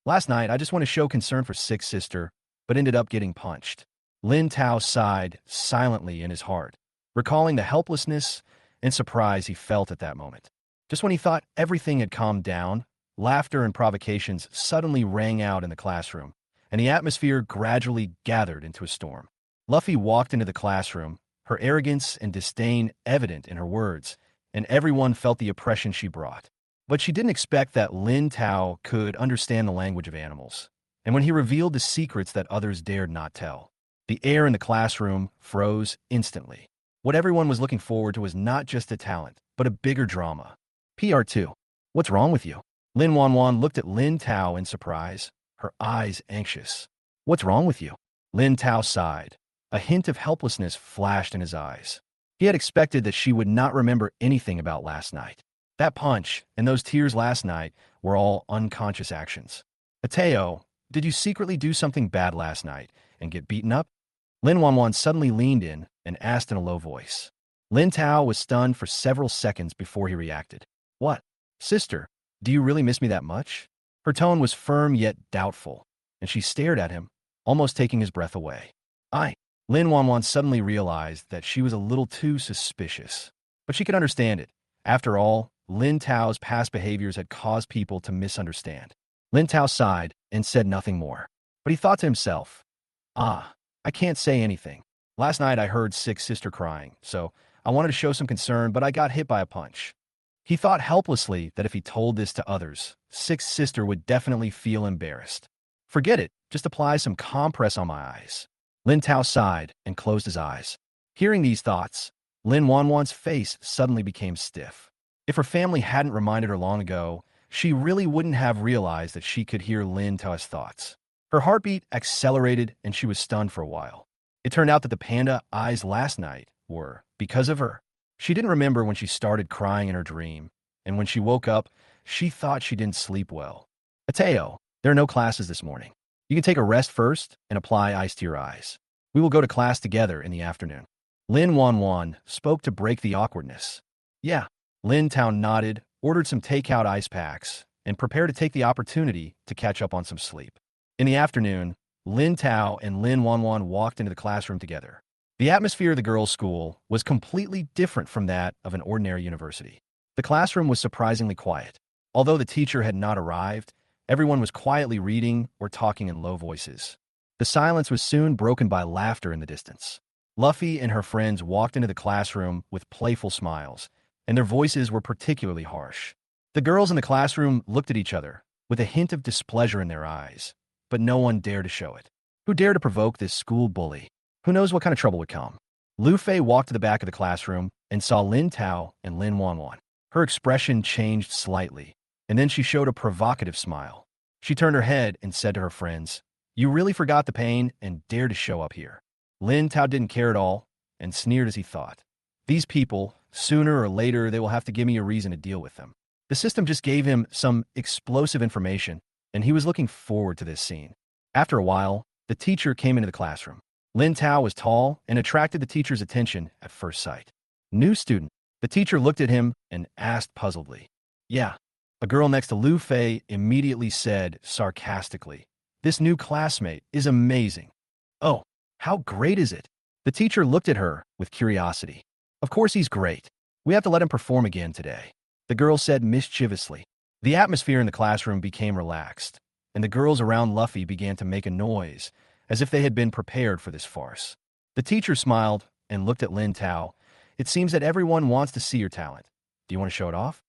Last night, I just want to show concern for Sixth Sister, but ended up getting punched. Lin Tao sighed silently in his heart, recalling the helplessness and surprise he felt at that moment. Just when he thought everything had calmed down, laughter and provocations suddenly rang out in the classroom, and the atmosphere gradually gathered into a storm. Luffy walked into the classroom, her arrogance and disdain evident in her words, and everyone felt the oppression she brought. But she didn't expect that Lin Tao could understand the language of animals, and when he revealed the secrets that others dared not tell, the air in the classroom froze instantly. What everyone was looking forward to was not just a talent, but a bigger drama. PR2. What's wrong with you? Lin Wan Wan looked at Lin Tao in surprise, her eyes anxious. What's wrong with you? Lin Tao sighed. A hint of helplessness flashed in his eyes. He had expected that she would not remember anything about last night. That punch and those tears last night were all unconscious actions. Ateo, did you secretly do something bad last night and get beaten up? Lin Wan Wan suddenly leaned in and asked in a low voice. Lin Tao was stunned for several seconds before he reacted. What? Sister, do you really miss me that much? Her tone was firm yet doubtful, and she stared at him, almost taking his breath away. Lin Wan Wan suddenly realized that she was a little too suspicious. But she could understand it. After all, Lin Tao's past behaviors had caused people to misunderstand. Lin Tao sighed and said nothing more. But he thought to himself, I can't say anything. Last night I heard Sixth Sister crying, so I wanted to show some concern, but I got hit by a punch. He thought helplessly that if he told this to others, Sixth Sister would definitely feel embarrassed. Forget it, just apply some compress on my eyes. Lin Tao sighed and closed his eyes. Hearing these thoughts, Lin Wan Wan's face suddenly became stiff. If her family hadn't reminded her long ago, she really wouldn't have realized that she could hear Lin Tao's thoughts. Her heartbeat accelerated and she was stunned for a while. It turned out that the panda eyes last night were because of her. She didn't remember when she started crying in her dream, and when she woke up, she thought she didn't sleep well. Ateo, there are no classes this morning. You can take a rest first and apply ice to your eyes. We will go to class together in the afternoon. Lin Wan Wan spoke to break the awkwardness. Yeah. Lin Tao nodded, ordered some takeout ice packs, and prepared to take the opportunity to catch up on some sleep. In the afternoon, Lin Tao and Lin Wan Wan walked into the classroom together. The atmosphere of the girls' school was completely different from that of an ordinary university. The classroom was surprisingly quiet. Although the teacher had not arrived, everyone was quietly reading or talking in low voices. The silence was soon broken by laughter in the distance. Luffy and her friends walked into the classroom with playful smiles, and their voices were particularly harsh. The girls in the classroom looked at each other, with a hint of displeasure in their eyes, but no one dared to show it. Who dared to provoke this school bully? Who knows what kind of trouble would come? Luffy walked to the back of the classroom and saw Lin Tao and Lin Wan Wan. Her expression changed slightly, and then she showed a provocative smile. She turned her head and said to her friends, You really forgot the pain and dared to show up here. Lin Tao didn't care at all and sneered as he thought. These people, sooner or later, they will have to give me a reason to deal with them. The system just gave him some explosive information, and he was looking forward to this scene. After a while, the teacher came into the classroom. Lin Tao was tall and attracted the teacher's attention at first sight. New student. The teacher looked at him and asked puzzledly. Yeah. A girl next to Luffy immediately said sarcastically, This new classmate is amazing. Oh, how great is it? The teacher looked at her with curiosity. Of course he's great. We have to let him perform again today. The girl said mischievously. The atmosphere in the classroom became relaxed, and the girls around Luffy began to make a noise, as if they had been prepared for this farce. The teacher smiled and looked at Lin Tao. It seems that everyone wants to see your talent. Do you want to show it off?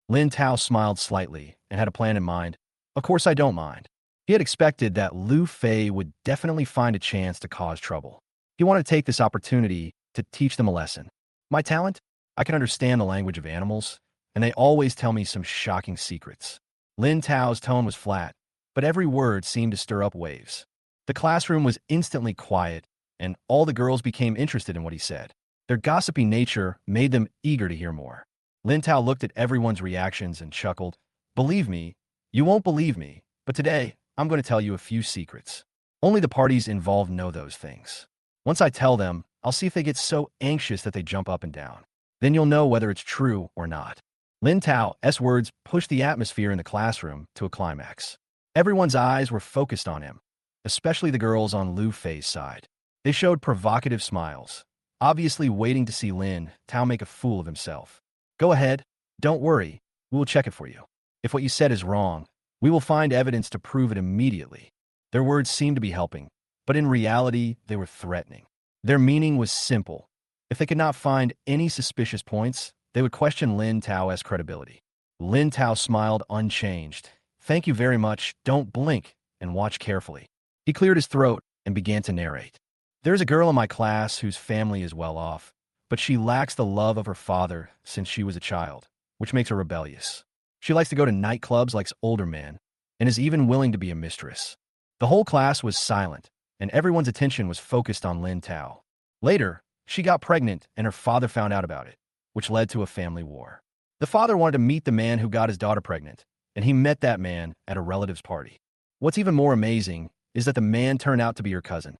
Lin Tao smiled slightly and had a plan in mind. Of course I don't mind. He had expected that Luffy would definitely find a chance to cause trouble. He wanted to take this opportunity to teach them a lesson. My talent? I can understand the language of animals, and they always tell me some shocking secrets. Lin Tao's tone was flat, but every word seemed to stir up waves. The classroom was instantly quiet, and all the girls became interested in what he said. Their gossipy nature made them eager to hear more. Lin Tao looked at everyone's reactions and chuckled. Believe me, you won't believe me, but today I'm going to tell you a few secrets. Only the parties involved know those things. Once I tell them, I'll see if they get so anxious that they jump up and down. Then you'll know whether it's true or not. Lin Tao's words pushed the atmosphere in the classroom to a climax. Everyone's eyes were focused on him, especially the girls on Lu Fei's side. They showed provocative smiles, obviously waiting to see Lin Tao make a fool of himself. Go ahead. Don't worry. We will check it for you. If what you said is wrong, we will find evidence to prove it immediately. Their words seemed to be helping, but in reality, they were threatening. Their meaning was simple. If they could not find any suspicious points, they would question Lin Tao's credibility. Lin Tao smiled unchanged. Thank you very much. Don't blink and watch carefully. He cleared his throat and began to narrate. There's a girl in my class whose family is well off, but she lacks the love of her father since she was a child, which makes her rebellious. She likes to go to nightclubs like older men and is even willing to be a mistress. The whole class was silent, and everyone's attention was focused on Lin Tao. Later, she got pregnant and her father found out about it, which led to a family war. The father wanted to meet the man who got his daughter pregnant, and he met that man at a relative's party. What's even more amazing is that the man turned out to be her cousin.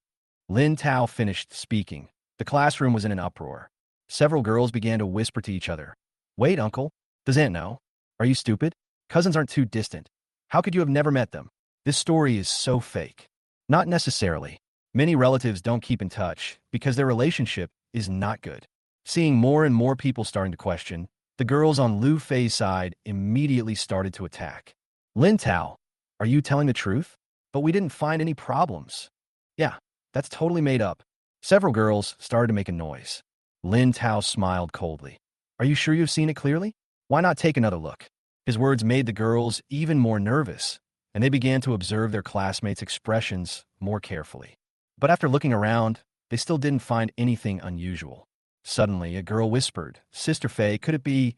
Lin Tao finished speaking. The classroom was in an uproar. Several girls began to whisper to each other. Wait, uncle, does Aunt know? Are you stupid? Cousins aren't too distant. How could you have never met them? This story is so fake. Not necessarily. Many relatives don't keep in touch because their relationship is not good. Seeing more and more people starting to question, the girls on Lu Fei's side immediately started to attack. Lin Tao, are you telling the truth? But we didn't find any problems. Yeah, that's totally made up. Several girls started to make a noise. Lin Tao smiled coldly. Are you sure you've seen it clearly? Why not take another look? His words made the girls even more nervous, and they began to observe their classmates' expressions more carefully. But after looking around, they still didn't find anything unusual. Suddenly, a girl whispered, Sister Fei, could it be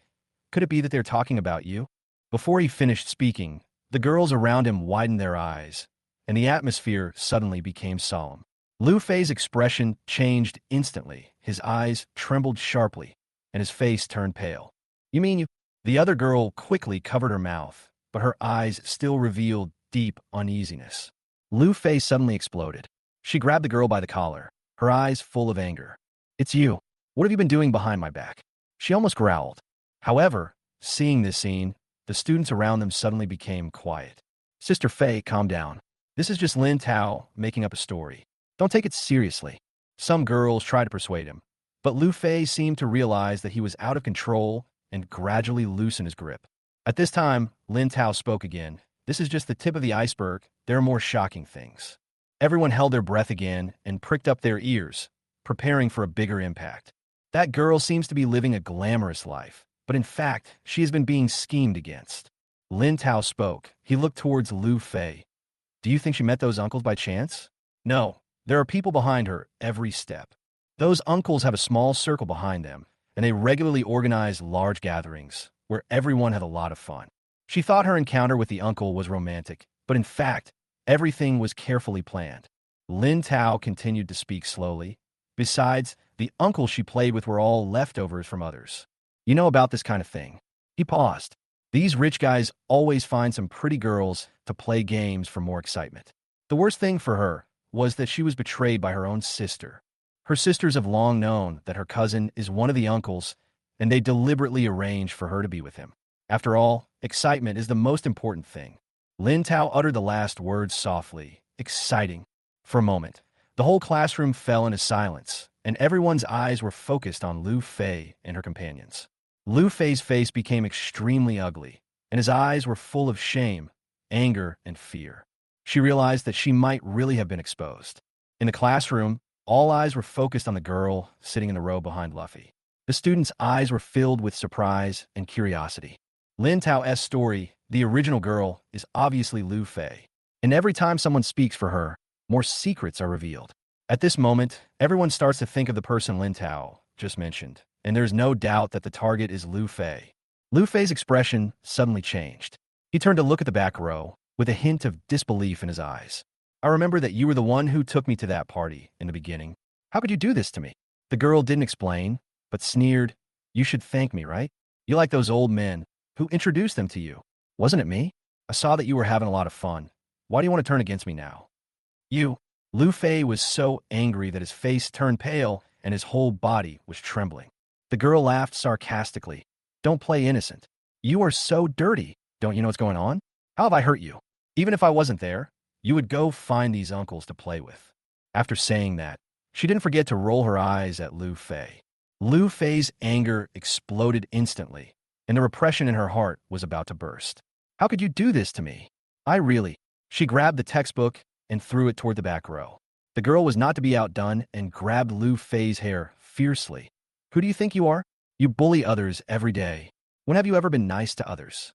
that they're talking about you? Before he finished speaking, the girls around him widened their eyes, and the atmosphere suddenly became solemn. Lu Fei's expression changed instantly. His eyes trembled sharply, and his face turned pale. You mean you? The other girl quickly covered her mouth, but her eyes still revealed deep uneasiness. Lu Fei suddenly exploded. She grabbed the girl by the collar, her eyes full of anger. It's you. What have you been doing behind my back? She almost growled. However, seeing this scene, the students around them suddenly became quiet. Sister Fei, calm down. This is just Lin Tao making up a story. Don't take it seriously. Some girls tried to persuade him, but Lu Fei seemed to realize that he was out of control and gradually loosened his grip. At this time, Lin Tao spoke again. This is just the tip of the iceberg. There are more shocking things. Everyone held their breath again and pricked up their ears, preparing for a bigger impact. That girl seems to be living a glamorous life, but in fact, she has been being schemed against. Lin Tao spoke. He looked towards Lu Fei. Do you think she met those uncles by chance? No. There are people behind her every step. Those uncles have a small circle behind them, and they regularly organize large gatherings where everyone had a lot of fun. She thought her encounter with the uncle was romantic, but in fact, everything was carefully planned. Lin Tao continued to speak slowly. Besides, the uncles she played with were all leftovers from others. You know about this kind of thing. He paused. These rich guys always find some pretty girls to play games for more excitement. The worst thing for her was that she was betrayed by her own sister. Her sisters have long known that her cousin is one of the uncles, and they deliberately arranged for her to be with him. After all, excitement is the most important thing. Lin Tao uttered the last words softly. Exciting. For a moment, the whole classroom fell into silence, and everyone's eyes were focused on Lu Fei and her companions. Lu Fei's face became extremely ugly, and his eyes were full of shame, anger, and fear. She realized that she might really have been exposed. In the classroom, all eyes were focused on the girl sitting in the row behind Luffy. The students' eyes were filled with surprise and curiosity. Lin Tao's story, the original girl, is obviously Lu Fei. And every time someone speaks for her, more secrets are revealed. At this moment, everyone starts to think of the person Lin Tao just mentioned, and there's no doubt that the target is Lu Fei. Lu Fei's expression suddenly changed. He turned to look at the back row, with a hint of disbelief in his eyes. I remember that you were the one who took me to that party in the beginning. How could you do this to me? The girl didn't explain, but sneered. You should thank me, right? You like those old men. Who introduced them to you? Wasn't it me? I saw that you were having a lot of fun. Why do you want to turn against me now? You. Lu Fei was so angry that his face turned pale and his whole body was trembling. The girl laughed sarcastically. Don't play innocent. You are so dirty. Don't you know what's going on? How have I hurt you? Even if I wasn't there, you would go find these uncles to play with. After saying that, she didn't forget to roll her eyes at Lu Fei. Lu Fei's anger exploded instantly, and the repression in her heart was about to burst. How could you do this to me? I really... She grabbed the textbook and threw it toward the back row. The girl was not to be outdone and grabbed Lu Fei's hair fiercely. Who do you think you are? You bully others every day. When have you ever been nice to others?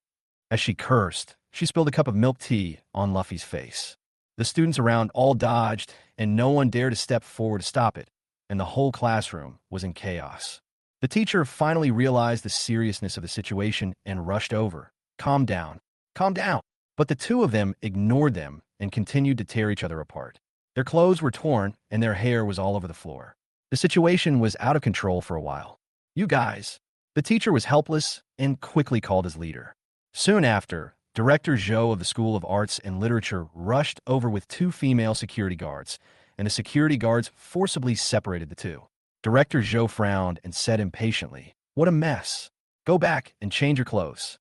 As she cursed, she spilled a cup of milk tea on Luffy's face. The students around all dodged, and no one dared to step forward to stop it, and the whole classroom was in chaos. The teacher finally realized the seriousness of the situation and rushed over. Calm down. Calm down. But the two of them ignored them and continued to tear each other apart. Their clothes were torn, and their hair was all over the floor. The situation was out of control for a while. You guys. The teacher was helpless and quickly called his leader. Soon after, Director Zhou of the School of Arts and Literature rushed over with two female security guards, and the security guards forcibly separated the two. Director Zhou frowned and said impatiently, "What a mess. Go back and change your clothes."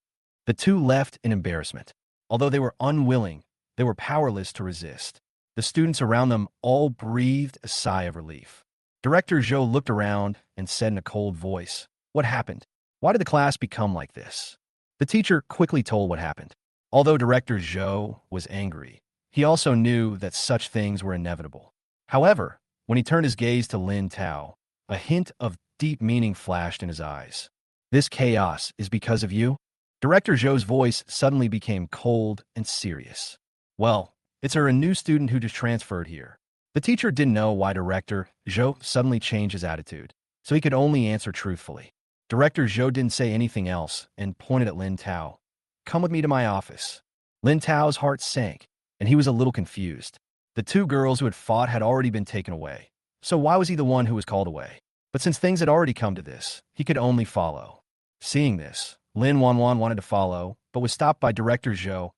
The two left in embarrassment. Although they were unwilling, they were powerless to resist. The students around them all breathed a sigh of relief. Director Zhou looked around and said in a cold voice, "What happened? Why did the class become like this?" The teacher quickly told what happened. Although Director Zhou was angry, he also knew that such things were inevitable. However, when he turned his gaze to Lin Tao, a hint of deep meaning flashed in his eyes. "This chaos is because of you?" Director Zhou's voice suddenly became cold and serious. "Well, it's a new student who just transferred here." The teacher didn't know why Director Zhou suddenly changed his attitude, so he could only answer truthfully. Director Zhou didn't say anything else and pointed at Lin Tao. "Come with me to my office." Lin Tao's heart sank, and he was a little confused. The two girls who had fought had already been taken away, so why was he the one who was called away? But since things had already come to this, he could only follow. Seeing this, Lin Wan Wan wanted to follow, but was stopped by Director Zhou.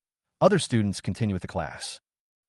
Other students continued with the class.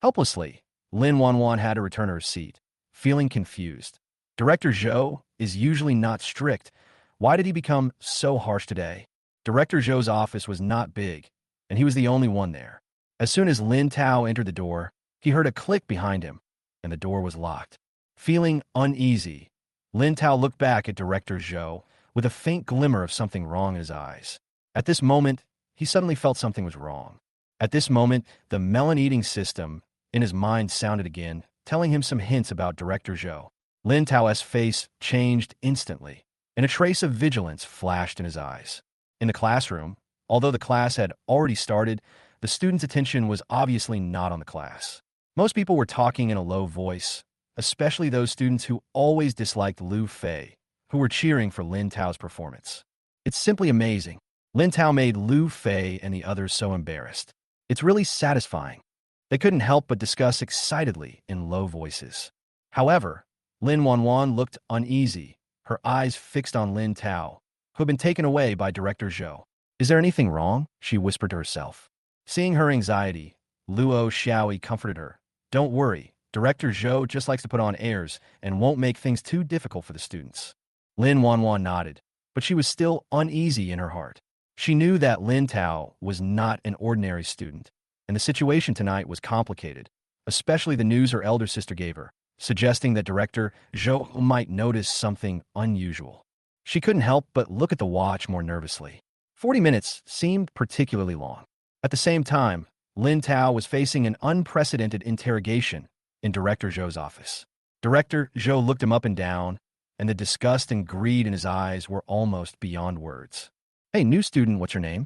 Helplessly, Lin Wan Wan had to return to her seat, feeling confused. Director Zhou is usually not strict. Why did he become so harsh today? Director Zhou's office was not big, and he was the only one there. As soon as Lin Tao entered the door, he heard a click behind him, and the door was locked. Feeling uneasy, Lin Tao looked back at Director Zhou with a faint glimmer of something wrong in his eyes. At this moment, he suddenly felt something was wrong. At this moment, the melon-eating system in his mind sounded again, telling him some hints about Director Zhou. Lin Tao's face changed instantly, and a trace of vigilance flashed in his eyes. In the classroom, although the class had already started, the students' attention was obviously not on the class. Most people were talking in a low voice, especially those students who always disliked Lu Fei, who were cheering for Lin Tao's performance. "It's simply amazing. Lin Tao made Lu Fei and the others so embarrassed. It's really satisfying." They couldn't help but discuss excitedly in low voices. However, Lin Wan Wan looked uneasy, her eyes fixed on Lin Tao, who had been taken away by Director Zhou. "Is there anything wrong?" she whispered to herself. Seeing her anxiety, Luo Xiaoi comforted her. "Don't worry, Director Zhou just likes to put on airs and won't make things too difficult for the students." Lin Wan Wan nodded, but she was still uneasy in her heart. She knew that Lin Tao was not an ordinary student, and the situation tonight was complicated, especially the news her elder sister gave her, suggesting that Director Zhou might notice something unusual. She couldn't help but look at the watch more nervously. 40 minutes seemed particularly long. At the same time, Lin Tao was facing an unprecedented interrogation in Director Zhou's office. Director Zhou looked him up and down, and the disgust and greed in his eyes were almost beyond words. "Hey, new student, what's your name?"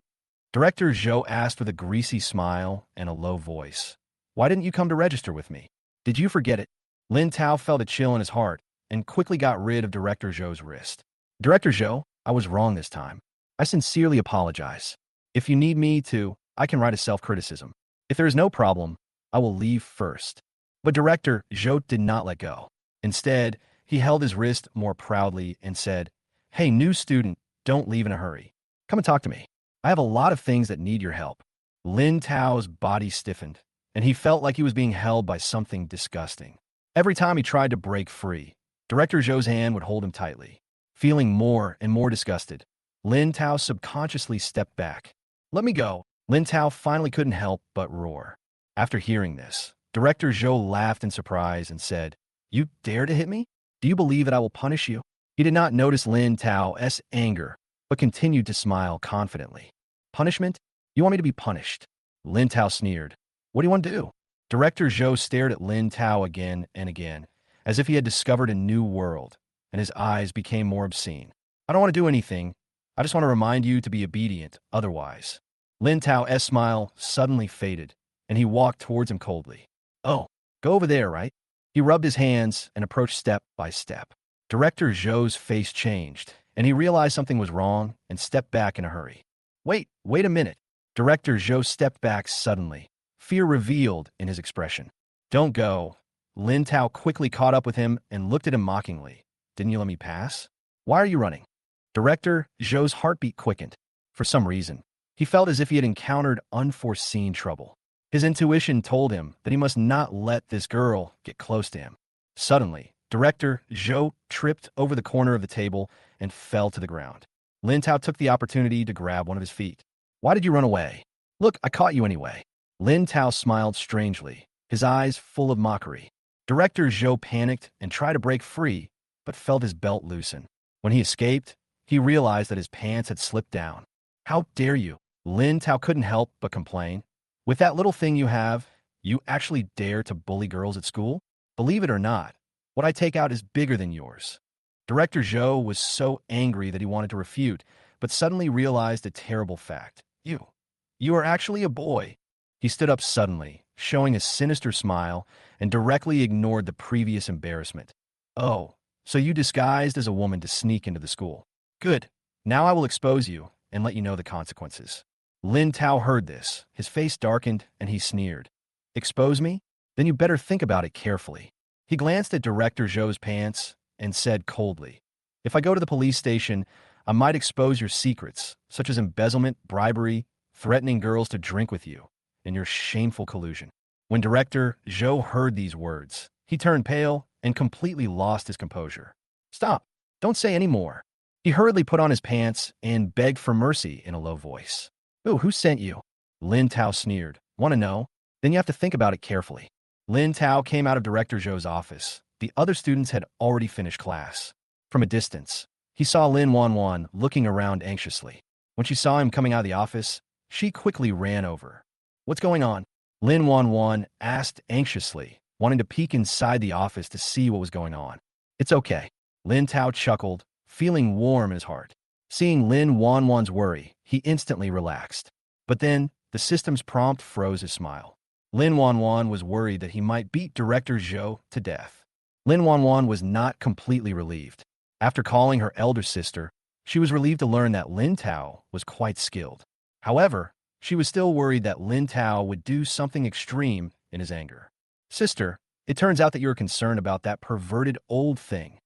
Director Zhou asked with a greasy smile and a low voice. "Why didn't you come to register with me? Did you forget it?" Lin Tao felt a chill in his heart and quickly got rid of Director Zhou's wrist. "Director Zhou, I was wrong this time. I sincerely apologize. If you need me to, I can write a self-criticism. If there is no problem, I will leave first." But Director Zhou did not let go. Instead, he held his wrist more proudly and said, "Hey, new student, don't leave in a hurry. Come and talk to me. I have a lot of things that need your help." Lin Tao's body stiffened, and he felt like he was being held by something disgusting. Every time he tried to break free, Director Zhou's hand would hold him tightly. Feeling more and more disgusted, Lin Tao subconsciously stepped back. "Let me go." Lin Tao finally couldn't help but roar. After hearing this, Director Zhou laughed in surprise and said, "You dare to hit me? Do you believe that I will punish you?" He did not notice Lin Tao's anger, but continued to smile confidently. "Punishment? You want me to be punished?" Lin Tao sneered. "What do you want to do?" Director Zhou stared at Lin Tao again and again, as if he had discovered a new world, and his eyes became more obscene. "I don't want to do anything. I just want to remind you to be obedient, otherwise." Lin Tao's smile suddenly faded, and he walked towards him coldly. "Oh, go over there, right?" He rubbed his hands and approached step by step. Director Zhou's face changed, and he realized something was wrong and stepped back in a hurry. Wait a minute." Director Zhou stepped back suddenly, fear revealed in his expression. "Don't go." Lin Tao quickly caught up with him and looked at him mockingly. "Didn't you let me pass? Why are you running?" Director Zhou's heartbeat quickened. For some reason, he felt as if he had encountered unforeseen trouble. His intuition told him that he must not let this girl get close to him. Suddenly, Director Zhou tripped over the corner of the table and fell to the ground. Lin Tao took the opportunity to grab one of his feet. "Why did you run away?" "Look, I caught you anyway." Lin Tao smiled strangely, his eyes full of mockery. Director Zhou panicked and tried to break free, but felt his belt loosen. When he escaped, he realized that his pants had slipped down. "How dare you?" Lin Tao couldn't help but complain. "With that little thing you have, you actually dare to bully girls at school? Believe it or not, what I take out is bigger than yours." Director Zhou was so angry that he wanted to refute, but suddenly realized a terrible fact. You are actually a boy." He stood up suddenly, showing a sinister smile, and directly ignored the previous embarrassment. "Oh, so you disguised as a woman to sneak into the school. Good. Now I will expose you and let you know the consequences." Lin Tao heard this. His face darkened, and he sneered. "Expose me? Then you better think about it carefully." He glanced at Director Zhou's pants and said coldly, "If I go to the police station, I might expose your secrets, such as embezzlement, bribery, threatening girls to drink with you, and your shameful collusion." When Director Zhou heard these words, he turned pale and completely lost his composure. "Stop! Don't say any more." He hurriedly put on his pants and begged for mercy in a low voice. "Ooh, who sent you?" Lin Tao sneered. "Want to know? Then you have to think about it carefully." Lin Tao came out of Director Zhou's office. The other students had already finished class. From a distance, he saw Lin Wan Wan looking around anxiously. When she saw him coming out of the office, she quickly ran over. "What's going on?" Lin Wan Wan asked anxiously, wanting to peek inside the office to see what was going on. "It's okay." Lin Tao chuckled, feeling warm in his heart. Seeing Lin Wan Wan's worry, he instantly relaxed. But then, the system's prompt froze his smile. Lin Wan Wan was worried that he might beat Director Zhou to death. Lin Wan Wan was not completely relieved. After calling her elder sister, she was relieved to learn that Lin Tao was quite skilled. However, she was still worried that Lin Tao would do something extreme in his anger. "Sister, it turns out that you're concerned about that perverted old thing."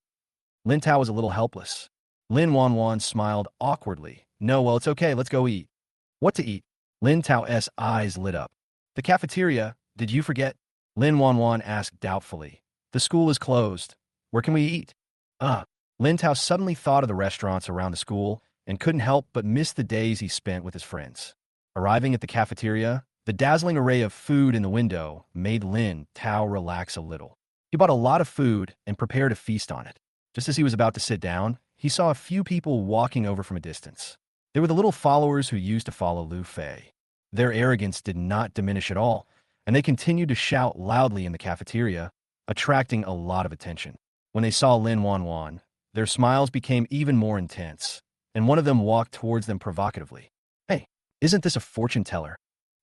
Lin Tao was a little helpless. Lin Wan Wan smiled awkwardly. "No, well, it's okay. Let's go eat." "What to eat?" Lin Tao's eyes lit up. "The cafeteria. Did you forget?" Lin Wan Wan asked doubtfully. "The school is closed. Where can we eat?" Lin Tao suddenly thought of the restaurants around the school and couldn't help but miss the days he spent with his friends. Arriving at the cafeteria, the dazzling array of food in the window made Lin Tao relax a little. He bought a lot of food and prepared a feast on it. Just as he was about to sit down, he saw a few people walking over from a distance. They were the little followers who used to follow Luffy. Their arrogance did not diminish at all, and they continued to shout loudly in the cafeteria, attracting a lot of attention. When they saw Lin Wan Wan, their smiles became even more intense, and one of them walked towards them provocatively. "Hey, isn't this a fortune teller?"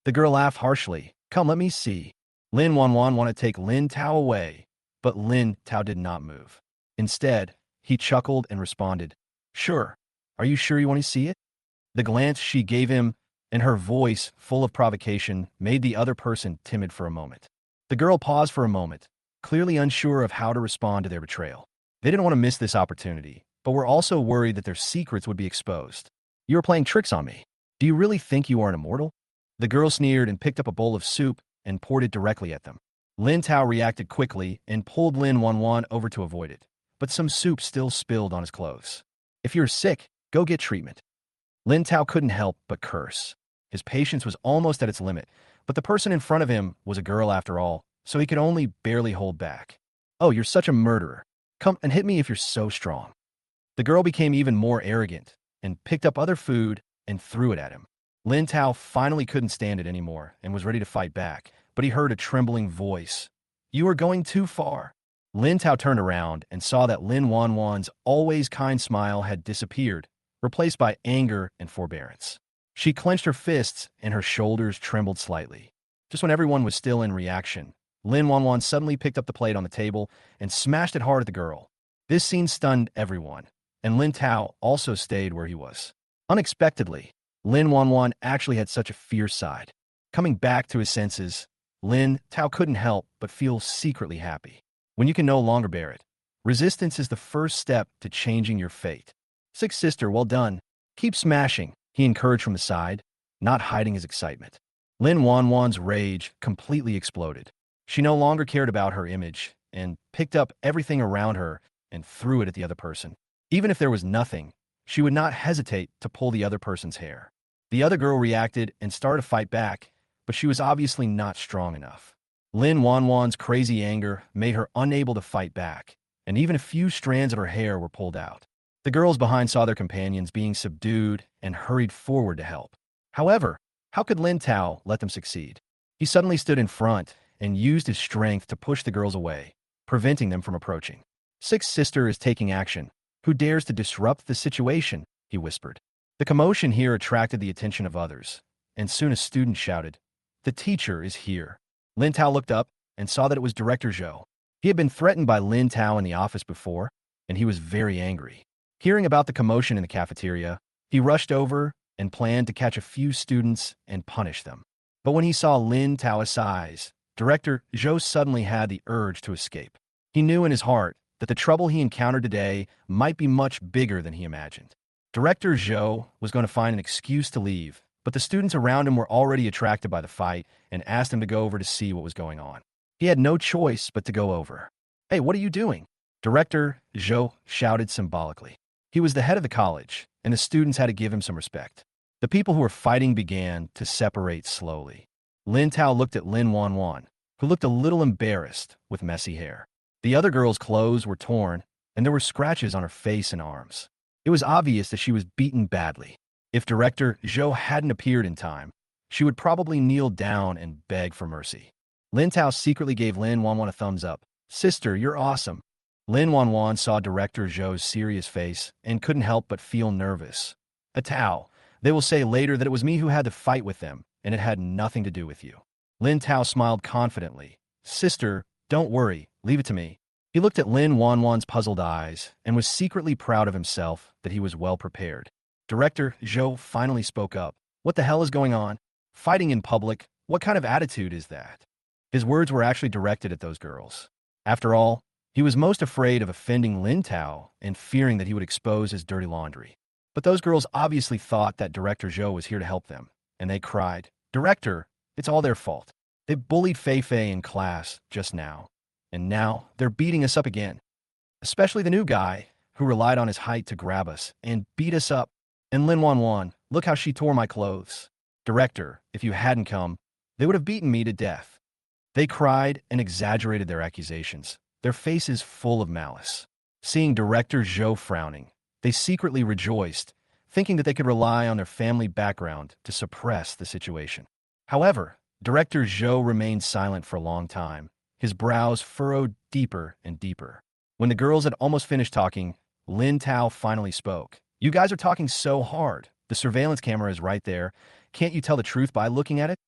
The girl laughed harshly. "Come, let me see." Lin Wan Wan wanted to take Lin Tao away, but Lin Tao did not move. Instead, he chuckled and responded, "Sure. Are you sure you want to see it?" The glance she gave him and her voice, full of provocation, made the other person timid for a moment. The girl paused for a moment, clearly unsure of how to respond to their betrayal. They didn't want to miss this opportunity, but were also worried that their secrets would be exposed. "You are playing tricks on me. Do you really think you are an immortal?" The girl sneered and picked up a bowl of soup and poured it directly at them. Lin Tao reacted quickly and pulled Lin Wan Wan over to avoid it, but some soup still spilled on his clothes. "If you're sick, go get treatment." Lin Tao couldn't help but curse. His patience was almost at its limit, But the person in front of him was a girl after all, so he could only barely hold back. "Oh, you're such a murderer. Come and hit me if you're so strong." The girl became even more arrogant and picked up other food and threw it at him. Lin Tao finally couldn't stand it anymore and was ready to fight back, but he heard a trembling voice. "You are going too far." Lin Tao turned around and saw that Lin Wan Wan's always kind smile had disappeared, replaced by anger and forbearance. She clenched her fists and her shoulders trembled slightly. Just when everyone was still in reaction, Lin Wan Wan suddenly picked up the plate on the table and smashed it hard at the girl. This scene stunned everyone, and Lin Tao also stayed where he was. Unexpectedly, Lin Wan Wan actually had such a fierce side. Coming back to his senses, Lin Tao couldn't help but feel secretly happy. When you can no longer bear it, resistance is the first step to changing your fate. "Sixth sister, well done. Keep smashing," he encouraged from the side, not hiding his excitement. Lin Wan Wan's rage completely exploded. She no longer cared about her image and picked up everything around her and threw it at the other person. Even if there was nothing, she would not hesitate to pull the other person's hair. The other girl reacted and started to fight back, but she was obviously not strong enough. Lin Wan Wan's crazy anger made her unable to fight back, and even a few strands of her hair were pulled out. The girls behind saw their companions being subdued and hurried forward to help. However, how could Lin Tao let them succeed? He suddenly stood in front and used his strength to push the girls away, preventing them from approaching. "Sixth sister is taking action. Who dares to disrupt the situation?" he whispered. The commotion here attracted the attention of others, and soon a student shouted, "The teacher is here." Lin Tao looked up and saw that it was Director Zhou. He had been threatened by Lin Tao in the office before, and he was very angry. Hearing about the commotion in the cafeteria, he rushed over and planned to catch a few students and punish them. But when he saw Lin Tao's size, Director Zhou suddenly had the urge to escape. He knew in his heart that the trouble he encountered today might be much bigger than he imagined. Director Zhou was going to find an excuse to leave, but the students around him were already attracted by the fight and asked him to go over to see what was going on. He had no choice but to go over. "Hey, what are you doing?" Director Zhou shouted symbolically. He was the head of the college, and the students had to give him some respect. The people who were fighting began to separate slowly. Lin Tao looked at Lin Wan Wan, who looked a little embarrassed with messy hair. The other girl's clothes were torn, and there were scratches on her face and arms. It was obvious that she was beaten badly. If Director Zhou hadn't appeared in time, she would probably kneel down and beg for mercy. Lin Tao secretly gave Lin Wan Wan a thumbs up. "Sister, you're awesome." Lin Wan Wan saw Director Zhou's serious face and couldn't help but feel nervous. "A Tao, they will say later that it was me who had to fight with them, and it had nothing to do with you." Lin Tao smiled confidently. "Sister, don't worry, leave it to me." He looked at Lin Wan Wan's puzzled eyes and was secretly proud of himself that he was well prepared. Director Zhou finally spoke up. "What the hell is going on? Fighting in public? What kind of attitude is that?" His words were actually directed at those girls. After all, he was most afraid of offending Lin Tao and fearing that he would expose his dirty laundry. But those girls obviously thought that Director Zhou was here to help them, and they cried, "Director, it's all their fault. They bullied Fei Fei in class just now, and now they're beating us up again. Especially the new guy, who relied on his height to grab us and beat us up. And Lin Wan Wan, look how she tore my clothes. Director, if you hadn't come, they would have beaten me to death." They cried and exaggerated their accusations, their faces full of malice. Seeing Director Zhou frowning, they secretly rejoiced, thinking that they could rely on their family background to suppress the situation. However, Director Zhou remained silent for a long time, his brows furrowed deeper and deeper. When the girls had almost finished talking, Lin Tao finally spoke. "You guys are talking so hard. The surveillance camera is right there. Can't you tell the truth by looking at it?"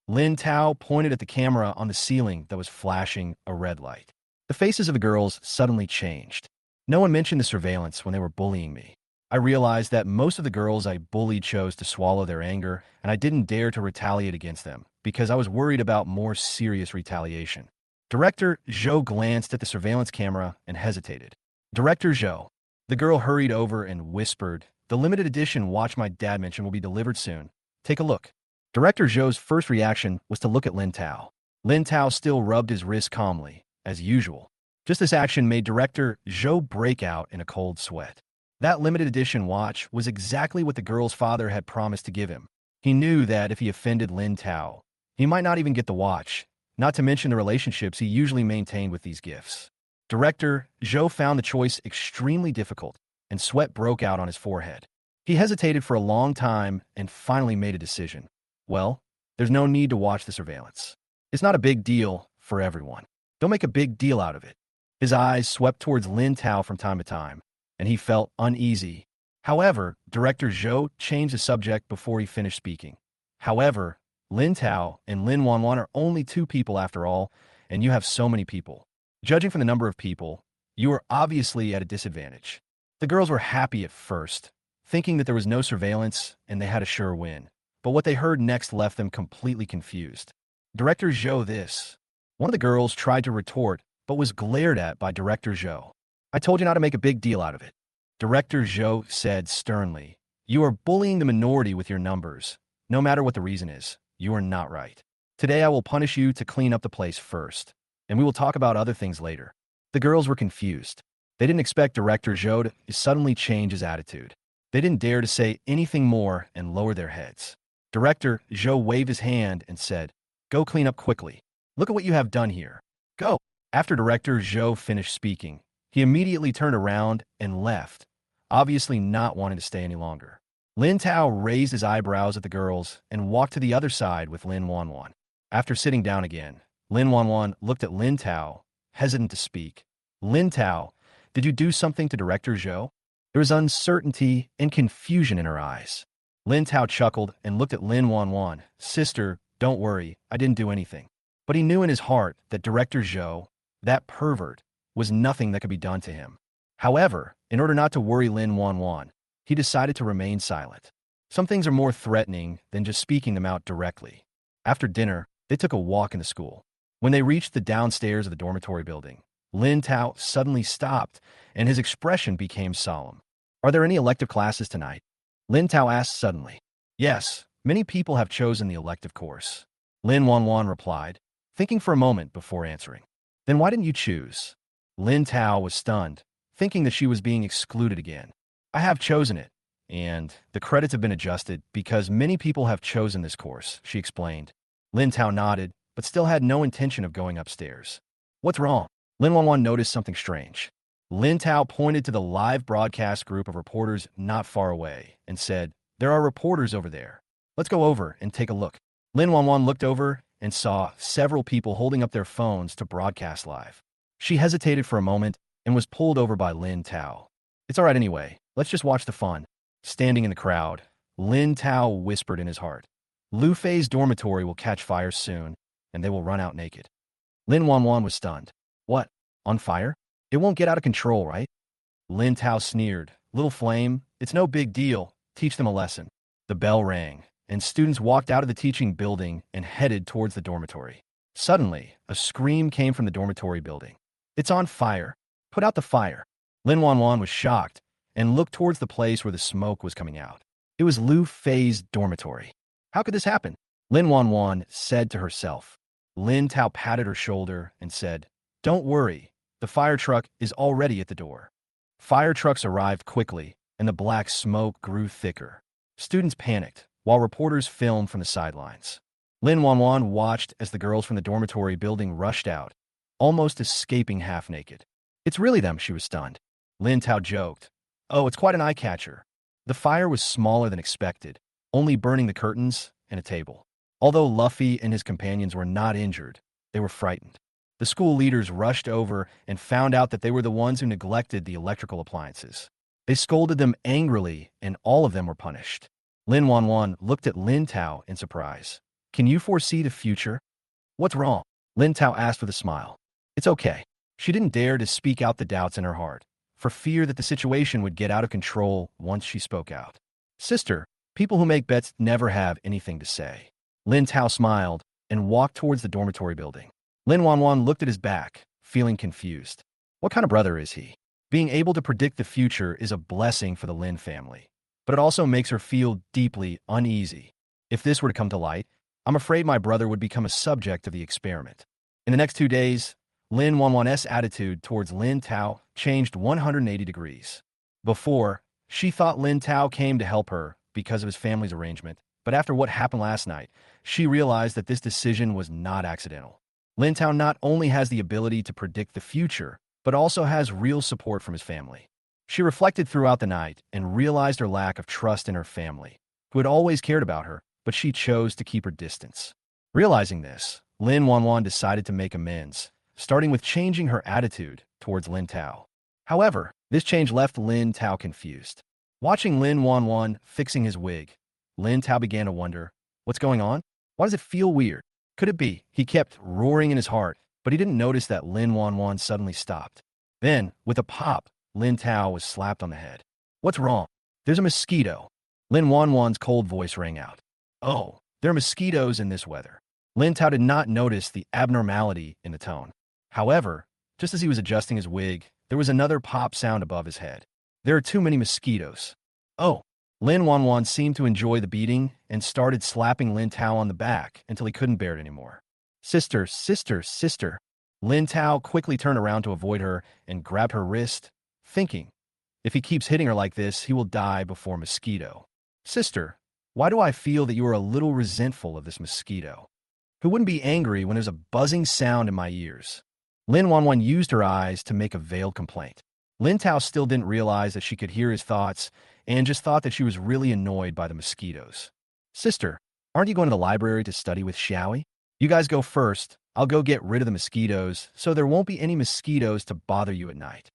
Lin Tao pointed at the camera on the ceiling that was flashing a red light. The faces of the girls suddenly changed. No one mentioned the surveillance when they were bullying me. I realized that most of the girls I bullied chose to swallow their anger, and I didn't dare to retaliate against them because I was worried about more serious retaliation. Director Zhou glanced at the surveillance camera and hesitated. "Director Zhou." The girl hurried over and whispered, "The limited edition Watch My Dad mention will be delivered soon. Take a look." Director Zhou's first reaction was to look at Lin Tao. Lin Tao still rubbed his wrist calmly, as usual. Just this action made Director Zhou break out in a cold sweat. That limited edition watch was exactly what the girl's father had promised to give him. He knew that if he offended Lin Tao, He might not even get the watch, not to mention the relationships he usually maintained with these gifts. Director Zhou found the choice extremely difficult, and sweat broke out on his forehead. He hesitated for a long time and finally made a decision. Well, there's no need to watch the surveillance. It's not a big deal for everyone. Don't make a big deal out of it. His eyes swept towards Lin Tao from time to time, and he felt uneasy. However, Director Zhou changed the subject before he finished speaking. However, Lin Tao and Lin Wan Wan are only two people after all, and you have so many people. Judging from the number of people, you are obviously at a disadvantage. The girls were happy at first, thinking that there was no surveillance and they had a sure win. But what they heard next left them completely confused. Director Zhou this. One of the girls tried to retort, but was glared at by Director Zhou. I told you not to make a big deal out of it. Director Zhou said sternly. You are bullying the minority with your numbers. No matter what the reason is, you are not right. Today I will punish you to clean up the place first, and we will talk about other things later. The girls were confused. They didn't expect Director Zhou to suddenly change his attitude. They didn't dare to say anything more and lower their heads. Director Zhou waved his hand and said, Go clean up quickly. Look at what you have done here. Go. After Director Zhou finished speaking, he immediately turned around and left, obviously not wanting to stay any longer. Lin Tao raised his eyebrows at the girls and walked to the other side with Lin Wan Wan. After sitting down again, Lin Wan Wan looked at Lin Tao, hesitant to speak. Lin Tao, did you do something to Director Zhou? There was uncertainty and confusion in her eyes. Lin Tao chuckled and looked at Lin Wan Wan. Sister, don't worry, I didn't do anything. But he knew in his heart that Director Zhou, that pervert, was nothing that could be done to him. However, in order not to worry Lin Wan Wan, he decided to remain silent. Some things are more threatening than just speaking them out directly. After dinner, they took a walk in the school. When they reached the downstairs of the dormitory building, Lin Tao suddenly stopped, and his expression became solemn. Are there any elective classes tonight? Lin Tao asked suddenly. Yes, many people have chosen the elective course. Lin Wan Wan replied, thinking for a moment before answering. Then why didn't you choose? Lin Tao was stunned, thinking that she was being excluded again. I have chosen it, and the credits have been adjusted because many people have chosen this course, she explained. Lin Tao nodded, but still had no intention of going upstairs. What's wrong? Lin Wan Wan noticed something strange. Lin Tao pointed to the live broadcast group of reporters not far away and said, There are reporters over there. Let's go over and take a look. Lin Wan Wan looked over and saw several people holding up their phones to broadcast live. She hesitated for a moment and was pulled over by Lin Tao. It's all right anyway. Let's just watch the fun. Standing in the crowd, Lin Tao whispered in his heart. Luffy's dormitory will catch fire soon, and they will run out naked. Lin Wan Wan was stunned. What? On fire? It won't get out of control, right? Lin Tao sneered. Little flame, it's no big deal. Teach them a lesson. The bell rang, and students walked out of the teaching building and headed towards the dormitory. Suddenly, a scream came from the dormitory building. It's on fire. Put out the fire. Lin Wan Wan was shocked and looked towards the place where the smoke was coming out. It was Lu Fei's dormitory. How could this happen? Lin Wan Wan said to herself. Lin Tao patted her shoulder and said, Don't worry, the fire truck is already at the door. Fire trucks arrived quickly, and the black smoke grew thicker. Students panicked, while reporters filmed from the sidelines. Lin Wan Wan watched as the girls from the dormitory building rushed out, almost escaping half-naked. It's really them, she was stunned. Lin Tao joked. Oh, it's quite an eye-catcher. The fire was smaller than expected, only burning the curtains and a table. Although Luffy and his companions were not injured, they were frightened. The school leaders rushed over and found out that they were the ones who neglected the electrical appliances. They scolded them angrily, and all of them were punished. Lin Wan Wan looked at Lin Tao in surprise. Can you foresee the future? What's wrong? Lin Tao asked with a smile. It's okay. She didn't dare to speak out the doubts in her heart, for fear that the situation would get out of control once she spoke out. Sister, people who make bets never have anything to say. Lin Tao smiled and walked towards the dormitory building. Lin Wan Wan looked at his back, feeling confused. What kind of brother is he? Being able to predict the future is a blessing for the Lin family, but it also makes her feel deeply uneasy. If this were to come to light, I'm afraid my brother would become a subject of the experiment. In the next 2 days, Lin Wan Wan's attitude towards Lin Tao changed 180 degrees. Before, she thought Lin Tao came to help her because of his family's arrangement, But after what happened last night, she realized that this decision was not accidental. Lin Tao not only has the ability to predict the future, but also has real support from his family. She reflected throughout the night and realized her lack of trust in her family, who had always cared about her, but she chose to keep her distance. Realizing this, Lin Wan Wan decided to make amends, starting with changing her attitude towards Lin Tao. However, this change left Lin Tao confused. Watching Lin Wan Wan fixing his wig, Lin Tao began to wonder, what's going on? Why does it feel weird? Could it be? He kept roaring in his heart, but he didn't notice that Lin Wan Wan suddenly stopped. Then, with a pop, Lin Tao was slapped on the head. What's wrong? There's a mosquito. Lin Wan Wan's cold voice rang out. Oh, there are mosquitoes in this weather. Lin Tao did not notice the abnormality in the tone. However, just as he was adjusting his wig, there was another pop sound above his head. There are too many mosquitoes. Oh. Lin Wan Wan seemed to enjoy the beating and started slapping Lin Tao on the back until he couldn't bear it anymore. Sister, sister, sister. Lin Tao quickly turned around to avoid her and grabbed her wrist, thinking, if he keeps hitting her like this, he will die before mosquito. Sister, why do I feel that you are a little resentful of this mosquito? Who wouldn't be angry when there's a buzzing sound in my ears? Lin Wan Wan used her eyes to make a veiled complaint. Lin Tao still didn't realize that she could hear his thoughts and just thought that she was really annoyed by the mosquitoes. Sister, aren't you going to the library to study with Xiaoi? You guys go first. I'll go get rid of the mosquitoes so there won't be any mosquitoes to bother you at night.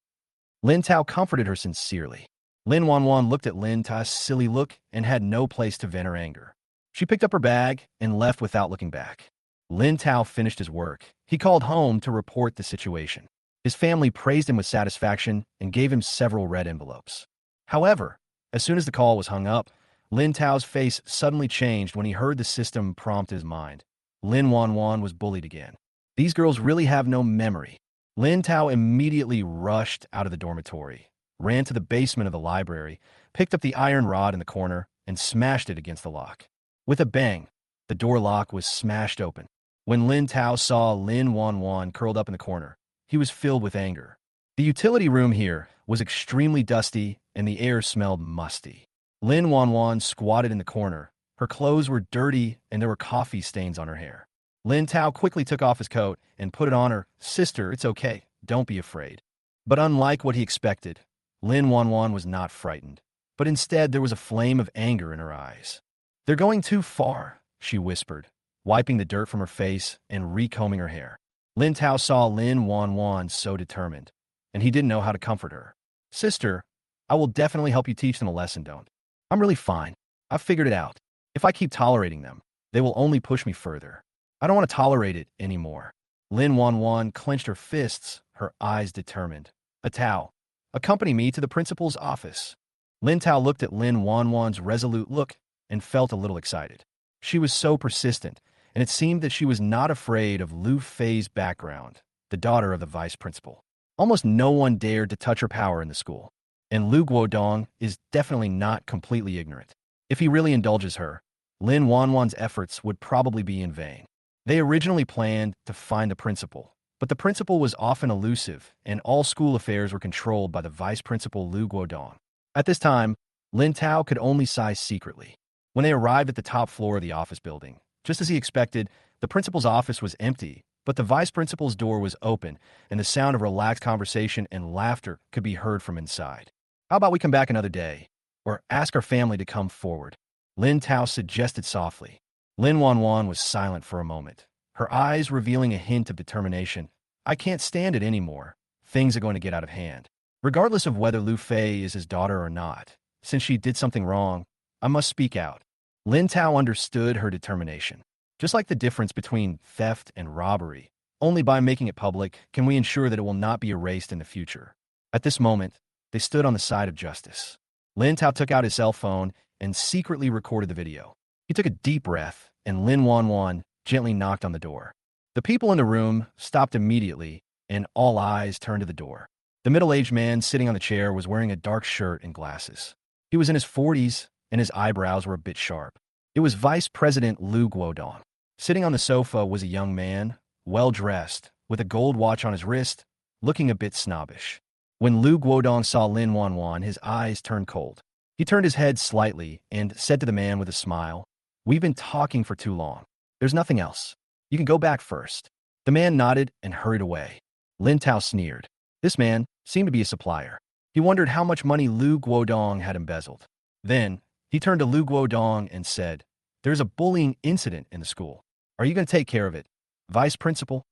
Lin Tao comforted her sincerely. Lin Wan Wan looked at Lin Tao's silly look and had no place to vent her anger. She picked up her bag and left without looking back. Lin Tao finished his work. He called home to report the situation. His family praised him with satisfaction and gave him several red envelopes. However, as soon as the call was hung up, Lin Tao's face suddenly changed when he heard the system prompt his mind. Lin Wan Wan was bullied again. These girls really have no memory. Lin Tao immediately rushed out of the dormitory, ran to the basement of the library, picked up the iron rod in the corner, and smashed it against the lock. With a bang, the door lock was smashed open. When Lin Tao saw Lin Wan Wan curled up in the corner, he was filled with anger. The utility room here was extremely dusty and the air smelled musty. Lin Wan Wan squatted in the corner. Her clothes were dirty and there were coffee stains on her hair. Lin Tao quickly took off his coat and put it on her. Sister, it's okay. Don't be afraid. But unlike what he expected, Lin Wan Wan was not frightened. But instead there was a flame of anger in her eyes. They're going too far, she whispered, wiping the dirt from her face and recombing her hair. Lin Tao saw Lin Wan Wan so determined, and he didn't know how to comfort her. Sister, I will definitely help you teach them a lesson, don't. I'm really fine. I've figured it out. If I keep tolerating them, they will only push me further. I don't want to tolerate it anymore. Lin Wan Wan clenched her fists, her eyes determined. Tao, accompany me to the principal's office. Lin Tao looked at Lin Wan Wan's resolute look and felt a little excited. She was so persistent, and it seemed that she was not afraid of Lu Fei's background, the daughter of the vice principal. Almost no one dared to touch her power in the school, and Lu Guodong is definitely not completely ignorant. If he really indulges her, Lin Wan Wan's efforts would probably be in vain. They originally planned to find the principal, but the principal was often elusive, and all school affairs were controlled by the vice principal Lu Guodong. At this time, Lin Tao could only sigh secretly. When they arrived at the top floor of the office building, just as he expected, the principal's office was empty, but the vice principal's door was open, and the sound of relaxed conversation and laughter could be heard from inside. How about we come back another day, or ask our family to come forward? Lin Tao suggested softly. Lin Wan Wan was silent for a moment, her eyes revealing a hint of determination. I can't stand it anymore. Things are going to get out of hand. Regardless of whether Lu Fei is his daughter or not, since she did something wrong, I must speak out. Lin Tao understood her determination. Just like the difference between theft and robbery, only by making it public can we ensure that it will not be erased in the future. At this moment, they stood on the side of justice. Lin Tao took out his cell phone and secretly recorded the video. He took a deep breath, and Lin Wan Wan gently knocked on the door. The people in the room stopped immediately, and all eyes turned to the door. The middle-aged man sitting on the chair was wearing a dark shirt and glasses. He was in his 40s, and his eyebrows were a bit sharp. It was Vice President Lu Guodong. Sitting on the sofa was a young man, well-dressed, with a gold watch on his wrist, looking a bit snobbish. When Lu Guodong saw Lin Wan Wan, his eyes turned cold. He turned his head slightly and said to the man with a smile, We've been talking for too long. There's nothing else. You can go back first." The man nodded and hurried away. Lin Tao sneered. This man seemed to be a supplier. He wondered how much money Lu Guodong had embezzled. Then, he turned to Lu Guodong and said, "There's a bullying incident in the school. Are you going to take care of it, Vice Principal?"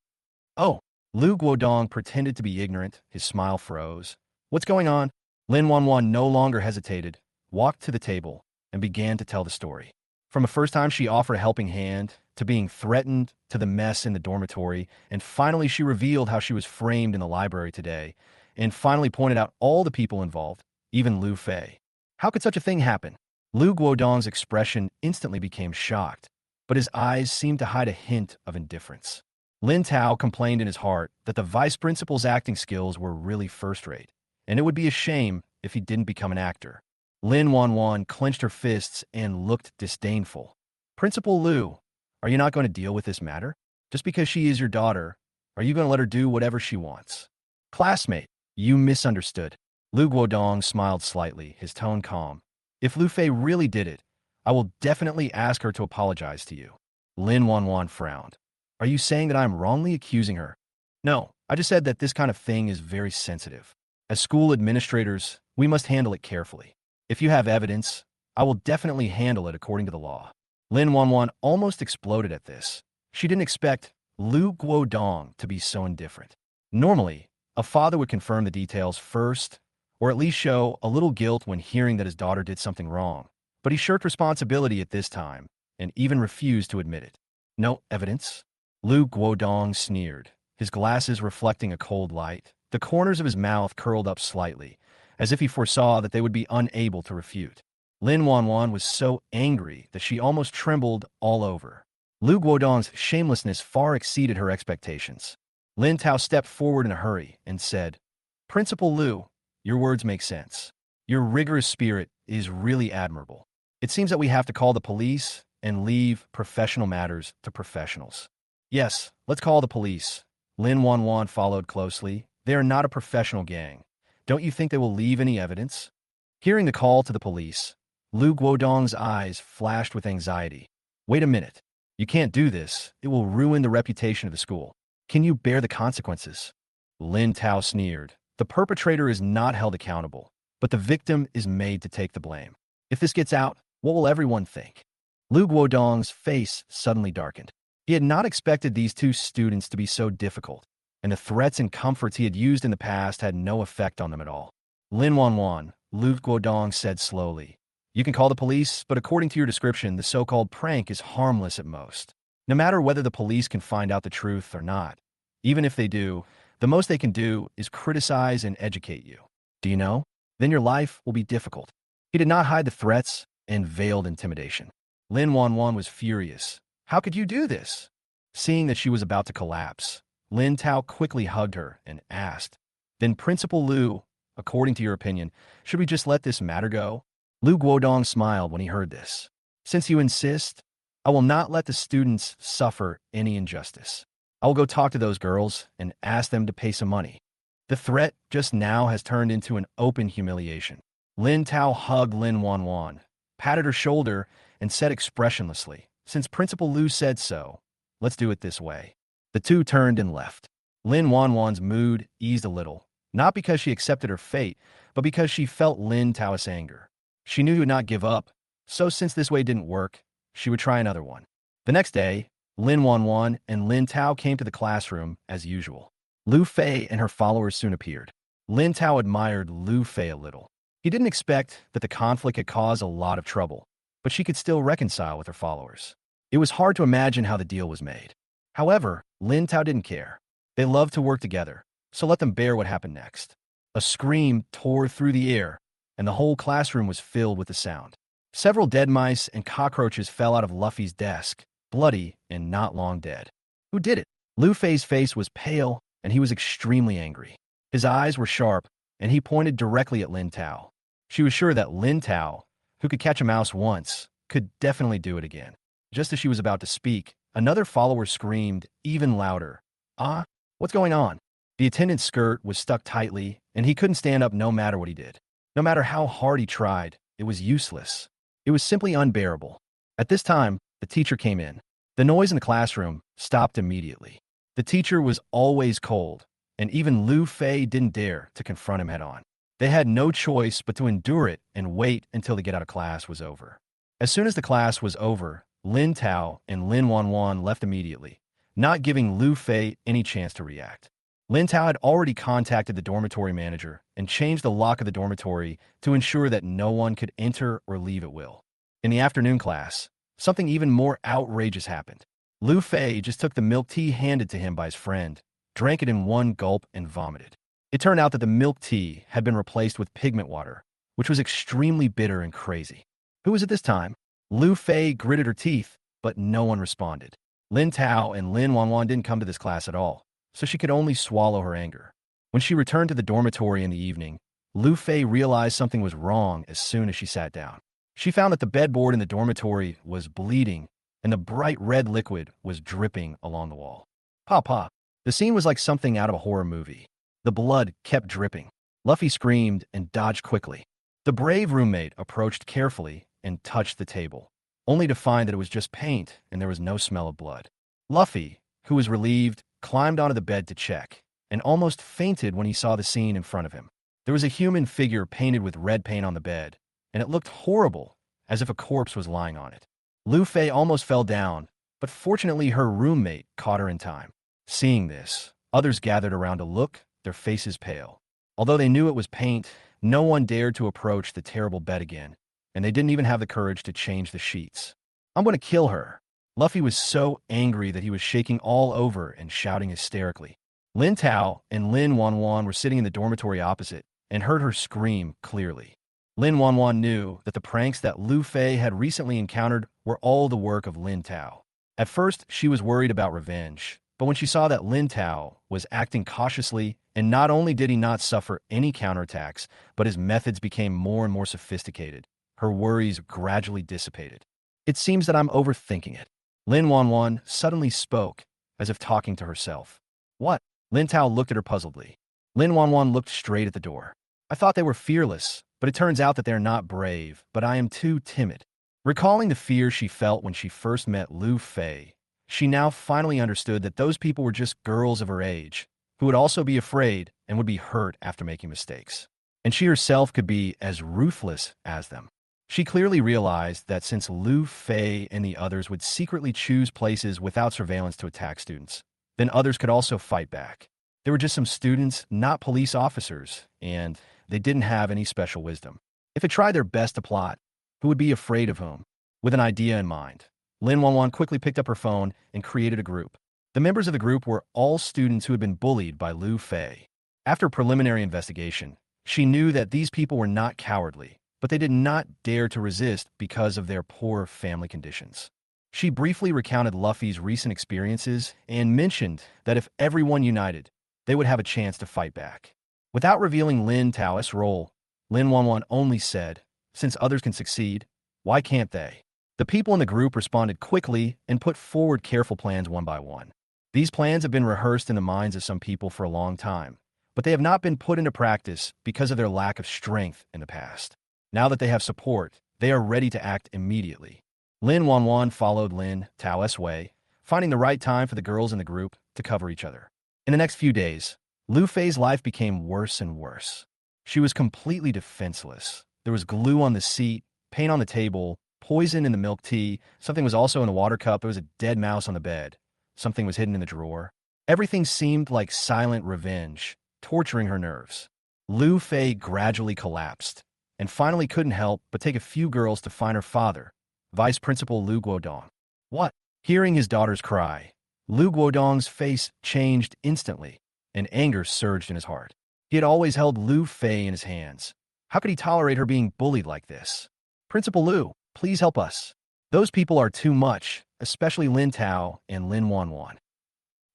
"Oh." Lu Guodong pretended to be ignorant. His smile froze. "What's going on?" Lin Wan Wan no longer hesitated, walked to the table, and began to tell the story. From the first time she offered a helping hand, to being threatened, to the mess in the dormitory, and finally she revealed how she was framed in the library today, and finally pointed out all the people involved, even Lu Fei. How could such a thing happen? Lu Guodong's expression instantly became shocked, but his eyes seemed to hide a hint of indifference. Lin Tao complained in his heart that the vice principal's acting skills were really first-rate, and it would be a shame if he didn't become an actor. Lin Wan Wan clenched her fists and looked disdainful. "Principal Lu, are you not going to deal with this matter? Just because she is your daughter, are you going to let her do whatever she wants?" "Classmate, you misunderstood." Lu Guodong smiled slightly, his tone calm. "If Lu Fei really did it, I will definitely ask her to apologize to you." Lin Wan Wan frowned. "Are you saying that I am wrongly accusing her?" "No, I just said that this kind of thing is very sensitive. As school administrators, we must handle it carefully. If you have evidence, I will definitely handle it according to the law." Lin Wan Wan almost exploded at this. She didn't expect Lu Guodong to be so indifferent. Normally, a father would confirm the details first, or at least show a little guilt when hearing that his daughter did something wrong. But he shirked responsibility at this time, and even refused to admit it. "No evidence?" Lu Guodong sneered, his glasses reflecting a cold light. The corners of his mouth curled up slightly, as if he foresaw that they would be unable to refute. Lin Wan Wan was so angry that she almost trembled all over. Lu Guodong's shamelessness far exceeded her expectations. Lin Tao stepped forward in a hurry and said, "Principal Lu, your words make sense. Your rigorous spirit is really admirable. It seems that we have to call the police and leave professional matters to professionals." "Yes, let's call the police." Lin Wan Wan followed closely. "They are not a professional gang. Don't you think they will leave any evidence?" Hearing the call to the police, Lu Guodong's eyes flashed with anxiety. "Wait a minute. You can't do this. It will ruin the reputation of the school. Can you bear the consequences?" Lin Tao sneered. "The perpetrator is not held accountable, but the victim is made to take the blame. If this gets out, what will everyone think?" Lu Guodong's face suddenly darkened. He had not expected these two students to be so difficult, and the threats and comforts he had used in the past had no effect on them at all. "Lin Wan Wan," Lu Guodong said slowly, "you can call the police, but according to your description, the so-called prank is harmless at most. No matter whether the police can find out the truth or not, even if they do, the most they can do is criticize and educate you. Do you know? Then your life will be difficult." He did not hide the threats and veiled intimidation. Lin Wan Wan was furious. "How could you do this?" Seeing that she was about to collapse, Lin Tao quickly hugged her and asked, "Then Principal Lu, according to your opinion, should we just let this matter go?" Lu Guodong smiled when he heard this. "Since you insist, I will not let the students suffer any injustice. I will go talk to those girls and ask them to pay some money." The threat just now has turned into an open humiliation. Lin Tao hugged Lin Wan Wan, patted her shoulder, and said expressionlessly, "Since Principal Lu said so, let's do it this way." The two turned and left. Lin Wan Wan's mood eased a little, not because she accepted her fate, but because she felt Lin Tao's anger. She knew he would not give up, so since this way didn't work, she would try another one. The next day, Lin Wan Wan and Lin Tao came to the classroom as usual. Lu Fei and her followers soon appeared. Lin Tao admired Lu Fei a little. He didn't expect that the conflict had caused a lot of trouble, but she could still reconcile with her followers. It was hard to imagine how the deal was made. However, Lin Tao didn't care. They loved to work together, so let them bear what happened next. A scream tore through the air, and the whole classroom was filled with the sound. Several dead mice and cockroaches fell out of Luffy's desk, bloody and not long dead. Who did it? Lu Fei's face was pale, and he was extremely angry. His eyes were sharp, and he pointed directly at Lin Tao. She was sure that Lin Tao, who could catch a mouse once, could definitely do it again. Just as she was about to speak, another follower screamed even louder. "Ah, what's going on?" The attendant's skirt was stuck tightly, and he couldn't stand up no matter what he did. No matter how hard he tried, it was useless. It was simply unbearable. At this time, the teacher came in. The noise in the classroom stopped immediately. The teacher was always cold, and even Lu Fei didn't dare to confront him head-on. They had no choice but to endure it and wait until the get-out of class was over. As soon as the class was over, Lin Tao and Lin Wan Wan left immediately, not giving Lu Fei any chance to react. Lin Tao had already contacted the dormitory manager and changed the lock of the dormitory to ensure that no one could enter or leave at will. In the afternoon class, something even more outrageous happened. Lu Fei just took the milk tea handed to him by his friend, drank it in one gulp, and vomited. It turned out that the milk tea had been replaced with pigment water, which was extremely bitter and crazy. Who was it this time? Lu Fei gritted her teeth, but no one responded. Lin Tao and Lin Wan Wan didn't come to this class at all, so she could only swallow her anger. When she returned to the dormitory in the evening, Lu Fei realized something was wrong as soon as she sat down. She found that the bedboard in the dormitory was bleeding, and the bright red liquid was dripping along the wall. Papa! The scene was like something out of a horror movie. The blood kept dripping. Luffy screamed and dodged quickly. The brave roommate approached carefully and touched the table, only to find that it was just paint and there was no smell of blood. Luffy, who was relieved, climbed onto the bed to check, and almost fainted when he saw the scene in front of him. There was a human figure painted with red paint on the bed, and it looked horrible, as if a corpse was lying on it. Lu Fei almost fell down, but fortunately her roommate caught her in time. Seeing this, others gathered around to look, their faces pale. Although they knew it was paint, no one dared to approach the terrible bed again, and they didn't even have the courage to change the sheets. I'm going to kill her. Luffy was so angry that he was shaking all over and shouting hysterically. Lin Tao and Lin Wan Wan were sitting in the dormitory opposite and heard her scream clearly. Lin Wan Wan knew that the pranks that Lu Fei had recently encountered were all the work of Lin Tao. At first, she was worried about revenge, but when she saw that Lin Tao was acting cautiously, and not only did he not suffer any counterattacks, but his methods became more and more sophisticated, her worries gradually dissipated. It seems that I'm overthinking it. Lin Wan Wan suddenly spoke, as if talking to herself. What? Lin Tao looked at her puzzledly. Lin Wan Wan looked straight at the door. I thought they were fearless, but it turns out that they're not brave, but I am too timid. Recalling the fear she felt when she first met Lu Fei, she now finally understood that those people were just girls of her age, who would also be afraid and would be hurt after making mistakes. And she herself could be as ruthless as them. She clearly realized that since Lu Fei and the others would secretly choose places without surveillance to attack students, then others could also fight back. They were just some students, not police officers, and they didn't have any special wisdom. If they tried their best to plot, who would be afraid of whom? With an idea in mind, Lin Wan Wan quickly picked up her phone and created a group. The members of the group were all students who had been bullied by Lu Fei. After preliminary investigation, she knew that these people were not cowardly, but they did not dare to resist because of their poor family conditions. She briefly recounted Luffy's recent experiences and mentioned that if everyone united, they would have a chance to fight back. Without revealing Lin Tao's role, Lin Wan Wan only said, since others can succeed, why can't they? The people in the group responded quickly and put forward careful plans one by one. These plans have been rehearsed in the minds of some people for a long time, but they have not been put into practice because of their lack of strength in the past. Now that they have support, they are ready to act immediately. Lin Wan Wan followed Lin Tao's way, finding the right time for the girls in the group to cover each other. In the next few days, Lu Fei's life became worse and worse. She was completely defenseless. There was glue on the seat, paint on the table, poison in the milk tea, something was also in the water cup, there was a dead mouse on the bed, something was hidden in the drawer. Everything seemed like silent revenge, torturing her nerves. Lu Fei gradually collapsed, and finally couldn't help but take a few girls to find her father, Vice Principal Lu Guodong. What? Hearing his daughter's cry, Lu Guodong's face changed instantly, and anger surged in his heart. He had always held Lu Fei in his hands. How could he tolerate her being bullied like this? Principal Lu, please help us. Those people are too much, especially Lin Tao and Lin Wan Wan.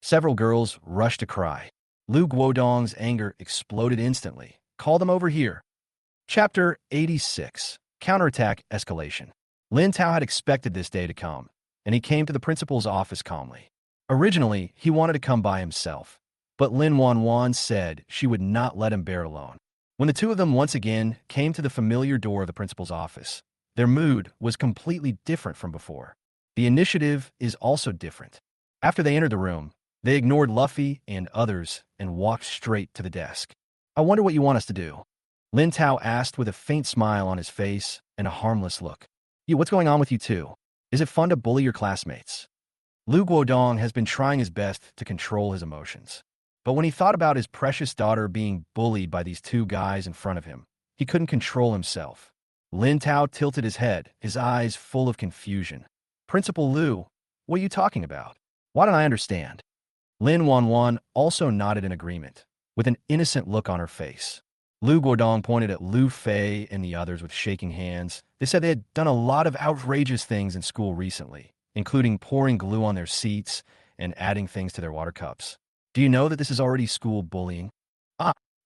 Several girls rushed to cry. Lu Guodong's anger exploded instantly. Call them over here. Chapter 86. Counterattack Escalation. Lin Tao had expected this day to come, and he came to the principal's office calmly. Originally, he wanted to come by himself, but Lin Wan Wan said she would not let him bear it alone. When the two of them once again came to the familiar door of the principal's office, Their mood was completely different from before. The initiative is also different. After they entered the room, they ignored Luffy and others and walked straight to the desk. I wonder what you want us to do? Lin Tao asked with a faint smile on his face and a harmless look. What's going on with you two? Is it fun to bully your classmates? Lu Guodong has been trying his best to control his emotions. But when he thought about his precious daughter being bullied by these two guys in front of him, he couldn't control himself. Lin Tao tilted his head, his eyes full of confusion. Principal Lu, what are you talking about? Why don't I understand? Lin Wan Wan also nodded in agreement, with an innocent look on her face. Lu Guodong pointed at Lu Fei and the others with shaking hands. They said they had done a lot of outrageous things in school recently, including pouring glue on their seats and adding things to their water cups. Do you know that this is already school bullying?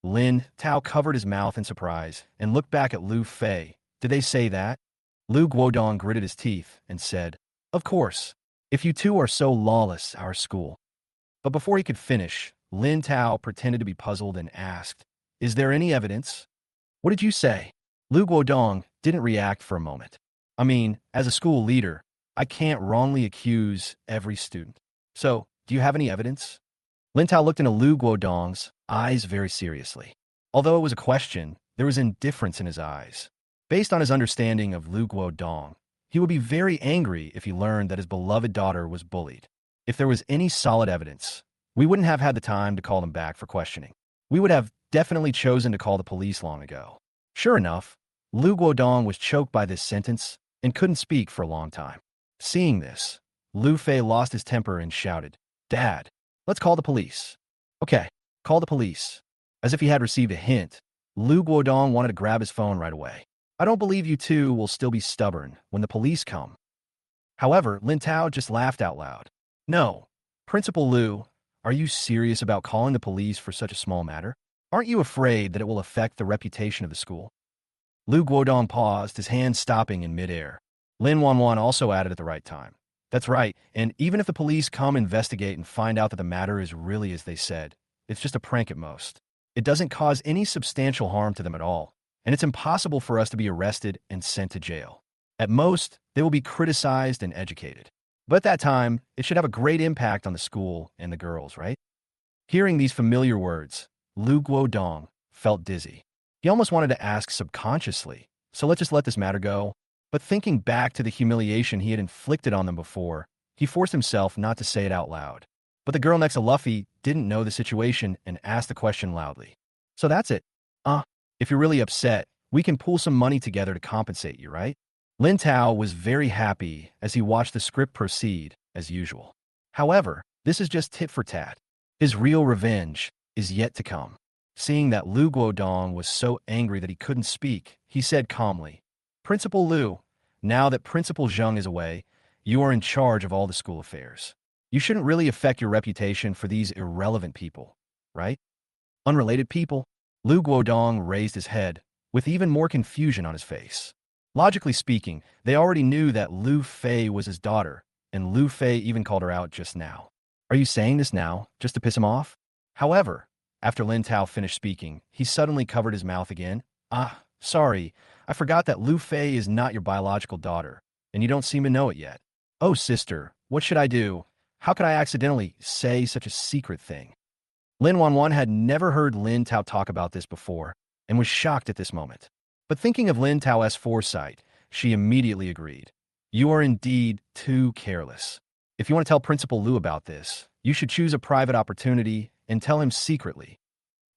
Lin Tao covered his mouth in surprise and looked back at Lu Fei. Did they say that? Lu Guodong gritted his teeth and said, Of course, if you two are so lawless, our school. But before he could finish, Lin Tao pretended to be puzzled and asked, Is there any evidence? What did you say? Lu Guodong didn't react for a moment. I mean, as a school leader, I can't wrongly accuse every student. So, do you have any evidence? Lin Tao looked into Lu Guodong's eyes very seriously. Although it was a question, there was indifference in his eyes. Based on his understanding of Lu Guodong, he would be very angry if he learned that his beloved daughter was bullied. If there was any solid evidence, we wouldn't have had the time to call them back for questioning. We would have definitely chosen to call the police long ago. Sure enough, Lu Guodong was choked by this sentence and couldn't speak for a long time. Seeing this, Lu Fei lost his temper and shouted, Dad, let's call the police. Okay, call the police. As if he had received a hint, Lu Guodong wanted to grab his phone right away. I don't believe you two will still be stubborn when the police come. However, Lin Tao just laughed out loud. No, Principal Lu, are you serious about calling the police for such a small matter? Aren't you afraid that it will affect the reputation of the school? Lu Guodong paused, his hand stopping in midair. Lin Wan Wan also added at the right time. That's right, and even if the police come investigate and find out that the matter is really as they said, it's just a prank at most. It doesn't cause any substantial harm to them at all, and it's impossible for us to be arrested and sent to jail. At most, they will be criticized and educated. But at that time, it should have a great impact on the school and the girls, right? Hearing these familiar words, Lu Guodong felt dizzy. He almost wanted to ask subconsciously, so let's just let this matter go. But thinking back to the humiliation he had inflicted on them before, he forced himself not to say it out loud. But the girl next to Luffy didn't know the situation and asked the question loudly. So that's it. If you're really upset, we can pull some money together to compensate you, right? Lin Tao was very happy as he watched the script proceed as usual. However, this is just tit for tat. His real revenge is yet to come. Seeing that Lu Guodong was so angry that he couldn't speak, he said calmly, Principal Lu, now that Principal Zheng is away, you are in charge of all the school affairs. You shouldn't really affect your reputation for these irrelevant people, right? Unrelated people? Lu Guodong raised his head, with even more confusion on his face. Logically speaking, they already knew that Lu Fei was his daughter, and Lu Fei even called her out just now. Are you saying this now, just to piss him off? However, after Lin Tao finished speaking, he suddenly covered his mouth again. Sorry, I forgot that Lu Fei is not your biological daughter, and you don't seem to know it yet. Oh, sister, what should I do? How could I accidentally say such a secret thing? Lin Wan Wan had never heard Lin Tao talk about this before, and was shocked at this moment. But thinking of Lin Tao's foresight, she immediately agreed. You are indeed too careless. If you want to tell Principal Lu about this, you should choose a private opportunity and tell him secretly.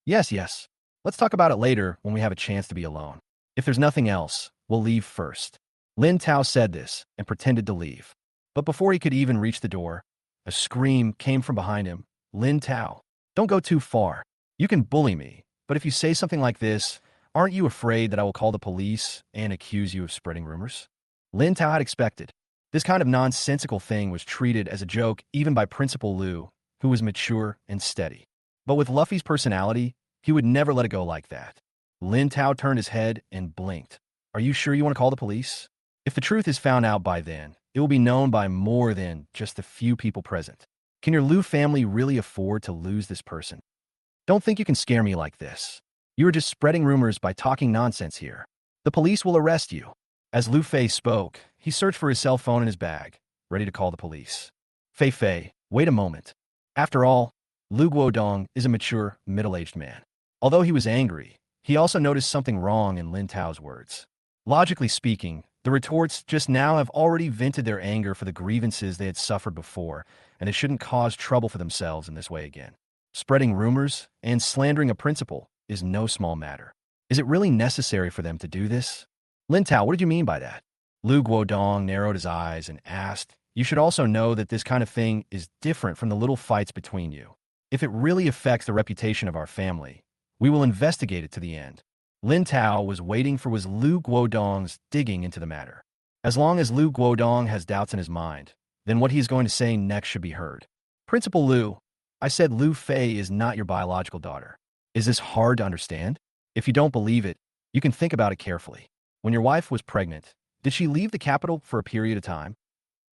Yes. Let's talk about it later when we have a chance to be alone. If there's nothing else, we'll leave first. Lin Tao said this and pretended to leave. But before he could even reach the door, a scream came from behind him. Lin Tao, don't go too far. You can bully me, but if you say something like this, aren't you afraid that I will call the police and accuse you of spreading rumors? Lin Tao had expected. This kind of nonsensical thing was treated as a joke even by Principal Lu, who was mature and steady. But with Luffy's personality, he would never let it go like that. Lin Tao turned his head and blinked. Are you sure you want to call the police? If the truth is found out by then, it will be known by more than just the few people present. Can your Lu family really afford to lose this person? Don't think you can scare me like this. You are just spreading rumors by talking nonsense here. The police will arrest you. As Lu Fei spoke, he searched for his cell phone in his bag, ready to call the police. Fei, wait a moment. After all, Lu Guodong is a mature, middle-aged man. Although he was angry, he also noticed something wrong in Lin Tao's words. Logically speaking, the retorts just now have already vented their anger for the grievances they had suffered before, and they shouldn't cause trouble for themselves in this way again. Spreading rumors and slandering a principal is no small matter. Is it really necessary for them to do this? Lin Tao, what did you mean by that? Lu Guodong narrowed his eyes and asked, you should also know that this kind of thing is different from the little fights between you. If it really affects the reputation of our family, we will investigate it to the end. Lin Tao was waiting for Lu Guodong's digging into the matter. As long as Lu Guodong has doubts in his mind, then what he is going to say next should be heard. Principal Lu, I said Lu Fei is not your biological daughter. Is this hard to understand? If you don't believe it, you can think about it carefully. When your wife was pregnant, did she leave the capital for a period of time?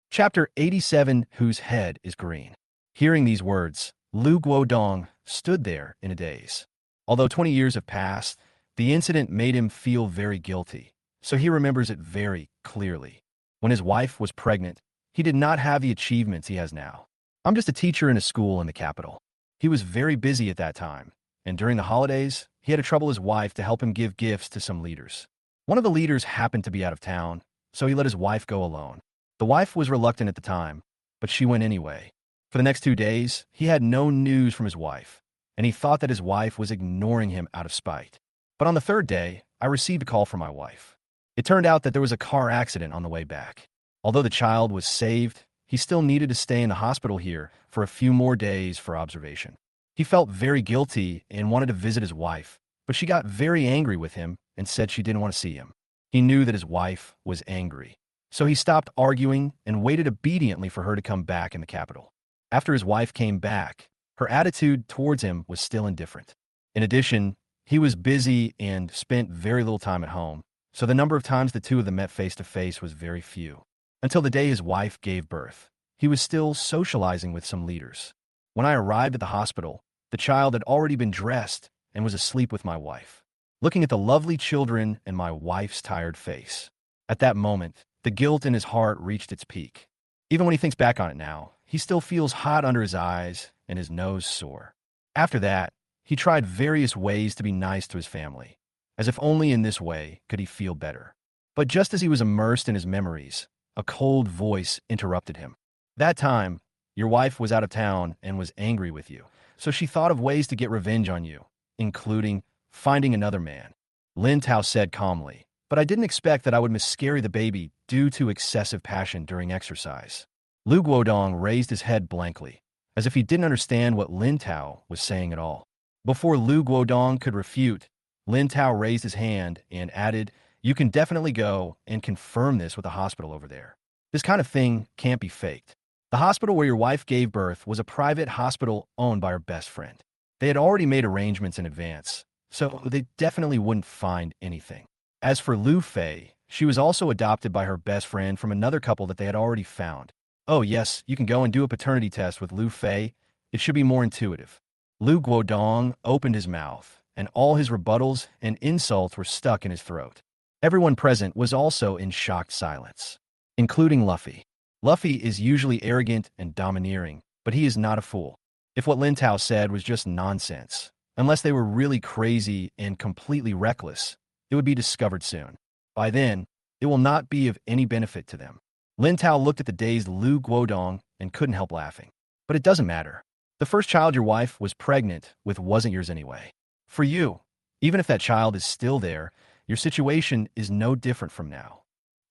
Chapter 87, Whose Head is Green. Hearing these words, Lu Guodong stood there in a daze. Although 20 years have passed, the incident made him feel very guilty, so he remembers it very clearly. When his wife was pregnant, he did not have the achievements he has now. I'm just a teacher in a school in the capital. He was very busy at that time, and during the holidays, he had to trouble his wife to help him give gifts to some leaders. One of the leaders happened to be out of town, so he let his wife go alone. The wife was reluctant at the time, but she went anyway. For the next 2 days, he had no news from his wife, and he thought that his wife was ignoring him out of spite. But on the 3rd day, I received a call from my wife. It turned out that there was a car accident on the way back. Although the child was saved, he still needed to stay in the hospital here for a few more days for observation. He felt very guilty and wanted to visit his wife, but she got very angry with him and said she didn't want to see him. He knew that his wife was angry, so he stopped arguing and waited obediently for her to come back in the capital. After his wife came back, her attitude towards him was still indifferent. In addition, he was busy and spent very little time at home, so the number of times the two of them met face-to-face was very few. Until the day his wife gave birth, he was still socializing with some leaders. When I arrived at the hospital, the child had already been dressed and was asleep with my wife, looking at the lovely children and my wife's tired face. At that moment, the guilt in his heart reached its peak. Even when he thinks back on it now, he still feels hot under his eyes and his nose sore. After that, he tried various ways to be nice to his family, as if only in this way could he feel better. But just as he was immersed in his memories, a cold voice interrupted him. That time, your wife was out of town and was angry with you, so she thought of ways to get revenge on you, including finding another man. Lin Tao said calmly, but I didn't expect that I would miscarry the baby due to excessive passion during exercise. Lu Guodong raised his head blankly, as if he didn't understand what Lin Tao was saying at all. Before Lu Guodong could refute, Lin Tao raised his hand and added, you can definitely go and confirm this with the hospital over there. This kind of thing can't be faked. The hospital where your wife gave birth was a private hospital owned by her best friend. They had already made arrangements in advance, so they definitely wouldn't find anything. As for Lu Fei, she was also adopted by her best friend from another couple that they had already found. Oh yes, you can go and do a paternity test with Lu Fei. It should be more intuitive. Lu Guodong opened his mouth, and all his rebuttals and insults were stuck in his throat. Everyone present was also in shocked silence, including Luffy. Luffy is usually arrogant and domineering, but he is not a fool. If what Lin Tao said was just nonsense, unless they were really crazy and completely reckless, it would be discovered soon. By then, it will not be of any benefit to them. Lin Tao looked at the dazed Lu Guodong and couldn't help laughing. But it doesn't matter. The first child your wife was pregnant with wasn't yours anyway. For you, even if that child is still there, your situation is no different from now.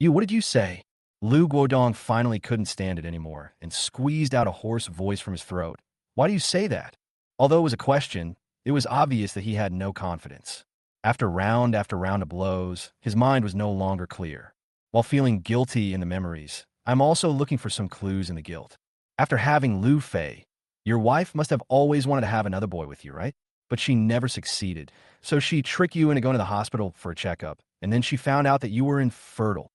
What did you say? Lu Guodong finally couldn't stand it anymore and squeezed out a hoarse voice from his throat. Why do you say that? Although it was a question, it was obvious that he had no confidence. After round of blows, his mind was no longer clear. While feeling guilty in the memories, I'm also looking for some clues in the guilt. After having Lu Fei, your wife must have always wanted to have another boy with you, right? But she never succeeded, so she tricked you into going to the hospital for a checkup, and then she found out that you were infertile.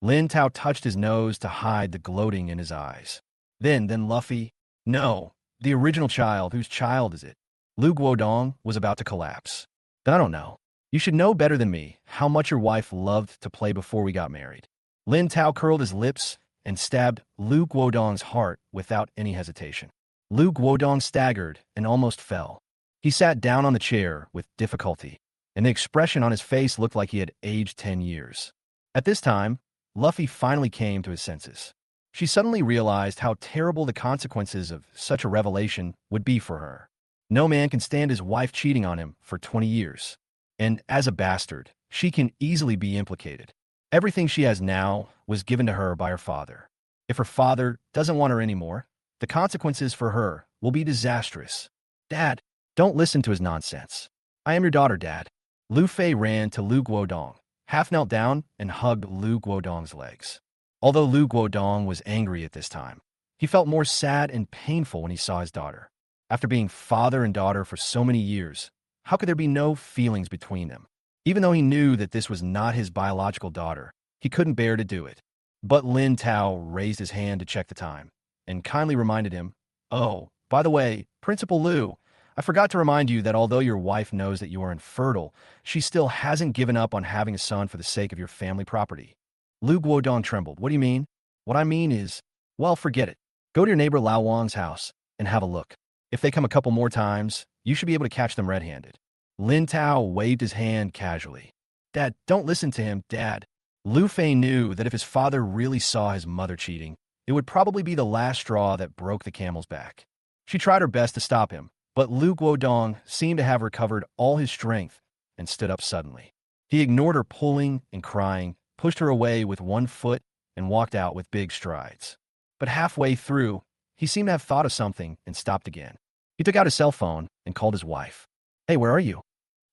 Lin Tao touched his nose to hide the gloating in his eyes. Then Luffy, no, the original child, whose child is it? Lu Guodong was about to collapse. Then I don't know. You should know better than me how much your wife loved to play before we got married. Lin Tao curled his lips and stabbed Lu Guodong's heart without any hesitation. Lu Guodong staggered and almost fell. He sat down on the chair with difficulty, and the expression on his face looked like he had aged 10 years. At this time, Luffy finally came to his senses. She suddenly realized how terrible the consequences of such a revelation would be for her. No man can stand his wife cheating on him for 20 years. And as a bastard, she can easily be implicated. Everything she has now was given to her by her father. If her father doesn't want her anymore, the consequences for her will be disastrous. Dad, don't listen to his nonsense. I am your daughter, Dad. Lu Fei ran to Lu Guodong, half knelt down and hugged Lu Guodong's legs. Although Lu Guodong was angry at this time, he felt more sad and painful when he saw his daughter. After being father and daughter for so many years, how could there be no feelings between them? Even though he knew that this was not his biological daughter, he couldn't bear to do it. But Lin Tao raised his hand to check the time, and kindly reminded him, "Oh, by the way, Principal Lu, I forgot to remind you that although your wife knows that you are infertile, she still hasn't given up on having a son for the sake of your family property." Lu Guodong trembled. "What do you mean?" "What I mean is, well, forget it. Go to your neighbor Lao Wang's house and have a look. If they come a couple more times, you should be able to catch them red-handed." Lin Tao waved his hand casually. "Dad, don't listen to him, Dad." Lu Fei knew that if his father really saw his mother cheating, it would probably be the last straw that broke the camel's back. She tried her best to stop him, but Lu Guodong seemed to have recovered all his strength and stood up suddenly. He ignored her pulling and crying, pushed her away with one foot, and walked out with big strides. But halfway through, he seemed to have thought of something and stopped again. He took out his cell phone and called his wife. "Hey, where are you?"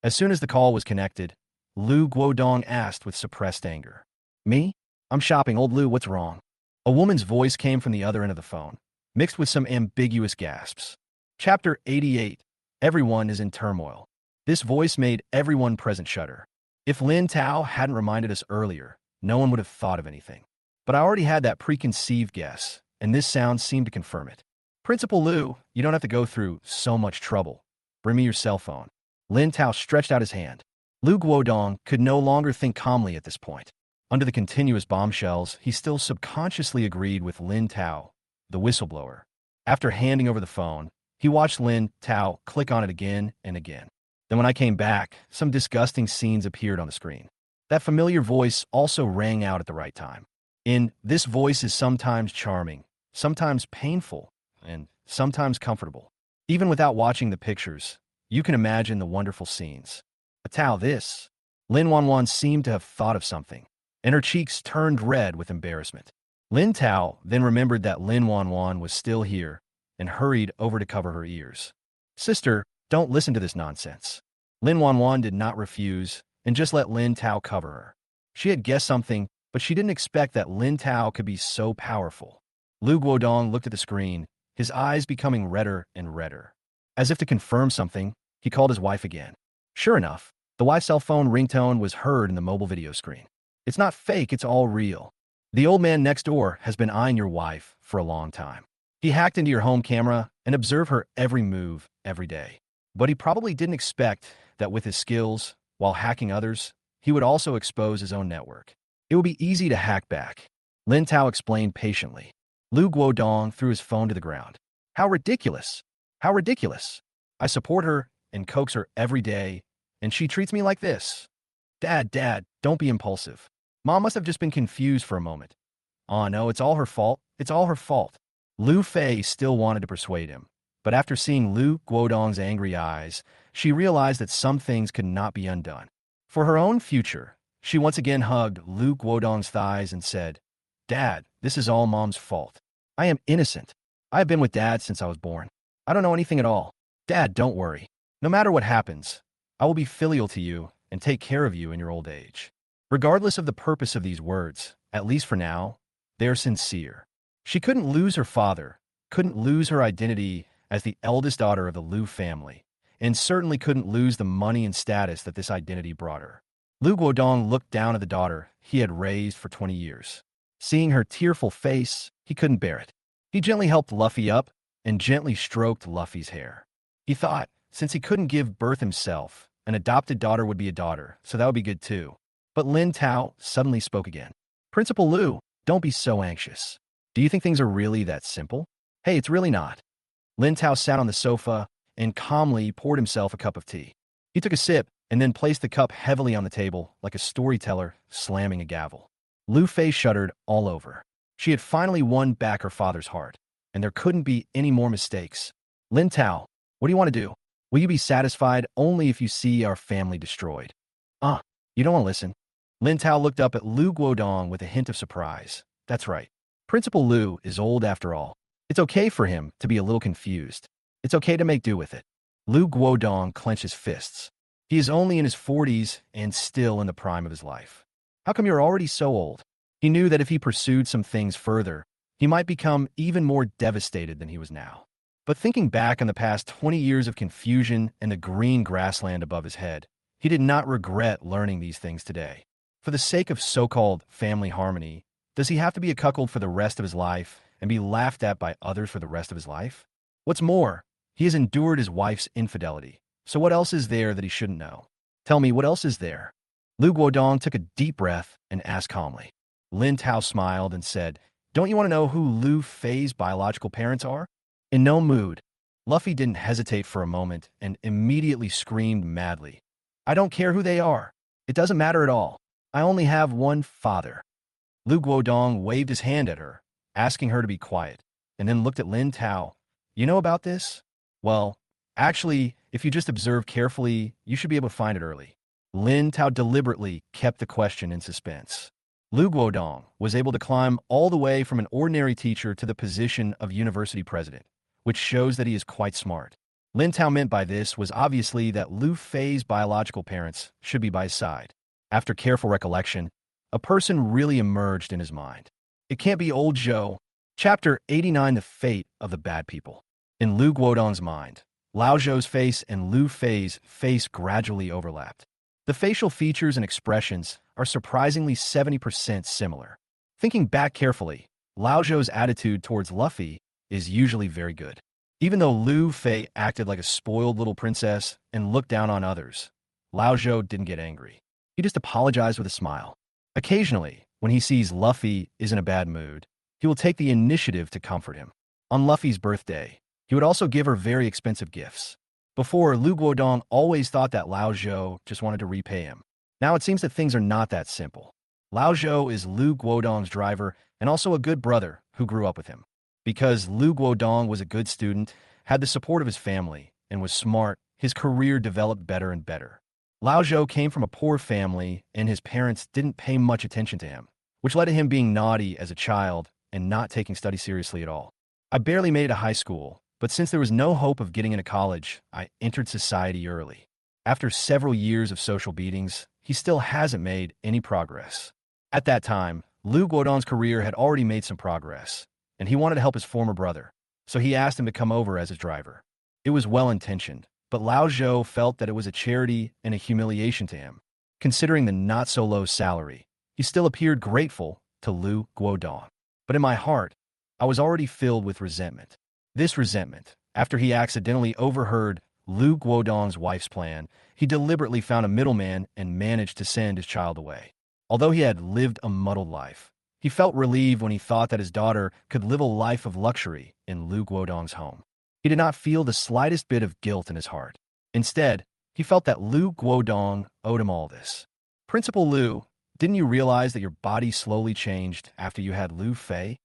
As soon as the call was connected, Lu Guodong asked with suppressed anger. "Me? I'm shopping, old Lu, what's wrong?" A woman's voice came from the other end of the phone, mixed with some ambiguous gasps. Chapter 88. Everyone is in turmoil. This voice made everyone present shudder. If Lin Tao hadn't reminded us earlier, no one would have thought of anything. But I already had that preconceived guess, and this sound seemed to confirm it. "Principal Lu, you don't have to go through so much trouble. Bring me your cell phone." Lin Tao stretched out his hand. Lu Guodong could no longer think calmly at this point. Under the continuous bombshells, he still subconsciously agreed with Lin Tao, the whistleblower. After handing over the phone, he watched Lin Tao click on it again and again. Then when I came back, some disgusting scenes appeared on the screen. That familiar voice also rang out at the right time. This voice is sometimes charming, sometimes painful, and sometimes comfortable. Even without watching the pictures, you can imagine the wonderful scenes. "A Tao, this." Lin Wan Wan seemed to have thought of something, and her cheeks turned red with embarrassment. Lin Tao then remembered that Lin Wan Wan was still here and hurried over to cover her ears. "Sister, don't listen to this nonsense." Lin Wan Wan did not refuse and just let Lin Tao cover her. She had guessed something, but she didn't expect that Lin Tao could be so powerful. Lu Guodong looked at the screen, his eyes becoming redder and redder. As if to confirm something, he called his wife again. Sure enough, the wife's cell phone ringtone was heard in the mobile video screen. "It's not fake, it's all real. The old man next door has been eyeing your wife for a long time. He hacked into your home camera and observed her every move, every day. But he probably didn't expect that with his skills, while hacking others, he would also expose his own network. It would be easy to hack back." Lin Tao explained patiently. Lu Guodong threw his phone to the ground. "How ridiculous! How ridiculous! I support her and coax her every day, and she treats me like this." Dad, don't be impulsive. Mom must have just been confused for a moment." "Oh no, it's all her fault. It's all her fault." Lu Fei still wanted to persuade him, but after seeing Lu Guodong's angry eyes, she realized that some things could not be undone. For her own future, she once again hugged Lu Guodong's thighs and said, "Dad, this is all Mom's fault. I am innocent. I have been with Dad since I was born. I don't know anything at all. Dad, don't worry. No matter what happens, I will be filial to you and take care of you in your old age." Regardless of the purpose of these words, at least for now, they are sincere. She couldn't lose her father, couldn't lose her identity as the eldest daughter of the Lu family, and certainly couldn't lose the money and status that this identity brought her. Lu Guodong looked down at the daughter he had raised for 20 years. Seeing her tearful face, he couldn't bear it. He gently helped Luffy up and gently stroked Luffy's hair. He thought, since he couldn't give birth himself, An adopted daughter would be a daughter, so that would be good too. But Lin Tao suddenly spoke again. Principal Lu, don't be so anxious. Do you think things are really that simple? Hey, it's really not. Lin Tao sat on the sofa and calmly poured himself a cup of tea. He took a sip and then placed the cup heavily on the table like a storyteller slamming a gavel. Lu Fei shuddered all over. She had finally won back her father's heart, and there couldn't be any more mistakes. Lin Tao, what do you want to do? Will you be satisfied only if you see our family destroyed? You don't want to listen. Lin Tao looked up at Lu Guodong with a hint of surprise. That's right. Principal Lu is old after all. It's okay for him to be a little confused. It's okay to make do with it. Lu Guodong clenched his fists. He is only in his 40s and still in the prime of his life. How come you're already so old? He knew that if he pursued some things further, he might become even more devastated than he was now. But thinking back on the past 20 years of confusion and the green grassland above his head, he did not regret learning these things today. For the sake of so-called family harmony, does he have to be a cuckold for the rest of his life and be laughed at by others for the rest of his life? What's more, he has endured his wife's infidelity. So what else is there that he shouldn't know? Tell me, what else is there? Lu Guodong took a deep breath and asked calmly. Lin Tao smiled and said, don't you want to know who Lu Fei's biological parents are? In no mood, Luffy didn't hesitate for a moment and immediately screamed madly. I don't care who they are. It doesn't matter at all. I only have one father. Lu Guodong waved his hand at her, asking her to be quiet, and then looked at Lin Tao. You know about this? Well, actually, if you just observe carefully, you should be able to find it early. Lin Tao deliberately kept the question in suspense. Lu Guodong was able to climb all the way from an ordinary teacher to the position of university president, which shows that he is quite smart. Lin Tao meant by this was obviously that Lu Fei's biological parents should be by his side. After careful recollection, a person really emerged in his mind. It can't be old Zhou. Chapter 89, The Fate of the Bad People. In Lu Guodong's mind, Lao Zhou's face and Lu Fei's face gradually overlapped. The facial features and expressions are surprisingly 70% similar. Thinking back carefully, Lao Zhou's attitude towards Luffy is usually very good. Even though Lu Fei acted like a spoiled little princess and looked down on others, Lao Zhou didn't get angry. He just apologized with a smile. Occasionally, when he sees Luffy is in a bad mood, he will take the initiative to comfort him. On Luffy's birthday, he would also give her very expensive gifts. Before, Lu Guodong always thought that Lao Zhou just wanted to repay him. Now it seems that things are not that simple. Lao Zhou is Lu Guodong's driver and also a good brother who grew up with him. Because Lu Guodong was a good student, had the support of his family, and was smart, his career developed better and better. Lao Zhou came from a poor family, and his parents didn't pay much attention to him, which led to him being naughty as a child and not taking study seriously at all. I barely made it to high school, but since there was no hope of getting into college, I entered society early. After several years of social beatings, he still hasn't made any progress. At that time, Lu Guodong's career had already made some progress, and he wanted to help his former brother, so he asked him to come over as his driver. It was well-intentioned, but Lao Zhou felt that it was a charity and a humiliation to him. Considering the not-so-low salary, he still appeared grateful to Lu Guodong. But in my heart, I was already filled with resentment. This resentment, after he accidentally overheard Lu Guodong's wife's plan, he deliberately found a middleman and managed to send his child away. Although he had lived a muddled life, he felt relieved when he thought that his daughter could live a life of luxury in Lu Guodong's home. He did not feel the slightest bit of guilt in his heart. Instead, he felt that Lu Guodong owed him all this. Principal Lu, didn't you realize that your body slowly changed after you had Lu Fei?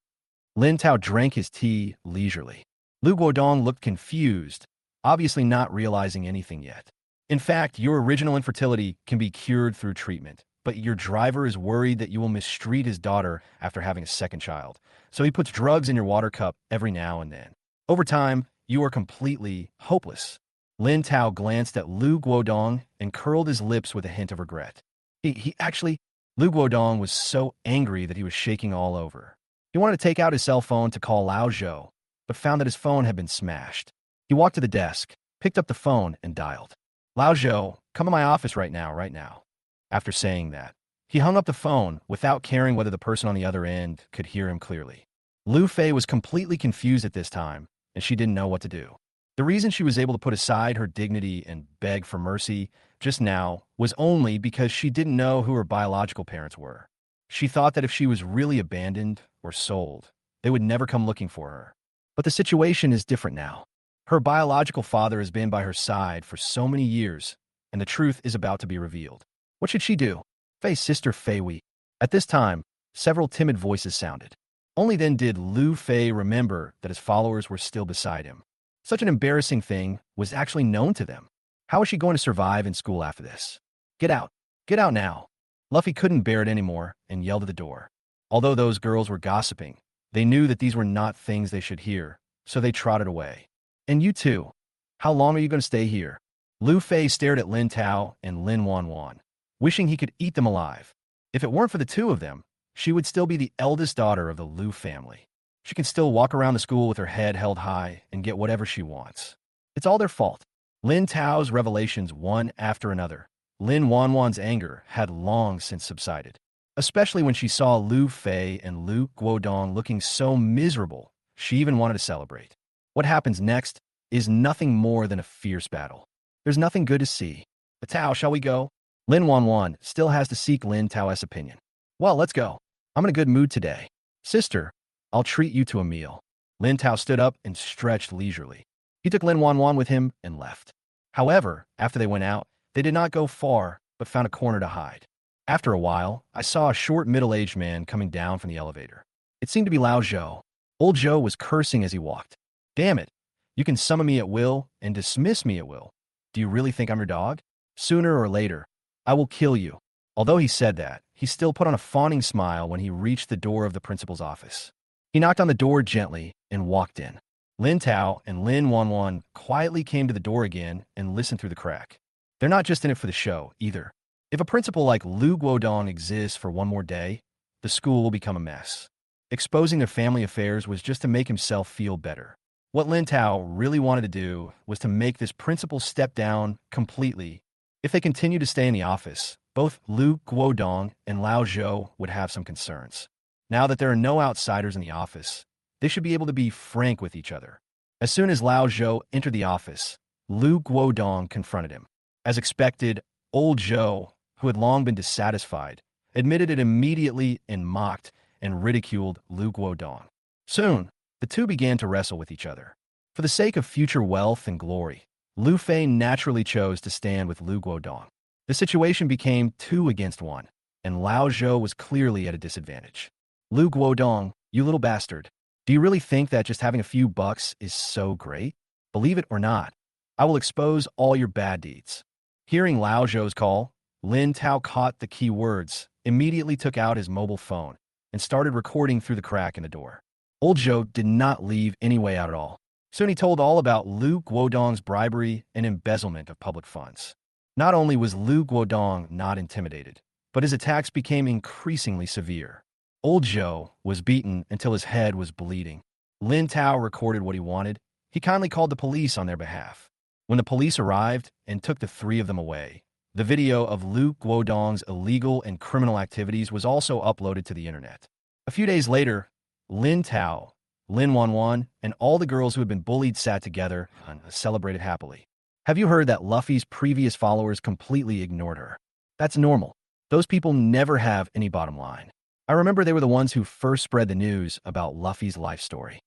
Lin Tao drank his tea leisurely. Lu Guodong looked confused, obviously not realizing anything yet. In fact, your original infertility can be cured through treatment, but your driver is worried that you will mistreat his daughter after having a second child, so he puts drugs in your water cup every now and then. Over time, you are completely hopeless. Lin Tao glanced at Lu Guodong and curled his lips with a hint of regret. Lu Guodong was so angry that he was shaking all over. He wanted to take out his cell phone to call Lao Zhou, but found that his phone had been smashed. He walked to the desk, picked up the phone, and dialed. Lao Zhou, come to my office right now. After saying that, he hung up the phone without caring whether the person on the other end could hear him clearly. Lu Fei was completely confused at this time, and she didn't know what to do. The reason she was able to put aside her dignity and beg for mercy just now was only because she didn't know who her biological parents were. She thought that if she was really abandoned or sold, they would never come looking for her. But the situation is different now. Her biological father has been by her side for so many years, and the truth is about to be revealed. What should she do? Face sister Fei Wei. At this time, several timid voices sounded. Only then did Lu Fei remember that his followers were still beside him. Such an embarrassing thing was actually known to them. How is she going to survive in school after this? Get out. Get out now. Luffy couldn't bear it anymore and yelled at the door. Although those girls were gossiping, they knew that these were not things they should hear, so they trotted away. And you too. How long are you going to stay here? Lu Fei stared at Lin Tao and Lin Wan Wan, wishing he could eat them alive. If it weren't for the two of them, she would still be the eldest daughter of the Lu family. She can still walk around the school with her head held high and get whatever she wants. It's all their fault. Lin Tao's revelations one after another. Lin Wan Wan's anger had long since subsided, especially when she saw Lu Fei and Lu Guodong looking so miserable, she even wanted to celebrate. What happens next is nothing more than a fierce battle. There's nothing good to see. But Tao, shall we go? Lin Wan Wan still has to seek Lin Tao's opinion. Well, let's go. I'm in a good mood today. Sister, I'll treat you to a meal. Lin Tao stood up and stretched leisurely. He took Lin Wan Wan with him and left. However, after they went out, they did not go far, but found a corner to hide. After a while, I saw a short middle-aged man coming down from the elevator. It seemed to be Zhou. Old Zhou was cursing as he walked. Damn it! You can summon me at will and dismiss me at will. Do you really think I'm your dog? Sooner or later, I will kill you. Although he said that, he still put on a fawning smile when he reached the door of the principal's office. He knocked on the door gently and walked in. Lin Tao and Lin Wan Wan quietly came to the door again and listened through the crack. They're not just in it for the show, either. If a principal like Lu Guodong exists for one more day, the school will become a mess. Exposing their family affairs was just to make himself feel better. What Lin Tao really wanted to do was to make this principal step down completely. If they continue to stay in the office, both Lu Guodong and Zhou would have some concerns. Now that there are no outsiders in the office, they should be able to be frank with each other. As soon as Zhou entered the office, Lu Guodong confronted him. As expected, old Zhou, who had long been dissatisfied, admitted it immediately and mocked and ridiculed Lu Guodong. Soon, the two began to wrestle with each other. For the sake of future wealth and glory, Lu Fei naturally chose to stand with Lu Guodong. The situation became 2 against 1, and Zhou was clearly at a disadvantage. Lu Guodong, you little bastard. Do you really think that just having a few bucks is so great? Believe it or not, I will expose all your bad deeds. Hearing Zhou's call, Lin Tao caught the key words, immediately took out his mobile phone, and started recording through the crack in the door. Old Zhou did not leave any way out at all. Soon he told all about Lu Guodong's bribery and embezzlement of public funds. Not only was Lu Guodong not intimidated, but his attacks became increasingly severe. Old Zhou was beaten until his head was bleeding. Lin Tao recorded what he wanted. He kindly called the police on their behalf. When the police arrived and took the 3 of them away, the video of Lu Guodong's illegal and criminal activities was also uploaded to the internet. A few days later, Lin Tao, Lin Wan Wan, and all the girls who had been bullied sat together and celebrated happily. Have you heard that Luffy's previous followers completely ignored her? That's normal. Those people never have any bottom line. I remember they were the ones who first spread the news about Luffy's life story.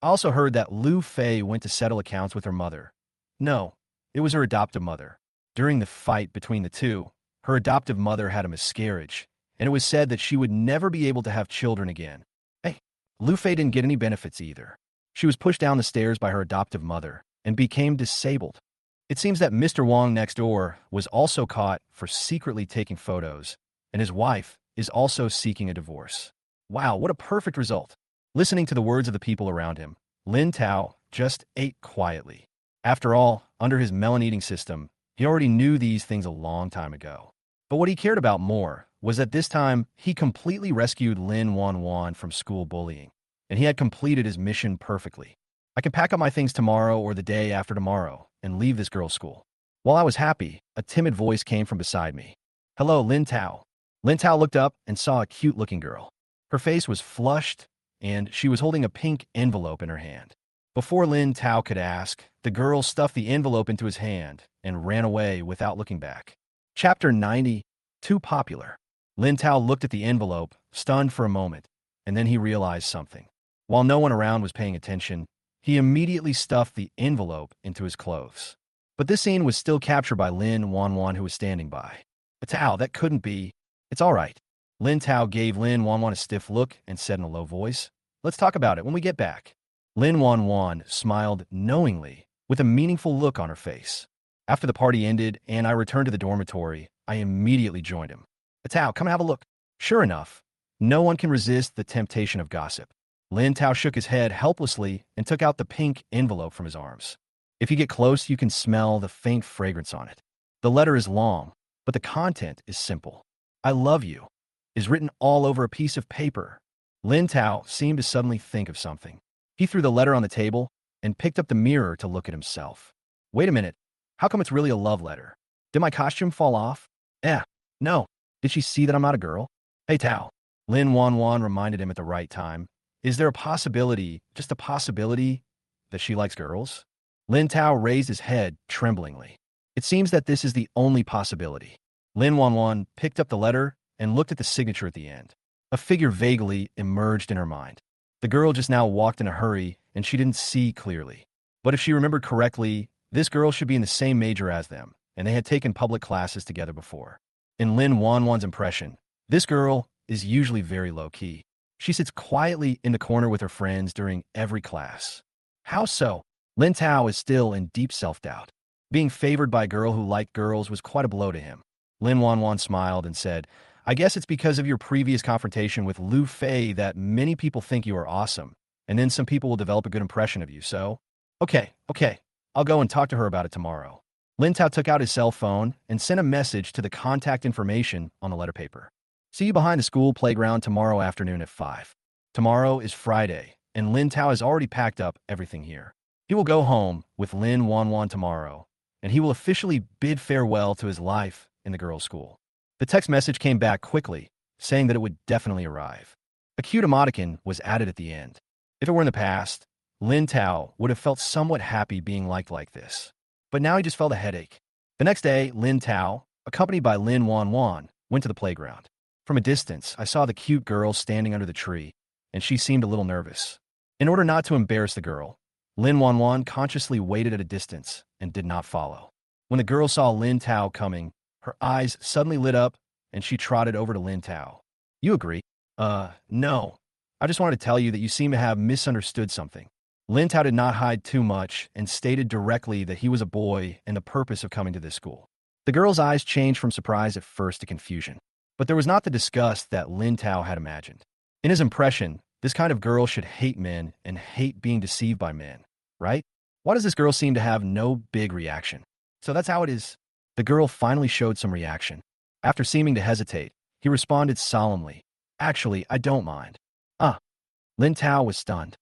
I also heard that Lu Fei went to settle accounts with her mother. No, it was her adoptive mother. During the fight between the two, her adoptive mother had a miscarriage, and it was said that she would never be able to have children again. Hey, Lu Fei didn't get any benefits either. She was pushed down the stairs by her adoptive mother and became disabled. It seems that Mr. Wong next door was also caught for secretly taking photos, and his wife is also seeking a divorce. Wow, what a perfect result. Listening to the words of the people around him, Lin Tao just ate quietly. After all, under his melon-eating system, he already knew these things a long time ago. But what he cared about more was that this time he completely rescued Lin Wan Wan from school bullying, and he had completed his mission perfectly. I can pack up my things tomorrow or the day after tomorrow and leave this girl's school. While I was happy, a timid voice came from beside me. Hello, Lin Tao. Lin Tao looked up and saw a cute-looking girl. Her face was flushed, and she was holding a pink envelope in her hand. Before Lin Tao could ask, the girl stuffed the envelope into his hand and ran away without looking back. Chapter 90, Too Popular. Lin Tao looked at the envelope, stunned for a moment, and then he realized something. While no one around was paying attention, he immediately stuffed the envelope into his clothes. But this scene was still captured by Lin Wan Wan, who was standing by. Tao, that couldn't be. It's all right. Lin Tao gave Lin Wan Wan a stiff look and said in a low voice, "Let's talk about it when we get back." Lin Wan Wan smiled knowingly, with a meaningful look on her face. After the party ended and I returned to the dormitory, I immediately joined him. "Tao, come and have a look." Sure enough, no one can resist the temptation of gossip. Lin Tao shook his head helplessly and took out the pink envelope from his arms. If you get close, you can smell the faint fragrance on it. The letter is long, but the content is simple. "I love you" is written all over a piece of paper. Lin Tao seemed to suddenly think of something. He threw the letter on the table and picked up the mirror to look at himself. Wait a minute. How come it's really a love letter? Did my costume fall off? No. Did she see that I'm not a girl? Hey, Tao. Lin Wan Wan reminded him at the right time. Is there a possibility, just a possibility, that she likes girls? Lin Tao raised his head tremblingly. It seems that this is the only possibility. Lin Wan Wan picked up the letter and looked at the signature at the end. A figure vaguely emerged in her mind. The girl just now walked in a hurry, and she didn't see clearly. But if she remembered correctly, this girl should be in the same major as them, and they had taken public classes together before. In Lin Wan Wan's impression, this girl is usually very low-key. She sits quietly in the corner with her friends during every class. How so? Lin Tao is still in deep self-doubt. Being favored by a girl who liked girls was quite a blow to him. Lin Wan Wan smiled and said, "I guess it's because of your previous confrontation with Luffy that many people think you are awesome, and then some people will develop a good impression of you, so?" Okay. I'll go and talk to her about it tomorrow." Lin Tao took out his cell phone and sent a message to the contact information on the letter paper. "See you behind the school playground tomorrow afternoon at 5. Tomorrow is Friday, and Lin Tao has already packed up everything here. He will go home with Lin Wan Wan tomorrow, and he will officially bid farewell to his life in the girls' school." The text message came back quickly, saying that it would definitely arrive. A cute emoticon was added at the end. If it were in the past, Lin Tao would have felt somewhat happy being liked like this. But now he just felt a headache. The next day, Lin Tao, accompanied by Lin Wan Wan, went to the playground. From a distance, I saw the cute girl standing under the tree, and she seemed a little nervous. In order not to embarrass the girl, Lin Wan Wan consciously waited at a distance and did not follow. When the girl saw Lin Tao coming, her eyes suddenly lit up, and she trotted over to Lin Tao. "You agree?" No. I just wanted to tell you that you seem to have misunderstood something." Lin Tao did not hide too much and stated directly that he was a boy and the purpose of coming to this school. The girl's eyes changed from surprise at first to confusion. But there was not the disgust that Lin Tao had imagined. In his impression, this kind of girl should hate men and hate being deceived by men, right? Why does this girl seem to have no big reaction? So that's how it is. The girl finally showed some reaction. After seeming to hesitate, he responded solemnly, "Actually, I don't mind." Lin Tao was stunned.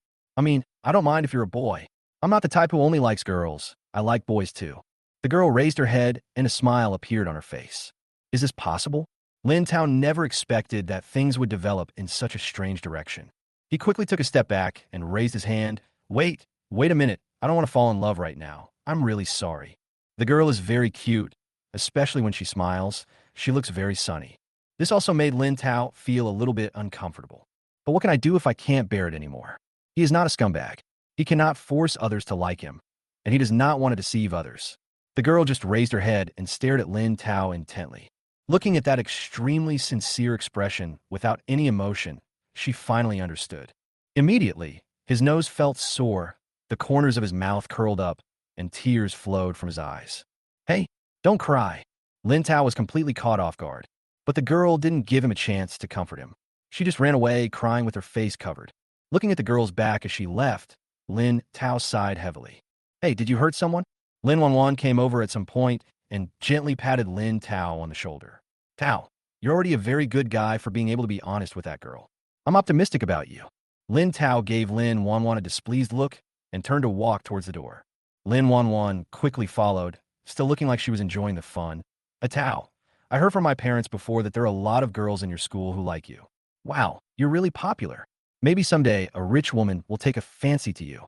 I don't mind if you're a boy. I'm not the type who only likes girls. I like boys too." The girl raised her head and a smile appeared on her face. Is this possible? Lin Tao never expected that things would develop in such a strange direction. He quickly took a step back and raised his hand. Wait a minute. I don't want to fall in love right now. I'm really sorry." The girl is very cute, especially when she smiles. She looks very sunny. This also made Lin Tao feel a little bit uncomfortable. But what can I do if I can't bear it anymore? He is not a scumbag. He cannot force others to like him, and he does not want to deceive others. The girl just raised her head and stared at Lin Tao intently. Looking at that extremely sincere expression without any emotion, she finally understood. Immediately, his nose felt sore, the corners of his mouth curled up, and tears flowed from his eyes. "Hey, don't cry." Lin Tao was completely caught off guard, but the girl didn't give him a chance to comfort him. She just ran away, crying with her face covered. Looking at the girl's back as she left, Lin Tao sighed heavily. "Hey, did you hurt someone?" Lin Wan Wan came over at some point and gently patted Lin Tao on the shoulder. "Tao, you're already a very good guy for being able to be honest with that girl. I'm optimistic about you." Lin Tao gave Lin Wan Wan a displeased look and turned to walk towards the door. Lin Wan Wan quickly followed, still looking like she was enjoying the fun. "Tao, I heard from my parents before that there are a lot of girls in your school who like you. Wow, you're really popular. Maybe someday a rich woman will take a fancy to you."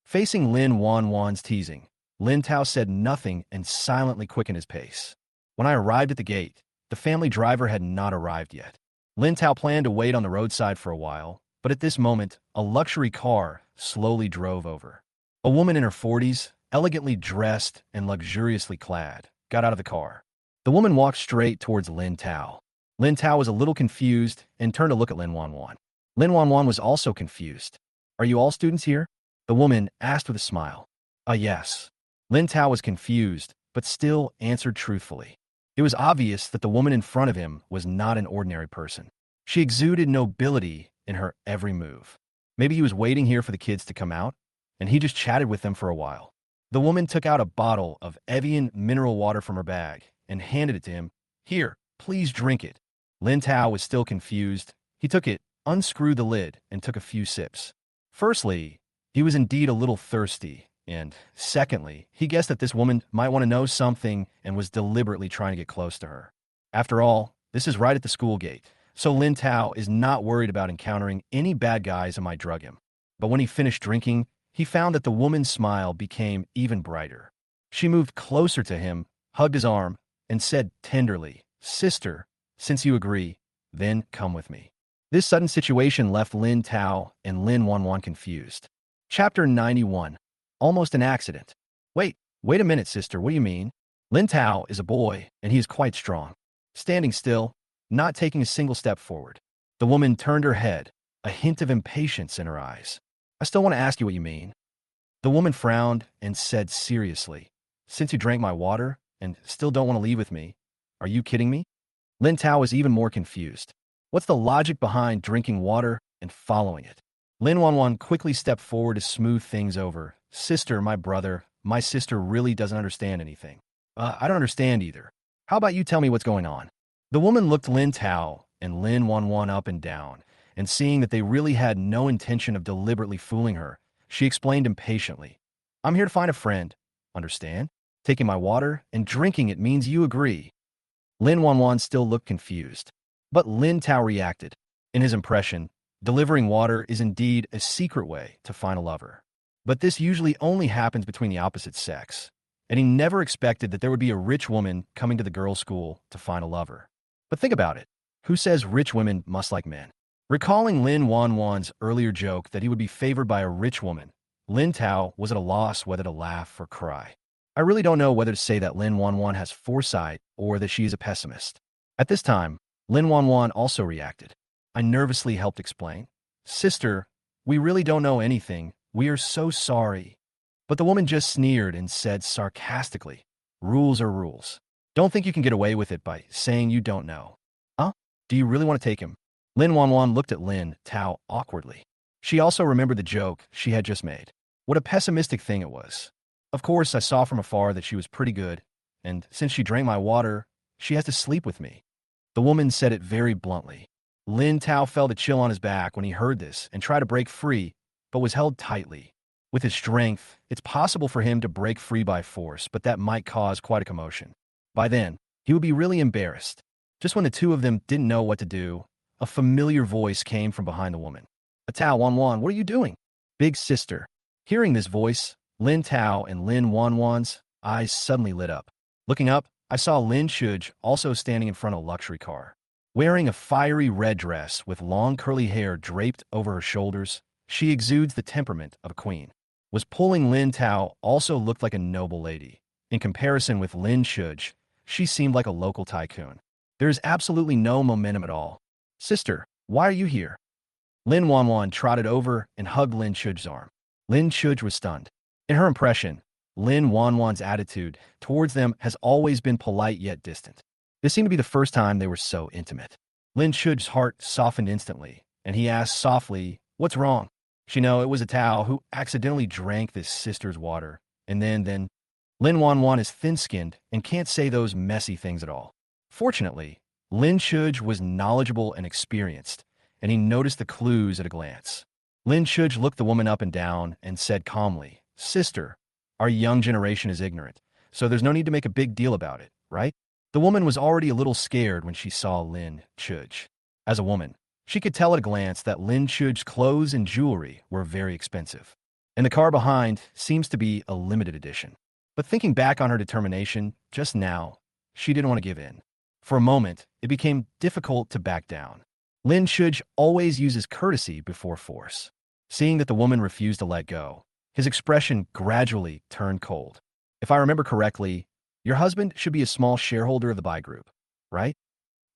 Facing Lin Wan Wan's teasing, Lin Tao said nothing and silently quickened his pace. When I arrived at the gate, the family driver had not arrived yet. Lin Tao planned to wait on the roadside for a while, but at this moment, a luxury car slowly drove over. A woman in her 40s, elegantly dressed and luxuriously clad, got out of the car. The woman walked straight towards Lin Tao. Lin Tao was a little confused and turned to look at Lin Wan Wan. Lin Wan Wan was also confused. "Are you all students here?" The woman asked with a smile. Yes." Lin Tao was confused, but still answered truthfully. It was obvious that the woman in front of him was not an ordinary person. She exuded nobility in her every move. Maybe he was waiting here for the kids to come out, and he just chatted with them for a while. The woman took out a bottle of Evian mineral water from her bag and handed it to him. "Here, please drink it." Lin Tao was still confused. He took it, unscrewed the lid, and took a few sips. Firstly, he was indeed a little thirsty, and secondly, he guessed that this woman might want to know something and was deliberately trying to get close to her. After all, this is right at the school gate, so Lin Tao is not worried about encountering any bad guys who might drug him. But when he finished drinking, he found that the woman's smile became even brighter. She moved closer to him, hugged his arm, and said tenderly, "Sister, since you agree, then come with me." This sudden situation left Lin Tao and Lin Wan Wan confused. Chapter 91. Almost an accident. Wait a minute, sister, what do you mean? Lin Tao is a boy, and he is quite strong. Standing still, not taking a single step forward. The woman turned her head, a hint of impatience in her eyes. "I still want to ask you what you mean." The woman frowned and said seriously, "Since you drank my water and still don't want to leave with me, are you kidding me?" Lin Tao was even more confused. What's the logic behind drinking water and following it? Lin Wan Wan quickly stepped forward to smooth things over. "Sister, my sister really doesn't understand anything." I don't understand either. How about you tell me what's going on?" The woman looked Lin Tao and Lin Wan Wan up and down, and seeing that they really had no intention of deliberately fooling her, she explained impatiently, "I'm here to find a friend. Understand? Taking my water and drinking it means you agree." Lin Wan Wan still looked confused. But Lin Tao reacted. In his impression, delivering water is indeed a secret way to find a lover. But this usually only happens between the opposite sex, and he never expected that there would be a rich woman coming to the girls' school to find a lover. But think about it. Who says rich women must like men? Recalling Lin Wan Wan's earlier joke that he would be favored by a rich woman, Lin Tao was at a loss whether to laugh or cry. I really don't know whether to say that Lin Wan Wan has foresight or that she is a pessimist. At this time, Lin Wan Wan also reacted. I nervously helped explain. "Sister, we really don't know anything. We are so sorry." But the woman just sneered and said sarcastically, "Rules are rules. Don't think you can get away with it by saying you don't know." "Huh? Do you really want to take him?" Lin Wan Wan looked at Lin Tao awkwardly. She also remembered the joke she had just made. What a pessimistic thing it was. Of course, I saw from afar that she was pretty good, and since she drank my water, she has to sleep with me. The woman said it very bluntly. Lin Tao felt a chill on his back when he heard this and tried to break free, but was held tightly. With his strength, it's possible for him to break free by force, but that might cause quite a commotion. By then, he would be really embarrassed. Just when the two of them didn't know what to do, a familiar voice came from behind the woman. "Tao Wan Wan, what are you doing?" "Big sister." Hearing this voice, Lin Tao and Lin Wan Wan's eyes suddenly lit up. Looking up, I saw Lin Shuj also standing in front of a luxury car. Wearing a fiery red dress with long curly hair draped over her shoulders, she exudes the temperament of a queen. Was pulling Lin Tao also looked like a noble lady. In comparison with Lin Shuj, she seemed like a local tycoon. There is absolutely no momentum at all. "Sister, why are you here?" Lin Wan Wan trotted over and hugged Lin Shuj's arm. Lin Shuj was stunned. In her impression, Lin Wan Wan's attitude towards them has always been polite yet distant. This seemed to be the first time they were so intimate. Lin Shuj's heart softened instantly, and he asked softly, "What's wrong?" She knew it was a Tao who accidentally drank this sister's water, and then Lin Wan Wan is thin-skinned and can't say those messy things at all. Fortunately, Lin Shuj was knowledgeable and experienced, and he noticed the clues at a glance. Lin Shuj looked the woman up and down and said calmly, "Sister, our young generation is ignorant, so there's no need to make a big deal about it, right?" The woman was already a little scared when she saw Lin Shuj. As a woman, she could tell at a glance that Lin Shuj's clothes and jewelry were very expensive, and the car behind seems to be a limited edition. But thinking back on her determination just now, she didn't want to give in. For a moment, it became difficult to back down. Lin Shuj always uses courtesy before force. Seeing that the woman refused to let go, his expression gradually turned cold. If I remember correctly, your husband should be a small shareholder of the buy group, right?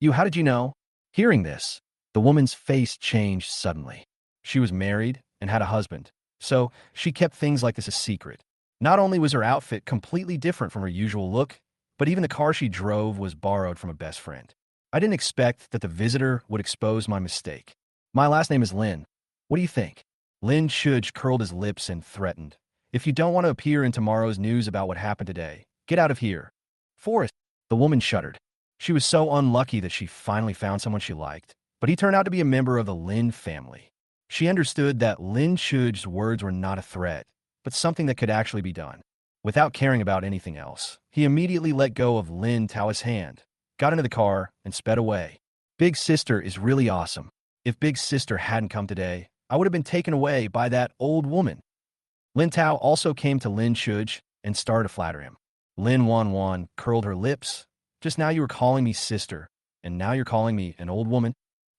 How did you know? Hearing this, the woman's face changed suddenly. She was married and had a husband, so she kept things like this a secret. Not only was her outfit completely different from her usual look, but even the car she drove was borrowed from a best friend. I didn't expect that the visitor would expose my mistake. My last name is Lin. What do you think? Lin Shuj curled his lips and threatened. If you don't want to appear in tomorrow's news about what happened today, get out of here. Forrest. The woman shuddered. She was so unlucky that she finally found someone she liked, but he turned out to be a member of the Lin family. She understood that Lin Shuj's words were not a threat, but something that could actually be done. Without caring about anything else, he immediately let go of Lin Tao's hand, got into the car, and sped away. Big Sister is really awesome. If Big Sister hadn't come today, I would have been taken away by that old woman. Lin Tao also came to Lin Shuj and started to flatter him. Lin Wan Wan curled her lips. Just now you were calling me sister, and now you're calling me an old woman?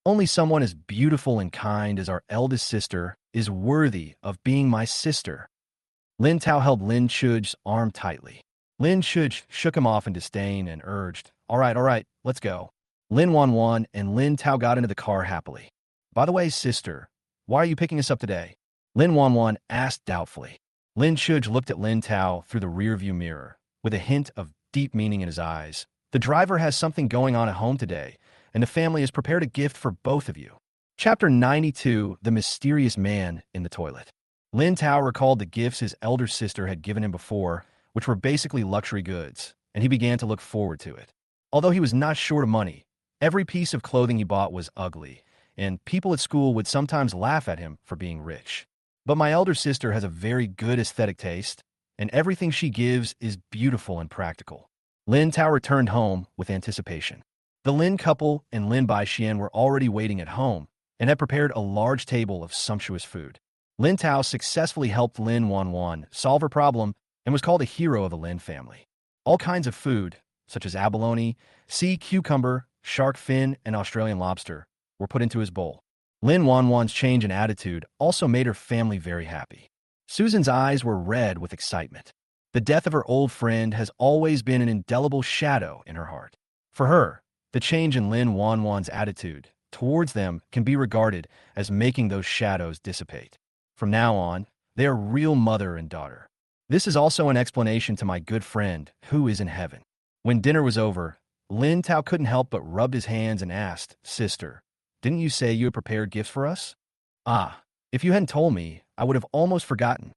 Only someone as beautiful and kind as our eldest sister is worthy of being my sister. Lin Tao held Lin Shuj's arm tightly. Lin Shuj shook him off in disdain and urged, all right, let's go. Lin Wan Wan and Lin Tao got into the car happily. By the way, sister, why are you picking us up today? Lin Wan Wan asked doubtfully. Lin Shuj looked at Lin Tao through the rearview mirror, with a hint of deep meaning in his eyes. The driver has something going on at home today, and the family has prepared a gift for both of you. Chapter 92, The Mysterious Man in the Toilet. Lin Tao recalled the gifts his elder sister had given him before, which were basically luxury goods, and he began to look forward to it. Although he was not short of money, every piece of clothing he bought was ugly, and people at school would sometimes laugh at him for being rich. But my elder sister has a very good aesthetic taste, and everything she gives is beautiful and practical. Lin Tao returned home with anticipation. The Lin couple and Lin Baixian were already waiting at home and had prepared a large table of sumptuous food. Lin Tao successfully helped Lin Wan Wan solve her problem and was called a hero of the Lin family. All kinds of food, such as abalone, sea cucumber, shark fin, and Australian lobster, were put into his bowl. Lin Wan Wan's change in attitude also made her family very happy. Susan's eyes were red with excitement. The death of her old friend has always been an indelible shadow in her heart. For her, the change in Lin Wan Wan's attitude towards them can be regarded as making those shadows dissipate. From now on, they are real mother and daughter. This is also an explanation to my good friend who is in heaven. When dinner was over, Lin Tao couldn't help but rubbed his hands and asked, Sister, didn't you say you had prepared gifts for us? Ah, if you hadn't told me, I would have almost forgotten.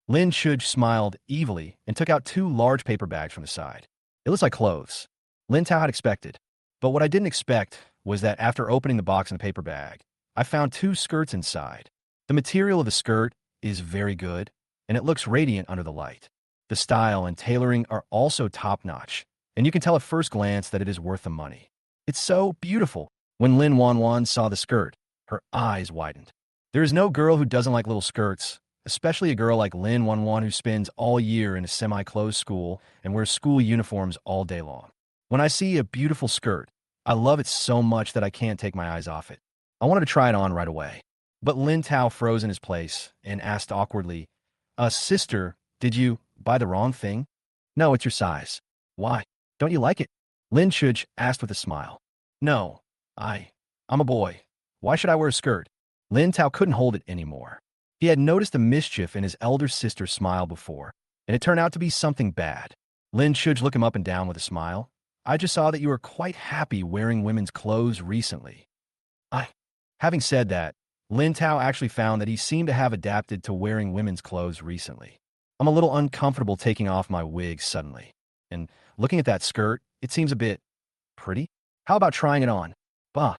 Lin Shuj smiled evilly and took out 2 large paper bags from the side. It looks like clothes. Lin Tao had expected. But what I didn't expect was that after opening the box in the paper bag, I found 2 skirts inside. The material of the skirt is very good, and it looks radiant under the light. The style and tailoring are also top-notch, and you can tell at first glance that it is worth the money. It's so beautiful. When Lin Wan Wan saw the skirt, her eyes widened. There is no girl who doesn't like little skirts, especially a girl like Lin Wan Wan who spends all year in a semi-closed school and wears school uniforms all day long. When I see a beautiful skirt, I love it so much that I can't take my eyes off it. I wanted to try it on right away. But Lin Tao froze in his place and asked awkwardly, Sister, did you buy the wrong thing? No, it's your size. Why? Don't you like it? Lin Shuj asked with a smile. No, I'm a boy. Why should I wear a skirt? Lin Tao couldn't hold it anymore. He had noticed the mischief in his elder sister's smile before, and it turned out to be something bad. Lin Shuj looked him up and down with a smile. I just saw that you were quite happy wearing women's clothes recently. Having said that, Lin Tao actually found that he seemed to have adapted to wearing women's clothes recently. I'm a little uncomfortable taking off my wig suddenly. And looking at that skirt, it seems a bit pretty. How about trying it on? Bah.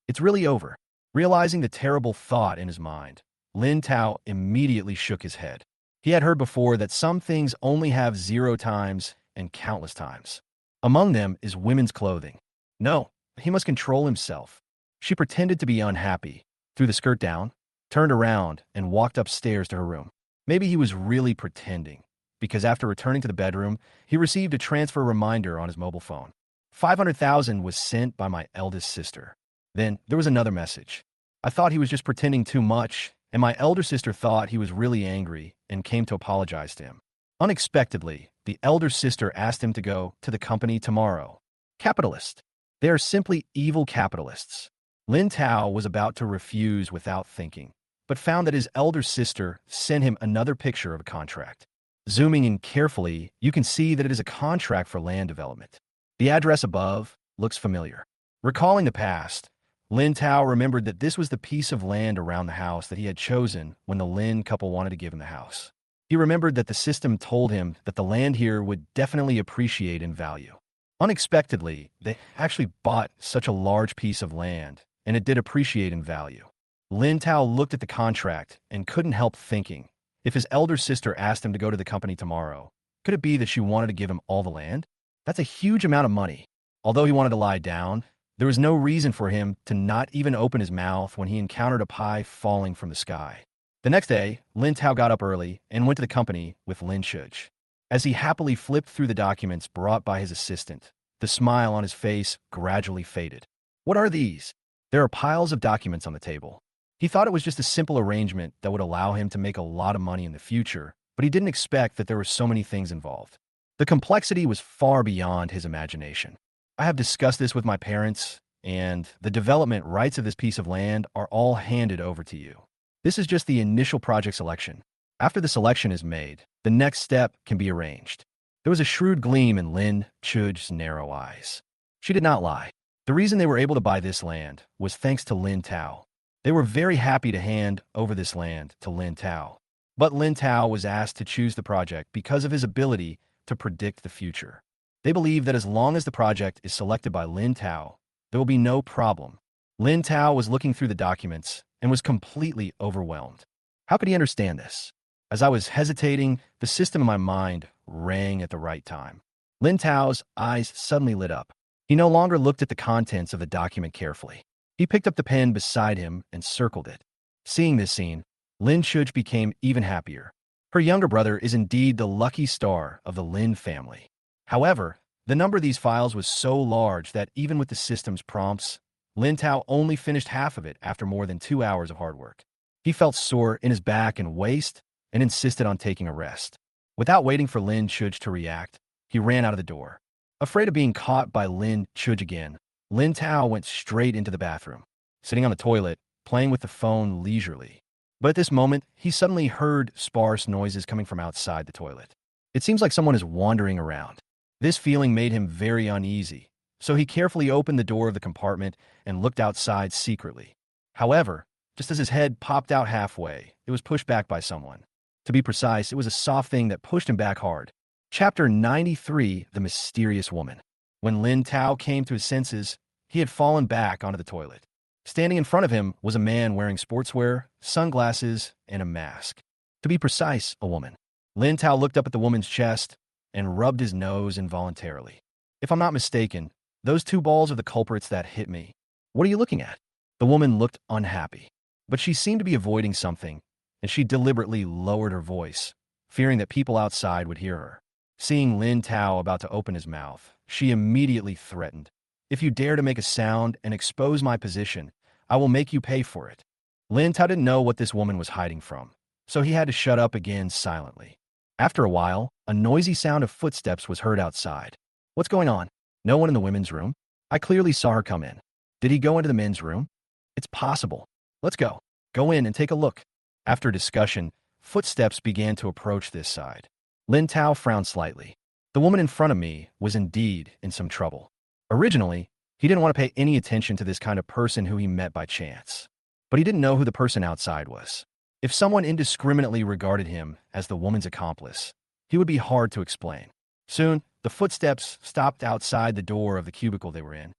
It's really over. Realizing the terrible thought in his mind, Lin Tao immediately shook his head. He had heard before that some things only have 0 times and countless times. Among them is women's clothing. No, he must control himself. She pretended to be unhappy, threw the skirt down, turned around, and walked upstairs to her room. Maybe he was really pretending. because after returning to the bedroom, he received a transfer reminder on his mobile phone. 500,000 was sent by my eldest sister. Then there was another message. I thought he was just pretending too much, and my elder sister thought he was really angry and came to apologize to him. Unexpectedly, the elder sister asked him to go to the company tomorrow. Capitalist. They are simply evil capitalists. Lin Tao was about to refuse without thinking, but found that his elder sister sent him another picture of a contract. Zooming in carefully, you can see that it is a contract for land development. The address above looks familiar. Recalling the past, Lin Tao remembered that this was the piece of land around the house that he had chosen when the Lin couple wanted to give him the house. He remembered that the system told him that the land here would definitely appreciate in value. Unexpectedly, they actually bought such a large piece of land, and it did appreciate in value. Lin Tao looked at the contract and couldn't help thinking, if his elder sister asked him to go to the company tomorrow, could it be that she wanted to give him all the land? That's a huge amount of money. Although he wanted to lie down, there was no reason for him to not even open his mouth when he encountered a pie falling from the sky. The next day, Lin Tao got up early and went to the company with Lin Shuj. As he happily flipped through the documents brought by his assistant, the smile on his face gradually faded. What are these? There are piles of documents on the table. He thought it was just a simple arrangement that would allow him to make a lot of money in the future, but he didn't expect that there were so many things involved. The complexity was far beyond his imagination. I have discussed this with my parents, and the development rights of this piece of land are all handed over to you. This is just the initial project selection. After the selection is made, the next step can be arranged. There was a shrewd gleam in Lin Chuj's narrow eyes. She did not lie. The reason they were able to buy this land was thanks to Lin Tao. They were very happy to hand over this land to Lin Tao. But Lin Tao was asked to choose the project because of his ability to predict the future. They believe that as long as the project is selected by Lin Tao, there will be no problem. Lin Tao was looking through the documents and was completely overwhelmed. How could he understand this? As I was hesitating, the system in my mind rang at the right time. Lin Tao's eyes suddenly lit up. He no longer looked at the contents of the document carefully. He picked up the pen beside him and circled it. Seeing this scene, Lin Shuj became even happier. Her younger brother is indeed the lucky star of the Lin family. However, the number of these files was so large that even with the system's prompts, Lin Tao only finished half of it after more than 2 hours of hard work. He felt sore in his back and waist and insisted on taking a rest. Without waiting for Lin Shuj to react, he ran out of the door. Afraid of being caught by Lin Shuj again, Lin Tao went straight into the bathroom, sitting on the toilet, playing with the phone leisurely. But at this moment, he suddenly heard sparse noises coming from outside the toilet. It seems like someone is wandering around. This feeling made him very uneasy, so he carefully opened the door of the compartment and looked outside secretly. However, just as his head popped out halfway, it was pushed back by someone. To be precise, it was a soft thing that pushed him back hard. Chapter 93, The Mysterious Woman. When Lin Tao came to his senses, he had fallen back onto the toilet. Standing in front of him was a man wearing sportswear, sunglasses, and a mask. To be precise, a woman. Lin Tao looked up at the woman's chest and rubbed his nose involuntarily. If I'm not mistaken, those 2 balls are the culprits that hit me. What are you looking at? The woman looked unhappy, but she seemed to be avoiding something, and she deliberately lowered her voice, fearing that people outside would hear her. Seeing Lin Tao about to open his mouth, she immediately threatened, "If you dare to make a sound and expose my position, I will make you pay for it." Lin Tao didn't know what this woman was hiding from, so he had to shut up again silently. After a while, a noisy sound of footsteps was heard outside. What's going on? No one in the women's room? I clearly saw her come in. Did he go into the men's room? It's possible. Let's go. Go in and take a look. After discussion, footsteps began to approach this side. Lin Tao frowned slightly. The woman in front of me was indeed in some trouble. Originally, he didn't want to pay any attention to this kind of person who he met by chance. But he didn't know who the person outside was. If someone indiscriminately regarded him as the woman's accomplice, he would be hard to explain. Soon, the footsteps stopped outside the door of the cubicle they were in.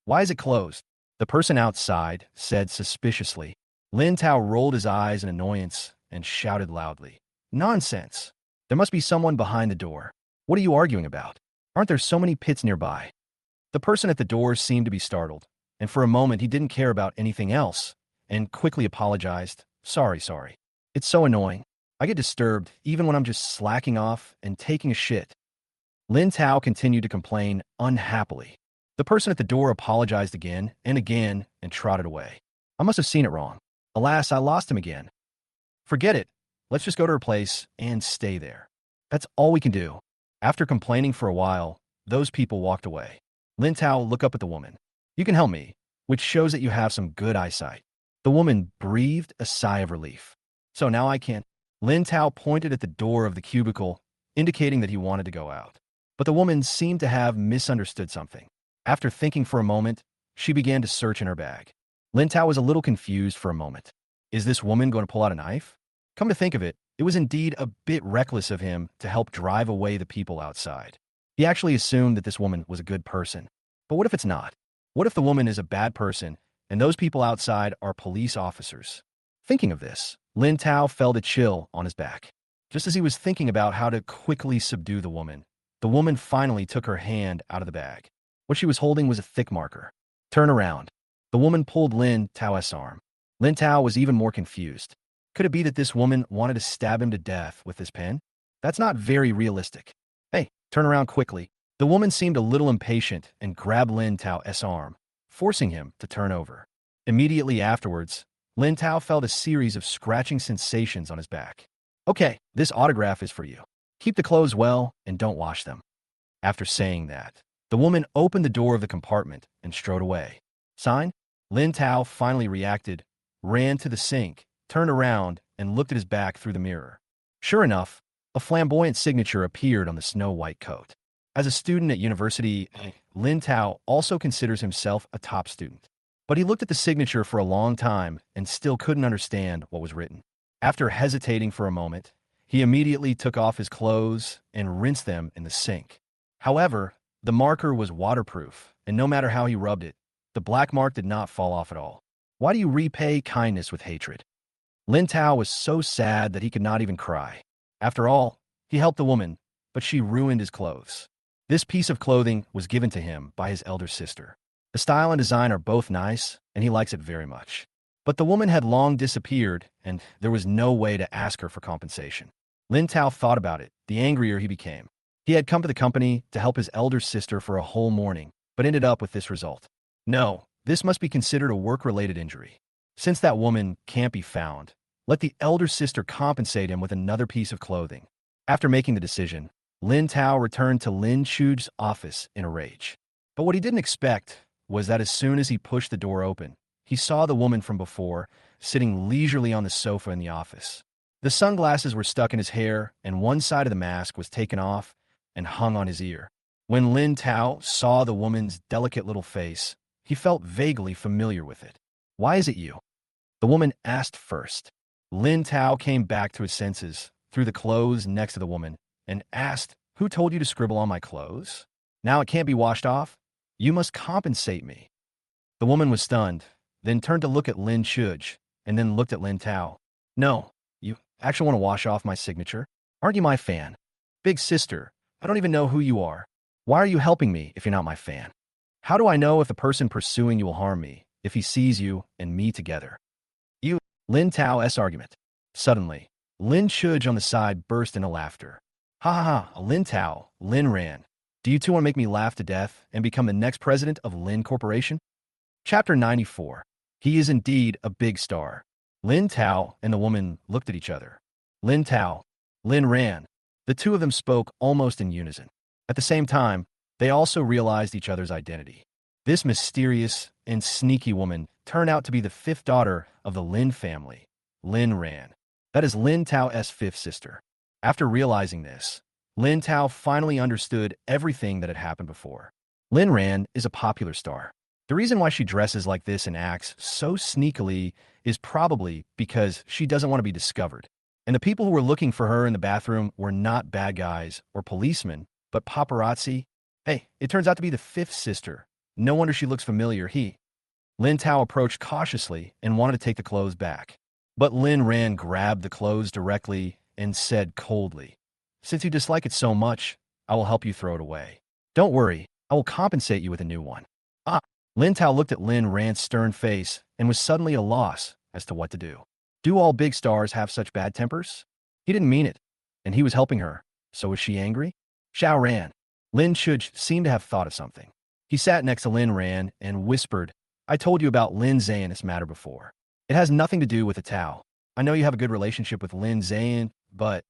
Why is it closed? The person outside said suspiciously. Lin Tao rolled his eyes in annoyance and shouted loudly, "Nonsense! There must be someone behind the door. What are you arguing about? Aren't there so many pits nearby?" The person at the door seemed to be startled, and for a moment he didn't care about anything else, and quickly apologized. Sorry. It's so annoying. I get disturbed even when I'm just slacking off and taking a shit. Lin Tao continued to complain unhappily. The person at the door apologized again and trotted away. I must have seen it wrong. Alas, I lost him again. Forget it. Let's just go to her place and stay there. That's all we can do. After complaining for a while, those people walked away. Lin Tao looked up at the woman. You can help me, which shows that you have some good eyesight. The woman breathed a sigh of relief. So now I can. Lin Tao pointed at the door of the cubicle, indicating that he wanted to go out. But the woman seemed to have misunderstood something. After thinking for a moment, she began to search in her bag. Lin Tao was a little confused for a moment. Is this woman going to pull out a knife? Come to think of it, it was indeed a bit reckless of him to help drive away the people outside. He actually assumed that this woman was a good person. But what if it's not? What if the woman is a bad person and those people outside are police officers? Thinking of this, Lin Tao felt a chill on his back. Just as he was thinking about how to quickly subdue the woman finally took her hand out of the bag. What she was holding was a thick marker. Turn around. The woman pulled Lin Tao's arm. Lin Tao was even more confused. Could it be that this woman wanted to stab him to death with this pen? That's not very realistic. Hey, turn around quickly. The woman seemed a little impatient and grabbed Lin Tao's arm, forcing him to turn over. Immediately afterwards, Lin Tao felt a series of scratching sensations on his back. Okay, this autograph is for you. Keep the clothes well and don't wash them. After saying that, the woman opened the door of the compartment and strode away. Sign? Lin Tao finally reacted, ran to the sink, turned around, and looked at his back through the mirror. Sure enough, a flamboyant signature appeared on the snow-white coat. As a student at university, Lin Tao also considers himself a top student. But he looked at the signature for a long time and still couldn't understand what was written. After hesitating for a moment, he immediately took off his clothes and rinsed them in the sink. However, the marker was waterproof, and no matter how he rubbed it, the black mark did not fall off at all. Why do you repay kindness with hatred? Lin Tao was so sad that he could not even cry. After all, he helped the woman, but she ruined his clothes. This piece of clothing was given to him by his elder sister. The style and design are both nice, and he likes it very much. But the woman had long disappeared, and there was no way to ask her for compensation. Lin Tao thought about it, the angrier he became. He had come to the company to help his elder sister for a whole morning, but ended up with this result. No, this must be considered a work-related injury. Since that woman can't be found, let the elder sister compensate him with another piece of clothing. After making the decision, Lin Tao returned to Lin Chu's office in a rage. But what he didn't expect was that as soon as he pushed the door open, he saw the woman from before sitting leisurely on the sofa in the office. The sunglasses were stuck in his hair, and one side of the mask was taken off and hung on his ear. When Lin Tao saw the woman's delicate little face, he felt vaguely familiar with it. Why is it you? The woman asked first. Lin Tao came back to his senses, threw the clothes next to the woman, and asked, Who told you to scribble on my clothes? Now it can't be washed off? You must compensate me. The woman was stunned, then turned to look at Lin Chuj, and then looked at Lin Tao. No, you actually want to wash off my signature? Aren't you my fan? Big sister, I don't even know who you are. Why are you helping me if you're not my fan? How do I know if the person pursuing you will harm me if he sees you and me together? You, Lin Tao's argument. Suddenly, Lin Chuj on the side burst into laughter. Ha ha ha, Lin Tao, Lin Ran. Do you two want to make me laugh to death and become the next president of Lin Corporation? Chapter 94. He is indeed a big star. Lin Tao and the woman looked at each other. Lin Tao, Lin Ran. The two of them spoke almost in unison. At the same time, they also realized each other's identity. This mysterious and sneaky woman turned out to be the fifth daughter of the Lin family, Lin Ran. That is Lin Tao's fifth sister. After realizing this, Lin Tao finally understood everything that had happened before. Lin Ran is a popular star. The reason why she dresses like this and acts so sneakily is probably because she doesn't want to be discovered. And the people who were looking for her in the bathroom were not bad guys or policemen, but paparazzi. Hey, it turns out to be the fifth sister. No wonder she looks familiar. Lin Tao approached cautiously and wanted to take the clothes back. But Lin Ran grabbed the clothes directly and said coldly, Since you dislike it so much, I will help you throw it away. Don't worry, I will compensate you with a new one. Ah! Lin Tao looked at Lin Ran's stern face and was suddenly at a loss as to what to do. Do all big stars have such bad tempers? He didn't mean it, and he was helping her. So was she angry? Xiao ran. Lin Chuj seemed to have thought of something. He sat next to Lin Ran and whispered, I told you about Lin Ze'an this matter before. It has nothing to do with the Tao. I know you have a good relationship with Lin Ze'an, but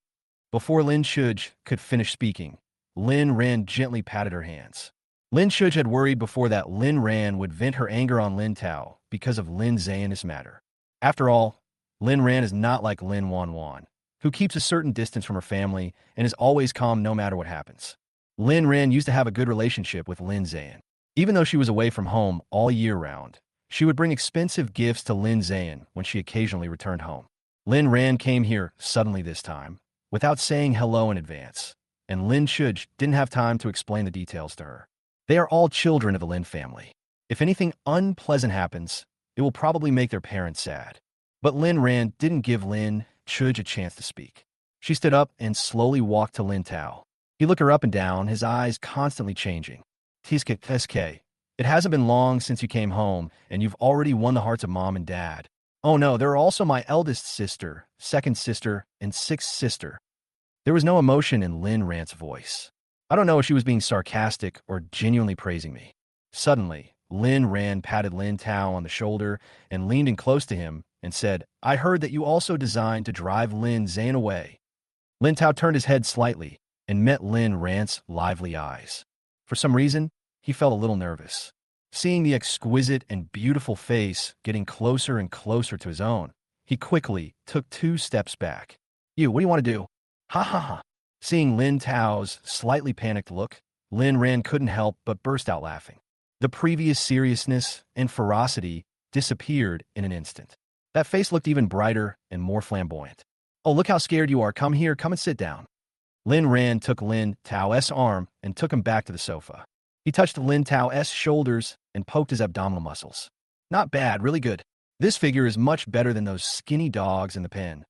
before Lin Chuj could finish speaking, Lin Ran gently patted her hands. Lin Chuj had worried before that Lin Ran would vent her anger on Lin Tao because of Lin Ze'an this matter. After all, Lin Ran is not like Lin Wan Wan, who keeps a certain distance from her family and is always calm no matter what happens. Lin Ran used to have a good relationship with Lin Ze'an. Even though she was away from home all year round, she would bring expensive gifts to Lin Ze'an when she occasionally returned home. Lin Ran came here suddenly this time, without saying hello in advance, and Lin Chuj didn't have time to explain the details to her. They are all children of the Lin family. If anything unpleasant happens, it will probably make their parents sad. But Lin Ran didn't give Lin Chuj a chance to speak. She stood up and slowly walked to Lin Tao. He looked her up and down, his eyes constantly changing. Tiske, it hasn't been long since you came home, and you've already won the hearts of mom and dad. Oh no, there are also my eldest sister, second sister, and sixth sister. There was no emotion in Lin Ran's voice. I don't know if she was being sarcastic or genuinely praising me. Suddenly, Lin Ran patted Lin Tao on the shoulder and leaned in close to him and said, I heard that you also designed to drive Lin Ze'an away. Lin Tao turned his head slightly and met Lin Ran's lively eyes. For some reason, he felt a little nervous. Seeing the exquisite and beautiful face getting closer and closer to his own, he quickly took 2 steps back. You, what do you want to do? Ha ha ha. Seeing Lin Tao's slightly panicked look, Lin Ran couldn't help but burst out laughing. The previous seriousness and ferocity disappeared in an instant. That face looked even brighter and more flamboyant. Oh, look how scared you are. Come here, come and sit down. Lin Ran took Lin Tao's arm and took him back to the sofa. He touched Lin Tao's shoulders and poked his abdominal muscles. Not bad, really good. This figure is much better than those skinny dogs in the pen.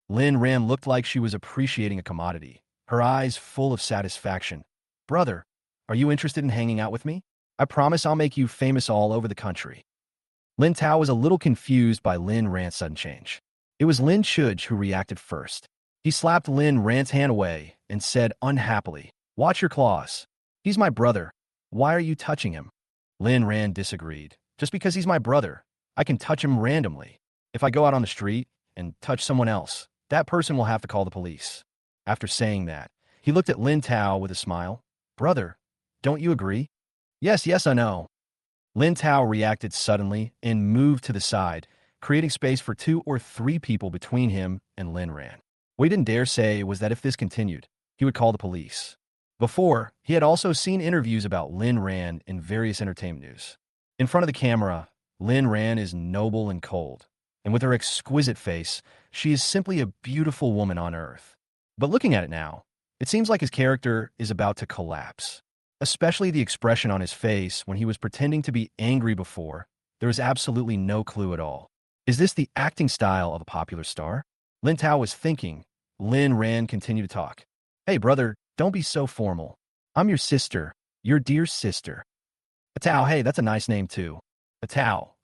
Lin Ran looked like she was appreciating a commodity, her eyes full of satisfaction. Brother, are you interested in hanging out with me? I promise I'll make you famous all over the country. Lin Tao was a little confused by Lin Ran's sudden change. It was Lin Chuj who reacted first. He slapped Lin Ran's hand away and said unhappily, Watch your claws. He's my brother. Why are you touching him? Lin Ran disagreed. Just because he's my brother, I can touch him randomly. If I go out on the street and touch someone else, that person will have to call the police. After saying that, he looked at Lin Tao with a smile. Brother, don't you agree? Yes, I know. Lin Tao reacted suddenly and moved to the side, creating space for 2 or 3 people between him and Lin Ran. What he didn't dare say was that if this continued, he would call the police. Before, he had also seen interviews about Lin Ran in various entertainment news. In front of the camera, Lin Ran is noble and cold, and with her exquisite face, she is simply a beautiful woman on earth. But looking at it now, it seems like his character is about to collapse. Especially the expression on his face when he was pretending to be angry before. There was absolutely no clue at all. Is this the acting style of a popular star? Lin Tao was thinking. Lin Ran continued to talk. Hey, brother, don't be so formal. I'm your sister, your dear sister. A Tao, hey, that's a nice name too. A Tao.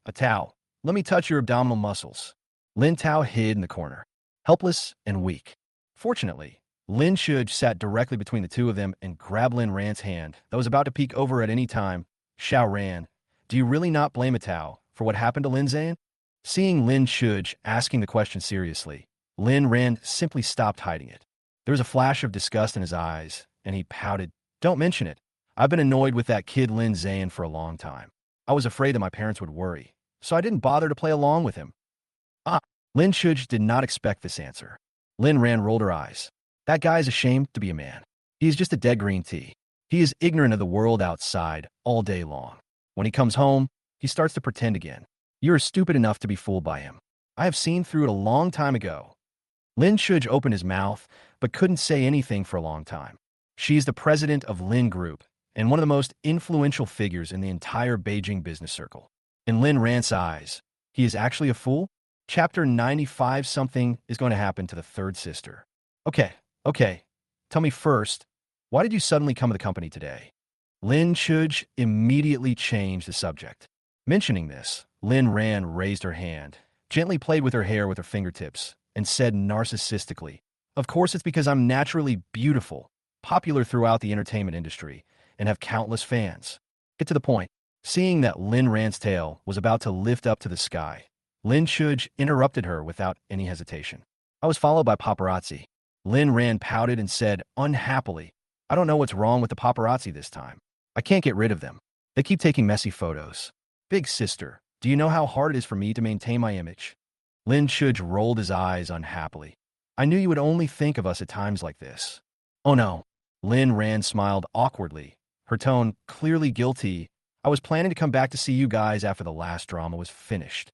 Let me touch your abdominal muscles. Lin Tao hid in the corner, helpless and weak. Fortunately, Lin Chuj sat directly between the two of them and grabbed Lin Ran's hand that was about to peek over at any time. Xiao Ran, do you really not blame a Tao for what happened to Lin Ze'an? Seeing Lin Chuj asking the question seriously, Lin Ran simply stopped hiding it. There was a flash of disgust in his eyes, and he pouted, Don't mention it. I've been annoyed with that kid Lin Ze'an for a long time. I was afraid that my parents would worry, so I didn't bother to play along with him. Lin Chuj did not expect this answer. Lin Ran rolled her eyes. That guy is ashamed to be a man. He is just a dead green tea. He is ignorant of the world outside all day long. When he comes home, he starts to pretend again. You are stupid enough to be fooled by him. I have seen through it a long time ago. Lin Chuj opened his mouth, but couldn't say anything for a long time. She is the president of Lin Group and one of the most influential figures in the entire Beijing business circle. In Lin Ran's eyes, he is actually a fool? Chapter 95 something is going to happen to the third sister. Okay. Tell me first, why did you suddenly come to the company today? Lin Chuj immediately changed the subject. Mentioning this, Lin Ran raised her hand, gently played with her hair with her fingertips, and said narcissistically, Of course, it's because I'm naturally beautiful, popular throughout the entertainment industry, and have countless fans. Get to the point. Seeing that Lin Ran's tail was about to lift up to the sky, Lin Shuj interrupted her without any hesitation. I was followed by paparazzi. Lin Ran pouted and said, unhappily, I don't know what's wrong with the paparazzi this time. I can't get rid of them. They keep taking messy photos. Big sister, do you know how hard it is for me to maintain my image? Lin Shuj rolled his eyes unhappily. I knew you would only think of us at times like this. Oh no. Lin Ran smiled awkwardly, her tone clearly guilty. I was planning to come back to see you guys after the last drama was finished.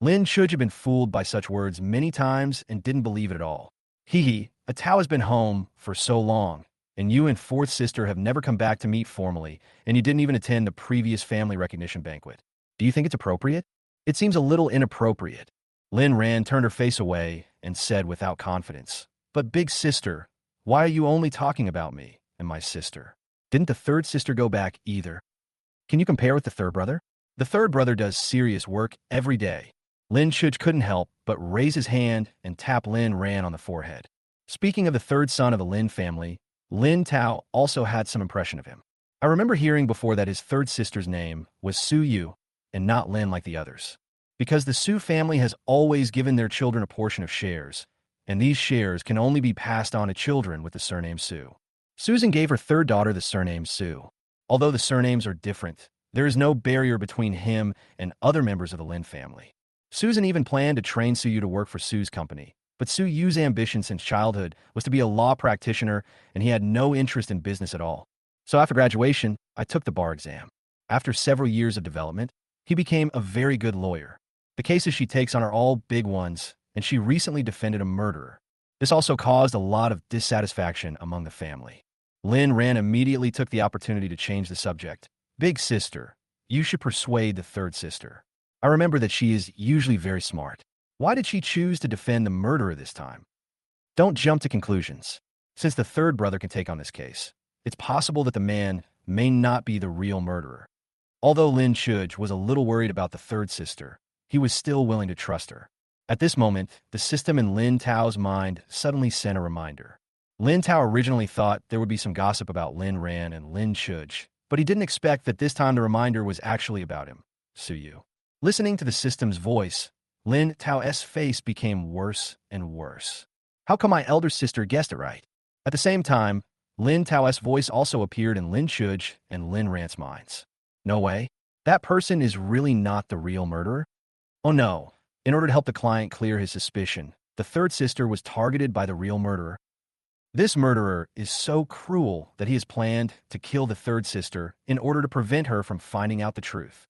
Lin Shuj had been fooled by such words many times and didn't believe it at all. Hee, a Tao has been home for so long, and you and fourth sister have never come back to meet formally, and you didn't even attend the previous family recognition banquet. Do you think it's appropriate? It seems a little inappropriate. Lin Ran turned her face away and said without confidence, but big sister, why are you only talking about me and my sister? Didn't the third sister go back either? Can you compare with the third brother? The third brother does serious work every day. Lin Shuj couldn't help but raise his hand and tap Lin Ran on the forehead. Speaking of the third son of the Lin family, Lin Tao also had some impression of him. I remember hearing before that his third sister's name was Suyu and not Lin like the others. Because the Su family has always given their children a portion of shares, and these shares can only be passed on to children with the surname Su. Susan gave her third daughter the surname Su. Although the surnames are different, there is no barrier between him and other members of the Lin family. Susan even planned to train Suyu to work for Su's company, but Suyu's ambition since childhood was to be a law practitioner, and he had no interest in business at all. So after graduation, I took the bar exam. After several years of development, he became a very good lawyer. The cases she takes on are all big ones, and she recently defended a murderer. This also caused a lot of dissatisfaction among the family. Lin Ran immediately took the opportunity to change the subject. Big sister, you should persuade the third sister. I remember that she is usually very smart. Why did she choose to defend the murderer this time? Don't jump to conclusions. Since the third brother can take on this case, it's possible that the man may not be the real murderer. Although Lin Shuj was a little worried about the third sister, he was still willing to trust her. At this moment, the system in Lin Tao's mind suddenly sent a reminder. Lin Tao originally thought there would be some gossip about Lin Ran and Lin Shuj, but he didn't expect that this time the reminder was actually about him, Suyu. Listening to the system's voice, Lin Tao's face became worse and worse. How come my elder sister guessed it right? At the same time, Lin Tao's voice also appeared in Lin Shuj and Lin Ran's minds. No way. That person is really not the real murderer? Oh no. In order to help the client clear his suspicion, the third sister was targeted by the real murderer. This murderer is so cruel that he has planned to kill the third sister in order to prevent her from finding out the truth.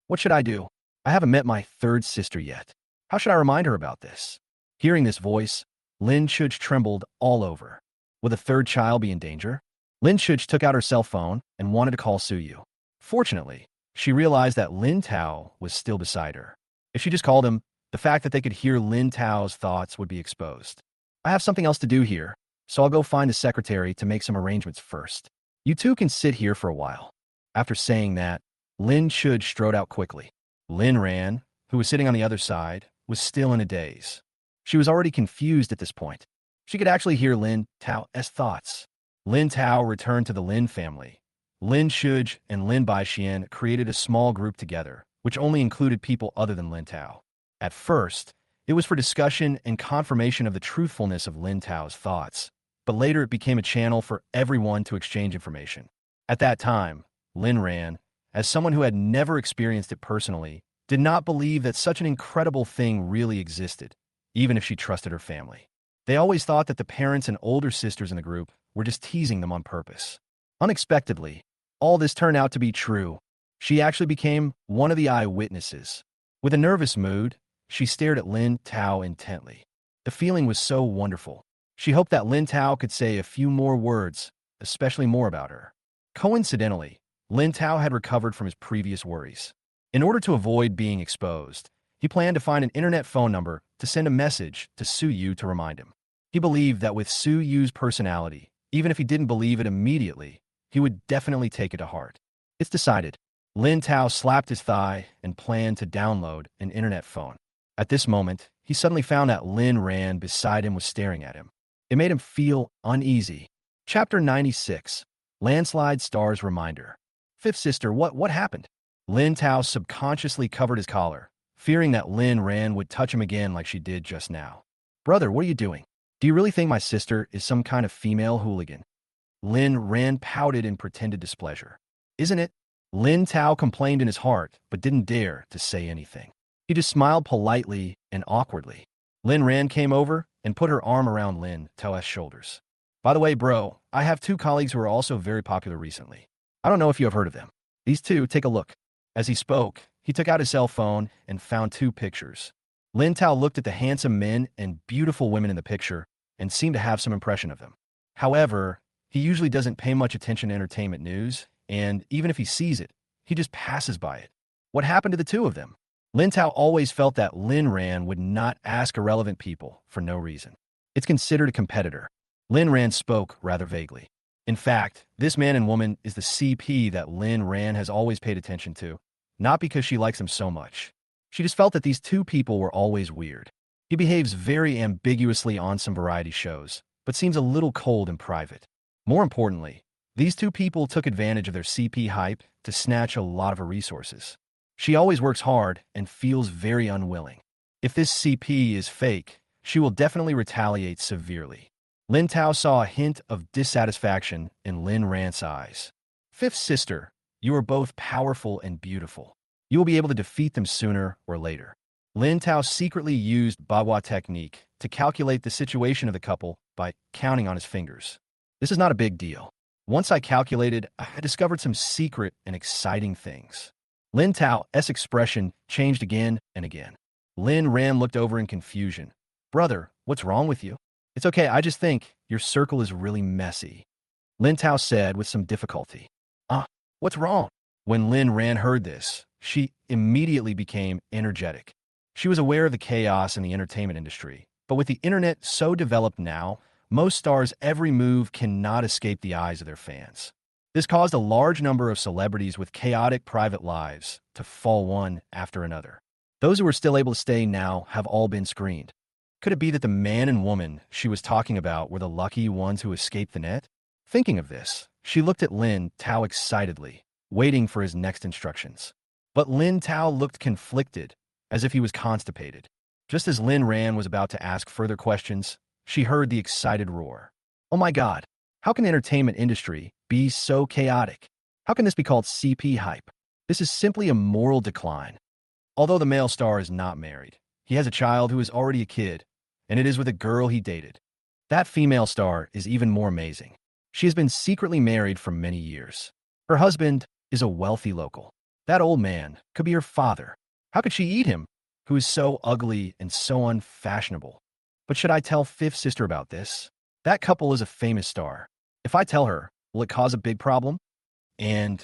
What should I do? I haven't met my third sister yet. How should I remind her about this? Hearing this voice, Lin Shuj trembled all over. Will the third child be in danger? Lin Shuj took out her cell phone and wanted to call Suyu. Fortunately, she realized that Lin Tao was still beside her. If she just called him, the fact that they could hear Lin Tao's thoughts would be exposed. I have something else to do here, so I'll go find the secretary to make some arrangements first. You two can sit here for a while. After saying that, Lin Shuj strode out quickly. Lin Ran, who was sitting on the other side, was still in a daze. She was already confused at this point. She could actually hear Lin Tao's thoughts. Lin Tao returned to the Lin family. Lin Shuj and Lin Baixian created a small group together, which only included people other than Lin Tao. At first, it was for discussion and confirmation of the truthfulness of Lin Tao's thoughts, but later it became a channel for everyone to exchange information. At that time, Lin Ran, as someone who had never experienced it personally, did not believe that such an incredible thing really existed, even if she trusted her family. They always thought that the parents and older sisters in the group were just teasing them on purpose. Unexpectedly, all this turned out to be true. She actually became one of the eyewitnesses. With a nervous mood, she stared at Lin Tao intently. The feeling was so wonderful. She hoped that Lin Tao could say a few more words, especially more about her. Coincidentally, Lin Tao had recovered from his previous worries. In order to avoid being exposed, he planned to find an internet phone number to send a message to Suyu to remind him. He believed that with Suyu's personality, even if he didn't believe it immediately, he would definitely take it to heart. It's decided. Lin Tao slapped his thigh and planned to download an internet phone. At this moment, he suddenly found that Lin Ran beside him was staring at him. It made him feel uneasy. Chapter 96. Landslide Stars Reminder. Fifth sister, what happened? Lin Tao subconsciously covered his collar, fearing that Lin Ran would touch him again like she did just now. Brother, what are you doing? Do you really think my sister is some kind of female hooligan? Lin Ran pouted in pretended displeasure. Isn't it? Lin Tao complained in his heart, but didn't dare to say anything. He just smiled politely and awkwardly. Lin Ran came over and put her arm around Lin Tao's shoulders. By the way, bro, I have two colleagues who are also very popular recently. I don't know if you have heard of them. These two, take a look. As he spoke, he took out his cell phone and found two pictures. Lin Tao looked at the handsome men and beautiful women in the picture and seemed to have some impression of them. However, he usually doesn't pay much attention to entertainment news, and even if he sees it, he just passes by it. What happened to the two of them? Lin Tao always felt that Lin Ran would not ask irrelevant people for no reason. It's considered a competitor. Lin Ran spoke rather vaguely. In fact, this man and woman is the CP that Lin Ran has always paid attention to, not because she likes him so much. She just felt that these two people were always weird. He behaves very ambiguously on some variety shows, but seems a little cold in private. More importantly, these two people took advantage of their CP hype to snatch a lot of her resources. She always works hard and feels very unwilling. If this CP is fake, she will definitely retaliate severely. Lin Tao saw a hint of dissatisfaction in Lin Ran's eyes. Fifth sister, you are both powerful and beautiful. You will be able to defeat them sooner or later. Lin Tao secretly used Manhwa technique to calculate the situation of the couple by counting on his fingers. This is not a big deal. Once I calculated, I discovered some secret and exciting things. Lin Tao's expression changed again and again. Lin Ran looked over in confusion. Brother, what's wrong with you? It's okay, I just think your circle is really messy. Lin Tao said with some difficulty. What's wrong? When Lin Ran heard this, she immediately became energetic. She was aware of the chaos in the entertainment industry, but with the internet so developed now, most stars' every move cannot escape the eyes of their fans. This caused a large number of celebrities with chaotic private lives to fall one after another. Those who are still able to stay now have all been screened. Could it be that the man and woman she was talking about were the lucky ones who escaped the net? Thinking of this, she looked at Lin Tao excitedly, waiting for his next instructions. But Lin Tao looked conflicted, as if he was constipated. Just as Lin Ran was about to ask further questions, she heard the excited roar. Oh my God, how can the entertainment industry be so chaotic? How can this be called CP hype? This is simply a moral decline. Although the male star is not married, he has a child who is already a kid, and it is with a girl he dated. That female star is even more amazing. She has been secretly married for many years. Her husband is a wealthy local. That old man could be her father. How could she eat him, who is so ugly and so unfashionable? But should I tell fifth sister about this? That couple is a famous star. If I tell her, will it cause a big problem? And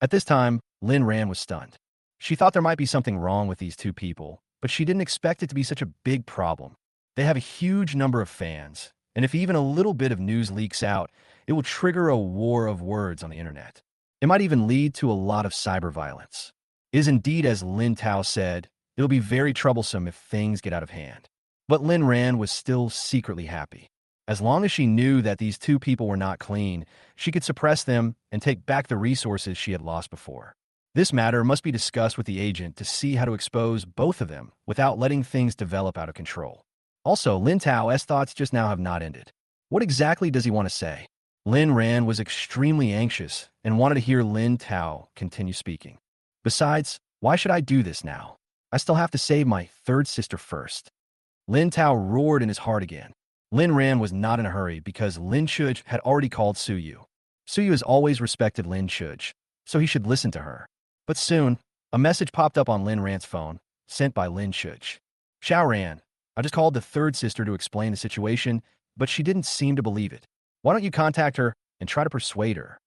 at this time, Lin Ran was stunned. She thought there might be something wrong with these two people, but she didn't expect it to be such a big problem. They have a huge number of fans, and if even a little bit of news leaks out, it will trigger a war of words on the internet. It might even lead to a lot of cyber violence. It is indeed as Lin Tao said, it'll be very troublesome if things get out of hand. But Lin Ran was still secretly happy. As long as she knew that these two people were not clean, she could suppress them and take back the resources she had lost before. This matter must be discussed with the agent to see how to expose both of them without letting things develop out of control. Also, Lin Tao's thoughts just now have not ended. What exactly does he want to say? Lin Ran was extremely anxious and wanted to hear Lin Tao continue speaking. Besides, why should I do this now? I still have to save my third sister first. Lin Tao roared in his heart again. Lin Ran was not in a hurry because Lin Shuj had already called Suyu. Suyu has always respected Lin Shuj, so he should listen to her. But soon, a message popped up on Lin Ran's phone, sent by Lin Shuj. Xiao Ran, I just called the third sister to explain the situation, but she didn't seem to believe it. Why don't you contact her and try to persuade her?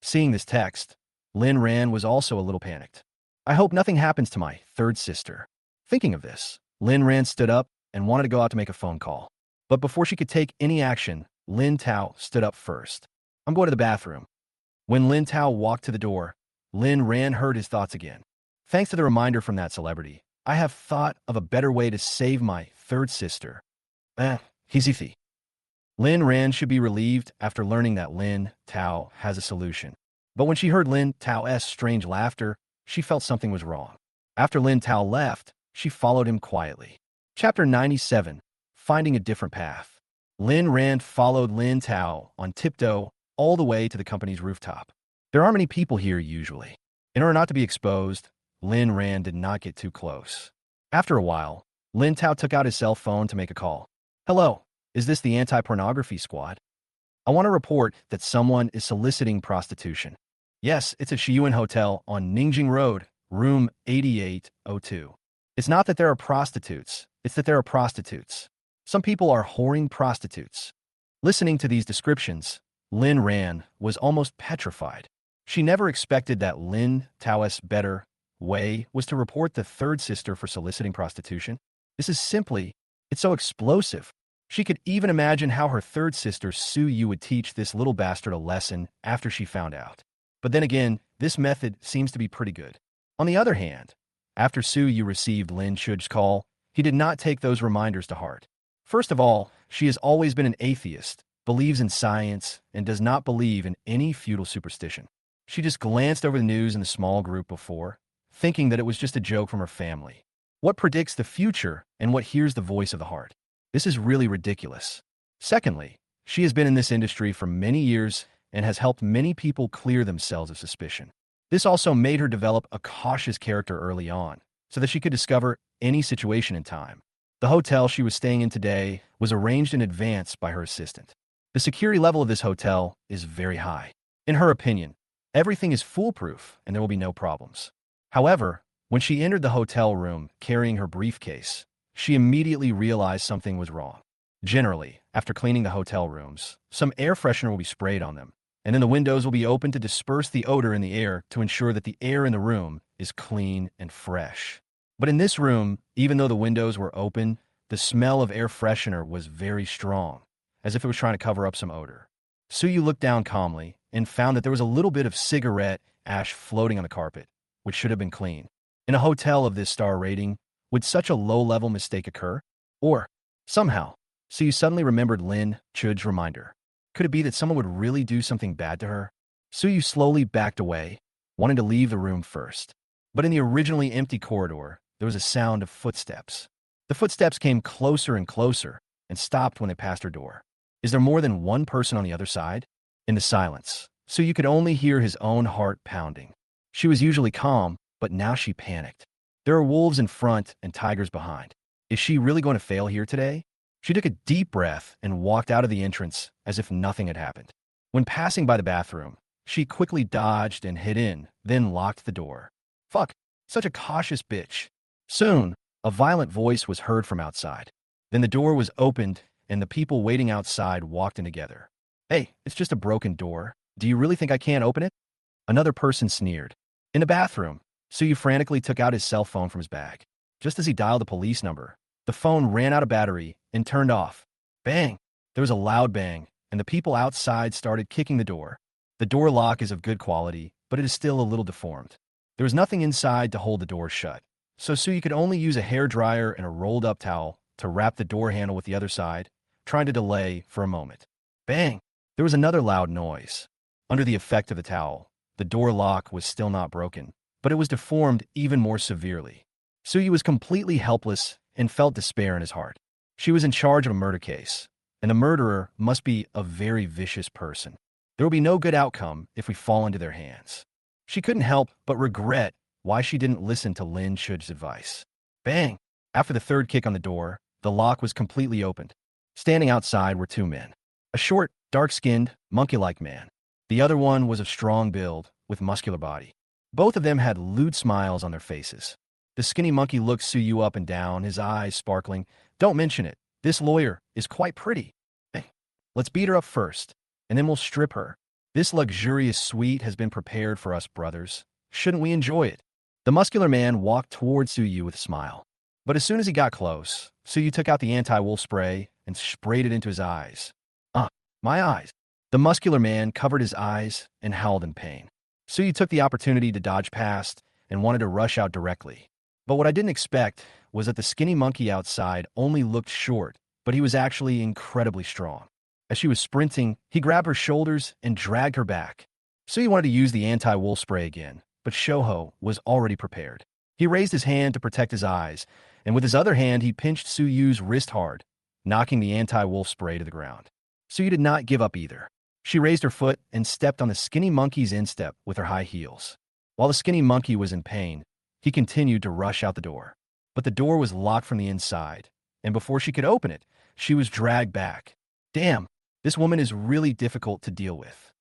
Seeing this text, Lin Ran was also a little panicked. I hope nothing happens to my third sister. Thinking of this, Lin Ran stood up and wanted to go out to make a phone call. But before she could take any action, Lin Tao stood up first. I'm going to the bathroom. When Lin Tao walked to the door, Lin Ran heard his thoughts again. Thanks to the reminder from that celebrity, I have thought of a better way to save my third sister. He's iffy. Lin Ran should be relieved after learning that Lin Tao has a solution. But when she heard Lin Tao's strange laughter, she felt something was wrong. After Lin Tao left, she followed him quietly. Chapter 97, Finding a Different Path. Lin Ran followed Lin Tao on tiptoe all the way to the company's rooftop. There aren't many people here usually. In order not to be exposed, Lin Ran did not get too close. After a while, Lin Tao took out his cell phone to make a call. Hello, is this the anti-pornography squad? I want to report that someone is soliciting prostitution. Yes, it's at Shiyuan Hotel on Ningjing Road, room 8802. It's not that there are prostitutes, it's that there are prostitutes. Some people are whoring prostitutes. Listening to these descriptions, Lin Ran was almost petrified. She never expected that Lin Tao's better way was to report the third sister for soliciting prostitution. This is simply, it's so explosive. She could even imagine how her third sister Suyu would teach this little bastard a lesson after she found out. But then again, this method seems to be pretty good. On the other hand, after Suyu received Lin Chuj's call, he did not take those reminders to heart. First of all, she has always been an atheist, believes in science, and does not believe in any feudal superstition. She just glanced over the news in the small group before, thinking that it was just a joke from her family. What predicts the future and what hears the voice of the heart? This is really ridiculous. Secondly, she has been in this industry for many years and has helped many people clear themselves of suspicion. This also made her develop a cautious character early on, so that she could discover any situation in time. The hotel she was staying in today was arranged in advance by her assistant. The security level of this hotel is very high. In her opinion, everything is foolproof and there will be no problems. However, when she entered the hotel room carrying her briefcase, she immediately realized something was wrong. Generally, after cleaning the hotel rooms, some air freshener will be sprayed on them, and then the windows will be opened to disperse the odor in the air to ensure that the air in the room is clean and fresh. But in this room, even though the windows were open, the smell of air freshener was very strong, as if it was trying to cover up some odor. Suyu looked down calmly and found that there was a little bit of cigarette ash floating on the carpet, which should have been clean. In a hotel of this star rating, would such a low-level mistake occur? Or, somehow, Suyu suddenly remembered Lin Chuj's reminder. Could it be that someone would really do something bad to her? Suyu slowly backed away, wanting to leave the room first. But in the originally empty corridor, there was a sound of footsteps. The footsteps came closer and closer and stopped when they passed her door. Is there more than one person on the other side? In the silence, Suyu could only hear his own heart pounding. She was usually calm, but now she panicked. There are wolves in front and tigers behind. Is she really going to fail here today? She took a deep breath and walked out of the entrance as if nothing had happened. When passing by the bathroom, she quickly dodged and hid in, then locked the door. Fuck, such a cautious bitch. Soon, a violent voice was heard from outside. Then the door was opened and the people waiting outside walked in together. Hey, it's just a broken door. Do you really think I can't open it? Another person sneered. In the bathroom, Suyu frantically took out his cell phone from his bag. Just as he dialed the police number, the phone ran out of battery and turned off. Bang! There was a loud bang, and the people outside started kicking the door. The door lock is of good quality, but it is still a little deformed. There was nothing inside to hold the door shut, so Suyu could only use a hairdryer and a rolled-up towel to wrap the door handle with the other side, trying to delay for a moment. Bang! There was another loud noise. Under the effect of the towel, the door lock was still not broken, but it was deformed even more severely. Suyu was completely helpless and felt despair in his heart. She was in charge of a murder case, and the murderer must be a very vicious person. There will be no good outcome if we fall into their hands. She couldn't help but regret why she didn't listen to Lin Chuj's advice. Bang! After the third kick on the door, the lock was completely opened. Standing outside were two men. A short, dark-skinned, monkey-like man. The other one was of strong build, with muscular body. Both of them had lewd smiles on their faces. The skinny monkey looked Suyu up and down, his eyes sparkling. Don't mention it. This lawyer is quite pretty. Hey, let's beat her up first, and then we'll strip her. This luxurious suite has been prepared for us brothers. Shouldn't we enjoy it? The muscular man walked toward Suyu with a smile. But as soon as he got close, Suyu took out the anti-wolf spray and sprayed it into his eyes. My eyes. The muscular man covered his eyes and howled in pain. Suyu took the opportunity to dodge past and wanted to rush out directly. But what I didn't expect was that the skinny monkey outside only looked short, but he was actually incredibly strong. As she was sprinting, he grabbed her shoulders and dragged her back. Suyu wanted to use the anti-wolf spray again, but Shoho was already prepared. He raised his hand to protect his eyes, and with his other hand he pinched Suyu's wrist hard, knocking the anti-wolf spray to the ground. Suyu did not give up either. She raised her foot and stepped on the skinny monkey's instep with her high heels. While the skinny monkey was in pain, he continued to rush out the door. But the door was locked from the inside, and before she could open it, she was dragged back. Damn, this woman is really difficult to deal with.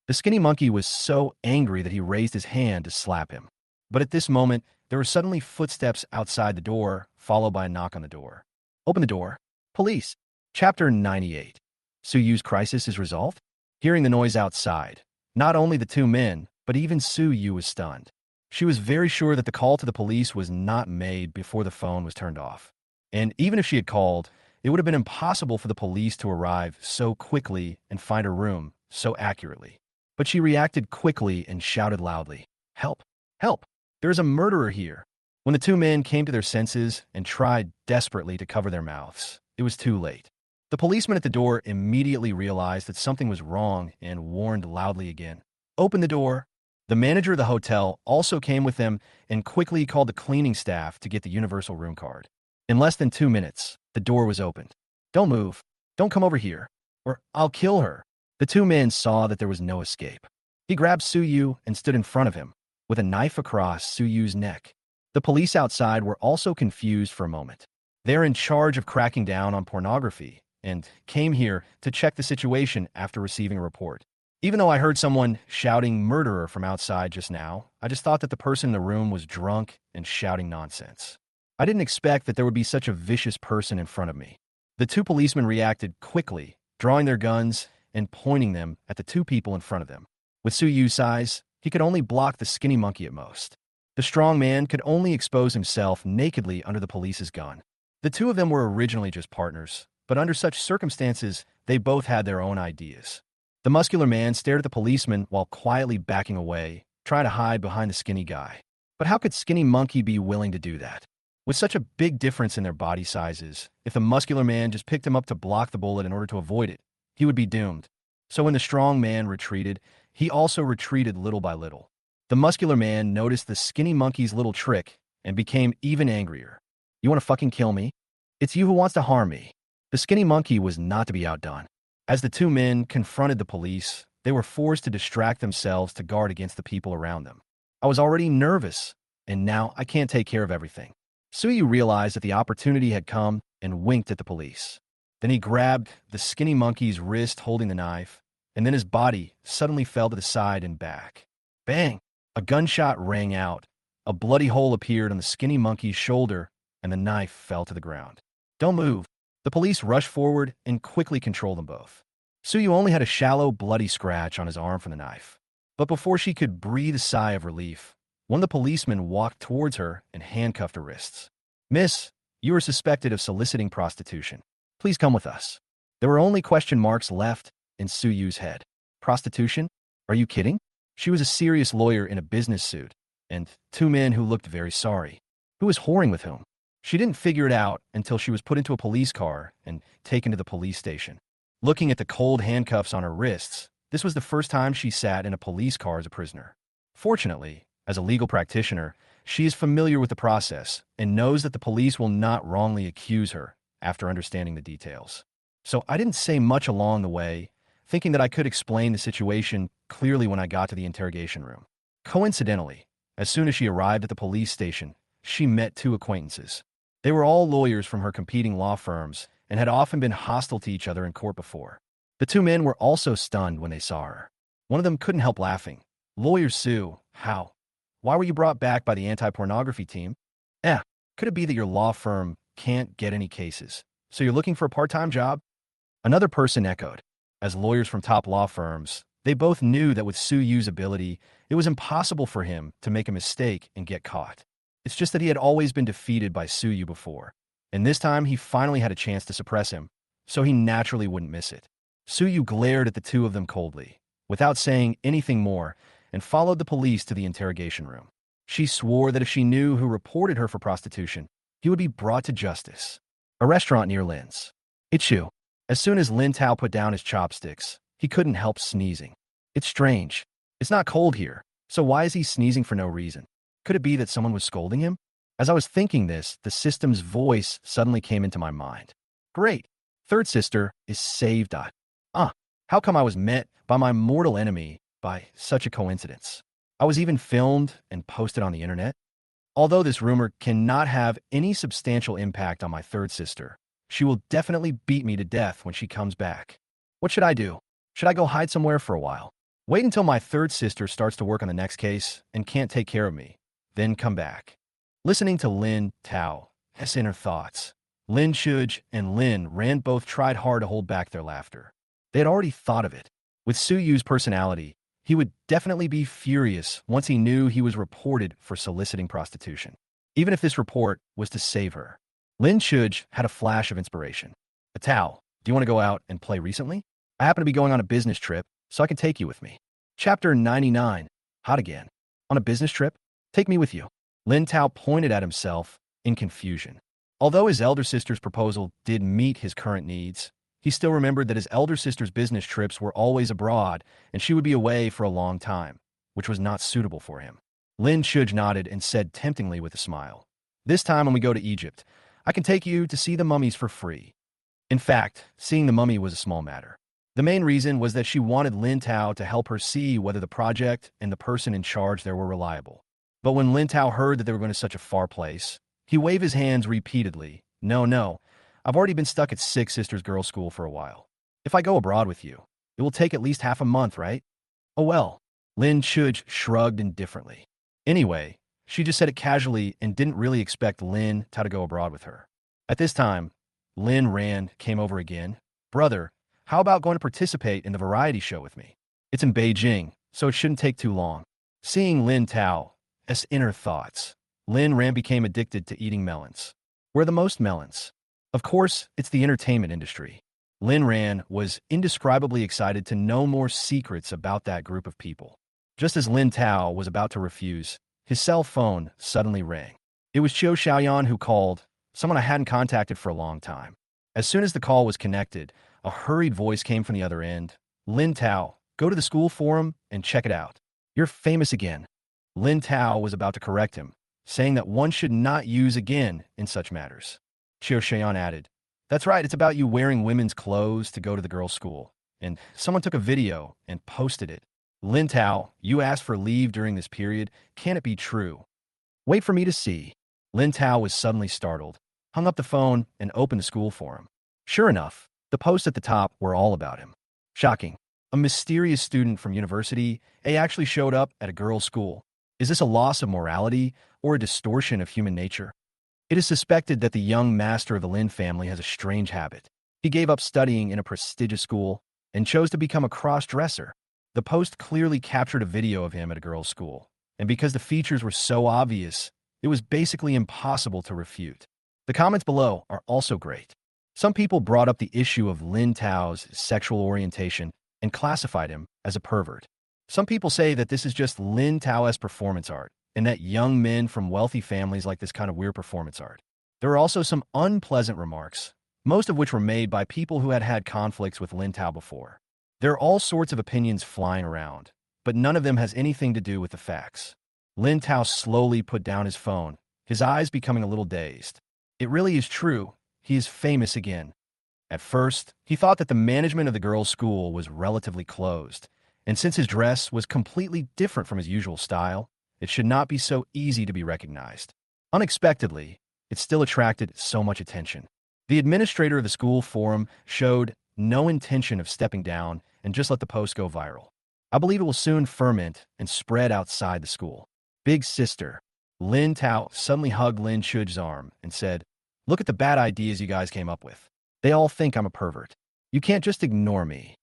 The skinny monkey was so angry that he raised his hand to slap him. But at this moment, there were suddenly footsteps outside the door, followed by a knock on the door. Open the door. Police. Chapter 98. Suyu's crisis is resolved? Hearing the noise outside, not only the two men, but even Suyu was stunned. She was very sure that the call to the police was not made before the phone was turned off. And even if she had called, it would have been impossible for the police to arrive so quickly and find her room so accurately. But she reacted quickly and shouted loudly, "Help! Help! There is a murderer here!" When the two men came to their senses and tried desperately to cover their mouths, it was too late. The policeman at the door immediately realized that something was wrong and warned loudly again, "Open the door!" The manager of the hotel also came with them and quickly called the cleaning staff to get the universal room card. In less than 2 minutes, the door was opened. "Don't move. Don't come over here, or I'll kill her." The two men saw that there was no escape. He grabbed Suyu and stood in front of him, with a knife across Suyu's neck. The police outside were also confused for a moment. They're in charge of cracking down on pornography and came here to check the situation after receiving a report. Even though I heard someone shouting "murderer" from outside just now, I just thought that the person in the room was drunk and shouting nonsense. I didn't expect that there would be such a vicious person in front of me. The two policemen reacted quickly, drawing their guns and pointing them at the two people in front of them. With Suyu's size, he could only block the skinny monkey at most. The strong man could only expose himself nakedly under the police's gun. The two of them were originally just partners, but under such circumstances, they both had their own ideas. The muscular man stared at the policeman while quietly backing away, trying to hide behind the skinny guy. But how could skinny monkey be willing to do that? With such a big difference in their body sizes, if the muscular man just picked him up to block the bullet in order to avoid it, he would be doomed. So when the strong man retreated, he also retreated little by little. The muscular man noticed the skinny monkey's little trick and became even angrier. "You want to fucking kill me? It's you who wants to harm me." The skinny monkey was not to be outdone. As the two men confronted the police, they were forced to distract themselves to guard against the people around them. I was already nervous, and now I can't take care of everything. Suyu realized that the opportunity had come and winked at the police. Then he grabbed the skinny monkey's wrist holding the knife, and then his body suddenly fell to the side and back. Bang! A gunshot rang out. A bloody hole appeared on the skinny monkey's shoulder, and the knife fell to the ground. "Don't move." The police rushed forward and quickly controlled them both. Suyu only had a shallow, bloody scratch on his arm from the knife. But before she could breathe a sigh of relief, one of the policemen walked towards her and handcuffed her wrists. "Miss, you are suspected of soliciting prostitution. Please come with us." There were only question marks left in Suyu's head. Prostitution? Are you kidding? She was a serious lawyer in a business suit, and two men who looked very sorry. Who was whoring with whom? She didn't figure it out until she was put into a police car and taken to the police station. Looking at the cold handcuffs on her wrists, this was the first time she sat in a police car as a prisoner. Fortunately, as a legal practitioner, she is familiar with the process and knows that the police will not wrongly accuse her after understanding the details. So I didn't say much along the way, thinking that I could explain the situation clearly when I got to the interrogation room. Coincidentally, as soon as she arrived at the police station, she met two acquaintances. They were all lawyers from her competing law firms and had often been hostile to each other in court before. The two men were also stunned when they saw her. One of them couldn't help laughing. "Lawyer Sue, how? Why were you brought back by the anti-pornography team?" Could it be that your law firm can't get any cases, so you're looking for a part-time job?" Another person echoed. As lawyers from top law firms, they both knew that with Suyu's ability, it was impossible for him to make a mistake and get caught. It's just that he had always been defeated by Suyu before, and this time he finally had a chance to suppress him, so he naturally wouldn't miss it. Suyu glared at the two of them coldly, without saying anything more, and followed the police to the interrogation room. She swore that if she knew who reported her for prostitution, he would be brought to justice. A restaurant near Lin's. "It's you. As soon as Lin Tao put down his chopsticks, he couldn't help sneezing. It's strange. It's not cold here, so why is he sneezing for no reason? Could it be that someone was scolding him? As I was thinking this, the system's voice suddenly came into my mind. Great. Third sister is saved. How come I was met by my mortal enemy by such a coincidence? I was even filmed and posted on the internet. Although this rumor cannot have any substantial impact on my third sister, she will definitely beat me to death when she comes back. What should I do? Should I go hide somewhere for a while? Wait until my third sister starts to work on the next case and can't take care of me, then come back. Listening to Lin Tao's inner thoughts, Lin Shuj and Lin Ran both tried hard to hold back their laughter. They had already thought of it. With Suyu's personality, he would definitely be furious once he knew he was reported for soliciting prostitution, even if this report was to save her. Lin Shuj had a flash of inspiration. Tao, do you want to go out and play recently? I happen to be going on a business trip, so I can take you with me. Chapter 99. Hot again. On a business trip? Take me with you. Lin Tao pointed at himself in confusion. Although his elder sister's proposal did meet his current needs, he still remembered that his elder sister's business trips were always abroad and she would be away for a long time, which was not suitable for him. Lin Shuj nodded and said temptingly with a smile, "This time when we go to Egypt, I can take you to see the mummies for free." In fact, seeing the mummy was a small matter. The main reason was that she wanted Lin Tao to help her see whether the project and the person in charge there were reliable. But when Lin Tao heard that they were going to such a far place, he waved his hands repeatedly. No, I've already been stuck at Six Sisters Girls' School for a while. If I go abroad with you, it will take at least half a month, right? Oh well. Lin Shuj shrugged indifferently. Anyway, she just said it casually and didn't really expect Lin Tao to go abroad with her. At this time, Lin Ran came over again. "Brother, how about going to participate in the variety show with me? It's in Beijing, so it shouldn't take too long." Seeing Lin Tao's inner thoughts, Lin Ran became addicted to eating melons. Where the most melons? Of course, it's the entertainment industry. Lin Ran was indescribably excited to know more secrets about that group of people. Just as Lin Tao was about to refuse, his cell phone suddenly rang. It was Jia Shiao who called, someone I hadn't contacted for a long time. As soon as the call was connected, a hurried voice came from the other end. "Lin Tao, go to the school forum and check it out. You're famous again." Lin Tao was about to correct him, saying that one should not use again in such matters. Jia Shiao added, "That's right, it's about you wearing women's clothes to go to the girls' school. And someone took a video and posted it. Lin Tao, you asked for leave during this period. Can it be true? Wait for me to see." Lin Tao was suddenly startled, hung up the phone, and opened the school forum. Sure enough, the posts at the top were all about him. Shocking. A mysterious student from university actually showed up at a girls' school. Is this a loss of morality or a distortion of human nature? It is suspected that the young master of the Lin family has a strange habit. He gave up studying in a prestigious school and chose to become a cross-dresser. The post clearly captured a video of him at a girls' school, and because the features were so obvious, it was basically impossible to refute. The comments below are also great. Some people brought up the issue of Lin Tao's sexual orientation and classified him as a pervert. Some people say that this is just Lin Tao's performance art, and that young men from wealthy families like this kind of weird performance art. There are also some unpleasant remarks, most of which were made by people who had had conflicts with Lin Tao before. There are all sorts of opinions flying around, but none of them has anything to do with the facts. Lin Tao slowly put down his phone, his eyes becoming a little dazed. It really is true. He is famous again. At first, he thought that the management of the girls' school was relatively closed, and since his dress was completely different from his usual style, it should not be so easy to be recognized. Unexpectedly, it still attracted so much attention. The administrator of the school forum showed no intention of stepping down and just let the post go viral. I believe it will soon ferment and spread outside the school. Big sister, Lin Tao suddenly hugged Lin Shuj's arm and said, "Look at the bad ideas you guys came up with. They all think I'm a pervert. You can't just ignore me."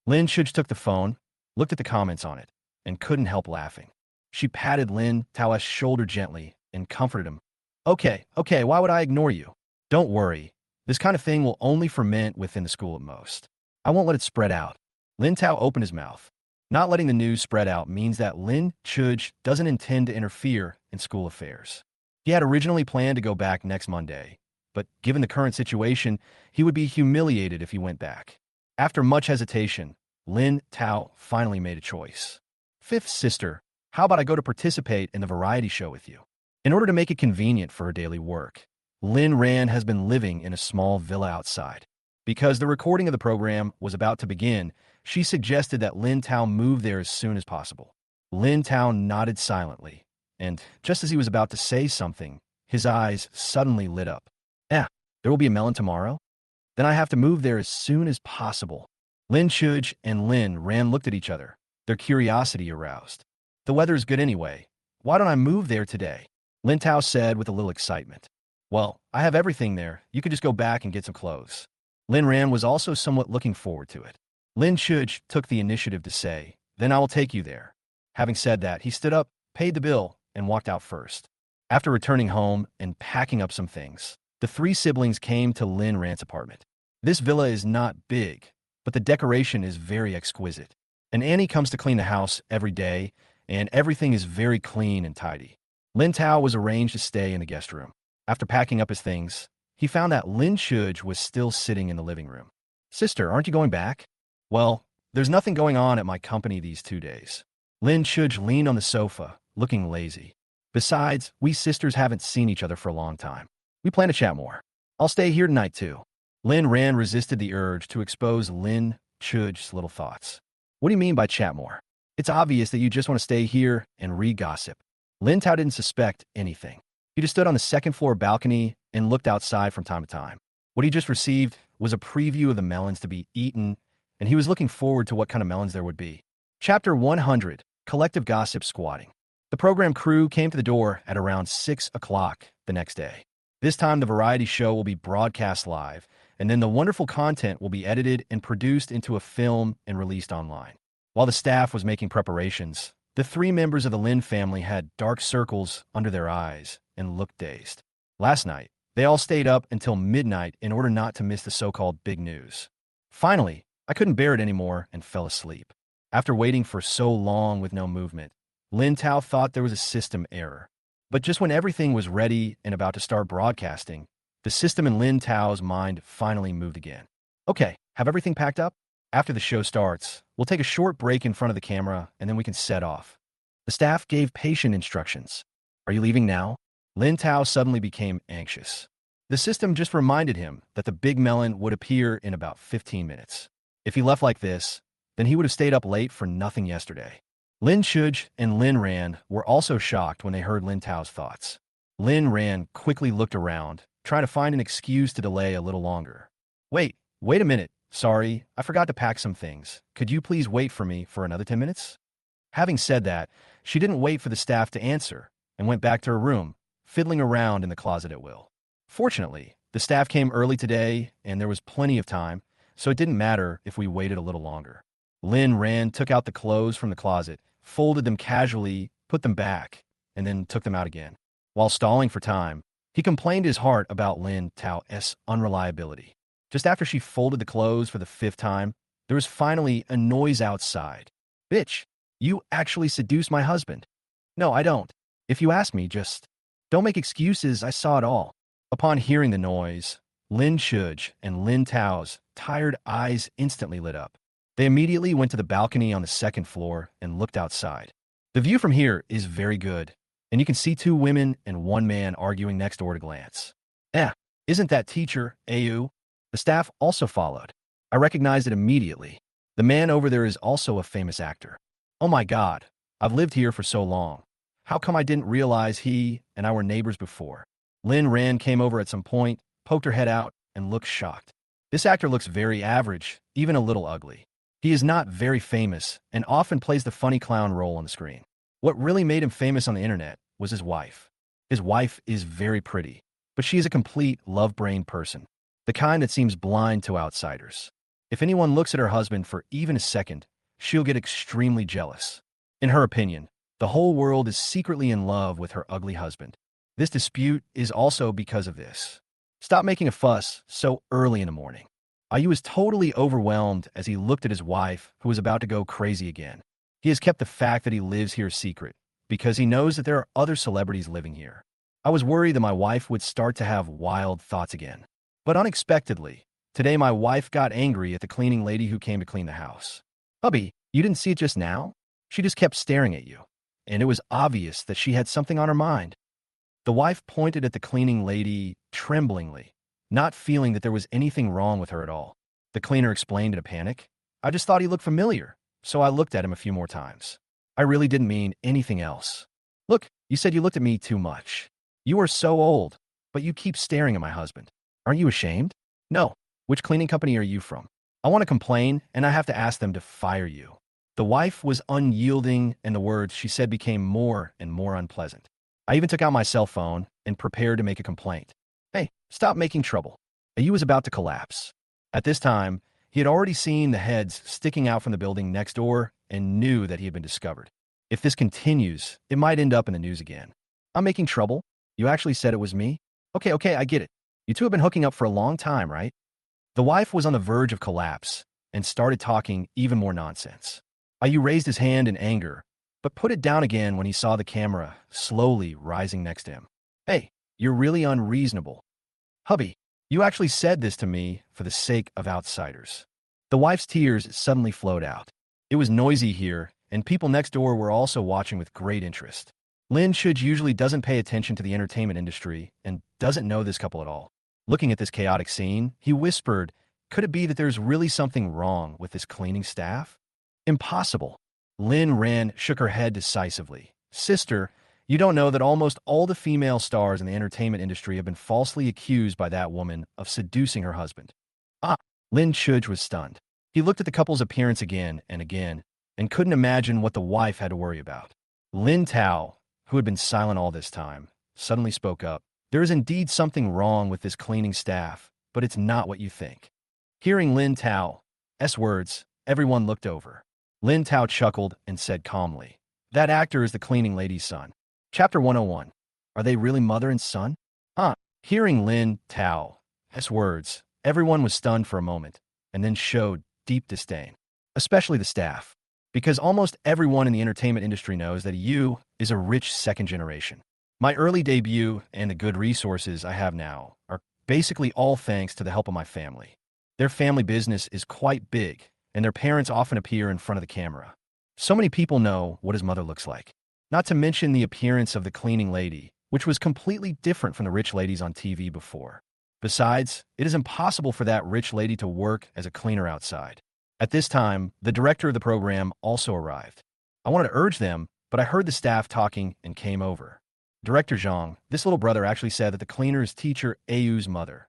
Lin Shuj took the phone, looked at the comments on it, and couldn't help laughing. She patted Lin Tao's shoulder gently and comforted him. Okay, why would I ignore you? Don't worry. This kind of thing will only ferment within the school at most. I won't let it spread out." Lin Tao opened his mouth. Not letting the news spread out means that Lin Shuj doesn't intend to interfere in school affairs. He had originally planned to go back next Monday, but given the current situation, he would be humiliated if he went back. After much hesitation, Lin Tao finally made a choice. Fifth sister, how about I go to participate in the variety show with you? In order to make it convenient for her daily work, Lin Ran has been living in a small villa outside. Because the recording of the program was about to begin, she suggested that Lin Tao move there as soon as possible. Lin Tao nodded silently, and just as he was about to say something, his eyes suddenly lit up. There will be a melon tomorrow? Then I have to move there as soon as possible. Lin Chuj and Lin Ran looked at each other, their curiosity aroused. The weather's good anyway. Why don't I move there today? Lin Tao said with a little excitement. Well, I have everything there. You could just go back and get some clothes. Lin Ran was also somewhat looking forward to it. Lin Chuj took the initiative to say, then I will take you there. Having said that, he stood up, paid the bill, and walked out first. After returning home and packing up some things, the three siblings came to Lin Ran's apartment. This villa is not big, but the decoration is very exquisite. An Annie comes to clean the house every day, and everything is very clean and tidy. Lin Tao was arranged to stay in the guest room. After packing up his things, he found that Lin Chuj was still sitting in the living room. Sister, aren't you going back? Well, there's nothing going on at my company these 2 days. Lin Chuj leaned on the sofa, looking lazy. Besides, we sisters haven't seen each other for a long time. We plan to chat more. I'll stay here tonight too. Lin Ran resisted the urge to expose Lin Chuj's little thoughts. What do you mean by chat more? It's obvious that you just want to stay here and read gossip. Lin Tao didn't suspect anything. He just stood on the second-floor balcony and looked outside from time to time. What he just received was a preview of the melons to be eaten, and he was looking forward to what kind of melons there would be. Chapter 100, Collective Gossip Squatting. The program crew came to the door at around 6 o'clock the next day. This time, the variety show will be broadcast live, and then the wonderful content will be edited and produced into a film and released online. While the staff was making preparations, the three members of the Lin family had dark circles under their eyes and looked dazed. Last night, they all stayed up until midnight in order not to miss the so-called big news. Finally, I couldn't bear it anymore and fell asleep. After waiting for so long with no movement, Lin Tao thought there was a system error. But just when everything was ready and about to start broadcasting, the system in Lin Tao's mind finally moved again. Okay, have everything packed up? After the show starts, we'll take a short break in front of the camera and then we can set off. The staff gave patient instructions. Are you leaving now? Lin Tao suddenly became anxious. The system just reminded him that the big melon would appear in about 15 minutes. If he left like this, then he would have stayed up late for nothing yesterday. Lin Chuj and Lin Ran were also shocked when they heard Lin Tao's thoughts. Lin Ran quickly looked around, trying to find an excuse to delay a little longer. Wait a minute. Sorry, I forgot to pack some things. Could you please wait for me for another 10 minutes? Having said that, she didn't wait for the staff to answer and went back to her room, fiddling around in the closet at will. Fortunately, the staff came early today and there was plenty of time, so it didn't matter if we waited a little longer. Lin Ran took out the clothes from the closet, folded them casually, put them back, and then took them out again. While stalling for time, he complained his heart about Lin Tao's unreliability. Just after she folded the clothes for the 5th time, there was finally a noise outside. Bitch, you actually seduced my husband. No, I don't. If you ask me, just don't make excuses, I saw it all. Upon hearing the noise, Lin Chuj and Lin Tao's tired eyes instantly lit up. They immediately went to the balcony on the 2nd floor and looked outside. The view from here is very good, and you can see 2 women and 1 man arguing next door at a glance. Isn't that teacher, Au? The staff also followed. I recognized it immediately. The man over there is also a famous actor. Oh my God, I've lived here for so long. How come I didn't realize he and I were neighbors before? Lin Ran came over at some point, poked her head out, and looked shocked. This actor looks very average, even a little ugly. He is not very famous and often plays the funny clown role on the screen. What really made him famous on the internet was his wife. His wife is very pretty, but she is a complete love-brained person, the kind that seems blind to outsiders. If anyone looks at her husband for even a second, she'll get extremely jealous. In her opinion, the whole world is secretly in love with her ugly husband. This dispute is also because of this. Stop making a fuss so early in the morning. Ayu is totally overwhelmed as he looked at his wife, who was about to go crazy again. He has kept the fact that he lives here secret, because he knows that there are other celebrities living here. I was worried that my wife would start to have wild thoughts again. But unexpectedly, today my wife got angry at the cleaning lady who came to clean the house. Hubby, you didn't see it just now? She just kept staring at you. And it was obvious that she had something on her mind. The wife pointed at the cleaning lady tremblingly, not feeling that there was anything wrong with her at all. The cleaner explained in a panic, I just thought he looked familiar, so I looked at him a few more times. I really didn't mean anything else. Look, you said you looked at me too much. You are so old, but you keep staring at my husband. Aren't you ashamed? No. Which cleaning company are you from? I want to complain, and I have to ask them to fire you. The wife was unyielding, and the words she said became more and more unpleasant. I even took out my cell phone and prepared to make a complaint. Hey, stop making trouble. Ayu was about to collapse. At this time, he had already seen the heads sticking out from the building next door and knew that he had been discovered. If this continues, it might end up in the news again. I'm making trouble? You actually said it was me? Okay, I get it. You two have been hooking up for a long time, right? The wife was on the verge of collapse and started talking even more nonsense. Ayu raised his hand in anger, but put it down again when he saw the camera slowly rising next to him. Hey, you're really unreasonable. Hubby, you actually said this to me for the sake of outsiders. The wife's tears suddenly flowed out. It was noisy here, and people next door were also watching with great interest. Lin Shuj usually doesn't pay attention to the entertainment industry and doesn't know this couple at all. Looking at this chaotic scene, he whispered, could it be that there's really something wrong with this cleaning staff? Impossible. Lin Ran shook her head decisively. Sister, you don't know that almost all the female stars in the entertainment industry have been falsely accused by that woman of seducing her husband. Lin Shuj was stunned. He looked at the couple's appearance again and couldn't imagine what the wife had to worry about. Lin Tao, who had been silent all this time, suddenly spoke up. There is indeed something wrong with this cleaning staff, but it's not what you think. Hearing Lin Tao's words, everyone looked over. Lin Tao chuckled and said calmly, that actor is the cleaning lady's son. Chapter 101. Are they really mother and son? Hearing Lin Tao's words, everyone was stunned for a moment and then showed deep disdain, especially the staff, because almost everyone in the entertainment industry knows that Yu is a rich second generation. My early debut and the good resources I have now are basically all thanks to the help of my family. Their family business is quite big, and their parents often appear in front of the camera. So many people know what his mother looks like. Not to mention the appearance of the cleaning lady, which was completely different from the rich ladies on TV before. Besides, it is impossible for that rich lady to work as a cleaner outside. At this time, the director of the program also arrived. I wanted to urge them, but I heard the staff talking and came over. Director Zhang, this little brother actually said that the cleaner is teacher Ayu's mother.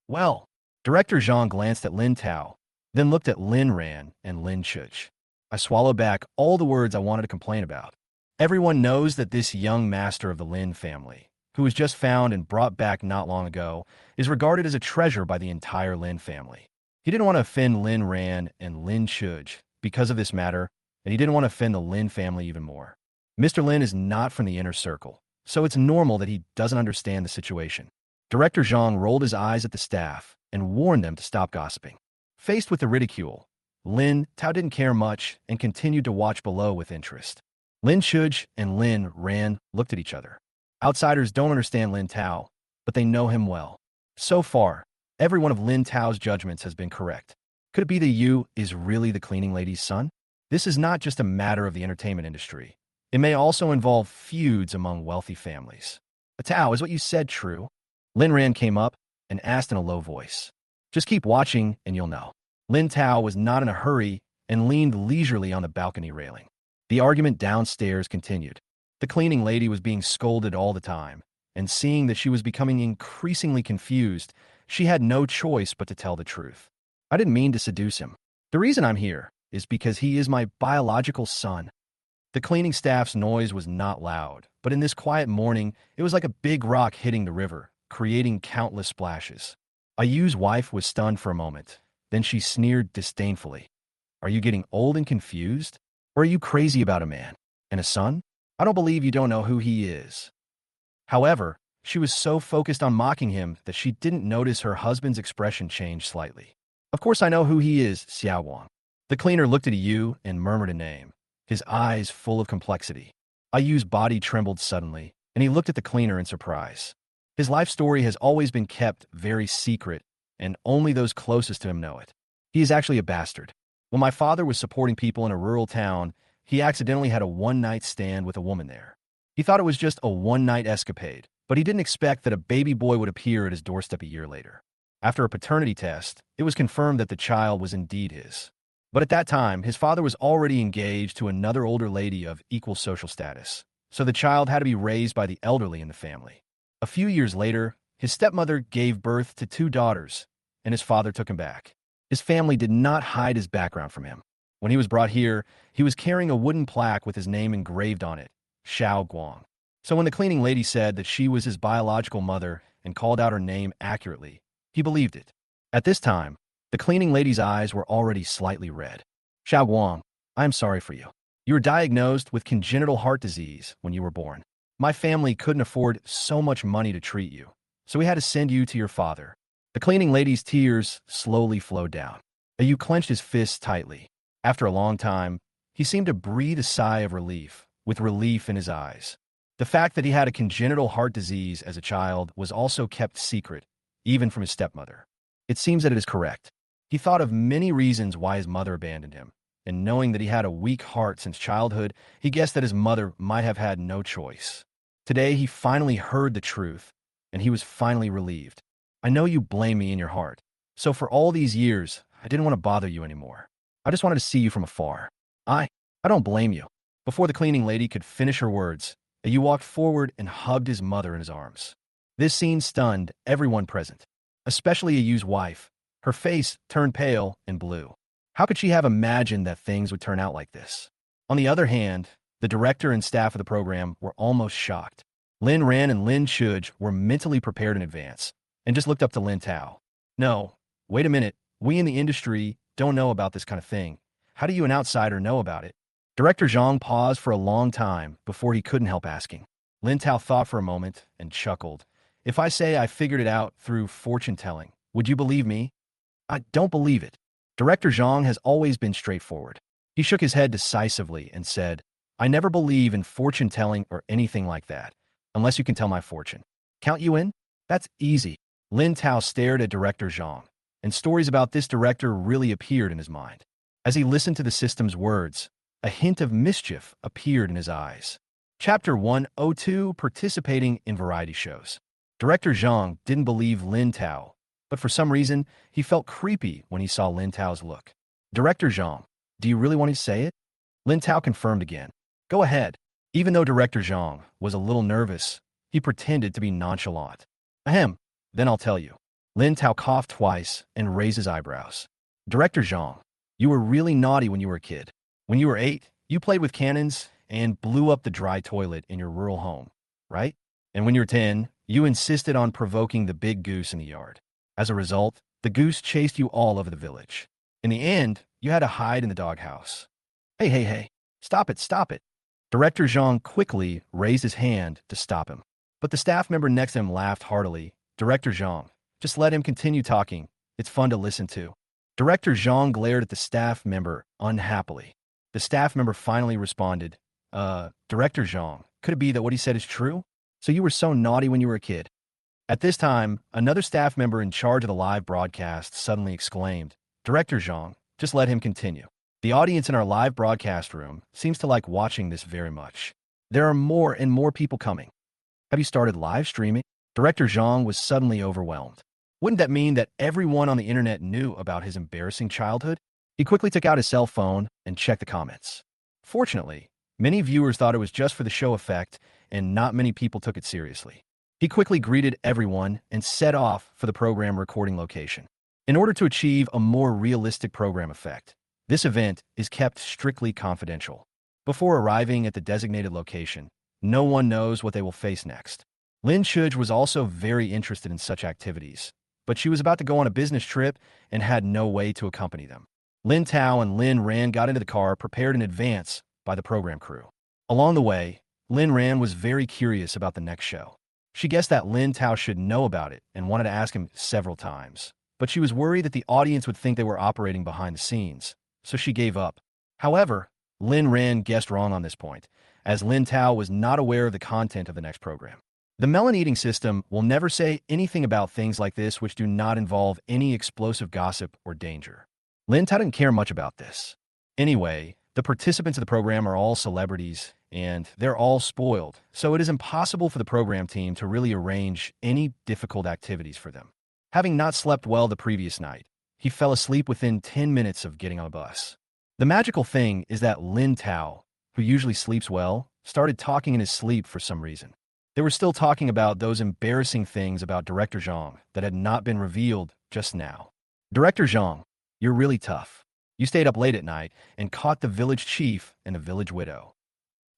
Well, Director Zhang glanced at Lin Tao, then looked at Lin Ran and Lin Shuj. I swallowed back all the words I wanted to complain about. Everyone knows that this young master of the Lin family, who was just found and brought back not long ago, is regarded as a treasure by the entire Lin family. He didn't want to offend Lin Ran and Lin Shuj because of this matter, and he didn't want to offend the Lin family even more. Mr. Lin is not from the inner circle, so it's normal that he doesn't understand the situation. Director Zhang rolled his eyes at the staff and warned them to stop gossiping. Faced with the ridicule, Lin Tao didn't care much and continued to watch below with interest. Lin Shuj and Lin Ran looked at each other. Outsiders don't understand Lin Tao, but they know him well. So far, every one of Lin Tao's judgments has been correct. Could it be that Yu is really the cleaning lady's son? This is not just a matter of the entertainment industry. It may also involve feuds among wealthy families. Tao, is what you said true? Lin Ran came up and asked in a low voice. Just keep watching and you'll know. Lin Tao was not in a hurry and leaned leisurely on the balcony railing. The argument downstairs continued. The cleaning lady was being scolded all the time, and seeing that she was becoming increasingly confused, she had no choice but to tell the truth. I didn't mean to seduce him. The reason I'm here is because he is my biological son. The cleaning staff's noise was not loud, but in this quiet morning, it was like a big rock hitting the river, creating countless splashes. Ayu's wife was stunned for a moment. Then she sneered disdainfully. Are you getting old and confused? Or are you crazy about a man and a son? I don't believe you don't know who he is. However, she was so focused on mocking him that she didn't notice her husband's expression change slightly. Of course I know who he is, Xiao Wang. The cleaner looked at Ayu and murmured a name, his eyes full of complexity. Ayu's body trembled suddenly, and he looked at the cleaner in surprise. His life story has always been kept very secret, and only those closest to him know it. He is actually a bastard. When my father was supporting people in a rural town, he accidentally had a one-night stand with a woman there. He thought it was just a one-night escapade, but he didn't expect that a baby boy would appear at his doorstep a year later. After a paternity test, it was confirmed that the child was indeed his. But at that time, his father was already engaged to another older lady of equal social status, so the child had to be raised by the elderly in the family. A few years later, his stepmother gave birth to 2 daughters, and his father took him back. His family did not hide his background from him. When he was brought here, he was carrying a wooden plaque with his name engraved on it, Xiao Guang. So when the cleaning lady said that she was his biological mother and called out her name accurately, he believed it. At this time, the cleaning lady's eyes were already slightly red. Xiao Guang, I am sorry for you. You were diagnosed with congenital heart disease when you were born. My family couldn't afford so much money to treat you, so we had to send you to your father. The cleaning lady's tears slowly flowed down. Yu clenched his fists tightly. After a long time, he seemed to breathe a sigh of relief, with relief in his eyes. The fact that he had a congenital heart disease as a child was also kept secret, even from his stepmother. It seems that it is correct. He thought of many reasons why his mother abandoned him, and knowing that he had a weak heart since childhood, he guessed that his mother might have had no choice. Today, he finally heard the truth, and he was finally relieved. I know you blame me in your heart, so for all these years, I didn't want to bother you anymore. I just wanted to see you from afar. I don't blame you. Before the cleaning lady could finish her words, Yu walked forward and hugged his mother in his arms. This scene stunned everyone present, especially Yu's wife. Her face turned pale and blue. How could she have imagined that things would turn out like this? On the other hand, the director and staff of the program were almost shocked. Lin Ran and Lin Chuj were mentally prepared in advance and just looked up to Lin Tao. No, wait a minute. We in the industry don't know about this kind of thing. How do you, an outsider, know about it? Director Zhang paused for a long time before he couldn't help asking. Lin Tao thought for a moment and chuckled. If I say I figured it out through fortune-telling, would you believe me? I don't believe it. Director Zhang has always been straightforward. He shook his head decisively and said, I never believe in fortune-telling or anything like that, unless you can tell my fortune. Count you in? That's easy. Lin Tao stared at Director Zhang, and stories about this director really appeared in his mind. As he listened to the system's words, a hint of mischief appeared in his eyes. Chapter 102, Participating in Variety Shows. Director Zhang didn't believe Lin Tao, but for some reason, he felt creepy when he saw Lin Tao's look. Director Zhang, do you really want to say it? Lin Tao confirmed again. Go ahead. Even though Director Zhang was a little nervous, he pretended to be nonchalant. Ahem, then I'll tell you. Lin Tao coughed twice and raised his eyebrows. Director Zhang, you were really naughty when you were a kid. When you were 8, you played with cannons and blew up the dry toilet in your rural home, right? And when you were 10, you insisted on provoking the big goose in the yard. As a result, the goose chased you all over the village. In the end, you had to hide in the doghouse. Hey, stop it. Director Zhang quickly raised his hand to stop him. But the staff member next to him laughed heartily. Director Zhang, just let him continue talking. It's fun to listen to. Director Zhang glared at the staff member unhappily. The staff member finally responded, Director Zhang, could it be that what he said is true? So you were so naughty when you were a kid? At this time, another staff member in charge of the live broadcast suddenly exclaimed, Director Zhang, just let him continue. The audience in our live broadcast room seems to like watching this very much. There are more and more people coming. Have you started live streaming? Director Zhang was suddenly overwhelmed. Wouldn't that mean that everyone on the internet knew about his embarrassing childhood? He quickly took out his cell phone and checked the comments. Fortunately, many viewers thought it was just for the show effect, and not many people took it seriously. He quickly greeted everyone and set off for the program recording location. In order to achieve a more realistic program effect, this event is kept strictly confidential. Before arriving at the designated location, no one knows what they will face next. Lin Chuj was also very interested in such activities, but she was about to go on a business trip and had no way to accompany them. Lin Tao and Lin Ran got into the car prepared in advance by the program crew. Along the way, Lin Ran was very curious about the next show. She guessed that Lin Tao should know about it and wanted to ask him several times, but she was worried that the audience would think they were operating behind the scenes, so she gave up. However, Lin Ran guessed wrong on this point, as Lin Tao was not aware of the content of the next program. The melon eating system will never say anything about things like this which do not involve any explosive gossip or danger. Lin Tao didn't care much about this. Anyway, the participants of the program are all celebrities, and they're all spoiled, so it is impossible for the program team to really arrange any difficult activities for them. Having not slept well the previous night, he fell asleep within 10 minutes of getting on a bus. The magical thing is that Lin Tao, who usually sleeps well, started talking in his sleep for some reason. They were still talking about those embarrassing things about Director Zhang that had not been revealed just now. Director Zhang, you're really tough. You stayed up late at night and caught the village chief and the village widow.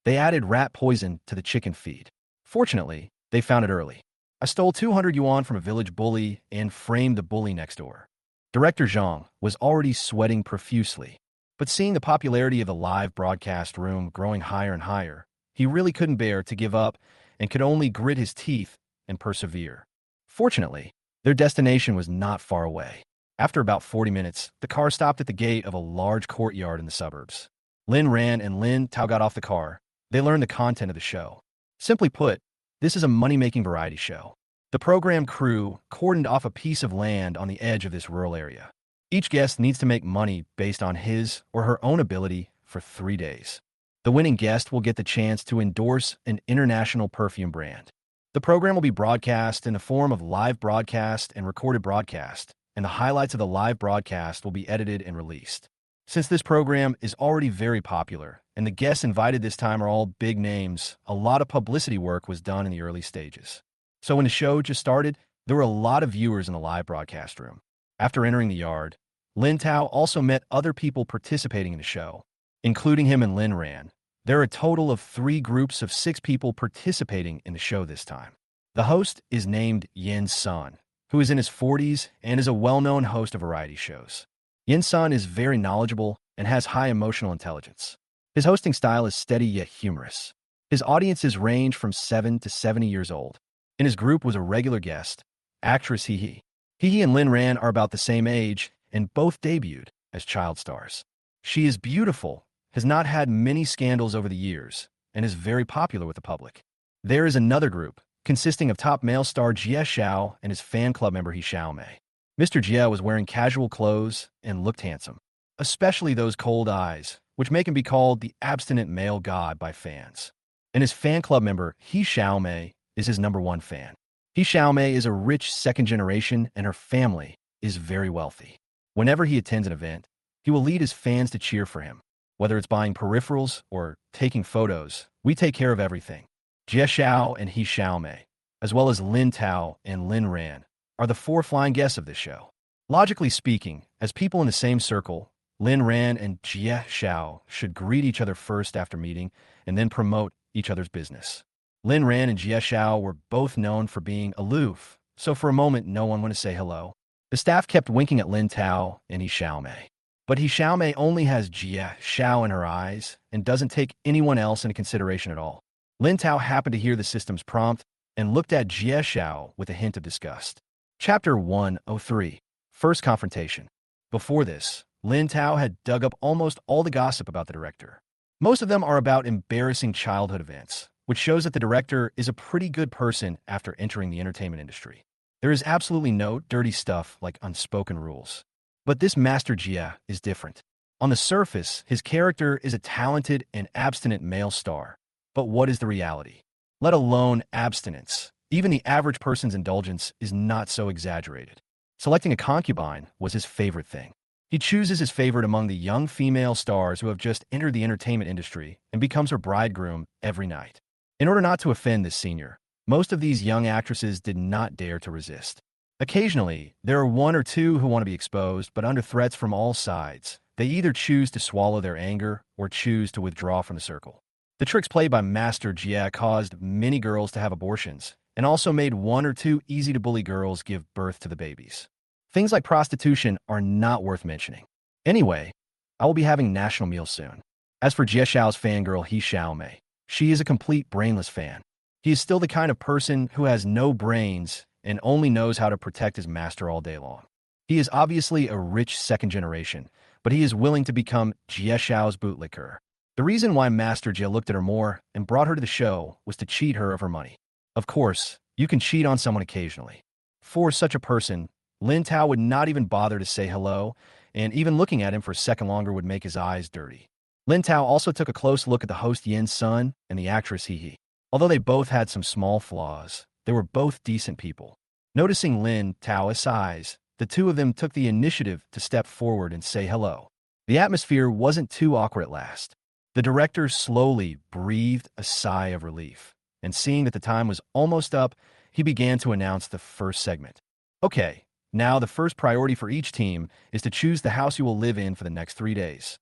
They added rat poison to the chicken feed. Fortunately, they found it early. I stole 200 yuan from a village bully and framed the bully next door. Director Zhang was already sweating profusely, but seeing the popularity of the live broadcast room growing higher and higher, he really couldn't bear to give up and could only grit his teeth and persevere. Fortunately, their destination was not far away. After about 40 minutes, the car stopped at the gate of a large courtyard in the suburbs. Lin Ran and Lin Tao got off the car. They learned the content of the show. Simply put, this is a money-making variety show. The program crew cordoned off a piece of land on the edge of this rural area. Each guest needs to make money based on his or her own ability for 3 days. The winning guest will get the chance to endorse an international perfume brand. The program will be broadcast in the form of live broadcast and recorded broadcast, and the highlights of the live broadcast will be edited and released. Since this program is already very popular, and the guests invited this time are all big names, a lot of publicity work was done in the early stages. So when the show just started, there were a lot of viewers in the live broadcast room. After entering the yard, Lin Tao also met other people participating in the show, including him and Lin Ran. There are a total of 3 groups of 6 people participating in the show this time. The host is named Yin Sun, who is in his 40s and is a well-known host of variety shows. Yin Sun is very knowledgeable and has high emotional intelligence. His hosting style is steady yet humorous. His audiences range from 7 to 70 years old. In his group was a regular guest, actress Hee. Hee and Lin Ran are about the same age and both debuted as child stars. She is beautiful, has not had many scandals over the years, and is very popular with the public. There is another group, consisting of top male star Jia Shiao and his fan club member He Xiaomei. Mr. Jia was wearing casual clothes and looked handsome, especially those cold eyes, which make him be called the abstinent male god by fans. And his fan club member He Xiaomei is his #1 fan. He Xiaomei is a rich second generation and her family is very wealthy. Whenever he attends an event, he will lead his fans to cheer for him. Whether it's buying peripherals or taking photos, we take care of everything. Jia Shiao and He Xiaomei, as well as Lin Tao and Lin Ran, are the 4 flying guests of this show. Logically speaking, as people in the same circle, Lin Ran and Jia Shiao should greet each other first after meeting and then promote each other's business. Lin Ran and Jia Shiao were both known for being aloof, so for a moment no one wanted to say hello. The staff kept winking at Lin Tao and He Xiaomei. But He Xiaomei only has Jia Shiao in her eyes and doesn't take anyone else into consideration at all. Lin Tao happened to hear the system's prompt and looked at Jia Shiao with a hint of disgust. Chapter 103. First Confrontation. Before this, Lin Tao had dug up almost all the gossip about the director. Most of them are about embarrassing childhood events, which shows that the director is a pretty good person after entering the entertainment industry. There is absolutely no dirty stuff like unspoken rules. But this Master Jia is different. On the surface, his character is a talented and abstinent male star. But what is the reality? Let alone abstinence. Even the average person's indulgence is not so exaggerated. Selecting a concubine was his favorite thing. He chooses his favorite among the young female stars who have just entered the entertainment industry and becomes her bridegroom every night. In order not to offend this senior, most of these young actresses did not dare to resist. Occasionally, there are 1 or 2 who want to be exposed, but under threats from all sides, they either choose to swallow their anger or choose to withdraw from the circle. The tricks played by Master Jia caused many girls to have abortions, and also made 1 or 2 easy-to-bully girls give birth to the babies. Things like prostitution are not worth mentioning. Anyway, I will be having national meals soon. As for Jia Shao's fangirl He Xiaomei, she is a complete brainless fan. He is still the kind of person who has no brains and only knows how to protect his master all day long. He is obviously a rich second generation, but he is willing to become Jia Shao's bootlicker. The reason why Master Jia looked at her more and brought her to the show was to cheat her of her money. Of course, you can cheat on someone occasionally. For such a person, Lin Tao would not even bother to say hello, and even looking at him for a second longer would make his eyes dirty. Lin Tao also took a close look at the host Yin's son and the actress He. Although they both had some small flaws, they were both decent people. Noticing Lin Tao's size, the two of them took the initiative to step forward and say hello. The atmosphere wasn't too awkward at last. The director slowly breathed a sigh of relief, and seeing that the time was almost up, he began to announce the first segment. Okay, now the first priority for each team is to choose the house you will live in for the next 3 days.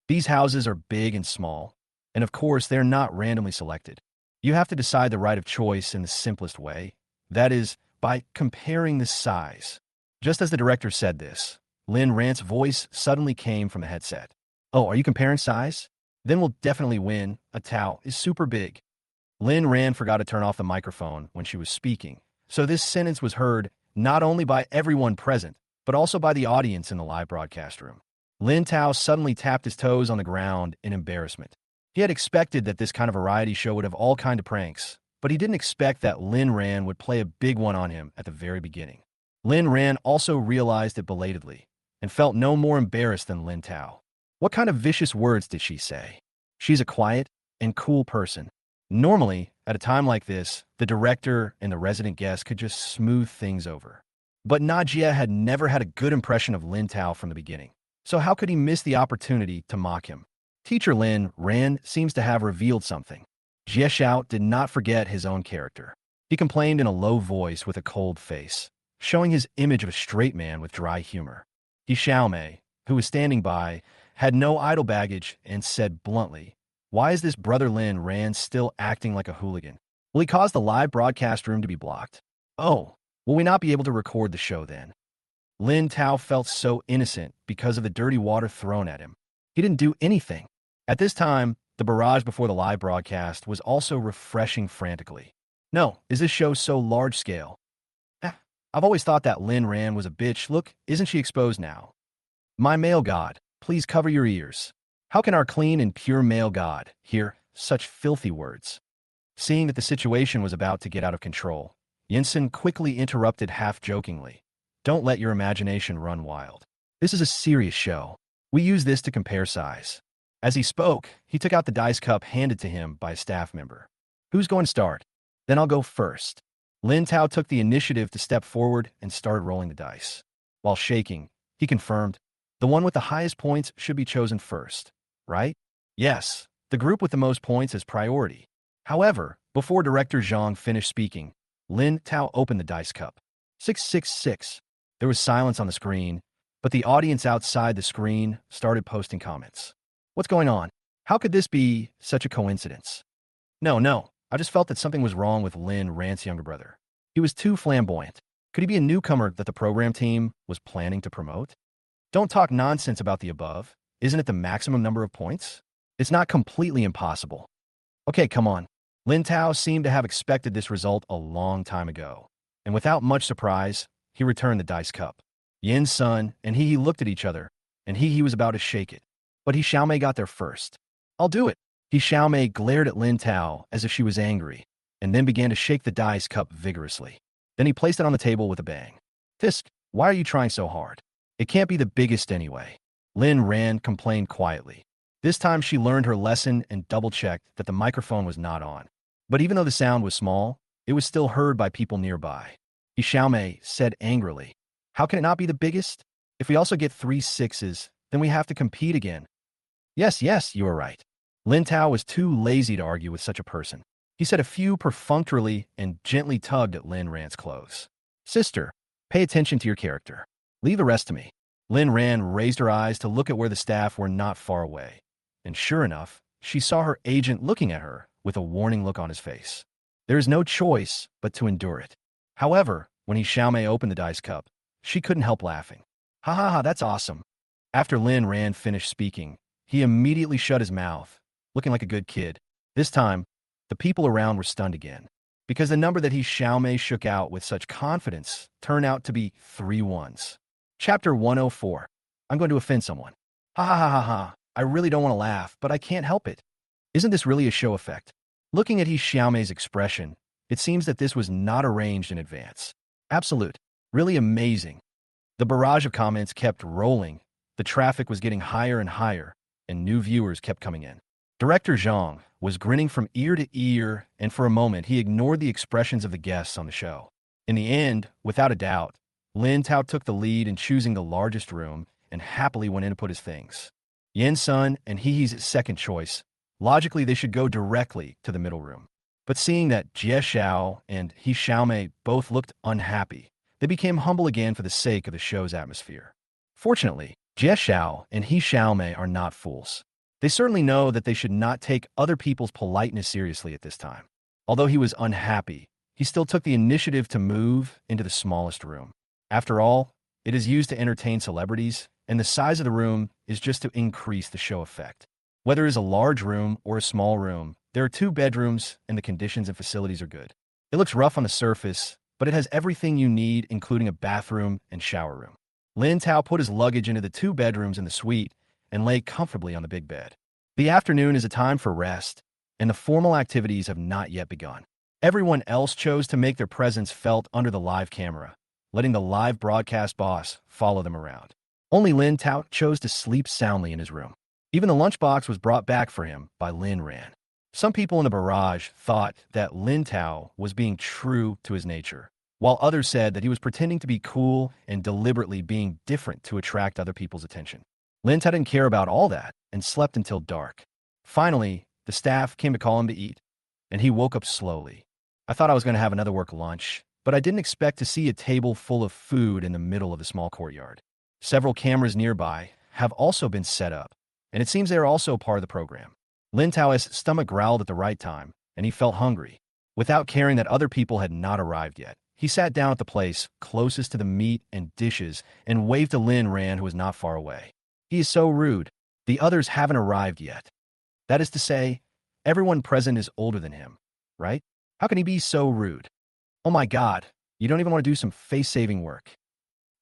These houses are big and small, and of course they're not randomly selected. You have to decide the right of choice in the simplest way, that is, by comparing the size. Just as the director said this, Lin Rand's voice suddenly came from the headset. Oh, are you comparing size? Then we'll definitely win. A Tao is super big. Lin Ran forgot to turn off the microphone when she was speaking, so this sentence was heard not only by everyone present, but also by the audience in the live broadcast room. Lin Tao suddenly tapped his toes on the ground in embarrassment. He had expected that this kind of variety show would have all kinds of pranks, but he didn't expect that Lin Ran would play a big one on him at the very beginning. Lin Ran also realized it belatedly, and felt no more embarrassed than Lin Tao. What kind of vicious words did she say? She's a quiet and cool person. Normally, at a time like this, the director and the resident guest could just smooth things over. But Jia had never had a good impression of Lin Tao from the beginning, so how could he miss the opportunity to mock him? Teacher Lin Ran seems to have revealed something. Jia Shiao did not forget his own character. He complained in a low voice with a cold face, showing his image of a straight man with dry humor. Xiaomei, who was standing by, had no idle baggage and said bluntly, "Why is this brother Lin Ran still acting like a hooligan? Will he cause the live broadcast room to be blocked? Oh, will we not be able to record the show then?" Lin Tao felt so innocent because of the dirty water thrown at him. He didn't do anything. At this time, the barrage before the live broadcast was also refreshing frantically. No, is this show so large scale? I've always thought that Lin Ran was a bitch. Look, isn't she exposed now? My male god, please cover your ears. How can our clean and pure male god hear such filthy words? Seeing that the situation was about to get out of control, Yinsen quickly interrupted half-jokingly. Don't let your imagination run wild. This is a serious show. We use this to compare size. As he spoke, he took out the dice cup handed to him by a staff member. Who's going to start? Then I'll go first. Lin Tao took the initiative to step forward and started rolling the dice. While shaking, he confirmed, the one with the highest points should be chosen first, right? Yes, the group with the most points is priority. However, before Director Zhang finished speaking, Lin Tao opened the dice cup. 666. There was silence on the screen, but the audience outside the screen started posting comments. What's going on? How could this be such a coincidence? No, I just felt that something was wrong with Lin Ran's younger brother. He was too flamboyant. Could he be a newcomer that the program team was planning to promote? Don't talk nonsense about the above. Isn't it the maximum number of points? It's not completely impossible. Okay, come on. Lin Tao seemed to have expected this result a long time ago, and without much surprise, he returned the dice cup. Yin's son and he looked at each other, and he was about to shake it. But Xiaomei got there first. I'll do it. Xiaomei glared at Lin Tao as if she was angry, and then began to shake the dice cup vigorously. Then he placed it on the table with a bang. Tisk, why are you trying so hard? It can't be the biggest anyway. Lin Ran complained quietly. This time she learned her lesson and double-checked that the microphone was not on. But even though the sound was small, it was still heard by people nearby. Xiaomei said angrily, how can it not be the biggest? If we also get 3 sixes, then we have to compete again. Yes, you are right. Lin Tao was too lazy to argue with such a person. He said a few perfunctorily and gently tugged at Lin Ran's clothes. Sister, pay attention to your character. Leave the rest to me. Lin Ran raised her eyes to look at where the staff were not far away. And sure enough, she saw her agent looking at her with a warning look on his face. There is no choice but to endure it. However, when Xiaomei opened the dice cup, she couldn't help laughing. Ha, that's awesome. After Lin Ran finished speaking, he immediately shut his mouth, looking like a good kid. This time, the people around were stunned again, because the number that Xiaomei shook out with such confidence turned out to be 3 ones. Chapter 104. I'm going to offend someone. Ha. I really don't want to laugh, but I can't help it. Isn't this really a show effect? Looking at He Xiaomei's expression, it seems that this was not arranged in advance. Absolute. Really amazing. The barrage of comments kept rolling. The traffic was getting higher and higher, and new viewers kept coming in. Director Zhang was grinning from ear to ear, and for a moment he ignored the expressions of the guests on the show. In the end, without a doubt, Lin Tao took the lead in choosing the largest room and happily went in to put his things. Yen Sun and He's second choice. Logically, they should go directly to the middle room. But seeing that Jia Shiao and He Xiaomei both looked unhappy, they became humble again for the sake of the show's atmosphere. Fortunately, Jia Shiao and He Xiaomei are not fools. They certainly know that they should not take other people's politeness seriously at this time. Although he was unhappy, he still took the initiative to move into the smallest room. After all, it is used to entertain celebrities, and the size of the room is just to increase the show effect. Whether it is a large room or a small room, there are 2 bedrooms and the conditions and facilities are good. It looks rough on the surface, but it has everything you need, including a bathroom and shower room. Lin Tao put his luggage into the 2 bedrooms in the suite and lay comfortably on the big bed. The afternoon is a time for rest, and the formal activities have not yet begun. Everyone else chose to make their presence felt under the live camera, letting the live broadcast boss follow them around. Only Lin Tao chose to sleep soundly in his room. Even the lunchbox was brought back for him by Lin Ran. Some people in the barrage thought that Lin Tao was being true to his nature, while others said that he was pretending to be cool and deliberately being different to attract other people's attention. Lin Tao didn't care about all that and slept until dark. Finally, the staff came to call him to eat, and he woke up slowly. I thought I was going to have another work lunch, but I didn't expect to see a table full of food in the middle of the small courtyard. Several cameras nearby have also been set up, and it seems they are also part of the program. Lin Tao's stomach growled at the right time, and he felt hungry. Without caring that other people had not arrived yet, he sat down at the place closest to the meat and dishes and waved to Lin Ran, who was not far away. He is so rude. The others haven't arrived yet. That is to say, everyone present is older than him, right? How can he be so rude? Oh my God, you don't even want to do some face-saving work.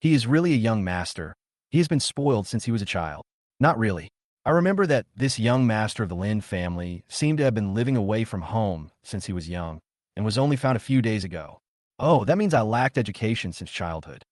He is really a young master. He has been spoiled since he was a child. Not really. I remember that this young master of the Lin family seemed to have been living away from home since he was young and was only found a few days ago. Oh, that means I lacked education since childhood.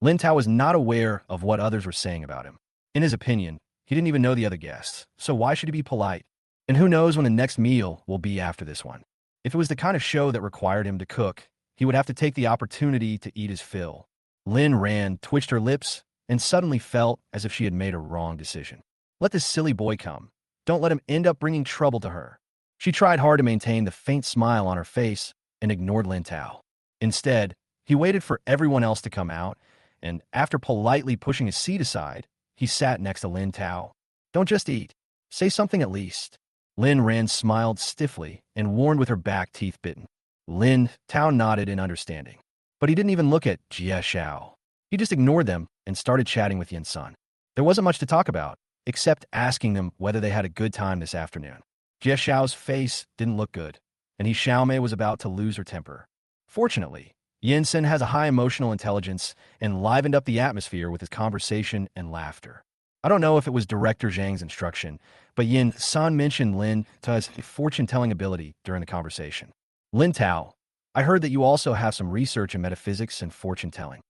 Lin Tao was not aware of what others were saying about him. In his opinion, he didn't even know the other guests, so why should he be polite? And who knows when the next meal will be after this one. If it was the kind of show that required him to cook, he would have to take the opportunity to eat his fill. Lin Ran twitched her lips and suddenly felt as if she had made a wrong decision. Let this silly boy come. Don't let him end up bringing trouble to her. She tried hard to maintain the faint smile on her face and ignored Lin Tao. Instead, he waited for everyone else to come out, and after politely pushing his seat aside, he sat next to Lin Tao. Don't just eat. Say something at least. Lin Ran smiled stiffly and warned with her back teeth bitten. Lin Tao nodded in understanding. But he didn't even look at Jia Shiao. He just ignored them and started chatting with Yen Sun. There wasn't much to talk about, except asking them whether they had a good time this afternoon. Jia Xiao's face didn't look good, and He Xiaomei was about to lose her temper. Fortunately, Yen Sun has a high emotional intelligence and livened up the atmosphere with his conversation and laughter. I don't know if it was Director Zhang's instruction, but Yen Sun mentioned Lin Tao's fortune-telling ability during the conversation. Lin Tao, I heard that you also have some research in metaphysics and fortune-telling.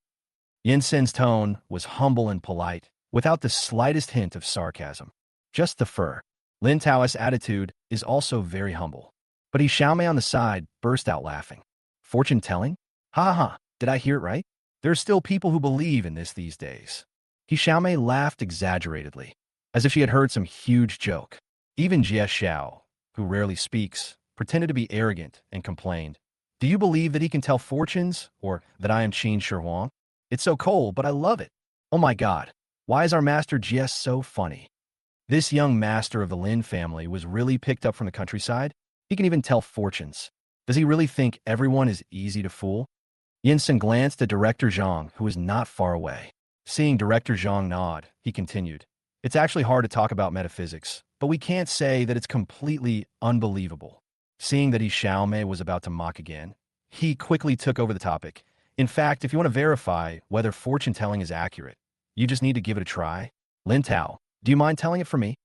Yen Sun's tone was humble and polite, without the slightest hint of sarcasm. Just the fur. Lin Tao's attitude is also very humble. But He Xiaomei on the side burst out laughing. Fortune-telling? Ha ha ha, did I hear it right? There are still people who believe in this these days. He Xiaomei laughed exaggeratedly, as if she had heard some huge joke. Even Jia Shiao, who rarely speaks, pretended to be arrogant and complained. Do you believe that he can tell fortunes, or that I am Qin Shi Huang? It's so cold, but I love it. Oh my God, why is our master Jia so funny? This young master of the Lin family was really picked up from the countryside. He can even tell fortunes. Does he really think everyone is easy to fool? Yen Sun glanced at Director Zhang, who was not far away. Seeing Director Zhang nod, he continued. It's actually hard to talk about metaphysics, but we can't say that it's completely unbelievable. Seeing that He Xiaomei was about to mock again, he quickly took over the topic. In fact, if you want to verify whether fortune-telling is accurate, you just need to give it a try. Lin Tao, do you mind telling it for me?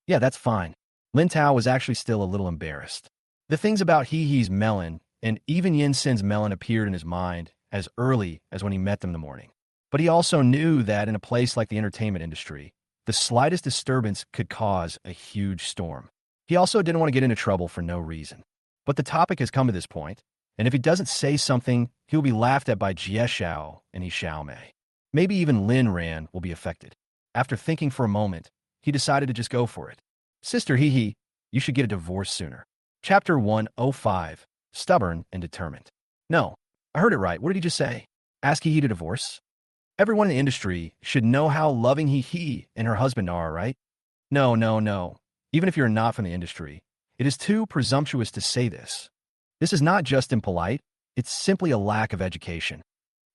Yeah, that's fine. Lin Tao was actually still a little embarrassed. The things about He's melon and even Yin Sin's melon appeared in his mind as early as when he met them in the morning. But he also knew that in a place like the entertainment industry, the slightest disturbance could cause a huge storm. He also didn't want to get into trouble for no reason. But the topic has come to this point, and if he doesn't say something, he'll be laughed at by Jia Shiao and Xiaomei. Maybe even Lin Ran will be affected. After thinking for a moment, he decided to just go for it. Sister you should get a divorce sooner. Chapter 105, Stubborn and Determined. No, I heard it right. What did he just say? Ask He to divorce? Everyone in the industry should know how loving He and her husband are, right? No, no, no. Even if you're not from the industry, it is too presumptuous to say this. This is not just impolite, it's simply a lack of education.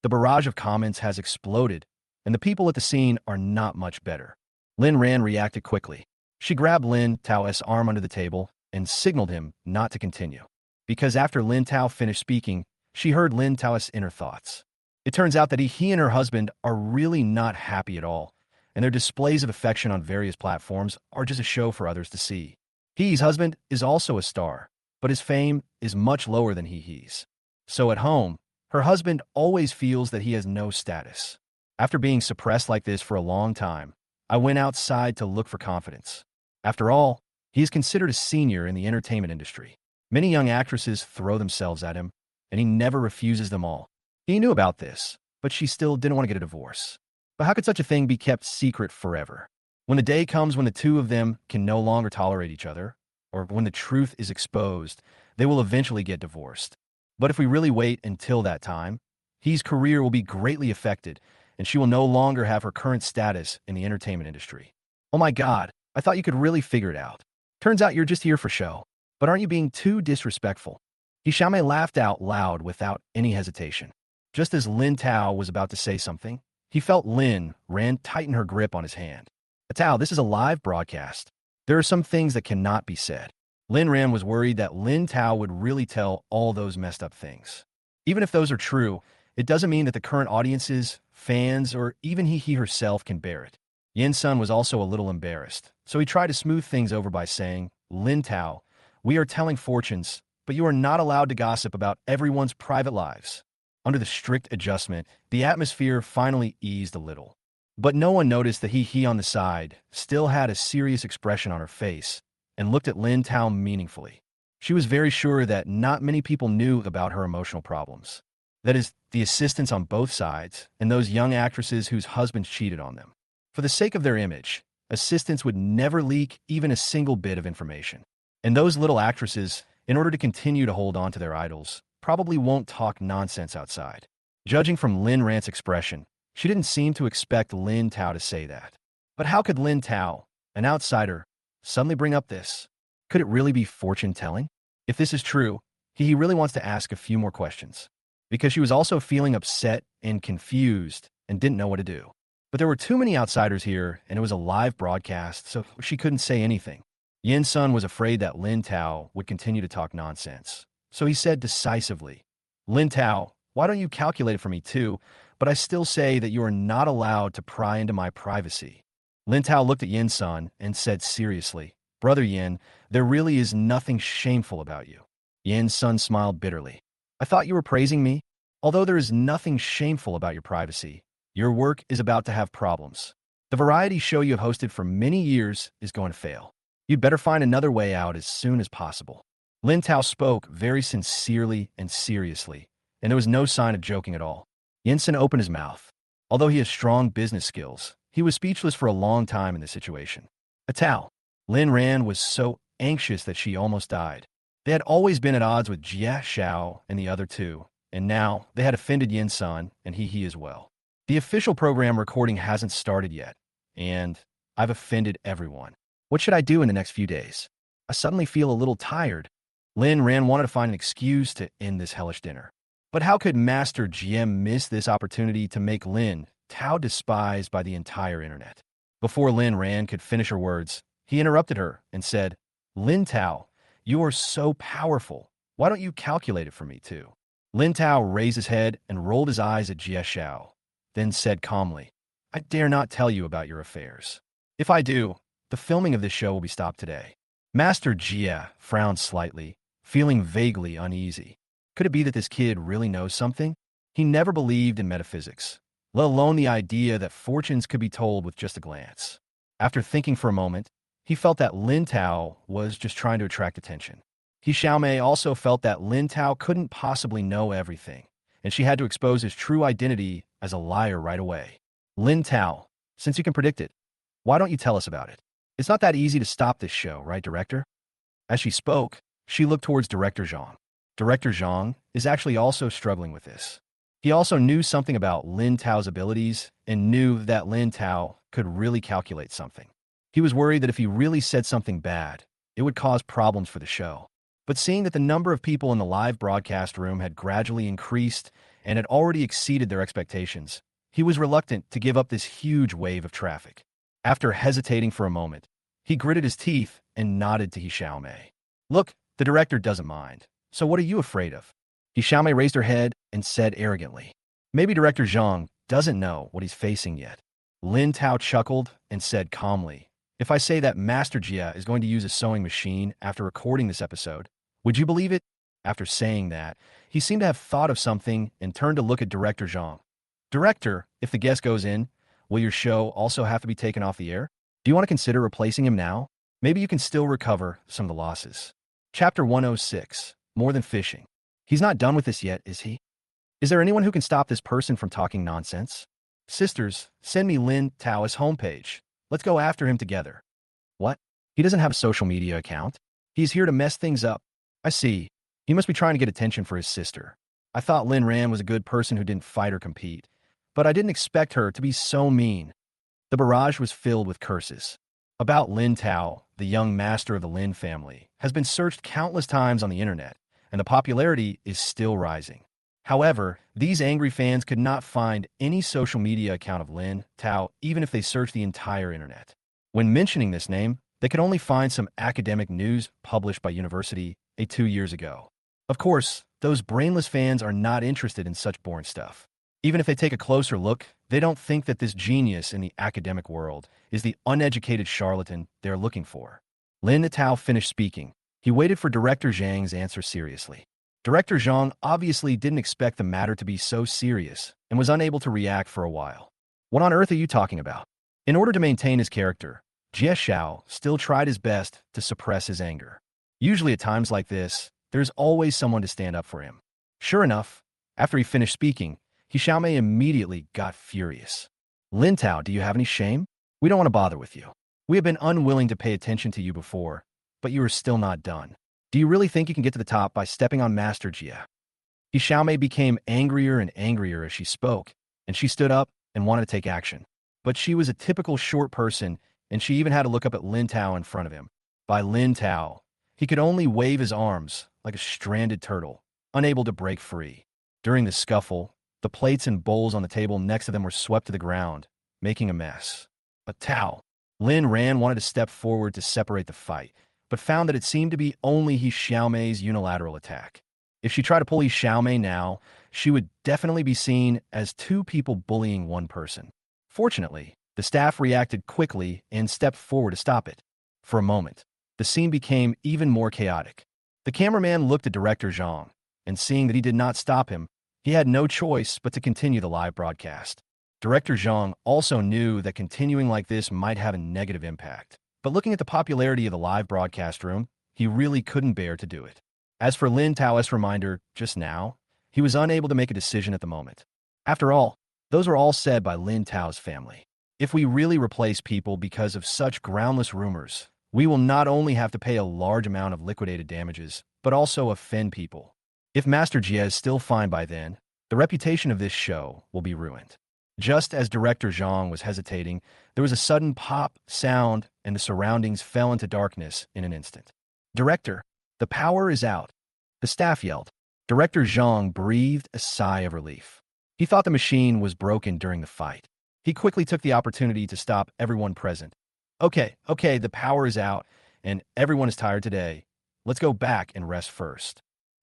The barrage of comments has exploded, and the people at the scene are not much better. Lin Ran reacted quickly. She grabbed Lin Tao's arm under the table and signaled him not to continue. Because after Lin Tao finished speaking, she heard Lin Tao's inner thoughts. It turns out that he and her husband are really not happy at all, and their displays of affection on various platforms are just a show for others to see. He's husband is also a star, but his fame is much lower than He's. So at home, her husband always feels that he has no status. After being suppressed like this for a long time, I went outside to look for confidence. After all, he is considered a senior in the entertainment industry. Many young actresses throw themselves at him, and he never refuses them all. He knew about this, but she still didn't want to get a divorce. But how could such a thing be kept secret forever? When the day comes when the two of them can no longer tolerate each other, or when the truth is exposed, they will eventually get divorced. But if we really wait until that time, He's career will be greatly affected, and she will no longer have her current status in the entertainment industry. Oh my God, I thought you could really figure it out. Turns out you're just here for show. But aren't you being too disrespectful? Xiaomei laughed out loud without any hesitation. Just as Lin Tao was about to say something, he felt Lin Ran tighten her grip on his hand. Tao, this is a live broadcast. There are some things that cannot be said. Lin Ran was worried that Lin Tao would really tell all those messed up things. Even if those are true, it doesn't mean that the current audiences, fans, or even he herself can bear it. Yin Sun was also a little embarrassed, so he tried to smooth things over by saying, Lin Tao, we are telling fortunes, but you are not allowed to gossip about everyone's private lives. Under the strict adjustment, the atmosphere finally eased a little. But no one noticed that he on the side still had a serious expression on her face and looked at Lin Tao meaningfully. She was very sure that not many people knew about her emotional problems. That is, the assistants on both sides and those young actresses whose husbands cheated on them. For the sake of their image, assistants would never leak even a single bit of information. And those little actresses, in order to continue to hold on to their idols, probably won't talk nonsense outside. Judging from Lin Ran's expression, she didn't seem to expect Lin Tao to say that. But how could Lin Tao, an outsider, suddenly bring up this? Could it really be fortune-telling? If this is true, he really wants to ask a few more questions. Because she was also feeling upset and confused and didn't know what to do. But there were too many outsiders here, and it was a live broadcast, so she couldn't say anything. Yin Sun was afraid that Lin Tao would continue to talk nonsense. So he said decisively, Lin Tao, why don't you calculate it for me too? But I still say that you are not allowed to pry into my privacy. Lin Tao looked at Yin Sun and said seriously, Brother Yin, there really is nothing shameful about you. Yin Sun smiled bitterly. I thought you were praising me. Although there is nothing shameful about your privacy, your work is about to have problems. The variety show you have hosted for many years is going to fail. You'd better find another way out as soon as possible. Lin Tao spoke very sincerely and seriously, and there was no sign of joking at all. Yin Sun opened his mouth. Although he has strong business skills, he was speechless for a long time in this situation. Tao. Lin Ran was so anxious that she almost died. They had always been at odds with Jia Shiao and the other two, and now they had offended Yin Sun and he as well. The official program recording hasn't started yet, and I've offended everyone. What should I do in the next few days? I suddenly feel a little tired. Lin Ran wanted to find an excuse to end this hellish dinner. But how could Master GM miss this opportunity to make Lin Tao despised by the entire internet? Before Lin Ran could finish her words, he interrupted her and said, Lin Tao, you are so powerful. Why don't you calculate it for me too? Lin Tao raised his head and rolled his eyes at Jia Shiao, then said calmly, I dare not tell you about your affairs. If I do, the filming of this show will be stopped today. Master Jia frowned slightly, feeling vaguely uneasy. Could it be that this kid really knows something? He never believed in metaphysics, let alone the idea that fortunes could be told with just a glance. After thinking for a moment, he felt that Lin Tao was just trying to attract attention. Xiaomei also felt that Lin Tao couldn't possibly know everything, and she had to expose his true identity as a liar right away. Lin Tao, since you can predict it, why don't you tell us about it? It's not that easy to stop this show, right, director? As she spoke, she looked towards Director Zhang. Director Zhang is actually also struggling with this. He also knew something about Lin Tao's abilities and knew that Lin Tao could really calculate something. He was worried that if he really said something bad, it would cause problems for the show. But seeing that the number of people in the live broadcast room had gradually increased and had already exceeded their expectations, he was reluctant to give up this huge wave of traffic. After hesitating for a moment, he gritted his teeth and nodded to Xiaomei. Look, the director doesn't mind. So what are you afraid of? Xiaomei raised her head and said arrogantly. Maybe Director Zhang doesn't know what he's facing yet. Lin Tao chuckled and said calmly, if I say that Master Jia is going to use a sewing machine after recording this episode, would you believe it? After saying that, he seemed to have thought of something and turned to look at Director Zhang. Director, if the guest goes in, will your show also have to be taken off the air? Do you want to consider replacing him now? Maybe you can still recover some of the losses. Chapter 106, More Than Fishing. He's not done with this yet, is he? Is there anyone who can stop this person from talking nonsense? Sisters, send me Lin Tao's homepage. Let's go after him together. What? He doesn't have a social media account. He's here to mess things up. I see. He must be trying to get attention for his sister. I thought Lin Ran was a good person who didn't fight or compete, but I didn't expect her to be so mean. The barrage was filled with curses. About Lin Tao, the young master of the Lin family, has been searched countless times on the internet, and the popularity is still rising. However, these angry fans could not find any social media account of Lin Tao even if they searched the entire internet. When mentioning this name, they could only find some academic news published by University 2 years ago. Of course, those brainless fans are not interested in such boring stuff. Even if they take a closer look, they don't think that this genius in the academic world is the uneducated charlatan they're looking for. Lin Tao finished speaking. He waited for Director Zhang's answer seriously. Director Zhang obviously didn't expect the matter to be so serious and was unable to react for a while. What on earth are you talking about? In order to maintain his character, Jia Shiao still tried his best to suppress his anger. Usually at times like this, there's always someone to stand up for him. Sure enough, after he finished speaking, Xiaomei immediately got furious. Lin Tao, do you have any shame? We don't want to bother with you. We have been unwilling to pay attention to you before, but you are still not done. Do you really think you can get to the top by stepping on Master Jia? Xiaomei became angrier and angrier as she spoke, and she stood up and wanted to take action. But she was a typical short person, and she even had to look up at Lin Tao in front of him. By Lin Tao, he could only wave his arms like a stranded turtle, unable to break free. During the scuffle, the plates and bowls on the table next to them were swept to the ground, making a mess. But Tao, Lin Ran wanted to step forward to separate the fight, but found that it seemed to be only Xiaomei's unilateral attack. If she tried to pull Xiaomei now, she would definitely be seen as two people bullying one person. Fortunately, the staff reacted quickly and stepped forward to stop it. For a moment, the scene became even more chaotic. The cameraman looked at Director Zhang, and seeing that he did not stop him, he had no choice but to continue the live broadcast. Director Zhang also knew that continuing like this might have a negative impact, but looking at the popularity of the live broadcast room, he really couldn't bear to do it. As for Lin Tao's reminder just now, he was unable to make a decision at the moment. After all, those were all said by Lin Tao's family. If we really replace people because of such groundless rumors, we will not only have to pay a large amount of liquidated damages, but also offend people. If Master Jia is still fine by then, the reputation of this show will be ruined. Just as Director Zhang was hesitating, there was a sudden pop sound and the surroundings fell into darkness in an instant. Director, the power is out. The staff yelled. Director Zhang breathed a sigh of relief. He thought the machine was broken during the fight. He quickly took the opportunity to stop everyone present. Okay, the power is out, and everyone is tired today. Let's go back and rest first.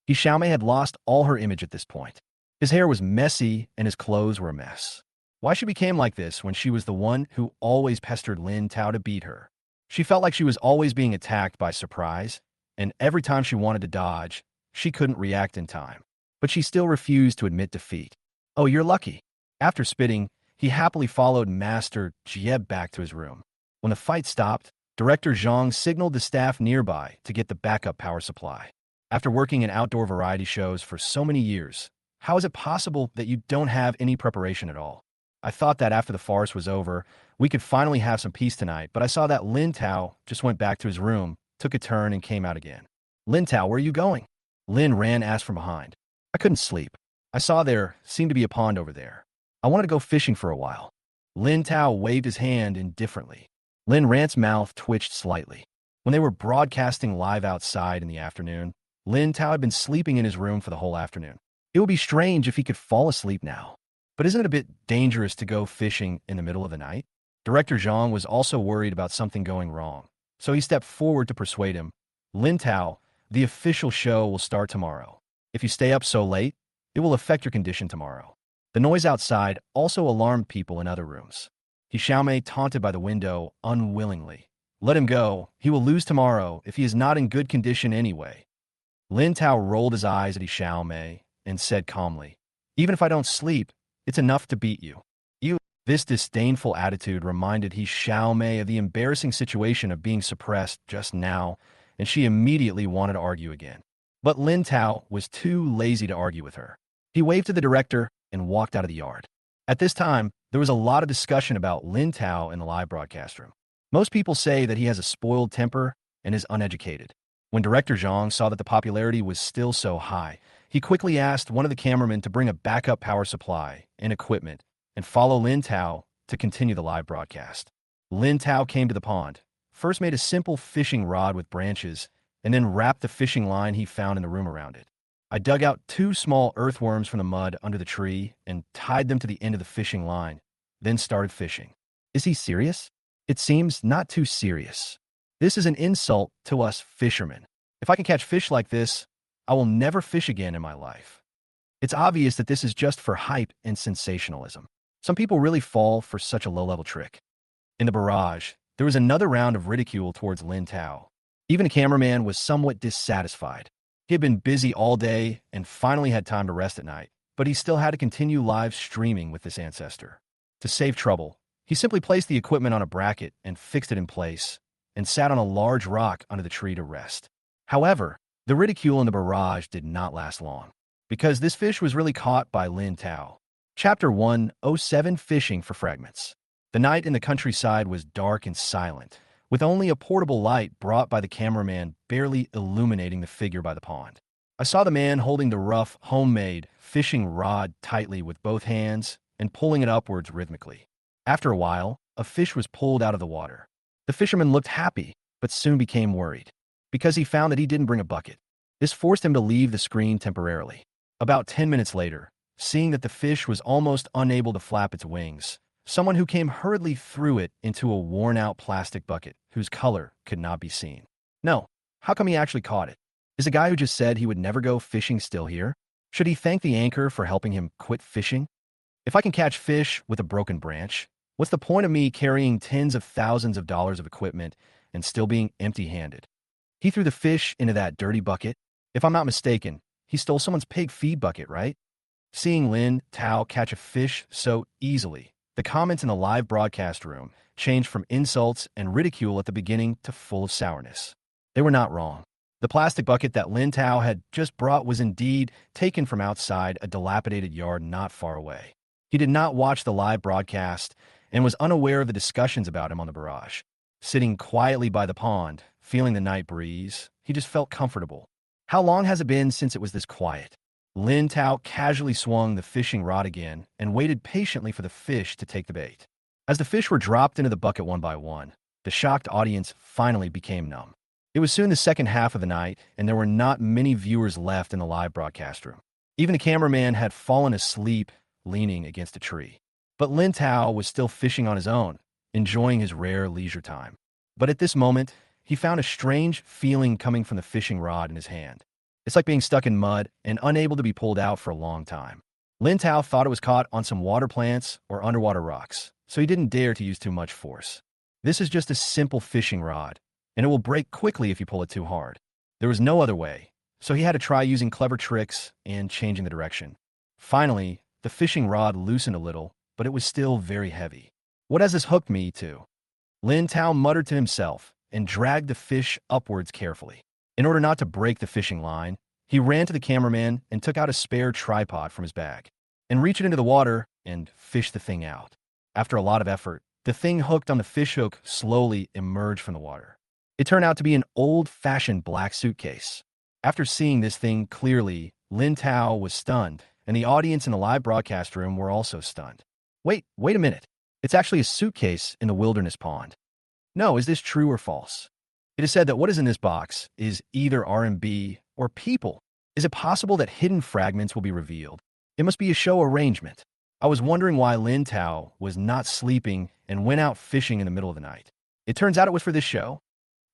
Xiaomei had lost all her image at this point. His hair was messy, and his clothes were a mess. Why she became like this when she was the one who always pestered Lin Tao to beat her? She felt like she was always being attacked by surprise, and every time she wanted to dodge, she couldn't react in time. But she still refused to admit defeat. Oh, you're lucky. After spitting, he happily followed Master Jia back to his room. When the fight stopped, Director Zhang signaled the staff nearby to get the backup power supply. After working in outdoor variety shows for so many years, how is it possible that you don't have any preparation at all? I thought that after the farce was over, we could finally have some peace tonight, but I saw that Lin Tao just went back to his room, took a turn, and came out again. Lin Tao, where are you going? Lin ran asked from behind. I couldn't sleep. I saw there seemed to be a pond over there. I wanted to go fishing for a while. Lin Tao waved his hand indifferently. Lin Rant's mouth twitched slightly. When they were broadcasting live outside in the afternoon, Lin Tao had been sleeping in his room for the whole afternoon. It would be strange if he could fall asleep now. But isn't it a bit dangerous to go fishing in the middle of the night? Director Zhang was also worried about something going wrong, so he stepped forward to persuade him. Lin Tao, the official show will start tomorrow. If you stay up so late, it will affect your condition tomorrow. The noise outside also alarmed people in other rooms. Xiaomei taunted by the window unwillingly. Let him go. He will lose tomorrow if he is not in good condition anyway. Lin Tao rolled his eyes at Xiaomei and said calmly, even if I don't sleep, it's enough to beat you. This disdainful attitude reminded Xiaomei of the embarrassing situation of being suppressed just now, and she immediately wanted to argue again. But Lin Tao was too lazy to argue with her. He waved to the director and walked out of the yard. At this time, there was a lot of discussion about Lin Tao in the live broadcast room. Most people say that he has a spoiled temper and is uneducated. When Director Zhang saw that the popularity was still so high, he quickly asked one of the cameramen to bring a backup power supply and equipment and follow Lin Tao to continue the live broadcast. Lin Tao came to the pond, first made a simple fishing rod with branches, and then wrapped the fishing line he found in the room around it. I dug out 2 small earthworms from the mud under the tree and tied them to the end of the fishing line, then started fishing. Is he serious? It seems not too serious. This is an insult to us fishermen. If I can catch fish like this, I will never fish again in my life. It's obvious that this is just for hype and sensationalism. Some people really fall for such a low-level trick. In the barrage, there was another round of ridicule towards Lin Tao. Even the cameraman was somewhat dissatisfied. He had been busy all day and finally had time to rest at night, but he still had to continue live streaming with this ancestor. To save trouble, he simply placed the equipment on a bracket and fixed it in place, and sat on a large rock under the tree to rest. However, the ridicule in the barrage did not last long, because this fish was really caught by Lin Tao. Chapter 107 Fishing for Fragments. The night in the countryside was dark and silent, with only a portable light brought by the cameraman barely illuminating the figure by the pond. I saw the man holding the rough, homemade fishing rod tightly with both hands and pulling it upwards rhythmically. After a while, a fish was pulled out of the water. The fisherman looked happy, but soon became worried, because he found that he didn't bring a bucket. This forced him to leave the screen temporarily. About 10 minutes later, seeing that the fish was almost unable to flap its wings, someone who came hurriedly threw it into a worn-out plastic bucket whose color could not be seen. No, how come he actually caught it? Is the guy who just said he would never go fishing still here? Should he thank the anchor for helping him quit fishing? If I can catch fish with a broken branch, what's the point of me carrying tens of thousands of dollars of equipment and still being empty-handed? He threw the fish into that dirty bucket. If I'm not mistaken, he stole someone's pig feed bucket, right? Seeing Lin Tao catch a fish so easily, the comments in the live broadcast room changed from insults and ridicule at the beginning to full of sourness. They were not wrong. The plastic bucket that Lin Tao had just brought was indeed taken from outside a dilapidated yard not far away. He did not watch the live broadcast and was unaware of the discussions about him on the barrage. Sitting quietly by the pond, feeling the night breeze, he just felt comfortable. How long has it been since it was this quiet? Lin Tao casually swung the fishing rod again and waited patiently for the fish to take the bait. As the fish were dropped into the bucket one by one, the shocked audience finally became numb. It was soon the second half of the night, and there were not many viewers left in the live broadcast room. Even the cameraman had fallen asleep, leaning against a tree. But Lin Tao was still fishing on his own, enjoying his rare leisure time. But at this moment, he found a strange feeling coming from the fishing rod in his hand. It's like being stuck in mud and unable to be pulled out for a long time. Lin Tao thought it was caught on some water plants or underwater rocks, so he didn't dare to use too much force. This is just a simple fishing rod, and it will break quickly if you pull it too hard. There was no other way, so he had to try using clever tricks and changing the direction. Finally, the fishing rod loosened a little, but it was still very heavy. What has this hooked me to? Lin Tao muttered to himself and dragged the fish upwards carefully. In order not to break the fishing line, he ran to the cameraman and took out a spare tripod from his bag and reached it into the water and fished the thing out. After a lot of effort, the thing hooked on the fish hook slowly emerged from the water. It turned out to be an old-fashioned black suitcase. After seeing this thing clearly, Lin Tao was stunned, and the audience in the live broadcast room were also stunned. Wait a minute. It's actually a suitcase in the wilderness pond. No, is this true or false? It is said that what is in this box is either R&B or people. Is it possible that hidden fragments will be revealed? It must be a show arrangement. I was wondering why Lin Tao was not sleeping and went out fishing in the middle of the night. It turns out it was for this show.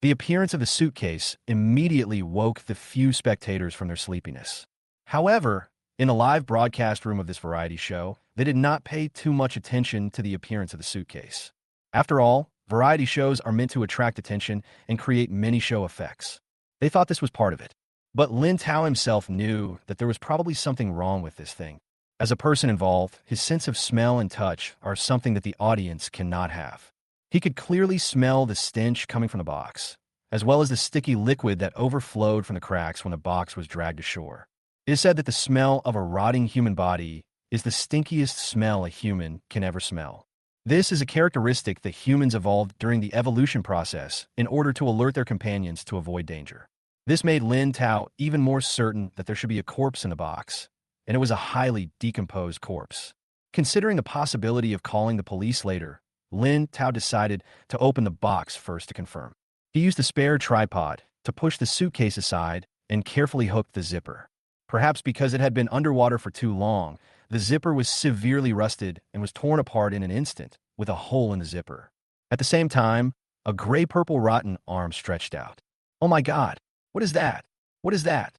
The appearance of the suitcase immediately woke the few spectators from their sleepiness. However, in the live broadcast room of this variety show, they did not pay too much attention to the appearance of the suitcase. After all, variety shows are meant to attract attention and create many show effects. They thought this was part of it. But Lin Tao himself knew that there was probably something wrong with this thing. As a person involved, his sense of smell and touch are something that the audience cannot have. He could clearly smell the stench coming from the box, as well as the sticky liquid that overflowed from the cracks when the box was dragged ashore. It is said that the smell of a rotting human body is the stinkiest smell a human can ever smell. This is a characteristic that humans evolved during the evolution process in order to alert their companions to avoid danger. This made Lin Tao even more certain that there should be a corpse in the box, and it was a highly decomposed corpse. Considering the possibility of calling the police later, Lin Tao decided to open the box first to confirm. He used a spare tripod to push the suitcase aside and carefully hooked the zipper. Perhaps because it had been underwater for too long, the zipper was severely rusted and was torn apart in an instant, with a hole in the zipper. At the same time, a gray-purple rotten arm stretched out. Oh my God! What is that? What is that?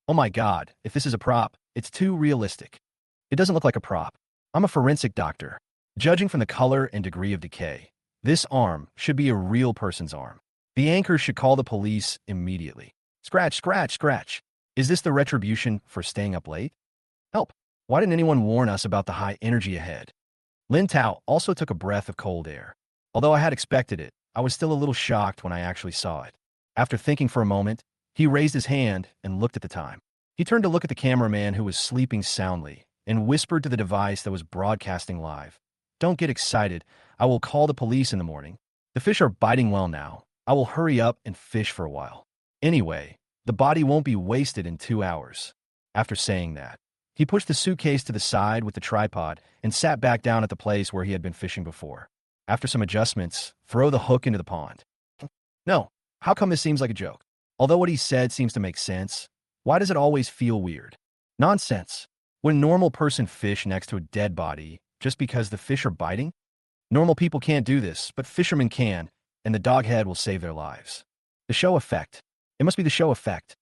Oh my God, if this is a prop, it's too realistic. It doesn't look like a prop. I'm a forensic doctor. Judging from the color and degree of decay, this arm should be a real person's arm. The anchor should call the police immediately. Scratch, scratch, scratch. Is this the retribution for staying up late? Help. Why didn't anyone warn us about the high energy ahead? Lin Tao also took a breath of cold air. Although I had expected it, I was still a little shocked when I actually saw it. After thinking for a moment, he raised his hand and looked at the time. He turned to look at the cameraman who was sleeping soundly and whispered to the device that was broadcasting live. Don't get excited. I will call the police in the morning. The fish are biting well now. I will hurry up and fish for a while. Anyway, the body won't be wasted in 2 hours. After saying that, he pushed the suitcase to the side with the tripod and sat back down at the place where he had been fishing before. After some adjustments, throw the hook into the pond. No, how come this seems like a joke? Although what he said seems to make sense, why does it always feel weird? Nonsense. Would a normal person fish next to a dead body just because the fish are biting? Normal people can't do this, but fishermen can, and the doghead will save their lives. The show effect. It must be the show effect.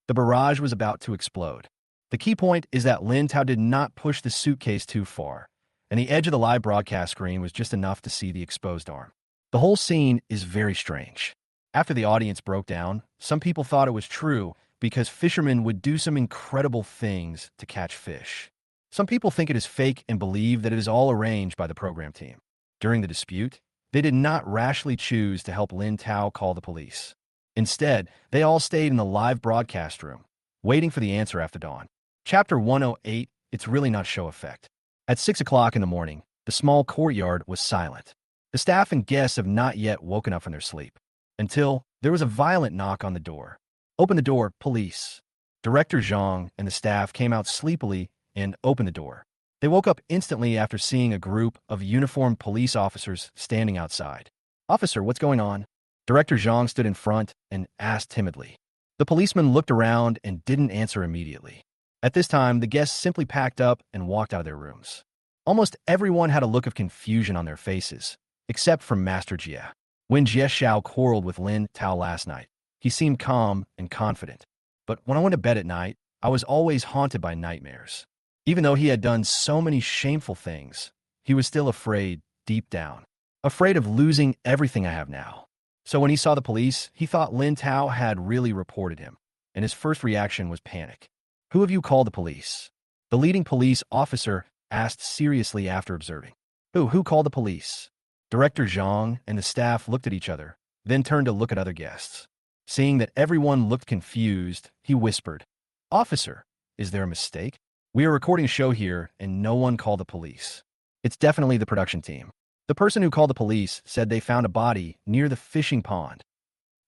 The barrage was about to explode. The key point is that Lin Tao did not push the suitcase too far, and the edge of the live broadcast screen was just enough to see the exposed arm. The whole scene is very strange. After the audience broke down, some people thought it was true because fishermen would do some incredible things to catch fish. Some people think it is fake and believe that it is all arranged by the program team. During the dispute, they did not rashly choose to help Lin Tao call the police. Instead, they all stayed in the live broadcast room, waiting for the answer after dawn. Chapter 108, It's Really Not Show Effect. At 6 o'clock in the morning, the small courtyard was silent. The staff and guests have not yet woken up from their sleep. Until there was a violent knock on the door. Open the door, police. Director Zhang and the staff came out sleepily and opened the door. They woke up instantly after seeing a group of uniformed police officers standing outside. Officer, what's going on? Director Zhang stood in front and asked timidly. The policeman looked around and didn't answer immediately. At this time, the guests simply packed up and walked out of their rooms. Almost everyone had a look of confusion on their faces, except for Master Jia. When Jia Shiao quarreled with Lin Tao last night, he seemed calm and confident. But when I went to bed at night, I was always haunted by nightmares. Even though he had done so many shameful things, he was still afraid deep down. afraid of losing everything I have now. So when he saw the police, he thought Lin Tao had really reported him, and his first reaction was panic. Who have you called the police? The leading police officer asked seriously after observing. Who called the police? Director Zhang and the staff looked at each other, then turned to look at other guests. Seeing that everyone looked confused, he whispered, Officer, is there a mistake? We are recording a show here, and no one called the police. It's definitely the production team. The person who called the police said they found a body near the fishing pond.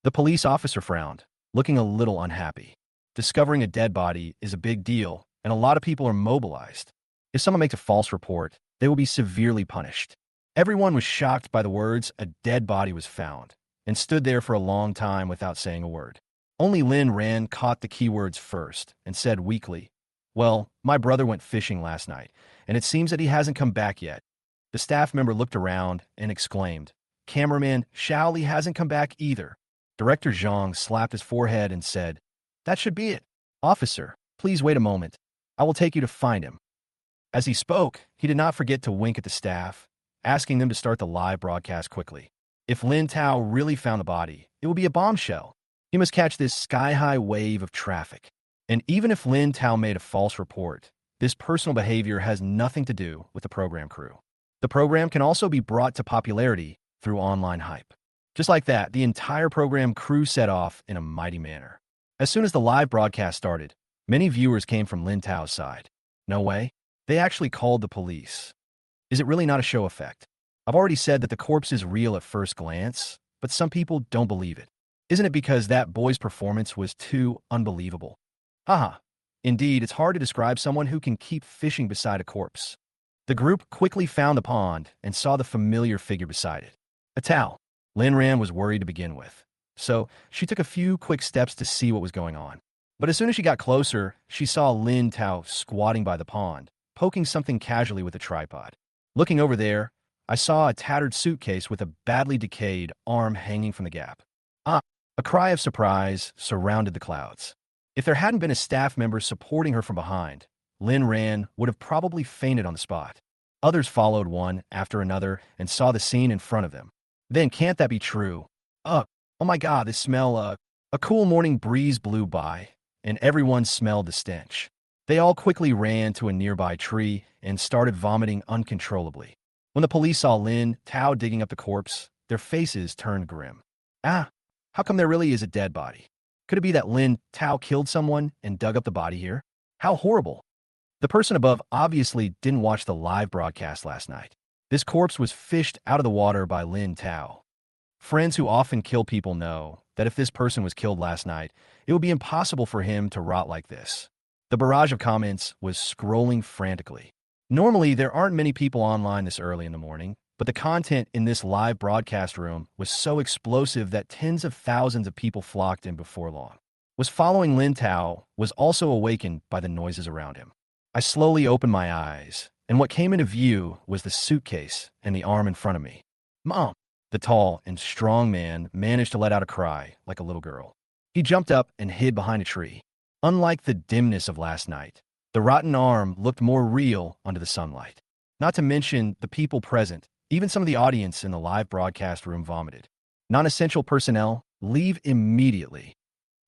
The police officer frowned, looking a little unhappy. Discovering a dead body is a big deal, and a lot of people are mobilized. If someone makes a false report, they will be severely punished. Everyone was shocked by the words "a dead body was found," and stood there for a long time without saying a word. Only Lin Ran caught the keywords first and said weakly, Well, my brother went fishing last night, and it seems that he hasn't come back yet. The staff member looked around and exclaimed, Cameraman Shaoli hasn't come back either. Director Zhang slapped his forehead and said, That should be it. Officer, please wait a moment. I will take you to find him. As he spoke, he did not forget to wink at the staff, asking them to start the live broadcast quickly. If Lin Tao really found the body, it will be a bombshell. He must catch this sky-high wave of traffic. And even if Lin Tao made a false report, this personal behavior has nothing to do with the program crew. The program can also be brought to popularity through online hype. Just like that, the entire program crew set off in a mighty manner. As soon as the live broadcast started, many viewers came from Lin Tao's side. No way. They actually called the police. Is it really not a show effect? I've already said that the corpse is real at first glance, but some people don't believe it. Isn't it because that boy's performance was too unbelievable? Haha. Indeed, it's hard to describe someone who can keep fishing beside a corpse. The group quickly found the pond and saw the familiar figure beside it. A towel. Lin Ran was worried to begin with, so she took a few quick steps to see what was going on. But as soon as she got closer, she saw Lin Tao squatting by the pond, poking something casually with a tripod. Looking over there, I saw a tattered suitcase with a badly decayed arm hanging from the gap. A cry of surprise surrounded the clouds. If there hadn't been a staff member supporting her from behind, Lin Ran would have probably fainted on the spot. Others followed one after another and saw the scene in front of them. Then can't that be true? Oh my God, this smell, a cool morning breeze blew by, and everyone smelled the stench. They all quickly ran to a nearby tree and started vomiting uncontrollably. When the police saw Lin Tao digging up the corpse, their faces turned grim. How come there really is a dead body? Could it be that Lin Tao killed someone and dug up the body here? How horrible. The person above obviously didn't watch the live broadcast last night. This corpse was fished out of the water by Lin Tao. Friends who often kill people know that if this person was killed last night, it would be impossible for him to rot like this. The barrage of comments was scrolling frantically. Normally, there aren't many people online this early in the morning, but the content in this live broadcast room was so explosive that tens of thousands of people flocked in before long. Was following Lin Tao was also awakened by the noises around him. I slowly opened my eyes, and what came into view was the suitcase and the arm in front of me. Mom! The tall and strong man managed to let out a cry like a little girl. He jumped up and hid behind a tree. Unlike the dimness of last night, the rotten arm looked more real under the sunlight. Not to mention the people present, even some of the audience in the live broadcast room vomited. Non-essential personnel, leave immediately.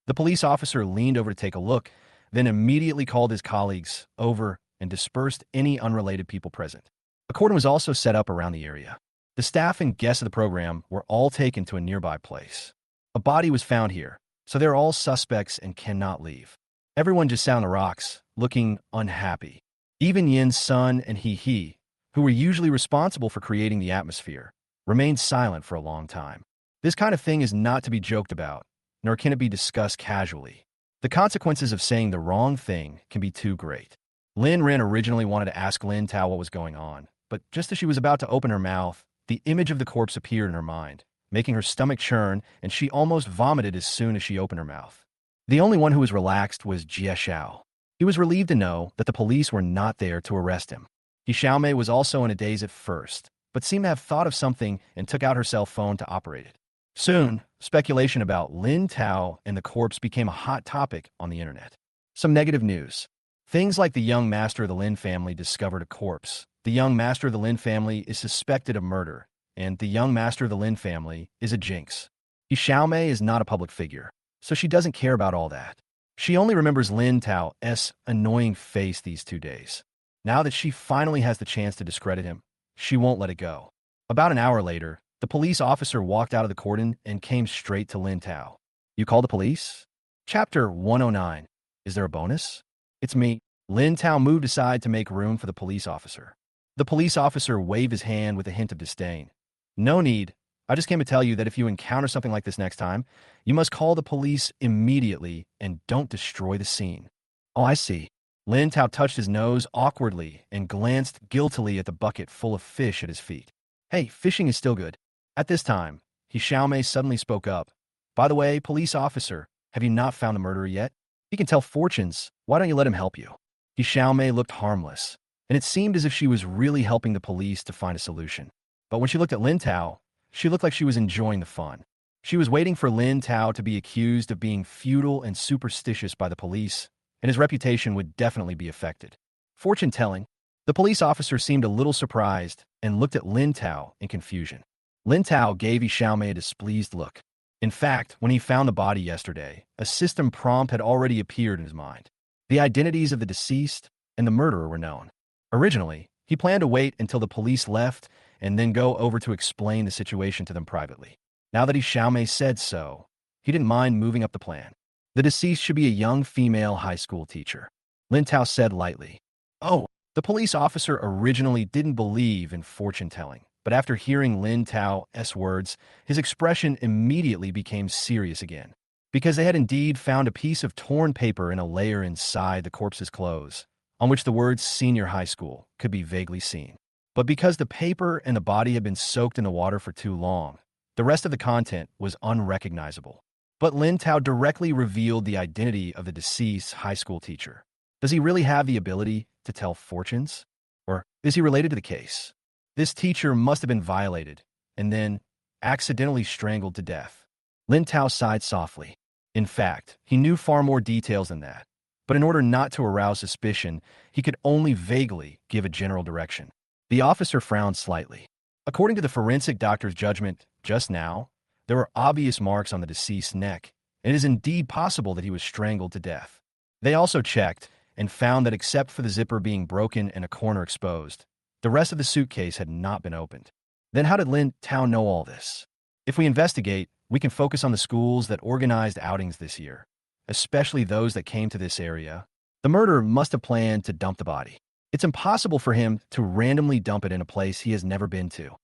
The police officer leaned over to take a look, then immediately called his colleagues over and dispersed any unrelated people present. A cordon was also set up around the area. The staff and guests of the program were all taken to a nearby place. A body was found here, so they're all suspects and cannot leave. Everyone just sat on the rocks, looking unhappy. Even Yin's son and He, who were usually responsible for creating the atmosphere, remained silent for a long time. This kind of thing is not to be joked about, nor can it be discussed casually. The consequences of saying the wrong thing can be too great. Lin Ran originally wanted to ask Lin Tao what was going on, but just as she was about to open her mouth, the image of the corpse appeared in her mind, making her stomach churn, and she almost vomited as soon as she opened her mouth. The only one who was relaxed was Jia Shiao. He was relieved to know that the police were not there to arrest him. Xiaomei was also in a daze at first, but seemed to have thought of something and took out her cell phone to operate it. Soon, speculation about Lin Tao and the corpse became a hot topic on the internet. Some negative news. Things like the young master of the Lin family discovered a corpse. The young master of the Lin family is suspected of murder, and the young master of the Lin family is a jinx. Xiaomei is not a public figure, so she doesn't care about all that. She only remembers Lin Tao's annoying face these 2 days. Now that she finally has the chance to discredit him, she won't let it go. About an hour later, the police officer walked out of the cordon and came straight to Lin Tao. You called the police? Chapter 109. Is there a bonus? It's me. Lin Tao moved aside to make room for the police officer. The police officer waved his hand with a hint of disdain. No need. I just came to tell you that if you encounter something like this next time, you must call the police immediately and don't destroy the scene. Oh, I see. Lin Tao touched his nose awkwardly and glanced guiltily at the bucket full of fish at his feet. Hey, fishing is still good. At this time, Xiaomei suddenly spoke up. By the way, police officer, have you not found the murderer yet? He can tell fortunes. Why don't you let him help you? Xiaomei looked harmless, and it seemed as if she was really helping the police to find a solution. But when she looked at Lin Tao, she looked like she was enjoying the fun. She was waiting for Lin Tao to be accused of being feudal and superstitious by the police, and his reputation would definitely be affected. Fortune-telling. The police officer seemed a little surprised and looked at Lin Tao in confusion. Lin Tao gave Xiaomei a displeased look. In fact, when he found the body yesterday, a system prompt had already appeared in his mind. The identities of the deceased and the murderer were known. Originally, he planned to wait until the police left and then go over to explain the situation to them privately. Now that Xiaomei said so, he didn't mind moving up the plan. The deceased should be a young female high school teacher. Lin Tao said lightly. Oh, the police officer originally didn't believe in fortune-telling, but after hearing Lin Tao's words, his expression immediately became serious again. Because they had indeed found a piece of torn paper in a layer inside the corpse's clothes, on which the words senior high school could be vaguely seen. But because the paper and the body had been soaked in the water for too long, the rest of the content was unrecognizable. But Lin Tao directly revealed the identity of the deceased high school teacher. Does he really have the ability to tell fortunes? Or is he related to the case? This teacher must have been violated and then accidentally strangled to death. Lin Tao sighed softly. In fact, he knew far more details than that. But in order not to arouse suspicion, he could only vaguely give a general direction. The officer frowned slightly. According to the forensic doctor's judgment just now, there were obvious marks on the deceased's neck, and it is indeed possible that he was strangled to death. They also checked and found that except for the zipper being broken and a corner exposed, the rest of the suitcase had not been opened. Then how did Lin Tao know all this? If we investigate, we can focus on the schools that organized outings this year, especially those that came to this area. The murderer must have planned to dump the body. It's impossible for him to randomly dump it in a place he has never been to.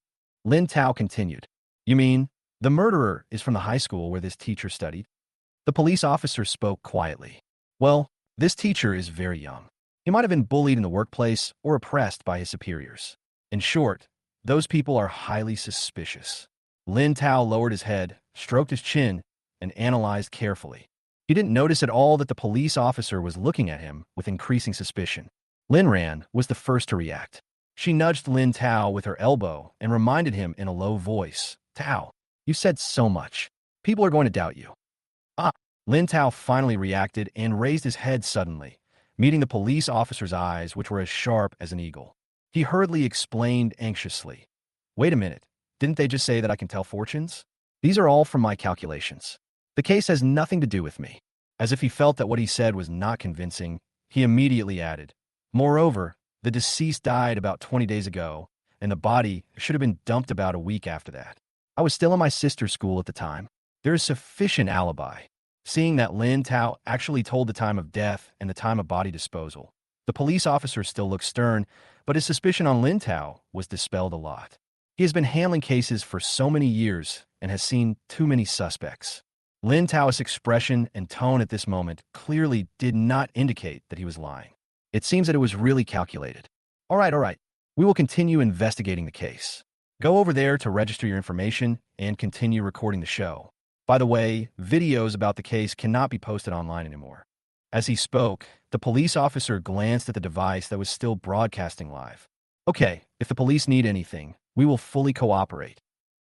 Lin Tao continued. You mean, the murderer is from the high school where this teacher studied? The police officer spoke quietly. Well, this teacher is very young. He might have been bullied in the workplace or oppressed by his superiors. In short, those people are highly suspicious. Lin Tao lowered his head, stroked his chin, and analyzed carefully. He didn't notice at all that the police officer was looking at him with increasing suspicion. Lin Ran was the first to react. She nudged Lin Tao with her elbow and reminded him in a low voice, Tao, you said so much. People are going to doubt you. Ah! Lin Tao finally reacted and raised his head suddenly, meeting the police officer's eyes, which were as sharp as an eagle. He hurriedly explained anxiously. Wait a minute. Didn't they just say that I can tell fortunes? These are all from my calculations. The case has nothing to do with me. As if he felt that what he said was not convincing, he immediately added, Moreover, the deceased died about 20 days ago, and the body should have been dumped about a week after that. I was still in my sister's school at the time. There is sufficient alibi. Seeing that Lin Tao actually told the time of death and the time of body disposal, the police officer still looked stern, but his suspicion on Lin Tao was dispelled a lot. He has been handling cases for so many years and has seen too many suspects. Lin Tao's expression and tone at this moment clearly did not indicate that he was lying. It seems that it was really calculated. All right. We will continue investigating the case. Go over there to register your information and continue recording the show. By the way, videos about the case cannot be posted online anymore. As he spoke, the police officer glanced at the device that was still broadcasting live. Okay, if the police need anything, we will fully cooperate.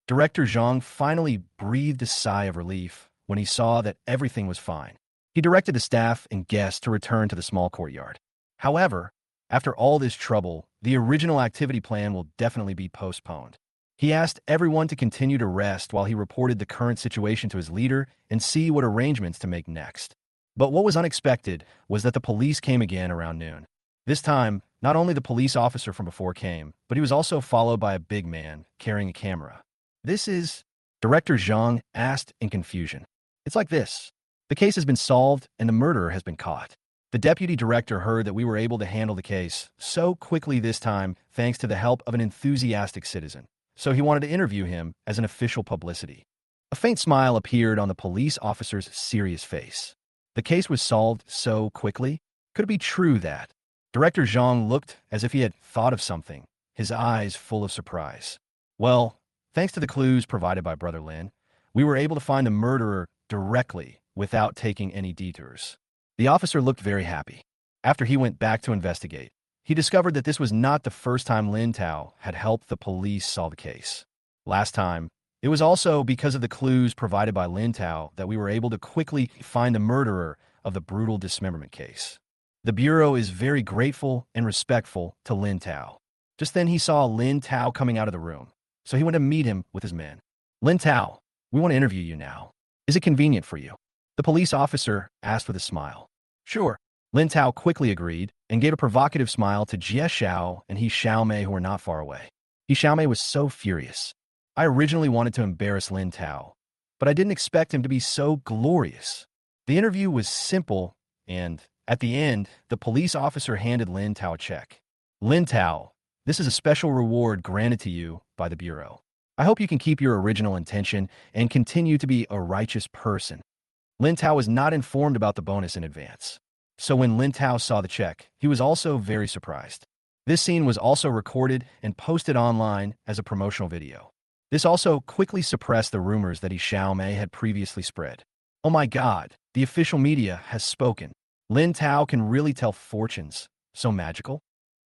Director Zhang finally breathed a sigh of relief when he saw that everything was fine. He directed the staff and guests to return to the small courtyard. However, after all this trouble, the original activity plan will definitely be postponed. He asked everyone to continue to rest while he reported the current situation to his leader and see what arrangements to make next. But what was unexpected was that the police came again around noon. This time, not only the police officer from before came, but he was also followed by a big man carrying a camera. "This is," Director Zhang asked in confusion. "It's like this. The case has been solved and the murderer has been caught. The deputy director heard that we were able to handle the case so quickly this time thanks to the help of an enthusiastic citizen. So he wanted to interview him as an official publicity." A faint smile appeared on the police officer's serious face. The case was solved so quickly? Could it be true that? Director Zhang looked as if he had thought of something, his eyes full of surprise. "Well, thanks to the clues provided by Brother Lin, we were able to find the murderer directly without taking any detours." The officer looked very happy. After he went back to investigate, he discovered that this was not the first time Lin Tao had helped the police solve a case. Last time, it was also because of the clues provided by Lin Tao that we were able to quickly find the murderer of the brutal dismemberment case. The Bureau is very grateful and respectful to Lin Tao. Just then he saw Lin Tao coming out of the room, so he went to meet him with his men. "Lin Tao, we want to interview you now. Is it convenient for you?" The police officer asked with a smile. "Sure." Lin Tao quickly agreed and gave a provocative smile to Jia Shiao and He Xiaomei, who were not far away. He Xiaomei was so furious. "I originally wanted to embarrass Lin Tao, but I didn't expect him to be so glorious." The interview was simple, and at the end, the police officer handed Lin Tao a check. "Lin Tao, this is a special reward granted to you by the Bureau. I hope you can keep your original intention and continue to be a righteous person." Lin Tao was not informed about the bonus in advance. So when Lin Tao saw the check, he was also very surprised. This scene was also recorded and posted online as a promotional video. This also quickly suppressed the rumors that He Xiaomei had previously spread. "Oh my god, the official media has spoken. Lin Tao can really tell fortunes. So magical?"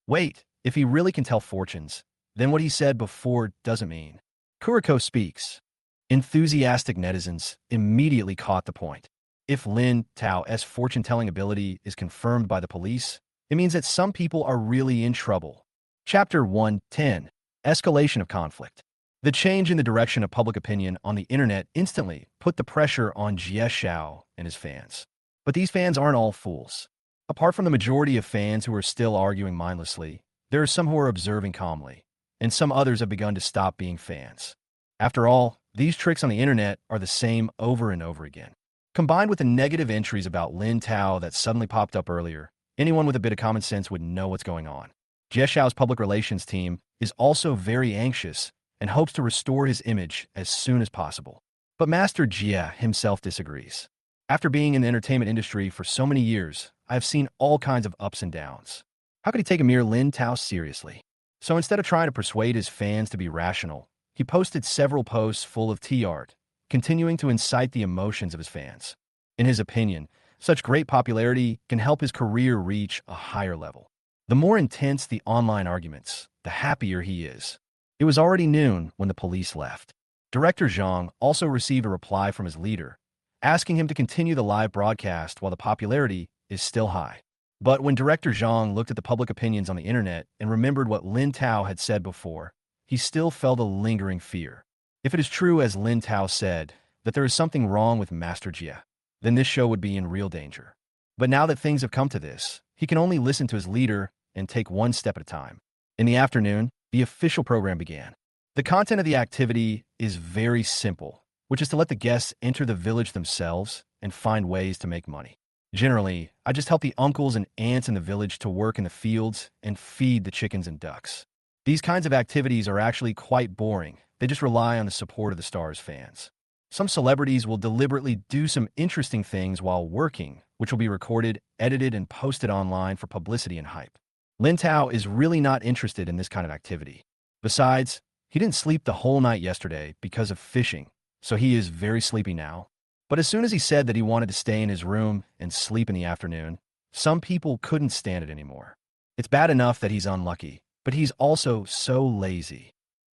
Wait, if he really can tell fortunes, then what he said before doesn't mean. Kuriko speaks. Enthusiastic netizens immediately caught the point. If Lin Tao's fortune-telling ability is confirmed by the police, it means that some people are really in trouble. Chapter 110. Escalation of conflict. The change in the direction of public opinion on the internet instantly put the pressure on Jia Shiao and his fans. But these fans aren't all fools. Apart from the majority of fans who are still arguing mindlessly, there are some who are observing calmly, and some others have begun to stop being fans. After all, these tricks on the internet are the same over and over again. Combined with the negative entries about Lin Tao that suddenly popped up earlier, anyone with a bit of common sense would know what's going on. Jia Shao's public relations team is also very anxious and hopes to restore his image as soon as possible. But Master Jia himself disagrees. "After being in the entertainment industry for so many years, I have seen all kinds of ups and downs. How could he take a mere Lin Tao seriously?" So instead of trying to persuade his fans to be rational, he posted several posts full of tea art, continuing to incite the emotions of his fans. In his opinion, such great popularity can help his career reach a higher level. The more intense the online arguments, the happier he is. It was already noon when the police left. Director Zhang also received a reply from his leader, asking him to continue the live broadcast while the popularity is still high. But when Director Zhang looked at the public opinions on the internet and remembered what Lin Tao had said before, he still felt a lingering fear. If it is true, as Lin Tao said, that there is something wrong with Master Jia, then this show would be in real danger. But now that things have come to this, he can only listen to his leader and take one step at a time. In the afternoon, the official program began. The content of the activity is very simple, which is to let the guests enter the village themselves and find ways to make money. Generally, I just help the uncles and aunts in the village to work in the fields and feed the chickens and ducks. These kinds of activities are actually quite boring. They just rely on the support of the star's fans. Some celebrities will deliberately do some interesting things while working, which will be recorded, edited, and posted online for publicity and hype. Lin Tao is really not interested in this kind of activity. Besides, he didn't sleep the whole night yesterday because of fishing, so he is very sleepy now. But as soon as he said that he wanted to stay in his room and sleep in the afternoon, some people couldn't stand it anymore. It's bad enough that he's unlucky, but he's also so lazy.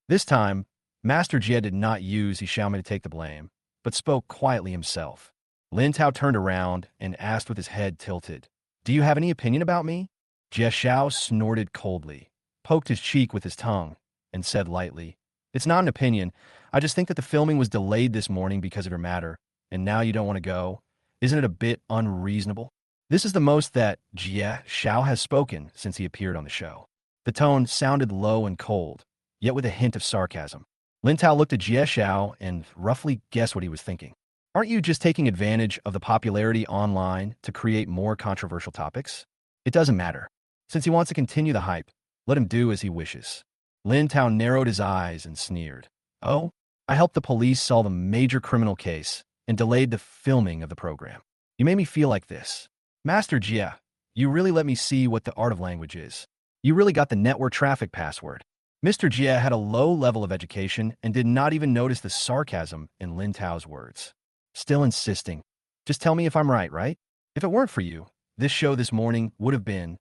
This time, Master Jia did not use He Xiaomei to take the blame, but spoke quietly himself. Lin Tao turned around and asked with his head tilted, "Do you have any opinion about me?" Jia Shiao snorted coldly, poked his cheek with his tongue, and said lightly, It's not an opinion. I just think that the filming was delayed this morning because of your matter, and now you don't want to go. Isn't it a bit unreasonable? This is the most that Jia Shiao has spoken since he appeared on the show. The tone sounded low and cold, yet with a hint of sarcasm. Lin Tao looked at Jia Shiao and roughly guessed what he was thinking. Aren't you just taking advantage of the popularity online to create more controversial topics? It doesn't matter. Since he wants to continue the hype, let him do as he wishes. Lin Tao narrowed his eyes and sneered. Oh, I helped the police solve a major criminal case and delayed the filming of the program. You made me feel like this. Master Jia, you really let me see what the art of language is. You really got the network traffic password. Mr. Jia had a low level of education and did not even notice the sarcasm in Lin Tao's words. Still insisting. Just tell me if I'm right? If it weren't for you, this show this morning would have been.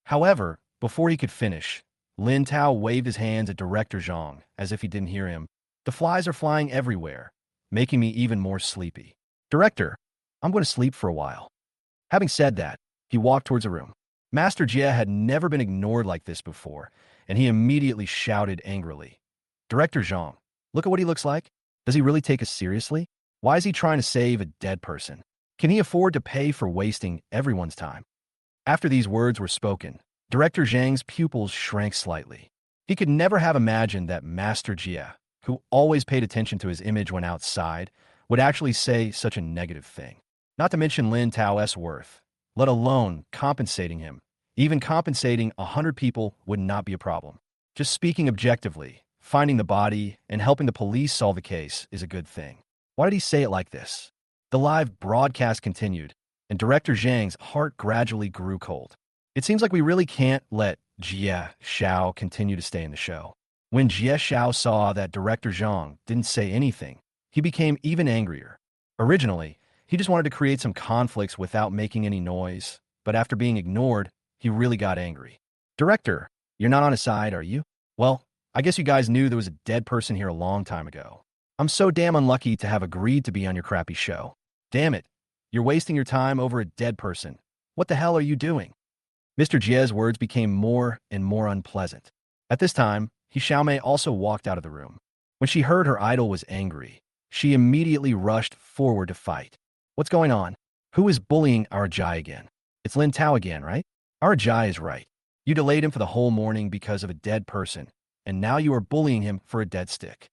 However, before he could finish, Lin Tao waved his hands at Director Zhang as if he didn't hear him. The flies are flying everywhere, making me even more sleepy. Director, I'm going to sleep for a while. Having said that, he walked towards a room. Master Jia had never been ignored like this before, and he immediately shouted angrily. Director Zhang, look at what he looks like. Does he really take us seriously? Why is he trying to save a dead person? Can he afford to pay for wasting everyone's time? After these words were spoken, Director Zhang's pupils shrank slightly. He could never have imagined that Master Jia, who always paid attention to his image when outside, would actually say such a negative thing. Not to mention Lin Tao's worth, let alone compensating him. Even compensating 100 people would not be a problem. Just speaking objectively, finding the body and helping the police solve the case is a good thing. Why did he say it like this? The live broadcast continued, and Director Zhang's heart gradually grew cold. It seems like we really can't let Jia Shiao continue to stay in the show. When Jia Shiao saw that Director Zhang didn't say anything, he became even angrier. Originally, he just wanted to create some conflicts without making any noise, but after being ignored, he really got angry. Director, you're not on his side, are you? Well, I guess you guys knew there was a dead person here a long time ago. I'm so damn unlucky to have agreed to be on your crappy show. Damn it, you're wasting your time over a dead person. What the hell are you doing? Mr. Jia's words became more and more unpleasant. At this time, Xiaomei also walked out of the room. When she heard her idol was angry, she immediately rushed forward to fight. What's going on? Who is bullying our Jai again? It's Lin Tao again, right? Our Jai is right. You delayed him for the whole morning because of a dead person, and now you are bullying him for a dead stick.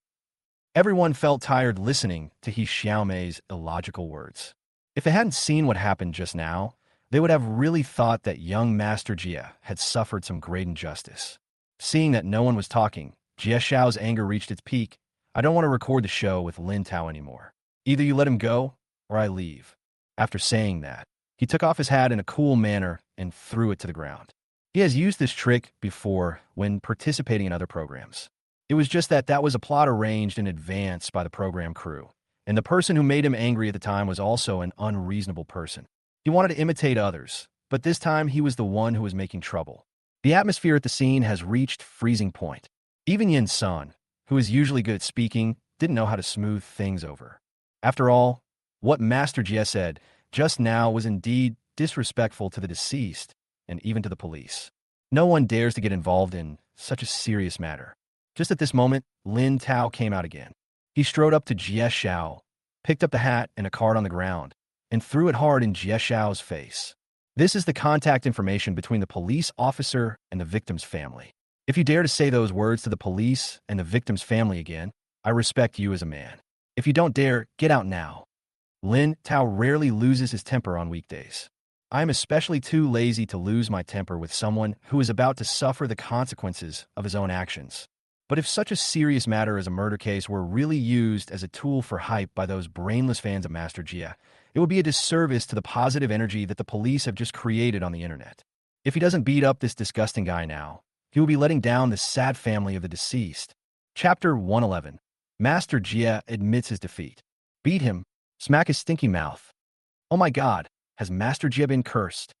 Everyone felt tired listening to Xiaomei's illogical words. If they hadn't seen what happened just now, they would have really thought that young Master Jia had suffered some great injustice. Seeing that no one was talking, Jia Shao's anger reached its peak. I don't want to record the show with Lin Tao anymore. Either you let him go, or I leave. After saying that, he took off his hat in a cool manner and threw it to the ground. He has used this trick before when participating in other programs. It was just that was a plot arranged in advance by the program crew, and the person who made him angry at the time was also an unreasonable person. He wanted to imitate others, but this time he was the one who was making trouble. The atmosphere at the scene has reached freezing point. Even Yin Sun, who is usually good at speaking, didn't know how to smooth things over. After all, what Master Jia said just now was indeed disrespectful to the deceased and even to the police. No one dares to get involved in such a serious matter. Just at this moment, Lin Tao came out again. He strode up to Jia Shiao, picked up the hat and a card on the ground, and threw it hard in Jia Shao's face. This is the contact information between the police officer and the victim's family. If you dare to say those words to the police and the victim's family again, I respect you as a man. If you don't dare, get out now. Lin Tao rarely loses his temper on weekdays. I am especially too lazy to lose my temper with someone who is about to suffer the consequences of his own actions. But if such a serious matter as a murder case were really used as a tool for hype by those brainless fans of Master Jia, it would be a disservice to the positive energy that the police have just created on the internet. If he doesn't beat up this disgusting guy now, he will be letting down the sad family of the deceased. Chapter 111. Master Jia admits his defeat. Beat him. Smack his stinky mouth. Oh my god, has Master Jia been cursed?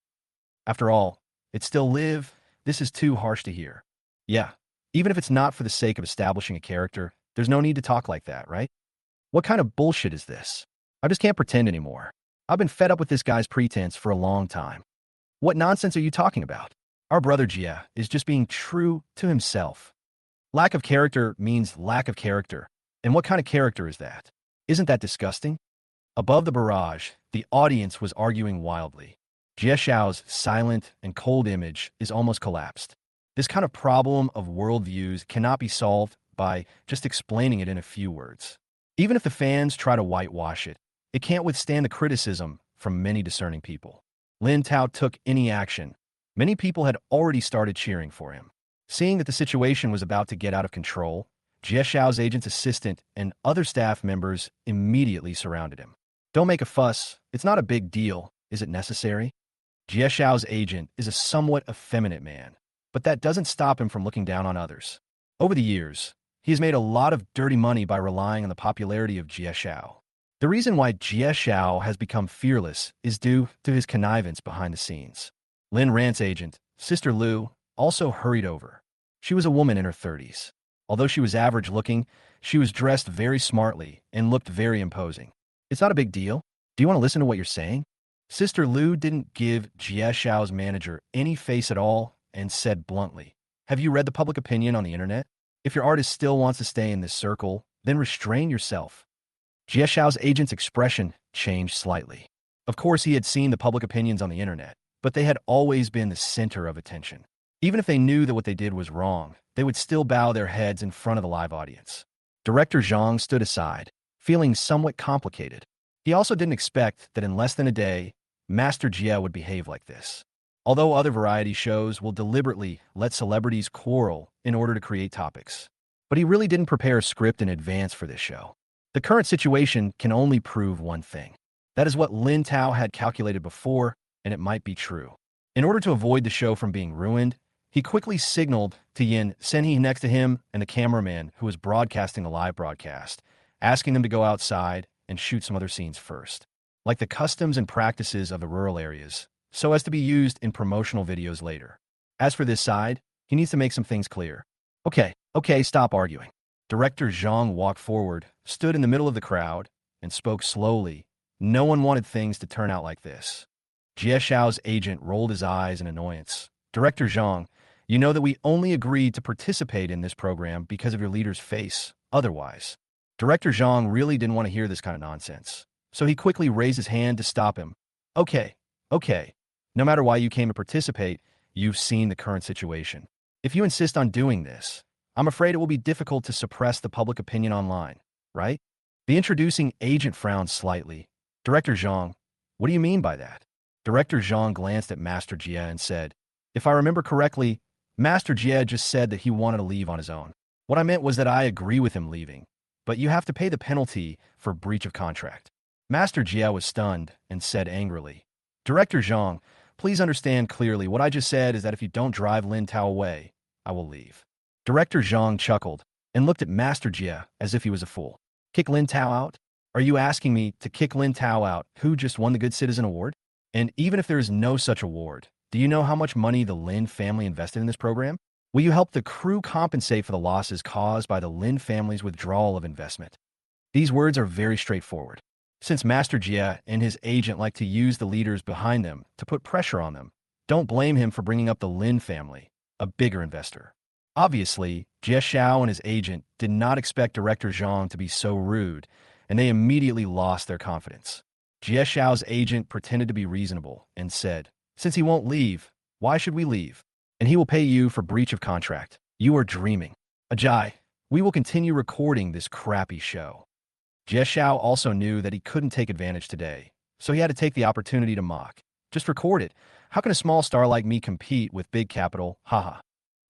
After all, it still live. This is too harsh to hear. Yeah, even if it's not for the sake of establishing a character, there's no need to talk like that, right? What kind of bullshit is this? I just can't pretend anymore. I've been fed up with this guy's pretense for a long time. What nonsense are you talking about? Our brother Jia is just being true to himself. Lack of character means lack of character. And what kind of character is that? Isn't that disgusting? Above the barrage, the audience was arguing wildly. Jia Xiao's silent and cold image is almost collapsed. This kind of problem of worldviews cannot be solved by just explaining it in a few words. Even if the fans try to whitewash it, it can't withstand the criticism from many discerning people. Lin Tao took any action. Many people had already started cheering for him. Seeing that the situation was about to get out of control, Jia Xiao's agent's assistant and other staff members immediately surrounded him. Don't make a fuss. It's not a big deal. Is it necessary? Jia Xiao's agent is a somewhat effeminate man, but that doesn't stop him from looking down on others. Over the years, he has made a lot of dirty money by relying on the popularity of Jia Shiao. The reason why Jia Shiao has become fearless is due to his connivance behind the scenes. Lin Ran's agent, Sister Lu, also hurried over. She was a woman in her 30s. Although she was average-looking, she was dressed very smartly and looked very imposing. It's not a big deal. Do you want to listen to what you're saying? Sister Lu didn't give Jia Xiao's manager any face at all and said bluntly, "Have you read the public opinion on the internet? If your artist still wants to stay in this circle, then restrain yourself." Jia Xiao's agent's expression changed slightly. Of course, he had seen the public opinions on the internet, but they had always been the center of attention. Even if they knew that what they did was wrong, they would still bow their heads in front of the live audience. Director Zhang stood aside, feeling somewhat complicated. He also didn't expect that in less than a day, Master Jia would behave like this. Although other variety shows will deliberately let celebrities quarrel in order to create topics. But he really didn't prepare a script in advance for this show. The current situation can only prove one thing. That is what Lin Tao had calculated before, and it might be true. In order to avoid the show from being ruined, he quickly signaled to Yin Senhi next to him and the cameraman who was broadcasting the live broadcast, asking them to go outside and shoot some other scenes first, like the customs and practices of the rural areas, so as to be used in promotional videos later. As for this side, he needs to make some things clear. Okay, stop arguing. Director Zhang walked forward, stood in the middle of the crowd, and spoke slowly. No one wanted things to turn out like this. Jia Xiao's agent rolled his eyes in annoyance. Director Zhang, you know that we only agreed to participate in this program because of your leader's face. Otherwise, Director Zhang really didn't want to hear this kind of nonsense. So he quickly raised his hand to stop him. Okay. No matter why you came to participate, you've seen the current situation. If you insist on doing this, I'm afraid it will be difficult to suppress the public opinion online, right? The introducing agent frowned slightly. Director Zhang, what do you mean by that? Director Zhang glanced at Master Jia and said, if I remember correctly, Master Jia just said that he wanted to leave on his own. What I meant was that I agree with him leaving, but you have to pay the penalty for breach of contract. Master Jia was stunned and said angrily, Director Zhang, please understand clearly what I just said is that if you don't drive Lin Tao away, I will leave. Director Zhang chuckled and looked at Master Jia as if he was a fool. Kick Lin Tao out? Are you asking me to kick Lin Tao out, who just won the Good Citizen Award? And even if there is no such award, do you know how much money the Lin family invested in this program? Will you help the crew compensate for the losses caused by the Lin family's withdrawal of investment? These words are very straightforward. Since Master Jia and his agent like to use the leaders behind them to put pressure on them, don't blame him for bringing up the Lin family, a bigger investor. Obviously, Jia Shiao and his agent did not expect Director Zhang to be so rude, and they immediately lost their confidence. Jia Shiao's agent pretended to be reasonable and said, since he won't leave, why should we leave? And he will pay you for breach of contract. You are dreaming. Ajay, we will continue recording this crappy show. Jia Shiao also knew that he couldn't take advantage today, so he had to take the opportunity to mock. Just record it. How can a small star like me compete with big capital? Haha.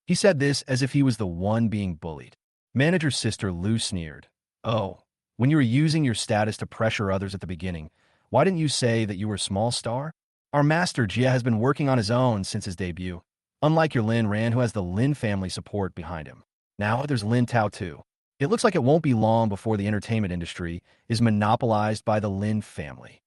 He said this as if he was the one being bullied. Manager's sister Lu sneered. Oh, when you were using your status to pressure others at the beginning, why didn't you say that you were a small star? Our master Jia has been working on his own since his debut, unlike your Lin Ran who has the Lin family support behind him. Now there's Lin Tao too. It looks like it won't be long before the entertainment industry is monopolized by the Lin family.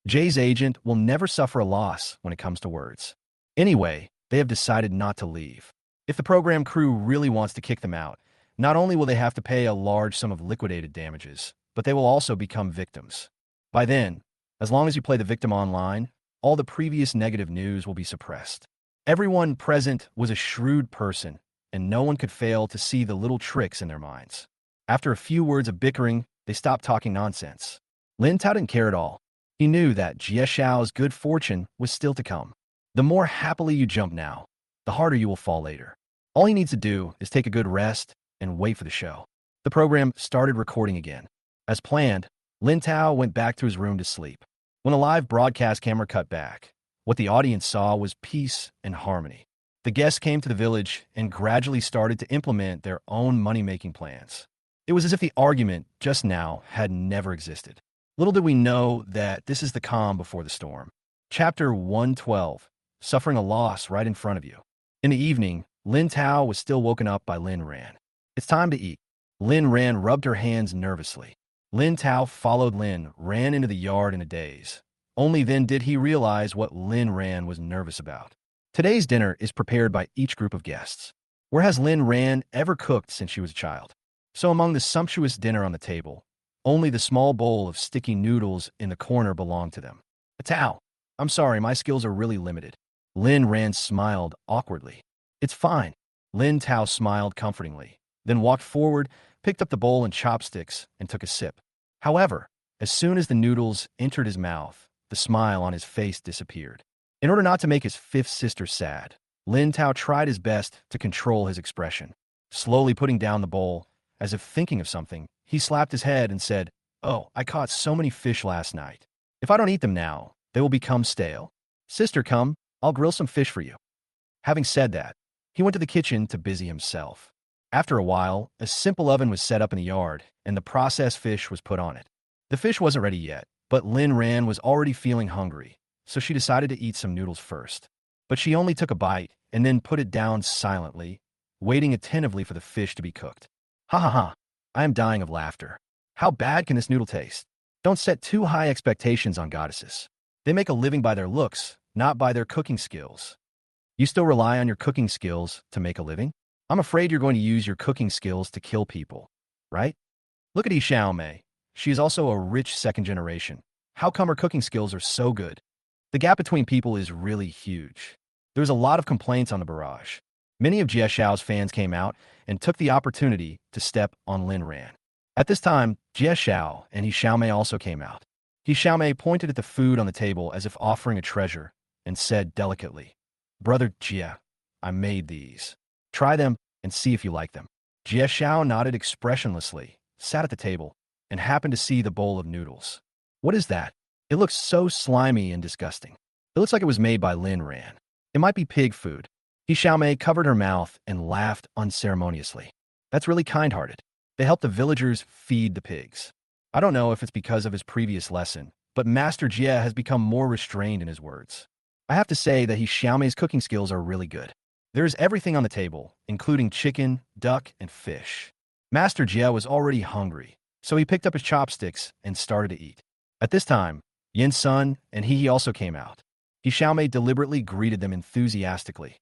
Jay's agent will never suffer a loss when it comes to words. Anyway, they have decided not to leave. If the program crew really wants to kick them out, not only will they have to pay a large sum of liquidated damages, but they will also become victims. By then, as long as you play the victim online, all the previous negative news will be suppressed. Everyone present was a shrewd person and no one could fail to see the little tricks in their minds. After a few words of bickering, they stopped talking nonsense. Lin Tao didn't care at all. He knew that Jia Shiao's good fortune was still to come. The more happily you jump now, the harder you will fall later. All he needs to do is take a good rest and wait for the show. The program started recording again. As planned, Lin Tao went back to his room to sleep. When a live broadcast camera cut back, what the audience saw was peace and harmony. The guests came to the village and gradually started to implement their own money-making plans. It was as if the argument just now had never existed. Little did we know that this is the calm before the storm. Chapter 112, Suffering a Loss Right in Front of You. In the evening, Lin Tao was still woken up by Lin Ran. It's time to eat. Lin Ran rubbed her hands nervously. Lin Tao followed Lin Ran into the yard in a daze. Only then did he realize what Lin Ran was nervous about. Today's dinner is prepared by each group of guests. Where has Lin Ran ever cooked since she was a child? So among the sumptuous dinner on the table, only the small bowl of sticky noodles in the corner belonged to them. Tao, I'm sorry, my skills are really limited. Lin Ran smiled awkwardly. It's fine. Lin Tao smiled comfortingly, then walked forward, picked up the bowl and chopsticks, and took a sip. However, as soon as the noodles entered his mouth, the smile on his face disappeared. In order not to make his fifth sister sad, Lin Tao tried his best to control his expression. Slowly putting down the bowl, as if thinking of something, he slapped his head and said, "Oh, I caught so many fish last night. If I don't eat them now, they will become stale. Sister, come, I'll grill some fish for you." Having said that, he went to the kitchen to busy himself. After a while, a simple oven was set up in the yard, and the processed fish was put on it. The fish wasn't ready yet, but Lin Ran was already feeling hungry, so she decided to eat some noodles first. But she only took a bite and then put it down silently, waiting attentively for the fish to be cooked. Ha ha ha, I am dying of laughter. How bad can this noodle taste? Don't set too high expectations on goddesses. They make a living by their looks, not by their cooking skills. You still rely on your cooking skills to make a living? I'm afraid you're going to use your cooking skills to kill people, right? Look at Xiaomei. She is also a rich second generation. How come her cooking skills are so good? The gap between people is really huge. There's a lot of complaints on the barrage. Many of Jia Shiao's fans came out and took the opportunity to step on Lin Ran. At this time, Jia Shiao and Xiaomei also came out. Xiaomei pointed at the food on the table as if offering a treasure and said delicately, "Brother Jia, I made these. Try them and see if you like them." Jia Shiao nodded expressionlessly, sat at the table, and happened to see the bowl of noodles. What is that? It looks so slimy and disgusting. It looks like it was made by Lin Ran. It might be pig food. Xiaomei covered her mouth and laughed unceremoniously. That's really kind-hearted. They help the villagers feed the pigs. I don't know if it's because of his previous lesson, but Master Jia has become more restrained in his words. I have to say that Xiaomei's cooking skills are really good. There is everything on the table, including chicken, duck, and fish. Master Jia was already hungry, so he picked up his chopsticks and started to eat. At this time, Yin Sun and He also came out. Xiaomei deliberately greeted them enthusiastically.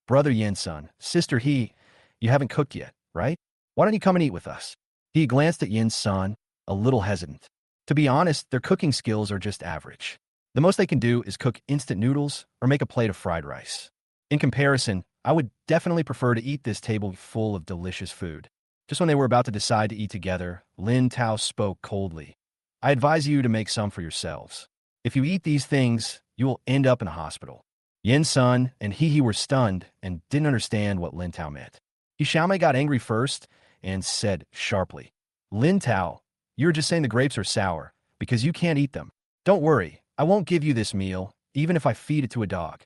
"Brother Yin Sun, sister He, you haven't cooked yet, right? Why don't you come and eat with us?" He glanced at Yin Sun, a little hesitant. To be honest, their cooking skills are just average. The most they can do is cook instant noodles or make a plate of fried rice. In comparison, I would definitely prefer to eat this table full of delicious food. Just when they were about to decide to eat together, Lin Tao spoke coldly. "I advise you to make some for yourselves. If you eat these things, you will end up in a hospital." Yin Sun and He were stunned and didn't understand what Lin Tao meant. Xiaomei got angry first and said sharply, "Lin Tao, you're just saying the grapes are sour because you can't eat them. Don't worry, I won't give you this meal, even if I feed it to a dog."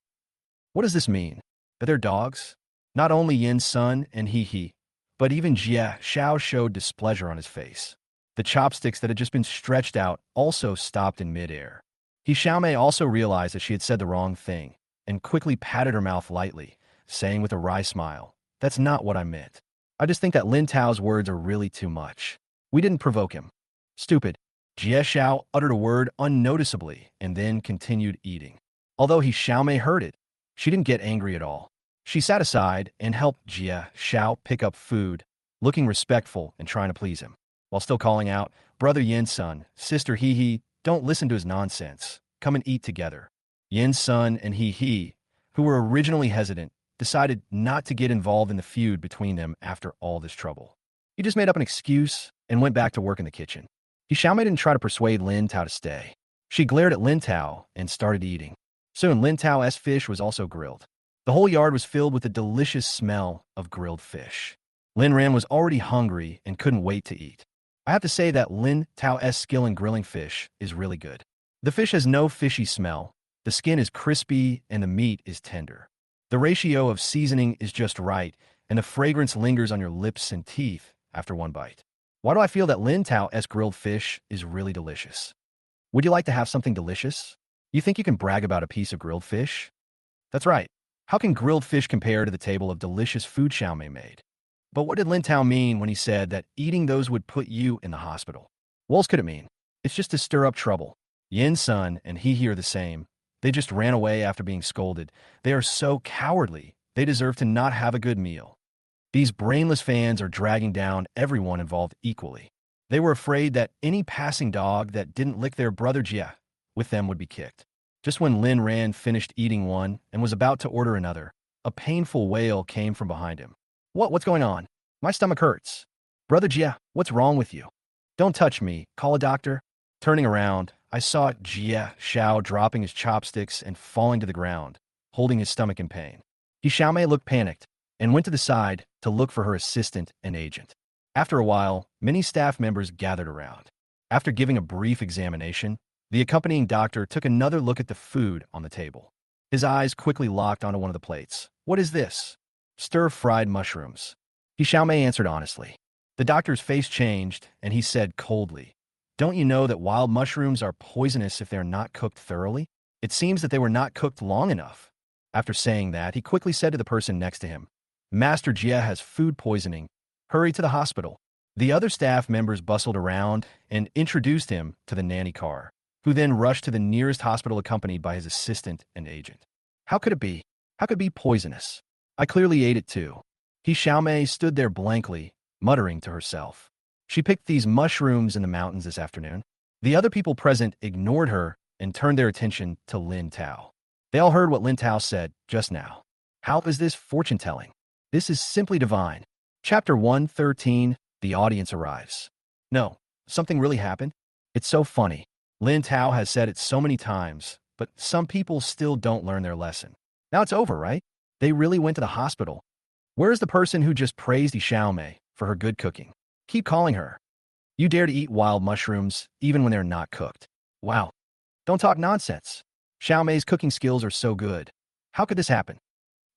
What does this mean? That they're dogs? Not only Yin Sun and He, but even Jia Shiao showed displeasure on his face. The chopsticks that had just been stretched out also stopped in midair. Xiaomei also realized that she had said the wrong thing and quickly patted her mouth lightly, saying with a wry smile, "That's not what I meant. I just think that Lin Tao's words are really too much. We didn't provoke him." "Stupid." Jia Shiao uttered a word unnoticeably and then continued eating. Although Xiaomei heard it, she didn't get angry at all. She sat aside and helped Jia Shiao pick up food, looking respectful and trying to please him, while still calling out, "Brother Yin Sun, sister He, don't listen to his nonsense. Come and eat together." Yin Sun and He, who were originally hesitant, decided not to get involved in the feud between them after all this trouble. He just made up an excuse and went back to work in the kitchen. Xiaomei didn't try to persuade Lin Tao to stay. She glared at Lin Tao and started eating. Soon, Lin Tao's fish was also grilled. The whole yard was filled with the delicious smell of grilled fish. Lin Ran was already hungry and couldn't wait to eat. I have to say that Lin Tao's skill in grilling fish is really good. The fish has no fishy smell, the skin is crispy, and the meat is tender. The ratio of seasoning is just right, and the fragrance lingers on your lips and teeth after one bite. Why do I feel that Lin Tao's grilled fish is really delicious? Would you like to have something delicious? You think you can brag about a piece of grilled fish? That's right. How can grilled fish compare to the table of delicious food Xiaomei made? But what did Lin Tao mean when he said that eating those would put you in the hospital? What else could it mean? It's just to stir up trouble. Yin's son and he are the same. They just ran away after being scolded. They are so cowardly. They deserve to not have a good meal. These brainless fans are dragging down everyone involved equally. They were afraid that any passing dog that didn't lick their brother Jia with them would be kicked. Just when Lin Ran finished eating one and was about to order another, a painful wail came from behind him. What's going on? My stomach hurts. Brother Jia, what's wrong with you? Don't touch me. Call a doctor. Turning around, I saw Jia Shiao dropping his chopsticks and falling to the ground, holding his stomach in pain. Xiaomei looked panicked and went to the side to look for her assistant and agent. After a while, many staff members gathered around. After giving a brief examination, the accompanying doctor took another look at the food on the table. His eyes quickly locked onto one of the plates. What is this? Stir-fried mushrooms. Xiaomei answered honestly. The doctor's face changed, and he said coldly, "Don't you know that wild mushrooms are poisonous if they're not cooked thoroughly? It seems that they were not cooked long enough." After saying that, he quickly said to the person next to him, "Master Jia has food poisoning. Hurry to the hospital." The other staff members bustled around and introduced him to the nanny car, who then rushed to the nearest hospital accompanied by his assistant and agent. How could it be? How could it be poisonous? I clearly ate it too. Xiaomei stood there blankly, muttering to herself. She picked these mushrooms in the mountains this afternoon. The other people present ignored her and turned their attention to Lin Tao. They all heard what Lin Tao said just now. How is this fortune-telling? This is simply divine. Chapter 113, the audience arrives. No, something really happened? It's so funny. Lin Tao has said it so many times, but some people still don't learn their lesson. Now it's over, right? They really went to the hospital. Where is the person who just praised Xiaomei for her good cooking? Keep calling her. You dare to eat wild mushrooms, even when they're not cooked. Wow. Don't talk nonsense. Xiaomei's cooking skills are so good. How could this happen?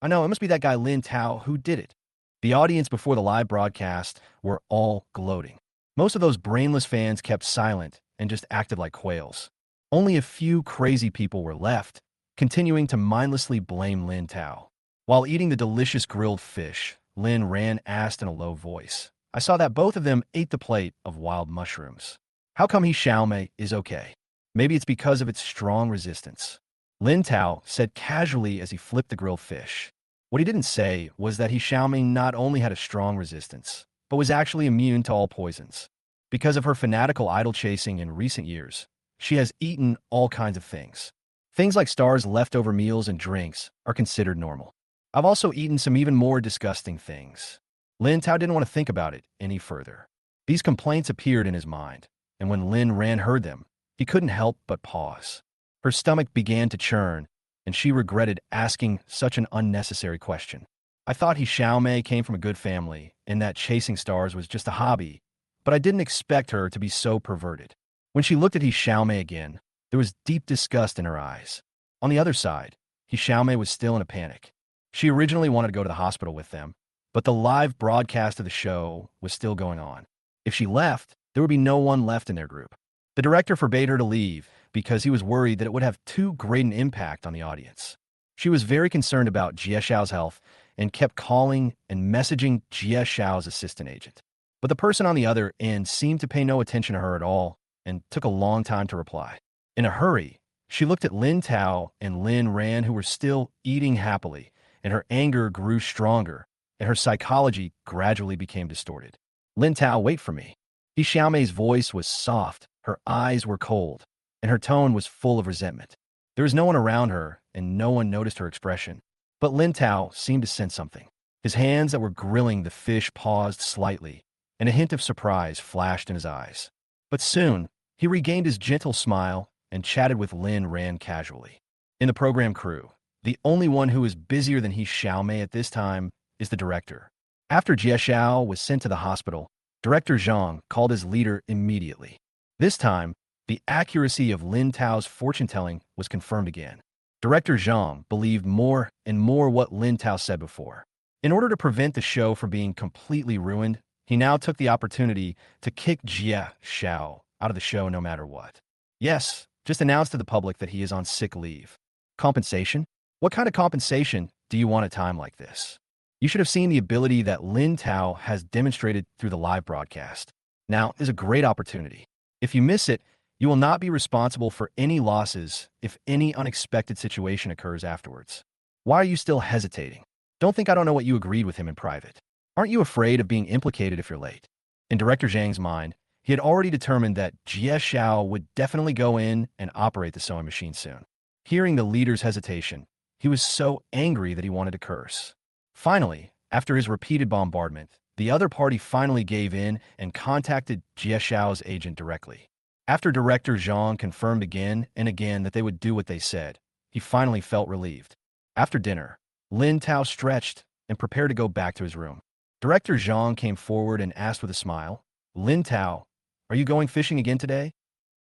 I know, it must be that guy Lin Tao who did it. The audience before the live broadcast were all gloating. Most of those brainless fans kept silent and just acted like quails. Only a few crazy people were left, continuing to mindlessly blame Lin Tao. While eating the delicious grilled fish, Lin Ran asked in a low voice, "I saw that both of them ate the plate of wild mushrooms. How come Xiaomei is okay? Maybe it's because of its strong resistance." Lin Tao said casually as he flipped the grilled fish. What he didn't say was that Xiaomei not only had a strong resistance, but was actually immune to all poisons. Because of her fanatical idol chasing in recent years, she has eaten all kinds of things. Things like Star's leftover meals and drinks are considered normal. I've also eaten some even more disgusting things. Lin Tao didn't want to think about it any further. These complaints appeared in his mind, and when Lin Ran heard them, he couldn't help but pause. Her stomach began to churn, and she regretted asking such an unnecessary question. I thought Xiaomei came from a good family, and that chasing stars was just a hobby, but I didn't expect her to be so perverted. When she looked at Xiaomei again, there was deep disgust in her eyes. On the other side, Xiaomei was still in a panic. She originally wanted to go to the hospital with them, but the live broadcast of the show was still going on. If she left, there would be no one left in their group. The director forbade her to leave because he was worried that it would have too great an impact on the audience. She was very concerned about Jia Shiao's health and kept calling and messaging Jia Shiao's assistant agent. But the person on the other end seemed to pay no attention to her at all and took a long time to reply. In a hurry, she looked at Lin Tao and Lin Ran, who were still eating happily, and her anger grew stronger, and her psychology gradually became distorted. "Lin Tao, wait for me." Xiaomei's voice was soft, her eyes were cold, and her tone was full of resentment. There was no one around her, and no one noticed her expression. But Lin Tao seemed to sense something. His hands that were grilling the fish paused slightly, and a hint of surprise flashed in his eyes. But soon, he regained his gentle smile and chatted with Lin Ran casually. In the program crew, the only one who is busier than he Xiaomei at this time is the director. After Jia Shiao was sent to the hospital, Director Zhang called his leader immediately. This time, the accuracy of Lin Tao's fortune-telling was confirmed again. Director Zhang believed more and more what Lin Tao said before. In order to prevent the show from being completely ruined, he now took the opportunity to kick Jia Shiao out of the show no matter what. Yes, just announce to the public that he is on sick leave. Compensation? What kind of compensation do you want at a time like this? You should have seen the ability that Lin Tao has demonstrated through the live broadcast. Now is a great opportunity. If you miss it, you will not be responsible for any losses if any unexpected situation occurs afterwards. Why are you still hesitating? Don't think I don't know what you agreed with him in private. Aren't you afraid of being implicated if you're late? In Director Zhang's mind, he had already determined that Jia Shiao would definitely go in and operate the sewing machine soon. Hearing the leader's hesitation, he was so angry that he wanted to curse. Finally, after his repeated bombardment, the other party finally gave in and contacted Jia Shiao's agent directly. After Director Zhang confirmed again and again that they would do what they said, he finally felt relieved. After dinner, Lin Tao stretched and prepared to go back to his room. Director Zhang came forward and asked with a smile, "Lin Tao, are you going fishing again today?"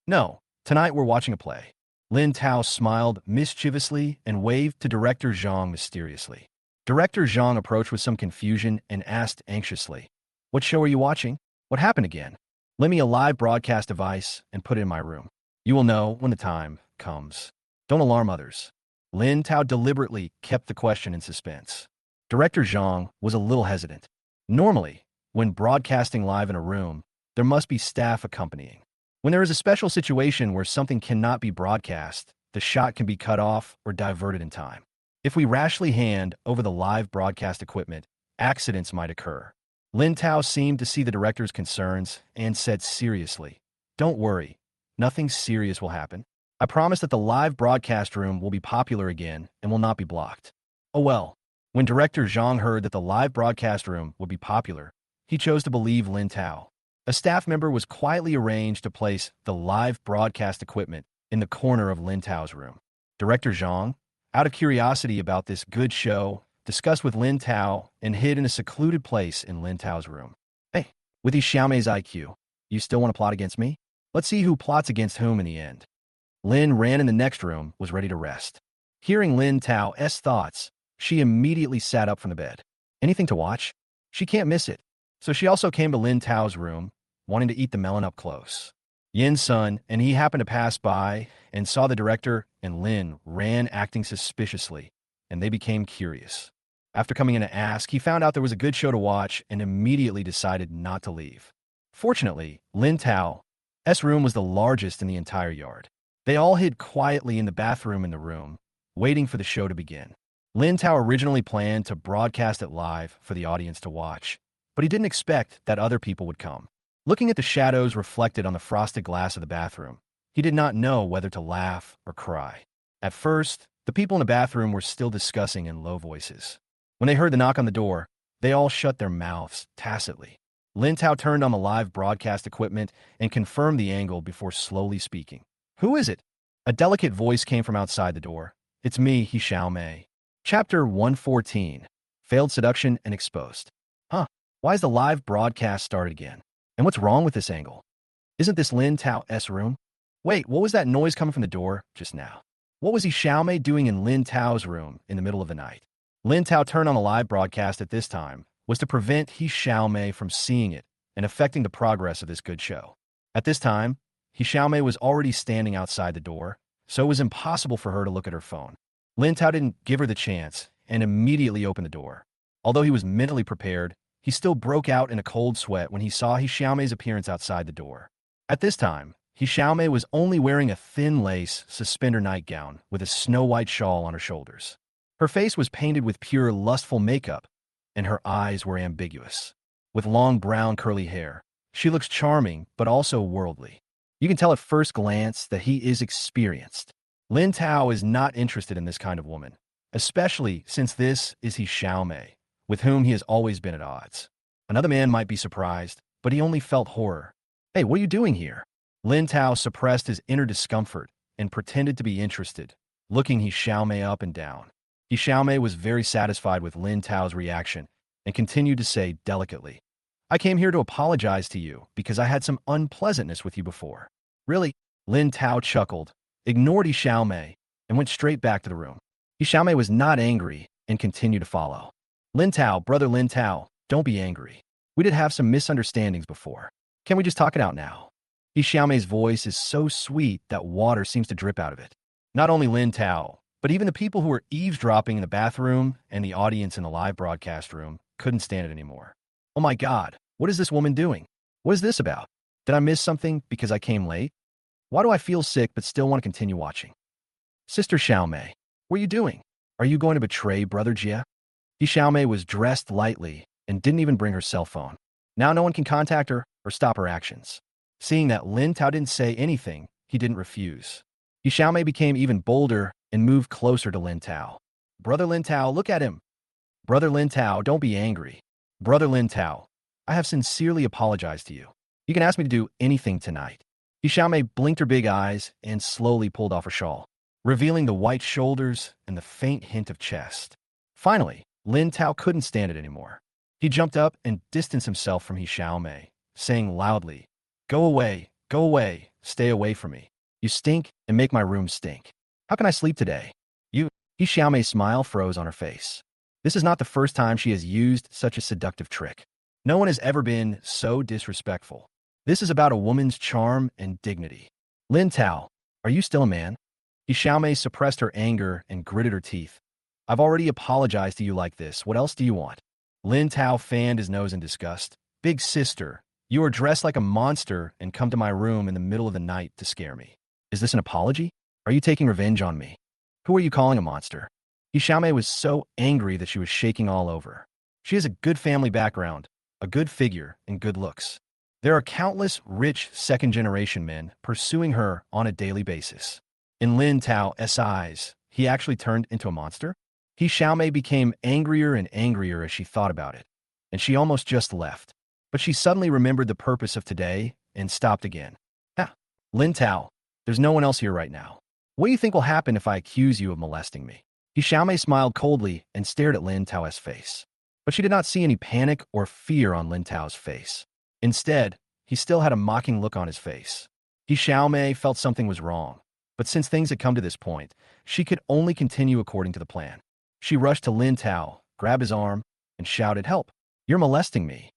"No, tonight we're watching a play." Lin Tao smiled mischievously and waved to Director Zhang mysteriously. Director Zhang approached with some confusion and asked anxiously, "What show are you watching? What happened again? Lend me a live broadcast device and put it in my room. You will know when the time comes. Don't alarm others." Lin Tao deliberately kept the question in suspense. Director Zhang was a little hesitant. Normally, when broadcasting live in a room, there must be staff accompanying. When there is a special situation where something cannot be broadcast, the shot can be cut off or diverted in time. If we rashly hand over the live broadcast equipment, accidents might occur. Lin Tao seemed to see the director's concerns and said seriously, "Don't worry, nothing serious will happen. I promise that the live broadcast room will be popular again and will not be blocked." Oh well, when Director Zhang heard that the live broadcast room would be popular, he chose to believe Lin Tao. A staff member was quietly arranged to place the live broadcast equipment in the corner of Lin Tao's room. Director Zhang, out of curiosity about this good show, discussed with Lin Tao and hid in a secluded place in Lin Tao's room. "Hey, with these Xiaomei's IQ, you still want to plot against me? Let's see who plots against whom in the end." Lin ran in the next room, was ready to rest. Hearing Lin Tao's thoughts, she immediately sat up from the bed. Anything to watch? She can't miss it. So she also came to Lin Tao's room, wanting to eat the melon up close. Yin's son and he happened to pass by and saw the director and Lin ran acting suspiciously, and they became curious. After coming in to ask, he found out there was a good show to watch and immediately decided not to leave. Fortunately, Lin Tao's room was the largest in the entire yard. They all hid quietly in the bathroom in the room, waiting for the show to begin. Lin Tao originally planned to broadcast it live for the audience to watch, but he didn't expect that other people would come. Looking at the shadows reflected on the frosted glass of the bathroom, he did not know whether to laugh or cry. At first, the people in the bathroom were still discussing in low voices. When they heard the knock on the door, they all shut their mouths tacitly. Lin Tao turned on the live broadcast equipment and confirmed the angle before slowly speaking. "Who is it?" A delicate voice came from outside the door. "It's me, He Xiaomei." Chapter 114. Failed Seduction and Exposed. Huh, why is the live broadcast started again? And what's wrong with this angle? Isn't this Lin Tao's room? Wait, what was that noise coming from the door just now? What was He Xiaomei doing in Lin Tao's room in the middle of the night? Lin Tao turned on the live broadcast at this time was to prevent He Xiaomei from seeing it and affecting the progress of this good show. At this time, He Xiaomei was already standing outside the door, so it was impossible for her to look at her phone. Lin Tao didn't give her the chance and immediately opened the door. Although he was mentally prepared, he still broke out in a cold sweat when he saw He Xiaomei's appearance outside the door. At this time, He Xiaomei was only wearing a thin lace suspender nightgown with a snow-white shawl on her shoulders. Her face was painted with pure lustful makeup, and her eyes were ambiguous. With long brown curly hair, she looks charming but also worldly. You can tell at first glance that he is experienced. Lin Tao is not interested in this kind of woman. especially since this is he Xiaomei, with whom he has always been at odds. Another man might be surprised, but he only felt horror. Hey, what are you doing here? Lin Tao suppressed his inner discomfort and pretended to be interested, looking he Xiaomei up and down. He Xiaomei was very satisfied with Lin Tao's reaction and continued to say delicately, I came here to apologize to you because I had some unpleasantness with you before. Really? Lin Tao chuckled, ignored He Xiaomei, and went straight back to the room. He Xiaomei was not angry and continued to follow. Lin Tao, brother Lin Tao, don't be angry. We did have some misunderstandings before. Can we just talk it out now? He Xiaomei's voice is so sweet that water seems to drip out of it. Not only Lin Tao, but even the people who were eavesdropping in the bathroom and the audience in the live broadcast room couldn't stand it anymore. Oh my God, what is this woman doing? What is this about? Did I miss something because I came late? Why do I feel sick but still want to continue watching? Sister Xiaomei, what are you doing? Are you going to betray brother Jia? He Xiaomei was dressed lightly and didn't even bring her cell phone. Now no one can contact her or stop her actions. Seeing that Lin Tao didn't say anything, he didn't refuse. He Xiaomei became even bolder and moved closer to Lin Tao. Brother Lin Tao, look at him. Brother Lin Tao, don't be angry. Brother Lin Tao, I have sincerely apologized to you. You can ask me to do anything tonight. He Xiaomei blinked her big eyes and slowly pulled off her shawl, revealing the white shoulders and the faint hint of chest. Finally, Lin Tao couldn't stand it anymore. He jumped up and distanced himself from He Xiaomei, saying loudly, go away, stay away from me. You stink and make my room stink. How can I sleep today? You, He Xiaomei's smile froze on her face. This is not the first time she has used such a seductive trick. No one has ever been so disrespectful. This is about a woman's charm and dignity. Lin Tao, are you still a man? He Xiaomei suppressed her anger and gritted her teeth. I've already apologized to you like this. What else do you want? Lin Tao fanned his nose in disgust. Big sister, you are dressed like a monster and come to my room in the middle of the night to scare me. Is this an apology? Are you taking revenge on me? Who are you calling a monster? He Xiaomei was so angry that she was shaking all over. She has a good family background, a good figure, and good looks. There are countless rich second-generation men pursuing her on a daily basis. In Lin Tao's eyes, he actually turned into a monster? He Xiaomei became angrier and angrier as she thought about it, and she almost just left. But she suddenly remembered the purpose of today and stopped again. Ah, Lin Tao, there's no one else here right now. What do you think will happen if I accuse you of molesting me? He Xiaomei smiled coldly and stared at Lin Tao's face. But she did not see any panic or fear on Lin Tao's face. Instead, he still had a mocking look on his face. He Xiaomei felt something was wrong. But since things had come to this point, she could only continue according to the plan. She rushed to Lin Tao, grabbed his arm, and shouted, help, you're molesting me.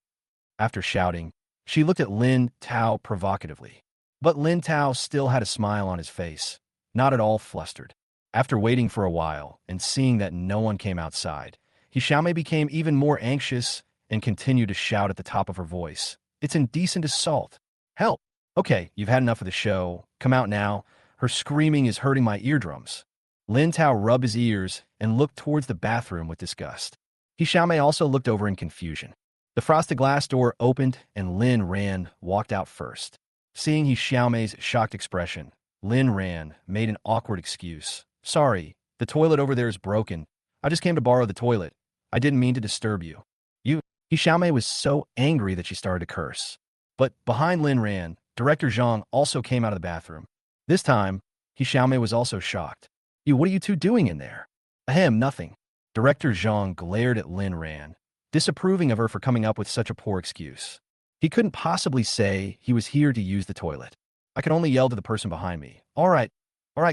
After shouting, she looked at Lin Tao provocatively. But Lin Tao still had a smile on his face, not at all flustered. After waiting for a while and seeing that no one came outside, He Xiaomei became even more anxious and continued to shout at the top of her voice. It's indecent assault. Help! Okay, you've had enough of the show. Come out now. Her screaming is hurting my eardrums. Lin Tao rubbed his ears and looked towards the bathroom with disgust. He Xiaomei also looked over in confusion. The frosted glass door opened and Lin Ran walked out first. Seeing He Xiaomei's shocked expression, Lin Ran made an awkward excuse. Sorry, the toilet over there is broken. I just came to borrow the toilet. I didn't mean to disturb you. He Xiaomei was so angry that she started to curse. But behind Lin Ran, Director Zhang also came out of the bathroom. This time, He Xiaomei was also shocked. What are you two doing in there? Ahem, nothing. Director Zhang glared at Lin Ran, disapproving of her for coming up with such a poor excuse. He couldn't possibly say he was here to use the toilet. I could only yell to the person behind me. All right,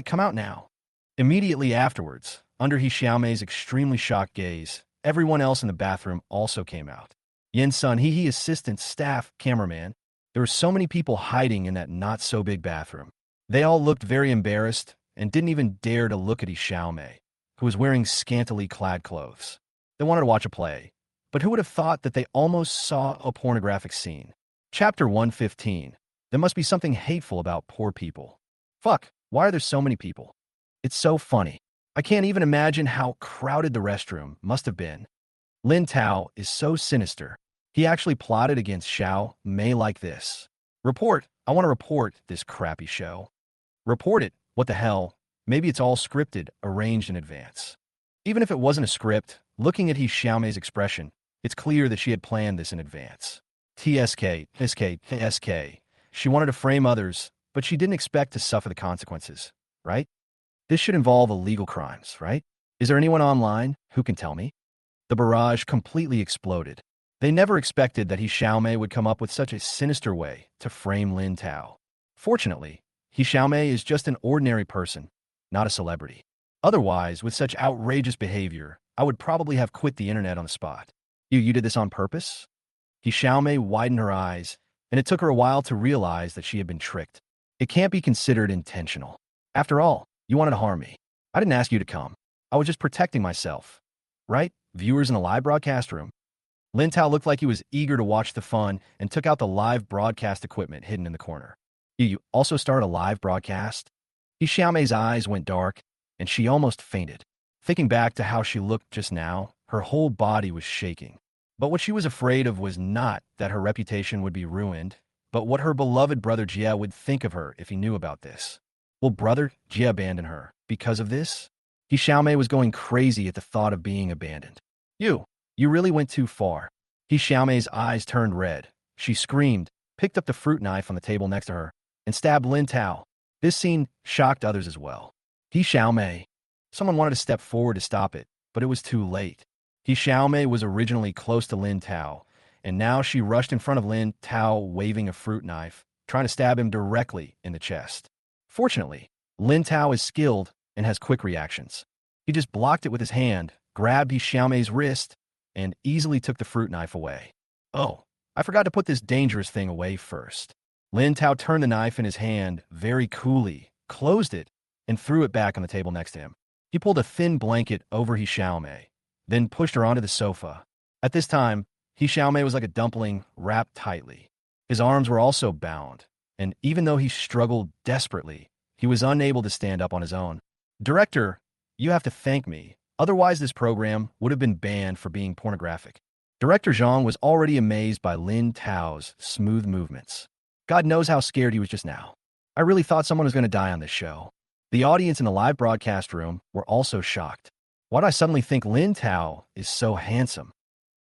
come out now. Immediately afterwards, under He Xiaomei's extremely shocked gaze, everyone else in the bathroom also came out. Yin Sun, he assistant, staff, cameraman. There were so many people hiding in that not-so-big bathroom. They all looked very embarrassed and didn't even dare to look at He Xiaomei, who was wearing scantily clad clothes. They wanted to watch a play, but who would have thought that they almost saw a pornographic scene? Chapter 115. There must be something hateful about poor people. Fuck, why are there so many people? It's so funny. I can't even imagine how crowded the restroom must have been. Lin Tao is so sinister. He actually plotted against Xiao Mei like this. Report. I want to report this crappy show. Report it. What the hell? Maybe it's all scripted, arranged in advance. Even if it wasn't a script, looking at He Xiaomei's expression, it's clear that she had planned this in advance. TSK. She wanted to frame others, but she didn't expect to suffer the consequences, right? This should involve illegal crimes, right? Is there anyone online who can tell me? The barrage completely exploded. They never expected that He Xiaomei would come up with such a sinister way to frame Lin Tao. Fortunately, He Xiaomei is just an ordinary person, not a celebrity. Otherwise, with such outrageous behavior, I would probably have quit the internet on the spot. You did this on purpose? He Xiaomei widened her eyes, and it took her a while to realize that she had been tricked. It can't be considered intentional. After all, you wanted to harm me. I didn't ask you to come. I was just protecting myself. Right? Viewers in a live broadcast room. Lin Tao looked like he was eager to watch the fun and took out the live broadcast equipment hidden in the corner. You also started a live broadcast? He Xiaomei's eyes went dark, and she almost fainted. Thinking back to how she looked just now, her whole body was shaking. But what she was afraid of was not that her reputation would be ruined, but what her beloved brother Jia would think of her if he knew about this. Will brother Jia abandon her because of this? He Xiaomei was going crazy at the thought of being abandoned. You really went too far. He Xiaomei's eyes turned red. She screamed, picked up the fruit knife on the table next to her, and stabbed Lin Tao. This scene shocked others as well. He Xiaomei. Someone wanted to step forward to stop it, but it was too late. He Xiaomei was originally close to Lin Tao, and now she rushed in front of Lin Tao waving a fruit knife, trying to stab him directly in the chest. Fortunately, Lin Tao is skilled and has quick reactions. He just blocked it with his hand, grabbed He Xiaomei's wrist, and easily took the fruit knife away. Oh, I forgot to put this dangerous thing away first. Lin Tao turned the knife in his hand very coolly, closed it, and threw it back on the table next to him. He pulled a thin blanket over He Xiaomei, then pushed her onto the sofa. At this time, He Xiaomei was like a dumpling wrapped tightly. His arms were also bound, and even though he struggled desperately, he was unable to stand up on his own. Director, you have to thank me. Otherwise, this program would have been banned for being pornographic. Director Zhang was already amazed by Lin Tao's smooth movements. God knows how scared he was just now. I really thought someone was going to die on this show. The audience in the live broadcast room were also shocked. Why do I suddenly think Lin Tao is so handsome?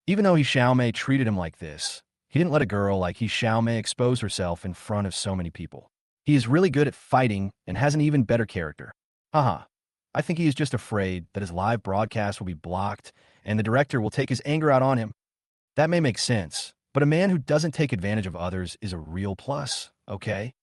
Even though He Xiaomei treated him like this, he didn't let a girl like He Xiaomei expose herself in front of so many people. He is really good at fighting and has an even better character. Haha. I think he is just afraid that his live broadcast will be blocked and the director will take his anger out on him. That may make sense, but a man who doesn't take advantage of others is a real plus, okay?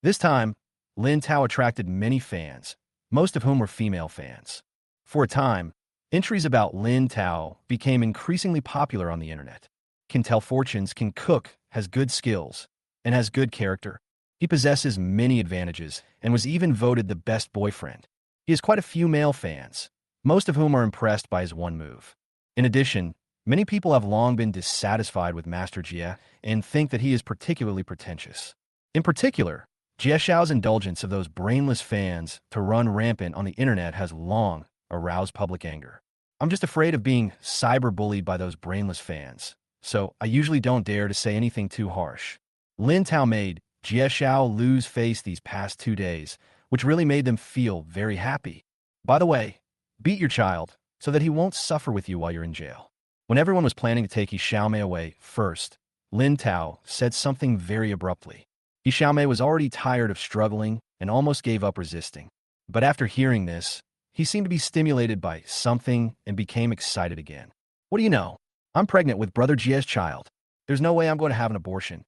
This time, Lin Tao attracted many fans, most of whom were female fans. For a time, entries about Lin Tao became increasingly popular on the internet. Can tell fortunes, can cook, has good skills, and has good character. He possesses many advantages and was even voted the best boyfriend. He has quite a few male fans, most of whom are impressed by his one move. In addition, many people have long been dissatisfied with Master Jia and think that he is particularly pretentious. In particular, Jia Shiao's indulgence of those brainless fans to run rampant on the internet has long aroused public anger. I'm just afraid of being cyber-bullied by those brainless fans, so I usually don't dare to say anything too harsh. Lin Tao made Jia Shiao lose face these past 2 days, which really made them feel very happy. By the way, beat your child so that he won't suffer with you while you're in jail. When everyone was planning to take He Xiaomei away first, Lin Tao said something very abruptly. He Xiaomei was already tired of struggling and almost gave up resisting. But after hearing this, he seemed to be stimulated by something and became excited again. What do you know? I'm pregnant with brother Jia's child. There's no way I'm going to have an abortion.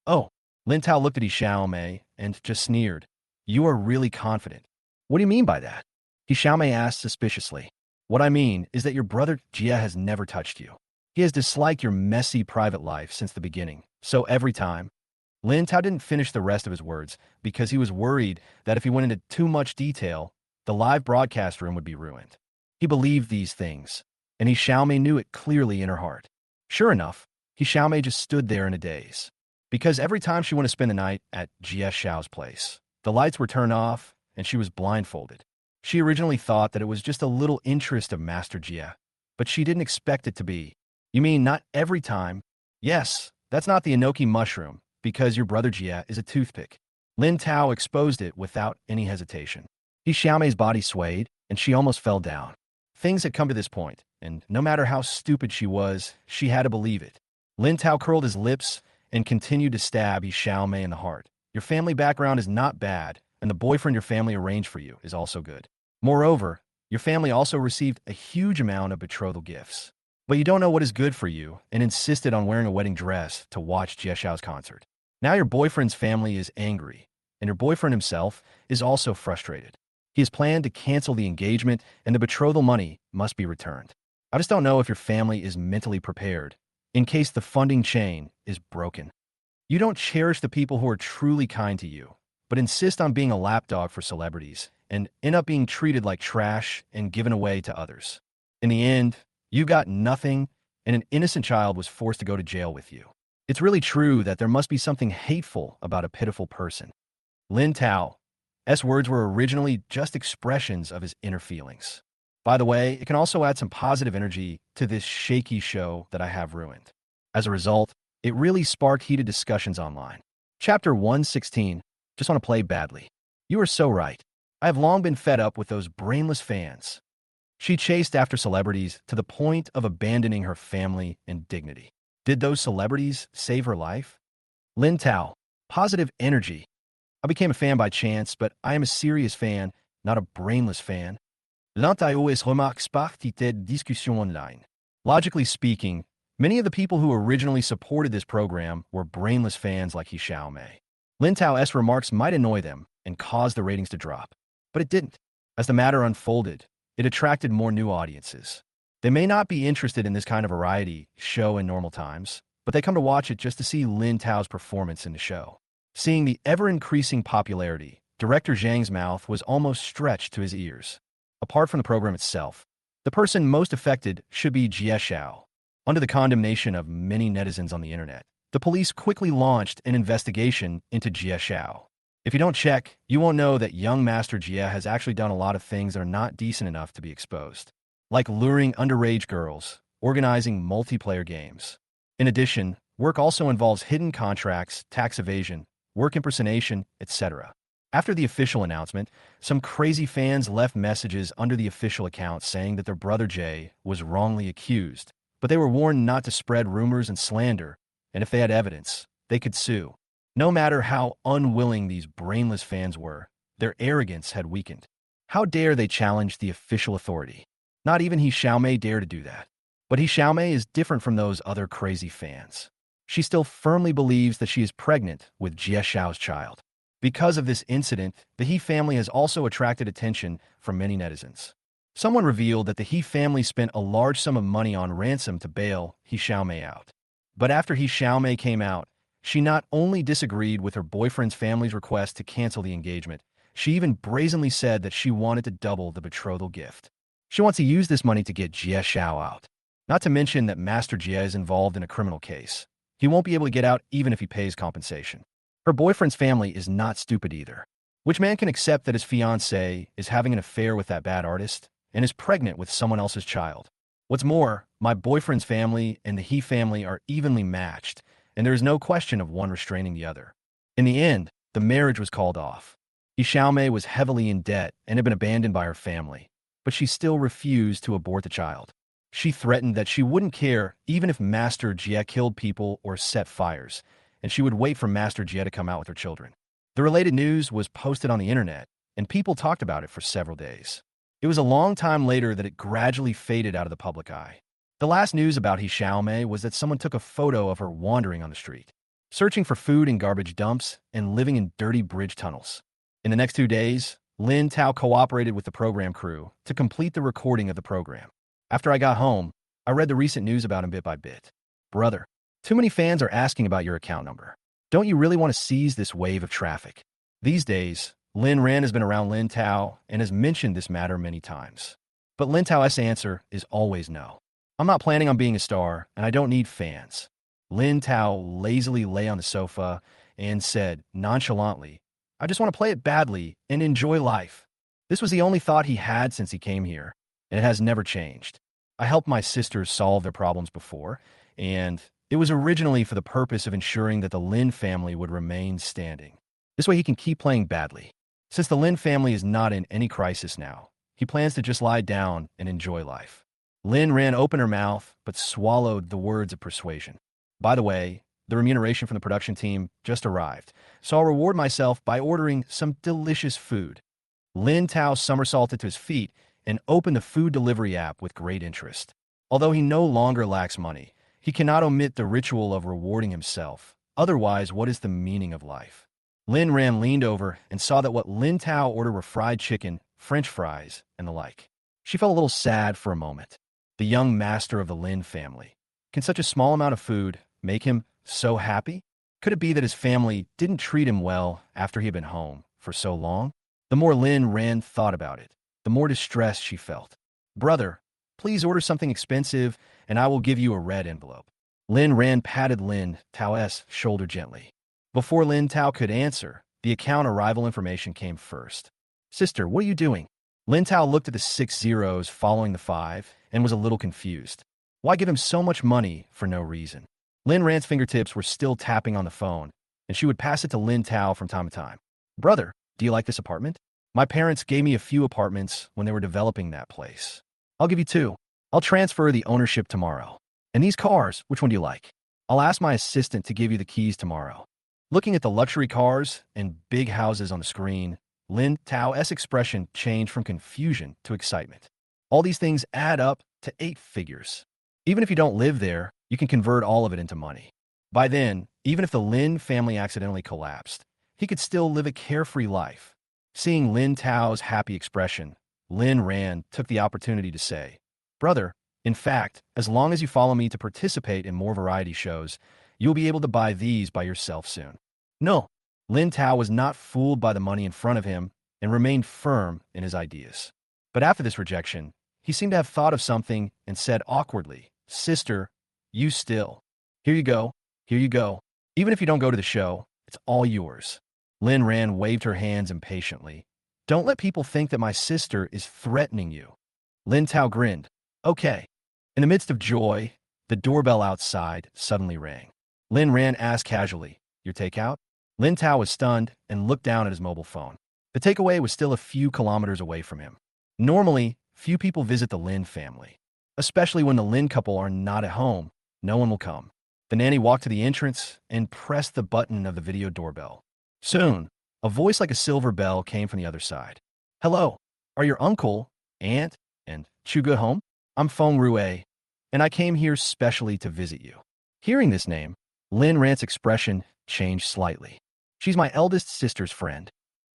Oh, Lin Tao looked at He Xiaomei and just sneered. You are really confident. What do you mean by that? He Xiaomei asked suspiciously. What I mean is that your brother Jia has never touched you. He has disliked your messy private life since the beginning. So every time, Lin Tao didn't finish the rest of his words because he was worried that if he went into too much detail, the live broadcast room would be ruined. He believed these things, and He Xiaomei knew it clearly in her heart. Sure enough, He Xiaomei just stood there in a daze. Because every time she wanted to spend the night at Jia Shiao's place, the lights were turned off and she was blindfolded. She originally thought that it was just a little interest of Master Jia, but she didn't expect it to be. You mean not every time? Yes, that's not the enoki mushroom, because your brother Jia is a toothpick. Lin Tao exposed it without any hesitation. He Xiaomei's body swayed, and she almost fell down. Things had come to this point, and no matter how stupid she was, she had to believe it. Lin Tao curled his lips and continued to stab Yi Xiaomei in the heart. Your family background is not bad, and the boyfriend your family arranged for you is also good. Moreover, your family also received a huge amount of betrothal gifts. But you don't know what is good for you and insisted on wearing a wedding dress to watch Jia Shiao's concert. Now your boyfriend's family is angry, and your boyfriend himself is also frustrated. He has planned to cancel the engagement, and the betrothal money must be returned. I just don't know if your family is mentally prepared in case the funding chain is broken. You don't cherish the people who are truly kind to you, but insist on being a lapdog for celebrities and end up being treated like trash and given away to others. In the end, you got nothing, and an innocent child was forced to go to jail with you. It's really true that there must be something hateful about a pitiful person. Lin Tao's words were originally just expressions of his inner feelings. By the way, it can also add some positive energy to this shaky show that I have ruined. As a result, it really sparked heated discussions online. Chapter 116, just want to play badly. You are so right. I have long been fed up with those brainless fans. She chased after celebrities to the point of abandoning her family and dignity. Did those celebrities save her life? Lin Tao, positive energy. I became a fan by chance, but I am a serious fan, not a brainless fan. Lin Tao is remarques partie de discussion online. Logically speaking, many of the people who originally supported this program were brainless fans like Yi Xiaomei. Lin Tao's remarks might annoy them and cause the ratings to drop, but it didn't. As the matter unfolded, it attracted more new audiences. They may not be interested in this kind of variety show in normal times, but they come to watch it just to see Lin Tao's performance in the show. Seeing the ever-increasing popularity, Director Zhang's mouth was almost stretched to his ears. Apart from the program itself, the person most affected should be Jia Shiao. Under the condemnation of many netizens on the internet, the police quickly launched an investigation into Jia Shiao. If you don't check, you won't know that young Master Jia has actually done a lot of things that are not decent enough to be exposed, like luring underage girls, organizing multiplayer games. In addition, work also involves hidden contracts, tax evasion, work impersonation, etc. After the official announcement, some crazy fans left messages under the official account saying that their brother Jay was wrongly accused, but they were warned not to spread rumors and slander, and if they had evidence, they could sue. No matter how unwilling these brainless fans were, their arrogance had weakened. How dare they challenge the official authority? Not even Yi Xiaomei dare to do that. But Yi Xiaomei is different from those other crazy fans. She still firmly believes that she is pregnant with Jia Shiao's child. Because of this incident, the He family has also attracted attention from many netizens. Someone revealed that the He family spent a large sum of money on ransom to bail Yi Xiaomei out. But after Yi Xiaomei came out, she not only disagreed with her boyfriend's family's request to cancel the engagement, she even brazenly said that she wanted to double the betrothal gift. She wants to use this money to get Jia Shiao out. Not to mention that Master Jia is involved in a criminal case. He won't be able to get out even if he pays compensation. Her boyfriend's family is not stupid either. Which man can accept that his fiancé is having an affair with that bad artist and is pregnant with someone else's child? What's more, my boyfriend's family and the He family are evenly matched, and there is no question of one restraining the other. In the end, the marriage was called off. Yi Xiaomei was heavily in debt and had been abandoned by her family, but she still refused to abort the child. She threatened that she wouldn't care even if Master Jia killed people or set fires, and she would wait for Master Jia to come out with her children. The related news was posted on the internet, and people talked about it for several days. It was a long time later that it gradually faded out of the public eye. The last news about Yi Xiaomei was that someone took a photo of her wandering on the street, searching for food in garbage dumps and living in dirty bridge tunnels. In the next 2 days, Lin Tao cooperated with the program crew to complete the recording of the program. After I got home, I read the recent news about him bit by bit. Brother, too many fans are asking about your account number. Don't you really want to seize this wave of traffic? These days, Lin Ran has been around Lin Tao and has mentioned this matter many times. But Lin Tao's answer is always no. I'm not planning on being a star, and I don't need fans. Lin Tao lazily lay on the sofa and said, nonchalantly, I just want to play it badly and enjoy life. This was the only thought he had since he came here, and it has never changed. I helped my sisters solve their problems before, and it was originally for the purpose of ensuring that the Lin family would remain standing. This way he can keep playing badly. Since the Lin family is not in any crisis now, He plans to just lie down and enjoy life. Lin ran open her mouth, but swallowed the words of persuasion. By the way, the remuneration from the production team just arrived, so I'll reward myself by ordering some delicious food. Lin Tao somersaulted to his feet and opened the food delivery app with great interest. Although he no longer lacks money, he cannot omit the ritual of rewarding himself. Otherwise, what is the meaning of life? Lin Ran leaned over and saw that what Lin Tao ordered were fried chicken, French fries, and the like. She felt a little sad for a moment. The young master of the Lin family. Can such a small amount of food make him so happy? Could it be that his family didn't treat him well after he had been home for so long? The more Lin Ran thought about it, the more distressed she felt. Brother, please order something expensive, and I will give you a red envelope. Lin Ran patted Lin Tao's shoulder gently. Before Lin Tao could answer, the account arrival information came first. Sister, what are you doing? Lin Tao looked at the 6 zeros following the 5 and was a little confused. Why give him so much money for no reason? Lin Ran's fingertips were still tapping on the phone, and she would pass it to Lin Tao from time to time. Brother, do you like this apartment? My parents gave me a few apartments when they were developing that place. I'll give you 2. I'll transfer the ownership tomorrow. And these cars, which one do you like? I'll ask my assistant to give you the keys tomorrow. Looking at the luxury cars and big houses on the screen, Lin Tao's expression changed from confusion to excitement. All these things add up to 8 figures. Even if you don't live there, you can convert all of it into money. By then, even if the Lin family accidentally collapsed, he could still live a carefree life. Seeing Lin Tao's happy expression, Lin Ran took the opportunity to say, Brother, in fact, as long as you follow me to participate in more variety shows, you'll be able to buy these by yourself soon. No, Lin Tao was not fooled by the money in front of him and remained firm in his ideas. But after this rejection, he seemed to have thought of something and said awkwardly, Sister, you still. Here you go. Here you go. Even if you don't go to the show, it's all yours. Lin Ran waved her hands impatiently. Don't let people think that my sister is threatening you. Lin Tao grinned. Okay. In the midst of joy, the doorbell outside suddenly rang. Lin Ran asked casually, Your takeout? Lin Tao was stunned and looked down at his mobile phone. The takeaway was still a few kilometers away from him. Normally, few people visit the Lin family. Especially when the Lin couple are not at home, no one will come. The nanny walked to the entrance and pressed the button of the video doorbell. Soon, a voice like a silver bell came from the other side. Hello, are your uncle, aunt, and Chuga home? I'm Feng Rue, and I came here specially to visit you. Hearing this name, Lin Ran's expression changed slightly. She's my eldest sister's friend.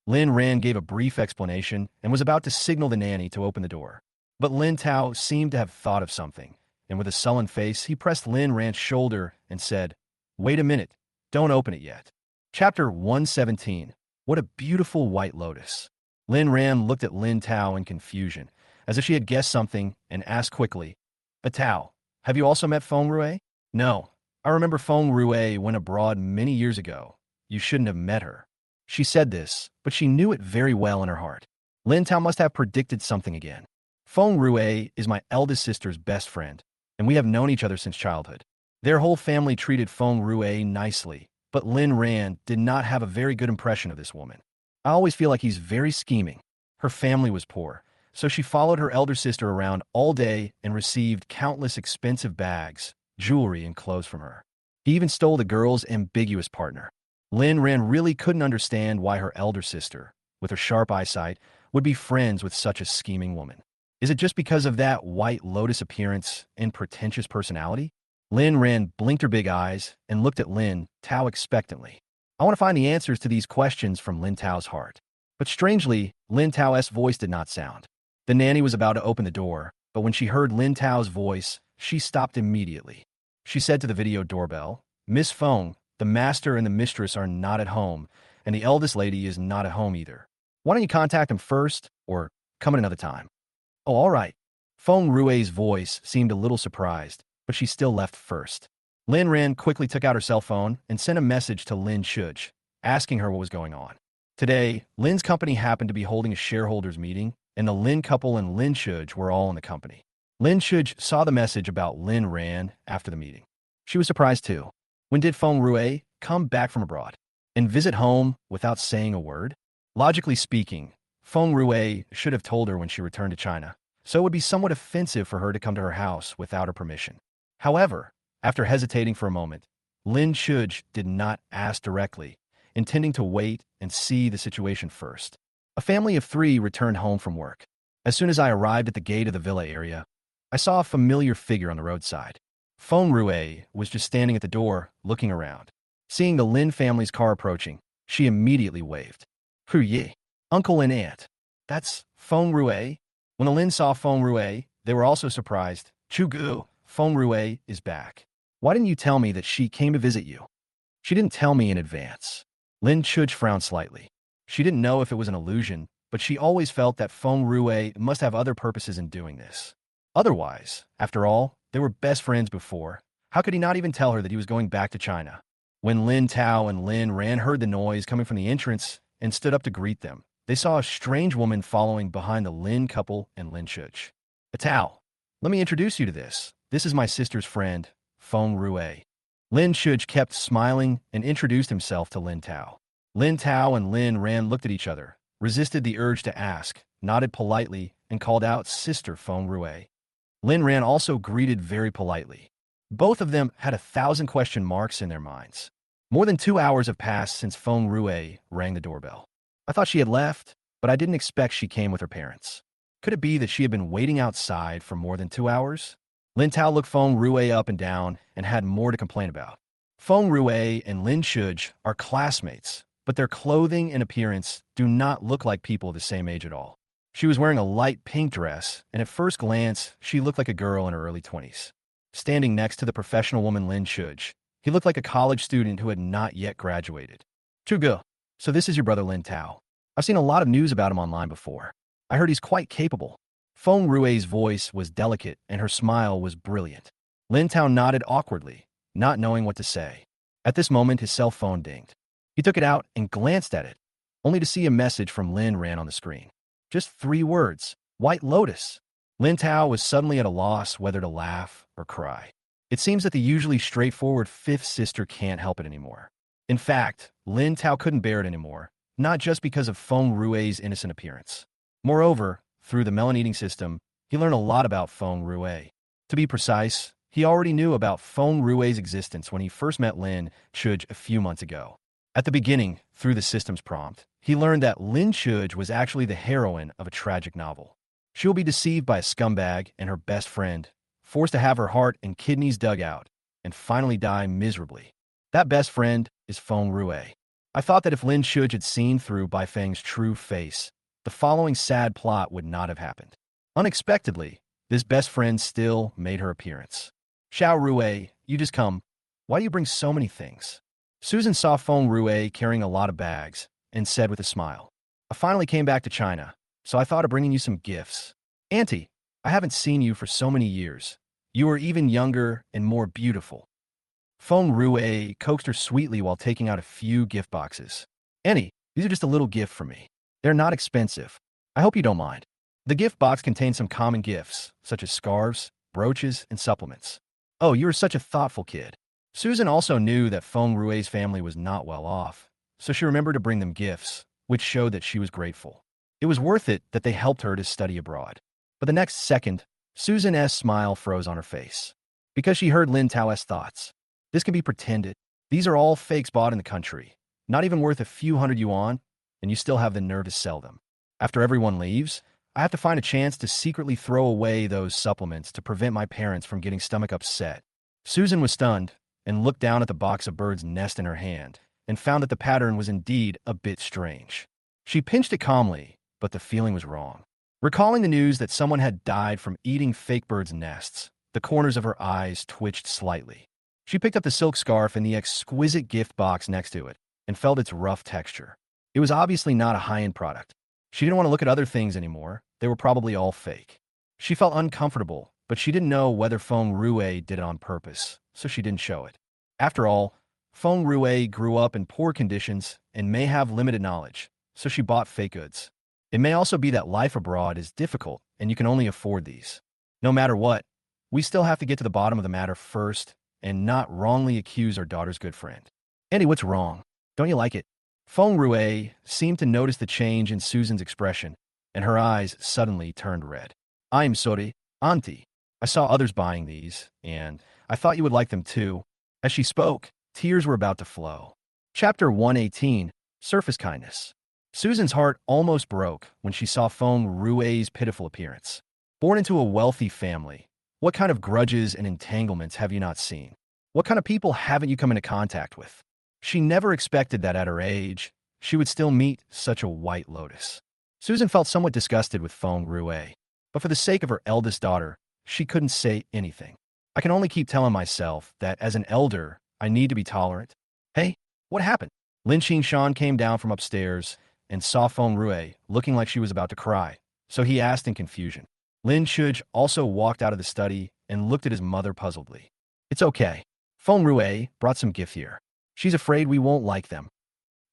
Lin Ran gave a brief explanation and was about to signal the nanny to open the door. But Lin Tao seemed to have thought of something, and with a sullen face, he pressed Lin Ran's shoulder and said, Wait a minute, don't open it yet. Chapter 117. What a beautiful white lotus. Lin Ran looked at Lin Tao in confusion, as if she had guessed something, and asked quickly, But Tao, have you also met Feng Rue? No, I remember Feng Rue went abroad many years ago. You shouldn't have met her. She said this, but she knew it very well in her heart. Lin Tao must have predicted something again. Feng Rue is my eldest sister's best friend, and we have known each other since childhood. Their whole family treated Feng Rue nicely, but Lin Ran did not have a very good impression of this woman. I always feel like he's very scheming. Her family was poor, so she followed her elder sister around all day and received countless expensive bags, jewelry, and clothes from her. He even stole the girl's ambiguous partner. Lin Ran really couldn't understand why her elder sister, with her sharp eyesight, would be friends with such a scheming woman. Is it just because of that white lotus appearance and pretentious personality? Lin Ran blinked her big eyes and looked at Lin Tao expectantly. I want to find the answers to these questions from Lin Tao's heart. But strangely, Lin Tao's voice did not sound. The nanny was about to open the door, but when she heard Lin Tao's voice, she stopped immediately. She said to the video doorbell, Miss Feng, the master and the mistress are not at home, and the eldest lady is not at home either. Why don't you contact them first, or come at another time? Oh, all right. Feng Rue's voice seemed a little surprised, but she still left first. Lin Ran quickly took out her cell phone and sent a message to Lin Shuj, asking her what was going on. Today, Lin's company happened to be holding a shareholders meeting, and the Lin couple and Lin Shuj were all in the company. Lin Shuj saw the message about Lin Ran after the meeting. She was surprised too. When did Feng Rue come back from abroad and visit home without saying a word? Logically speaking, Feng Rue should have told her when she returned to China, so it would be somewhat offensive for her to come to her house without her permission. However, after hesitating for a moment, Lin Shuj did not ask directly, intending to wait and see the situation first. A family of 3 returned home from work. As soon as I arrived at the gate of the villa area, I saw a familiar figure on the roadside. Feng Rue was just standing at the door, looking around. Seeing the Lin family's car approaching, she immediately waved. Ye, uncle and aunt. That's Feng Rue. When the Lin saw Feng Rue, they were also surprised. Chugu, Feng Rue is back. Why didn't you tell me that she came to visit you? She didn't tell me in advance. Lin Chuj frowned slightly. She didn't know if it was an illusion, but she always felt that Feng Rue must have other purposes in doing this. Otherwise, after all, they were best friends before. How could he not even tell her that he was going back to China? When Lin Tao and Lin Ran heard the noise coming from the entrance and stood up to greet them, they saw a strange woman following behind the Lin couple and Lin Chuj. Tao, let me introduce you to this. This is my sister's friend, Feng Rue. Lin Chuj kept smiling and introduced himself to Lin Tao. Lin Tao and Lin Ran looked at each other, resisted the urge to ask, nodded politely, and called out Sister Feng Rue. Lin Ran also greeted very politely. Both of them had 1,000 question marks in their minds. More than 2 hours have passed since Feng Rue rang the doorbell. I thought she had left, but I didn't expect she came with her parents. Could it be that she had been waiting outside for more than 2 hours? Lin Tao looked Feng Rue up and down and had more to complain about. Feng Rue and Lin Shuj are classmates, but their clothing and appearance do not look like people the same age at all. She was wearing a light pink dress, and at first glance, she looked like a girl in her early 20s. Standing next to the professional woman Lin Shuj, he looked like a college student who had not yet graduated. Chugu, so this is your brother Lin Tao. I've seen a lot of news about him online before. I heard he's quite capable. Feng Rue's voice was delicate, and her smile was brilliant. Lin Tao nodded awkwardly, not knowing what to say. At this moment, his cell phone dinged. He took it out and glanced at it, only to see a message from Lin Ran on the screen. Just 3 words, White Lotus. Lin Tao was suddenly at a loss whether to laugh or cry. It seems that the usually straightforward 5th sister can't help it anymore. In fact, Lin Tao couldn't bear it anymore, not just because of Feng Rue's innocent appearance. Moreover, through the melon-eating system, he learned a lot about Feng Rue. To be precise, he already knew about Feng Rue's existence when he first met Lin Chuj a few months ago. At the beginning, through the system's prompt, he learned that Lin Chuj was actually the heroine of a tragic novel. She will be deceived by a scumbag and her best friend, forced to have her heart and kidneys dug out, and finally die miserably. That best friend is Feng Rue. I thought that if Lin Chuj had seen through Bai Feng's true face, the following sad plot would not have happened. Unexpectedly, this best friend still made her appearance. Xiao Rue, you just come. Why do you bring so many things? Susan saw Feng Rue carrying a lot of bags and said with a smile, I finally came back to China, so I thought of bringing you some gifts. Auntie, I haven't seen you for so many years. You are even younger and more beautiful. Feng Rue coaxed her sweetly while taking out a few gift boxes. Auntie, these are just a little gift for me. They're not expensive. I hope you don't mind. The gift box contains some common gifts, such as scarves, brooches, and supplements. Oh, you are such a thoughtful kid. Susan also knew that Feng Rue's family was not well off, so she remembered to bring them gifts, which showed that she was grateful. It was worth it that they helped her to study abroad. But the next second, Susan's smile froze on her face, because she heard Lin Tao's thoughts. This can be pretended. These are all fakes bought in the country, not even worth a few hundred yuan, and you still have the nerve to sell them. After everyone leaves, I have to find a chance to secretly throw away those supplements to prevent my parents from getting stomach upset. Susan was stunned and looked down at the box of bird's nest in her hand and found that the pattern was indeed a bit strange. She pinched it calmly, but the feeling was wrong. Recalling the news that someone had died from eating fake birds' nests, the corners of her eyes twitched slightly. She picked up the silk scarf and the exquisite gift box next to it and felt its rough texture. It was obviously not a high-end product. She didn't want to look at other things anymore. They were probably all fake. She felt uncomfortable, but she didn't know whether Feng Rue did it on purpose, so she didn't show it. After all, Feng Rue grew up in poor conditions and may have limited knowledge, so she bought fake goods. It may also be that life abroad is difficult and you can only afford these. No matter what, we still have to get to the bottom of the matter first and not wrongly accuse our daughter's good friend. Andy, what's wrong? Don't you like it? Feng Rue seemed to notice the change in Susan's expression, and her eyes suddenly turned red. I'm sorry, auntie. I saw others buying these, and I thought you would like them too. As she spoke, tears were about to flow. Chapter 118, Surface Kindness. Susan's heart almost broke when she saw Feng Rue's pitiful appearance. Born into a wealthy family, what kind of grudges and entanglements have you not seen? What kind of people haven't you come into contact with? She never expected that at her age, she would still meet such a white lotus. Susan felt somewhat disgusted with Feng Rue, but for the sake of her eldest daughter, she couldn't say anything. I can only keep telling myself that as an elder, I need to be tolerant. Hey, what happened? Lin Shan came down from upstairs and saw Feng Rue looking like she was about to cry, so he asked in confusion. Lin Shuj also walked out of the study and looked at his mother puzzledly. It's okay. Feng Rue brought some gift here. She's afraid we won't like them.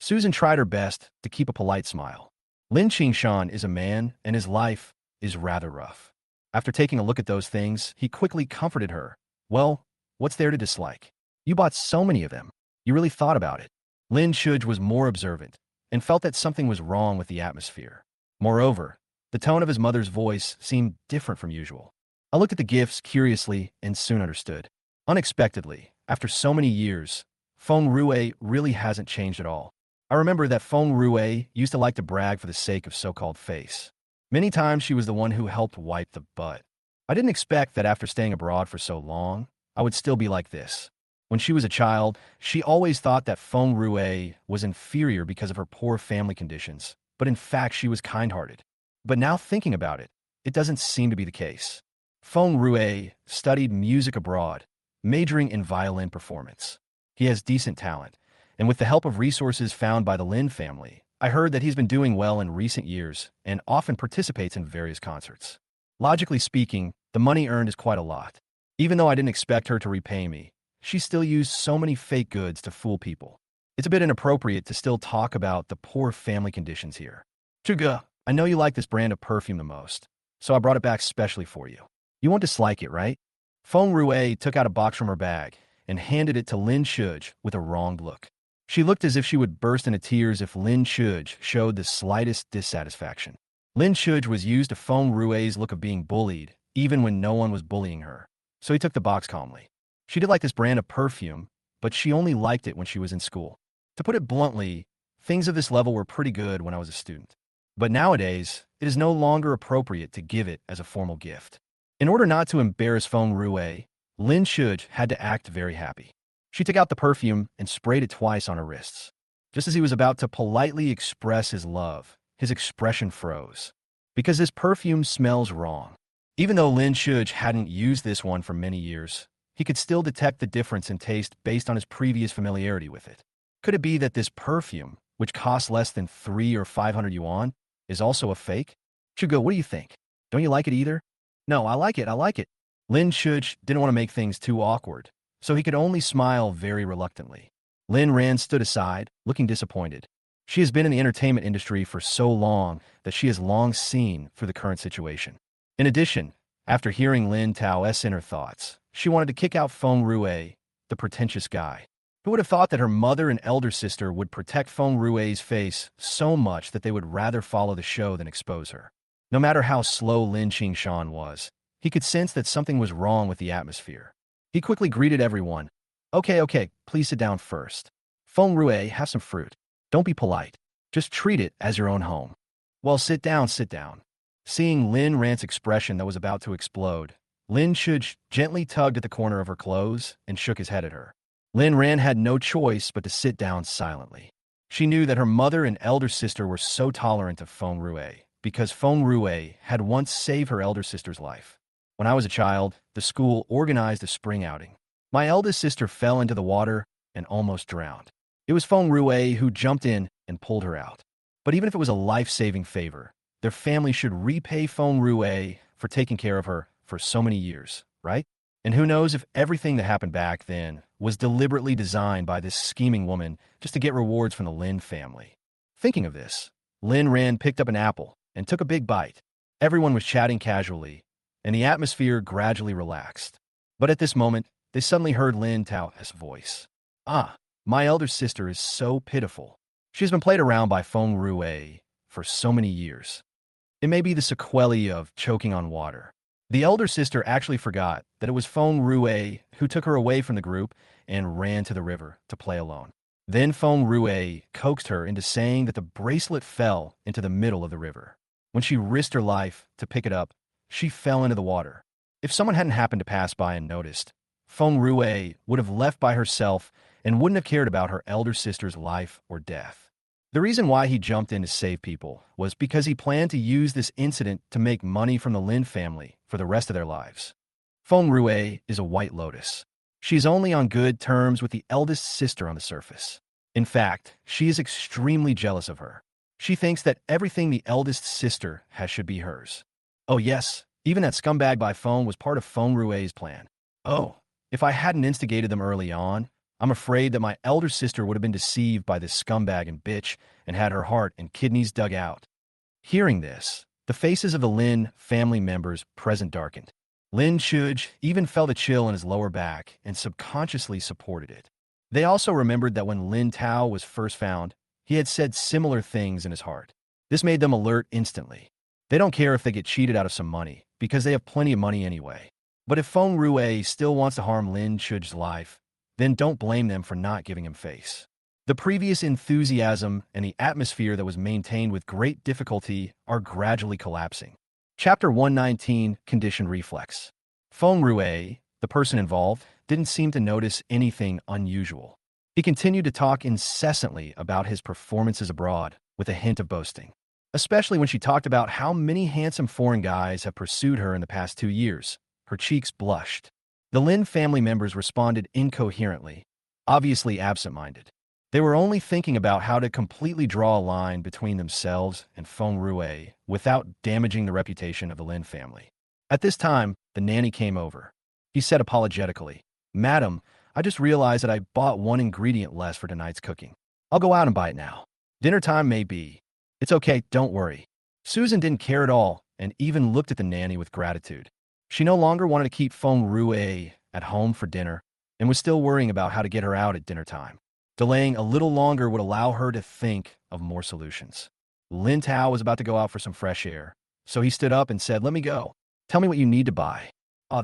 Susan tried her best to keep a polite smile. Lin Shan is a man, and his life is rather rough. After taking a look at those things, he quickly comforted her. Well, what's there to dislike? You bought so many of them. You really thought about it. Lin Shuj was more observant and felt that something was wrong with the atmosphere. Moreover, the tone of his mother's voice seemed different from usual. I looked at the gifts curiously and soon understood. Unexpectedly, after so many years, Feng Rue really hasn't changed at all. I remember that Feng Rue used to like to brag for the sake of so-called face. Many times she was the one who helped wipe the butt. I didn't expect that after staying abroad for so long, I would still be like this. When she was a child, she always thought that Feng Rue was inferior because of her poor family conditions, but in fact she was kind-hearted. But now thinking about it, it doesn't seem to be the case. Feng Rue studied music abroad, majoring in violin performance. He has decent talent, and with the help of resources found by the Lin family, I heard that he's been doing well in recent years and often participates in various concerts. Logically speaking, the money earned is quite a lot. Even though I didn't expect her to repay me, she still used so many fake goods to fool people. It's a bit inappropriate to still talk about the poor family conditions here. Zhou, I know you like this brand of perfume the most, so I brought it back specially for you. You won't dislike it, right? Feng Rue took out a box from her bag and handed it to Lin Shuj with a wronged look. She looked as if she would burst into tears if Lin Shuj showed the slightest dissatisfaction. Lin Shuj was used to Feng Rue's look of being bullied, even when no one was bullying her, so he took the box calmly. She did like this brand of perfume, but she only liked it when she was in school. To put it bluntly, things of this level were pretty good when I was a student. But nowadays, it is no longer appropriate to give it as a formal gift. In order not to embarrass Feng Rue, Lin Shuj had to act very happy. She took out the perfume and sprayed it twice on her wrists. Just as he was about to politely express his love, his expression froze. Because this perfume smells wrong. Even though Lin Shuj hadn't used this one for many years, he could still detect the difference in taste based on his previous familiarity with it. Could it be that this perfume, which costs less than 3 or 500 yuan, is also a fake? Zhou, what do you think? Don't you like it either? No, I like it. Lin Shuj didn't want to make things too awkward, so he could only smile very reluctantly. Lin Ran stood aside, looking disappointed. She has been in the entertainment industry for so long that she has long seen through the current situation. In addition, after hearing Lin Tao's inner thoughts, she wanted to kick out Feng Rue, the pretentious guy. Who would have thought that her mother and elder sister would protect Feng Rue's face so much that they would rather follow the show than expose her? No matter how slow Lin Shan was, he could sense that something was wrong with the atmosphere. He quickly greeted everyone. Okay, please sit down first. Feng Rue, have some fruit. Don't be polite. Just treat it as your own home. Well, sit down. Seeing Lin Ran's expression that was about to explode, Lin Shuj gently tugged at the corner of her clothes and shook his head at her. Lin Ran had no choice but to sit down silently. She knew that her mother and elder sister were so tolerant of Feng Rue because Feng Rue had once saved her elder sister's life. When I was a child, the school organized a spring outing. My eldest sister fell into the water and almost drowned. It was Feng Rue who jumped in and pulled her out. But even if it was a life-saving favor, their family should repay Feng Rue for taking care of her for so many years, right? And who knows if everything that happened back then was deliberately designed by this scheming woman just to get rewards from the Lin family. Thinking of this, Lin Ran picked up an apple and took a big bite. Everyone was chatting casually, and the atmosphere gradually relaxed. But at this moment, they suddenly heard Lin Tao's voice. Ah, my elder sister is so pitiful. She has been played around by Feng Rue for so many years. It may be the sequelae of choking on water. The elder sister actually forgot that it was Feng Rue who took her away from the group and ran to the river to play alone. Then Feng Rue coaxed her into saying that the bracelet fell into the middle of the river. When she risked her life to pick it up, she fell into the water. If someone hadn't happened to pass by and noticed, Feng Rue would have left by herself and wouldn't have cared about her elder sister's life or death. The reason why he jumped in to save people was because he planned to use this incident to make money from the Lin family for the rest of their lives. Feng Rue is a white lotus. She's only on good terms with the eldest sister on the surface. In fact, she is extremely jealous of her. She thinks that everything the eldest sister has should be hers. Oh yes, even that scumbag by phone was part of Feng Rue's plan. Oh, if I hadn't instigated them early on, I'm afraid that my elder sister would have been deceived by this scumbag and bitch and had her heart and kidneys dug out. Hearing this, the faces of the Lin family members present darkened. Lin Chuj even felt a chill in his lower back and subconsciously supported it. They also remembered that when Lin Tao was first found, he had said similar things in his heart. This made them alert instantly. They don't care if they get cheated out of some money, because they have plenty of money anyway. But if Feng Rue still wants to harm Lin Chuj's life, then don't blame them for not giving him face. The previous enthusiasm and the atmosphere that was maintained with great difficulty are gradually collapsing. Chapter 119, Conditioned Reflex. Feng Rue, the person involved, didn't seem to notice anything unusual. He continued to talk incessantly about his performances abroad, with a hint of boasting. Especially when she talked about how many handsome foreign guys have pursued her in the past 2 years. Her cheeks blushed. The Lin family members responded incoherently, obviously absent-minded. They were only thinking about how to completely draw a line between themselves and Feng Rue without damaging the reputation of the Lin family. At this time, the nanny came over. He said apologetically, "Madam, I just realized that I bought one ingredient less for tonight's cooking. I'll go out and buy it now. Dinner time may be. It's okay, don't worry." Susan didn't care at all and even looked at the nanny with gratitude. She no longer wanted to keep Feng Rue at home for dinner and was still worrying about how to get her out at dinner time. Delaying a little longer would allow her to think of more solutions. Lin Tao was about to go out for some fresh air, so he stood up and said, "Let me go. Tell me what you need to buy."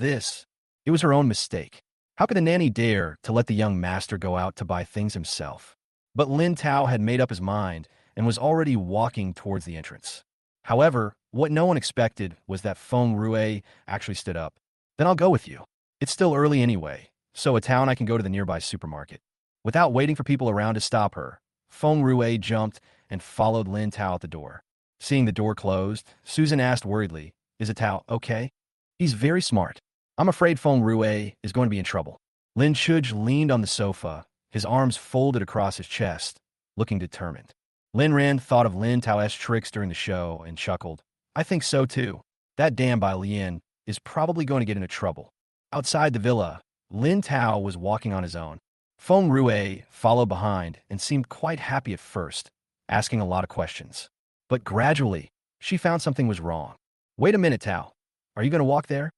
This. It was her own mistake. How could the nanny dare to let the young master go out to buy things himself? But Lin Tao had made up his mind and was already walking towards the entrance. However, what no one expected was that Feng Rue actually stood up. "Then I'll go with you. It's still early anyway, so a town I can go to the nearby supermarket." Without waiting for people around to stop her, Feng Rue jumped and followed Lin Tao at the door. Seeing the door closed, Susan asked worriedly, "Is it Tao okay?" "He's very smart. I'm afraid Feng Rue is going to be in trouble." Lin Chuj leaned on the sofa, his arms folded across his chest, looking determined. Lin Ran thought of Lin Tao's tricks during the show and chuckled. "I think so too. That dam by Lian is probably going to get into trouble." Outside the villa, Lin Tao was walking on his own. Feng Rue followed behind and seemed quite happy at first, asking a lot of questions. But gradually, she found something was wrong. "Wait a minute, Tao. Are you going to walk there?"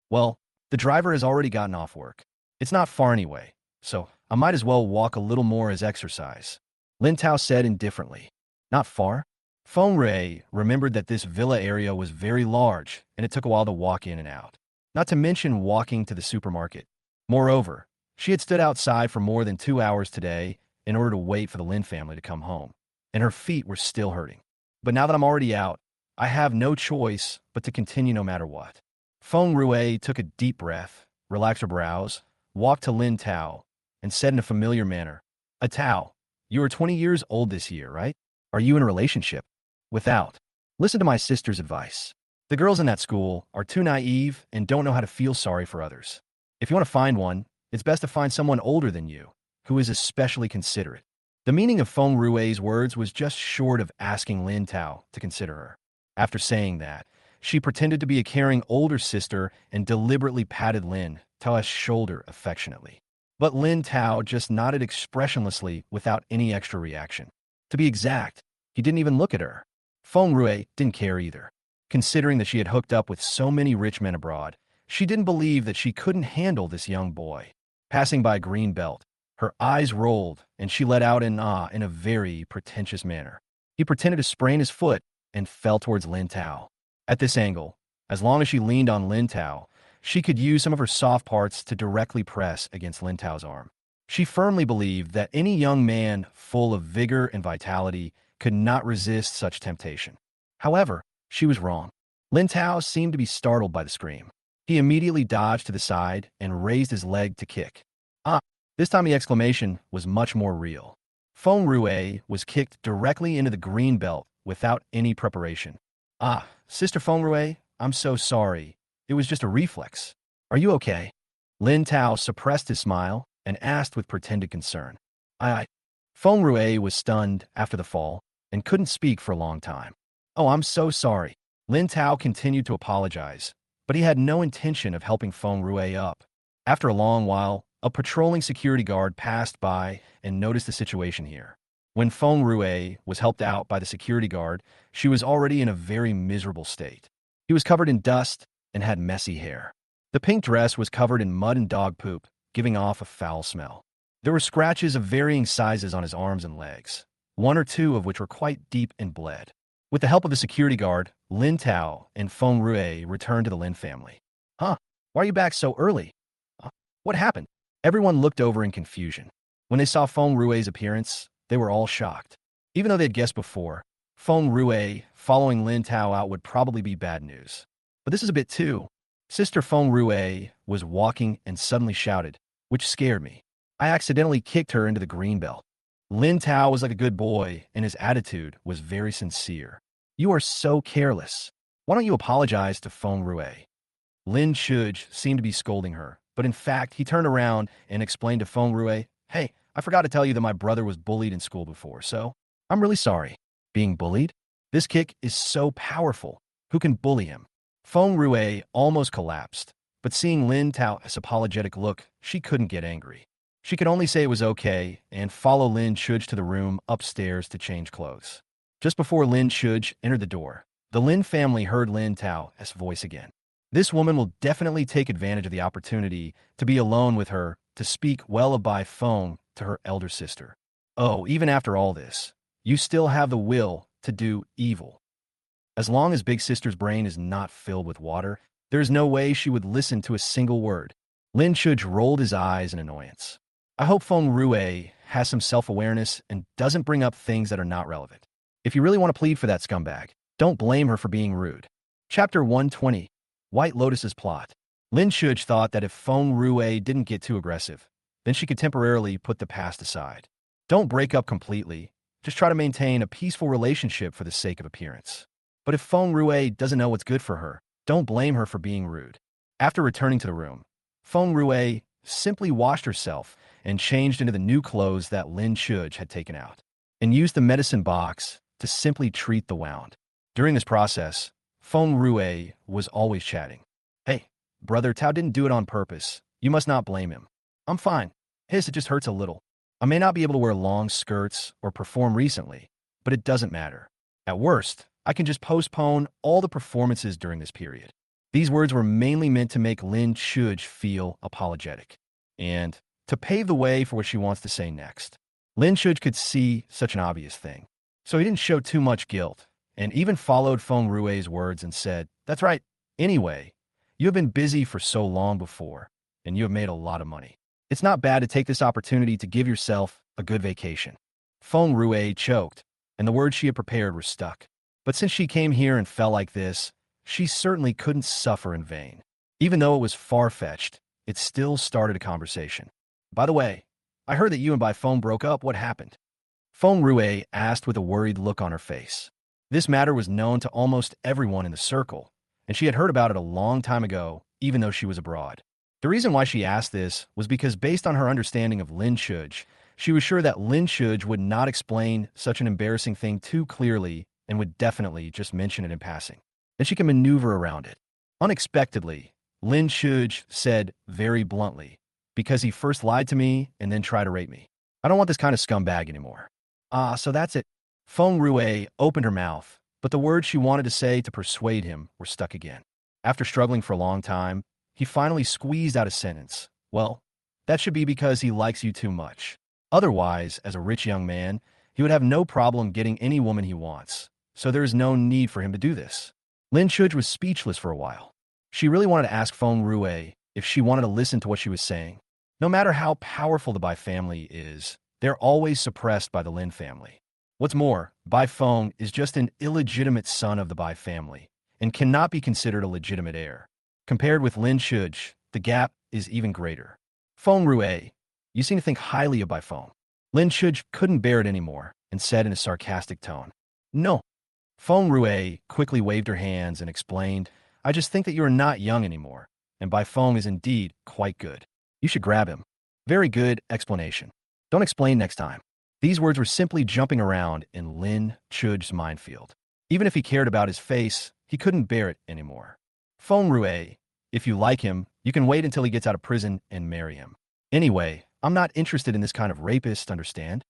"Well, the driver has already gotten off work. It's not far anyway, so I might as well walk a little more as exercise," Lin Tao said indifferently. "Not far?" Feng Rue remembered that this villa area was very large and it took a while to walk in and out, not to mention walking to the supermarket. Moreover, she had stood outside for more than 2 hours today in order to wait for the Lin family to come home, and her feet were still hurting. "But now that I'm already out, I have no choice but to continue no matter what." Feng Rue took a deep breath, relaxed her brows, walked to Lin Tao, and said in a familiar manner, "Tao, you are 20 years old this year, right? Are you in a relationship?" "Without. Listen to my sister's advice. The girls in that school are too naive and don't know how to feel sorry for others. If you want to find one, it's best to find someone older than you, who is especially considerate." The meaning of Feng Rue's words was just short of asking Lin Tao to consider her. After saying that, she pretended to be a caring older sister and deliberately patted Lin Tao's shoulder affectionately. But Lin Tao just nodded expressionlessly without any extra reaction. To be exact, he didn't even look at her. Feng Rue didn't care either. Considering that she had hooked up with so many rich men abroad, she didn't believe that she couldn't handle this young boy. Passing by Green Belt, Her eyes rolled, and she let out an ah in a very pretentious manner. He pretended to sprain his foot and fell towards Lin Tao. At this angle, as long as she leaned on Lin Tao, she could use some of her soft parts to directly press against Lin Tao's arm. She firmly believed that any young man full of vigor and vitality could not resist such temptation. However, she was wrong. Lin Tao seemed to be startled by the scream. He immediately dodged to the side and raised his leg to kick. Ah! This time the exclamation was much more real. Feng Rue was kicked directly into the green belt without any preparation. Ah, Sister Feng Rue, I'm so sorry. It was just a reflex. Are you okay? Lin Tao suppressed his smile and asked with pretended concern. I. Feng Rue was stunned after the fall and couldn't speak for a long time. Oh, I'm so sorry. Lin Tao continued to apologize, but he had no intention of helping Feng Rue up. After a long while, a patrolling security guard passed by and noticed the situation here. When Feng Rue was helped out by the security guard, she was already in a very miserable state. He was covered in dust and had messy hair. The pink dress was covered in mud and dog poop, giving off a foul smell. There were scratches of varying sizes on his arms and legs, one or two of which were quite deep and bled. With the help of the security guard, Lin Tao and Feng Rue returned to the Lin family. Huh? Why are you back so early? What happened? Everyone looked over in confusion. When they saw Feng Rue's appearance, they were all shocked. Even though they'd guessed before, Feng Rue following Lin Tao out would probably be bad news. But this is a bit too. Sister Feng Rue was walking and suddenly shouted, which scared me. I accidentally kicked her into the green belt. Lin Tao was like a good boy, and his attitude was very sincere. You are so careless. Why don't you apologize to Feng Rue? Lin Shuj seemed to be scolding her, but in fact, he turned around and explained to Feng Rue, hey, I forgot to tell you that my brother was bullied in school before, so I'm really sorry. Being bullied? This kick is so powerful. Who can bully him? Feng Rue almost collapsed, but seeing Lin Tao's apologetic look, she couldn't get angry. She could only say it was okay and follow Lin Shuj to the room upstairs to change clothes. Just before Lin Shuj entered the door, the Lin family heard Lin Tao's voice again. This woman will definitely take advantage of the opportunity to be alone with her to speak well of Bai Feng to her elder sister. Oh, even after all this, you still have the will to do evil. As long as Big Sister's brain is not filled with water, there is no way she would listen to a single word. Lin Shuj rolled his eyes in annoyance. I hope Feng Rue has some self-awareness and doesn't bring up things that are not relevant. If you really want to plead for that scumbag, don't blame her for being rude. Chapter 120. White Lotus's Plot. Lin Shuj thought that if Feng Rue didn't get too aggressive, then she could temporarily put the past aside. Don't break up completely. Just try to maintain a peaceful relationship for the sake of appearance. But if Feng Rue doesn't know what's good for her, don't blame her for being rude. After returning to the room, Feng Rue simply washed herself and changed into the new clothes that Lin Shuj had taken out, and used the medicine box to simply treat the wound. During this process, Feng Rue was always chatting. Hey, brother, Tao didn't do it on purpose. You must not blame him. I'm fine. It just hurts a little. I may not be able to wear long skirts or perform recently, but it doesn't matter. At worst, I can just postpone all the performances during this period. These words were mainly meant to make Lin Shuj feel apologetic, and to pave the way for what she wants to say next. Lin Shuj could see such an obvious thing, so he didn't show too much guilt, and even followed Feng Rue's words and said, that's right. Anyway, you have been busy for so long before, and you have made a lot of money. It's not bad to take this opportunity to give yourself a good vacation. Feng Rue choked, and the words she had prepared were stuck. But since she came here and fell like this, she certainly couldn't suffer in vain. Even though it was far-fetched, it still started a conversation. By the way, I heard that you and Bai Feng broke up. What happened? Feng Rue asked with a worried look on her face. This matter was known to almost everyone in the circle, and she had heard about it a long time ago, even though she was abroad. The reason why she asked this was because based on her understanding of Lin Shuj, she was sure that Lin Shuj would not explain such an embarrassing thing too clearly and would definitely just mention it in passing. Then she can maneuver around it. Unexpectedly, Lin Shuj said very bluntly, because he first lied to me and then tried to rape me. I don't want this kind of scumbag anymore. So that's it. Feng Rue opened her mouth, but the words she wanted to say to persuade him were stuck again. After struggling for a long time, he finally squeezed out a sentence. Well, That should be because he likes you too much. Otherwise, as a rich young man, he would have no problem getting any woman he wants, so there is no need for him to do this. Lin Chuj was speechless for a while. She really wanted to ask Feng Rue if she wanted to listen to what she was saying. No matter how powerful the Bai family is, they're always suppressed by the Lin family. What's more, Bai Feng is just an illegitimate son of the Bai family and cannot be considered a legitimate heir. Compared with Lin Chuj, the gap is even greater. Feng Rue, you seem to think highly of Bai Feng. Lin Chuj couldn't bear it anymore and said in a sarcastic tone, "No." Feng Rue quickly waved her hands and explained, "I just think that you are not young anymore, and Bai Feng is indeed quite good. You should grab him." Very good explanation. Don't explain next time. These words were simply jumping around in Lin Chuj's minefield. Even if he cared about his face, he couldn't bear it anymore. Feng Rue, if you like him, you can wait until he gets out of prison and marry him. Anyway, I'm not interested in this kind of rapist, understand?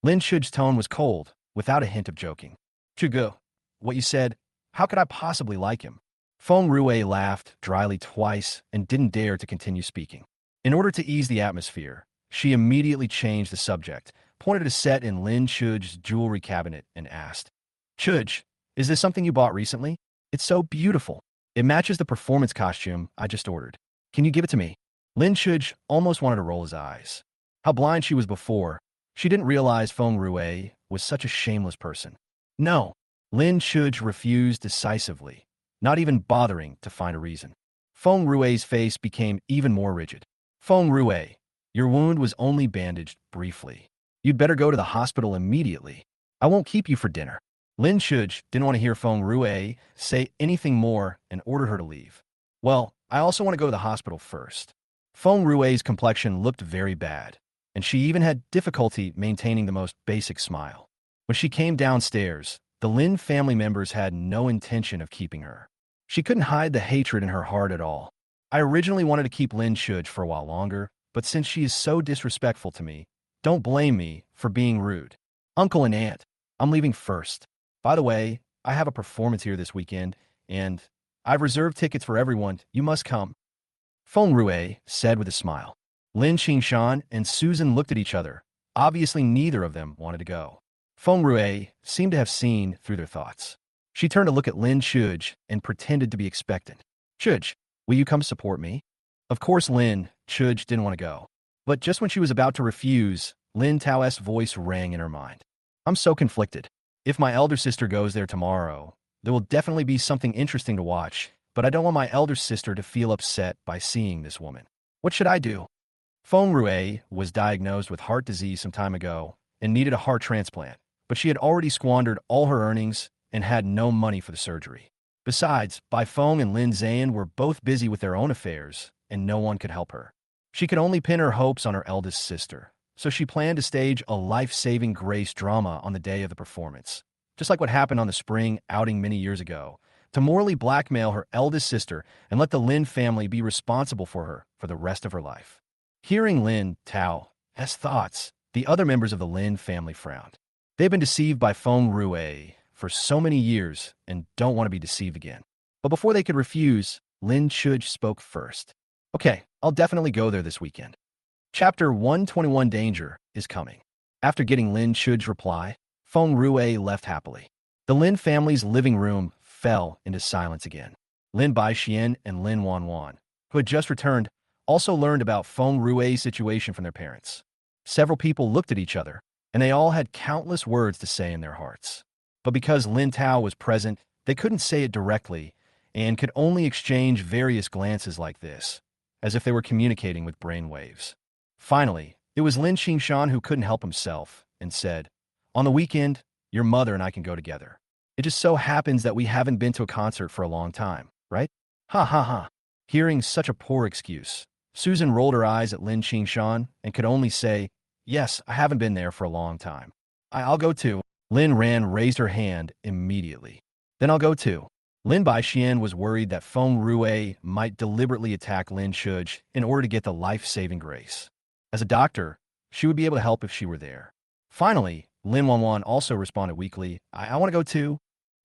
Lin Chuj's tone was cold, without a hint of joking. Chugo, what you said, how could I possibly like him? Feng Rue laughed dryly twice and didn't dare to continue speaking. In order to ease the atmosphere, she immediately changed the subject, pointed a set in Lin Chuj's jewelry cabinet, and asked, "Chuj, is this something you bought recently? It's so beautiful. It matches the performance costume I just ordered. Can you give it to me?" Lin Chuj almost wanted to roll his eyes. How blind she was before, she didn't realize Feng Rue was such a shameless person. No, Lin Chuj refused decisively, not even bothering to find a reason. Feng Rue's face became even more rigid. "Feng Rue, your wound was only bandaged briefly. You'd better go to the hospital immediately. I won't keep you for dinner." Lin Chuj didn't want to hear Feng Rue say anything more and ordered her to leave. "Well, I also want to go to the hospital first." Feng Rue's complexion looked very bad, and she even had difficulty maintaining the most basic smile. When she came downstairs, the Lin family members had no intention of keeping her. She couldn't hide the hatred in her heart at all. "I originally wanted to keep Lin Chuj for a while longer, but since she is so disrespectful to me, don't blame me for being rude. Uncle and aunt, I'm leaving first. By the way, I have a performance here this weekend, and I've reserved tickets for everyone. You must come." Feng Rue said with a smile. Lin Qingshan and Susan looked at each other. Obviously, neither of them wanted to go. Feng Rue seemed to have seen through their thoughts. She turned to look at Lin Chuj and pretended to be expectant. "Chuj, will you come support me?" Of course, Lin Chuj didn't want to go. But just when she was about to refuse, Lin Tao's voice rang in her mind. "I'm so conflicted. If my elder sister goes there tomorrow, there will definitely be something interesting to watch, but I don't want my elder sister to feel upset by seeing this woman. What should I do?" Feng Rue was diagnosed with heart disease some time ago and needed a heart transplant, but she had already squandered all her earnings and had no money for the surgery. Besides, Bai Feng and Lin Ze'an were both busy with their own affairs, and no one could help her. She could only pin her hopes on her eldest sister, so she planned to stage a life-saving grace drama on the day of the performance, just like what happened on the spring outing many years ago, to morally blackmail her eldest sister and let the Lin family be responsible for her for the rest of her life. Hearing Lin Tao's thoughts, the other members of the Lin family frowned. They've been deceived by Feng Rue for so many years and don't want to be deceived again. But before they could refuse, Lin Chuj spoke first. "Okay, I'll definitely go there this weekend." Chapter 121 Danger is coming. After getting Lin Chuj's reply, Feng Rue left happily. The Lin family's living room fell into silence again. Lin Baixian and Lin Wan Wan, who had just returned, also learned about Feng Rue's situation from their parents. Several people looked at each other, and they all had countless words to say in their hearts. But because Lin Tao was present, they couldn't say it directly and could only exchange various glances like this, as if they were communicating with brainwaves. Finally, it was Lin Qingshan who couldn't help himself and said, "On the weekend, your mother and I can go together. It just so happens that we haven't been to a concert for a long time, right?" Ha ha ha. Hearing such a poor excuse, Susan rolled her eyes at Lin Qingshan and could only say, "Yes, I haven't been there for a long time. I'll go too." Lin Ran raised her hand immediately. "Then I'll go too." Lin Baixian was worried that Feng Rue might deliberately attack Lin Chuj in order to get the life-saving grace. As a doctor, she would be able to help if she were there. Finally, Lin Wan Wan also responded weakly, I want to go too."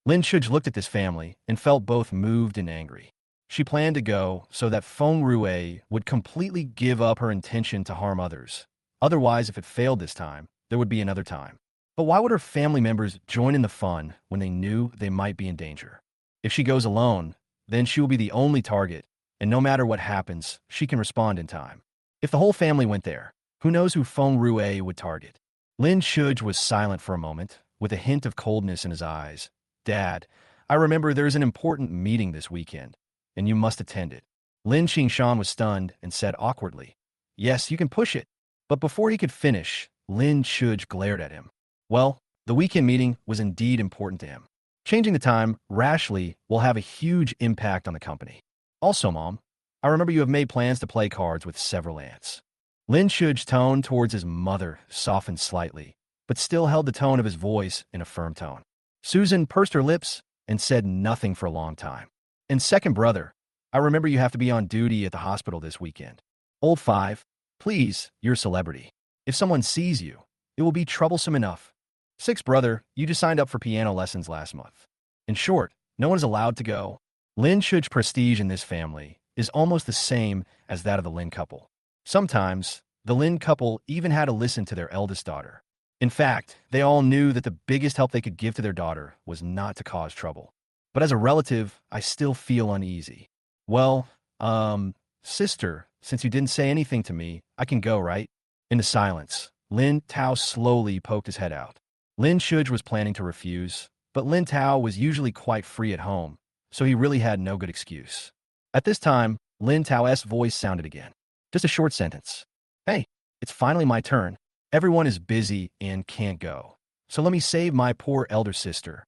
Lin Chuj looked at this family and felt both moved and angry. She planned to go so that Feng Rue would completely give up her intention to harm others. Otherwise, if it failed this time, there would be another time. But why would her family members join in the fun when they knew they might be in danger? If she goes alone, then she will be the only target, and no matter what happens, she can respond in time. If the whole family went there, who knows who Feng Rue would target? Lin Shuj was silent for a moment, with a hint of coldness in his eyes. Dad, I remember there's an important meeting this weekend, and you must attend it. Lin Qingshan was stunned and said awkwardly, Yes, you can push it. But before he could finish, Lin Shuj glared at him. Well, the weekend meeting was indeed important to him. Changing the time rashly will have a huge impact on the company. Also, Mom, I remember you have made plans to play cards with several aunts. Lin Shuj's tone towards his mother softened slightly, but still held the tone of his voice in a firm tone. Susan pursed her lips and said nothing for a long time. And second brother, I remember you have to be on duty at the hospital this weekend. Old 5, please, you're a celebrity. If someone sees you, it will be troublesome enough. Sixth brother, you just signed up for piano lessons last month. In short, no one is allowed to go. Lin Shuj's prestige in this family is almost the same as that of the Lin couple. Sometimes, the Lin couple even had to listen to their eldest daughter. In fact, they all knew that the biggest help they could give to their daughter was not to cause trouble. But as a relative, I still feel uneasy. Well, sister, since you didn't say anything to me, I can go, right? In the silence, Lin Tao slowly poked his head out. Lin Shuj was planning to refuse, but Lin Tao was usually quite free at home, so he really had no good excuse. At this time, Lin Tao's voice sounded again. Just a short sentence. Hey, it's finally my turn. Everyone is busy and can't go. So let me save my poor elder sister.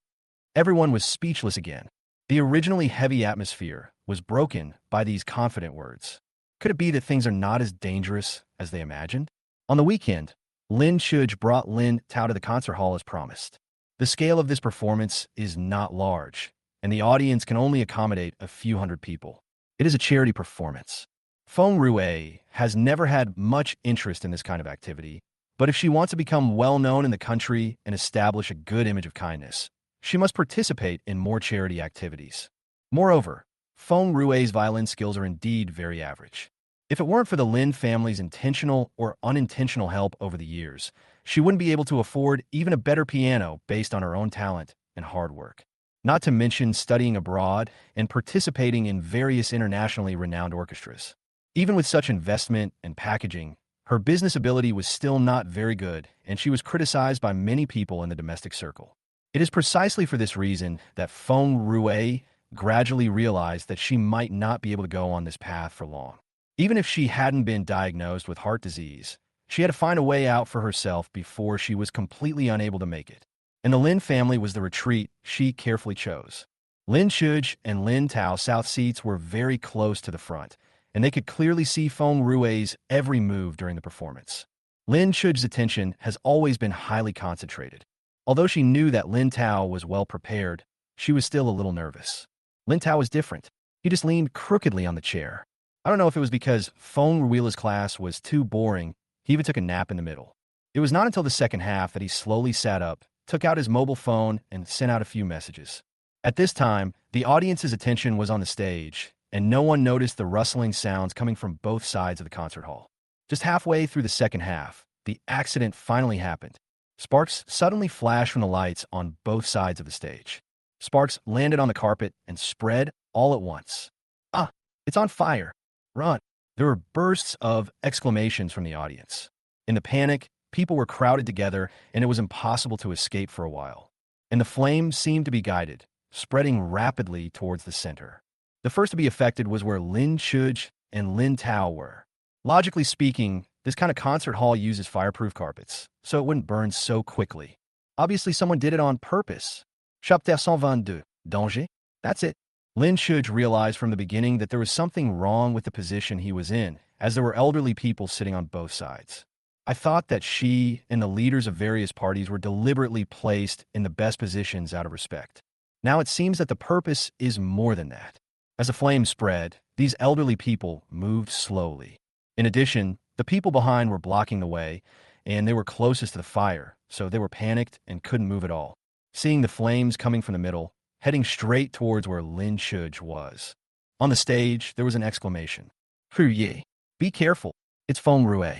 Everyone was speechless again. The originally heavy atmosphere was broken by these confident words. Could it be that things are not as dangerous as they imagined? On the weekend, Lin Shuj brought Lin Tao to the concert hall as promised. The scale of this performance is not large, and the audience can only accommodate a few hundred people. It is a charity performance. Feng Rue has never had much interest in this kind of activity, but if she wants to become well-known in the country and establish a good image of kindness, she must participate in more charity activities. Moreover, Feng Rue's violin skills are indeed very average. If it weren't for the Lin family's intentional or unintentional help over the years, she wouldn't be able to afford even a better piano based on her own talent and hard work. Not to mention studying abroad and participating in various internationally renowned orchestras. Even with such investment and packaging, her business ability was still not very good, and she was criticized by many people in the domestic circle. It is precisely for this reason that Feng Rue gradually realized that she might not be able to go on this path for long. Even if she hadn't been diagnosed with heart disease, she had to find a way out for herself before she was completely unable to make it. And the Lin family was the retreat she carefully chose. Lin Shuj and Lin Tao South seats were very close to the front, and they could clearly see Feng Rue's every move during the performance. Lin Shuj's attention has always been highly concentrated. Although she knew that Lin Tao was well prepared, she was still a little nervous. Lin Tao was different. He just leaned crookedly on the chair. I don't know if it was because Feng Ruila's class was too boring, he even took a nap in the middle. It was not until the second half that he slowly sat up, took out his mobile phone, and sent out a few messages. At this time, the audience's attention was on the stage, and no one noticed the rustling sounds coming from both sides of the concert hall. Just halfway through the second half, the accident finally happened. Sparks suddenly flashed from the lights on both sides of the stage. Sparks landed on the carpet and spread all at once. Ah, it's on fire. Run. There were bursts of exclamations from the audience. In the panic, people were crowded together, and it was impossible to escape for a while. And the flames seemed to be guided, spreading rapidly towards the center. The first to be affected was where Lin Shuj and Lin Tao were. Logically speaking, this kind of concert hall uses fireproof carpets, so it wouldn't burn so quickly. Obviously, someone did it on purpose. Chapitre 122. Danger? That's it. Lin Shuj realized from the beginning that there was something wrong with the position he was in, as there were elderly people sitting on both sides. I thought that she and the leaders of various parties were deliberately placed in the best positions out of respect. Now it seems that the purpose is more than that. As the flames spread, these elderly people moved slowly. In addition, the people behind were blocking the way, and they were closest to the fire, so they were panicked and couldn't move at all. Seeing the flames coming from the middle, heading straight towards where Lin Shuj was. On the stage, there was an exclamation. Ye. Be careful. It's Feng Rue.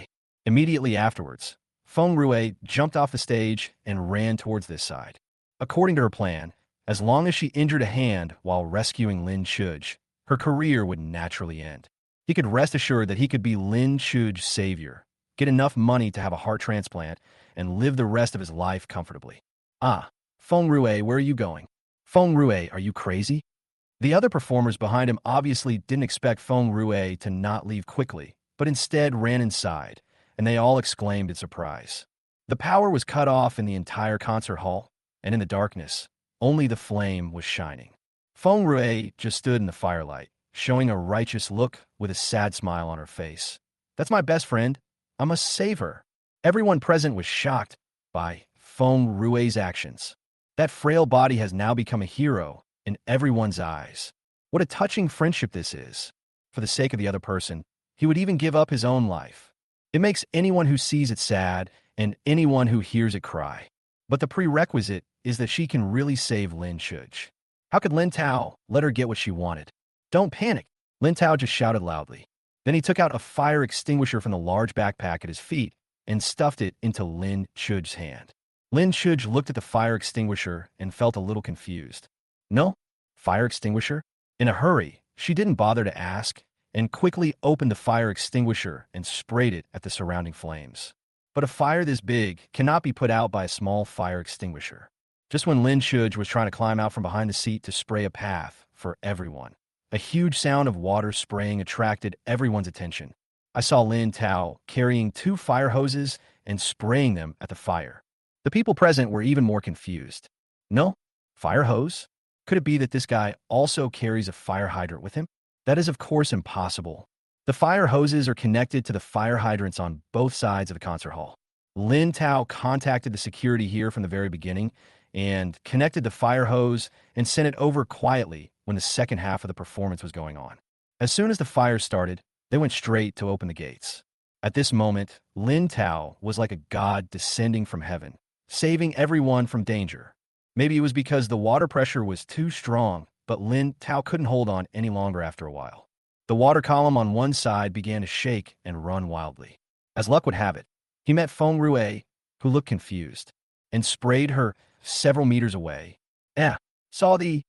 Immediately afterwards, Feng Rue jumped off the stage and ran towards this side. According to her plan, as long as she injured a hand while rescuing Lin Chuj, her career would naturally end. He could rest assured that he could be Lin Chuj's savior, get enough money to have a heart transplant, and live the rest of his life comfortably. Ah, Feng Rue, where are you going? Feng Rue, are you crazy? The other performers behind him obviously didn't expect Feng Rue to not leave quickly, but instead ran inside, and they all exclaimed in surprise. The power was cut off in the entire concert hall, and in the darkness, only the flame was shining. Feng Rue just stood in the firelight, showing a righteous look with a sad smile on her face. That's my best friend. I must save her. Everyone present was shocked by Feng Rue's actions. That frail body has now become a hero in everyone's eyes. What a touching friendship this is. For the sake of the other person, he would even give up his own life. It makes anyone who sees it sad and anyone who hears it cry. But the prerequisite is that she can really save Lin Chuj. How could Lin Tao let her get what she wanted? Don't panic, Lin Tao just shouted loudly. Then he took out a fire extinguisher from the large backpack at his feet and stuffed it into Lin Chuj's hand. Lin Chuj looked at the fire extinguisher and felt a little confused. No? Fire extinguisher? In a hurry, she didn't bother to ask and quickly opened the fire extinguisher and sprayed it at the surrounding flames. But a fire this big cannot be put out by a small fire extinguisher. Just when Lin Chuj was trying to climb out from behind the seat to spray a path for everyone, a huge sound of water spraying attracted everyone's attention. I saw Lin Tao carrying 2 fire hoses and spraying them at the fire. The people present were even more confused. No? Fire hose? Could it be that this guy also carries a fire hydrant with him? That is of course impossible. The fire hoses are connected to the fire hydrants on both sides of the concert hall. Lin Tao contacted the security here from the very beginning and connected the fire hose and sent it over quietly when the second half of the performance was going on. As soon as the fire started, they went straight to open the gates. At this moment, Lin Tao was like a god descending from heaven, saving everyone from danger. Maybe it was because the water pressure was too strong, but Lin Tao couldn't hold on any longer after a while. The water column on one side began to shake and run wildly. As luck would have it, he met Feng Rue, who looked confused, and sprayed her several meters away. Saw thee.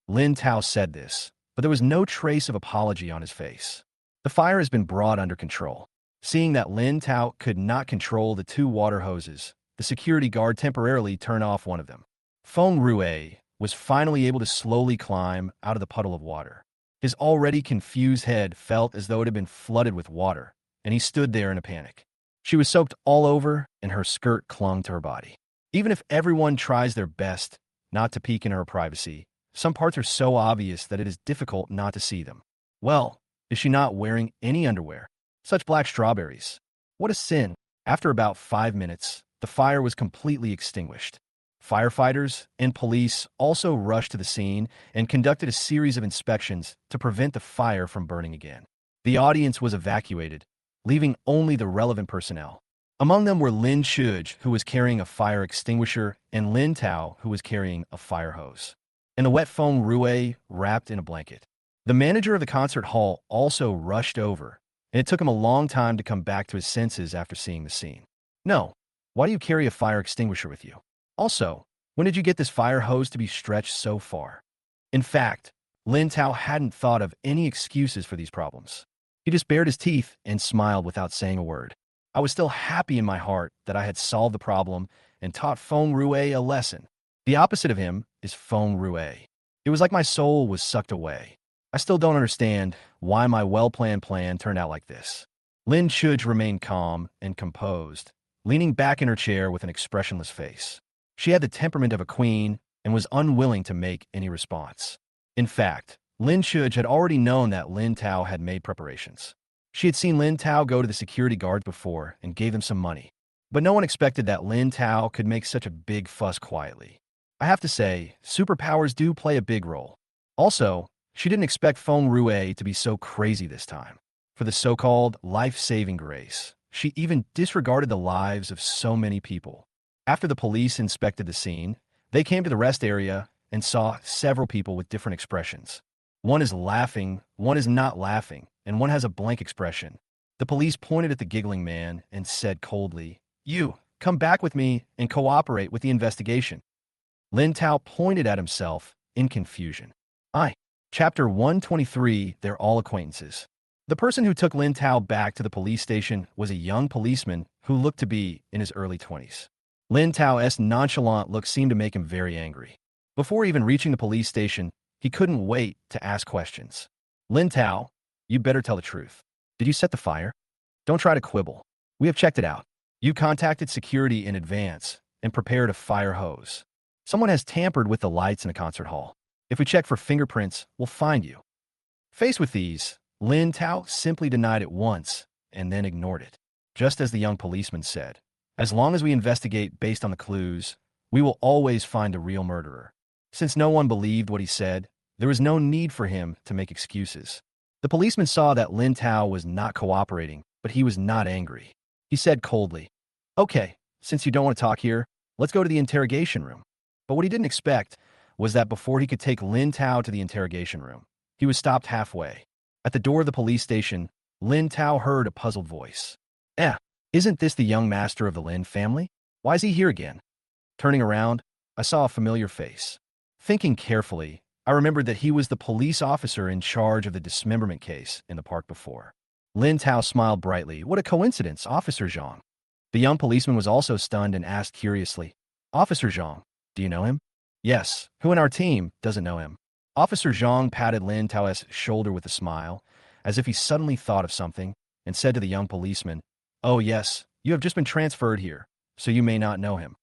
Lin Tao said this, but there was no trace of apology on his face. The fire has been brought under control. Seeing that Lin Tao could not control the 2 water hoses, the security guard temporarily turned off one of them. Feng Rue was finally able to slowly climb out of the puddle of water. His already confused head felt as though it had been flooded with water, and he stood there in a panic. She was soaked all over, and her skirt clung to her body. Even if everyone tries their best not to peek in her privacy, some parts are so obvious that it is difficult not to see them. Well, is she not wearing any underwear? Such black strawberries. What a sin. After about 5 minutes, the fire was completely extinguished. Firefighters and police also rushed to the scene and conducted a series of inspections to prevent the fire from burning again. The audience was evacuated, leaving only the relevant personnel. Among them were Lin Chuj, who was carrying a fire extinguisher, and Lin Tao, who was carrying a fire hose, and the wet Feng Rue wrapped in a blanket. The manager of the concert hall also rushed over, and it took him a long time to come back to his senses after seeing the scene. No, why do you carry a fire extinguisher with you? Also, when did you get this fire hose to be stretched so far? In fact, Lin Tao hadn't thought of any excuses for these problems. He just bared his teeth and smiled without saying a word. I was still happy in my heart that I had solved the problem and taught Feng Rue a lesson. The opposite of him is Feng Rue. It was like my soul was sucked away. I still don't understand why my well-planned plan turned out like this. Lin Chuj remained calm and composed, leaning back in her chair with an expressionless face. She had the temperament of a queen and was unwilling to make any response. In fact, Lin Chuj had already known that Lin Tao had made preparations. She had seen Lin Tao go to the security guards before and gave them some money. But no one expected that Lin Tao could make such a big fuss quietly. I have to say, superpowers do play a big role. Also, she didn't expect Feng Rue to be so crazy this time. For the so-called life-saving grace, she even disregarded the lives of so many people. After the police inspected the scene, they came to the rest area and saw several people with different expressions. One is laughing, one is not laughing, and one has a blank expression. The police pointed at the giggling man and said coldly, "You, come back with me and cooperate with the investigation." Lin Tao pointed at himself in confusion. I. Chapter 123, They're All Acquaintances. The person who took Lin Tao back to the police station was a young policeman who looked to be in his early 20s. Lin Tao's nonchalant look seemed to make him very angry. Before even reaching the police station, he couldn't wait to ask questions. "Lin Tao, you better tell the truth. Did you set the fire? Don't try to quibble. We have checked it out. You contacted security in advance and prepared a fire hose. Someone has tampered with the lights in the concert hall. If we check for fingerprints, we'll find you." Faced with these, Lin Tao simply denied it once and then ignored it. Just as the young policeman said, "As long as we investigate based on the clues, we will always find a real murderer." Since no one believed what he said, there was no need for him to make excuses. The policeman saw that Lin Tao was not cooperating, but he was not angry. He said coldly, "Okay, since you don't want to talk here, let's go to the interrogation room." But what he didn't expect was that before he could take Lin Tao to the interrogation room, he was stopped halfway. At the door of the police station, Lin Tao heard a puzzled voice. Isn't this the young master of the Lin family? Why is he here again?" Turning around, I saw a familiar face. Thinking carefully, I remembered that he was the police officer in charge of the dismemberment case in the park before. Lin Tao smiled brightly. "What a coincidence, Officer Zhang." The young policeman was also stunned and asked curiously, "Officer Zhang, do you know him?" "Yes, who in our team doesn't know him?" Officer Zhang patted Lin Tao's shoulder with a smile, as if he suddenly thought of something, and said to the young policeman, "Oh yes, you have just been transferred here, so you may not know him."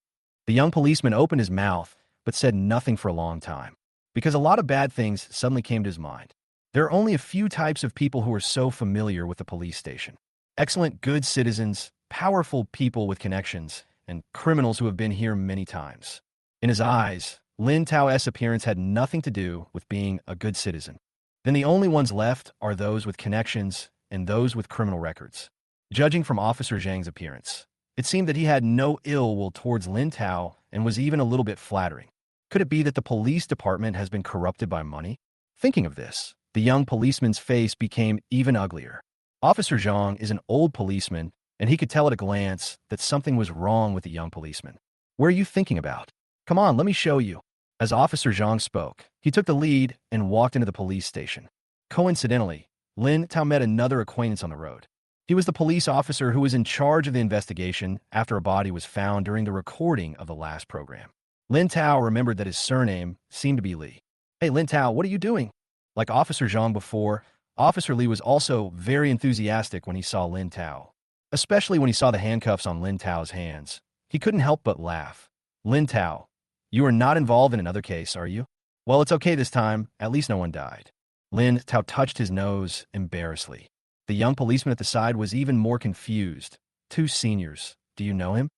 The young policeman opened his mouth, but said nothing for a long time, because a lot of bad things suddenly came to his mind. There are only a few types of people who are so familiar with the police station. Excellent good citizens, powerful people with connections, and criminals who have been here many times. In his eyes, Lin Tao's appearance had nothing to do with being a good citizen. Then the only ones left are those with connections and those with criminal records. Judging from Officer Zhang's appearance, it seemed that he had no ill will towards Lin Tao and was even a little bit flattering. Could it be that the police department has been corrupted by money? Thinking of this, the young policeman's face became even uglier. Officer Zhang is an old policeman, and he could tell at a glance that something was wrong with the young policeman. "Where are you thinking about? Come on, let me show you." As Officer Zhang spoke, he took the lead and walked into the police station. Coincidentally, Lin Tao met another acquaintance on the road. He was the police officer who was in charge of the investigation after a body was found during the recording of the last program. Lin Tao remembered that his surname seemed to be Li. "Hey, Lin Tao, what are you doing?" Like Officer Zhang before, Officer Li was also very enthusiastic when he saw Lin Tao, especially when he saw the handcuffs on Lin Tao's hands. He couldn't help but laugh. "Lin Tao, you are not involved in another case, are you?" "Well, it's okay this time. At least no one died." Lin Tao touched his nose embarrassedly. The young policeman at the side was even more confused. "Two seniors. Do you know him?"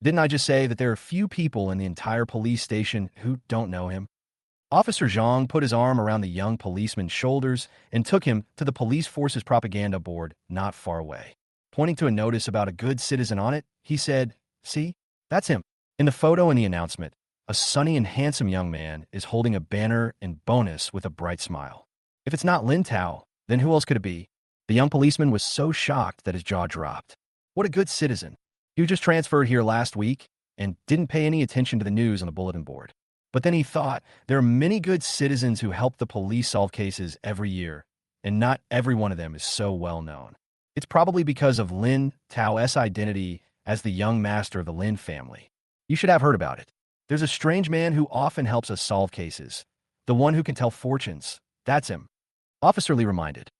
"Didn't I just say that there are few people in the entire police station who don't know him?" Officer Zhang put his arm around the young policeman's shoulders and took him to the police force's propaganda board not far away. Pointing to a notice about a good citizen on it, he said, "See, that's him." In the photo in the announcement, a sunny and handsome young man is holding a banner and bonus with a bright smile. If it's not Lin Tao, then who else could it be? The young policeman was so shocked that his jaw dropped. What a good citizen. He just transferred here last week and didn't pay any attention to the news on the bulletin board. But then he thought, there are many good citizens who help the police solve cases every year, and not every one of them is so well known. It's probably because of Lin Tao's identity as the young master of the Lin family. You should have heard about it. There's a strange man who often helps us solve cases. The one who can tell fortunes. That's him. Officer Lee reminded.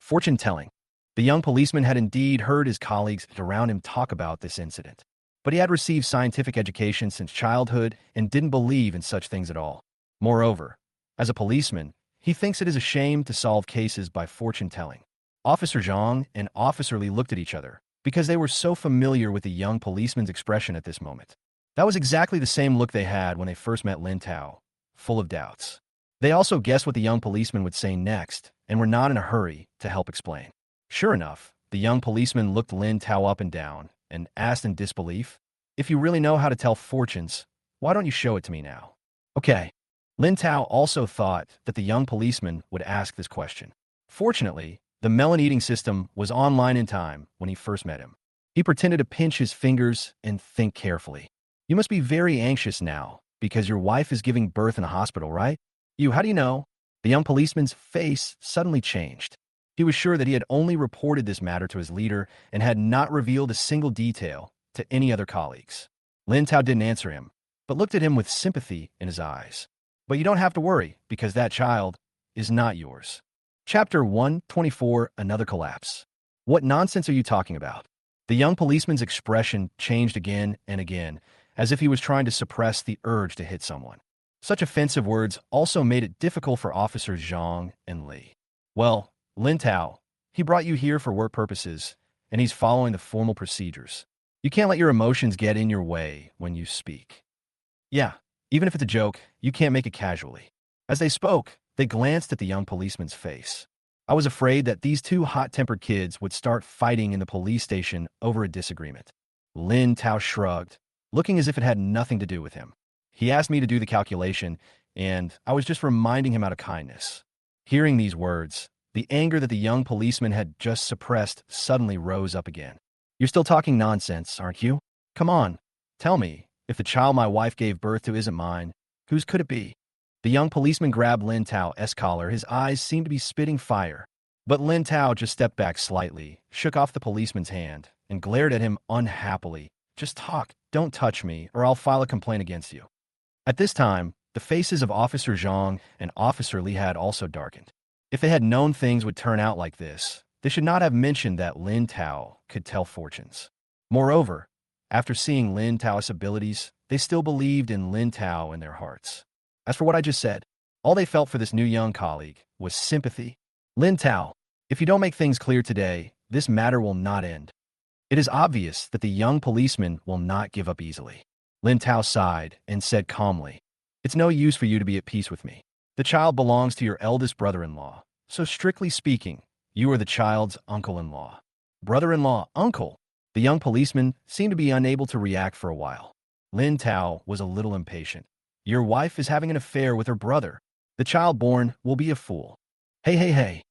Fortune telling. The young policeman had indeed heard his colleagues around him talk about this incident. But he had received scientific education since childhood and didn't believe in such things at all. Moreover, as a policeman, he thinks it is a shame to solve cases by fortune-telling. Officer Zhang and Officer Lee looked at each other because they were so familiar with the young policeman's expression at this moment. That was exactly the same look they had when they first met Lin Tao, full of doubts. They also guessed what the young policeman would say next and were not in a hurry to help explain. Sure enough, the young policeman looked Lin Tao up and down and asked in disbelief, "If you really know how to tell fortunes, why don't you show it to me now?" "Okay." Lin Tao also thought that the young policeman would ask this question. Fortunately, the melon-eating system was online in time when he first met him. He pretended to pinch his fingers and think carefully. You must be very anxious now, because your wife is giving birth in a hospital, right? How do you know? The young policeman's face suddenly changed. He was sure that he had only reported this matter to his leader and had not revealed a single detail to any other colleagues. Lin Tao didn't answer him, but looked at him with sympathy in his eyes. But you don't have to worry, because that child is not yours. Chapter 124, Another Collapse. What nonsense are you talking about? The young policeman's expression changed again and again, as if he was trying to suppress the urge to hit someone. Such offensive words also made it difficult for Officers Zhang and Li. Well, Lin Tao, he brought you here for work purposes, and he's following the formal procedures. You can't let your emotions get in your way when you speak. Yeah, even if it's a joke, you can't make it casually. As they spoke, they glanced at the young policeman's face. I was afraid that these two hot-tempered kids would start fighting in the police station over a disagreement. Lin Tao shrugged, looking as if it had nothing to do with him. He asked me to do the calculation, and I was just reminding him out of kindness. Hearing these words, the anger that the young policeman had just suppressed suddenly rose up again. You're still talking nonsense, aren't you? Come on, tell me, if the child my wife gave birth to isn't mine, whose could it be? The young policeman grabbed Lin Tao's collar. His eyes seemed to be spitting fire. But Lin Tao just stepped back slightly, shook off the policeman's hand, and glared at him unhappily. Just talk, don't touch me, or I'll file a complaint against you. At this time, the faces of Officer Zhang and Officer Li had also darkened. If they had known things would turn out like this, they should not have mentioned that Lin Tao could tell fortunes. Moreover, after seeing Lin Tao's abilities, they still believed in Lin Tao in their hearts. As for what I just said, all they felt for this new young colleague was sympathy. Lin Tao, if you don't make things clear today, this matter will not end. It is obvious that the young policeman will not give up easily. Lin Tao sighed and said calmly, It's no use for you to be at peace with me. The child belongs to your eldest brother-in-law, so strictly speaking, you are the child's uncle-in-law. Brother-in-law, uncle? The young policeman seemed to be unable to react for a while. Lin Tao was a little impatient. Your wife is having an affair with her brother. The child born will be a fool. Hey.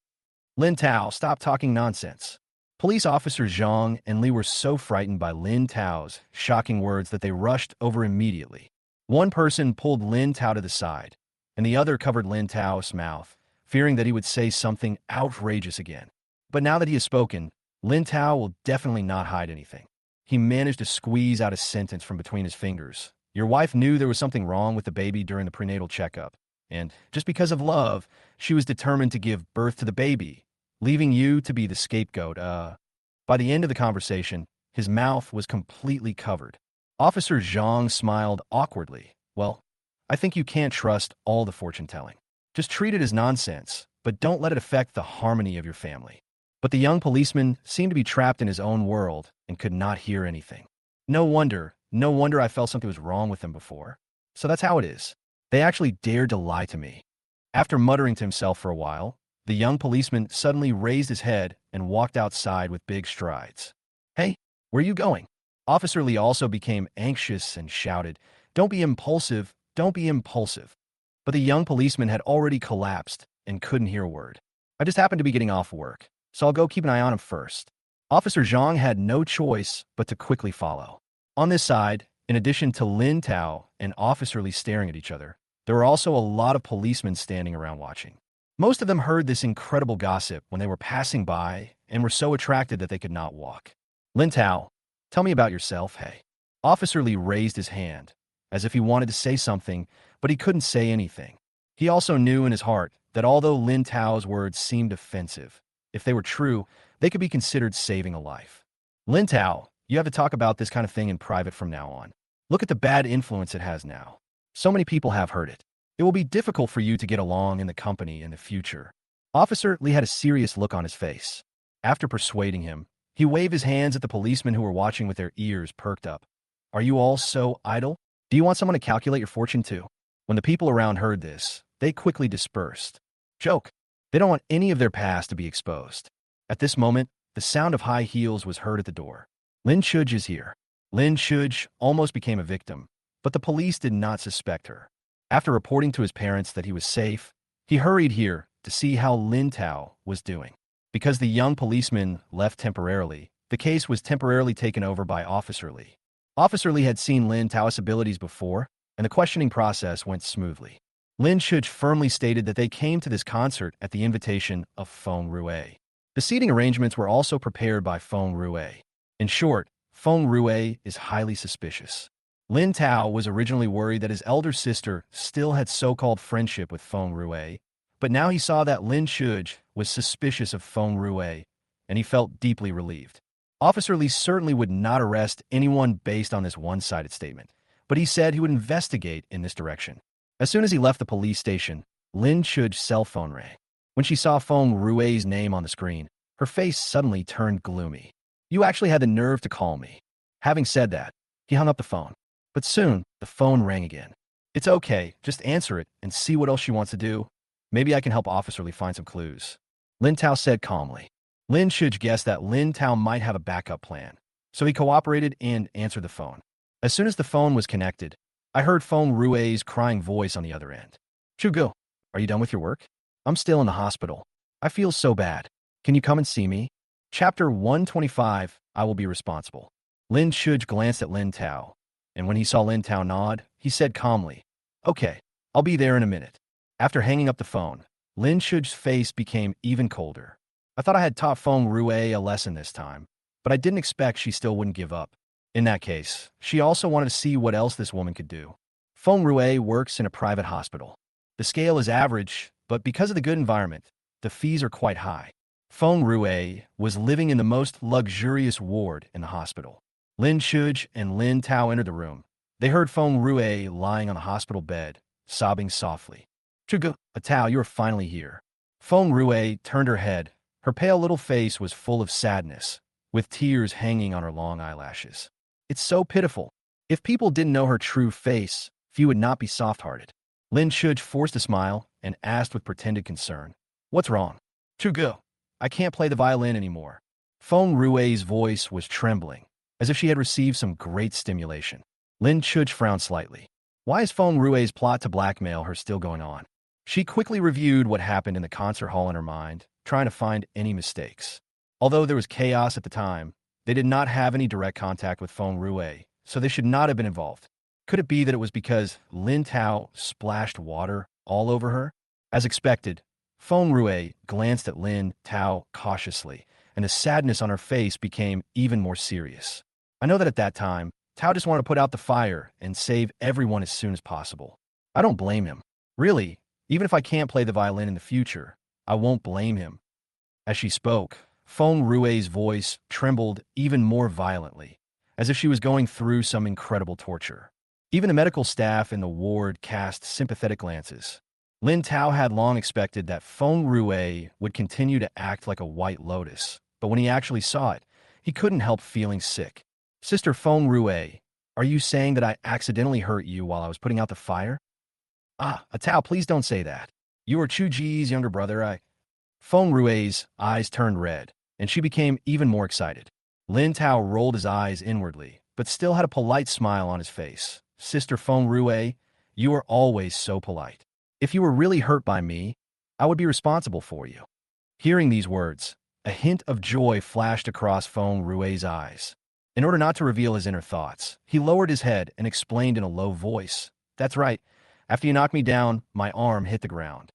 Lin Tao, stop talking nonsense. Police officers Zhang and Li were so frightened by Lin Tao's shocking words that they rushed over immediately. One person pulled Lin Tao to the side, and the other covered Lin Tao's mouth, fearing that he would say something outrageous again. But now that he has spoken, Lin Tao will definitely not hide anything. He managed to squeeze out a sentence from between his fingers. Your wife knew there was something wrong with the baby during the prenatal checkup, and just because of love, she was determined to give birth to the baby, leaving you to be the scapegoat. By the end of the conversation, his mouth was completely covered. Officer Zhang smiled awkwardly. Well, I think you can't trust all the fortune-telling. Just treat it as nonsense, but don't let it affect the harmony of your family. But the young policeman seemed to be trapped in his own world and could not hear anything. No wonder I felt something was wrong with him before. So that's how it is. They actually dared to lie to me. After muttering to himself for a while, the young policeman suddenly raised his head and walked outside with big strides. Hey, where are you going? Officer Li also became anxious and shouted, Don't be impulsive, don't be impulsive. But the young policeman had already collapsed and couldn't hear a word. I just happened to be getting off work, so I'll go keep an eye on him first. Officer Zhang had no choice but to quickly follow. On this side, in addition to Lin Tao and Officer Li staring at each other, there were also a lot of policemen standing around watching. Most of them heard this incredible gossip when they were passing by and were so attracted that they could not walk. Lin Tao, tell me about yourself, hey. Officer Li raised his hand, as if he wanted to say something, but he couldn't say anything. He also knew in his heart that although Lin Tao's words seemed offensive, if they were true, they could be considered saving a life. Lin Tao, you have to talk about this kind of thing in private from now on. Look at the bad influence it has now. So many people have heard it. It will be difficult for you to get along in the company in the future. Officer Li had a serious look on his face. After persuading him, he waved his hands at the policemen who were watching with their ears perked up. Are you all so idle? Do you want someone to calculate your fortune too? When the people around heard this, they quickly dispersed. Joke. They don't want any of their past to be exposed. At this moment, the sound of high heels was heard at the door. Lin Shuj is here. Lin Shuj almost became a victim, but the police did not suspect her. After reporting to his parents that he was safe, he hurried here to see how Lin Tao was doing. Because the young policeman left temporarily, the case was temporarily taken over by Officer Lee. Officer Lee had seen Lin Tao's abilities before, and the questioning process went smoothly. Lin Shuj firmly stated that they came to this concert at the invitation of Feng Rue. The seating arrangements were also prepared by Feng Rue. In short, Feng Rue is highly suspicious. Lin Tao was originally worried that his elder sister still had so-called friendship with Feng Rue, but now he saw that Lin Shuj was suspicious of Feng Rue, and he felt deeply relieved. Officer Lee certainly would not arrest anyone based on this one-sided statement, but he said he would investigate in this direction. As soon as he left the police station, Lin Shuj's cell phone rang. When she saw Feng Rue's name on the screen, her face suddenly turned gloomy. "You actually had the nerve to call me." Having said that, he hung up the phone. But soon, the phone rang again. "It's okay, just answer it and see what else she wants to do. Maybe I can help Officer Lee find some clues," Lin Tao said calmly. Lin Shuj guessed that Lin Tao might have a backup plan, so he cooperated and answered the phone. As soon as the phone was connected, I heard Feng Rue's crying voice on the other end. "Chugo, are you done with your work? I'm still in the hospital. I feel so bad. Can you come and see me?" Chapter 125, I Will Be Responsible. Lin Shuj glanced at Lin Tao, and when he saw Lin Tao nod, he said calmly, "Okay, I'll be there in a minute." After hanging up the phone, Lin Shuj's face became even colder. I thought I had taught Feng Rue a lesson this time, but I didn't expect she still wouldn't give up. In that case, she also wanted to see what else this woman could do. Feng Rue works in a private hospital. The scale is average, but because of the good environment, the fees are quite high. Feng Rue was living in the most luxurious ward in the hospital. Lin Shuj and Lin Tao entered the room. They heard Feng Rue lying on the hospital bed, sobbing softly. "Chugo, Tao, you are finally here." Feng Rue turned her head. Her pale little face was full of sadness, with tears hanging on her long eyelashes. "It's so pitiful. If people didn't know her true face, few would not be soft-hearted." Lin Shuj forced a smile and asked with pretended concern, "What's wrong?" "Chugo, I can't play the violin anymore." Feng Rue's voice was trembling, as if she had received some great stimulation. Lin Shuj frowned slightly. Why is Feng Rue's plot to blackmail her still going on? She quickly reviewed what happened in the concert hall in her mind, trying to find any mistakes. Although there was chaos at the time, they did not have any direct contact with Feng Rue, so they should not have been involved. Could it be that it was because Lin Tao splashed water all over her? As expected, Feng Rue glanced at Lin Tao cautiously, and the sadness on her face became even more serious. I know that at that time, Tao just wanted to put out the fire and save everyone as soon as possible. I don't blame him. Really, even if I can't play the violin in the future, I won't blame him. As she spoke, Feng Rue's voice trembled even more violently, as if she was going through some incredible torture. Even the medical staff in the ward cast sympathetic glances. Lin Tao had long expected that Feng Rue would continue to act like a white lotus, but when he actually saw it, he couldn't help feeling sick. "Sister Feng Rue, are you saying that I accidentally hurt you while I was putting out the fire?" Tao, please don't say that. You are Chuji's younger brother. Feng Rue's eyes turned red, and she became even more excited. Lin Tao rolled his eyes inwardly, but still had a polite smile on his face. "Sister Feng Rue, you are always so polite. If you were really hurt by me, I would be responsible for you." Hearing these words, a hint of joy flashed across Feng Rue's eyes. In order not to reveal his inner thoughts, he lowered his head and explained in a low voice, "That's right. After you knocked me down, my arm hit the ground."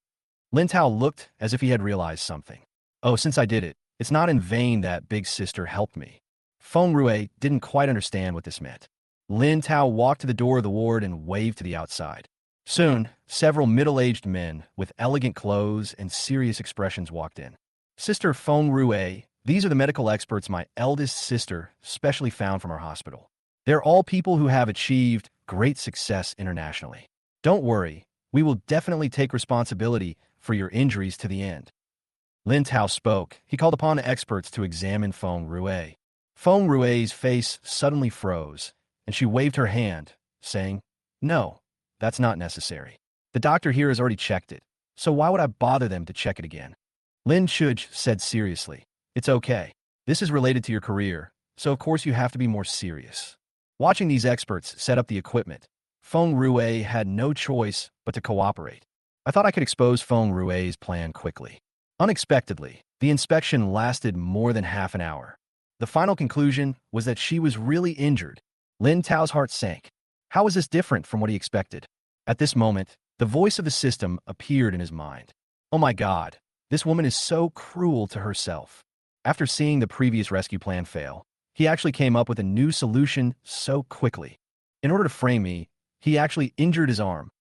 Lin Tao looked as if he had realized something. "Oh, since I did it, it's not in vain that big sister helped me." Feng Rue didn't quite understand what this meant. Lin Tao walked to the door of the ward and waved to the outside. Soon, several middle-aged men with elegant clothes and serious expressions walked in. "Sister Feng Rue, these are the medical experts my eldest sister specially found from our hospital. They're all people who have achieved great success internationally. Don't worry, we will definitely take responsibility for your injuries to the end." Lin Tao spoke. He called upon the experts to examine Feng Rue. Feng Rue's face suddenly froze, and she waved her hand, saying, "No, that's not necessary. The doctor here has already checked it, so why would I bother them to check it again?" Lin Shuj said seriously, "It's okay. This is related to your career, so of course you have to be more serious." Watching these experts set up the equipment, Feng Rue had no choice but to cooperate. I thought I could expose Feng Rue's plan quickly. Unexpectedly, the inspection lasted more than half an hour. The final conclusion was that she was really injured. Lin Tao's heart sank. How was this different from what he expected? At this moment, the voice of the system appeared in his mind. Oh my God, this woman is so cruel to herself. After seeing the previous rescue plan fail, he actually came up with a new solution so quickly. In order to frame me, he actually injured his arm.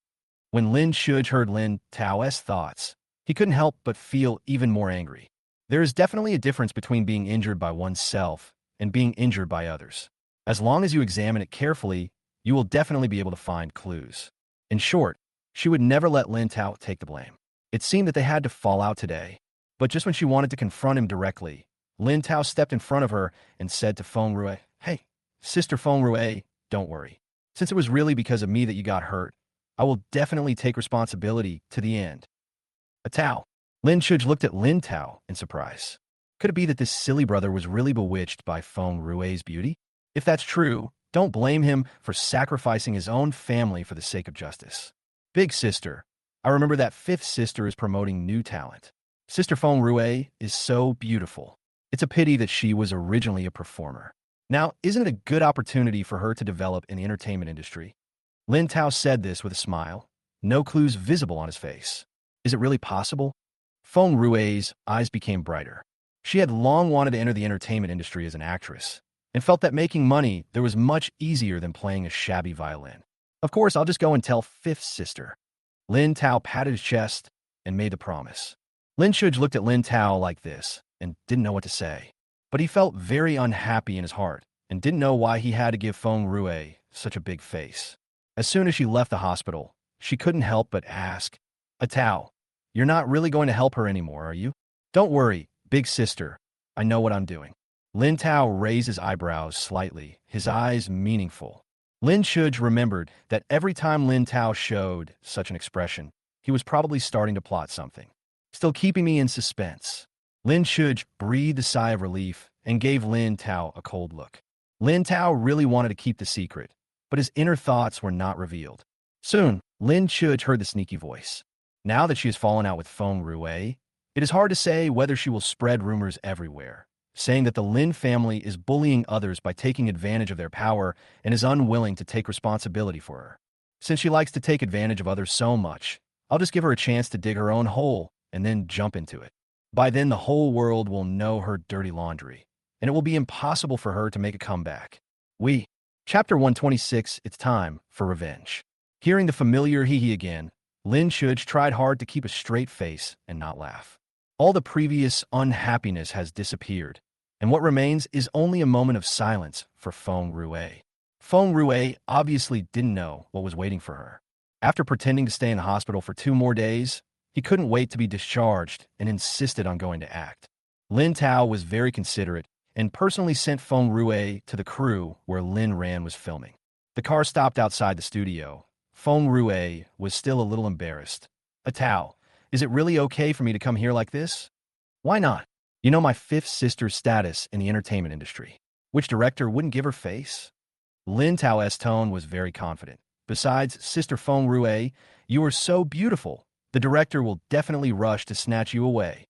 When Lin Shuj heard Lin Tao's thoughts, he couldn't help but feel even more angry. There is definitely a difference between being injured by oneself and being injured by others. As long as you examine it carefully, you will definitely be able to find clues. In short, she would never let Lin Tao take the blame. It seemed that they had to fall out today. But just when she wanted to confront him directly, Lin Tao stepped in front of her and said to Feng Rue, "Hey, Sister Feng Rue, don't worry. Since it was really because of me that you got hurt, I will definitely take responsibility to the end." A Tao. Lin Shuj looked at Lin Tao in surprise. Could it be that this silly brother was really bewitched by Feng Rue's beauty? If that's true, don't blame him for sacrificing his own family for the sake of justice. Big sister. I remember that fifth sister is promoting new talent. Sister Feng Rue is so beautiful. It's a pity that she was originally a performer. Now, isn't it a good opportunity for her to develop in the entertainment industry? Lin Tao said this with a smile, no clues visible on his face. Is it really possible? Feng Rue's eyes became brighter. She had long wanted to enter the entertainment industry as an actress, and felt that making money there was much easier than playing a shabby violin. Of course, I'll just go and tell fifth sister. Lin Tao patted his chest and made the promise. Lin Shuj looked at Lin Tao like this and didn't know what to say. But he felt very unhappy in his heart and didn't know why he had to give Feng Rue such a big face. As soon as she left the hospital, she couldn't help but ask, "A Tao, you're not really going to help her anymore, are you?" "Don't worry, big sister. I know what I'm doing." Lin Tao raised his eyebrows slightly, his eyes meaningful. Lin Shuj remembered that every time Lin Tao showed such an expression, he was probably starting to plot something. Still keeping me in suspense. Lin Shuj breathed a sigh of relief and gave Lin Tao a cold look. Lin Tao really wanted to keep the secret, but his inner thoughts were not revealed. Soon, Lin Shuj heard the sneaky voice. Now that she has fallen out with Feng Rue, it is hard to say whether she will spread rumors everywhere, saying that the Lin family is bullying others by taking advantage of their power and is unwilling to take responsibility for her. Since she likes to take advantage of others so much, I'll just give her a chance to dig her own hole and then jump into it. By then, the whole world will know her dirty laundry, and it will be impossible for her to make a comeback. Chapter 126, It's Time for Revenge. Hearing the familiar hee-hee again, Lin Shuj tried hard to keep a straight face and not laugh. All the previous unhappiness has disappeared, and what remains is only a moment of silence for Feng Rue. Feng Rue obviously didn't know what was waiting for her. After pretending to stay in the hospital for 2 more days, he couldn't wait to be discharged and insisted on going to act. Lin Tao was very considerate and personally sent Feng Rue to the crew where Lin Ran was filming. The car stopped outside the studio. Feng Rue was still a little embarrassed. "A Tao, is it really okay for me to come here like this?" "Why not? You know my fifth sister's status in the entertainment industry. Which director wouldn't give her face?" Lin Tao's tone was very confident. "Besides, Sister Feng Rue, you are so beautiful. The director will definitely rush to snatch you away."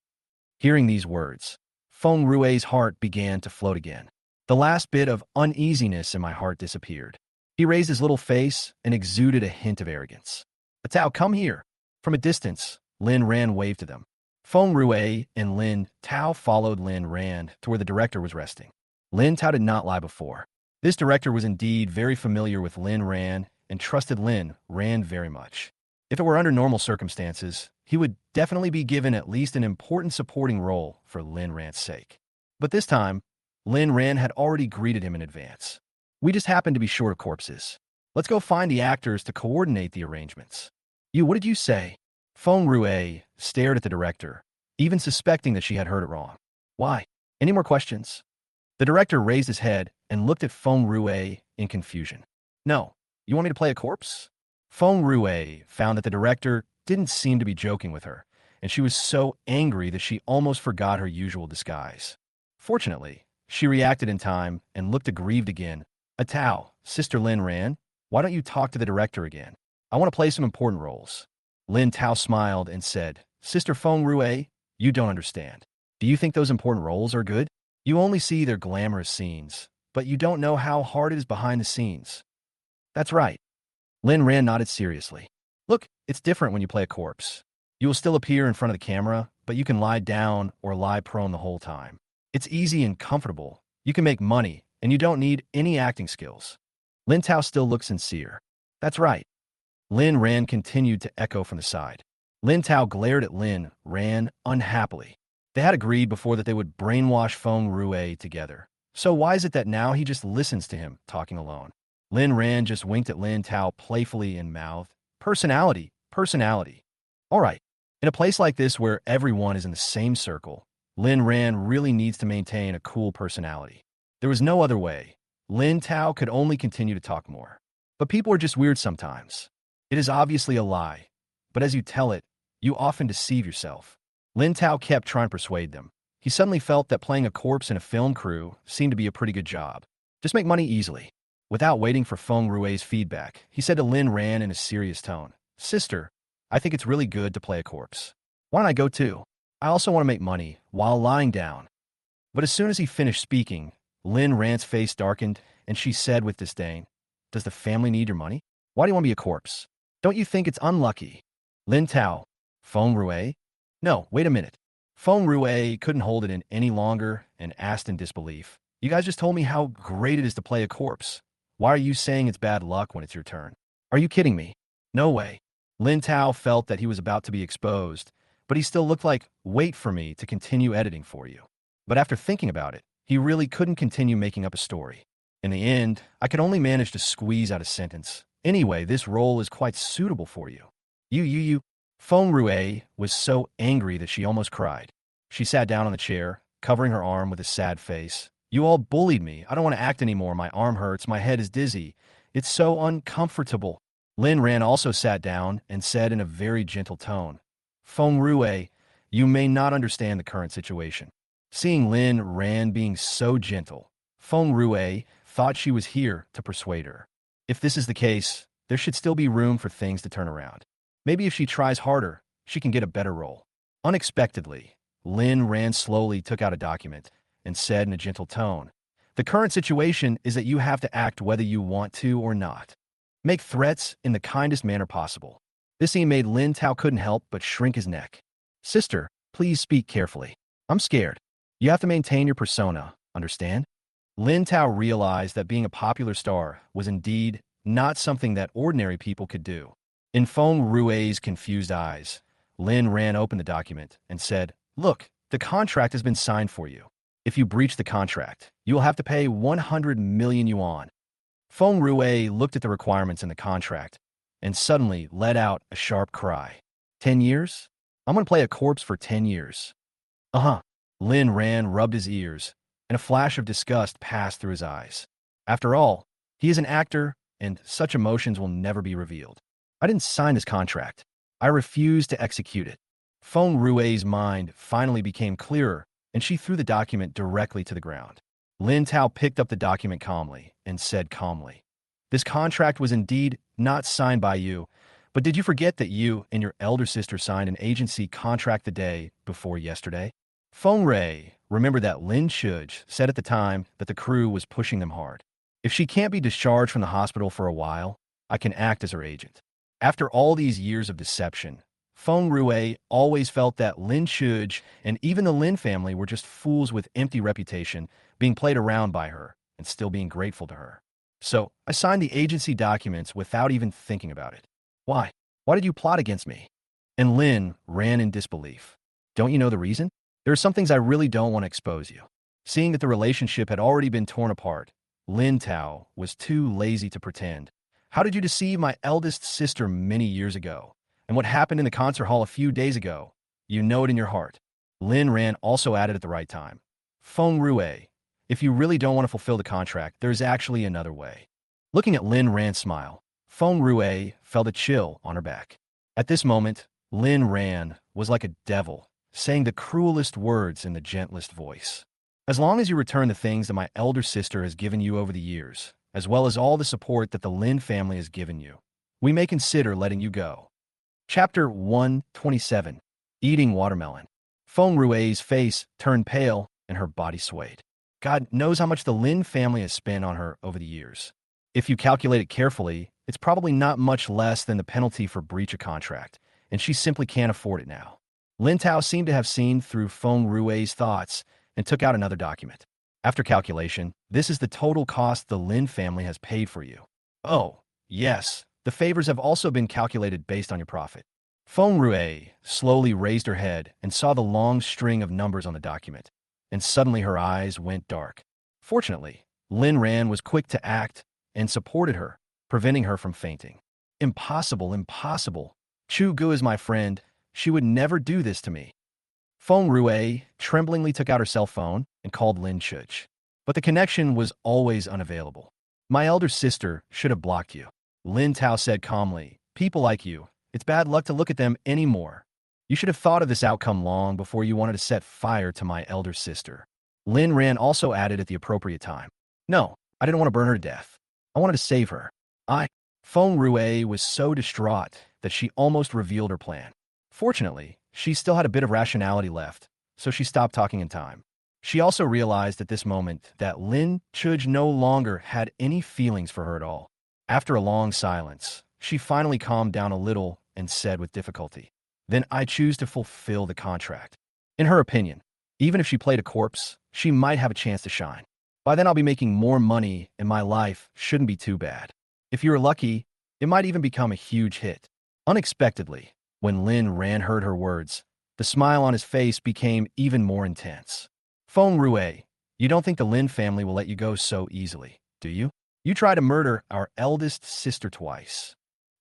Hearing these words, Feng Rue's heart began to float again. The last bit of uneasiness in my heart disappeared. He raised his little face and exuded a hint of arrogance. "A Tao, come here." From a distance, Lin Ran waved to them. Feng Rue and Lin Tao followed Lin Ran to where the director was resting. Lin Tao did not lie before. This director was indeed very familiar with Lin Ran and trusted Lin Ran very much. If it were under normal circumstances, he would definitely be given at least an important supporting role for Lin Ran's sake. But this time, Lin Ran had already greeted him in advance. "We just happened to be short of corpses. Let's go find the actors to coordinate the arrangements." What did you say?" Feng Rue stared at the director, even suspecting that she had heard it wrong. "Why? Any more questions?" The director raised his head and looked at Feng Rue in confusion. "No. You want me to play a corpse?" Feng Rue found that the director didn't seem to be joking with her, and she was so angry that she almost forgot her usual disguise. Fortunately, she reacted in time and looked aggrieved again. "A Tao, Sister Lin Ran, Why don't you talk to the director again? I want to play some important roles. Lin Tao smiled and said, Sister Feng Rue, you don't understand. Do you think those important roles are good? You only see their glamorous scenes, but you don't know how hard it is behind the scenes. That's right. Lin Ran nodded seriously. Look, it's different when you play a corpse. You will still appear in front of the camera, but you can lie down or lie prone the whole time. It's easy and comfortable. You can make money, and you don't need any acting skills. Lin Tao still looked sincere. That's right. Lin Ran continued to echo from the side. Lin Tao glared at Lin Ran unhappily. They had agreed before that they would brainwash Feng Rue together. So why is it that now he just listens to him talking alone? Lin Ran just winked at Lin Tao playfully and mouthed, Personality, personality. All right. In a place like this where everyone is in the same circle, Lin Ran really needs to maintain a cool personality. There was no other way. Lin Tao could only continue to talk more. But people are just weird sometimes. It is obviously a lie, but as you tell it, you often deceive yourself. Lin Tao kept trying to persuade them. He suddenly felt that playing a corpse in a film crew seemed to be a pretty good job. Just make money easily. Without waiting for Feng Rue's feedback, he said to Lin Ran in a serious tone, Sister, I think it's really good to play a corpse. Why don't I go too? I also want to make money while lying down. But as soon as he finished speaking, Lin Ran's face darkened, and she said with disdain, Does the family need your money? Why do you want to be a corpse? Don't you think it's unlucky? Lin Tao, Feng Rue? No, wait a minute. Feng Rue couldn't hold it in any longer and asked in disbelief, You guys just told me how great it is to play a corpse. Why are you saying it's bad luck when it's your turn? Are you kidding me? No way. Lin Tao felt that he was about to be exposed, but he still looked like, Wait for me to continue editing for you. But after thinking about it, he really couldn't continue making up a story. In the end, I could only manage to squeeze out a sentence. Anyway, this role is quite suitable for you. You. Feng Rue was so angry that she almost cried. She sat down on the chair, covering her arm with a sad face. You all bullied me. I don't want to act anymore. My arm hurts. My head is dizzy. It's so uncomfortable. Lin Ran also sat down and said in a very gentle tone, Feng Rue, you may not understand the current situation. Seeing Lin Ran being so gentle, Feng Rue thought she was here to persuade her. If this is the case, there should still be room for things to turn around. Maybe if she tries harder, she can get a better role. Unexpectedly, Lin Ran slowly took out a document and said in a gentle tone, The current situation is that you have to act whether you want to or not. Make threats in the kindest manner possible. This scene made Lin Tao couldn't help but shrink his neck. Sister, please speak carefully. I'm scared. You have to maintain your persona, understand? Lin Tao realized that being a popular star was indeed not something that ordinary people could do. In Feng Rue's confused eyes, Lin Ran opened the document and said, Look, the contract has been signed for you. If you breach the contract, you will have to pay 100 million yuan. Feng Rue looked at the requirements in the contract and suddenly let out a sharp cry. 10 years? I'm going to play a corpse for 10 years. Uh-huh. Lin Ran rubbed his ears, and a flash of disgust passed through his eyes. After all, he is an actor, and such emotions will never be revealed. I didn't sign this contract. I refuse to execute it. Feng Rue's mind finally became clearer, and she threw the document directly to the ground. Lin Tao picked up the document calmly and said calmly, This contract was indeed not signed by you, but did you forget that you and your elder sister signed an agency contract the day before yesterday? Feng Rui remembered that Lin Shuj said at the time that the crew was pushing them hard. If she can't be discharged from the hospital for a while, I can act as her agent. After all these years of deception, Feng Rue always felt that Lin Shuj and even the Lin family were just fools with empty reputation, being played around by her and still being grateful to her. So I signed the agency documents without even thinking about it. Why? Why did you plot against me? And Lin ran in disbelief. Don't you know the reason? There are some things I really don't want to expose you. Seeing that the relationship had already been torn apart, Lin Tao was too lazy to pretend. How did you deceive my eldest sister many years ago? And what happened in the concert hall a few days ago? You know it in your heart. Lin Ran also added at the right time. Feng Rue, if you really don't want to fulfill the contract, there's actually another way. Looking at Lin Ran's smile, Feng Rue felt a chill on her back. At this moment, Lin Ran was like a devil, saying the cruelest words in the gentlest voice. As long as you return the things that my elder sister has given you over the years, as well as all the support that the Lin family has given you. We may consider letting you go. Chapter 127. Eating Watermelon. Feng Rui's face turned pale and her body swayed. God knows how much the Lin family has spent on her over the years. If you calculate it carefully, it's probably not much less than the penalty for breach of contract, and she simply can't afford it now. Lin Tao seemed to have seen through Feng Rui's thoughts and took out another document. After calculation, this is the total cost the Lin family has paid for you. Oh, yes, the favors have also been calculated based on your profit. Feng Rui slowly raised her head and saw the long string of numbers on the document, and suddenly her eyes went dark. Fortunately, Lin Ran was quick to act and supported her, preventing her from fainting. Impossible, impossible. Chu Gu is my friend. She would never do this to me. Feng Rui tremblingly took out her cell phone and called Lin Chuj. But the connection was always unavailable. My elder sister should have blocked you. Lin Tao said calmly, people like you, it's bad luck to look at them anymore. You should have thought of this outcome long before you wanted to set fire to my elder sister. Lin Ran also added at the appropriate time. No, I didn't want to burn her to death. I wanted to save her. Feng Rui was so distraught that she almost revealed her plan. Fortunately, she still had a bit of rationality left, so she stopped talking in time. She also realized at this moment that Lin Chuj no longer had any feelings for her at all. After a long silence, she finally calmed down a little and said with difficulty, then I choose to fulfill the contract. In her opinion, even if she played a corpse, she might have a chance to shine. By then I'll be making more money and my life shouldn't be too bad. If you're lucky, it might even become a huge hit. Unexpectedly, when Lin Ran heard her words, the smile on his face became even more intense. Feng Rui, you don't think the Lin family will let you go so easily, do you? You tried to murder our eldest sister twice.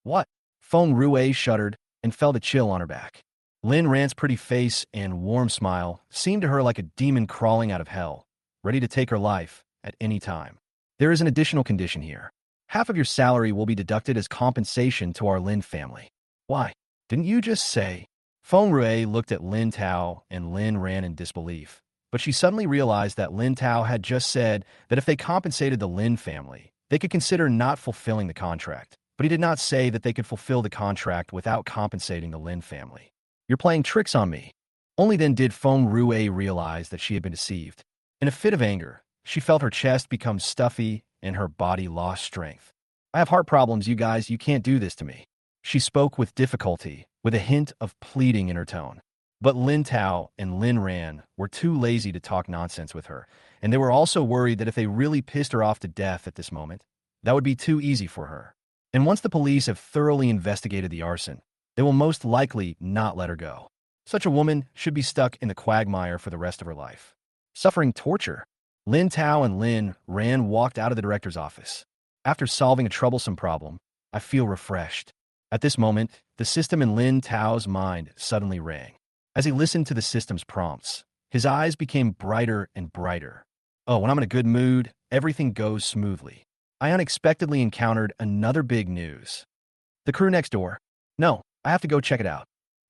What? Feng Rui shuddered and felt a chill on her back. Lin Ran's pretty face and warm smile seemed to her like a demon crawling out of hell, ready to take her life at any time. There is an additional condition here. Half of your salary will be deducted as compensation to our Lin family. Why? Didn't you just say? Feng Rui looked at Lin Tao and Lin Ran in disbelief, but she suddenly realized that Lin Tao had just said that if they compensated the Lin family, they could consider not fulfilling the contract. But he did not say that they could fulfill the contract without compensating the Lin family. You're playing tricks on me. Only then did Feng Rui realize that she had been deceived. In a fit of anger, she felt her chest become stuffy and her body lost strength. I have heart problems, you guys. You can't do this to me. She spoke with difficulty, with a hint of pleading in her tone. But Lin Tao and Lin Ran were too lazy to talk nonsense with her, and they were also worried that if they really pissed her off to death at this moment, that would be too easy for her. And once the police have thoroughly investigated the arson, they will most likely not let her go. Such a woman should be stuck in the quagmire for the rest of her life, suffering torture. Lin Tao and Lin Ran walked out of the director's office. After solving a troublesome problem, I feel refreshed. At this moment, the system in Lin Tao's mind suddenly rang. As he listened to the system's prompts, his eyes became brighter and brighter. Oh, when I'm in a good mood, everything goes smoothly. I unexpectedly encountered another big news. The crew next door. No, I have to go check it out.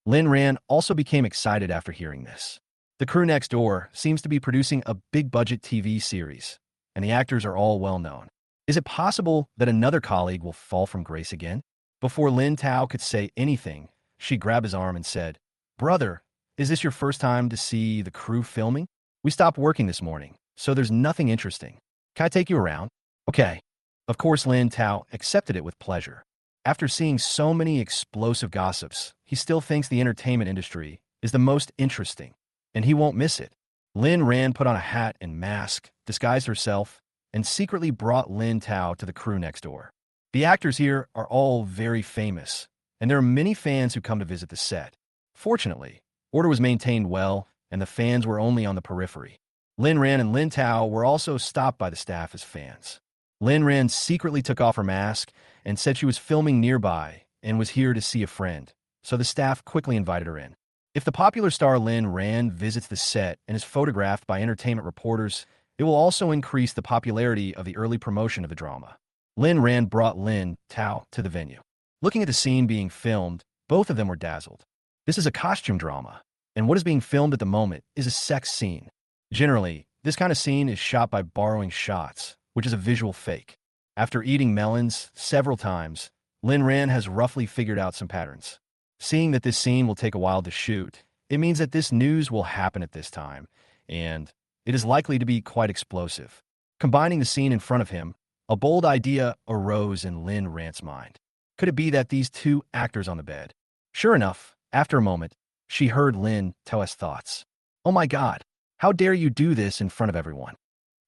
Lin Ran also became excited after hearing this. The crew next door seems to be producing a big-budget TV series, and the actors are all well-known. Is it possible that another colleague will fall from grace again? Before Lin Tao could say anything, she grabbed his arm and said, Brother, is this your first time to see the crew filming? We stopped working this morning, so there's nothing interesting. Can I take you around? Okay. Of course, Lin Tao accepted it with pleasure. After seeing so many explosive gossips, he still thinks the entertainment industry is the most interesting, and he won't miss it. Lin Ran put on a hat and mask, disguised herself, and secretly brought Lin Tao to the crew next door. The actors here are all very famous, and there are many fans who come to visit the set. Fortunately, order was maintained well, and the fans were only on the periphery. Lin Ran and Lin Tao were also stopped by the staff as fans. Lin Ran secretly took off her mask and said she was filming nearby and was here to see a friend, so the staff quickly invited her in. If the popular star Lin Ran visits the set and is photographed by entertainment reporters, it will also increase the popularity of the early promotion of the drama. Lin Ran brought Lin Tao to the venue. Looking at the scene being filmed, both of them were dazzled. This is a costume drama, and what is being filmed at the moment is a sex scene. Generally, this kind of scene is shot by borrowing shots, which is a visual fake. After eating melons several times, Lin Ran has roughly figured out some patterns. Seeing that this scene will take a while to shoot, it means that this news will happen at this time, and it is likely to be quite explosive. Combining the scene in front of him, a bold idea arose in Lin Ran's mind. Could it be that these two actors on the bed? Sure enough, after a moment, she heard Lin Tao's thoughts. Oh my god, how dare you do this in front of everyone?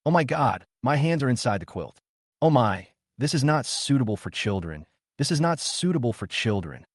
Oh my god, my hands are inside the quilt. Oh my, this is not suitable for children. This is not suitable for children.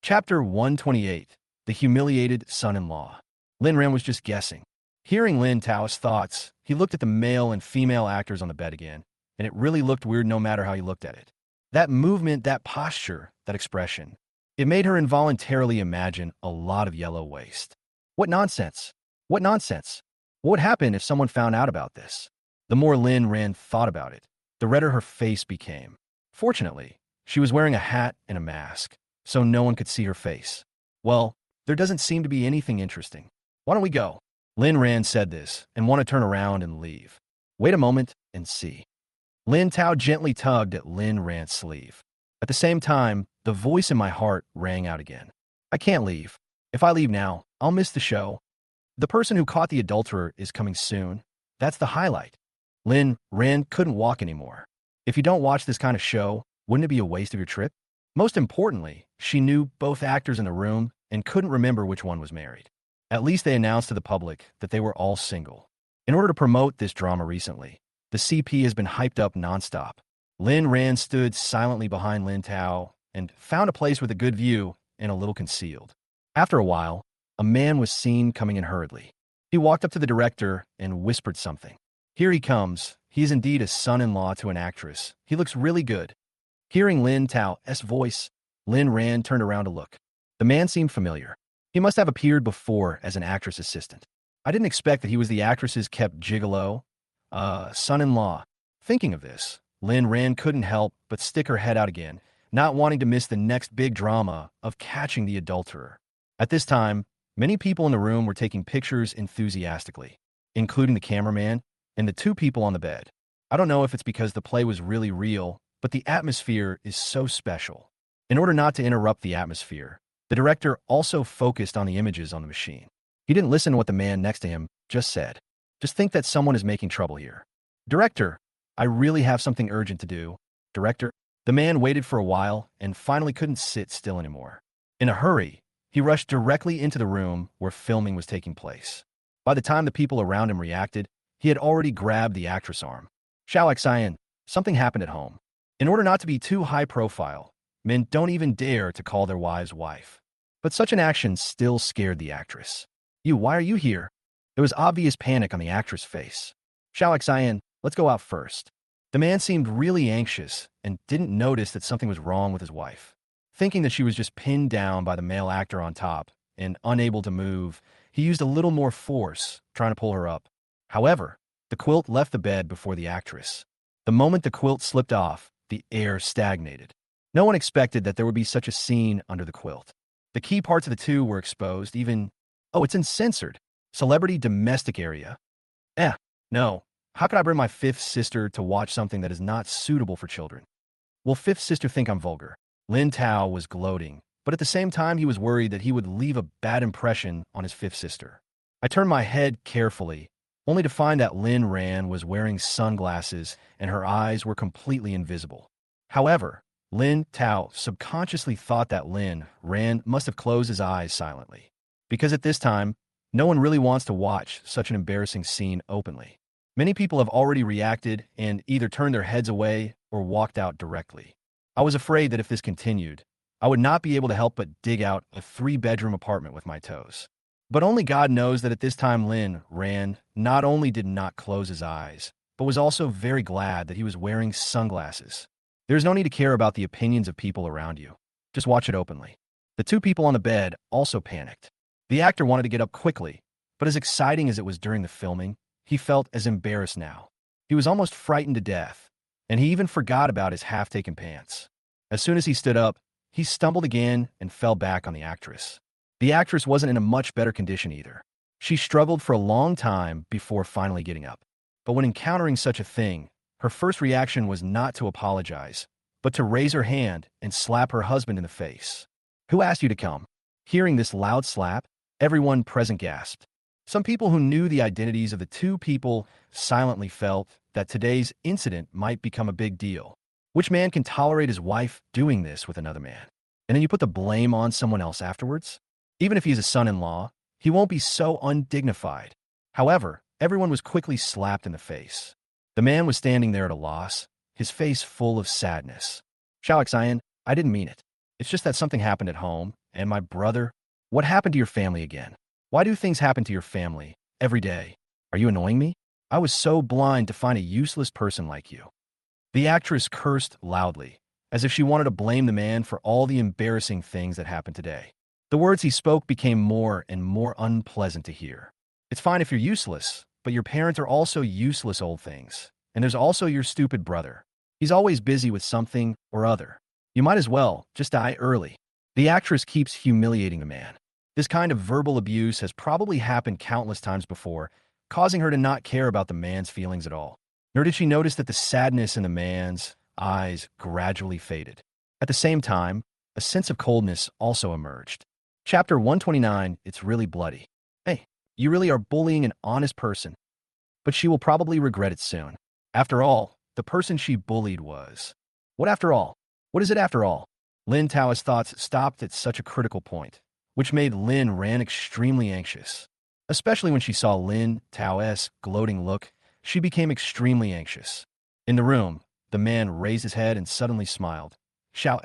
Chapter 128, The Humiliated Son-in-Law. Lin Ran was just guessing. Hearing Lin Tao's thoughts, he looked at the male and female actors on the bed again, and it really looked weird no matter how he looked at it. That movement, that posture, that expression, it made her involuntarily imagine a lot of yellow waste. What nonsense? What nonsense? What would happen if someone found out about this? The more Lin Ran thought about it, the redder her face became. Fortunately, she was wearing a hat and a mask, so no one could see her face. Well, there doesn't seem to be anything interesting. Why don't we go? Lin Ran said this and wanted to turn around and leave. Wait a moment and see. Lin Tao gently tugged at Lin Ran's sleeve. At the same time, the voice in my heart rang out again. I can't leave. If I leave now, I'll miss the show. The person who caught the adulterer is coming soon. That's the highlight. Lin Ran couldn't walk anymore. If you don't watch this kind of show, wouldn't it be a waste of your trip? Most importantly, she knew both actors in the room and couldn't remember which one was married. At least they announced to the public that they were all single. In order to promote this drama recently, the CP has been hyped up nonstop. Lin Ran stood silently behind Lin Tao and found a place with a good view and a little concealed. After a while, a man was seen coming in hurriedly. He walked up to the director and whispered something. Here he comes. He is indeed a son-in-law to an actress. He looks really good. Hearing Lin Tao's voice, Lin Ran turned around to look. The man seemed familiar. He must have appeared before as an actress assistant. I didn't expect that he was the actress's kept gigolo, son-in-law. Thinking of this, Lin Ran couldn't help but stick her head out again, not wanting to miss the next big drama of catching the adulterer. At this time, many people in the room were taking pictures enthusiastically, including the cameraman and the two people on the bed. I don't know if it's because the play was really real, but the atmosphere is so special. In order not to interrupt the atmosphere, the director also focused on the images on the machine. He didn't listen to what the man next to him just said. Just think that someone is making trouble here. Director, I really have something urgent to do. Director, the man waited for a while and finally couldn't sit still anymore. In a hurry, he rushed directly into the room where filming was taking place. By the time the people around him reacted, he had already grabbed the actress' arm. Xiao, something happened at home. In order not to be too high profile, men don't even dare to call their wives wife. But such an action still scared the actress. Why are you here? There was obvious panic on the actress' face. Xiao, let's go out first. The man seemed really anxious and didn't notice that something was wrong with his wife. Thinking that she was just pinned down by the male actor on top and unable to move, he used a little more force, trying to pull her up. However, the quilt left the bed before the actress. The moment the quilt slipped off, the air stagnated. No one expected that there would be such a scene under the quilt. The key parts of the two were exposed, even... Oh, it's uncensored. Celebrity domestic area. No. How could I bring my fifth sister to watch something that is not suitable for children? Will fifth sister think I'm vulgar? Lin Tao was gloating, but at the same time he was worried that he would leave a bad impression on his fifth sister. I turned my head carefully, only to find that Lin Ran was wearing sunglasses and her eyes were completely invisible. However, Lin Tao subconsciously thought that Lin Ran must have closed his eyes silently, because at this time, no one really wants to watch such an embarrassing scene openly. Many people have already reacted and either turned their heads away or walked out directly. I was afraid that if this continued, I would not be able to help but dig out a 3-bedroom apartment with my toes. But only God knows that at this time Lin Ran not only did not close his eyes, but was also very glad that he was wearing sunglasses. There's no need to care about the opinions of people around you. Just watch it openly. The two people on the bed also panicked. The actor wanted to get up quickly, but as exciting as it was during the filming, he felt as embarrassed now. He was almost frightened to death, and he even forgot about his half-taken pants. As soon as he stood up, he stumbled again and fell back on the actress. The actress wasn't in a much better condition either. She struggled for a long time before finally getting up. But when encountering such a thing, Her first reaction was not to apologize, but to raise her hand and slap her husband in the face. Who asked you to come? Hearing this loud slap, everyone present gasped. Some people who knew the identities of the two people silently felt that today's incident might become a big deal. Which man can tolerate his wife doing this with another man? And then you put the blame on someone else afterwards? Even if he's a son-in-law, he won't be so undignified. However, everyone was quickly slapped in the face. The man was standing there at a loss, his face full of sadness. Xiao, I didn't mean it. It's just that something happened at home, and my brother... What happened to your family again? Why do things happen to your family every day? Are you annoying me? I was so blind to find a useless person like you. The actress cursed loudly, as if she wanted to blame the man for all the embarrassing things that happened today. The words he spoke became more and more unpleasant to hear. It's fine if you're useless, but your parents are also useless old things. And there's also your stupid brother. He's always busy with something or other. You might as well just die early. The actress keeps humiliating the man. This kind of verbal abuse has probably happened countless times before, causing her to not care about the man's feelings at all. Nor did she notice that the sadness in the man's eyes gradually faded. At the same time, a sense of coldness also emerged. Chapter 129, It's Really Bloody. Hey, you really are bullying an honest person. But she will probably regret it soon. After all, the person she bullied was... What after all? What is it after all? Lin Tao's thoughts stopped at such a critical point, which made Lin Ran extremely anxious. Especially when she saw Lin Tao's gloating look, she became extremely anxious. In the room, the man raised his head and suddenly smiled. Xiao,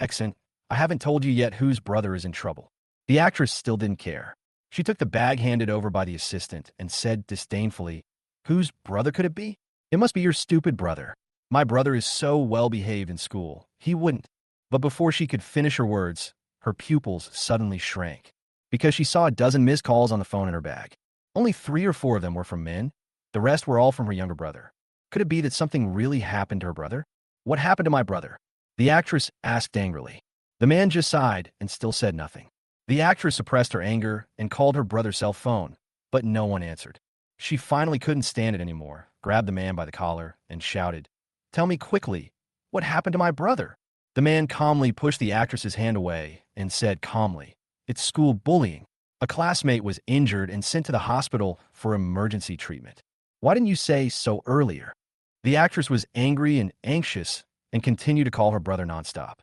I haven't told you yet whose brother is in trouble. The actress still didn't care. She took the bag handed over by the assistant and said disdainfully, Whose brother could it be? It must be your stupid brother. My brother is so well-behaved in school. He wouldn't. But before she could finish her words, her pupils suddenly shrank, because she saw a dozen missed calls on the phone in her bag. Only 3 or 4 of them were from men. The rest were all from her younger brother. Could it be that something really happened to her brother? What happened to my brother? The actress asked angrily. The man just sighed and still said nothing. The actress suppressed her anger and called her brother's cell phone, but no one answered. She finally couldn't stand it anymore, grabbed the man by the collar, and shouted, Tell me quickly, what happened to my brother? The man calmly pushed the actress's hand away and said calmly, It's school bullying. A classmate was injured and sent to the hospital for emergency treatment. Why didn't you say so earlier? The actress was angry and anxious and continued to call her brother nonstop.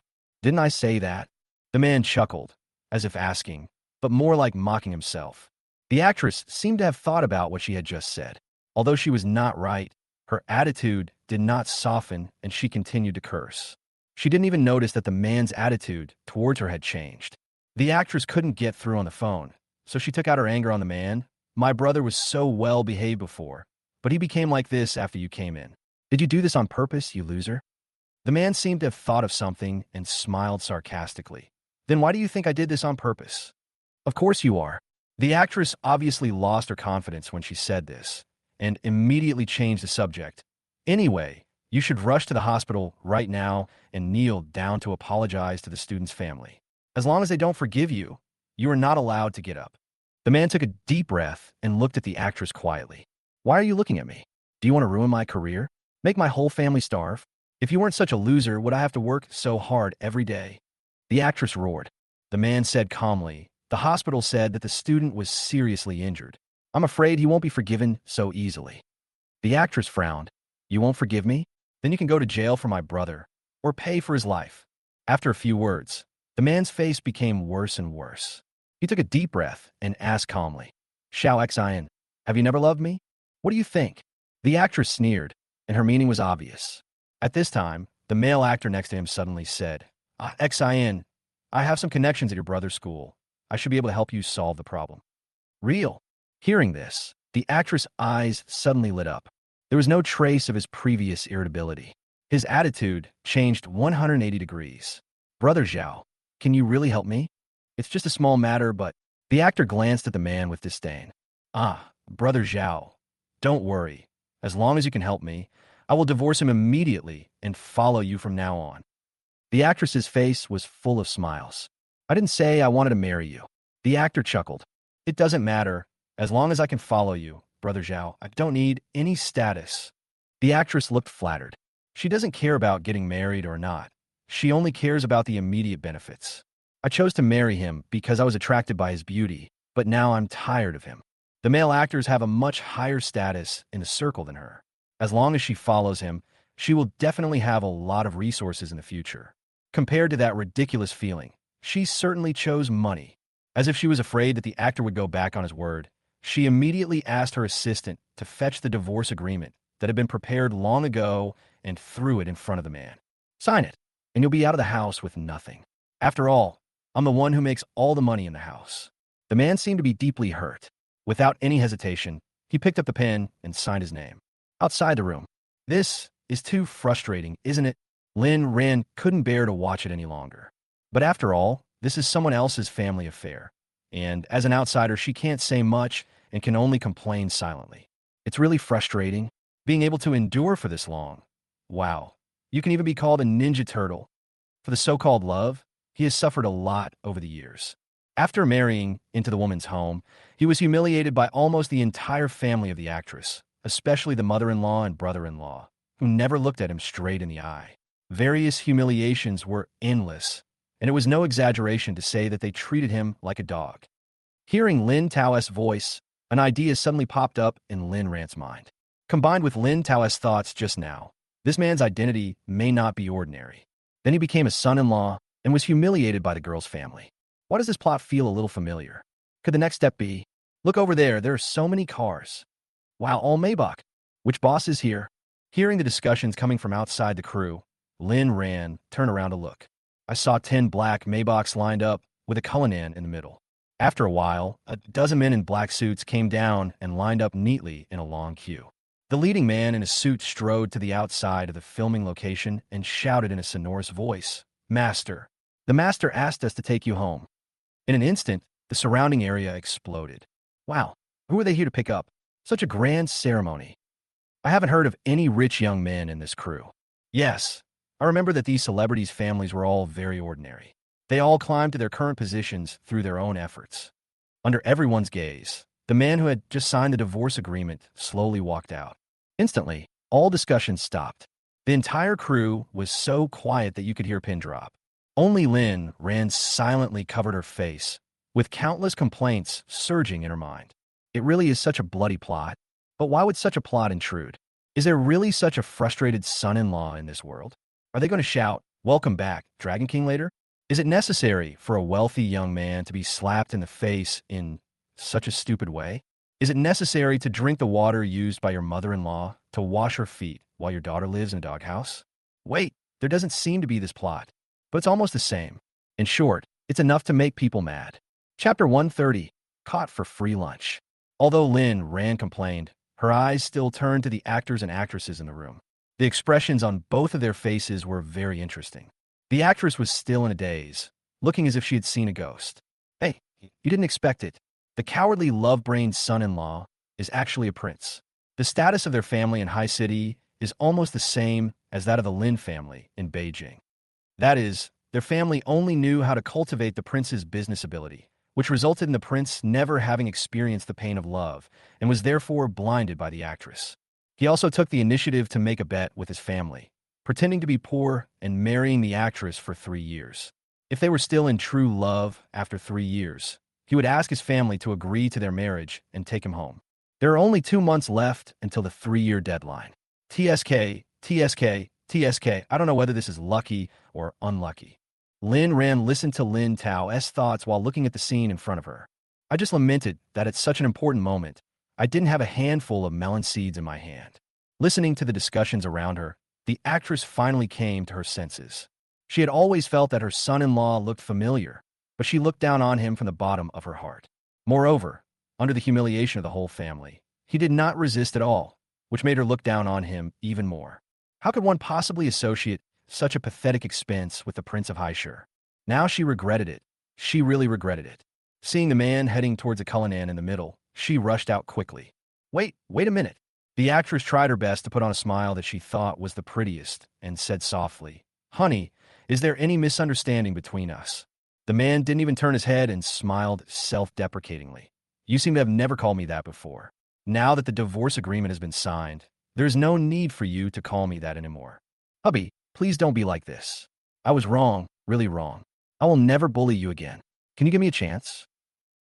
Didn't I say that? The man chuckled, as if asking, but more like mocking himself. The actress seemed to have thought about what she had just said. Although she was not right, her attitude did not soften and she continued to curse. She didn't even notice that the man's attitude towards her had changed. The actress couldn't get through on the phone, so she took out her anger on the man. My brother was so well behaved before, but he became like this after you came in. Did you do this on purpose, you loser? The man seemed to have thought of something and smiled sarcastically. Then why do you think I did this on purpose? Of course you are. The actress obviously lost her confidence when she said this, and immediately changed the subject. Anyway, you should rush to the hospital right now and kneel down to apologize to the student's family. As long as they don't forgive you, you are not allowed to get up. The man took a deep breath and looked at the actress quietly. Why are you looking at me? Do you want to ruin my career? Make my whole family starve? If you weren't such a loser, would I have to work so hard every day? The actress roared. The man said calmly, The hospital said that the student was seriously injured. I'm afraid he won't be forgiven so easily. The actress frowned. You won't forgive me? Then you can go to jail for my brother, or pay for his life. After a few words, the man's face became worse and worse. He took a deep breath and asked calmly, Xiao, have you never loved me? What do you think? The actress sneered, and her meaning was obvious. At this time, the male actor next to him suddenly said, Xin, I have some connections at your brother's school. I should be able to help you solve the problem. Real. Hearing this, the actress' eyes suddenly lit up. There was no trace of his previous irritability. His attitude changed 180 degrees. Brother Zhou, can you really help me? It's just a small matter, but... The actor glanced at the man with disdain. Brother Zhou, don't worry. As long as you can help me, I will divorce him immediately and follow you from now on. The actress's face was full of smiles. I didn't say I wanted to marry you. The actor chuckled. It doesn't matter. As long as I can follow you, Brother Zhou, I don't need any status. The actress looked flattered. She doesn't care about getting married or not. She only cares about the immediate benefits. I chose to marry him because I was attracted by his beauty, but now I'm tired of him. The male actors have a much higher status in the circle than her. As long as she follows him, she will definitely have a lot of resources in the future. Compared to that ridiculous feeling, she certainly chose money. As if she was afraid that the actor would go back on his word, she immediately asked her assistant to fetch the divorce agreement that had been prepared long ago and threw it in front of the man. Sign it, and you'll be out of the house with nothing. After all, I'm the one who makes all the money in the house. The man seemed to be deeply hurt. Without any hesitation, he picked up the pen and signed his name. Outside the room. This is too frustrating, isn't it? Lin Ran couldn't bear to watch it any longer. But after all, this is someone else's family affair. And as an outsider, she can't say much and can only complain silently. It's really frustrating, being able to endure for this long. Wow. You can even be called a ninja turtle. For the so-called love, he has suffered a lot over the years. After marrying into the woman's home, he was humiliated by almost the entire family of the actress, especially the mother-in-law and brother-in-law, who never looked at him straight in the eye. Various humiliations were endless, and it was no exaggeration to say that they treated him like a dog. Hearing Lin Tao's voice, an idea suddenly popped up in Lin Ran's mind. Combined with Lin Tao's thoughts just now, this man's identity may not be ordinary. Then he became a son-in-law and was humiliated by the girl's family. Why does this plot feel a little familiar? Could the next step be, look over there are so many cars. Wow, all Maybach. Which boss is here? Hearing the discussions coming from outside the crew, Lin Ran turned around to look. I saw 10 black Maybachs lined up with a Cullinan in the middle. After a while, a dozen men in black suits came down and lined up neatly in a long queue. The leading man in a suit strode to the outside of the filming location and shouted in a sonorous voice, "Master, the master asked us to take you home." In an instant, the surrounding area exploded. Wow, who are they here to pick up? Such a grand ceremony. I haven't heard of any rich young men in this crew. Yes, I remember that these celebrities' families were all very ordinary. They all climbed to their current positions through their own efforts. Under everyone's gaze, the man who had just signed the divorce agreement slowly walked out. Instantly, all discussion stopped. The entire crew was so quiet that you could hear a pin drop. Only Lin Ran silently covered her face, with countless complaints surging in her mind. It really is such a bloody plot. But why would such a plot intrude? Is there really such a frustrated son-in-law in this world? Are they going to shout, "Welcome back, Dragon King," later? Is it necessary for a wealthy young man to be slapped in the face in such a stupid way? Is it necessary to drink the water used by your mother-in-law to wash her feet while your daughter lives in a doghouse? Wait, there doesn't seem to be this plot. But it's almost the same. In short, it's enough to make people mad. Chapter 130, Caught for Free Lunch. Although Lin Ran complained, her eyes still turned to the actors and actresses in the room. The expressions on both of their faces were very interesting. The actress was still in a daze, looking as if she had seen a ghost. Hey, you didn't expect it. The cowardly love-brained son-in-law is actually a prince. The status of their family in High City is almost the same as that of the Lin family in Beijing. That is, their family only knew how to cultivate the prince's business ability, which resulted in the prince never having experienced the pain of love and was therefore blinded by the actress. He also took the initiative to make a bet with his family, pretending to be poor and marrying the actress for 3 years. If they were still in true love after 3 years, he would ask his family to agree to their marriage and take him home. There are only 2 months left until the 3-year deadline. TSK, TSK, TSK. I don't know whether this is lucky or unlucky. Lin Ran listened to Lin Tao's thoughts while looking at the scene in front of her. I just lamented that at such an important moment, I didn't have a handful of melon seeds in my hand. Listening to the discussions around her, the actress finally came to her senses. She had always felt that her son-in-law looked familiar, but she looked down on him from the bottom of her heart. Moreover, under the humiliation of the whole family, he did not resist at all, which made her look down on him even more. How could one possibly associate such a pathetic expense with the Prince of Haishur? Now she regretted it. She really regretted it. Seeing the man heading towards a Cullinan in the middle, she rushed out quickly. Wait a minute. The actress tried her best to put on a smile that she thought was the prettiest and said softly, "Honey, is there any misunderstanding between us?" The man didn't even turn his head and smiled self-deprecatingly. "You seem to have never called me that before. Now that the divorce agreement has been signed, there is no need for you to call me that anymore." Hubby, please don't be like this. I was wrong, really wrong. I will never bully you again. Can you give me a chance?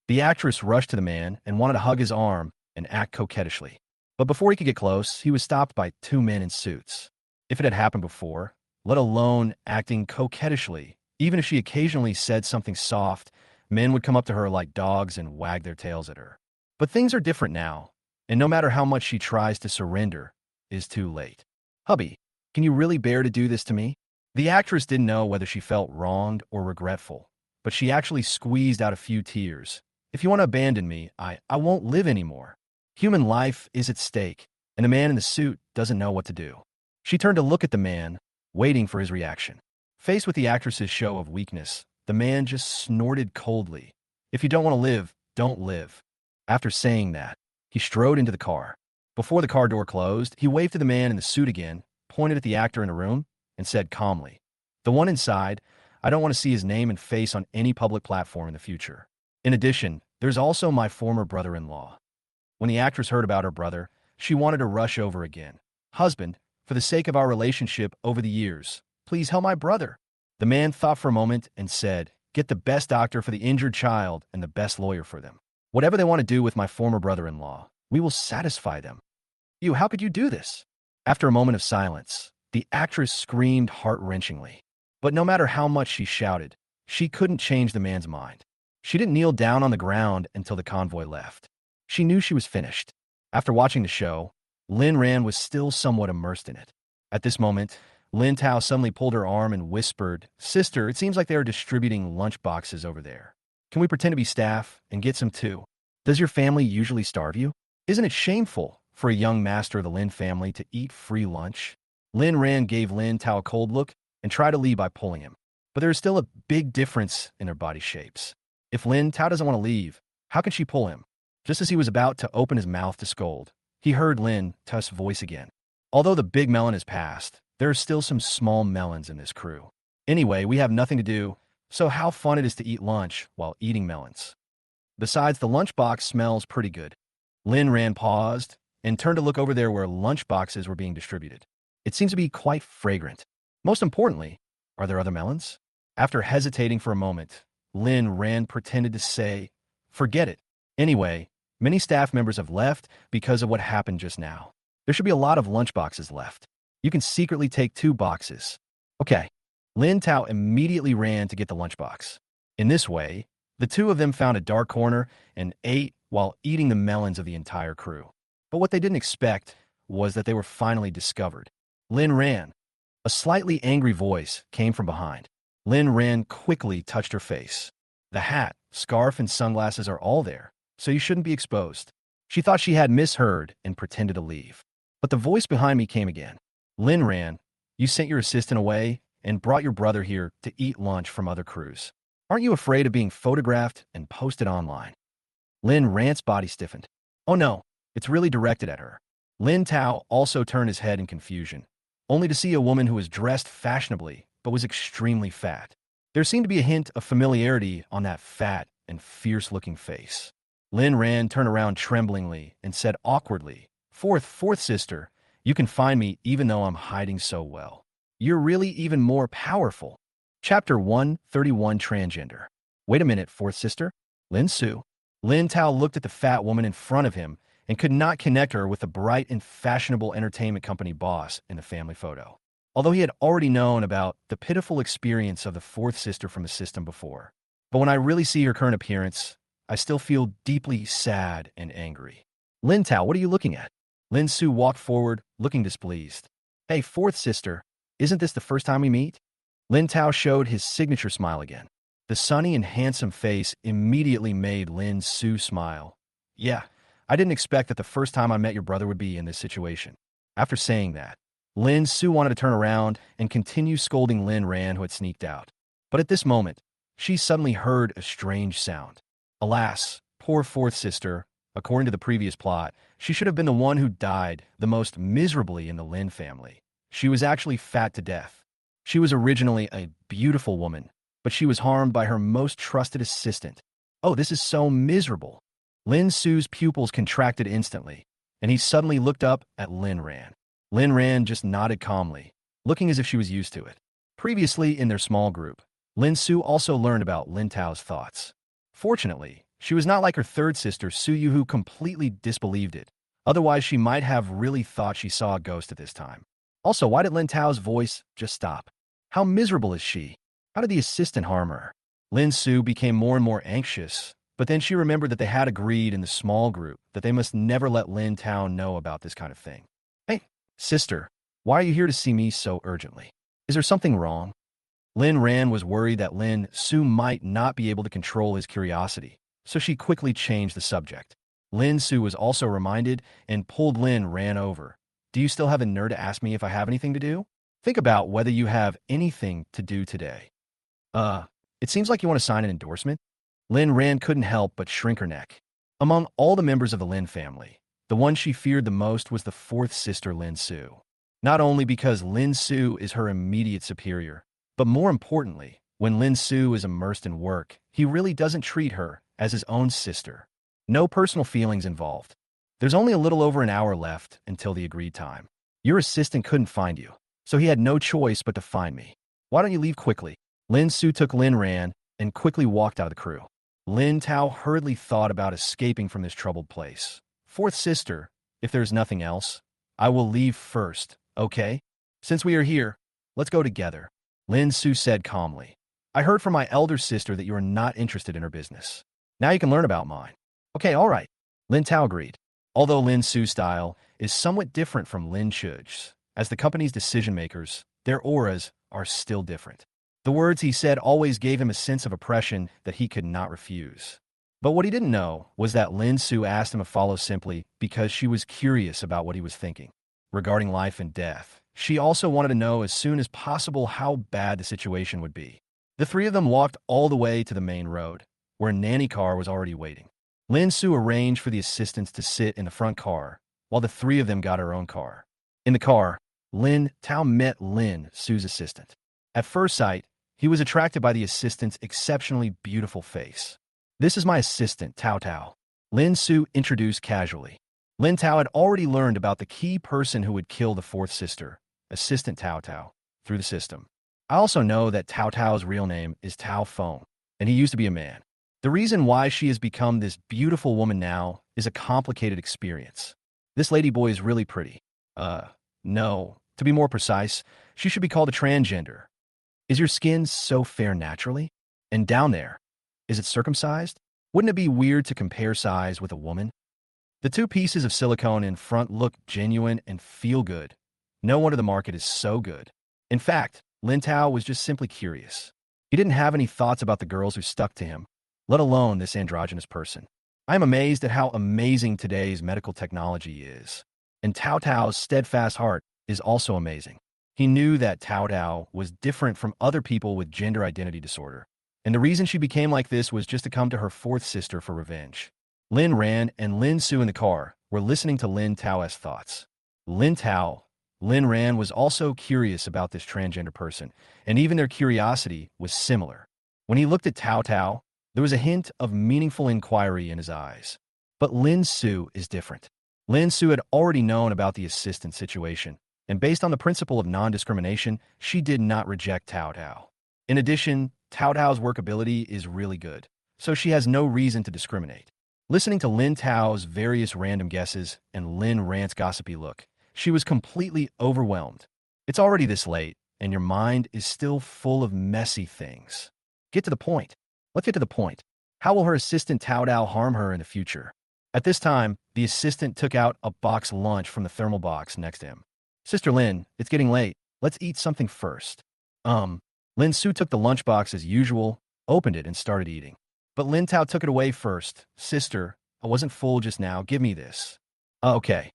The actress rushed to the man and wanted to hug his arm and act coquettishly. But before he could get close, he was stopped by two men in suits. If it had happened before, let alone acting coquettishly, even if she occasionally said something soft, men would come up to her like dogs and wag their tails at her. But things are different now, and no matter how much she tries to surrender, it is too late. Hubby, can you really bear to do this to me? The actress didn't know whether she felt wronged or regretful, but she actually squeezed out a few tears. If you want to abandon me, I won't live anymore. Human life is at stake, and the man in the suit doesn't know what to do. She turned to look at the man, waiting for his reaction. Faced with the actress's show of weakness, the man just snorted coldly. If you don't want to live, don't live. After saying that, he strode into the car. Before the car door closed, he waved to the man in the suit again, pointed at the actor in the room, and said calmly, "The one inside, I don't want to see his name and face on any public platform in the future. In addition, there's also my former brother-in-law." When the actress heard about her brother, she wanted to rush over again. "Husband, for the sake of our relationship over the years, please help my brother." The man thought for a moment and said, "Get the best doctor for the injured child and the best lawyer for them. Whatever they want to do with my former brother-in-law, we will satisfy them." "You, how could you do this?" After a moment of silence, the actress screamed heart-wrenchingly. But no matter how much she shouted, she couldn't change the man's mind. She didn't kneel down on the ground until the convoy left. She knew she was finished. After watching the show, Lin Wan was still somewhat immersed in it. At this moment, Lin Tao suddenly pulled her arm and whispered, "Sister, it seems like they are distributing lunch boxes over there. Can we pretend to be staff and get some too? Does your family usually starve you? Isn't it shameful for a young master of the Lin family to eat free lunch?" Lin Wan gave Lin Tao a cold look and tried to leave by pulling him. But there is still a big difference in their body shapes. If Lin Tao doesn't want to leave, how can she pull him? Just as he was about to open his mouth to scold, he heard Lin Tao's voice again. "Although the big melon has passed, there are still some small melons in this crew. Anyway, we have nothing to do, so how fun it is to eat lunch while eating melons. Besides, the lunchbox smells pretty good." Lin Wan paused and turned to look over there where lunchboxes were being distributed. "It seems to be quite fragrant. Most importantly, are there other melons?" After hesitating for a moment, Lin Wan pretended to say, "Forget it. Anyway, many staff members have left because of what happened just now. There should be a lot of lunchboxes left. You can secretly take 2 boxes. Okay." Lin Tao immediately ran to get the lunchbox. In this way, the two of them found a dark corner and ate while eating the melons of the entire crew. But what they didn't expect was that they were finally discovered. "Lin ran." A slightly angry voice came from behind. Lin Wan quickly touched her face. "The hat, scarf, and sunglasses are all there, so you shouldn't be exposed." She thought she had misheard and pretended to leave. But the voice behind me came again. "Lin Wan, you sent your assistant away and brought your brother here to eat lunch from other crews. Aren't you afraid of being photographed and posted online?" Lin Wan's body stiffened. "Oh no, it's really directed at her." Lin Tao also turned his head in confusion, only to see a woman who was dressed fashionably but was extremely fat. There seemed to be a hint of familiarity on that fat and fierce-looking face. Lin Wan turned around tremblingly and said awkwardly, Fourth sister, you can find me even though I'm hiding so well. You're really even more powerful." Chapter 131 Transgender. "Wait a minute, fourth sister? Lin Su?" Lin Tao looked at the fat woman in front of him and could not connect her with the bright and fashionable entertainment company boss in the family photo. Although he had already known about the pitiful experience of the fourth sister from the system before. But when I really see her current appearance, I still feel deeply sad and angry. "Lin Tao, what are you looking at?" Lin Su walked forward, looking displeased. "Hey, fourth sister, isn't this the first time we meet?" Lin Tao showed his signature smile again. The sunny and handsome face immediately made Lin Su smile. "Yeah, I didn't expect that the first time I met your brother would be in this situation." After saying that, Lin Su wanted to turn around and continue scolding Lin Wan, who had sneaked out. But at this moment, she suddenly heard a strange sound. Alas, poor fourth sister, according to the previous plot, she should have been the one who died the most miserably in the Lin family. She was actually fat to death. She was originally a beautiful woman, but she was harmed by her most trusted assistant. Oh, this is so miserable. Lin Su's pupils contracted instantly, and he suddenly looked up at Lin Wan. Lin Wan just nodded calmly. looking as if she was used to it. Previously, in their small group, Lin Su also learned about Lin Tao's thoughts. Fortunately, she was not like her third sister, Suyu, who completely disbelieved it. Otherwise, she might have really thought she saw a ghost at this time. Also, why did Lin Tao's voice just stop? How miserable is she? How did the assistant harm her? Lin Su became more and more anxious, but then she remembered that they had agreed in the small group that they must never let Lin Tao know about this kind of thing. Hey, sister, why are you here to see me so urgently? Is there something wrong? Lin Ran was worried that Lin Su might not be able to control his curiosity, so she quickly changed the subject. Lin Su was also reminded and pulled Lin Ran over. Do you still have a nerve to ask me if I have anything to do? Think about whether you have anything to do today. It seems like you want to sign an endorsement? Lin Ran couldn't help but shrink her neck. Among all the members of the Lin family, the one she feared the most was the fourth sister, Lin Su. Not only because Lin Su is her immediate superior, but more importantly, when Lin Su is immersed in work, he really doesn't treat her as his own sister. No personal feelings involved. There's only a little over an hour left until the agreed time. Your assistant couldn't find you, so he had no choice but to find me. Why don't you leave quickly? Lin Su took Lin Ran and quickly walked out of the crew. Lin Tao hurriedly thought about escaping from this troubled place. Fourth sister, if there's nothing else, I will leave first, okay? Since we are here, let's go together. Lin Su said calmly. I heard from my elder sister that you are not interested in her business. Now you can learn about mine. Okay, all right. Lin Tao agreed. Although Lin Su's style is somewhat different from Lin Chuj's, as the company's decision-makers, their auras are still different. The words he said always gave him a sense of oppression that he could not refuse. But what he didn't know was that Lin Su asked him to follow simply because she was curious about what he was thinking. Regarding life and death, she also wanted to know as soon as possible how bad the situation would be. The three of them walked all the way to the main road, where a nanny car was already waiting. Lin Su arranged for the assistants to sit in the front car, while the three of them got her own car. In the car, Lin Tao met Lin Su's assistant. At first sight, he was attracted by the assistant's exceptionally beautiful face. This is my assistant, Tao Tao. Lin Su introduced casually. Lin Tao had already learned about the key person who would kill the fourth sister, Assistant Tao Tao, through the system. I also know that Tao Tao's real name is Tao Feng, and he used to be a man. The reason why she has become this beautiful woman now is a complicated experience. This ladyboy is really pretty. No. To be more precise, she should be called a transgender. Is your skin so fair naturally? And down there, is it circumcised? Wouldn't it be weird to compare size with a woman? The two pieces of silicone in front look genuine and feel good. No wonder the market is so good. In fact, Lin Tao was just simply curious. He didn't have any thoughts about the girls who stuck to him, let alone this androgynous person. I am amazed at how amazing today's medical technology is. And Tao Tao's steadfast heart is also amazing. He knew that Tao Tao was different from other people with gender identity disorder. And the reason she became like this was just to come to her fourth sister for revenge. Lin Ran and Lin Su in the car were listening to Lin Tao's thoughts. Lin Ran was also curious about this transgender person, and even their curiosity was similar. When he looked at Tao Tao, there was a hint of meaningful inquiry in his eyes. But Lin Su is different. Lin Su had already known about the assistant situation, and based on the principle of non-discrimination, she did not reject Tao Tao. In addition, Tao Tao's workability is really good, so she has no reason to discriminate. Listening to Lin Tao's various random guesses and Lin Ran's gossipy look, she was completely overwhelmed. It's already this late, and your mind is still full of messy things. Get to the point. Let's get to the point. How will her assistant Tao Tao harm her in the future? At this time, the assistant took out a box lunch from the thermal box next to him. Sister Lin, it's getting late. Let's eat something first. Lin Su took the lunchbox as usual, opened it, and started eating. But Lin Tao took it away first. Sister, I wasn't full just now. Give me this. Okay.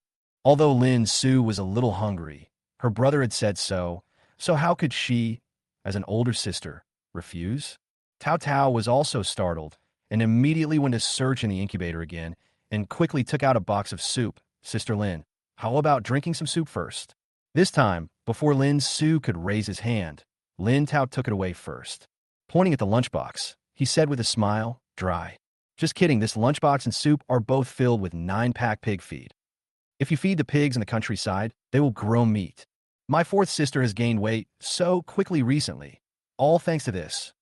Although Lin Su was a little hungry, her brother had said so how could she, as an older sister, refuse? Tao Tao was also startled and immediately went to search in the incubator again and quickly took out a box of soup. Sister Lin, how about drinking some soup first? This time, before Lin Su could raise his hand, Lin Tao took it away first. Pointing at the lunchbox, he said with a smile, dry. Just kidding, this lunchbox and soup are both filled with 9-pack pig feed. If you feed the pigs in the countryside, they will grow meat. My fourth sister has gained weight so quickly recently. All thanks to this.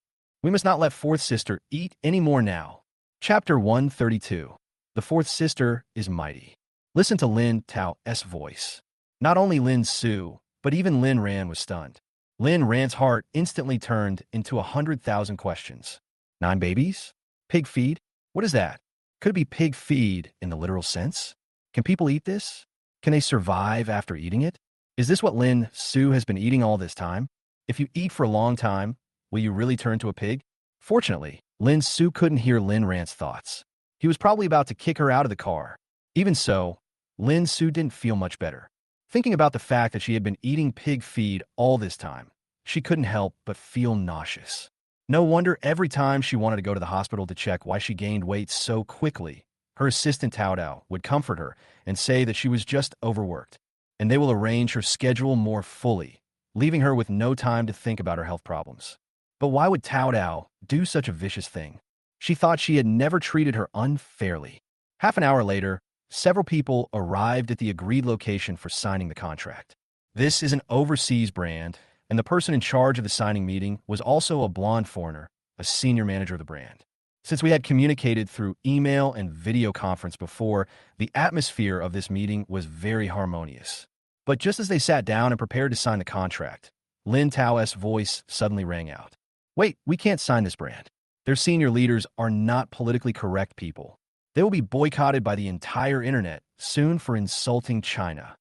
We must not let fourth sister eat any more now. Chapter 132. The fourth sister is mighty. Listen to Lin Tao's voice. Not only Lin Su, but even Lin Ran was stunned. Lin Ran's heart instantly turned into 100,000 questions. 9 babies? Pig feed? What is that? Could it be pig feed in the literal sense? Can people eat this? Can they survive after eating it? Is this what Lin Su has been eating all this time? If you eat for a long time, will you really turn to a pig? Fortunately, Lin Su couldn't hear Lin Ran's thoughts. He was probably about to kick her out of the car. Even so, Lin Su didn't feel much better. Thinking about the fact that she had been eating pig feed all this time, she couldn't help but feel nauseous. No wonder every time she wanted to go to the hospital to check why she gained weight so quickly, her assistant Tao would comfort her and say that she was just overworked, and they will arrange her schedule more fully, leaving her with no time to think about her health problems. But why would Tao do such a vicious thing? She thought she had never treated her unfairly. Half an hour later, several people arrived at the agreed location for signing the contract. This is an overseas brand, and the person in charge of the signing meeting was also a blonde foreigner, a senior manager of the brand. Since we had communicated through email and video conference before, the atmosphere of this meeting was very harmonious. But just as they sat down and prepared to sign the contract, Lin Tao's voice suddenly rang out. Wait, we can't sign this brand. Their senior leaders are not politically correct people. They will be boycotted by the entire internet soon for insulting China.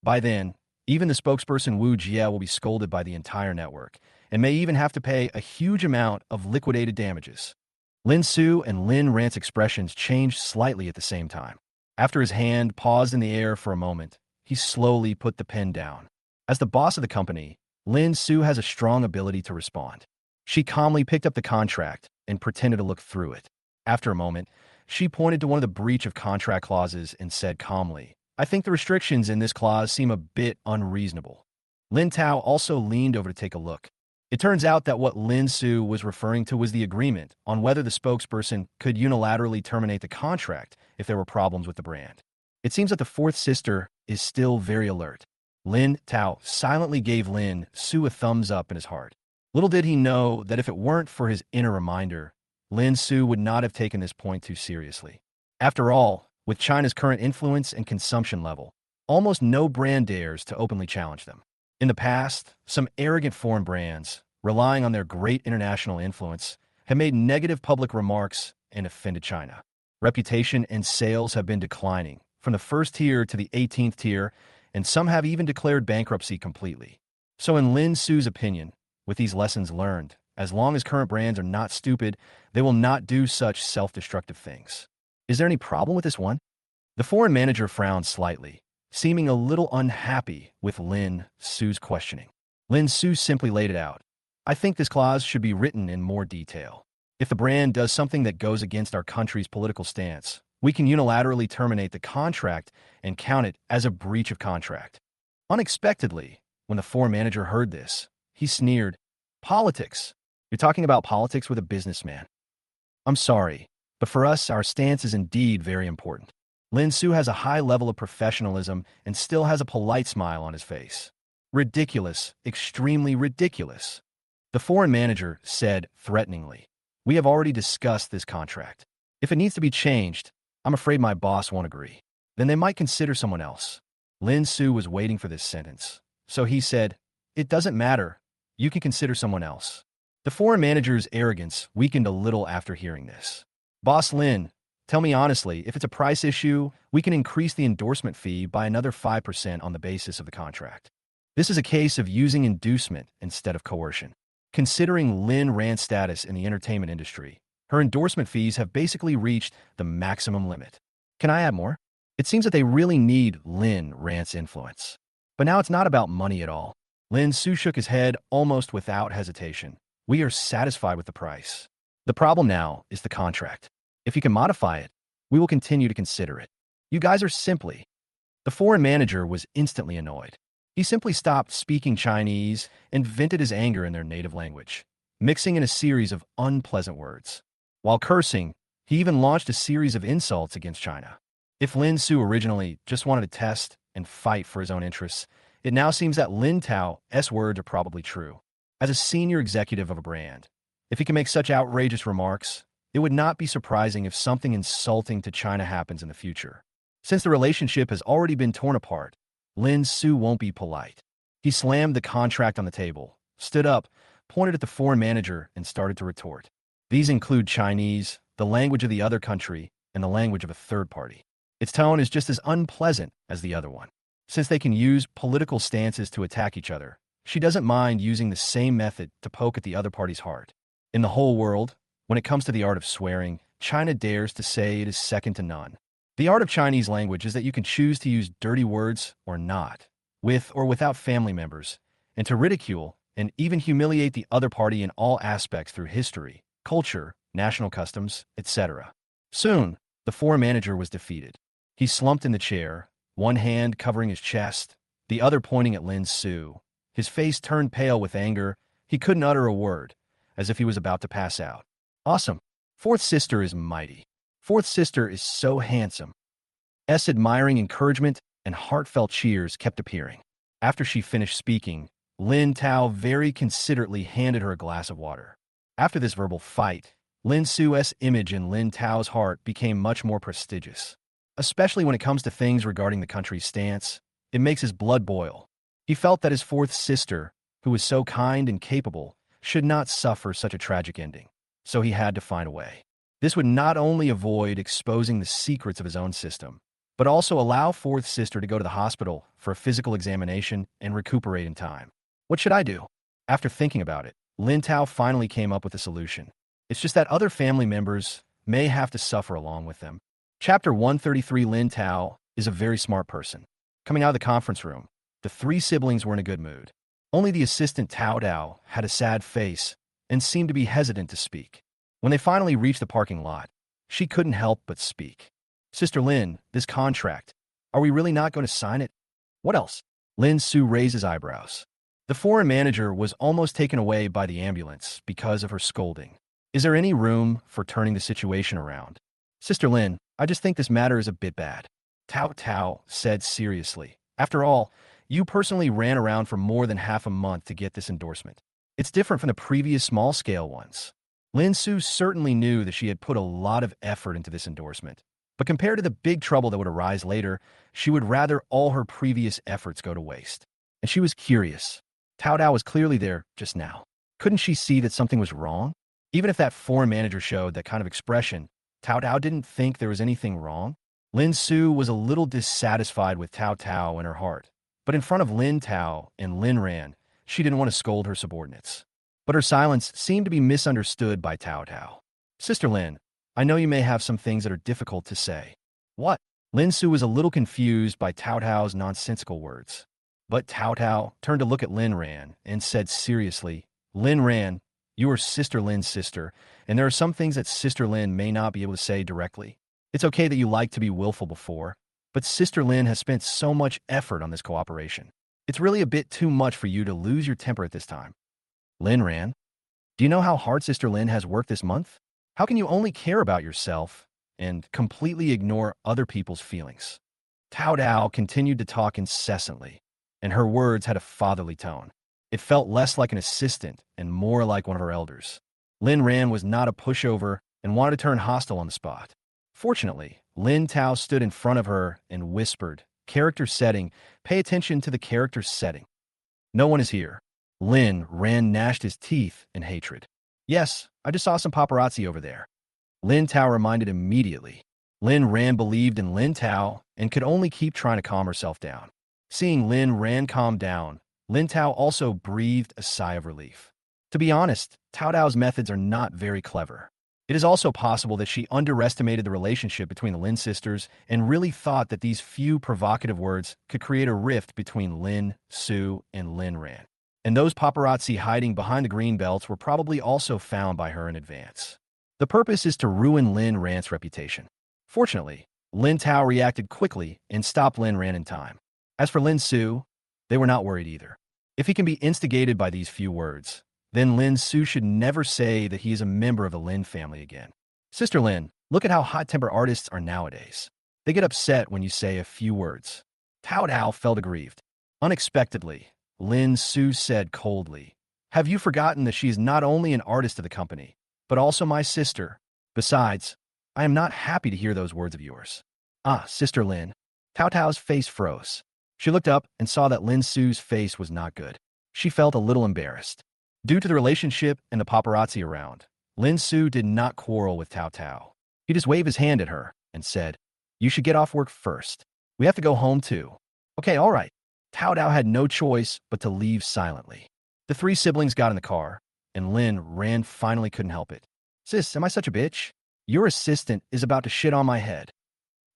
By then, even the spokesperson Wu Jia will be scolded by the entire network and may even have to pay a huge amount of liquidated damages. Lin Su and Lin Ran's expressions changed slightly at the same time. After his hand paused in the air for a moment, he slowly put the pen down. As the boss of the company, Lin Su has a strong ability to respond. She calmly picked up the contract and pretended to look through it. After a moment, she pointed to one of the breach of contract clauses and said calmly, I think the restrictions in this clause seem a bit unreasonable. Lin Tao also leaned over to take a look. It turns out that what Lin Su was referring to was the agreement on whether the spokesperson could unilaterally terminate the contract if there were problems with the brand. It seems that the fourth sister is still very alert. Lin Tao silently gave Lin Su a thumbs up in his heart. Little did he know that if it weren't for his inner reminder, Lin Su would not have taken this point too seriously. After all, with China's current influence and consumption level, almost no brand dares to openly challenge them. In the past, some arrogant foreign brands, relying on their great international influence, have made negative public remarks and offended China. Reputation and sales have been declining, from the first tier to the 18th tier, and some have even declared bankruptcy completely. So in Lin Su's opinion, with these lessons learned, as long as current brands are not stupid, they will not do such self-destructive things. Is there any problem with this one? The foreign manager frowned slightly, seeming a little unhappy with Lin Su's questioning. Lin Su simply laid it out. I think this clause should be written in more detail. If the brand does something that goes against our country's political stance, we can unilaterally terminate the contract and count it as a breach of contract. Unexpectedly, when the foreign manager heard this, he sneered. Politics? You're talking about politics with a businessman. I'm sorry, but for us, our stance is indeed very important. Lin Su has a high level of professionalism and still has a polite smile on his face. Ridiculous, extremely ridiculous. The foreign manager said threateningly, we have already discussed this contract. If it needs to be changed, I'm afraid my boss won't agree. Then they might consider someone else. Lin Su was waiting for this sentence, so he said, it doesn't matter. You can consider someone else. The foreign manager's arrogance weakened a little after hearing this. Boss Lin, tell me honestly, if it's a price issue, we can increase the endorsement fee by another 5% on the basis of the contract. This is a case of using inducement instead of coercion. Considering Lin Ran's status in the entertainment industry, her endorsement fees have basically reached the maximum limit. Can I add more? It seems that they really need Lin Ran's influence. But now it's not about money at all. Lin Su shook his head almost without hesitation. We are satisfied with the price. The problem now is the contract. If you can modify it, we will continue to consider it. You guys are simply... The foreign manager was instantly annoyed. He simply stopped speaking Chinese and vented his anger in their native language, mixing in a series of unpleasant words. While cursing, he even launched a series of insults against China. If Lin Su originally just wanted to test and fight for his own interests, It now seems that Lin Tao's words are probably true. As a senior executive of a brand, if he can make such outrageous remarks, it would not be surprising if something insulting to China happens in the future. Since the relationship has already been torn apart, Lin Su won't be polite. He slammed the contract on the table, stood up, pointed at the foreign manager, and started to retort. These include Chinese, the language of the other country, and the language of a third party. Its tone is just as unpleasant as the other one. Since they can use political stances to attack each other, she doesn't mind using the same method to poke at the other party's heart. In the whole world, when it comes to the art of swearing, China dares to say it is second to none. The art of Chinese language is that you can choose to use dirty words or not, with or without family members, and to ridicule and even humiliate the other party in all aspects through history, culture, national customs, etc. Soon, the foreign manager was defeated. He slumped in the chair, one hand covering his chest, the other pointing at Lin Su. His face turned pale with anger. He couldn't utter a word, as if he was about to pass out. Awesome. Fourth sister is mighty. Fourth sister is so handsome. Admiring encouragement and heartfelt cheers kept appearing. After she finished speaking, Lin Tao very considerately handed her a glass of water. After this verbal fight, Lin Su's image in Lin Tao's heart became much more prestigious. Especially when it comes to things regarding the country's stance, it makes his blood boil. He felt that his fourth sister, who was so kind and capable, should not suffer such a tragic ending. So he had to find a way. This would not only avoid exposing the secrets of his own system, but also allow fourth sister to go to the hospital for a physical examination and recuperate in time. What should I do? After thinking about it, Lin Tao finally came up with a solution. It's just that other family members may have to suffer along with them. Chapter 133. Lin Tao is a very smart person. Coming out of the conference room, the three siblings were in a good mood. Only the assistant Tao Dao had a sad face and seemed to be hesitant to speak. When they finally reached the parking lot, she couldn't help but speak. Sister Lin, this contract, are we really not going to sign it? What else? Lin Su raised his eyebrows. The foreign manager was almost taken away by the ambulance because of her scolding. Is there any room for turning the situation around? Sister Lin, I just think this matter is a bit bad. Tao Tao said seriously. After all, you personally ran around for more than half a month to get this endorsement. It's different from the previous small-scale ones. Lin Su certainly knew that she had put a lot of effort into this endorsement, but compared to the big trouble that would arise later, she would rather all her previous efforts go to waste. And she was curious. Tao Dao was clearly there just now. Couldn't she see that something was wrong? Even if that foreign manager showed that kind of expression, Tao Dao didn't think there was anything wrong. Lin Su was a little dissatisfied with Tao Tao in her heart, but in front of Lin Tao and Lin Ran, she didn't want to scold her subordinates. But her silence seemed to be misunderstood by Tao Tao. Sister Lin, I know you may have some things that are difficult to say. What? Lin Su was a little confused by Tao Tao's nonsensical words. But Tao Tao turned to look at Lin Ran and said seriously, Lin Ran, you are Sister Lin's sister, and there are some things that Sister Lin may not be able to say directly. It's okay that you like to be willful before, but Sister Lin has spent so much effort on this cooperation. It's really a bit too much for you to lose your temper at this time. Lin Ran, do you know how hard Sister Lin has worked this month? How can you only care about yourself and completely ignore other people's feelings? Tao Dao continued to talk incessantly, and her words had a fatherly tone. It felt less like an assistant and more like one of her elders. Lin Ran was not a pushover and wanted to turn hostile on the spot. Fortunately, Lin Tao stood in front of her and whispered, character setting, pay attention to the character setting. No one is here. Lin Ran gnashed his teeth in hatred. Yes, I just saw some paparazzi over there. Lin Tao reminded immediately. Lin Ran believed in Lin Tao and could only keep trying to calm herself down. Seeing Lin Ran calm down, Lin Tao also breathed a sigh of relief. To be honest, Tao Dao's methods are not very clever. It is also possible that she underestimated the relationship between the Lin sisters and really thought that these few provocative words could create a rift between Lin, Su, and Lin Ran. And those paparazzi hiding behind the green belts were probably also found by her in advance. The purpose is to ruin Lin Ran's reputation. Fortunately, Lin Tao reacted quickly and stopped Lin Ran in time. As for Lin Su, they were not worried either. If he can be instigated by these few words, then Lin Su should never say that he is a member of the Lin family again. Sister Lin, look at how hot-tempered artists are nowadays. They get upset when you say a few words. Tao Dao felt aggrieved. Unexpectedly, Lin Su said coldly, "Have you forgotten that she is not only an artist of the company, but also my sister? Besides, I am not happy to hear those words of yours." "Ah, Sister Lin." Tao Tao's face froze. She looked up and saw that Lin Su's face was not good. She felt a little embarrassed. Due to the relationship and the paparazzi around, Lin Su did not quarrel with Tao Tao. He just waved his hand at her and said, "You should get off work first. We have to go home too." "Okay, all right." Tao Tao had no choice but to leave silently. The three siblings got in the car, and Lin finally couldn't help it. "Sis, am I such a bitch? Your assistant is about to shit on my head."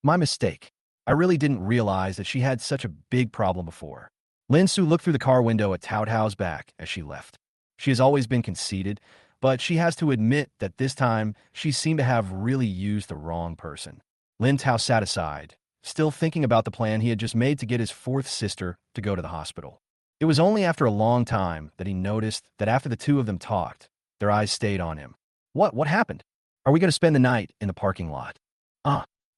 "My mistake. I really didn't realize that she had such a big problem before." Lin Su looked through the car window at Tao Tao's back as she left. She has always been conceited, but she has to admit that this time she seemed to have really used the wrong person. Lin Tao sat aside, still thinking about the plan he had just made to get his fourth sister to go to the hospital. It was only after a long time that he noticed that after the two of them talked, their eyes stayed on him. What happened? Are we going to spend the night in the parking lot?"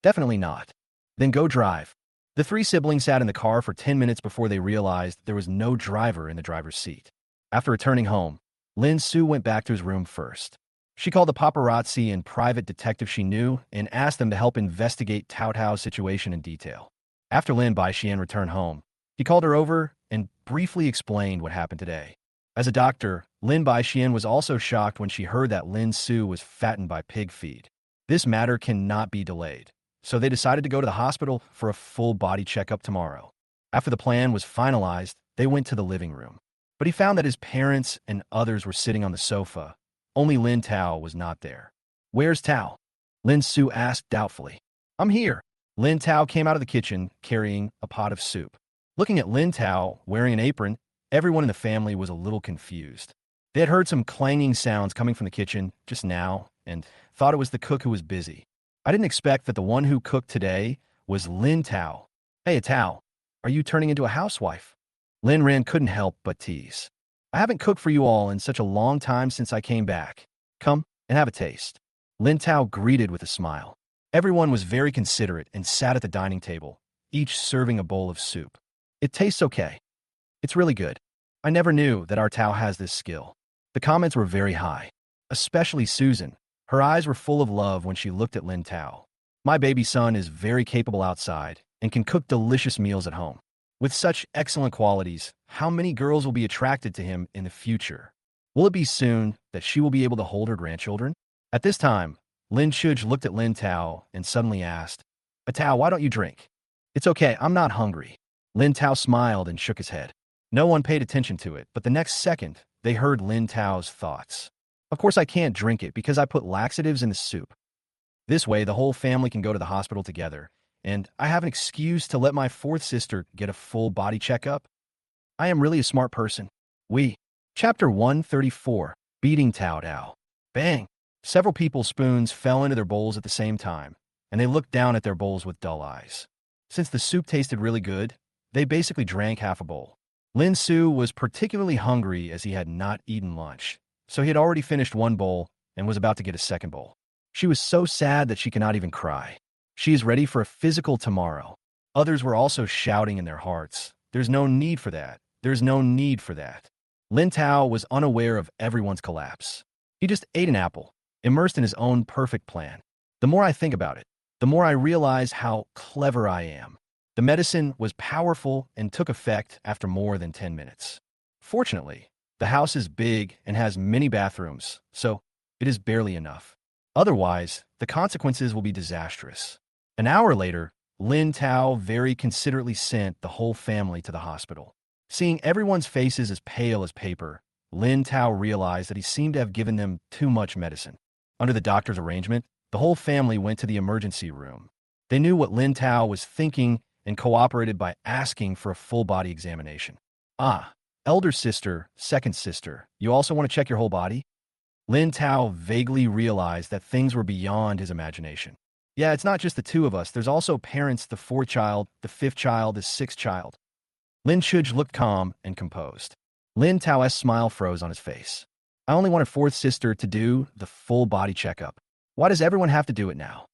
Definitely not." "Then go drive." The three siblings sat in the car for 10 minutes before they realized there was no driver in the driver's seat. After returning home, Lin Su went back to his room first. She called the paparazzi and private detective she knew and asked them to help investigate Tao Tao's situation in detail. After Lin Baixian returned home, he called her over and briefly explained what happened today. As a doctor, Lin Baixian was also shocked when she heard that Lin Su was fattened by pig feed. This matter cannot be delayed, so they decided to go to the hospital for a full body checkup tomorrow. After the plan was finalized, they went to the living room. But he found that his parents and others were sitting on the sofa. Only Lin Tao was not there. "Where's Tao?" Lin Su asked doubtfully. "I'm here." Lin Tao came out of the kitchen carrying a pot of soup. Looking at Lin Tao wearing an apron, everyone in the family was a little confused. They had heard some clanging sounds coming from the kitchen just now and thought it was the cook who was busy. "I didn't expect that the one who cooked today was Lin Tao." "Hey, Tao, are you turning into a housewife?" Lin Ran couldn't help but tease. "I haven't cooked for you all in such a long time since I came back. Come and have a taste." Lin Tao greeted with a smile. Everyone was very considerate and sat at the dining table, each serving a bowl of soup. "It tastes okay. It's really good. I never knew that our Tao has this skill." The comments were very high, especially Susan. Her eyes were full of love when she looked at Lin Tao. "My baby son is very capable outside and can cook delicious meals at home. With such excellent qualities, how many girls will be attracted to him in the future? Will it be soon that she will be able to hold her grandchildren?" At this time, Lin Shuj looked at Lin Tao and suddenly asked, "Tao, why don't you drink?" "It's okay, I'm not hungry." Lin Tao smiled and shook his head. No one paid attention to it, but the next second, they heard Lin Tao's thoughts. "Of course I can't drink it because I put laxatives in the soup. This way, the whole family can go to the hospital together, and I have an excuse to let my fourth sister get a full body checkup. I am really a smart person." Chapter 134, Beating Tao Tao. Bang! Several people's spoons fell into their bowls at the same time, and they looked down at their bowls with dull eyes. Since the soup tasted really good, they basically drank half a bowl. Lin Su was particularly hungry as he had not eaten lunch, so he had already finished one bowl and was about to get a second bowl. She was so sad that she could not even cry. She is ready for a physical tomorrow. Others were also shouting in their hearts, "There's no need for that. There's no need for that." Lin Tao was unaware of everyone's collapse. He just ate an apple, immersed in his own perfect plan. "The more I think about it, the more I realize how clever I am." The medicine was powerful and took effect after more than 10 minutes. Fortunately, the house is big and has many bathrooms, so it is barely enough. Otherwise, the consequences will be disastrous. An hour later, Lin Tao very considerately sent the whole family to the hospital. Seeing everyone's faces as pale as paper, Lin Tao realized that he seemed to have given them too much medicine. Under the doctor's arrangement, the whole family went to the emergency room. They knew what Lin Tao was thinking and cooperated by asking for a full body examination. Elder sister, second sister, you also want to check your whole body?" Lin Tao vaguely realized that things were beyond his imagination. "Yeah, it's not just the two of us. There's also parents, the fourth child, the fifth child, the sixth child." Lin Shuj looked calm and composed. Lin Tao's smile froze on his face. "I only wanted fourth sister to do the full body checkup. Why does everyone have to do it now?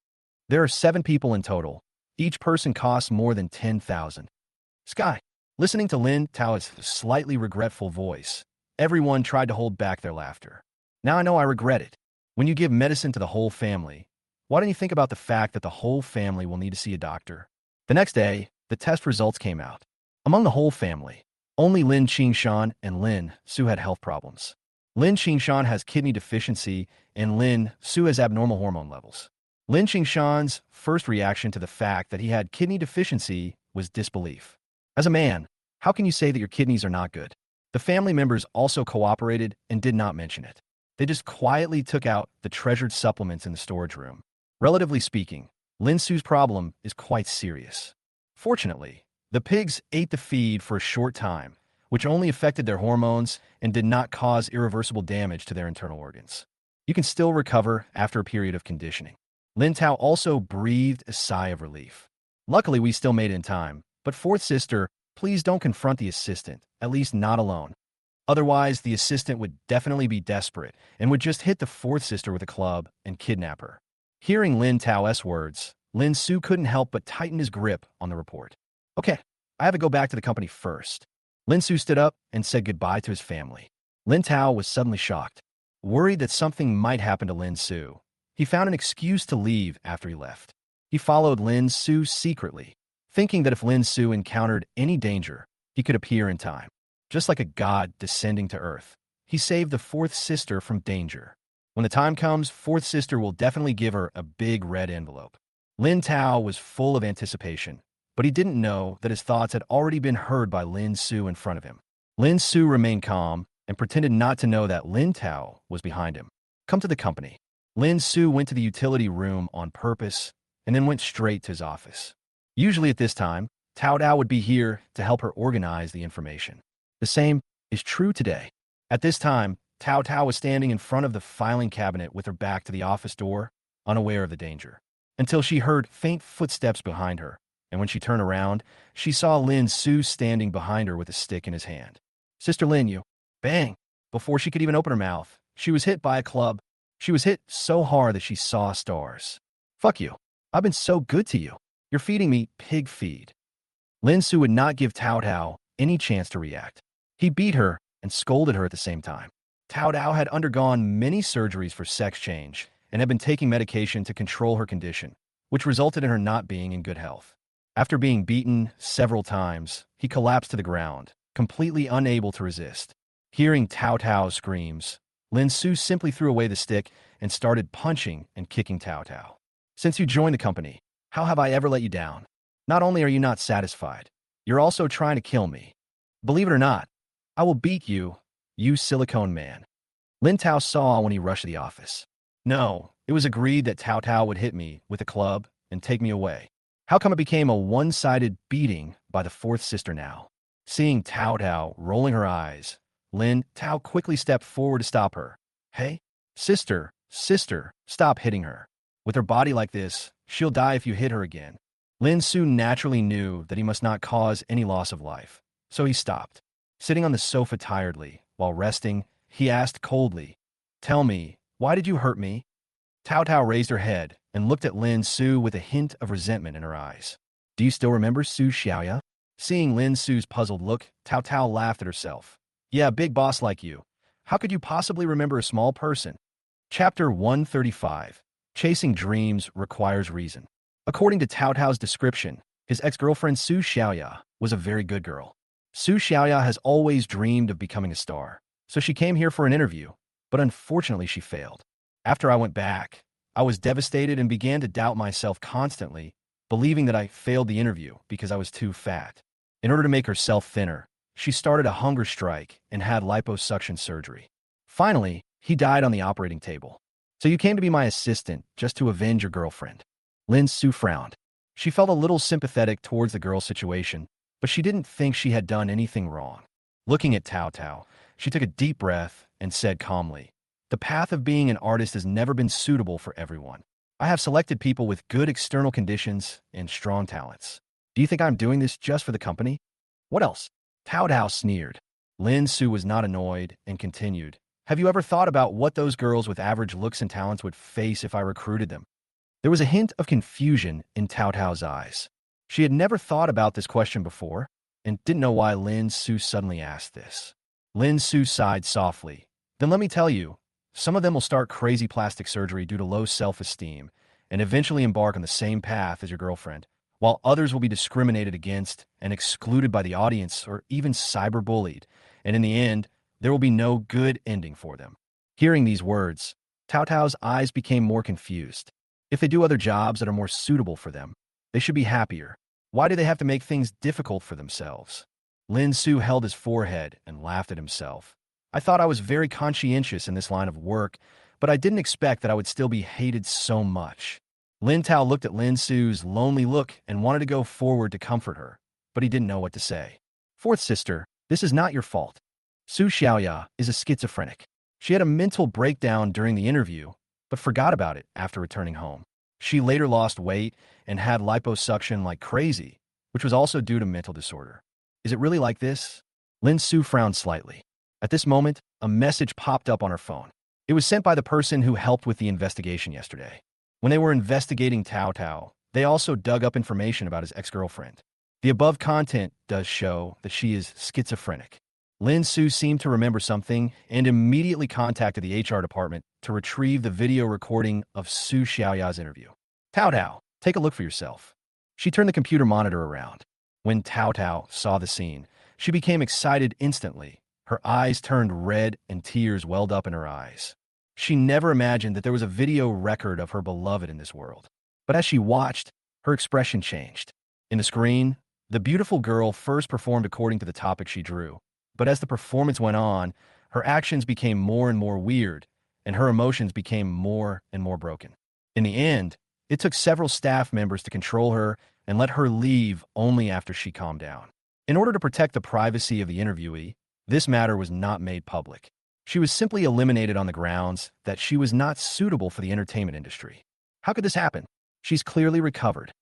There are 7 people in total. Each person costs more than 10,000. Sky, Listening to Lin Tao's slightly regretful voice, everyone tried to hold back their laughter. Now I know I regret it. When you give medicine to the whole family, why don't you think about the fact that the whole family will need to see a doctor? The next day, the test results came out. Among the whole family, only Lin Qingshan and Lin Su had health problems. Lin Qingshan has kidney deficiency and Lin Su has abnormal hormone levels. Lin Qingshan's first reaction to the fact that he had kidney deficiency was disbelief. As a man, how can you say that your kidneys are not good? The family members also cooperated and did not mention it. They just quietly took out the treasured supplements in the storage room. Relatively speaking, Lin Su's problem is quite serious. Fortunately, the pigs ate the feed for a short time, which only affected their hormones and did not cause irreversible damage to their internal organs. You can still recover after a period of conditioning. Lin Tao also breathed a sigh of relief. Luckily, we still made it in time, but fourth sister, please don't confront the assistant, at least not alone. Otherwise, the assistant would definitely be desperate and would just hit the fourth sister with a club and kidnap her. Hearing Lin Tao's words, Lin Su couldn't help but tighten his grip on the report. Okay, I have to go back to the company first. Lin Su stood up and said goodbye to his family. Lin Tao was suddenly shocked. Worried that something might happen to Lin Su, he found an excuse to leave after he left. He followed Lin Su secretly, thinking that if Lin Su encountered any danger, he could appear in time. Just like a god descending to earth, he saved the fourth sister from danger. When the time comes, fourth sister will definitely give her a big red envelope. Lin Tao was full of anticipation, but he didn't know that his thoughts had already been heard by Lin Su in front of him. Lin Su remained calm and pretended not to know that Lin Tao was behind him. Come to the company. Lin Su went to the utility room on purpose and then went straight to his office. Usually at this time, Tao Tao would be here to help her organize the information. The same is true today. At this time, Tao Tao was standing in front of the filing cabinet with her back to the office door, unaware of the danger, until she heard faint footsteps behind her, and when she turned around, she saw Lin Su standing behind her with a stick in his hand. Sister Lin, you. Bang! Before she could even open her mouth, she was hit by a club. She was hit so hard that she saw stars. Fuck you. I've been so good to you. You're feeding me pig feed. Lin Su would not give Tao Tao any chance to react. He beat her and scolded her at the same time. Tao Tao had undergone many surgeries for sex change and had been taking medication to control her condition, which resulted in her not being in good health. After being beaten several times, he collapsed to the ground, completely unable to resist. Hearing Tao Tao's screams, Lin Su simply threw away the stick and started punching and kicking Tao Tao. Since you joined the company, how have I ever let you down? Not only are you not satisfied, you're also trying to kill me. Believe it or not, I will beat you, you silicone man. Lin Tao saw when he rushed to the office. No, it was agreed that Tao Tao would hit me with a club and take me away. How come it became a one-sided beating by the fourth sister now? Seeing Tao Tao rolling her eyes, Lin Tao quickly stepped forward to stop her. Hey, sister, stop hitting her. With her body like this, she'll die if you hit her again. Lin Su naturally knew that he must not cause any loss of life, so he stopped. Sitting on the sofa tiredly, while resting, he asked coldly, Tell me, why did you hurt me? Tao Tao raised her head and looked at Lin Su with a hint of resentment in her eyes. Do you still remember Su Xiaoya? Seeing Lin Su's puzzled look, Tao Tao laughed at herself. Yeah, big boss like you. How could you possibly remember a small person? Chapter 135. Chasing Dreams Requires Reason. According to Tao Tao's description, his ex-girlfriend Su Xiaoya was a very good girl. Su Xiaoya has always dreamed of becoming a star, so she came here for an interview, but unfortunately she failed. After I went back, I was devastated and began to doubt myself constantly, believing that I failed the interview because I was too fat. In order to make herself thinner, she started a hunger strike and had liposuction surgery. Finally, he died on the operating table. So you came to be my assistant just to avenge your girlfriend. Lin Su frowned. She felt a little sympathetic towards the girl's situation, but she didn't think she had done anything wrong. Looking at Tao Tao, she took a deep breath and said calmly, The path of being an artist has never been suitable for everyone. I have selected people with good external conditions and strong talents. Do you think I'm doing this just for the company? What else? Tao Tao sneered. Lin Su was not annoyed and continued, Have you ever thought about what those girls with average looks and talents would face if I recruited them? There was a hint of confusion in Tao Tao's eyes. She had never thought about this question before. and didn't know why Lin Su suddenly asked this. Lin Su sighed softly. Then let me tell you, some of them will start crazy plastic surgery due to low self-esteem and eventually embark on the same path as your girlfriend, while others will be discriminated against and excluded by the audience or even cyberbullied, and in the end, there will be no good ending for them. Hearing these words, Tao Tao's eyes became more confused. If they do other jobs that are more suitable for them, they should be happier. Why do they have to make things difficult for themselves? Lin Su held his forehead and laughed at himself. I thought I was very conscientious in this line of work, but I didn't expect that I would still be hated so much. Lin Tao looked at Lin Su's lonely look and wanted to go forward to comfort her, but he didn't know what to say. Fourth sister, this is not your fault. Su Xiaoya is a schizophrenic. She had a mental breakdown during the interview, but forgot about it after returning home. She later lost weight and had liposuction like crazy, which was also due to mental disorder. Is it really like this? Lin Su frowned slightly. At this moment, a message popped up on her phone. It was sent by the person who helped with the investigation yesterday. When they were investigating Tao Tao, they also dug up information about his ex-girlfriend. The above content does show that she is schizophrenic. Lin Su seemed to remember something and immediately contacted the HR department to retrieve the video recording of Su Xiaoya's interview. Tao Tao, take a look for yourself. She turned the computer monitor around. When Tao Tao saw the scene, she became excited instantly. Her eyes turned red and tears welled up in her eyes. She never imagined that there was a video record of her beloved in this world. But as she watched, her expression changed. In the screen, the beautiful girl first performed according to the topic she drew. But as the performance went on, her actions became more and more weird, and her emotions became more and more broken. In the end, it took several staff members to control her and let her leave only after she calmed down. In order to protect the privacy of the interviewee, this matter was not made public. She was simply eliminated on the grounds that she was not suitable for the entertainment industry. How could this happen? She's clearly recovered.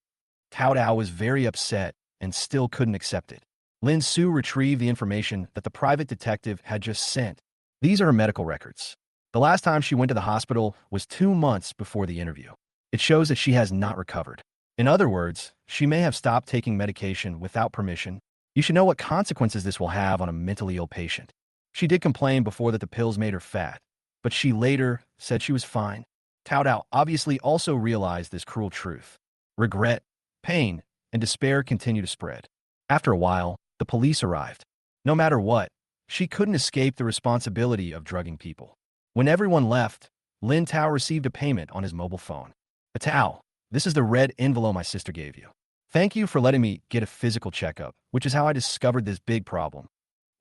Tao Tao was very upset and still couldn't accept it. Lin Su retrieved the information that the private detective had just sent. These are her medical records. The last time she went to the hospital was 2 months before the interview. It shows that she has not recovered. In other words, she may have stopped taking medication without permission. You should know what consequences this will have on a mentally ill patient. She did complain before that the pills made her fat, but she later said she was fine. Tao Tao obviously also realized this cruel truth. Regret, pain, and despair continue to spread. After a while, the police arrived. No matter what, she couldn't escape the responsibility of drugging people. When everyone left, Lin Tao received a payment on his mobile phone. Tao, this is the red envelope my sister gave you. Thank you for letting me get a physical checkup, which is how I discovered this big problem.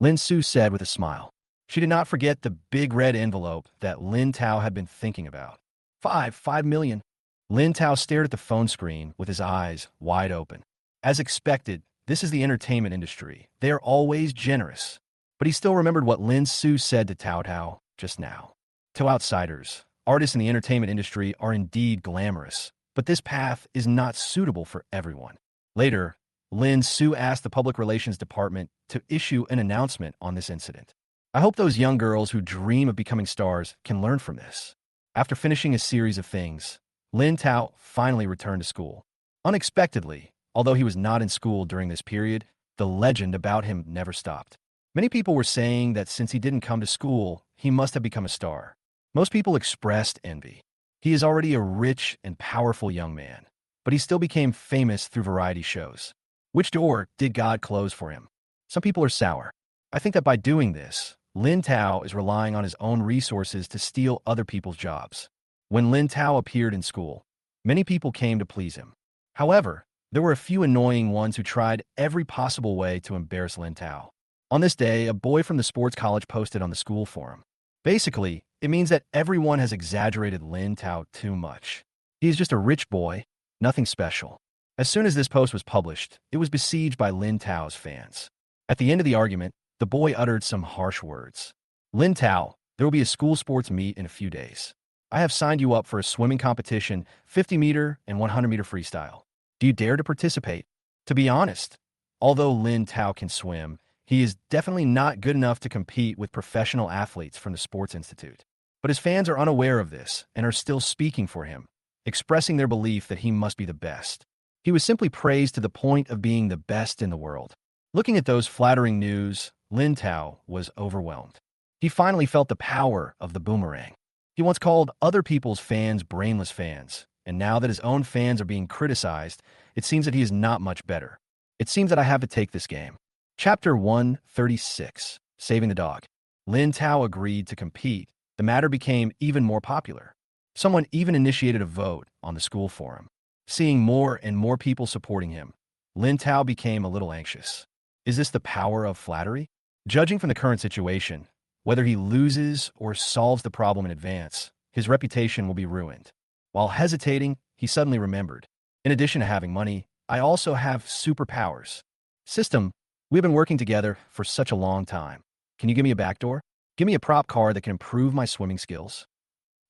Lin Su said with a smile. She did not forget the big red envelope that Lin Tao had been thinking about. 5 million. Lin Tao stared at the phone screen with his eyes wide open. As expected, this is the entertainment industry. They are always generous. But he still remembered what Lin Su said to Tao Tao just now. To outsiders, artists in the entertainment industry are indeed glamorous, but this path is not suitable for everyone. Later, Lin Su asked the public relations department to issue an announcement on this incident. I hope those young girls who dream of becoming stars can learn from this. After finishing a series of things, Lin Tao finally returned to school. Unexpectedly, although he was not in school during this period, the legend about him never stopped. Many people were saying that since he didn't come to school, he must have become a star. Most people expressed envy. He is already a rich and powerful young man, but he still became famous through variety shows. Which door did God close for him? Some people are sour. I think that by doing this, Lin Tao is relying on his own resources to steal other people's jobs. When Lin Tao appeared in school, many people came to please him. However, there were a few annoying ones who tried every possible way to embarrass Lin Tao. On this day, a boy from the sports college posted on the school forum. Basically, it means that everyone has exaggerated Lin Tao too much. He is just a rich boy, nothing special. As soon as this post was published, it was besieged by Lin Tao's fans. At the end of the argument, the boy uttered some harsh words. Lin Tao, there will be a school sports meet in a few days. I have signed you up for a swimming competition, 50-meter and 100-meter freestyle. Do you dare to participate? To be honest, although Lin Tao can swim, he is definitely not good enough to compete with professional athletes from the Sports Institute. But his fans are unaware of this and are still speaking for him, expressing their belief that he must be the best. He was simply praised to the point of being the best in the world. Looking at those flattering news, Lin Tao was overwhelmed. He finally felt the power of the boomerang. He once called other people's fans brainless fans, and now that his own fans are being criticized, it seems that he is not much better. It seems that I have to take this game. Chapter 136, Saving the Dog. Lin Tao agreed to compete. The matter became even more popular. Someone even initiated a vote on the school forum. Seeing more and more people supporting him, Lin Tao became a little anxious. Is this the power of flattery? Judging from the current situation, whether he loses or solves the problem in advance, his reputation will be ruined. While hesitating, he suddenly remembered. In addition to having money, I also have superpowers. System, we've been working together for such a long time. Can you give me a backdoor? Give me a prop car that can improve my swimming skills.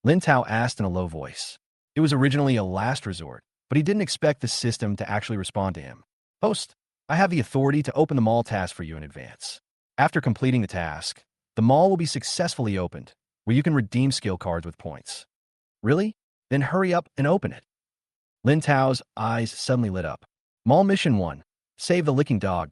Lin Tao asked in a low voice. It was originally a last resort, but he didn't expect the system to actually respond to him. Host, I have the authority to open the mall task for you in advance. After completing the task, the mall will be successfully opened, where you can redeem skill cards with points. Really? Then hurry up and open it. Lin Tao's eyes suddenly lit up. Mall Mission 1. Save the licking dog.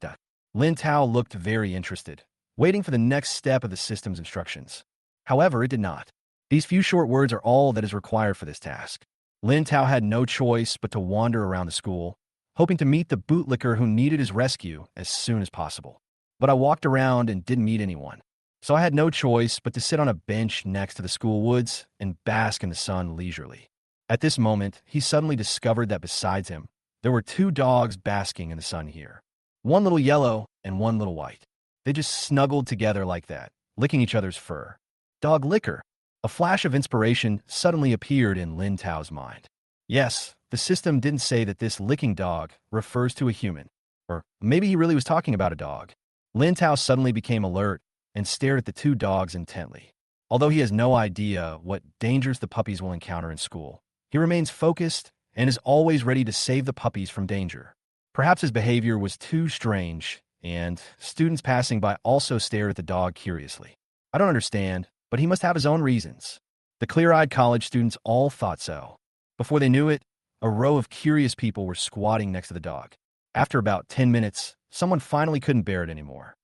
Lin Tao looked very interested, waiting for the next step of the system's instructions. However, it did not. These few short words are all that is required for this task. Lin Tao had no choice but to wander around the school, hoping to meet the bootlicker who needed his rescue as soon as possible. But I walked around and didn't meet anyone. So I had no choice but to sit on a bench next to the school woods and bask in the sun leisurely. At this moment, he suddenly discovered that besides him, there were two dogs basking in the sun here. One little yellow and one little white. They just snuggled together like that, licking each other's fur. Dog licker. A flash of inspiration suddenly appeared in Lin Tao's mind. Yes, the system didn't say that this licking dog refers to a human. Or maybe he really was talking about a dog. Lin Tao suddenly became alert and stared at the two dogs intently. Although he has no idea what dangers the puppies will encounter in school, he remains focused and is always ready to save the puppies from danger. Perhaps his behavior was too strange, and students passing by also stared at the dog curiously. I don't understand, but he must have his own reasons. The clear-eyed college students all thought so. Before they knew it, a row of curious people were squatting next to the dog. After about 10 minutes, someone finally couldn't bear it anymore.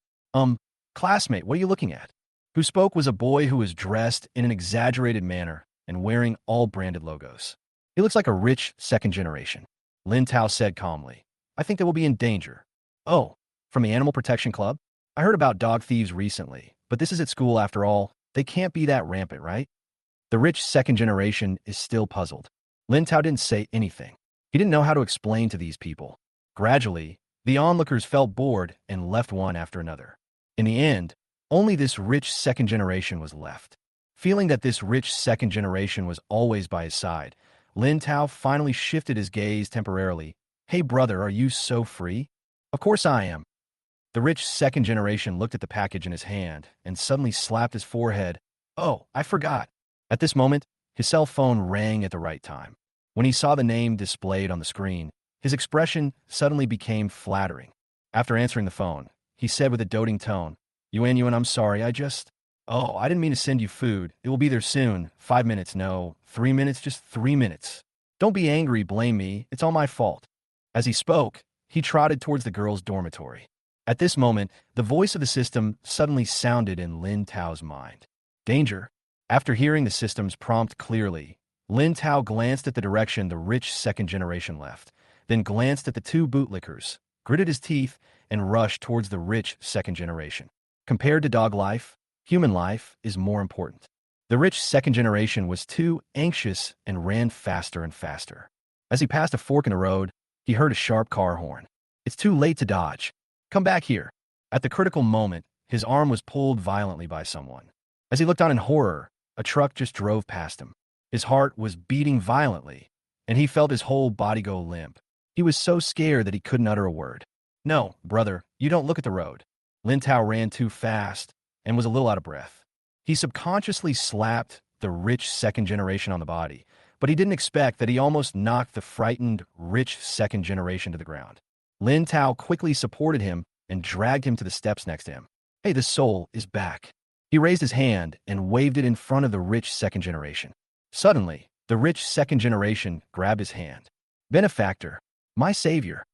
Classmate, what are you looking at? Who spoke was a boy who was dressed in an exaggerated manner and wearing all branded logos. He looks like a rich second generation. Lin Tao said calmly. I think they will be in danger. Oh, from the Animal Protection Club? I heard about dog thieves recently, but this is at school after all. They can't be that rampant, right? The rich second generation is still puzzled. Lin Tao didn't say anything. He didn't know how to explain to these people. Gradually, the onlookers felt bored and left one after another. In the end, only this rich second generation was left. Feeling that this rich second generation was always by his side, Lin Tao finally shifted his gaze temporarily. Hey brother, are you so free? Of course I am. The rich second generation looked at the package in his hand and suddenly slapped his forehead. Oh, I forgot. At this moment, his cell phone rang at the right time. When he saw the name displayed on the screen, his expression suddenly became flattering. After answering the phone, he said with a doting tone, Yuan, I'm sorry, I didn't mean to send you food. It will be there soon. 5 minutes, no. 3 minutes, just 3 minutes. Don't be angry, blame me. It's all my fault. As he spoke, he trotted towards the girls' dormitory. At this moment, the voice of the system suddenly sounded in Lin Tao's mind. Danger. After hearing the system's prompt clearly, Lin Tao glanced at the direction the rich second generation left, then glanced at the two bootlickers, gritted his teeth, and rushed towards the rich second generation. Compared to dog life, human life is more important. The rich second generation was too anxious and ran faster and faster. As he passed a fork in the road, he heard a sharp car horn. It's too late to dodge. Come back here. At the critical moment, his arm was pulled violently by someone. As he looked on in horror, a truck just drove past him. His heart was beating violently, and he felt his whole body go limp. He was so scared that he couldn't utter a word. No, brother, you don't look at the road. Lin Tao ran too fast and was a little out of breath. He subconsciously slapped the rich second generation on the body, but he didn't expect that he almost knocked the frightened, rich second generation to the ground. Lin Tao quickly supported him and dragged him to the steps next to him. Hey, the soul is back. He raised his hand and waved it in front of the rich second generation. Suddenly, the rich second generation grabbed his hand. Benefactor, my savior.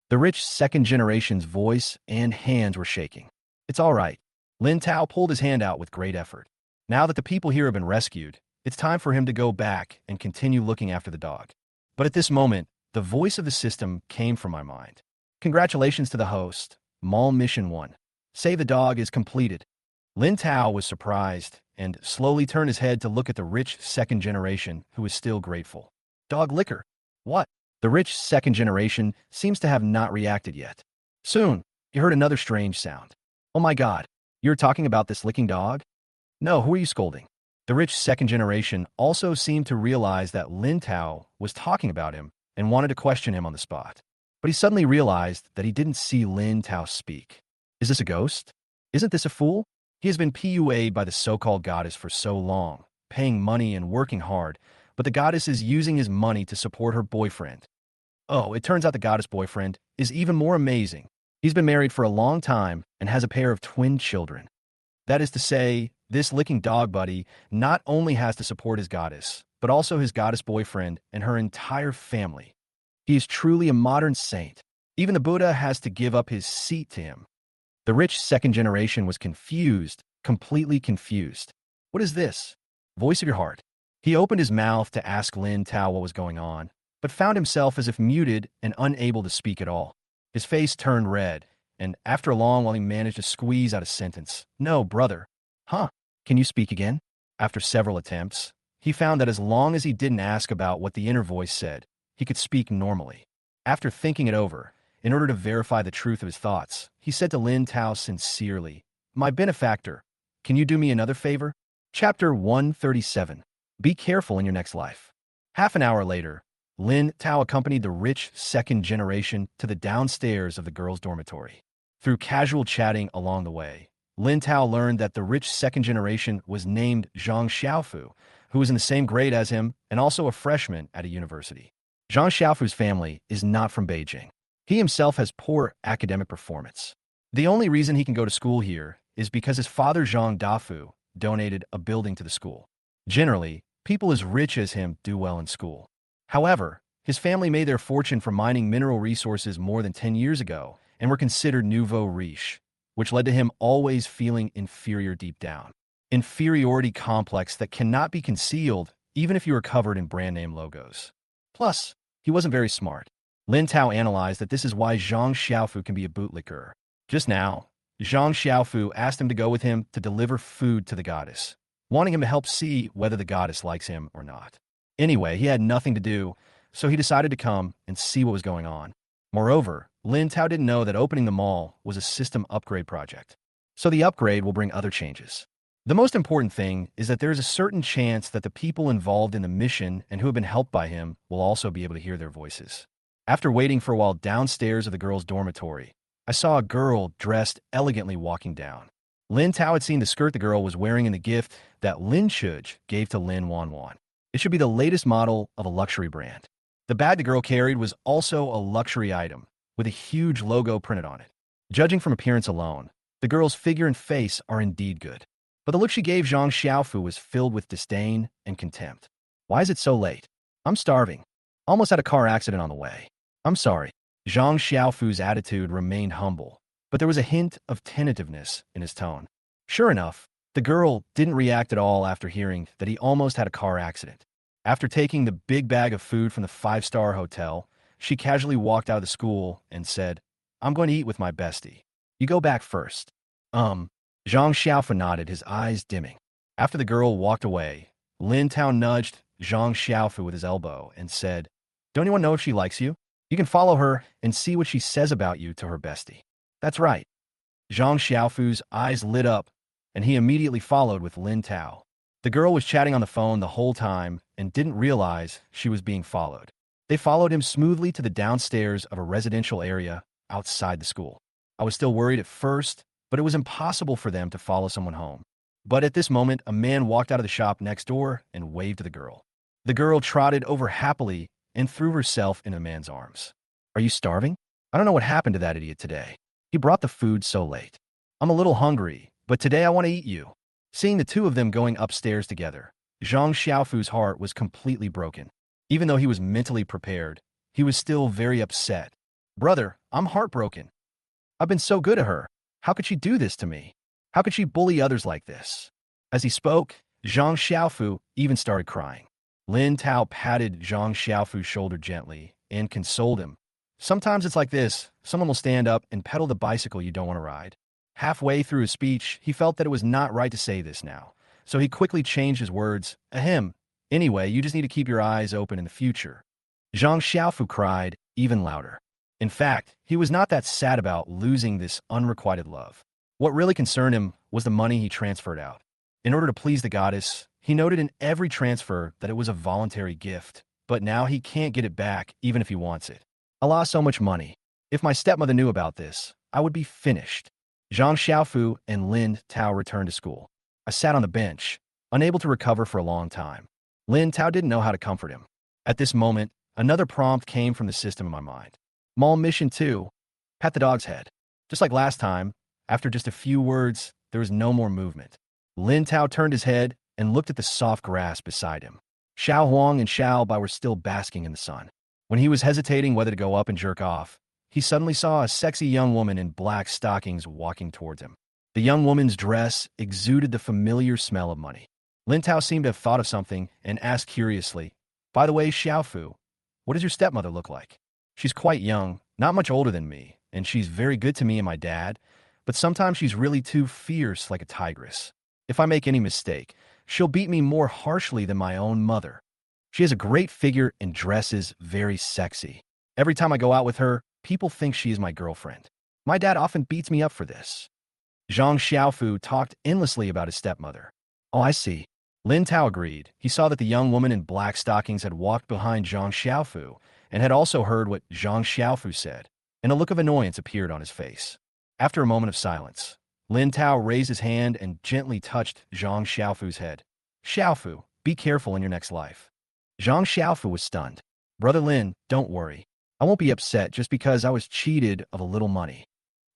The rich second generation's voice and hands were shaking. It's all right. Lin Tao pulled his hand out with great effort. Now that the people here have been rescued, it's time for him to go back and continue looking after the dog. But at this moment, the voice of the system came from my mind. Congratulations to the host. Mall Mission 1. Save the dog is completed. Lin Tao was surprised and slowly turned his head to look at the rich second generation who was still grateful. Dog liquor. What? The rich second generation seems to have not reacted yet. Soon, he heard another strange sound. Oh my god, you're talking about this licking dog? No, who are you scolding? The rich second generation also seemed to realize that Lin Tao was talking about him and wanted to question him on the spot. But he suddenly realized that he didn't see Lin Tao speak. Is this a ghost? Isn't this a fool? He has been PUA'd by the so-called goddess for so long, paying money and working hard, but the goddess is using his money to support her boyfriend. Oh, it turns out the goddess boyfriend is even more amazing. He's been married for a long time and has a pair of twin children. That is to say, this licking dog buddy not only has to support his goddess, but also his goddess boyfriend and her entire family. He is truly a modern saint. Even the Buddha has to give up his seat to him. The rich second generation was confused, completely confused. What is this? Voice of your heart. He opened his mouth to ask Lin Tao what was going on, but found himself as if muted and unable to speak at all. His face turned red, and after a long while he managed to squeeze out a sentence. No, brother. Huh? Can you speak again? After several attempts, he found that as long as he didn't ask about what the inner voice said, he could speak normally. After thinking it over, in order to verify the truth of his thoughts, he said to Lin Tao sincerely, "My benefactor, can you do me another favor?" Chapter 137. Be careful in your next life. Half an hour later, Lin Tao accompanied the rich second generation to the downstairs of the girls' dormitory. Through casual chatting along the way, Lin Tao learned that the rich second generation was named Zhang Xiaofu, who was in the same grade as him and also a freshman at a university. Zhang Xiaofu's family is not from Beijing. He himself has poor academic performance. The only reason he can go to school here is because his father Zhang Dafu donated a building to the school. Generally, people as rich as him do well in school. However, his family made their fortune from mining mineral resources more than 10 years ago and were considered nouveau riche, which led to him always feeling inferior deep down. Inferiority complex that cannot be concealed even if you are covered in brand name logos. Plus, he wasn't very smart. Lin Tao analyzed that this is why Zhang Xiaofu can be a bootlicker. Just now, Zhang Xiaofu asked him to go with him to deliver food to the goddess, wanting him to help see whether the goddess likes him or not. Anyway, he had nothing to do, so he decided to come and see what was going on. Moreover, Lin Tao didn't know that opening the mall was a system upgrade project. So the upgrade will bring other changes. The most important thing is that there is a certain chance that the people involved in the mission and who have been helped by him will also be able to hear their voices. After waiting for a while downstairs of the girls' dormitory, I saw a girl dressed elegantly walking down. Lin Tao had seen the skirt the girl was wearing in the gift that Lin Chuj gave to Lin Wan Wan. It should be the latest model of a luxury brand. The bag the girl carried was also a luxury item, with a huge logo printed on it. Judging from appearance alone, the girl's figure and face are indeed good. But the look she gave Zhang Xiaofu was filled with disdain and contempt. Why is it so late? I'm starving. Almost had a car accident on the way. I'm sorry. Zhang Xiaofu's attitude remained humble, but there was a hint of tentativeness in his tone. Sure enough, the girl didn't react at all after hearing that he almost had a car accident. After taking the big bag of food from the five-star hotel, she casually walked out of the school and said, "I'm going to eat with my bestie. You go back first." Zhang Xiaofu nodded, his eyes dimming. After the girl walked away, Lin Tao nudged Zhang Xiaofu with his elbow and said, "Don't anyone know if she likes you? You can follow her and see what she says about you to her bestie." That's right. Zhang Xiaofu's eyes lit up, and he immediately followed with Lin Tao. The girl was chatting on the phone the whole time and didn't realize she was being followed. They followed him smoothly to the downstairs of a residential area outside the school. I was still worried at first, but it was impossible for them to follow someone home. But at this moment, a man walked out of the shop next door and waved to the girl. The girl trotted over happily and threw herself in the man's arms. "Are you starving? I don't know what happened to that idiot today. He brought the food so late. I'm a little hungry, but today I want to eat you." Seeing the two of them going upstairs together, Zhang Xiaofu's heart was completely broken. Even though he was mentally prepared, he was still very upset. Brother, I'm heartbroken. I've been so good to her. How could she do this to me? How could she bully others like this? As he spoke, Zhang Xiaofu even started crying. Lin Tao patted Zhang Xiaofu's shoulder gently and consoled him. Sometimes it's like this. Someone will stand up and pedal the bicycle you don't want to ride. Halfway through his speech, he felt that it was not right to say this now. So he quickly changed his words. Ahem. Anyway, you just need to keep your eyes open in the future. Zhang Xiaofu cried even louder. In fact, he was not that sad about losing this unrequited love. What really concerned him was the money he transferred out. In order to please the goddess, he noted in every transfer that it was a voluntary gift, but now he can't get it back even if he wants it. I lost so much money. If my stepmother knew about this, I would be finished. Zhang Xiaofu and Lin Tao returned to school. I sat on the bench, unable to recover for a long time. Lin Tao didn't know how to comfort him. At this moment, another prompt came from the system in my mind. Mall mission 2. Pat the dog's head. Just like last time, after just a few words, there was no more movement. Lin Tao turned his head and looked at the soft grass beside him. Xiao Huang and Xiao Bai were still basking in the sun. When he was hesitating whether to go up and jerk off, he suddenly saw a sexy young woman in black stockings walking towards him. The young woman's dress exuded the familiar smell of money. Lin Tao seemed to have thought of something and asked curiously, By the way, Xiaofu, what does your stepmother look like? She's quite young, not much older than me, and she's very good to me and my dad, but sometimes she's really too fierce like a tigress. If I make any mistake, she'll beat me more harshly than my own mother. She has a great figure and dresses very sexy. Every time I go out with her, people think she is my girlfriend. My dad often beats me up for this. Zhang Xiaofu talked endlessly about his stepmother. Oh, I see. Lin Tao agreed. He saw that the young woman in black stockings had walked behind Zhang Xiaofu and had also heard what Zhang Xiaofu said, and a look of annoyance appeared on his face. After a moment of silence, Lin Tao raised his hand and gently touched Zhang Xiaofu's head. Xiaofu, be careful in your next life. Zhang Xiaofu was stunned. Brother Lin, don't worry. I won't be upset just because I was cheated of a little money.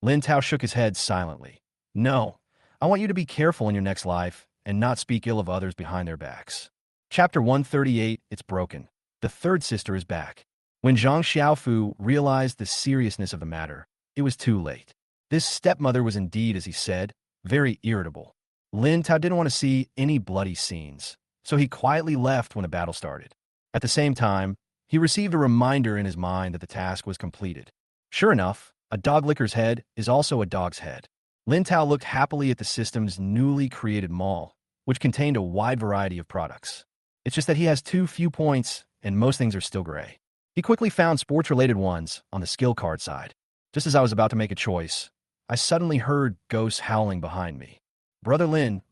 Lin Tao shook his head silently. No, I want you to be careful in your next life and not speak ill of others behind their backs. Chapter 138, It's Broken. The third sister is back. When Zhang Xiaofu realized the seriousness of the matter, it was too late. This stepmother was indeed, as he said, very irritable. Lin Tao didn't want to see any bloody scenes, so he quietly left when the battle started. At the same time, he received a reminder in his mind that the task was completed. Sure enough, a dog licker's head is also a dog's head. Lin Tao looked happily at the system's newly created mall, which contained a wide variety of products. It's just that he has too few points, and most things are still gray. He quickly found sports-related ones on the skill card side. Just as I was about to make a choice, I suddenly heard ghosts howling behind me. Brother Lin,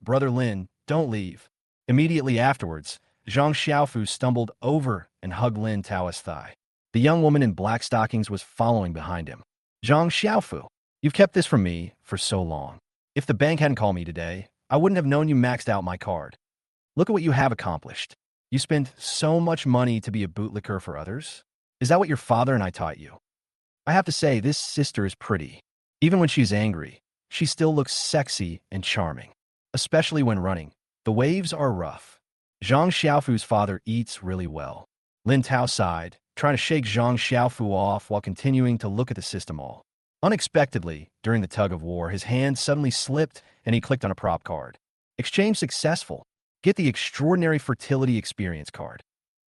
don't leave. Immediately afterwards, Zhang Xiaofu stumbled over and hugged Lin Tao's thigh. The young woman in black stockings was following behind him. Zhang Xiaofu, you've kept this from me for so long. If the bank hadn't called me today, I wouldn't have known you maxed out my card. Look at what you have accomplished. You spend so much money to be a bootlicker for others? Is that what your father and I taught you? I have to say, this sister is pretty. Even when she's angry, she still looks sexy and charming. Especially when running. The waves are rough. Zhang Xiaofu's father eats really well. Lin Tao sighed, trying to shake Zhang Xiaofu off while continuing to look at the system all. Unexpectedly, during the tug-of-war, his hand suddenly slipped and he clicked on a prop card. Exchange successful. Get the Extraordinary Fertility Experience card.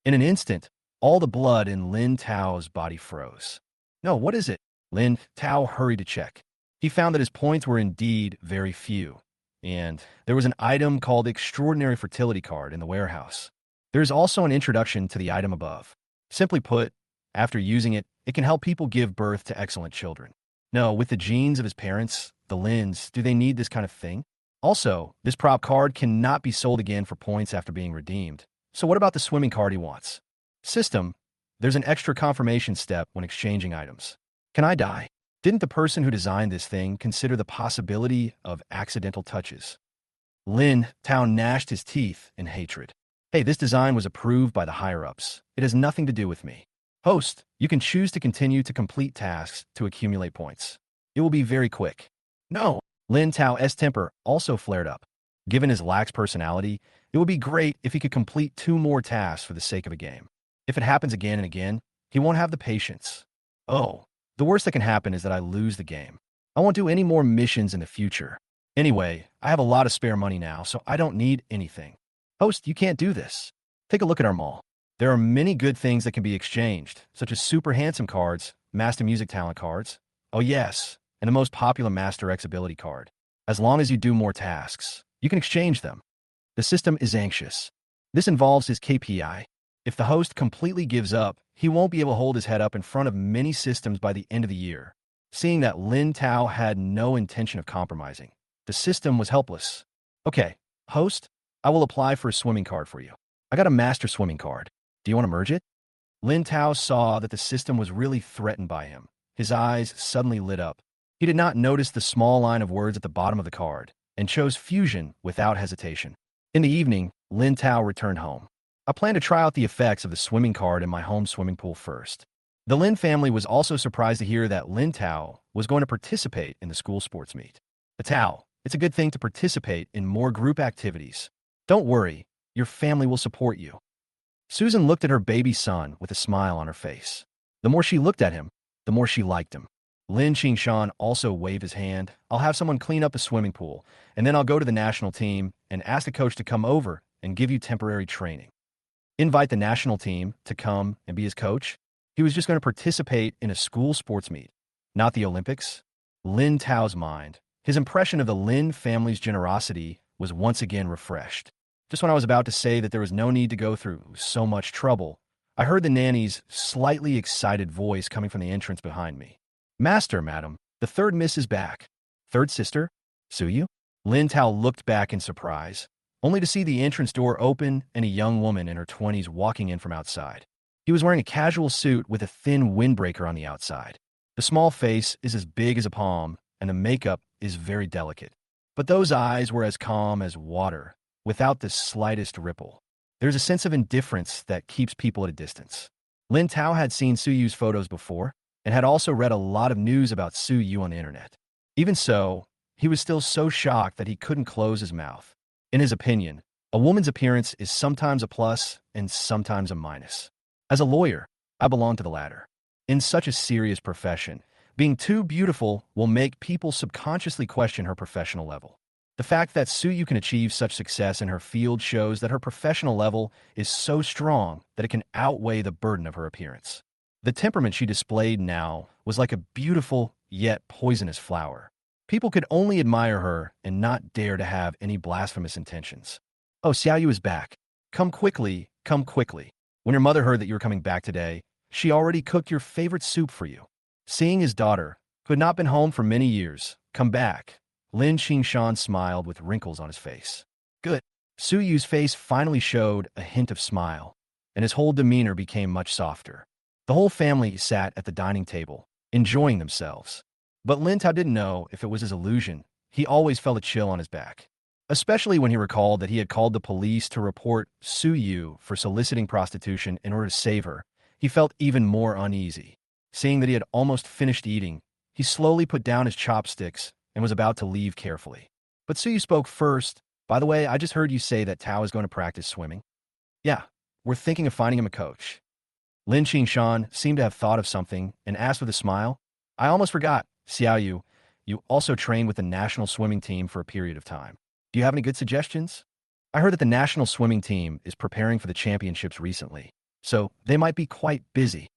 In an instant, all the blood in Lin Tao's body froze. No, what is it? Lin Tao hurried to check. He found that his points were indeed very few, and there was an item called Extraordinary Fertility card in the warehouse. There is also an introduction to the item above. Simply put, after using it, it can help people give birth to excellent children. No, with the genes of his parents, the Lins, do they need this kind of thing? Also, this prop card cannot be sold again for points after being redeemed. So what about the swimming card he wants? System, there's an extra confirmation step when exchanging items. Can I die? Didn't the person who designed this thing consider the possibility of accidental touches? Lin Tao gnashed his teeth in hatred. Hey, this design was approved by the higher-ups. It has nothing to do with me. Host, you can choose to continue to complete tasks to accumulate points. It will be very quick. No! Lin Tao's temper also flared up. Given his lax personality, it would be great if he could complete 2 more tasks for the sake of a game. If it happens again and again, he won't have the patience. Oh, The worst that can happen is that I lose the game. I won't do any more missions in the future. Anyway, I have a lot of spare money now, so I don't need anything. Host, you can't do this. Take a look at our mall. There are many good things that can be exchanged, such as super handsome cards, master music talent cards. Oh yes, and the most popular Master X ability card. As long as you do more tasks, you can exchange them. The system is anxious. This involves his KPI. If the host completely gives up, he won't be able to hold his head up in front of many systems by the end of the year. Seeing that Lin Tao had no intention of compromising, the system was helpless. Okay, host, I will apply for a swimming card for you. I got a master swimming card. Do you want to merge it? Lin Tao saw that the system was really threatened by him. His eyes suddenly lit up. He did not notice the small line of words at the bottom of the card and chose fusion without hesitation. In the evening, Lin Tao returned home. I plan to try out the effects of the swimming card in my home swimming pool first. The Lin family was also surprised to hear that Lin Tao was going to participate in the school sports meet. The Tao, it's a good thing to participate in more group activities. Don't worry, your family will support you. Susan looked at her baby son with a smile on her face. The more she looked at him, the more she liked him. Lin Qingshan also waved his hand. I'll have someone clean up the swimming pool, and then I'll go to the national team and ask the coach to come over and give you temporary training. Invite the national team to come and be his coach? He was just going to participate in a school sports meet, not the Olympics. Lin Tao's mind, his impression of the Lin family's generosity was once again refreshed. Just when I was about to say that there was no need to go through so much trouble, I heard the nanny's slightly excited voice coming from the entrance behind me. Master, madam, the third miss is back. Third sister? Suyu? Lin Tao looked back in surprise, only to see the entrance door open and a young woman in her 20s walking in from outside. He was wearing a casual suit with a thin windbreaker on the outside. The small face is as big as a palm, and the makeup is very delicate. But those eyes were as calm as water, without the slightest ripple. There's a sense of indifference that keeps people at a distance. Lin Tao had seen Suyu's photos before, and had also read a lot of news about Suyu on the internet. Even so, he was still so shocked that he couldn't close his mouth. In his opinion, a woman's appearance is sometimes a plus and sometimes a minus. As a lawyer, I belong to the latter. In such a serious profession, being too beautiful will make people subconsciously question her professional level. The fact that Suyu can achieve such success in her field shows that her professional level is so strong that it can outweigh the burden of her appearance. The temperament she displayed now was like a beautiful yet poisonous flower. People could only admire her and not dare to have any blasphemous intentions. Oh, Xiaoyu is back. Come quickly, come quickly. When your mother heard that you were coming back today, she already cooked your favorite soup for you. Seeing his daughter, who had not been home for many years, come back, Lin Qingshan smiled with wrinkles on his face. Good. Suyu's face finally showed a hint of smile, and his whole demeanor became much softer. The whole family sat at the dining table, enjoying themselves. But Lin Tao didn't know if it was his illusion. He always felt a chill on his back, especially when he recalled that he had called the police to report Suyu for soliciting prostitution in order to save her. He felt even more uneasy. Seeing that he had almost finished eating, he slowly put down his chopsticks and was about to leave carefully. But Suyu spoke first. By the way, I just heard you say that Tao is going to practice swimming. Yeah, we're thinking of finding him a coach. Lin Qingshan seemed to have thought of something and asked with a smile, I almost forgot, Xiaoyu, you also trained with the national swimming team for a period of time. Do you have any good suggestions? I heard that the national swimming team is preparing for the championships recently, so they might be quite busy.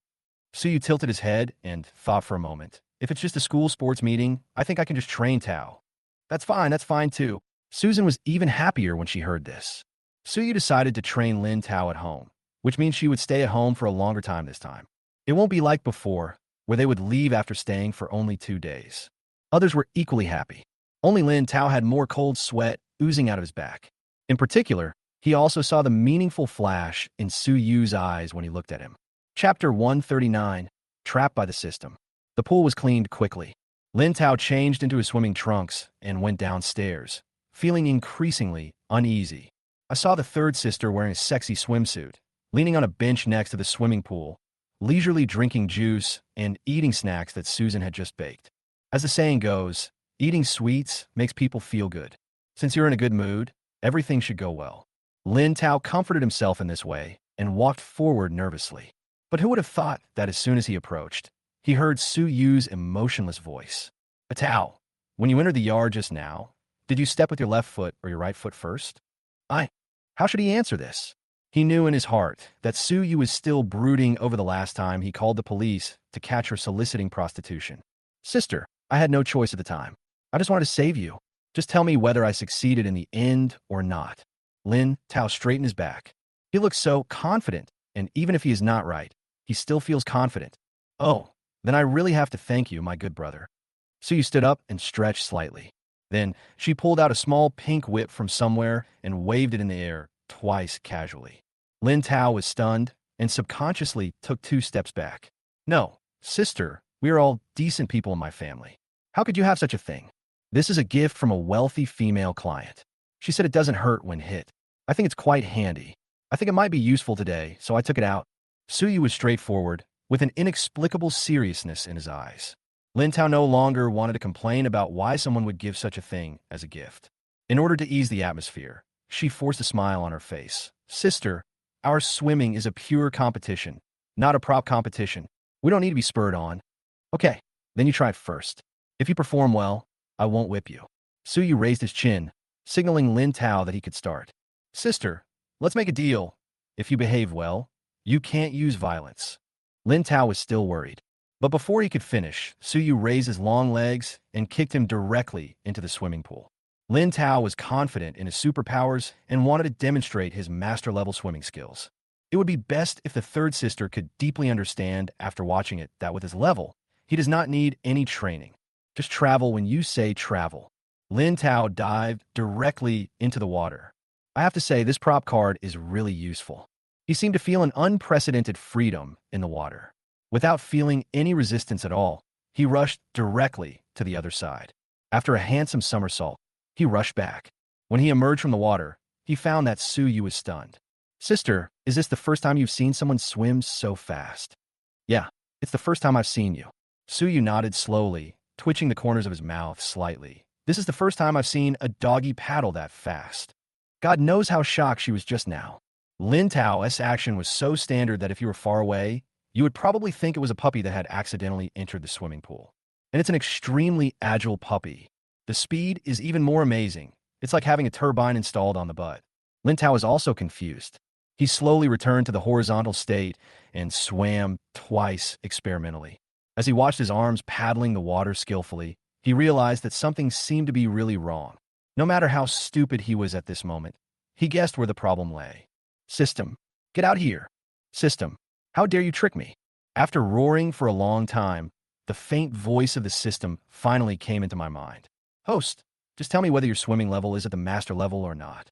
Suyu tilted his head and thought for a moment. If it's just a school sports meeting, I think I can just train Tao. That's fine too. Susan was even happier when she heard this. Suyu decided to train Lin Tao at home, which means she would stay at home for a longer time this time. It won't be like before, where they would leave after staying for only 2 days. Others were equally happy. Only Lin Tao had more cold sweat oozing out of his back. In particular, he also saw the meaningful flash in Suyu's eyes when he looked at him. Chapter 139, Trapped by the System. The pool was cleaned quickly. Lin Tao changed into his swimming trunks and went downstairs, feeling increasingly uneasy. I saw the third sister wearing a sexy swimsuit, leaning on a bench next to the swimming pool, leisurely drinking juice and eating snacks that Susan had just baked. As the saying goes, eating sweets makes people feel good. Since you're in a good mood, everything should go well. Lin Tao comforted himself in this way and walked forward nervously. But who would have thought that as soon as he approached, he heard Suyu's emotionless voice. Tao, when you entered the yard just now, did you step with your left foot or your right foot first? I. How should he answer this? He knew in his heart that Suyu was still brooding over the last time he called the police to catch her soliciting prostitution. Sister, I had no choice at the time. I just wanted to save you. Just tell me whether I succeeded in the end or not. Lin Tao straightened his back. He looked so confident, and even if he is not right, he still feels confident. Oh, then I really have to thank you, my good brother. Suyu stood up and stretched slightly. Then she pulled out a small pink whip from somewhere and waved it in the air twice casually. Lin Tao was stunned and subconsciously took 2 steps back. No, sister, we are all decent people in my family. How could you have such a thing? This is a gift from a wealthy female client. She said it doesn't hurt when hit. I think it's quite handy. I think it might be useful today, so I took it out. Suyu was straightforward, with an inexplicable seriousness in his eyes. Lin Tao no longer wanted to complain about why someone would give such a thing as a gift. In order to ease the atmosphere, she forced a smile on her face. Sister, our swimming is a pure competition, not a prop competition. We don't need to be spurred on. Okay, then you try it first. If you perform well, I won't whip you. Suyu raised his chin, signaling Lin Tao that he could start. Sister, let's make a deal. If you behave well, you can't use violence. Lin Tao was still worried. But before he could finish, Suyu raised his long legs and kicked him directly into the swimming pool. Lin Tao was confident in his superpowers and wanted to demonstrate his master-level swimming skills. It would be best if the third sister could deeply understand after watching it that with his level, he does not need any training. Just travel when you say travel. Lin Tao dived directly into the water. I have to say, this prop card is really useful. He seemed to feel an unprecedented freedom in the water. Without feeling any resistance at all, he rushed directly to the other side. After a handsome somersault, he rushed back. When he emerged from the water, he found that Suyu was stunned. Sister, is this the first time you've seen someone swim so fast? Yeah, it's the first time I've seen you. Suyu nodded slowly, twitching the corners of his mouth slightly. This is the first time I've seen a doggy paddle that fast. God knows how shocked she was just now. Lin Tao's action was so standard that if you were far away, you would probably think it was a puppy that had accidentally entered the swimming pool. And it's an extremely agile puppy. The speed is even more amazing. It's like having a turbine installed on the butt. Lin Tao is also confused. He slowly returned to the horizontal state and swam twice experimentally. As he watched his arms paddling the water skillfully, he realized that something seemed to be really wrong. No matter how stupid he was at this moment, he guessed where the problem lay. System, get out here. System, how dare you trick me? After roaring for a long time, the faint voice of the system finally came into my mind. Host, just tell me whether your swimming level is at the master level or not.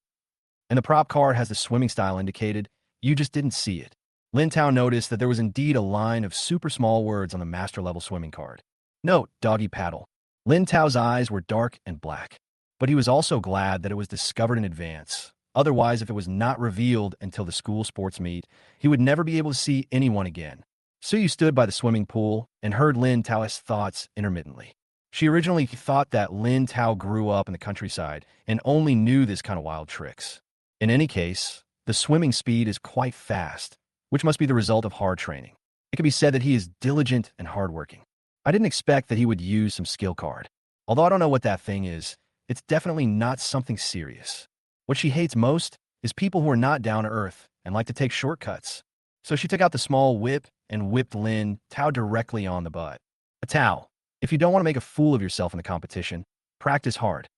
And the prop card has the swimming style indicated. You just didn't see it. Lin Tao noticed that there was indeed a line of super small words on the master level swimming card. Note, doggy paddle. Lin Tao's eyes were dark and black, but he was also glad that it was discovered in advance. Otherwise, if it was not revealed until the school sports meet, he would never be able to see anyone again. Suyu stood by the swimming pool and heard Lin Tao's thoughts intermittently. She originally thought that Lin Tao grew up in the countryside and only knew this kind of wild tricks. In any case, the swimming speed is quite fast, which must be the result of hard training. It can be said that he is diligent and hardworking. I didn't expect that he would use some skill card. Although I don't know what that thing is, it's definitely not something serious. What she hates most is people who are not down to earth and like to take shortcuts. So she took out the small whip and whipped Lin Tao directly on the butt. Tao, if you don't want to make a fool of yourself in the competition, practice hard.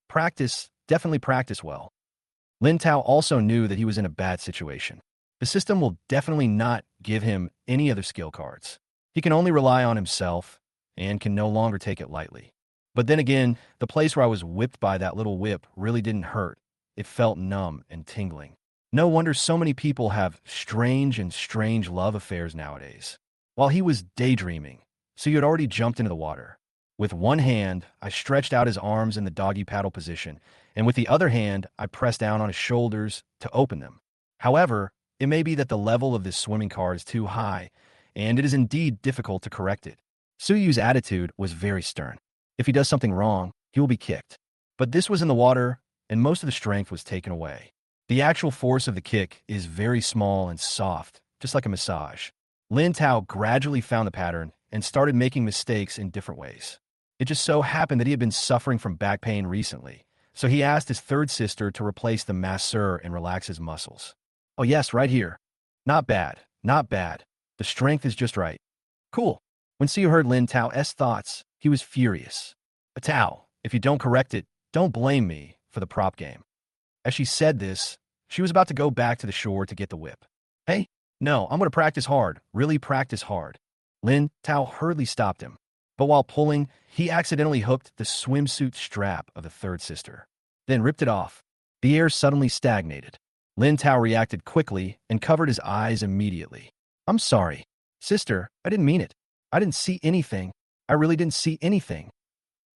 Practice, definitely practice well. Lin Tao also knew that he was in a bad situation. The system will definitely not give him any other skill cards. He can only rely on himself and can no longer take it lightly. But then again, the place where I was whipped by that little whip really didn't hurt. It felt numb and tingling. No wonder so many people have strange love affairs nowadays. While he was daydreaming, so he had already jumped into the water. With one hand, I stretched out his arms in the doggy paddle position, and with the other hand, I pressed down on his shoulders to open them. However, it may be that the level of this swimming car is too high, and it is indeed difficult to correct it. Suyu's attitude was very stern. If he does something wrong, he will be kicked. But this was in the water, and most of the strength was taken away. The actual force of the kick is very small and soft, just like a massage. Lin Tao gradually found the pattern and started making mistakes in different ways. It just so happened that he had been suffering from back pain recently, so he asked his third sister to replace the masseur and relax his muscles. Oh yes, right here. Not bad, not bad. The strength is just right. Cool. When Suyu heard Lin Tao's thoughts, he was furious. Tao, if you don't correct it, don't blame me for the prop game. As she said this, she was about to go back to the shore to get the whip. Hey, no, I'm going to practice hard, really practice hard. Lin Tao hurriedly stopped him. But while pulling, he accidentally hooked the swimsuit strap of the third sister, then ripped it off. The air suddenly stagnated. Lin Tao reacted quickly and covered his eyes immediately. I'm sorry. Sister, I didn't mean it. I didn't see anything. I really didn't see anything.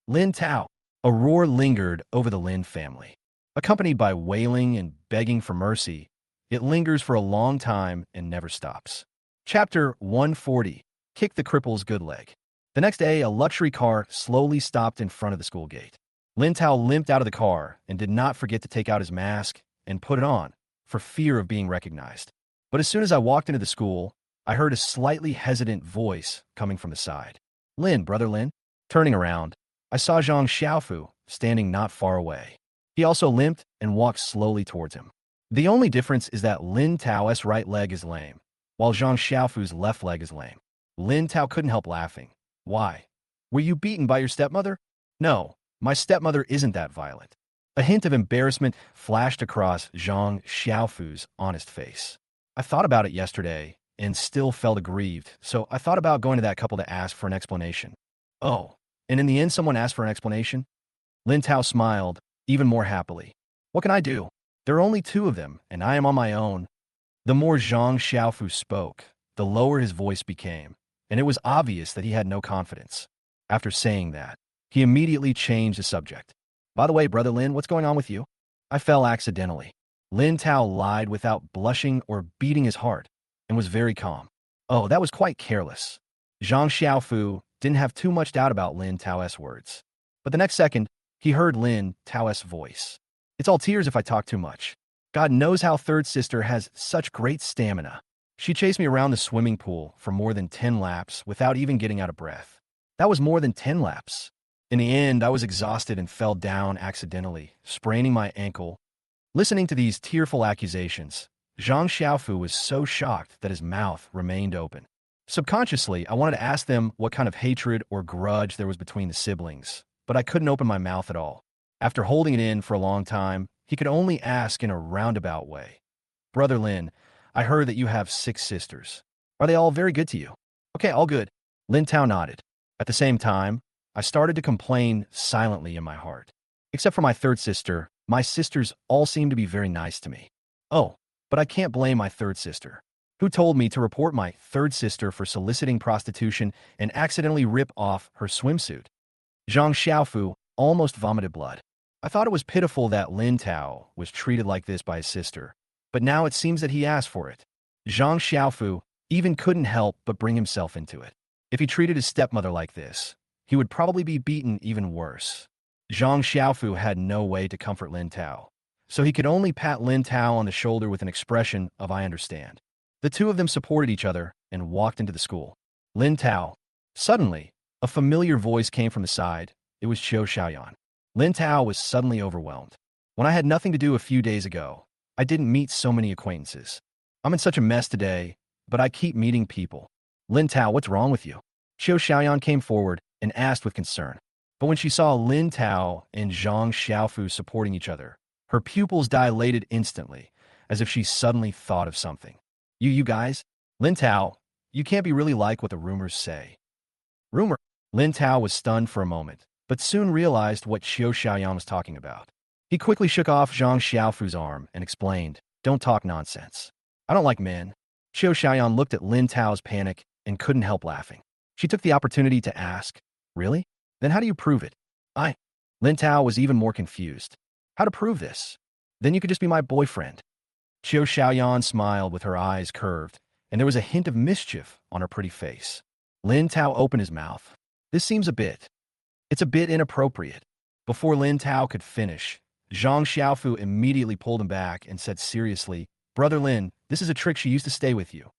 Lin Tao. A roar lingered over the Lin family. Accompanied by wailing and begging for mercy, it lingers for a long time and never stops. Chapter 140. Kick the cripple's good leg. The next day, a luxury car slowly stopped in front of the school gate. Lin Tao limped out of the car and did not forget to take out his mask and put it on, for fear of being recognized. But as soon as I walked into the school, I heard a slightly hesitant voice coming from the side. Lin, brother Lin. Turning around, I saw Zhang Xiaofu standing not far away. He also limped and walked slowly towards him. The only difference is that Lin Tao's right leg is lame, while Zhang Xiaofu's left leg is lame. Lin Tao couldn't help laughing. Why? Were you beaten by your stepmother? No, my stepmother isn't that violent. A hint of embarrassment flashed across Zhang Xiaofu's honest face. I thought about it yesterday and still felt aggrieved, so I thought about going to that couple to ask for an explanation. Oh, and in the end someone asked for an explanation? Lin Tao smiled, even more happily. What can I do? There are only two of them, and I am on my own. The more Zhang Xiaofu spoke, the lower his voice became, and it was obvious that he had no confidence. After saying that, he immediately changed the subject. By the way, brother Lin, what's going on with you? I fell accidentally. Lin Tao lied without blushing or beating his heart, and was very calm. Oh, that was quite careless. Zhang Xiaofu didn't have too much doubt about Lin Tao's words. But the next second, he heard Lin Tao's voice. It's all tears if I talk too much. God knows how third sister has such great stamina. She chased me around the swimming pool for more than 10 laps without even getting out of breath. That was more than 10 laps. In the end, I was exhausted and fell down accidentally, spraining my ankle. Listening to these tearful accusations, Zhang Xiaofu was so shocked that his mouth remained open. Subconsciously, I wanted to ask them what kind of hatred or grudge there was between the siblings, but I couldn't open my mouth at all. After holding it in for a long time, he could only ask in a roundabout way. Brother Lin, I heard that you have 6 sisters. Are they all very good to you? Okay, all good. Lin Tao nodded. At the same time, I started to complain silently in my heart. Except for my third sister, my sisters all seem to be very nice to me. Oh, but I can't blame my third sister. Who told me to report my third sister for soliciting prostitution and accidentally rip off her swimsuit? Zhang Xiaofu almost vomited blood. I thought it was pitiful that Lin Tao was treated like this by his sister, but now it seems that he asked for it. Zhang Xiaofu even couldn't help but bring himself into it. If he treated his stepmother like this, he would probably be beaten even worse. Zhang Xiaofu had no way to comfort Lin Tao, so he could only pat Lin Tao on the shoulder with an expression of I understand. The two of them supported each other and walked into the school. Lin Tao. Suddenly, a familiar voice came from the side. It was Jia Shiao. Lin Tao was suddenly overwhelmed. When I had nothing to do a few days ago, I didn't meet so many acquaintances. I'm in such a mess today, but I keep meeting people. Lin Tao, what's wrong with you? Jia Shiao came forward and asked with concern. But when she saw Lin Tao and Zhang Xiaofu supporting each other, her pupils dilated instantly, as if she suddenly thought of something. You guys? Lin Tao, you can't be really like what the rumors say. Rumor? Lin Tao was stunned for a moment, but soon realized what Jia Shiao was talking about. He quickly shook off Zhang Xiaofu's arm and explained, don't talk nonsense. I don't like men. Jia Shiao looked at Lin Tao's panic and couldn't help laughing. She took the opportunity to ask, really? Then how do you prove it? Lin Tao was even more confused. How to prove this? Then you could just be my boyfriend. Jia Shiao smiled with her eyes curved, and there was a hint of mischief on her pretty face. Lin Tao opened his mouth. It's a bit inappropriate. Before Lin Tao could finish, Zhang Xiaofu immediately pulled him back and said seriously, Brother Lin, this is a trick she used to stay with you.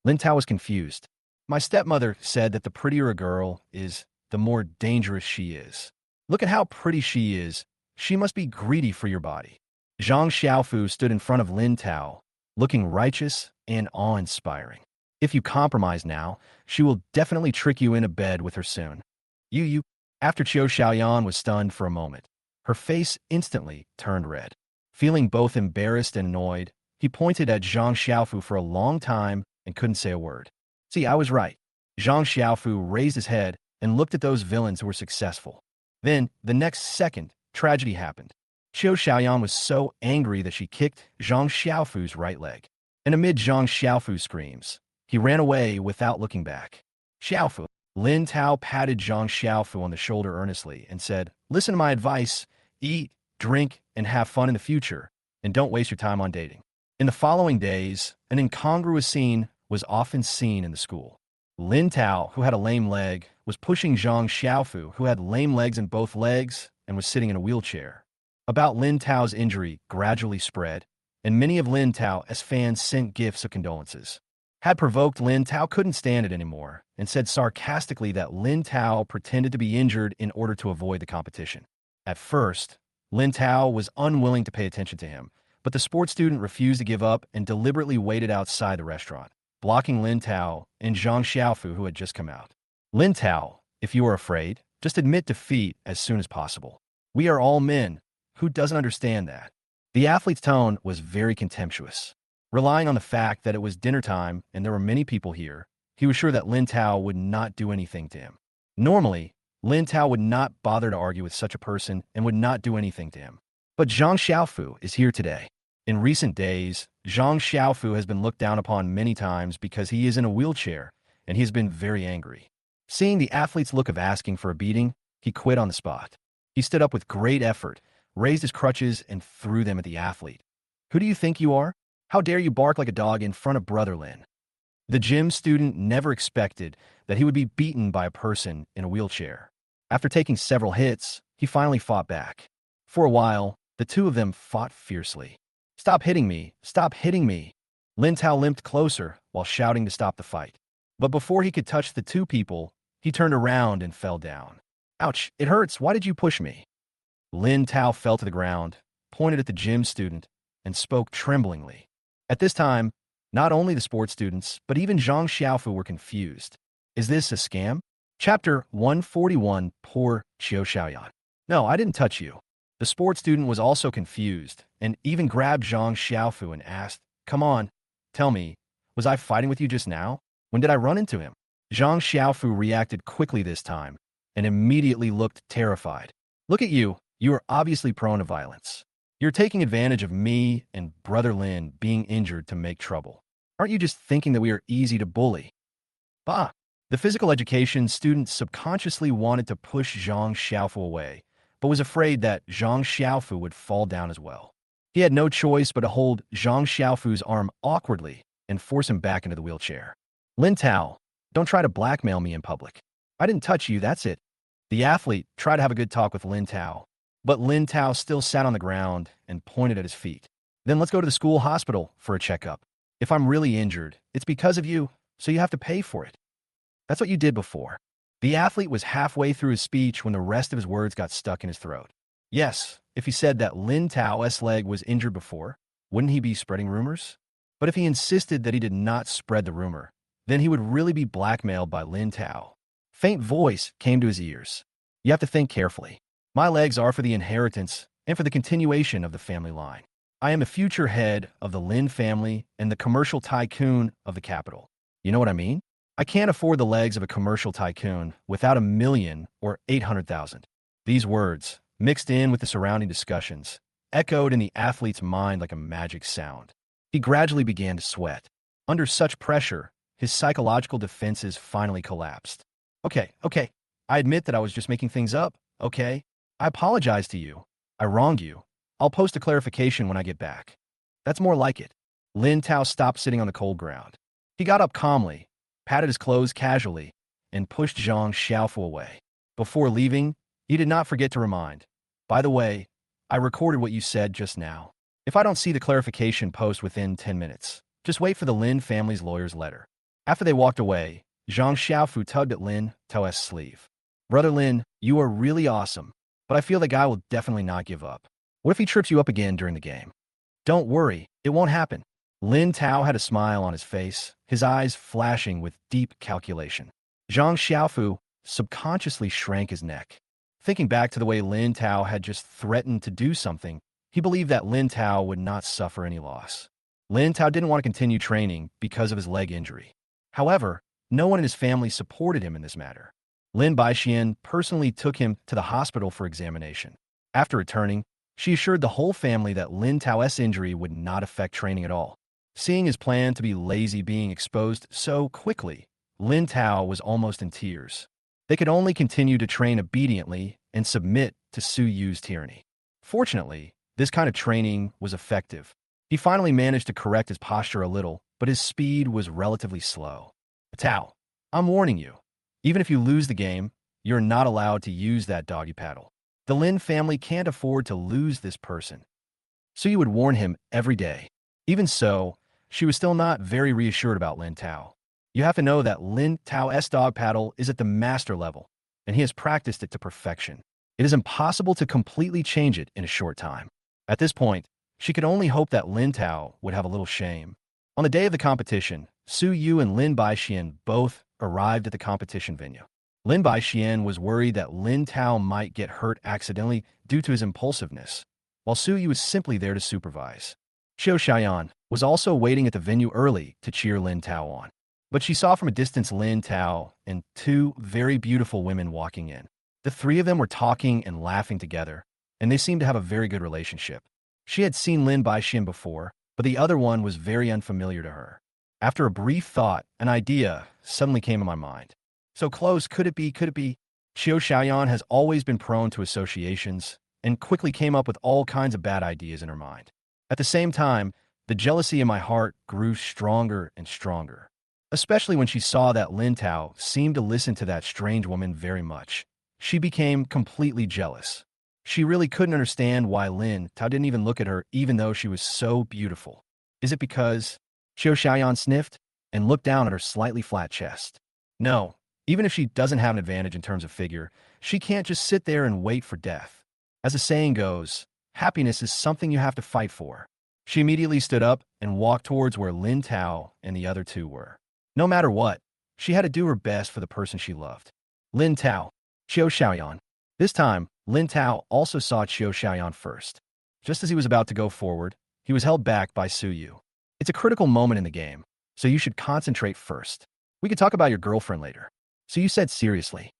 Lin Tao was confused. My stepmother said that the prettier a girl is, the more dangerous she is. Look at how pretty she is. She must be greedy for your body. Zhang Xiaofu stood in front of Lin Tao, looking righteous and awe-inspiring. If you compromise now, she will definitely trick you into bed with her soon. You. After Jia Shiao was stunned for a moment, her face instantly turned red. Feeling both embarrassed and annoyed, he pointed at Zhang Xiaofu for a long time and couldn't say a word. See, I was right. Zhang Xiaofu raised his head and looked at those villains who were successful. Then, the next second, tragedy happened. Jia Shiao was so angry that she kicked Zhang Xiaofu's right leg. And amid Zhang Xiaofu's screams, he ran away without looking back. Xiaofu. Lin Tao patted Zhang Xiaofu on the shoulder earnestly and said, "Listen to my advice. Eat, drink, and have fun in the future, and don't waste your time on dating." In the following days, an incongruous scene was often seen in the school. Lin Tao, who had a lame leg, was pushing Zhang Xiaofu, who had lame legs in both legs and was sitting in a wheelchair. About Lin Tao's injury gradually spread, and many of Lin Tao's fans sent gifts of condolences. Had provoked, Lin Tao couldn't stand it anymore and said sarcastically that Lin Tao pretended to be injured in order to avoid the competition. At first, Lin Tao was unwilling to pay attention to him, but the sports student refused to give up and deliberately waited outside the restaurant, blocking Lin Tao and Zhang Xiaofu, who had just come out. Lin Tao, if you are afraid, just admit defeat as soon as possible. We are all men. Who doesn't understand that? The athlete's tone was very contemptuous. Relying on the fact that it was dinner time and there were many people here, he was sure that Lin Tao would not do anything to him. Normally, Lin Tao would not bother to argue with such a person and would not do anything to him. But Zhang Xiaofu is here today. In recent days, Zhang Xiaofu has been looked down upon many times because he is in a wheelchair, and he has been very angry. Seeing the athlete's look of asking for a beating, he quit on the spot. He stood up with great effort, raised his crutches, and threw them at the athlete. "Who do you think you are? How dare you bark like a dog in front of Brother Lin?" The gym student never expected that he would be beaten by a person in a wheelchair. After taking several hits, he finally fought back. For a while, the two of them fought fiercely. "Stop hitting me! Stop hitting me!" Lin Tao limped closer while shouting to stop the fight. But before he could touch the two people, he turned around and fell down. "Ouch, it hurts. Why did you push me?" Lin Tao fell to the ground, pointed at the gym student, and spoke tremblingly. At this time, not only the sports students, but even Zhang Xiaofu were confused. Is this a scam? Chapter 141, Poor Jia Shiao. "No, I didn't touch you." The sports student was also confused and even grabbed Zhang Xiaofu and asked, "Come on, tell me, was I fighting with you just now? When did I run into him?" Zhang Xiaofu reacted quickly this time and immediately looked terrified. "Look at you. You are obviously prone to violence. You're taking advantage of me and Brother Lin being injured to make trouble. Aren't you just thinking that we are easy to bully?" Bah! The physical education student subconsciously wanted to push Zhang Xiaofu away, but was afraid that Zhang Xiaofu would fall down as well. He had no choice but to hold Zhang Xiaofu's arm awkwardly and force him back into the wheelchair. "Lin Tao, don't try to blackmail me in public. I didn't touch you, that's it." The athlete tried to have a good talk with Lin Tao, but Lin Tao still sat on the ground and pointed at his feet. "Then let's go to the school hospital for a checkup. If I'm really injured, it's because of you, so you have to pay for it. That's what you did before." The athlete was halfway through his speech when the rest of his words got stuck in his throat. Yes, if he said that Lin Tao's leg was injured before, wouldn't he be spreading rumors? But if he insisted that he did not spread the rumor, then he would really be blackmailed by Lin Tao. Faint voice came to his ears. "You have to think carefully. My legs are for the inheritance and for the continuation of the family line. I am the future head of the Lin family and the commercial tycoon of the capital. You know what I mean? I can't afford the legs of a commercial tycoon without 1,000,000 or 800,000. These words, mixed in with the surrounding discussions, echoed in the athlete's mind like a magic sound. He gradually began to sweat. Under such pressure, his psychological defenses finally collapsed. Okay, I admit that I was just making things up, okay? I apologize to you. I wronged you. I'll post a clarification when I get back. That's more like it." Lin Tao stopped sitting on the cold ground. He got up calmly, patted his clothes casually, and pushed Zhang Xiaofu away. Before leaving, he did not forget to remind, "By the way, I recorded what you said just now. If I don't see the clarification post within 10 minutes, just wait for the Lin family's lawyer's letter." After they walked away, Zhang Xiaofu tugged at Lin Tao's sleeve. Brother Lin, you are really awesome, but I feel the guy will definitely not give up. What if he trips you up again during the game? Don't worry, it won't happen. Lin Tao had a smile on his face, his eyes flashing with deep calculation. Zhang Xiaofu subconsciously shrank his neck. Thinking back to the way Lin Tao had just threatened to do something, he believed that Lin Tao would not suffer any loss. Lin Tao didn't want to continue training because of his leg injury. However, no one in his family supported him in this matter. Lin Baixian personally took him to the hospital for examination. After returning, she assured the whole family that Lin Tao's injury would not affect training at all. Seeing his plan to be lazy being exposed so quickly, Lin Tao was almost in tears. They could only continue to train obediently and submit to Suyu's tyranny. Fortunately, this kind of training was effective. He finally managed to correct his posture a little, but his speed was relatively slow. Tao, I'm warning you. Even if you lose the game, you're not allowed to use that doggy paddle. The Lin family can't afford to lose this person. Suyu would warn him every day. Even so, she was still not very reassured about Lin Tao. You have to know that Lin Tao's dog paddle is at the master level, and he has practiced it to perfection. It is impossible to completely change it in a short time. At this point, she could only hope that Lin Tao would have a little shame. On the day of the competition, Suyu and Lin Baixian both arrived at the competition venue. Lin Baixian was worried that Lin Tao might get hurt accidentally due to his impulsiveness, while Suyu was simply there to supervise. Jia Shiao was also waiting at the venue early to cheer Lin Tao on. But she saw from a distance Lin Tao and two very beautiful women walking in. The three of them were talking and laughing together, and they seemed to have a very good relationship. She had seen Lin Baixian before, but the other one was very unfamiliar to her. After a brief thought, an idea suddenly came in my mind. So close, could it be? Jia Shiao has always been prone to associations and quickly came up with all kinds of bad ideas in her mind. At the same time, the jealousy in my heart grew stronger and stronger, especially when she saw that Lin Tao seemed to listen to that strange woman very much. She became completely jealous. She really couldn't understand why Lin Tao didn't even look at her even though she was so beautiful. Is it because... Jia Shiao sniffed and looked down at her slightly flat chest. No, even if she doesn't have an advantage in terms of figure, she can't just sit there and wait for death. As the saying goes, happiness is something you have to fight for. She immediately stood up and walked towards where Lin Tao and the other two were. No matter what, she had to do her best for the person she loved. Lin Tao, Jia Shiao. This time, Lin Tao also saw Jia Shiao first. Just as he was about to go forward, he was held back by Suyu. It's a critical moment in the game, so you should concentrate first. We could talk about your girlfriend later. So you said seriously.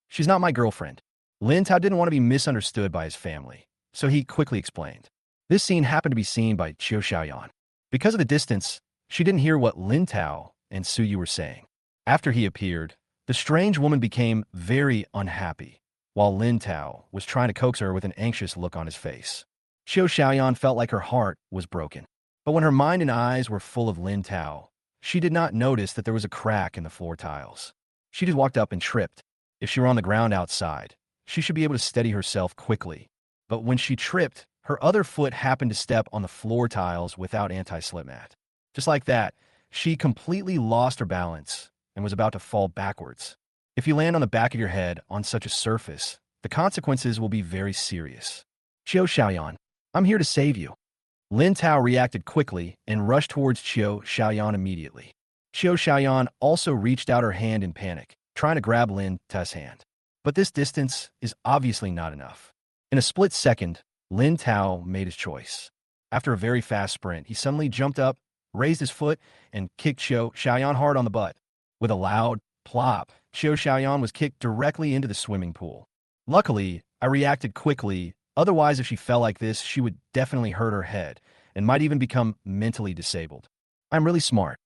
She's not my girlfriend. Lin Tao didn't want to be misunderstood by his family, so he quickly explained. This scene happened to be seen by Jia Shiao. Because of the distance, she didn't hear what Lin Tao and Suyu were saying. After he appeared, the strange woman became very unhappy, while Lin Tao was trying to coax her with an anxious look on his face. Jia Shiao felt like her heart was broken. But when her mind and eyes were full of Lin Tao, she did not notice that there was a crack in the floor tiles. She just walked up and tripped. If she were on the ground outside, she should be able to steady herself quickly. But when she tripped, her other foot happened to step on the floor tiles without anti-slip mat. Just like that, she completely lost her balance and was about to fall backwards. If you land on the back of your head on such a surface, the consequences will be very serious. Jia Shiao, I'm here to save you. Lin Tao reacted quickly and rushed towards Jia Shiao immediately. Jia Shiao also reached out her hand in panic, trying to grab Lin Tao's hand. But this distance is obviously not enough. In a split second, Lin Tao made his choice. After a very fast sprint, he suddenly jumped up, raised his foot, and kicked Jia Shiao hard on the butt. With a loud plop, Jia Shiao was kicked directly into the swimming pool. Luckily, I reacted quickly. Otherwise, if she fell like this, she would definitely hurt her head and might even become mentally disabled. I'm really smart.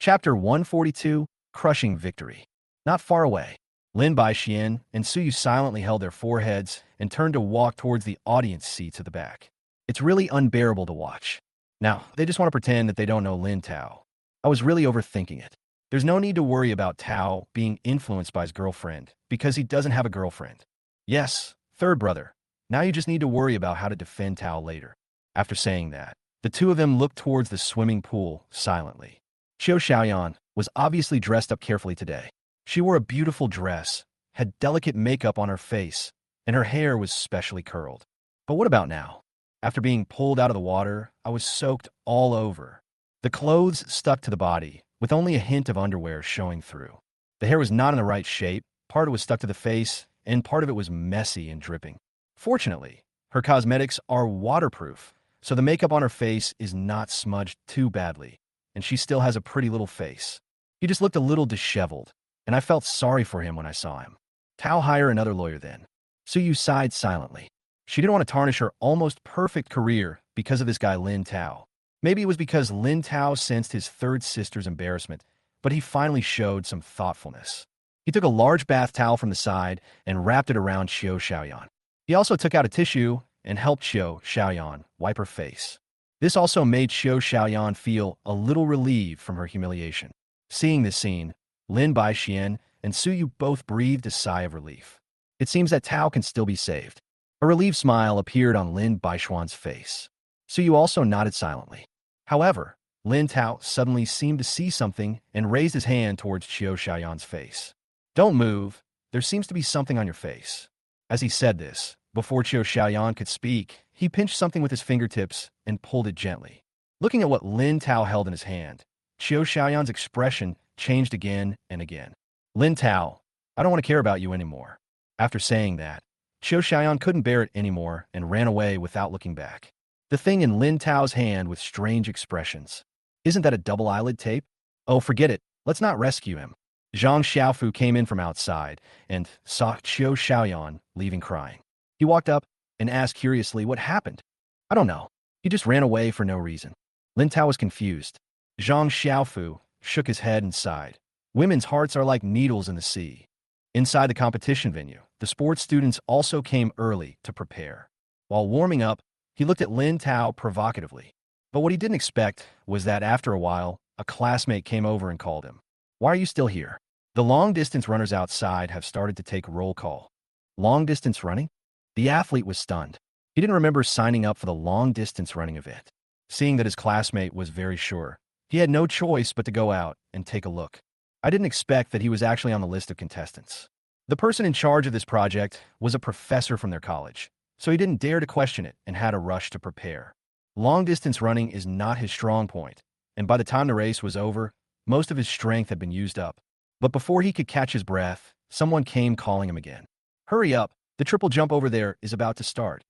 Chapter 142, Crushing Victory. Not far away, Lin Baixian and Suyu silently held their foreheads and turned to walk towards the audience seats at the back. It's really unbearable to watch. Now, they just want to pretend that they don't know Lin Tao. I was really overthinking it. There's no need to worry about Tao being influenced by his girlfriend because he doesn't have a girlfriend. Yes, third brother. Now you just need to worry about how to defend Tao later. After saying that, the two of them looked towards the swimming pool silently. Jia Shiao, was obviously dressed up carefully today. She wore a beautiful dress, had delicate makeup on her face, and her hair was specially curled. But what about now? After being pulled out of the water, I was soaked all over. The clothes stuck to the body, with only a hint of underwear showing through. The hair was not in the right shape, part of it was stuck to the face, and part of it was messy and dripping. Fortunately, her cosmetics are waterproof, so the makeup on her face is not smudged too badly, and she still has a pretty little face. He just looked a little disheveled, and I felt sorry for him when I saw him. Tao hire another lawyer then. Suyu sighed silently. She didn't want to tarnish her almost perfect career because of this guy Lin Tao. Maybe it was because Lin Tao sensed his third sister's embarrassment, but he finally showed some thoughtfulness. He took a large bath towel from the side and wrapped it around Jia Shiao. He also took out a tissue and helped Jia Shiao wipe her face. This also made Jia Shiao feel a little relieved from her humiliation. Seeing this scene, Lin Baixian and Suyu both breathed a sigh of relief. It seems that Tao can still be saved. A relieved smile appeared on Lin Baixian's face. Suyu also nodded silently. However, Lin Tao suddenly seemed to see something and raised his hand towards Jia Shiao's face. "Don't move. There seems to be something on your face." As he said this, before Jia Shiao could speak, he pinched something with his fingertips and pulled it gently. Looking at what Lin Tao held in his hand, Jia Shiao's expression changed again and again. "Lin Tao, I don't want to care about you anymore." After saying that, Jia Shiao couldn't bear it anymore and ran away without looking back. The thing in Lin Tao's hand with strange expressions. "Isn't that a double eyelid tape?" "Oh, forget it. Let's not rescue him." Zhang Xiaofu came in from outside and saw Jia Shiao leaving crying. He walked up and asked curiously what happened. "I don't know. He just ran away for no reason." Lin Tao was confused. Zhang Xiaofu shook his head and sighed. Women's hearts are like needles in the sea. Inside the competition venue, the sports students also came early to prepare. While warming up, he looked at Lin Tao provocatively. But what he didn't expect was that after a while, a classmate came over and called him. "Why are you still here?" The long-distance runners outside have started to take roll call. Long-distance running? The athlete was stunned. He didn't remember signing up for the long-distance running event. Seeing that his classmate was very sure, he had no choice but to go out and take a look. "I didn't expect that he was actually on the list of contestants." The person in charge of this project was a professor from their college, so he didn't dare to question it and had to rush to prepare. Long-distance running is not his strong point, and by the time the race was over, most of his strength had been used up. But before he could catch his breath, someone came calling him again. "Hurry up, the triple jump over there is about to start."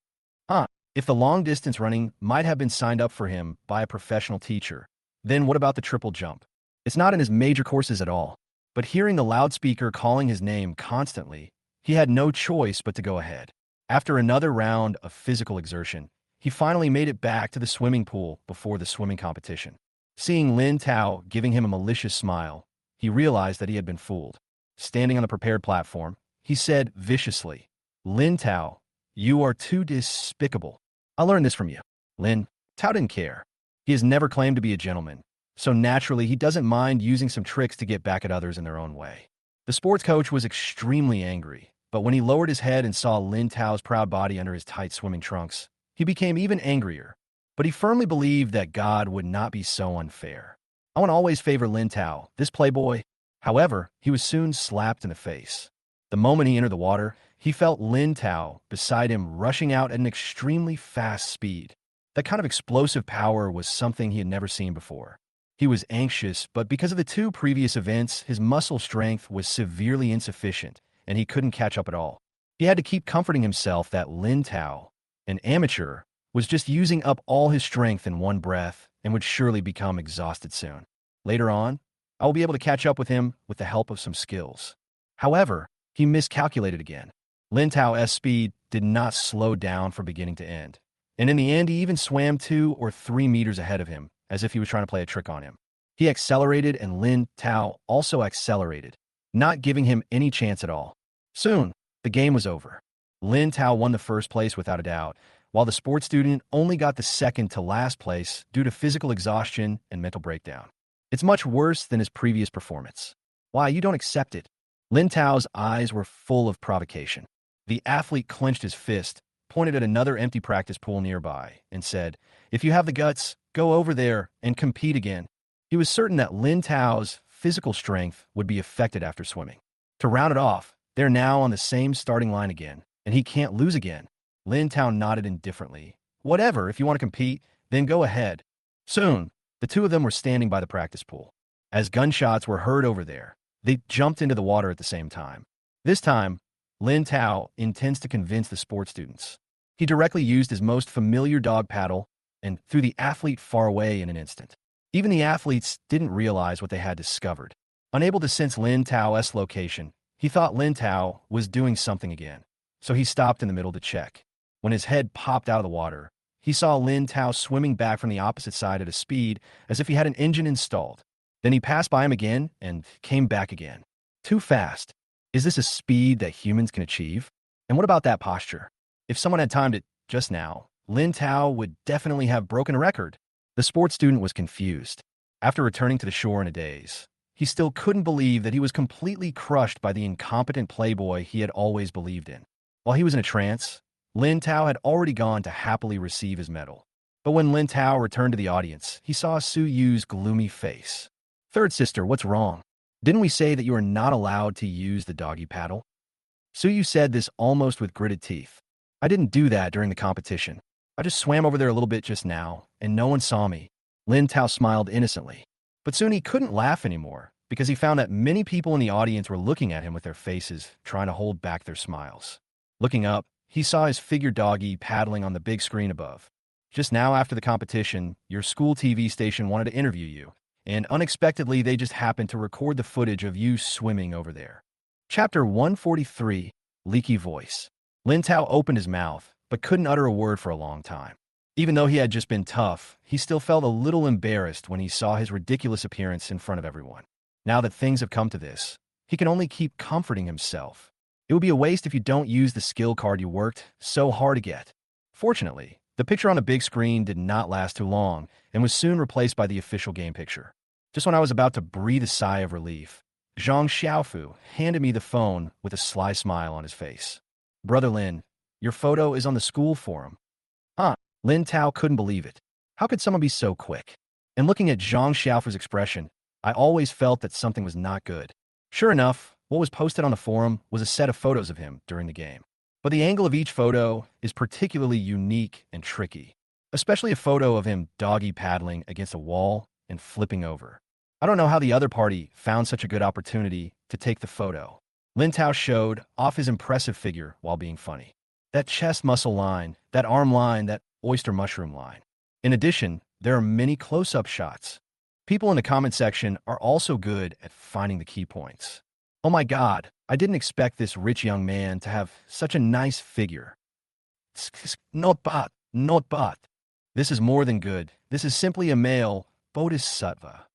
If the long-distance running might have been signed up for him by a professional teacher, then what about the triple jump? It's not in his major courses at all. But hearing the loudspeaker calling his name constantly, he had no choice but to go ahead. After another round of physical exertion, he finally made it back to the swimming pool before the swimming competition. Seeing Lin Tao giving him a malicious smile, he realized that he had been fooled. Standing on the prepared platform, he said viciously, "Lin Tao, you are too despicable. I learned this from you." Lin Tao didn't care. He has never claimed to be a gentleman, so naturally he doesn't mind using some tricks to get back at others in their own way. The sports coach was extremely angry, but when he lowered his head and saw Lin Tao's proud body under his tight swimming trunks, he became even angrier. But he firmly believed that God would not be so unfair. "I want to always favor Lin Tao, this playboy." However, he was soon slapped in the face. The moment he entered the water, he felt Lin Tao beside him rushing out at an extremely fast speed. That kind of explosive power was something he had never seen before. He was anxious, but because of the two previous events, his muscle strength was severely insufficient, and he couldn't catch up at all. He had to keep comforting himself that Lin Tao, an amateur, was just using up all his strength in one breath and would surely become exhausted soon. Later on, I will be able to catch up with him with the help of some skills. However, he miscalculated again. Lin Tao's speed did not slow down from beginning to end, and in the end he even swam 2 or 3 meters ahead of him, as if he was trying to play a trick on him. He accelerated and Lin Tao also accelerated, not giving him any chance at all. Soon, the game was over. Lin Tao won the first place without a doubt, while the sports student only got the second to last place due to physical exhaustion and mental breakdown. It's much worse than his previous performance. "Why, you don't accept it?" Lin Tao's eyes were full of provocation. The athlete clenched his fist, pointed at another empty practice pool nearby, and said, "If you have the guts, go over there and compete again." He was certain that Lin Tao's physical strength would be affected after swimming. To round it off, they're now on the same starting line again, and he can't lose again. Lin Tao nodded indifferently. Whatever, if you want to compete, then go ahead. Soon, the two of them were standing by the practice pool. As gunshots were heard over there, they jumped into the water at the same time. This time, Lin Tao intends to convince the sports students. He directly used his most familiar dog paddle and threw the athlete far away in an instant. Even the athletes didn't realize what they had discovered. Unable to sense Lin Tao's location, he thought Lin Tao was doing something again, so he stopped in the middle to check. When his head popped out of the water, he saw Lin Tao swimming back from the opposite side at a speed as if he had an engine installed. Then he passed by him again and came back again. Too fast. Is this a speed that humans can achieve? And what about that posture? If someone had timed it just now, Lin Tao would definitely have broken a record. The sports student was confused. After returning to the shore in a daze, he still couldn't believe that he was completely crushed by the incompetent playboy he had always believed in. While he was in a trance, Lin Tao had already gone to happily receive his medal. But when Lin Tao returned to the audience, he saw Suyu's gloomy face. Third sister, what's wrong? Didn't we say that you are not allowed to use the doggy paddle? Suyu said this almost with gritted teeth. I didn't do that during the competition. I just swam over there a little bit just now, and no one saw me. Lin Tao smiled innocently. But soon he couldn't laugh anymore, because he found that many people in the audience were looking at him with their faces, trying to hold back their smiles. Looking up, he saw his figure doggy paddling on the big screen above. Just now after the competition, your school TV station wanted to interview you, and unexpectedly they just happened to record the footage of you swimming over there. Chapter 143, Leaky Voice. Lin Tao opened his mouth, but couldn't utter a word for a long time. Even though he had just been tough, he still felt a little embarrassed when he saw his ridiculous appearance in front of everyone. Now that things have come to this, he can only keep comforting himself. It would be a waste if you don't use the skill card you worked so hard to get. Fortunately, the picture on a big screen did not last too long and was soon replaced by the official game picture. Just when I was about to breathe a sigh of relief, Zhang Xiaofu handed me the phone with a sly smile on his face. Brother Lin, your photo is on the school forum. Huh? Lin Tao couldn't believe it. How could someone be so quick? And looking at Zhang Xiaofu's expression, I always felt that something was not good. Sure enough, what was posted on the forum was a set of photos of him during the game. But the angle of each photo is particularly unique and tricky, especially a photo of him doggy paddling against a wall and flipping over. I don't know how the other party found such a good opportunity to take the photo. Lin Tao showed off his impressive figure while being funny. That chest muscle line, that arm line, that oyster mushroom line. In addition, there are many close-up shots. People in the comment section are also good at finding the key points. Oh my god, I didn't expect this rich young man to have such a nice figure. Not bad, not bad. This is more than good. This is simply a male bodhisattva.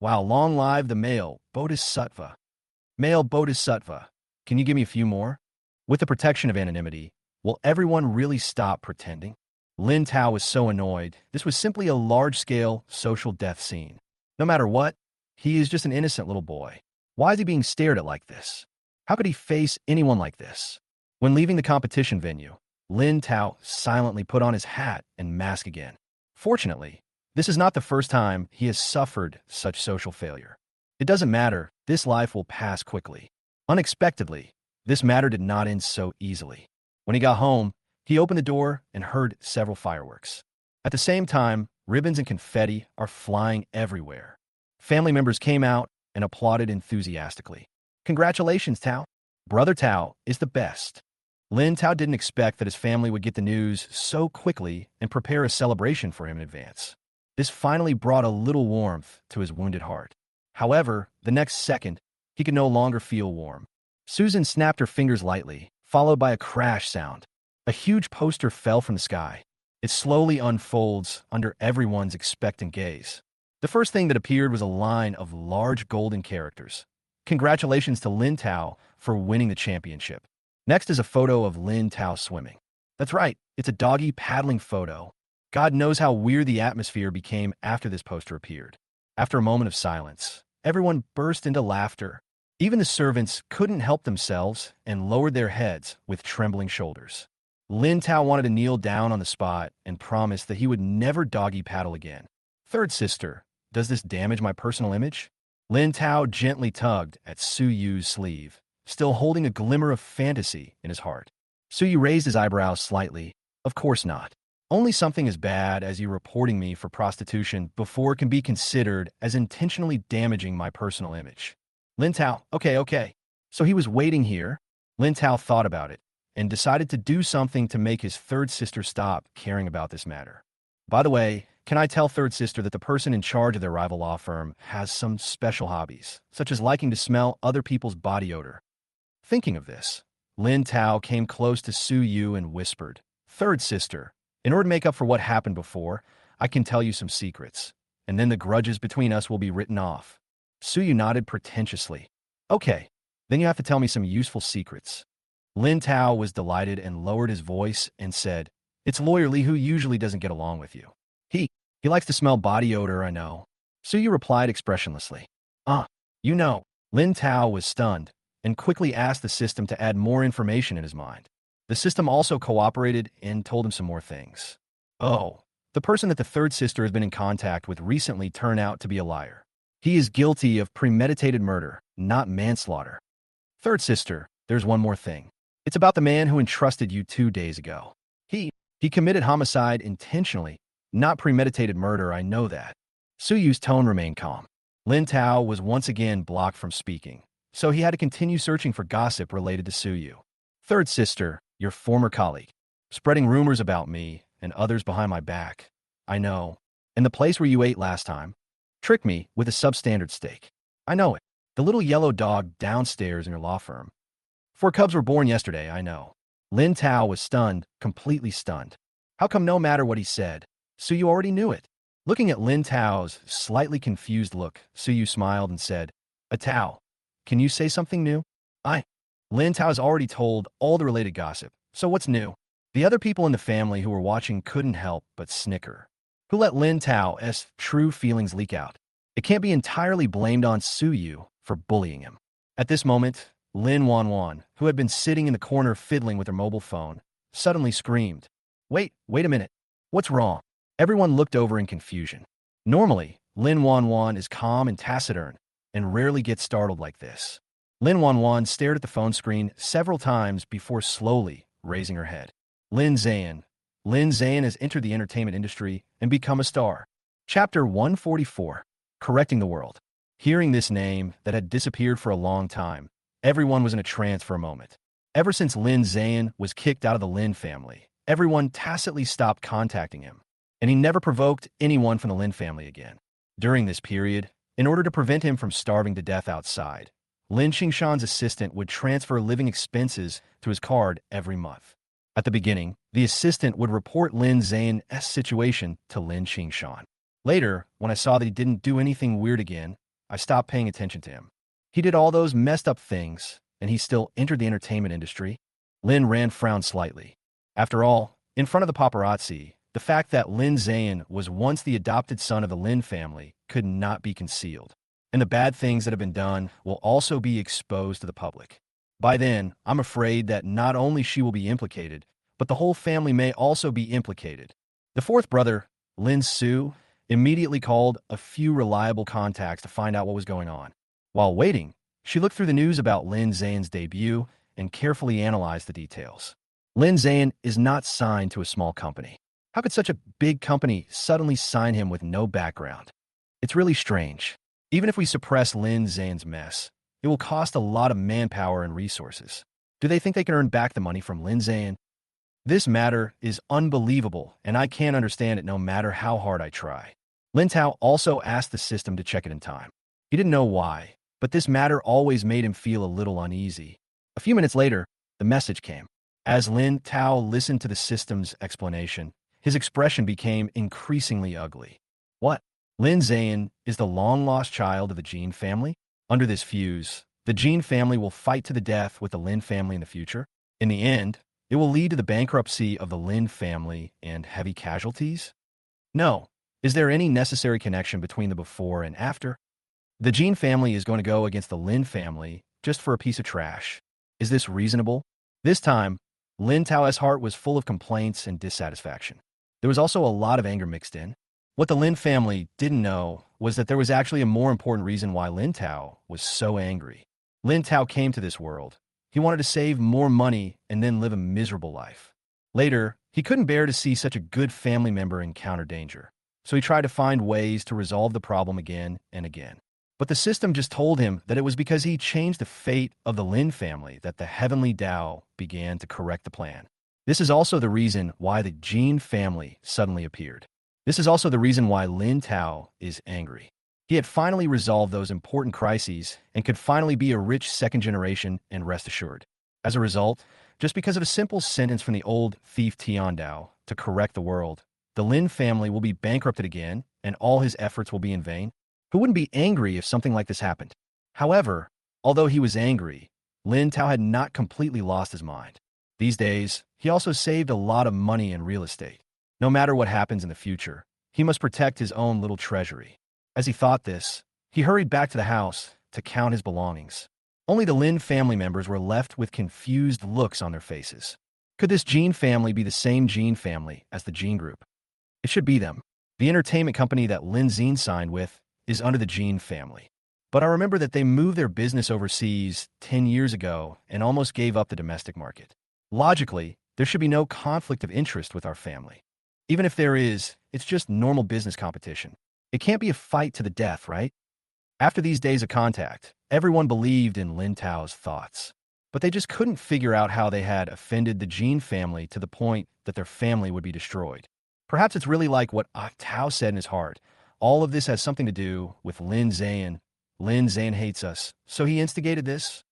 Wow, long live the male bodhisattva. Male bodhisattva. Can you give me a few more? With the protection of anonymity, will everyone really stop pretending? Lin Tao was so annoyed. This was simply a large-scale social death scene. No matter what, he is just an innocent little boy. Why is he being stared at like this? How could he face anyone like this? When leaving the competition venue, Lin Tao silently put on his hat and mask again. Fortunately, this is not the first time he has suffered such social failure. It doesn't matter, this life will pass quickly. Unexpectedly, this matter did not end so easily. When he got home, he opened the door and heard several fireworks. At the same time, ribbons and confetti are flying everywhere. Family members came out and applauded enthusiastically. Congratulations, Tao. Brother Tao is the best. Lin Tao didn't expect that his family would get the news so quickly and prepare a celebration for him in advance. This finally brought a little warmth to his wounded heart. However, the next second, he could no longer feel warm. Susan snapped her fingers lightly, followed by a crash sound. A huge poster fell from the sky. It slowly unfolds under everyone's expectant gaze. The first thing that appeared was a line of large golden characters. Congratulations to Lin Tao for winning the championship. Next is a photo of Lin Tao swimming. That's right, it's a doggy paddling photo. God knows how weird the atmosphere became after this poster appeared. After a moment of silence, everyone burst into laughter. Even the servants couldn't help themselves and lowered their heads with trembling shoulders. Lin Tao wanted to kneel down on the spot and promised that he would never doggy paddle again. Third sister, does this damage my personal image? Lin Tao gently tugged at Suyu's sleeve, still holding a glimmer of fantasy in his heart. Suyu raised his eyebrows slightly. Of course not. Only something as bad as you reporting me for prostitution before can be considered as intentionally damaging my personal image. Lin Tao, okay. So he was waiting here? Lin Tao thought about it and decided to do something to make his third sister stop caring about this matter. By the way, can I tell third sister that the person in charge of their rival law firm has some special hobbies, such as liking to smell other people's body odor? Thinking of this, Lin Tao came close to Suyu and whispered, "Third sister, in order to make up for what happened before, I can tell you some secrets, and then the grudges between us will be written off." Suyu nodded pretentiously. "Okay, then you have to tell me some useful secrets." Lin Tao was delighted and lowered his voice and said, "It's Lawyer Lee who usually doesn't get along with you. He likes to smell body odor, I know." Suyu replied expressionlessly. You know." Lin Tao was stunned and quickly asked the system to add more information in his mind. The system also cooperated and told him some more things. "Oh, the person that the third sister has been in contact with recently turned out to be a liar. He is guilty of premeditated murder, not manslaughter. Third sister, there's one more thing. It's about the man who entrusted you 2 days ago. He committed homicide intentionally, not premeditated murder, I know that." Suyu's tone remained calm. Lin Tao was once again blocked from speaking, so he had to continue searching for gossip related to Suyu. "Third sister, your former colleague, spreading rumors about me and others behind my back. I know. And the place where you ate last time, tricked me with a substandard steak. I know it. The little yellow dog downstairs in your law firm. 4 cubs were born yesterday, I know." Lin Tao was stunned, completely stunned. How come no matter what he said, Suyu already knew it? Looking at Lin Tao's slightly confused look, Suyu smiled and said, Tao, can you say something new?" Lin Tao has already told all the related gossip, so what's new?" The other people in the family who were watching couldn't help but snicker. Who let Lin Tao's true feelings leak out? It can't be entirely blamed on Suyu for bullying him. At this moment, Lin Wan Wan, who had been sitting in the corner fiddling with her mobile phone, suddenly screamed, Wait a minute. What's wrong?" Everyone looked over in confusion. Normally, Lin Wan Wan is calm and taciturn and rarely gets startled like this. Lin Wan Wan stared at the phone screen several times before slowly raising her head. Lin Ze'an. Lin Ze'an has entered the entertainment industry and become a star. Chapter 144, Correcting the World. Hearing this name that had disappeared for a long time, everyone was in a trance for a moment. Ever since Lin Ze'an was kicked out of the Lin family, everyone tacitly stopped contacting him, and he never provoked anyone from the Lin family again. During this period, in order to prevent him from starving to death outside, Lin Qingshan's assistant would transfer living expenses to his card every month. At the beginning, the assistant would report Lin Ze'an's situation to Lin Qingshan. Later, when I saw that he didn't do anything weird again, I stopped paying attention to him. He did all those messed up things, and he still entered the entertainment industry. Lin Ran frowned slightly. After all, in front of the paparazzi, the fact that Lin Ze'an was once the adopted son of the Lin family could not be concealed, and the bad things that have been done will also be exposed to the public. By then, I'm afraid that not only she will be implicated, but the whole family may also be implicated. The fourth brother, Lin Su, immediately called a few reliable contacts to find out what was going on. While waiting, she looked through the news about Lin Ze'an's debut and carefully analyzed the details. Lin Ze'an is not signed to a small company. How could such a big company suddenly sign him with no background? It's really strange. Even if we suppress Lin Ze'an's mess, it will cost a lot of manpower and resources. Do they think they can earn back the money from Lin Ze'an? This matter is unbelievable, and I can't understand it no matter how hard I try. Lin Tao also asked the system to check it in time. He didn't know why, but this matter always made him feel a little uneasy. A few minutes later, the message came. As Lin Tao listened to the system's explanation, his expression became increasingly ugly. What? Lin Ze'an is the long-lost child of the Jin family? Under this fuse, the Jin family will fight to the death with the Lin family in the future. In the end, it will lead to the bankruptcy of the Lin family and heavy casualties? No. Is there any necessary connection between the before and after? The Jin family is going to go against the Lin family just for a piece of trash. Is this reasonable? This time, Lin Tao's heart was full of complaints and dissatisfaction. There was also a lot of anger mixed in. What the Lin family didn't know was that there was actually a more important reason why Lin Tao was so angry. Lin Tao came to this world. He wanted to save more money and then live a miserable life. Later, he couldn't bear to see such a good family member encounter danger, so he tried to find ways to resolve the problem again and again. But the system just told him that it was because he changed the fate of the Lin family that the heavenly Tao began to correct the plan. This is also the reason why the Jin family suddenly appeared. This is also the reason why Lin Tao is angry. He had finally resolved those important crises and could finally be a rich second generation and rest assured. As a result, just because of a simple sentence from the old thief Tian Dao to correct the world, the Lin family will be bankrupted again and all his efforts will be in vain. Who wouldn't be angry if something like this happened? However, although he was angry, Lin Tao had not completely lost his mind. These days, he also saved a lot of money in real estate. No matter what happens in the future, he must protect his own little treasury. As he thought this, he hurried back to the house to count his belongings. Only the Lin family members were left with confused looks on their faces. Could this Jean family be the same Jean family as the Jean group? It should be them. The entertainment company that Lin Ze'an signed with is under the Jean family. But I remember that they moved their business overseas 10 years ago and almost gave up the domestic market. Logically, there should be no conflict of interest with our family. Even if there is, it's just normal business competition. It can't be a fight to the death, right? After these days of contact, everyone believed in Lin Tao's thoughts. But they just couldn't figure out how they had offended the Jean family to the point that their family would be destroyed. Perhaps it's really like what Tao said in his heart. All of this has something to do with Lin Ze'an. Lin Ze'an hates us, so he instigated this?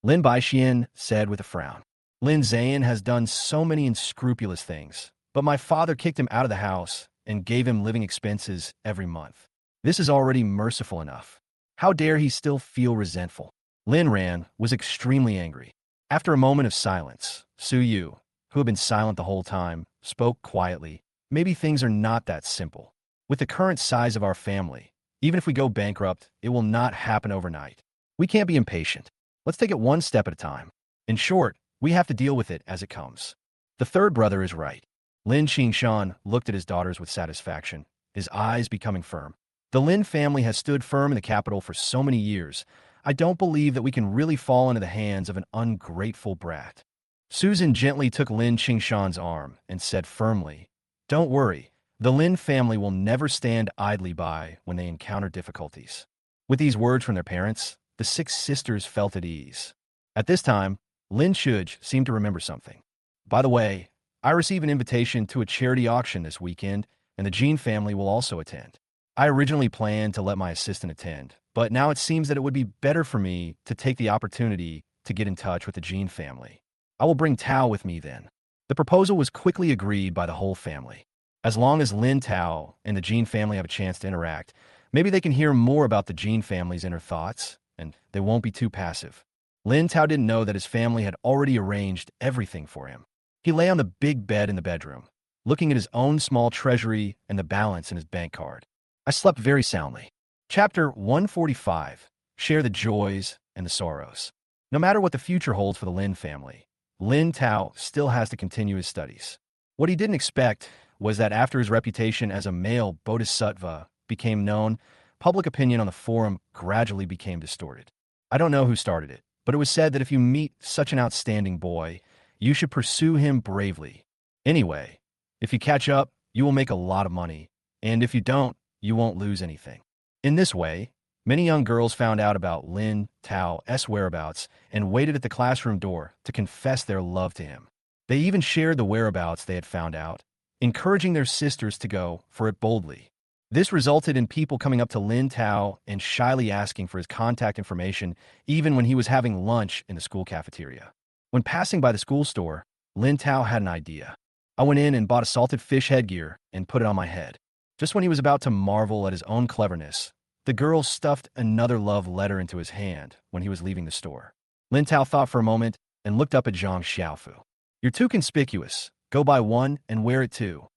Lin Baixian said with a frown. Lin Ze'an has done so many unscrupulous things, but my father kicked him out of the house and gave him living expenses every month. This is already merciful enough. How dare he still feel resentful? Lin Ran was extremely angry. After a moment of silence, Suyu, who had been silent the whole time, spoke quietly. Maybe things are not that simple. With the current size of our family, even if we go bankrupt, it will not happen overnight. We can't be impatient. Let's take it one step at a time. In short, we have to deal with it as it comes. The third brother is right. Lin Qingshan looked at his daughters with satisfaction, his eyes becoming firm. The Lin family has stood firm in the capital for so many years. I don't believe that we can really fall into the hands of an ungrateful brat. Susan gently took Lin Qingshan's arm and said firmly, "Don't worry. The Lin family will never stand idly by when they encounter difficulties." With these words from their parents, the six sisters felt at ease. At this time, Lin Shuj seemed to remember something. By the way, I received an invitation to a charity auction this weekend, and the Jean family will also attend. I originally planned to let my assistant attend, but now it seems that it would be better for me to take the opportunity to get in touch with the Jean family. I will bring Tao with me then. The proposal was quickly agreed by the whole family. As long as Lin Tao and the Jean family have a chance to interact, maybe they can hear more about the Jean family's inner thoughts, and they won't be too passive. Lin Tao didn't know that his family had already arranged everything for him. He lay on the big bed in the bedroom, looking at his own small treasury and the balance in his bank card. I slept very soundly. Chapter 145. Share the joys and the sorrows. No matter what the future holds for the Lin family, Lin Tao still has to continue his studies. What he didn't expect was that after his reputation as a male bodhisattva became known, public opinion on the forum gradually became distorted. I don't know who started it, but it was said that if you meet such an outstanding boy, you should pursue him bravely. Anyway, if you catch up, you will make a lot of money, and if you don't, you won't lose anything. In this way, many young girls found out about Lin Tao's whereabouts and waited at the classroom door to confess their love to him. They even shared the whereabouts they had found out, encouraging their sisters to go for it boldly. This resulted in people coming up to Lin Tao and shyly asking for his contact information even when he was having lunch in the school cafeteria. When passing by the school store, Lin Tao had an idea. I went in and bought a salted fish headgear and put it on my head. Just when he was about to marvel at his own cleverness, the girl stuffed another love letter into his hand when he was leaving the store. Lin Tao thought for a moment and looked up at Zhang Xiaofu. "You're too conspicuous. Go buy one and wear it too."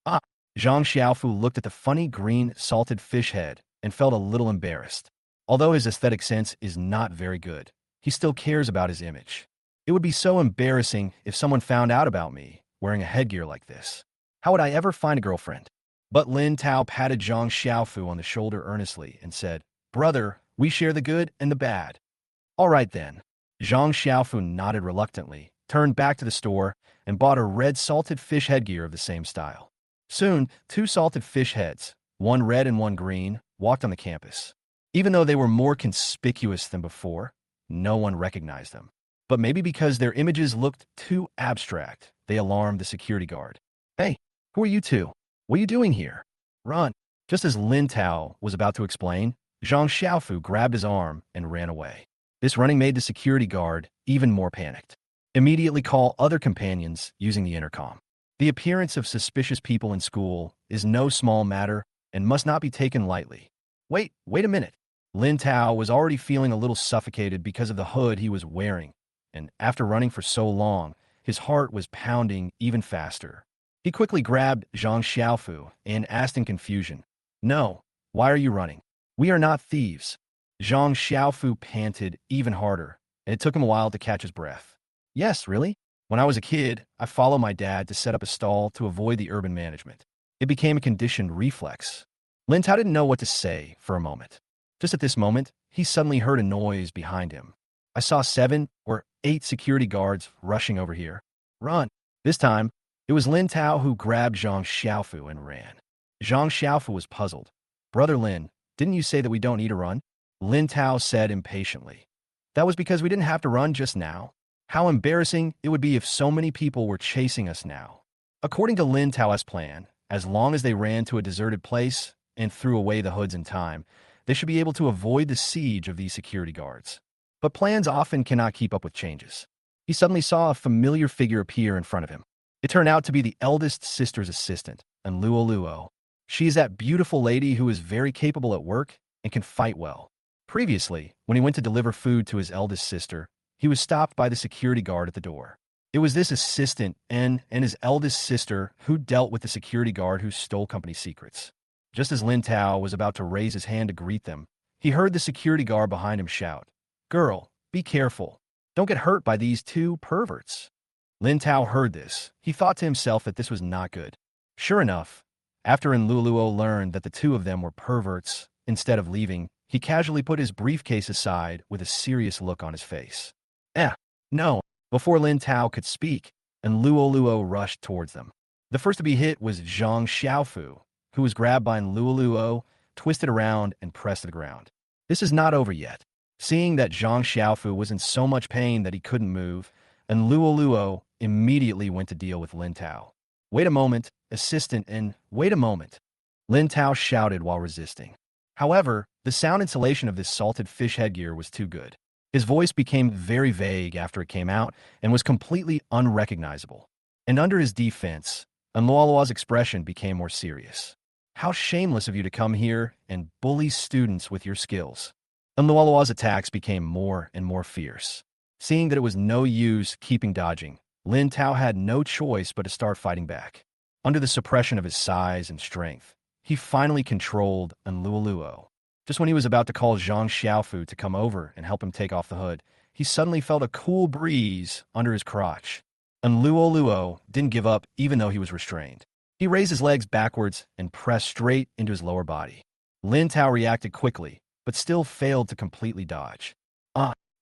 Ah! Zhang Xiaofu looked at the funny green salted fish head and felt a little embarrassed. Although his aesthetic sense is not very good, he still cares about his image. It would be so embarrassing if someone found out about me wearing a headgear like this. How would I ever find a girlfriend? But Lin Tao patted Zhang Xiaofu on the shoulder earnestly and said, "Brother, we share the good and the bad." "All right then." Zhang Xiaofu nodded reluctantly, turned back to the store, and bought a red salted fish headgear of the same style. Soon, two salted fish heads, one red and one green, walked on the campus. Even though they were more conspicuous than before, no one recognized them. But maybe because their images looked too abstract, they alarmed the security guard. "Hey, who are you two? What are you doing here? Run." Just as Lin Tao was about to explain, Zhang Xiaofu grabbed his arm and ran away. This running made the security guard even more panicked. "Immediately call other companions using the intercom. The appearance of suspicious people in school is no small matter and must not be taken lightly." Wait a minute. Lin Tao was already feeling a little suffocated because of the hood he was wearing, and after running for so long, his heart was pounding even faster. He quickly grabbed Zhang Xiaofu and asked in confusion, "No, why are you running? We are not thieves." Zhang Xiaofu panted even harder, and it took him a while to catch his breath. "Yes, really? When I was a kid, I followed my dad to set up a stall to avoid the urban management. It became a conditioned reflex." Lin Tao didn't know what to say for a moment. Just at this moment, he suddenly heard a noise behind him. "I saw 7 or 8 security guards rushing over here. Run." This time, it was Lin Tao who grabbed Zhang Xiaofu and ran. Zhang Xiaofu was puzzled. "Brother Lin, didn't you say that we don't need to run?" Lin Tao said impatiently. "That was because we didn't have to run just now. How embarrassing it would be if so many people were chasing us now." According to Lin Tao's plan, as long as they ran to a deserted place and threw away the hoods in time, they should be able to avoid the siege of these security guards. But plans often cannot keep up with changes. He suddenly saw a familiar figure appear in front of him. It turned out to be the eldest sister's assistant, Luo. She is that beautiful lady who is very capable at work and can fight well. Previously, when he went to deliver food to his eldest sister, he was stopped by the security guard at the door. It was this assistant and his eldest sister who dealt with the security guard who stole company secrets. Just as Lin Tao was about to raise his hand to greet them, he heard the security guard behind him shout, "Girl, be careful. Don't get hurt by these two perverts." Lin Tao heard this. He thought to himself that this was not good. Sure enough, after Luo learned that the two of them were perverts, instead of leaving, he casually put his briefcase aside with a serious look on his face. No." Before Lin Tao could speak, Luo rushed towards them. The first to be hit was Zhang Xiaofu, who was grabbed by Luo, twisted around, and pressed to the ground. This is not over yet. Seeing that Zhang Xiaofu was in so much pain that he couldn't move, Luo immediately went to deal with Lin Tao. "Wait a moment, assistant, and wait a moment," Lin Tao shouted while resisting. However, the sound insulation of this salted fish headgear was too good. His voice became very vague after it came out and was completely unrecognizable. And under his defense, Luo's expression became more serious. "How shameless of you to come here and bully students with your skills." Luo's attacks became more and more fierce. Seeing that it was no use keeping dodging, Lin Tao had no choice but to start fighting back. Under the suppression of his size and strength, he finally controlled Luo. Just when he was about to call Zhang Xiaofu to come over and help him take off the hood, he suddenly felt a cool breeze under his crotch. Luo didn't give up even though he was restrained. He raised his legs backwards and pressed straight into his lower body. Lin Tao reacted quickly, but still failed to completely dodge.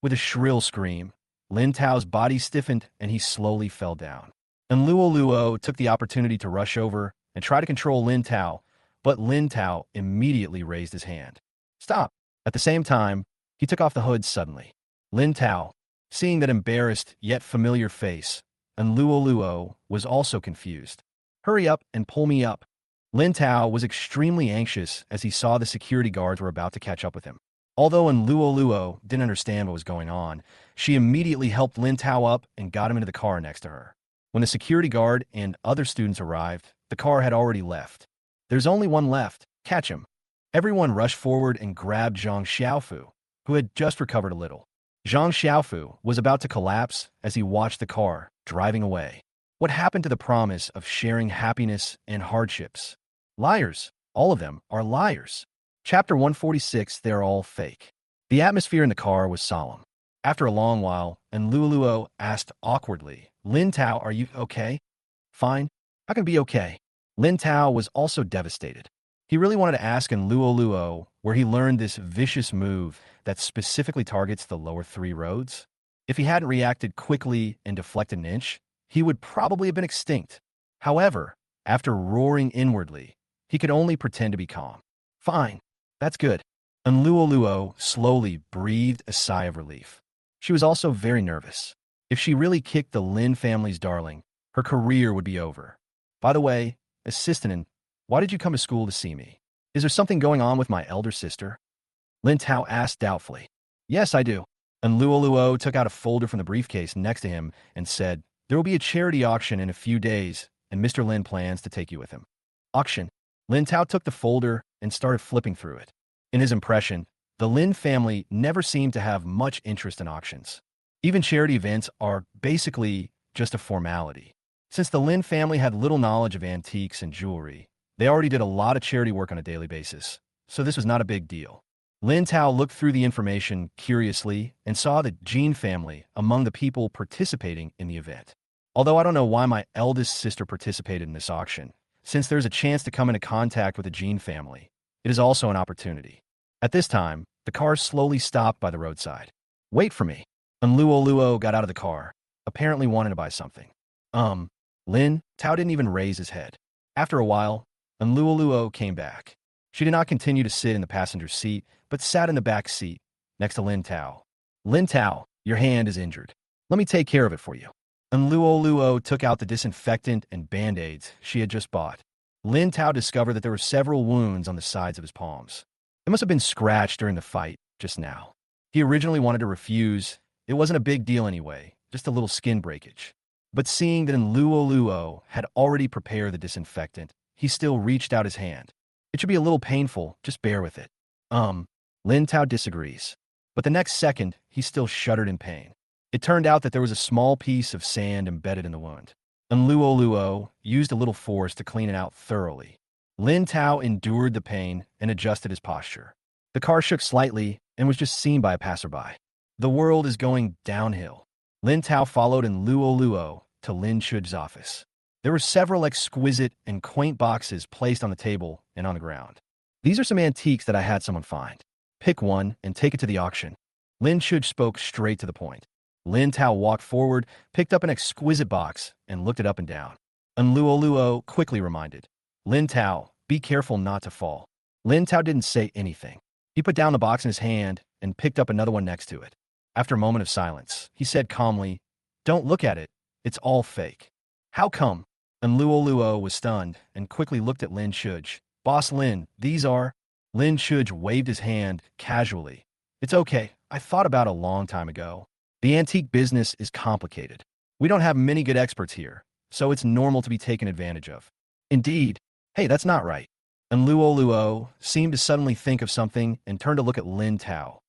With a shrill scream, Lin Tao's body stiffened and he slowly fell down. Luo took the opportunity to rush over and try to control Lin Tao, but Lin Tao immediately raised his hand. "Stop." At the same time, he took off the hood suddenly. Lin Tao, seeing that embarrassed yet familiar face, Luo was also confused. "Hurry up and pull me up." Lin Tao was extremely anxious as he saw the security guards were about to catch up with him. Although Luo didn't understand what was going on, she immediately helped Lin Tao up and got him into the car next to her. When the security guard and other students arrived, the car had already left. "There's only one left. Catch him." Everyone rushed forward and grabbed Zhang Xiaofu, who had just recovered a little. Zhang Xiaofu was about to collapse as he watched the car driving away. What happened to the promise of sharing happiness and hardships? Liars. All of them are liars. Chapter 146, They're All Fake. The atmosphere in the car was solemn. After a long while, Luo asked awkwardly, "Lin Tao, are you okay?" "Fine. How can I be okay?" Lin Tao was also devastated. He really wanted to ask in Luo where he learned this vicious move that specifically targets the lower three roads. If he hadn't reacted quickly and deflected an inch, he would probably have been extinct. However, after roaring inwardly, he could only pretend to be calm. Fine, that's good. And Luo slowly breathed a sigh of relief. She was also very nervous. If she really kicked the Lin family's darling, her career would be over. By the way, assistant, why did you come to school to see me? Is there something going on with my elder sister? Lin Tao asked doubtfully. Yes, I do. And Luo took out a folder from the briefcase next to him and said, there will be a charity auction in a few days, and Mr. Lin plans to take you with him. Auction. Lin Tao took the folder and started flipping through it. In his impression, the Lin family never seemed to have much interest in auctions. Even charity events are basically just a formality. Since the Lin family had little knowledge of antiques and jewelry, they already did a lot of charity work on a daily basis, so this was not a big deal. Lin Tao looked through the information curiously and saw the Jean family among the people participating in the event. Although I don't know why my eldest sister participated in this auction, since there's a chance to come into contact with the Jean family, it is also an opportunity. At this time, the car slowly stopped by the roadside. Wait for me. And Luo got out of the car, apparently wanting to buy something. Lin Tao didn't even raise his head. After a while, and Luo came back. She did not continue to sit in the passenger seat, but sat in the back seat, next to Lin Tao. Lin Tao, your hand is injured. Let me take care of it for you. And Luo took out the disinfectant and band-aids she had just bought. Lin Tao discovered that there were several wounds on the sides of his palms. It must have been scratched during the fight just now. He originally wanted to refuse. It wasn't a big deal anyway, just a little skin breakage. But seeing that Luo had already prepared the disinfectant, he still reached out his hand. It should be a little painful, just bear with it. Lin Tao disagrees. But the next second, he still shuddered in pain. It turned out that there was a small piece of sand embedded in the wound. And Luo used a little force to clean it out thoroughly. Lin Tao endured the pain and adjusted his posture. The car shook slightly and was just seen by a passerby. The world is going downhill. Lin Tao followed in Luo to Lin Chuj's office. There were several exquisite and quaint boxes placed on the table and on the ground. These are some antiques that I had someone find. Pick one and take it to the auction. Lin Chuj spoke straight to the point. Lin Tao walked forward, picked up an exquisite box, and looked it up and down. And Luo quickly reminded, Lin Tao, be careful not to fall. Lin Tao didn't say anything. He put down the box in his hand and picked up another one next to it. After a moment of silence, he said calmly, don't look at it. It's all fake. How come? And Luo was stunned and quickly looked at Lin Chuj. Boss Lin, these are... Lin Chuj waved his hand casually. It's okay. I thought about it a long time ago. The antique business is complicated. We don't have many good experts here, so it's normal to be taken advantage of. Indeed. Hey, that's not right. And Luo seemed to suddenly think of something and turned to look at Lin Tao.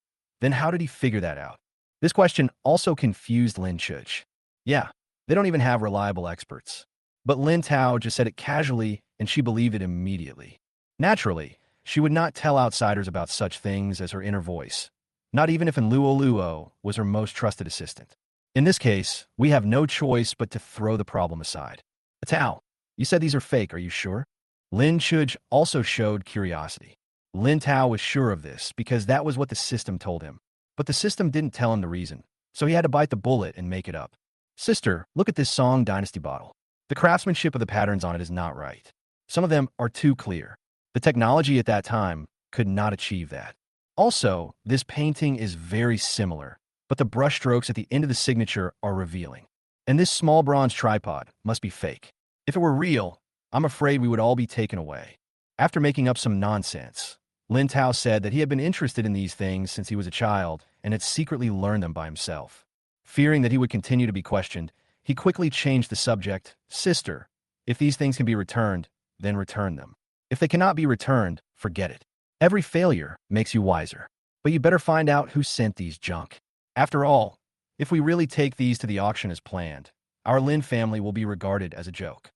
Then how did he figure that out? This question also confused Lin Chuj. Yeah, they don't even have reliable experts. But Lin Tao just said it casually, and she believed it immediately. Naturally, she would not tell outsiders about such things as her inner voice, not even if Luo was her most trusted assistant. In this case, we have no choice but to throw the problem aside. Tao, you said these are fake, are you sure? Lin Chuj also showed curiosity. Lin Tao was sure of this because that was what the system told him. But the system didn't tell him the reason, so he had to bite the bullet and make it up. Sister, look at this Song Dynasty bottle. The craftsmanship of the patterns on it is not right. Some of them are too clear. The technology at that time could not achieve that. Also, this painting is very similar, but the brushstrokes at the end of the signature are revealing. And this small bronze tripod must be fake. If it were real, I'm afraid we would all be taken away. After making up some nonsense, Lin Tao said that he had been interested in these things since he was a child and had secretly learned them by himself. Fearing that he would continue to be questioned, he quickly changed the subject. Sister, if these things can be returned, then return them. If they cannot be returned, forget it. Every failure makes you wiser. But you better find out who sent these junk. After all, if we really take these to the auction as planned, our Lin family will be regarded as a joke.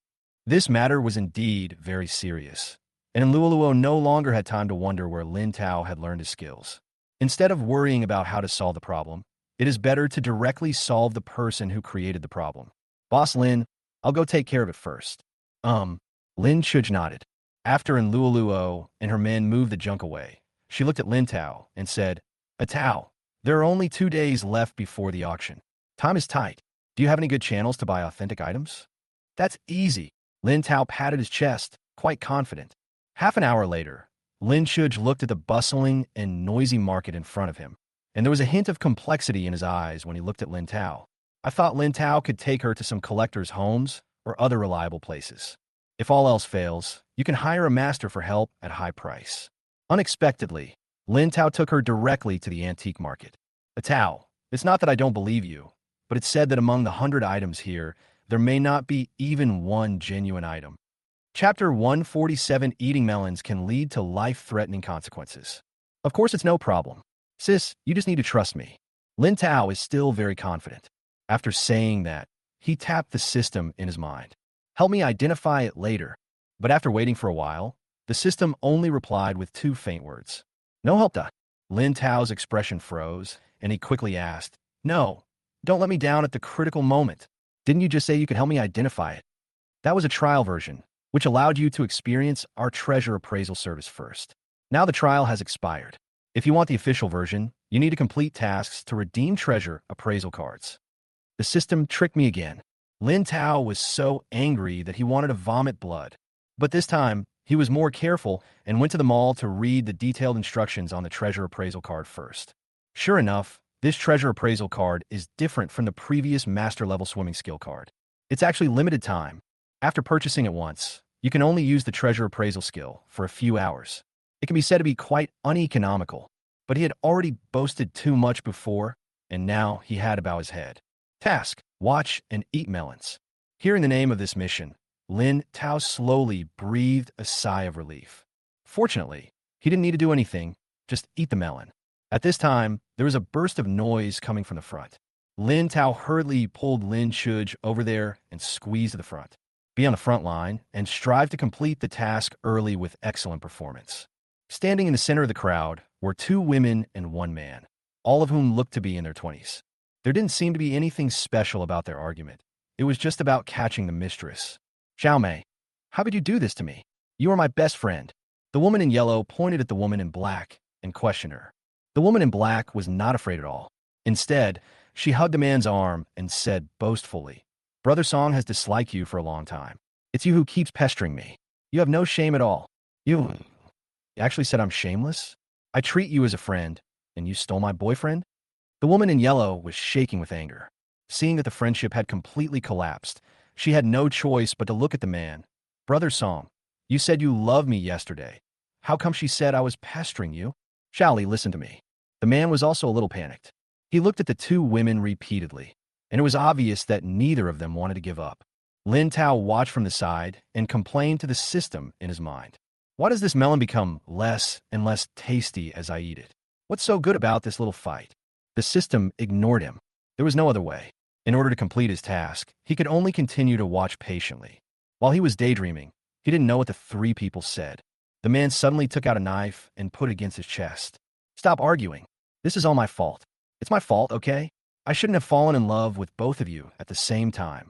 This matter was indeed very serious, and Luo no longer had time to wonder where Lin Tao had learned his skills. Instead of worrying about how to solve the problem, it is better to directly solve the person who created the problem. Boss Lin, I'll go take care of it first. Lin Chuj nodded. After Luoluo and her men moved the junk away, she looked at Lin Tao and said, Tao, there are only 2 days left before the auction. Time is tight. Do you have any good channels to buy authentic items? That's easy. Lin Tao patted his chest, quite confident. Half an hour later, Lin Chuj looked at the bustling and noisy market in front of him, and there was a hint of complexity in his eyes when he looked at Lin Tao. I thought Lin Tao could take her to some collectors' homes or other reliable places. If all else fails, you can hire a master for help at a high price. Unexpectedly, Lin Tao took her directly to the antique market. Tao, it's not that I don't believe you, but it's said that among the 100 items here, there may not be even one genuine item. Chapter 147 Eating melons can lead to life-threatening consequences. Of course, it's no problem. Sis, you just need to trust me. Lin Tao is still very confident. After saying that, he tapped the system in his mind. Help me identify it later. But after waiting for a while, the system only replied with 2 faint words. No help da. Lin Tao's expression froze, and he quickly asked, No, don't let me down at the critical moment. Didn't you just say you could help me identify it? That was a trial version, which allowed you to experience our treasure appraisal service first. Now the trial has expired. If you want the official version, you need to complete tasks to redeem treasure appraisal cards. The system tricked me again. Lin Tao was so angry that he wanted to vomit blood. But this time, he was more careful and went to the mall to read the detailed instructions on the treasure appraisal card first. Sure enough, this treasure appraisal card is different from the previous master-level swimming skill card. It's actually limited time. After purchasing it once, you can only use the treasure appraisal skill for a few hours. It can be said to be quite uneconomical, but he had already boasted too much before, and now he had to bow his head. Task: watch and eat melons. Hearing the name of this mission, Lin Tao slowly breathed a sigh of relief. Fortunately, he didn't need to do anything, just eat the melon. At this time, there was a burst of noise coming from the front. Lin Tao hurriedly pulled Lin Chuj over there and squeezed to the front. Be on the front line and strive to complete the task early with excellent performance. Standing in the center of the crowd were 2 women and 1 man, all of whom looked to be in their 20s. There didn't seem to be anything special about their argument. It was just about catching the mistress. Xiao Mei, how could you do this to me? You are my best friend. The woman in yellow pointed at the woman in black and questioned her. The woman in black was not afraid at all. Instead, she hugged the man's arm and said boastfully, Brother Song has disliked you for a long time. It's you who keeps pestering me. You have no shame at all. You actually said I'm shameless? I treat you as a friend, and you stole my boyfriend? The woman in yellow was shaking with anger. Seeing that the friendship had completely collapsed, she had no choice but to look at the man. Brother Song, you said you loved me yesterday. How come she said I was pestering you? Xiaoli, listen to me. The man was also a little panicked. He looked at the 2 women repeatedly, and it was obvious that neither of them wanted to give up. Lin Tao watched from the side and complained to the system in his mind. Why does this melon become less and less tasty as I eat it? What's so good about this little fight? The system ignored him. There was no other way. In order to complete his task, he could only continue to watch patiently. While he was daydreaming, he didn't know what the 3 people said. The man suddenly took out a knife and put it against his chest. Stop arguing. This is all my fault. It's my fault, okay? I shouldn't have fallen in love with both of you at the same time.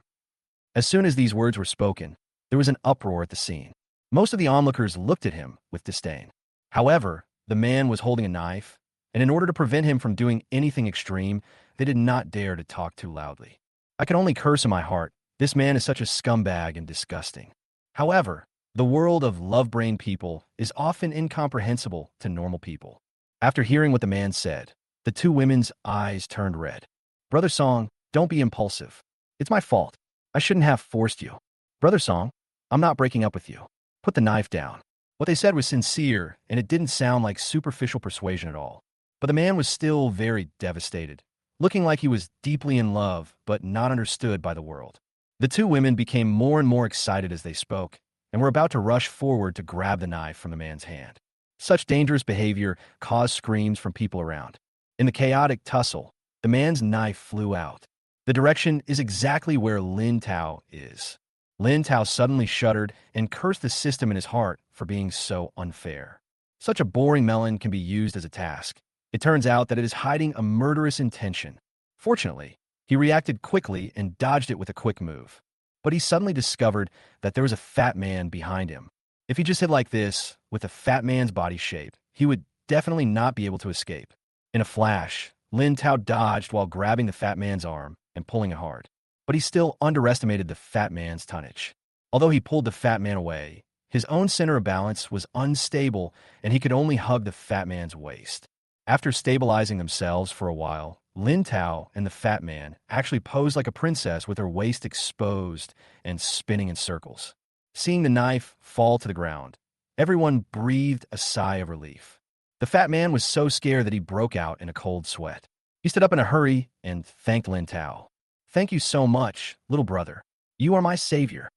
As soon as these words were spoken, there was an uproar at the scene. Most of the onlookers looked at him with disdain. However, the man was holding a knife, and in order to prevent him from doing anything extreme, they did not dare to talk too loudly. I can only curse in my heart. This man is such a scumbag and disgusting. However, the world of love-brained people is often incomprehensible to normal people. After hearing what the man said, the 2 women's eyes turned red. Brother Song, don't be impulsive. It's my fault. I shouldn't have forced you. Brother Song, I'm not breaking up with you. Put the knife down. What they said was sincere, and it didn't sound like superficial persuasion at all. But the man was still very devastated, looking like he was deeply in love but not understood by the world. The 2 women became more and more excited as they spoke, and were about to rush forward to grab the knife from the man's hand. Such dangerous behavior caused screams from people around. In the chaotic tussle, the man's knife flew out. The direction is exactly where Lin Tao is. Lin Tao suddenly shuddered and cursed the system in his heart for being so unfair. Such a boring melon can be used as a task. It turns out that it is hiding a murderous intention. Fortunately, he reacted quickly and dodged it with a quick move. but he suddenly discovered that there was a fat man behind him. If he just hid like this, with a fat man's body shape, he would definitely not be able to escape. In a flash, Lin Tao dodged while grabbing the fat man's arm and pulling it hard. But he still underestimated the fat man's tonnage. Although he pulled the fat man away, his own center of balance was unstable and he could only hug the fat man's waist. After stabilizing themselves for a while, Lin Tao and the fat man actually posed like a princess with her waist exposed and spinning in circles. Seeing the knife fall to the ground, everyone breathed a sigh of relief. The fat man was so scared that he broke out in a cold sweat. He stood up in a hurry and thanked Lin Tao. "Thank you so much, little brother. You are my savior."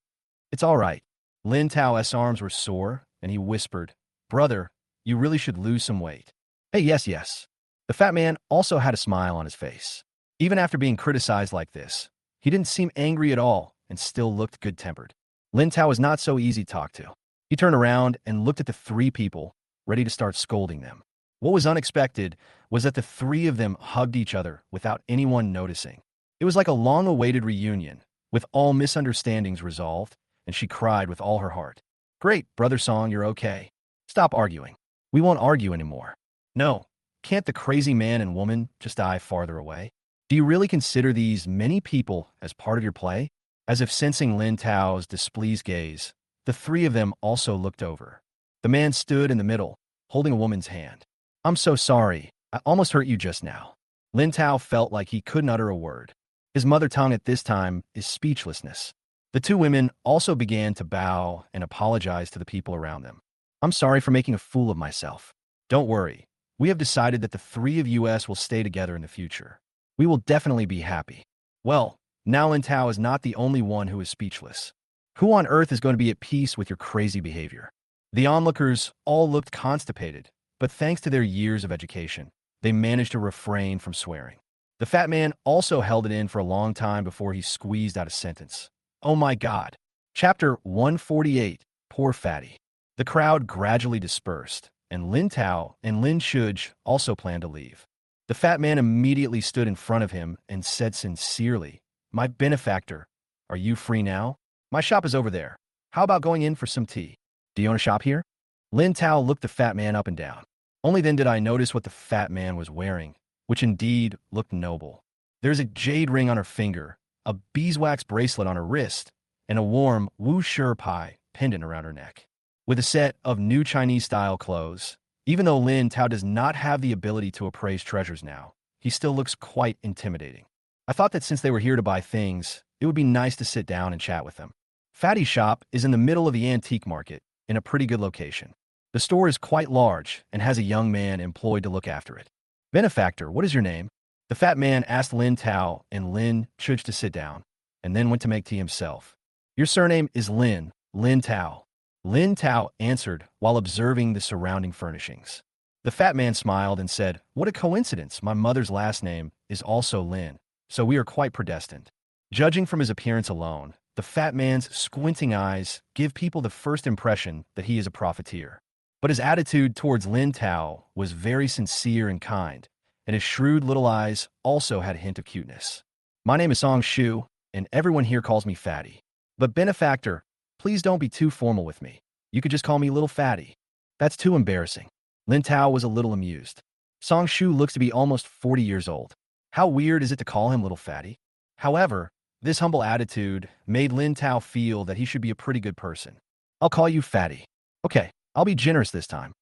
"It's all right." Lin Tao's arms were sore, and he whispered, "Brother, you really should lose some weight." "Hey, yes." The fat man also had a smile on his face. Even after being criticized like this, he didn't seem angry at all and still looked good-tempered. Lin Tao was not so easy to talk to. He turned around and looked at the three people, ready to start scolding them. What was unexpected was that the three of them hugged each other without anyone noticing. It was like a long-awaited reunion, with all misunderstandings resolved, and she cried with all her heart. "Great, Brother Song, you're okay. Stop arguing. We won't argue anymore." "No, can't the crazy man and woman just die farther away? Do you really consider these many people as part of your play?" As if sensing Lin Tao's displeased gaze, the three of them also looked over. The man stood in the middle, holding a woman's hand. "I'm so sorry. I almost hurt you just now." Lin Tao felt like he couldn't utter a word. His mother tongue at this time is speechlessness. The two women also began to bow and apologize to the people around them. "I'm sorry for making a fool of myself. Don't worry. We have decided that the three of us will stay together in the future. We will definitely be happy." Well, now Lin Tao is not the only one who is speechless. Who on earth is going to be at peace with your crazy behavior? The onlookers all looked constipated, but thanks to their years of education, they managed to refrain from swearing. The fat man also held it in for a long time before he squeezed out a sentence. "Oh my God." Chapter 148, Poor Fatty. The crowd gradually dispersed, and Lin Tao and Lin Shuj also planned to leave. The fat man immediately stood in front of him and said sincerely, "My benefactor, are you free now? My shop is over there. How about going in for some tea? Do you own a shop here?" Lin Tao looked the fat man up and down. Only then did I notice what the fat man was wearing, which indeed looked noble. There's a jade ring on her finger, a beeswax bracelet on her wrist, and a warm Wu Shi Pai pendant around her neck. With a set of new Chinese-style clothes, even though Lin Tao does not have the ability to appraise treasures now, he still looks quite intimidating. I thought that since they were here to buy things, it would be nice to sit down and chat with them. Fatty's shop is in the middle of the antique market, in a pretty good location. The store is quite large and has a young man employed to look after it. "Benefactor, what is your name?" The fat man asked Lin Tao and Lin Shuj to sit down, and then went to make tea himself. "Your surname is Lin Tao." Lin Tao answered while observing the surrounding furnishings. The fat man smiled and said, "What a coincidence, my mother's last name is also Lin, so we are quite predestined." Judging from his appearance alone, the fat man's squinting eyes give people the first impression that he is a profiteer. But his attitude towards Lin Tao was very sincere and kind, and his shrewd little eyes also had a hint of cuteness. "My name is Song Shu, and everyone here calls me Fatty. But benefactor, please don't be too formal with me. You could just call me Little Fatty." "That's too embarrassing." Lin Tao was a little amused. Song Shu looks to be almost 40 years old. How weird is it to call him Little Fatty? However, this humble attitude made Lin Tao feel that he should be a pretty good person. "I'll call you Fatty." "Okay, I'll be generous this time."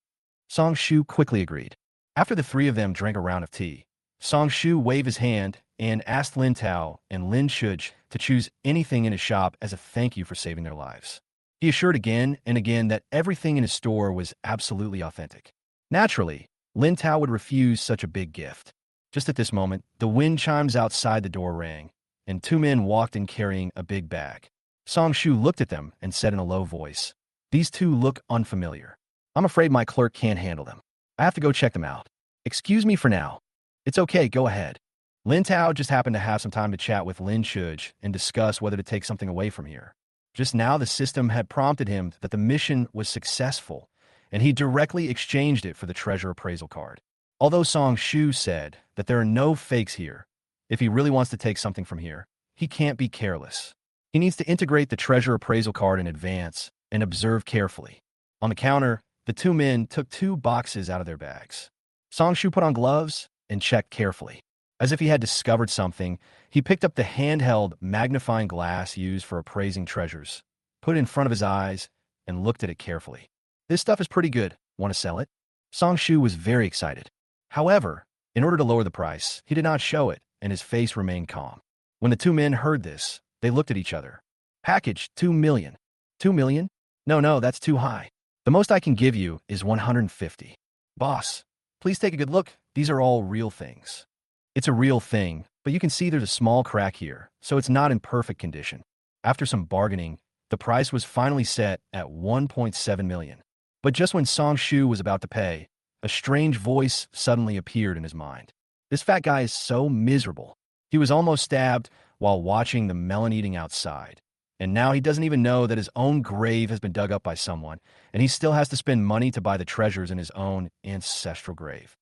Song Shu quickly agreed. After the three of them drank a round of tea, Song Shu waved his hand and asked Lin Tao and Lin Shuj to choose anything in his shop as a thank you for saving their lives. He assured again and again that everything in his store was absolutely authentic. Naturally, Lin Tao would refuse such a big gift. Just at this moment, the wind chimes outside the door rang, and two men walked in carrying a big bag. Song Shu looked at them and said in a low voice, "These two look unfamiliar. I'm afraid my clerk can't handle them. I have to go check them out. Excuse me for now." "It's okay, go ahead." Lin Tao just happened to have some time to chat with Lin Shuj and discuss whether to take something away from here. Just now the system had prompted him that the mission was successful, and he directly exchanged it for the treasure appraisal card. Although Song Shu said that there are no fakes here, if he really wants to take something from here, he can't be careless. He needs to integrate the treasure appraisal card in advance and observe carefully. On the counter, the two men took 2 boxes out of their bags. Songshu put on gloves and checked carefully. As if he had discovered something, he picked up the handheld magnifying glass used for appraising treasures, put it in front of his eyes, and looked at it carefully. This stuff is pretty good. Want to sell it? Songshu was very excited. However, in order to lower the price, he did not show it, and his face remained calm. When the two men heard this, they looked at each other. Package, 2 million. 2 million? No, that's too high. The most I can give you is 150. Boss, please take a good look. These are all real things. It's a real thing, but you can see there's a small crack here, so it's not in perfect condition. After some bargaining, the price was finally set at 1.7 million. But just when Songshu was about to pay, a strange voice suddenly appeared in his mind. This fat guy is so miserable. He was almost stabbed while watching the melon eating outside. And now he doesn't even know that his own grave has been dug up by someone, and he still has to spend money to buy the treasures in his own ancestral grave.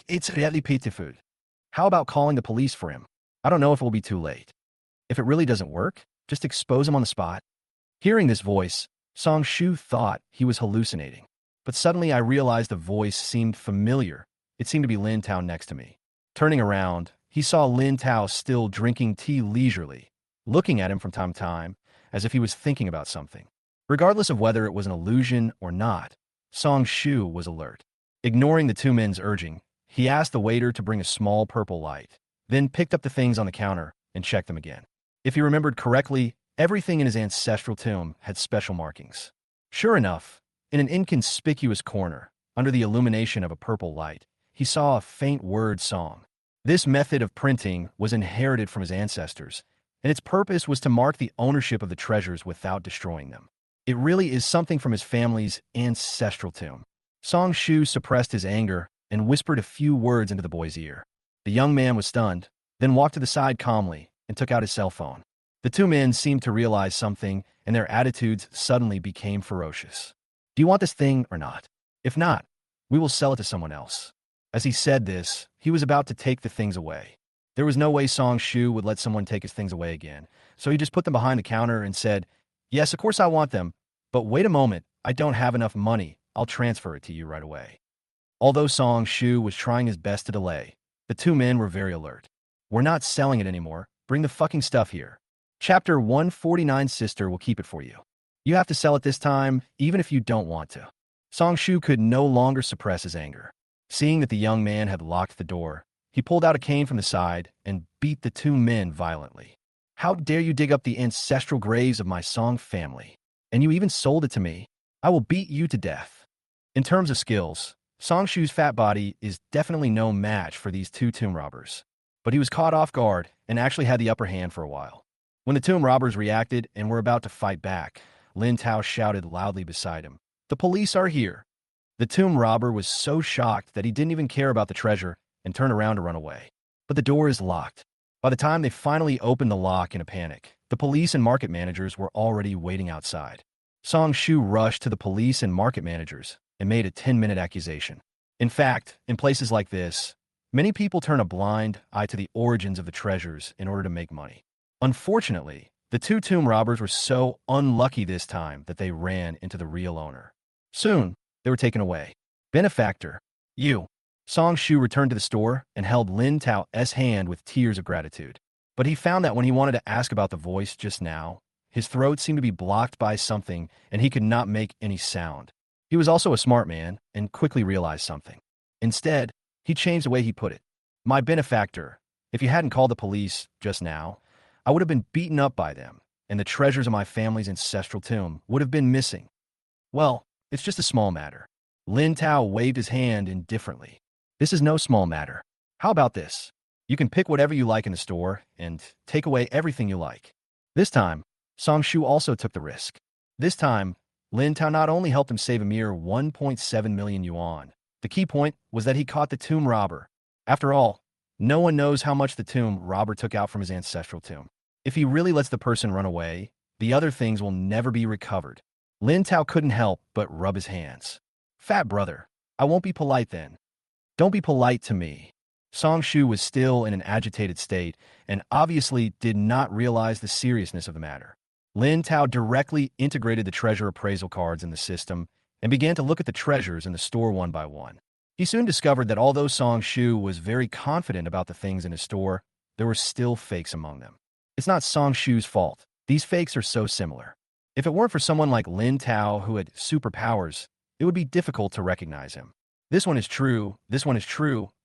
It's really pitiful. How about calling the police for him? I don't know if it will be too late. If it really doesn't work, just expose him on the spot. Hearing this voice, Songshu thought he was hallucinating. But suddenly I realized the voice seemed familiar. It seemed to be Lin Tao next to me. Turning around, he saw Lin Tao still drinking tea leisurely, looking at him from time to time, as if he was thinking about something. Regardless of whether it was an illusion or not, Songshu was alert. Ignoring the two men's urging, he asked the waiter to bring a small purple light, then picked up the things on the counter and checked them again. If he remembered correctly, everything in his ancestral tomb had special markings. Sure enough, in an inconspicuous corner, under the illumination of a purple light, he saw a faint word song. This method of printing was inherited from his ancestors, and its purpose was to mark the ownership of the treasures without destroying them. It really is something from his family's ancestral tomb. Songshu suppressed his anger and whispered a few words into the boy's ear. The young man was stunned, then walked to the side calmly and took out his cell phone. The two men seemed to realize something, and their attitudes suddenly became ferocious. Do you want this thing or not? If not, we will sell it to someone else. As he said this, he was about to take the things away. There was no way Songshu would let someone take his things away again, so he just put them behind the counter and said, "Yes, of course I want them, but wait a moment, I don't have enough money. I'll transfer it to you right away." Although Songshu was trying his best to delay, the two men were very alert. "We're not selling it anymore. Bring the fucking stuff here. Chapter 149 Sister will keep it for you. You have to sell it this time, even if you don't want to." Songshu could no longer suppress his anger. Seeing that the young man had locked the door, he pulled out a cane from the side and beat the two men violently. "How dare you dig up the ancestral graves of my Song family? And you even sold it to me. I will beat you to death." In terms of skills, Songshu's fat body is definitely no match for these two tomb robbers. But he was caught off guard and actually had the upper hand for a while. When the tomb robbers reacted and were about to fight back, Lin Tao shouted loudly beside him, "The police are here." The tomb robber was so shocked that he didn't even care about the treasure and turned around to run away. But the door is locked. By the time they finally opened the lock in a panic, the police and market managers were already waiting outside. Songshu rushed to the police and market managers and made a 10-minute accusation. In fact, in places like this, many people turn a blind eye to the origins of the treasures in order to make money. Unfortunately, the two tomb robbers were so unlucky this time that they ran into the real owner. Soon, they were taken away. "Benefactor, you." Songshu returned to the store and held Lin Tao's hand with tears of gratitude. But he found that when he wanted to ask about the voice just now, his throat seemed to be blocked by something and he could not make any sound. He was also a smart man and quickly realized something. Instead, he changed the way he put it. "My benefactor, if you hadn't called the police just now, I would have been beaten up by them, and the treasures of my family's ancestral tomb would have been missing." "Well, it's just a small matter." Lin Tao waved his hand indifferently. "This is no small matter. How about this? You can pick whatever you like in the store and take away everything you like." This time, Songshu also took the risk. This time, Lin Tao not only helped him save a mere 1.7 million yuan, the key point was that he caught the tomb robber. After all, no one knows how much the tomb robber took out from his ancestral tomb. If he really lets the person run away, the other things will never be recovered. Lin Tao couldn't help but rub his hands. "Fat brother, I won't be polite then." "Don't be polite to me." Song Shu was still in an agitated state and obviously did not realize the seriousness of the matter. Lin Tao directly integrated the treasure appraisal cards in the system and began to look at the treasures in the store one by one. He soon discovered that although Song Shu was very confident about the things in his store, there were still fakes among them. It's not Song Shu's fault. These fakes are so similar. If it weren't for someone like Lin Tao who had superpowers, it would be difficult to recognize him. This one is true,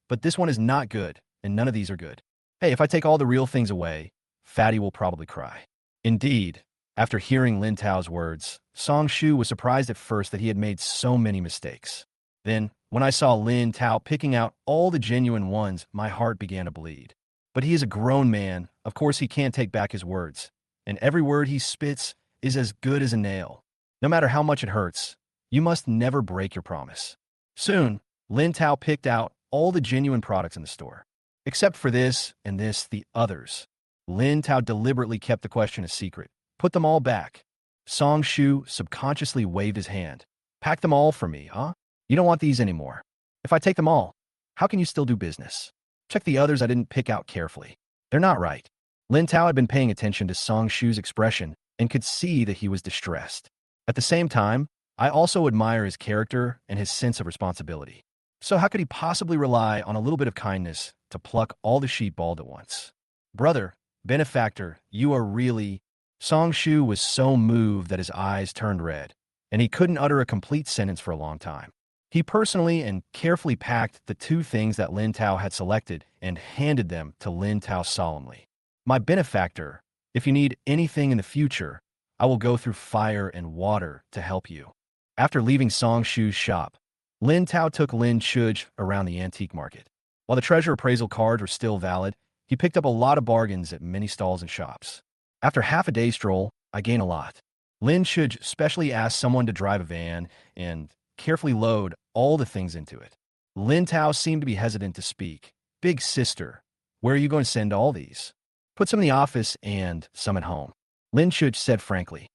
but this one is not good, and none of these are good. Hey, if I take all the real things away, Fatty will probably cry. Indeed, after hearing Lin Tao's words, Song Shu was surprised at first that he had made so many mistakes. Then, when I saw Lin Tao picking out all the genuine ones, my heart began to bleed. But he is a grown man, of course he can't take back his words, and every word he spits is as good as a nail. No matter how much it hurts, you must never break your promise. Soon, Lin Tao picked out all the genuine products in the store. Except for this and this, the others. Lin Tao deliberately kept the question a secret. Put them all back. Song Shu subconsciously waved his hand. Pack them all for me, huh? You don't want these anymore. If I take them all, how can you still do business? Check the others I didn't pick out carefully. They're not right. Lin Tao had been paying attention to Song Shu's expression and could see that he was distressed. At the same time, I also admire his character and his sense of responsibility. So how could he possibly rely on a little bit of kindness to pluck all the sheep bald at once? Brother, benefactor, you are really... Song Shu was so moved that his eyes turned red, and he couldn't utter a complete sentence for a long time. He personally and carefully packed the two things that Lin Tao had selected and handed them to Lin Tao solemnly. My benefactor, if you need anything in the future, I will go through fire and water to help you. After leaving Song Shu's shop, Lin Tao took Lin Chuj around the antique market. While the treasure appraisal cards were still valid, he picked up a lot of bargains at many stalls and shops. After half a day's stroll, I gained a lot. Lin Chuj specially asked someone to drive a van and carefully load all the things into it. Lin Tao seemed to be hesitant to speak. Big sister, where are you going to send all these? Put some in the office and some at home. Lin Chuj said frankly.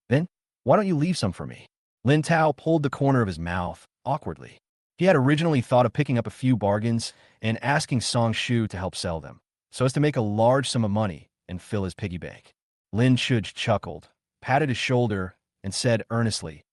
Then why don't you leave some for me? Lin Tao pulled the corner of his mouth awkwardly. He had originally thought of picking up a few bargains and asking Song Shu to help sell them, so as to make a large sum of money and fill his piggy bank. Lin Chuj chuckled, patted his shoulder, and said earnestly,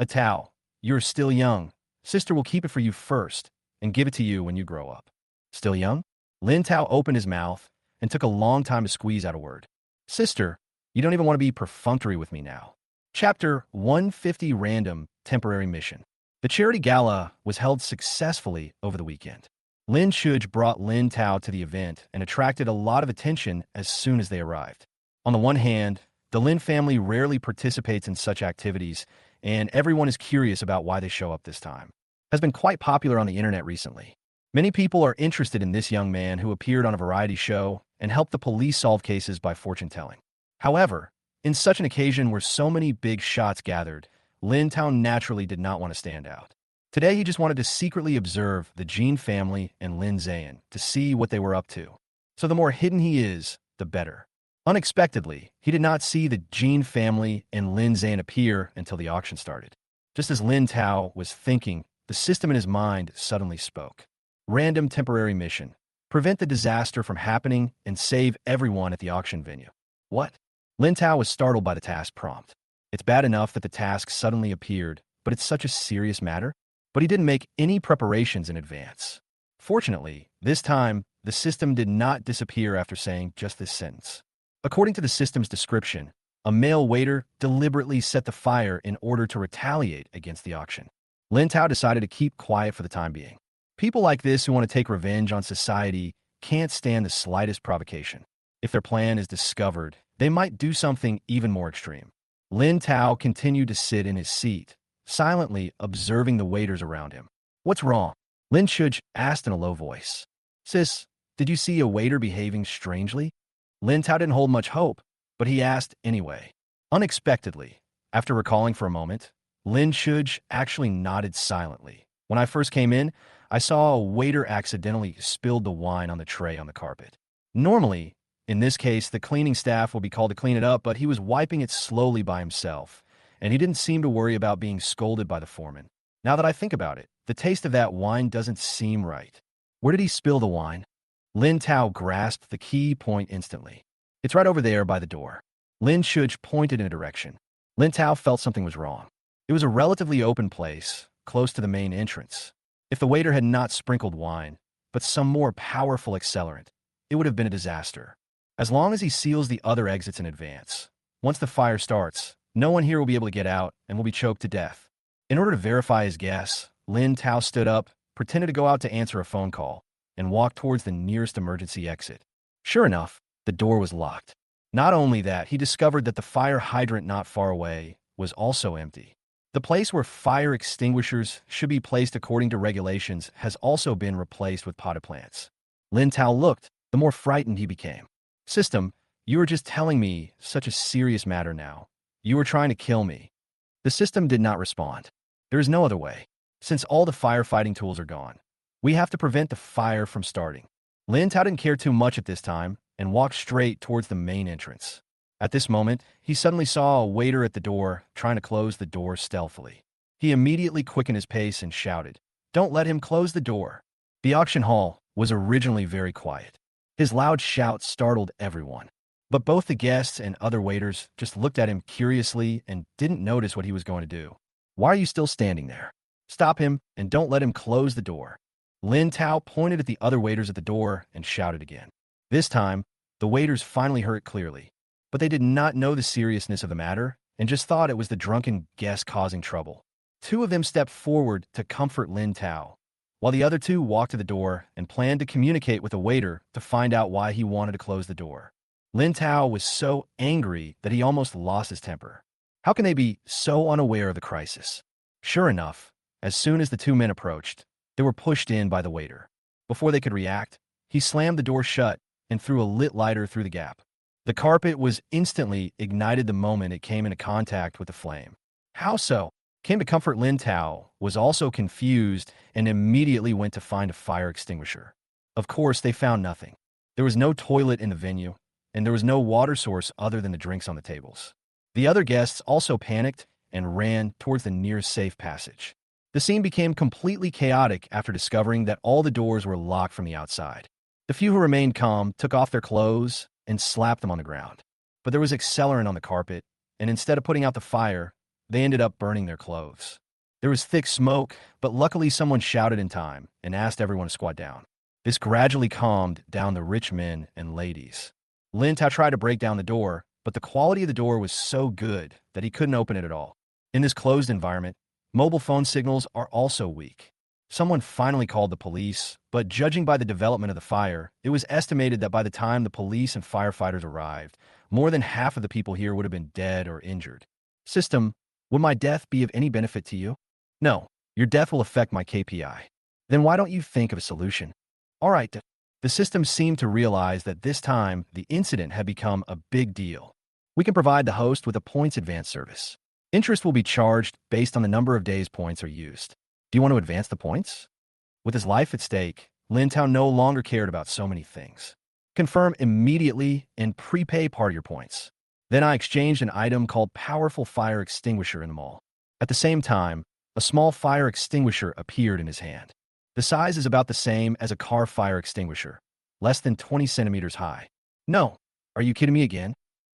Tao, you're still young. Sister will keep it for you first and give it to you when you grow up. Still young? Lin Tao opened his mouth and took a long time to squeeze out a word. Sister, you don't even want to be perfunctory with me now. Chapter 150 Random Temporary Mission. The charity gala was held successfully over the weekend. Lin Chuj brought Lin Tao to the event and attracted a lot of attention as soon as they arrived. On the one hand, the Lin family rarely participates in such activities, and everyone is curious about why they show up this time. It has been quite popular on the internet recently. Many people are interested in this young man who appeared on a variety show and helped the police solve cases by fortune-telling. However, in such an occasion where so many big shots gathered, Lin Tao naturally did not want to stand out. Today, he just wanted to secretly observe the Jin family and Lin Ze'an to see what they were up to. So the more hidden he is, the better. Unexpectedly, he did not see the Jin family and Lin Ze'an appear until the auction started. Just as Lin Tao was thinking, the system in his mind suddenly spoke. Random temporary mission. Prevent the disaster from happening and save everyone at the auction venue. What? Lin Tao was startled by the task prompt. It's bad enough that the task suddenly appeared, but it's such a serious matter? But he didn't make any preparations in advance. Fortunately, this time, the system did not disappear after saying just this sentence. According to the system's description, a male waiter deliberately set the fire in order to retaliate against the auction. Lin Tao decided to keep quiet for the time being. People like this who want to take revenge on society can't stand the slightest provocation. If their plan is discovered, they might do something even more extreme. Lin Tao continued to sit in his seat, silently observing the waiters around him. What's wrong? Lin Chuj asked in a low voice. Sis, did you see a waiter behaving strangely? Lin Tao didn't hold much hope, but he asked anyway. Unexpectedly, after recalling for a moment, Lin Chuj actually nodded silently. When I first came in, I saw a waiter accidentally spilled the wine on the tray on the carpet. Normally, in this case, the cleaning staff would be called to clean it up, but he was wiping it slowly by himself, and he didn't seem to worry about being scolded by the foreman. Now that I think about it, the taste of that wine doesn't seem right. Where did he spill the wine? Lin Tao grasped the key point instantly. It's right over there by the door. Lin Shuj pointed in a direction. Lin Tao felt something was wrong. It was a relatively open place, close to the main entrance. If the waiter had not sprinkled wine, but some more powerful accelerant, it would have been a disaster. As long as he seals the other exits in advance, once the fire starts, no one here will be able to get out and will be choked to death. In order to verify his guess, Lin Tao stood up, pretended to go out to answer a phone call, and walked towards the nearest emergency exit. Sure enough, the door was locked. Not only that, he discovered that the fire hydrant not far away was also empty. The place where fire extinguishers should be placed according to regulations has also been replaced with potted plants. Lin Tao looked, the more frightened he became. System, you were just telling me such a serious matter now. You were trying to kill me. The system did not respond. There is no other way. Since all the firefighting tools are gone, we have to prevent the fire from starting. Lin Tao didn't care too much at this time and walked straight towards the main entrance. At this moment, he suddenly saw a waiter at the door trying to close the door stealthily. He immediately quickened his pace and shouted, "Don't let him close the door." The auction hall was originally very quiet. His loud shout startled everyone. But both the guests and other waiters just looked at him curiously and didn't notice what he was going to do. "Why are you still standing there? Stop him and don't let him close the door." Lin Tao pointed at the other waiters at the door and shouted again. This time, the waiters finally heard it clearly, but they did not know the seriousness of the matter and just thought it was the drunken guest causing trouble. Two of them stepped forward to comfort Lin Tao, while the other two walked to the door and planned to communicate with the waiter to find out why he wanted to close the door. Lin Tao was so angry that he almost lost his temper. How can they be so unaware of the crisis? Sure enough, as soon as the two men approached, they were pushed in by the waiter. Before they could react, he slammed the door shut and threw a lit lighter through the gap. The carpet was instantly ignited the moment it came into contact with the flame. How so? Came to comfort Lin Tao was also confused and immediately went to find a fire extinguisher. Of course, they found nothing. There was no toilet in the venue, and there was no water source other than the drinks on the tables. The other guests also panicked and ran towards the nearest safe passage. The scene became completely chaotic after discovering that all the doors were locked from the outside. The few who remained calm took off their clothes and slapped them on the ground. But there was accelerant on the carpet, and instead of putting out the fire, they ended up burning their clothes. There was thick smoke, but luckily someone shouted in time and asked everyone to squat down. This gradually calmed down the rich men and ladies. Lin Tao tried to break down the door, but the quality of the door was so good that he couldn't open it at all. In this closed environment, mobile phone signals are also weak. Someone finally called the police, but judging by the development of the fire, it was estimated that by the time the police and firefighters arrived, more than half of the people here would have been dead or injured. System, would my death be of any benefit to you? No, your death will affect my KPI. Then why don't you think of a solution? All right, the system seemed to realize that this time the incident had become a big deal. We can provide the host with a points advance service. Interest will be charged based on the number of days points are used. Do you want to advance the points? With his life at stake, Lin Tao no longer cared about so many things. Confirm immediately and prepay part of your points. Then I exchanged an item called Powerful Fire Extinguisher in the mall. At the same time, a small fire extinguisher appeared in his hand. The size is about the same as a car fire extinguisher, less than 20 centimeters high. No, are you kidding me again?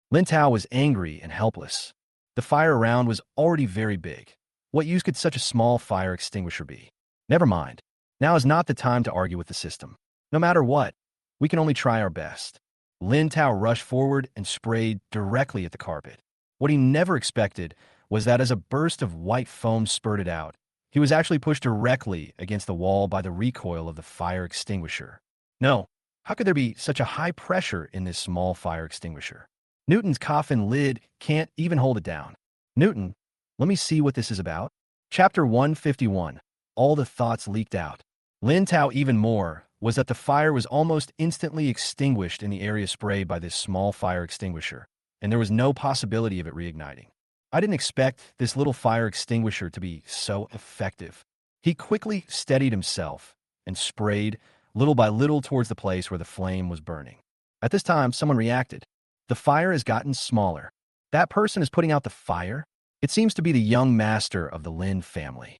Lin Tao was angry and helpless. The fire around was already very big. What use could such a small fire extinguisher be? Never mind. Now is not the time to argue with the system. No matter what, we can only try our best. Lin Tao rushed forward and sprayed directly at the carpet. What he never expected was that as a burst of white foam spurted out, he was actually pushed directly against the wall by the recoil of the fire extinguisher. No, how could there be such a high pressure in this small fire extinguisher? Newton's coffin lid can't even hold it down. Newton, let me see what this is about. Chapter 151. All the thoughts leaked out. Lin Tao even more was that the fire was almost instantly extinguished in the area sprayed by this small fire extinguisher, and there was no possibility of it reigniting. I didn't expect this little fire extinguisher to be so effective. He quickly steadied himself and sprayed little by little towards the place where the flame was burning. At this time, someone reacted. The fire has gotten smaller. That person is putting out the fire? It seems to be the young master of the Lin family.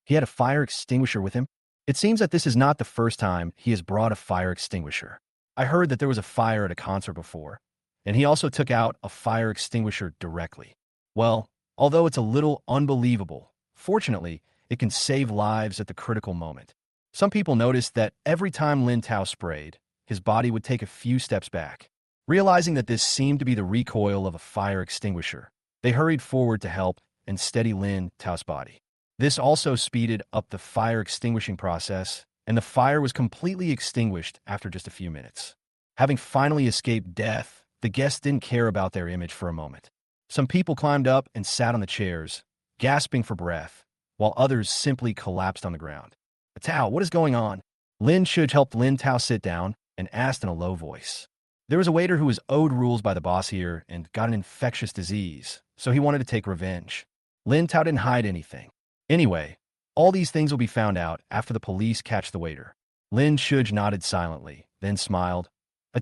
He had a fire extinguisher with him? It seems that this is not the first time he has brought a fire extinguisher. I heard that there was a fire at a concert before, and he also took out a fire extinguisher directly. Well, although it's a little unbelievable, fortunately, it can save lives at the critical moment. Some people noticed that every time Lin Tao sprayed, his body would take a few steps back. Realizing that this seemed to be the recoil of a fire extinguisher, they hurried forward to help and steady Lin Tao's body. This also speeded up the fire extinguishing process, and the fire was completely extinguished after just a few minutes. Having finally escaped death, the guests didn't care about their image for a moment. Some people climbed up and sat on the chairs, gasping for breath, while others simply collapsed on the ground. Tao, what is going on? Lin Shuj helped Lin Tao sit down and asked in a low voice. There was a waiter who was owed rules by the boss here and got an infectious disease, so he wanted to take revenge. Lin Tao didn't hide anything. Anyway, all these things will be found out after the police catch the waiter. Lin Shuj nodded silently, then smiled.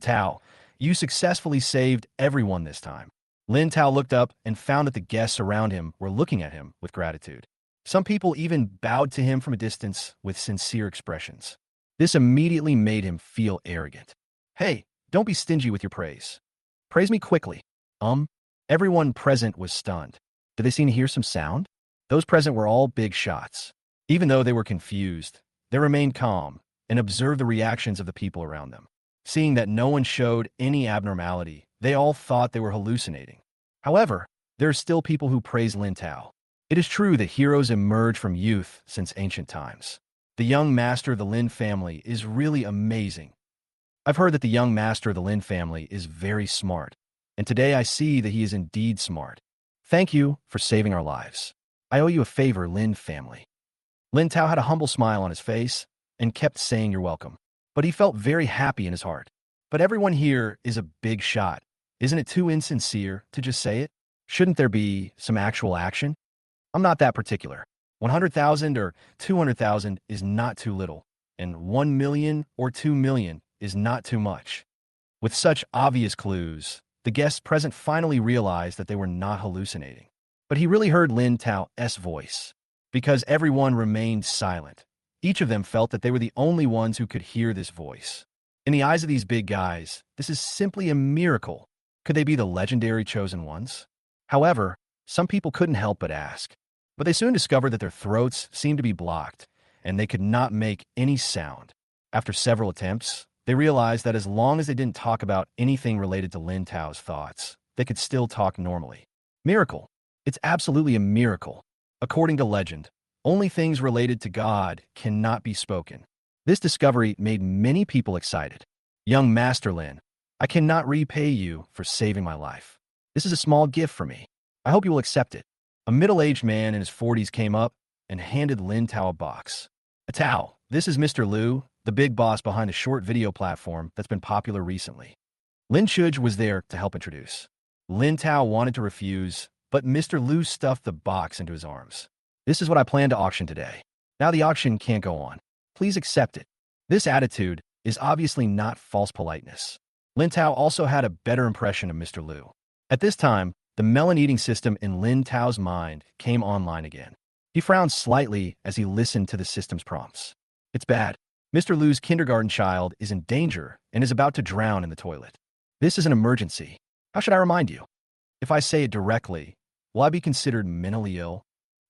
Tao, you successfully saved everyone this time. Lin Tao looked up and found that the guests around him were looking at him with gratitude. Some people even bowed to him from a distance with sincere expressions. This immediately made him feel arrogant. Hey, don't be stingy with your praise. Praise me quickly. Everyone present was stunned. Did they seem to hear some sound? Those present were all big shots. Even though they were confused, they remained calm and observed the reactions of the people around them. Seeing that no one showed any abnormality, they all thought they were hallucinating. However, there are still people who praise Lin Tao. It is true that heroes emerge from youth since ancient times. The young master of the Lin family is really amazing. I've heard that the young master of the Lin family is very smart, and today I see that he is indeed smart. Thank you for saving our lives. I owe you a favor, Lin family. Lin Tao had a humble smile on his face and kept saying you're welcome, but he felt very happy in his heart. But everyone here is a big shot. Isn't it too insincere to just say it? Shouldn't there be some actual action? I'm not that particular. 100,000 or 200,000 is not too little, and 1 million or 2 million is not too much. With such obvious clues, the guests present finally realized that they were not hallucinating. But he really heard Lin Tao's voice. Because everyone remained silent, each of them felt that they were the only ones who could hear this voice. In the eyes of these big guys, this is simply a miracle. Could they be the legendary chosen ones? However, some people couldn't help but ask. But they soon discovered that their throats seemed to be blocked, and they could not make any sound. After several attempts, they realized that as long as they didn't talk about anything related to Lin Tao's thoughts, they could still talk normally. Miracle. It's absolutely a miracle. According to legend, only things related to God cannot be spoken. This discovery made many people excited. Young Master Lin, I cannot repay you for saving my life. This is a small gift for me. I hope you will accept it. A middle-aged man in his 40s came up and handed Lin Tao a box. Tao, this is Mr. Liu, the big boss behind a short video platform that's been popular recently. Lin Shuj was there to help introduce. Lin Tao wanted to refuse, but Mr. Liu stuffed the box into his arms. This is what I plan to auction today. Now the auction can't go on. Please accept it. This attitude is obviously not false politeness. Lin Tao also had a better impression of Mr. Liu. At this time, the melon eating system in Lin Tao's mind came online again. He frowned slightly as he listened to the system's prompts. It's bad. Mr. Liu's kindergarten child is in danger and is about to drown in the toilet. This is an emergency. How should I remind you? If I say it directly, will I be considered mentally ill?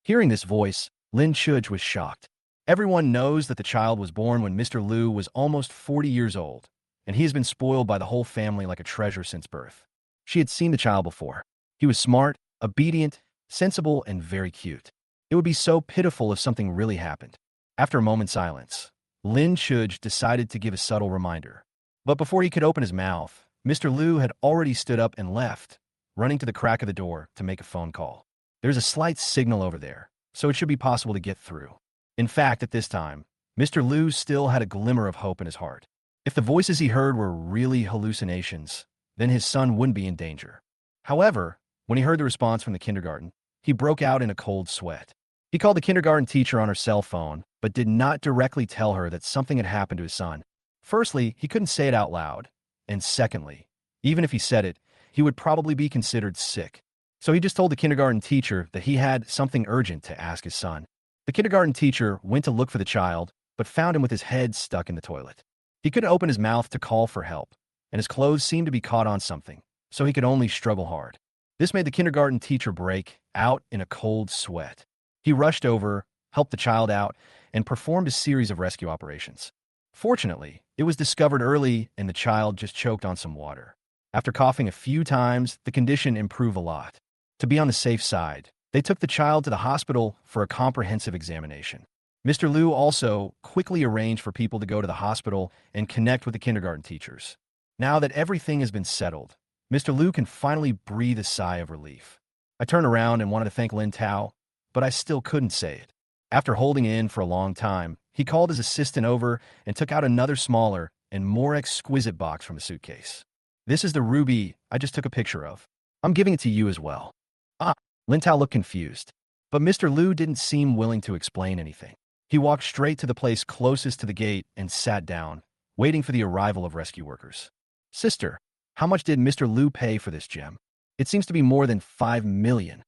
Hearing this voice, Lin Shuj was shocked. Everyone knows that the child was born when Mr. Liu was almost 40 years old, and he has been spoiled by the whole family like a treasure since birth. She had seen the child before. He was smart, obedient, sensible, and very cute. It would be so pitiful if something really happened. After a moment's silence, Lin Shuj decided to give a subtle reminder. But before he could open his mouth, Mr. Liu had already stood up and left, running to the crack of the door to make a phone call. There's a slight signal over there, so it should be possible to get through. In fact, at this time, Mr. Liu still had a glimmer of hope in his heart. If the voices he heard were really hallucinations, then his son wouldn't be in danger. However, when he heard the response from the kindergarten, he broke out in a cold sweat. He called the kindergarten teacher on her cell phone, but did not directly tell her that something had happened to his son. Firstly, he couldn't say it out loud. And secondly, even if he said it, he would probably be considered sick. So he just told the kindergarten teacher that he had something urgent to ask his son. The kindergarten teacher went to look for the child, but found him with his head stuck in the toilet. He couldn't open his mouth to call for help, and his clothes seemed to be caught on something, so he could only struggle hard. This made the kindergarten teacher break out in a cold sweat. He rushed over, helped the child out, and performed a series of rescue operations. Fortunately, it was discovered early and the child just choked on some water. After coughing a few times, the condition improved a lot. To be on the safe side, they took the child to the hospital for a comprehensive examination. Mr. Liu also quickly arranged for people to go to the hospital and connect with the kindergarten teachers. Now that everything has been settled, Mr. Liu can finally breathe a sigh of relief. I turned around and wanted to thank Lin Tao, but I still couldn't say it. After holding in for a long time, he called his assistant over and took out another smaller and more exquisite box from a suitcase. This is the ruby I just took a picture of. I'm giving it to you as well. Ah, Lin Tao looked confused, but Mr. Liu didn't seem willing to explain anything. He walked straight to the place closest to the gate and sat down, waiting for the arrival of rescue workers. Sister, how much did Mr. Liu pay for this gem? It seems to be more than 5 million.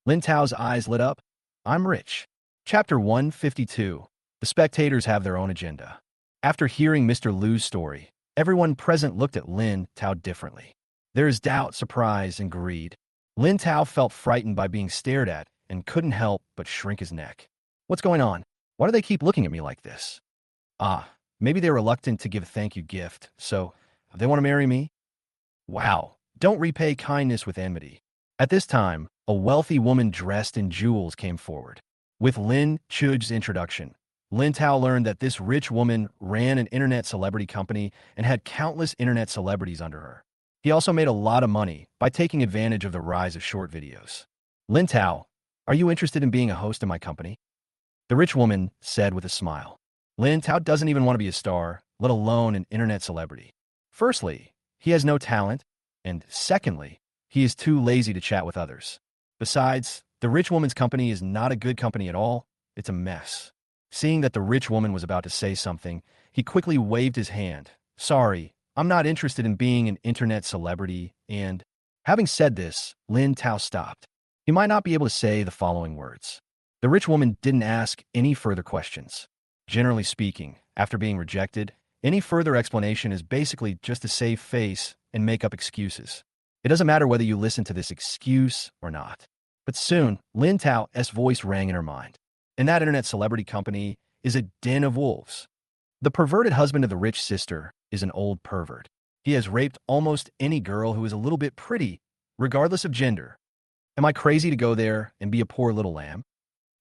Lin Tao's eyes lit up. I'm rich. Chapter 152. The spectators have their own agenda. After hearing Mr. Liu's story, everyone present looked at Lin Tao differently. There is doubt, surprise, and greed. Lin Tao felt frightened by being stared at and couldn't help but shrink his neck. What's going on? Why do they keep looking at me like this? Ah, maybe they're reluctant to give a thank you gift, so they want to marry me? Wow, don't repay kindness with enmity. At this time, a wealthy woman dressed in jewels came forward. With Lin Chuj's introduction, Lin Tao learned that this rich woman ran an internet celebrity company and had countless internet celebrities under her. He also made a lot of money by taking advantage of the rise of short videos. Lin Tao, are you interested in being a host in my company? The rich woman said with a smile. Lin Tao doesn't even want to be a star, let alone an internet celebrity. Firstly, he has no talent, and secondly, he is too lazy to chat with others. Besides, the rich woman's company is not a good company at all. It's a mess. Seeing that the rich woman was about to say something, he quickly waved his hand. Sorry, I'm not interested in being an internet celebrity, and having said this, Lin Tao stopped. He might not be able to say the following words. The rich woman didn't ask any further questions. Generally speaking, after being rejected, any further explanation is basically just to save face and make up excuses. It doesn't matter whether you listen to this excuse or not. But soon, Lin Tao's voice rang in her mind. And that internet celebrity company is a den of wolves. The perverted husband of the rich sister is an old pervert. He has raped almost any girl who is a little bit pretty, regardless of gender. Am I crazy to go there and be a poor little lamb?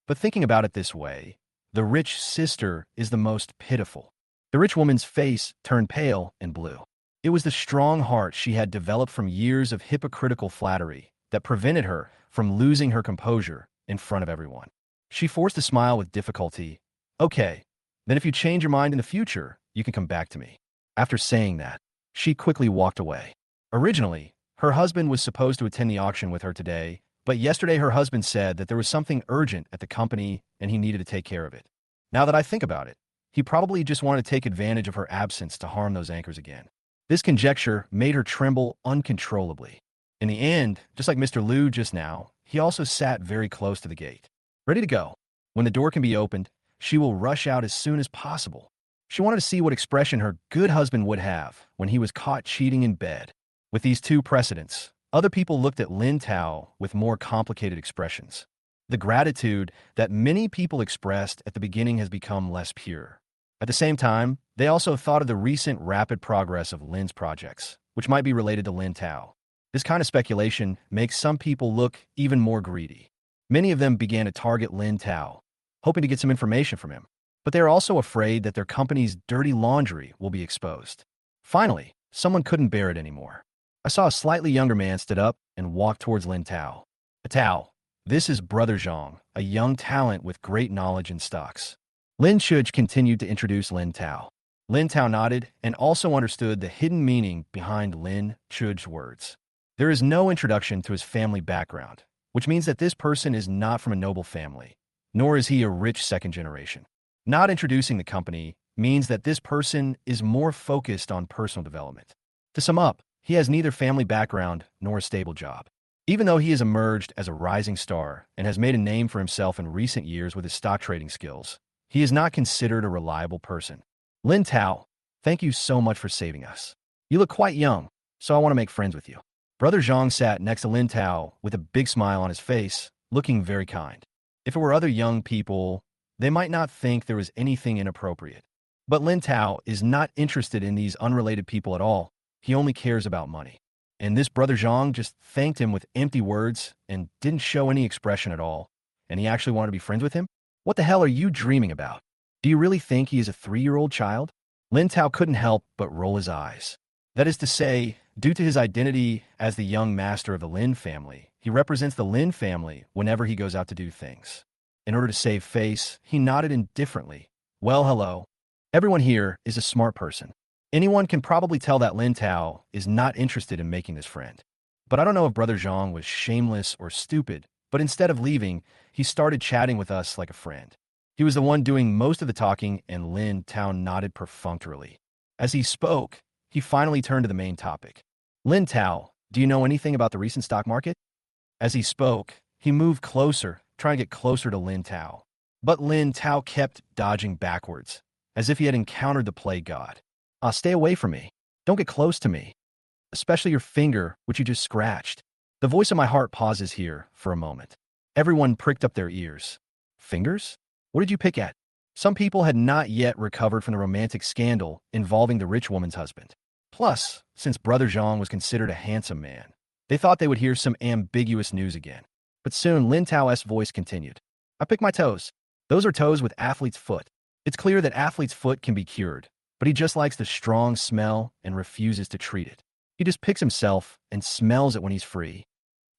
But thinking about it this way, the rich sister is the most pitiful. The rich woman's face turned pale and blue. It was the strong heart she had developed from years of hypocritical flattery that prevented her from losing her composure in front of everyone. She forced a smile with difficulty. Okay, then if you change your mind in the future, you can come back to me. After saying that, she quickly walked away. Originally, her husband was supposed to attend the auction with her today, but yesterday her husband said that there was something urgent at the company and he needed to take care of it. Now that I think about it, he probably just wanted to take advantage of her absence to harm those anchors again. This conjecture made her tremble uncontrollably. In the end, just like Mr. Liu just now, he also sat very close to the gate. Ready to go. When the door can be opened, she will rush out as soon as possible. She wanted to see what expression her good husband would have when he was caught cheating in bed. With these two precedents, other people looked at Lin Tao with more complicated expressions. The gratitude that many people expressed at the beginning has become less pure. At the same time, they also thought of the recent rapid progress of Lin's projects, which might be related to Lin Tao. This kind of speculation makes some people look even more greedy. Many of them began to target Lin Tao, hoping to get some information from him. But they are also afraid that their company's dirty laundry will be exposed. Finally, someone couldn't bear it anymore. I saw a slightly younger man stood up and walked towards Lin Tao. Tao, this is Brother Zhang, a young talent with great knowledge in stocks. Lin Chuj continued to introduce Lin Tao. Lin Tao nodded and also understood the hidden meaning behind Lin Chuj's words. There is no introduction to his family background, which means that this person is not from a noble family, nor is he a rich second generation. Not introducing the company means that this person is more focused on personal development. To sum up, he has neither family background nor a stable job. Even though he has emerged as a rising star and has made a name for himself in recent years with his stock trading skills, He is not considered a reliable person. Lin Tao, thank you so much for saving us. You look quite young, so I want to make friends with you. Brother Zhang sat next to Lin Tao with a big smile on his face, looking very kind. If it were other young people, they might not think there was anything inappropriate. But Lin Tao is not interested in these unrelated people at all. He only cares about money. And this Brother Zhang just thanked him with empty words and didn't show any expression at all. And he actually wanted to be friends with him? What the hell are you dreaming about? Do you really think he is a 3-year-old child? Lin Tao couldn't help but roll his eyes. That is to say, due to his identity as the young master of the Lin family, he represents the Lin family whenever he goes out to do things. In order to save face, he nodded indifferently. Well, hello. Everyone here is a smart person. Anyone can probably tell that Lin Tao is not interested in making this friend. But I don't know if Brother Zhang was shameless or stupid, but instead of leaving, he started chatting with us like a friend. He was the one doing most of the talking, and Lin Tao nodded perfunctorily. As he spoke, he finally turned to the main topic. Lin Tao, do you know anything about the recent stock market? As he spoke, he moved closer, trying to get closer to Lin Tao. But Lin Tao kept dodging backwards, as if he had encountered the plague god. Stay away from me. Don't get close to me. Especially your finger, which you just scratched. The voice of my heart pauses here for a moment. Everyone pricked up their ears. Fingers? What did you pick at? Some people had not yet recovered from the romantic scandal involving the rich woman's husband. Plus, since Brother Zhang was considered a handsome man, they thought they would hear some ambiguous news again. But soon, Lin Tao's voice continued. I picked my toes. Those are toes with athlete's foot. It's clear that athlete's foot can be cured, but he just likes the strong smell and refuses to treat it. He just picks himself and smells it when he's free.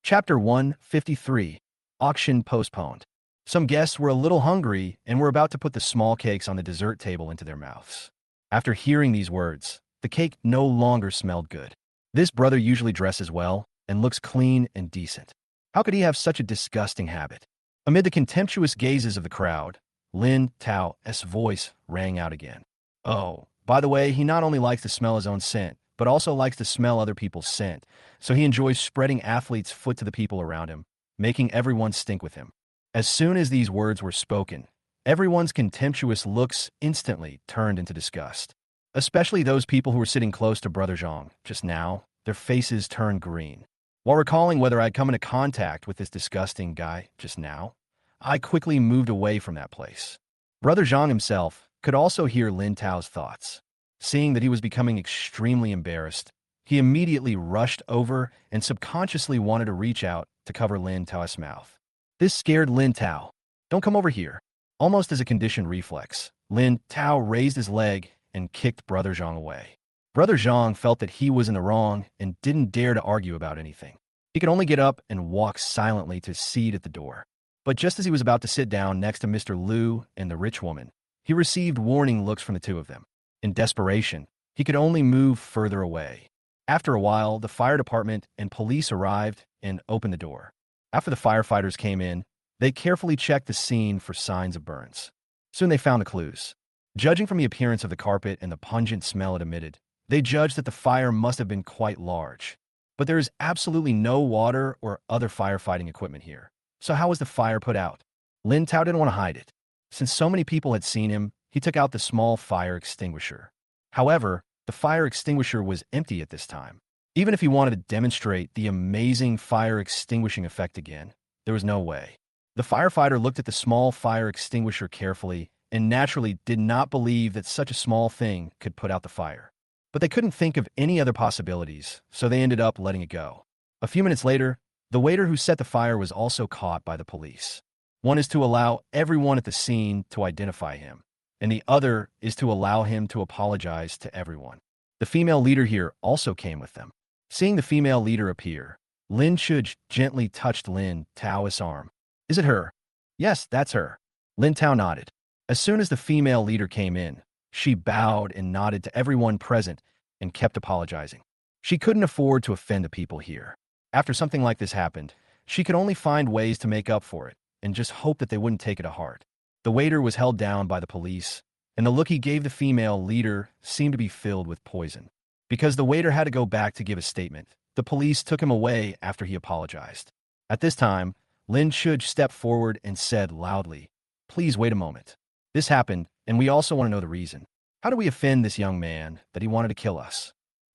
Chapter 153. Auction postponed. Some guests were a little hungry and were about to put the small cakes on the dessert table into their mouths. After hearing these words, the cake no longer smelled good. This brother usually dresses well and looks clean and decent. How could he have such a disgusting habit? Amid the contemptuous gazes of the crowd, Lin Tao's voice rang out again. Oh, by the way, he not only likes to smell his own scent, but also likes to smell other people's scent, so he enjoys spreading athlete's foot to the people around him, making everyone stink with him. As soon as these words were spoken, everyone's contemptuous looks instantly turned into disgust. Especially those people who were sitting close to Brother Zhang just now, their faces turned green. While recalling whether I'd come into contact with this disgusting guy just now, I quickly moved away from that place. Brother Zhang himself could also hear Lin Tao's thoughts. Seeing that he was becoming extremely embarrassed, he immediately rushed over and subconsciously wanted to reach out to cover Lin Tao's mouth. This scared Lin Tao. Don't come over here. Almost as a conditioned reflex, Lin Tao raised his leg and kicked Brother Zhang away. Brother Zhang felt that he was in the wrong and didn't dare to argue about anything. He could only get up and walk silently to his seat at the door. But just as he was about to sit down next to Mr. Liu and the rich woman, he received warning looks from the two of them. In desperation, he could only move further away. After a while, the fire department and police arrived and opened the door. After the firefighters came in, they carefully checked the scene for signs of burns. Soon they found the clues. Judging from the appearance of the carpet and the pungent smell it emitted, they judged that the fire must have been quite large. But there is absolutely no water or other firefighting equipment here. So how was the fire put out? Lin Tao didn't want to hide it. Since so many people had seen him, he took out the small fire extinguisher. However, the fire extinguisher was empty at this time. Even if he wanted to demonstrate the amazing fire extinguishing effect again, there was no way. The firefighter looked at the small fire extinguisher carefully and naturally did not believe that such a small thing could put out the fire. But they couldn't think of any other possibilities, so they ended up letting it go. A few minutes later, the waiter who set the fire was also caught by the police. One is to allow everyone at the scene to identify him, and the other is to allow him to apologize to everyone. The female leader here also came with them. Seeing the female leader appear, Lin Chuj gently touched Lin Tao's arm. Is it her? Yes, that's her. Lin Tao nodded. As soon as the female leader came in, she bowed and nodded to everyone present and kept apologizing. She couldn't afford to offend the people here. After something like this happened, she could only find ways to make up for it and just hope that they wouldn't take it to heart. The waiter was held down by the police, and the look he gave the female leader seemed to be filled with poison. Because the waiter had to go back to give a statement, the police took him away after he apologized. At this time, Lin Chuj stepped forward and said loudly, "Please wait a moment. This happened, and we also want to know the reason. How do we offend this young man that he wanted to kill us?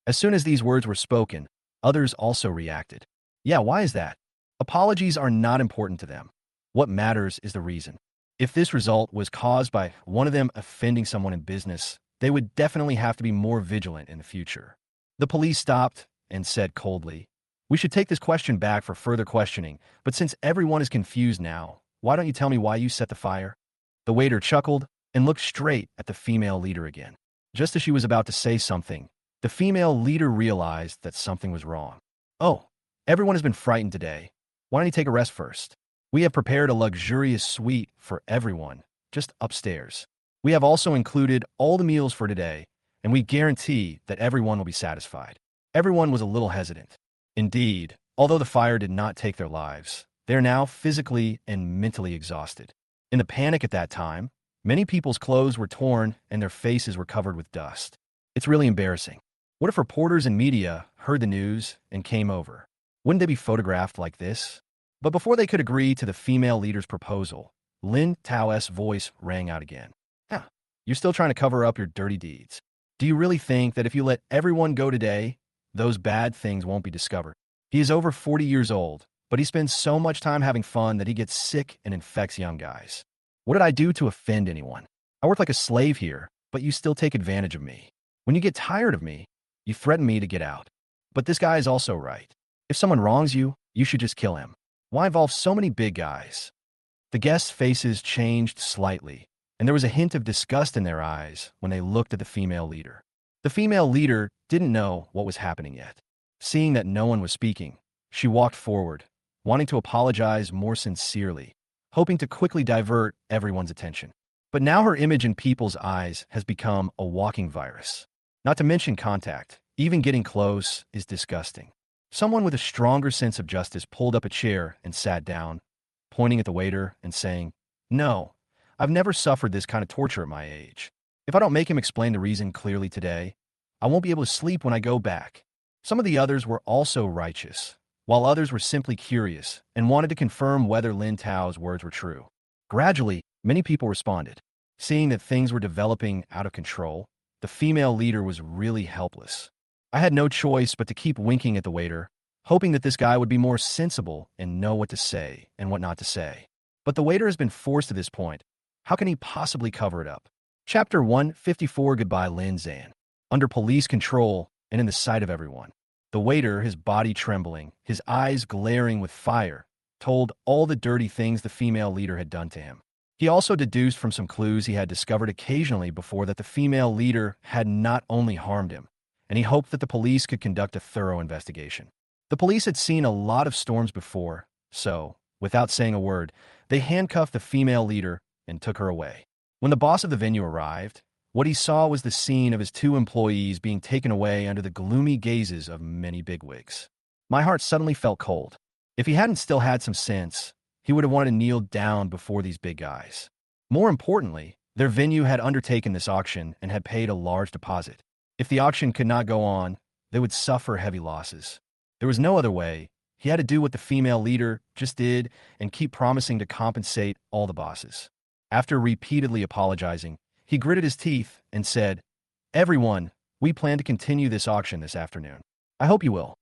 As soon as these words were spoken, others also reacted. Yeah, why is that? Apologies are not important to them. What matters is the reason. If this result was caused by one of them offending someone in business, they would definitely have to be more vigilant in the future. The police stopped and said coldly, "We should take this question back for further questioning, but since everyone is confused now, why don't you tell me why you set the fire?" The waiter chuckled and looked straight at the female leader again. Just as she was about to say something, the female leader realized that something was wrong. "Oh, everyone has been frightened today. Why don't you take a rest first? We have prepared a luxurious suite for everyone, just upstairs. We have also included all the meals for today, and we guarantee that everyone will be satisfied." Everyone was a little hesitant. Indeed, although the fire did not take their lives, they are now physically and mentally exhausted. In the panic at that time, many people's clothes were torn and their faces were covered with dust. It's really embarrassing. What if reporters and media heard the news and came over? Wouldn't they be photographed like this? But before they could agree to the female leader's proposal, Lin Tao's voice rang out again. "Huh, you're still trying to cover up your dirty deeds. Do you really think that if you let everyone go today, those bad things won't be discovered?" He is over 40 years old, but he spends so much time having fun that he gets sick and infects young guys. "What did I do to offend anyone? I work like a slave here, but you still take advantage of me. When you get tired of me, you threaten me to get out. But this guy is also right. If someone wrongs you, you should just kill him. Why involve so many big guys?" The guests' faces changed slightly, and there was a hint of disgust in their eyes when they looked at the female leader. The female leader didn't know what was happening yet. Seeing that no one was speaking, she walked forward, wanting to apologize more sincerely, hoping to quickly divert everyone's attention. But now her image in people's eyes has become a walking virus. Not to mention contact. Even getting close is disgusting. Someone with a stronger sense of justice pulled up a chair and sat down, pointing at the waiter and saying, "No, I've never suffered this kind of torture at my age. If I don't make him explain the reason clearly today, I won't be able to sleep when I go back." Some of the others were also righteous, while others were simply curious and wanted to confirm whether Lin Tao's words were true. Gradually, many people responded. Seeing that things were developing out of control, the female leader was really helpless. I had no choice but to keep winking at the waiter, hoping that this guy would be more sensible and know what to say and what not to say. But the waiter has been forced to this point. How can he possibly cover it up? Chapter 154. Goodbye, Lin Ze'an. Under police control and in the sight of everyone, the waiter, his body trembling, his eyes glaring with fire, told all the dirty things the female leader had done to him. He also deduced from some clues he had discovered occasionally before that the female leader had not only harmed him, and he hoped that the police could conduct a thorough investigation. The police had seen a lot of storms before, so, without saying a word, they handcuffed the female leader and took her away. When the boss of the venue arrived, what he saw was the scene of his two employees being taken away under the gloomy gazes of many bigwigs. My heart suddenly felt cold. If he hadn't still had some sense, he would have wanted to kneel down before these big guys. More importantly, their venue had undertaken this auction and had paid a large deposit. If the auction could not go on, they would suffer heavy losses. There was no other way. He had to do what the female leader just did and keep promising to compensate all the bosses. After repeatedly apologizing, he gritted his teeth and said, "Everyone, we plan to continue this auction this afternoon. I hope you will."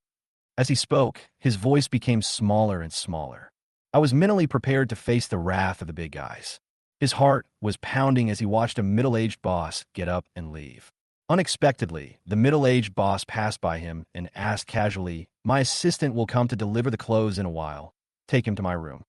As he spoke, his voice became smaller and smaller. I was mentally prepared to face the wrath of the big guys. His heart was pounding as he watched a middle-aged boss get up and leave. Unexpectedly, the middle-aged boss passed by him and asked casually, "My assistant will come to deliver the clothes in a while. Take him to my room."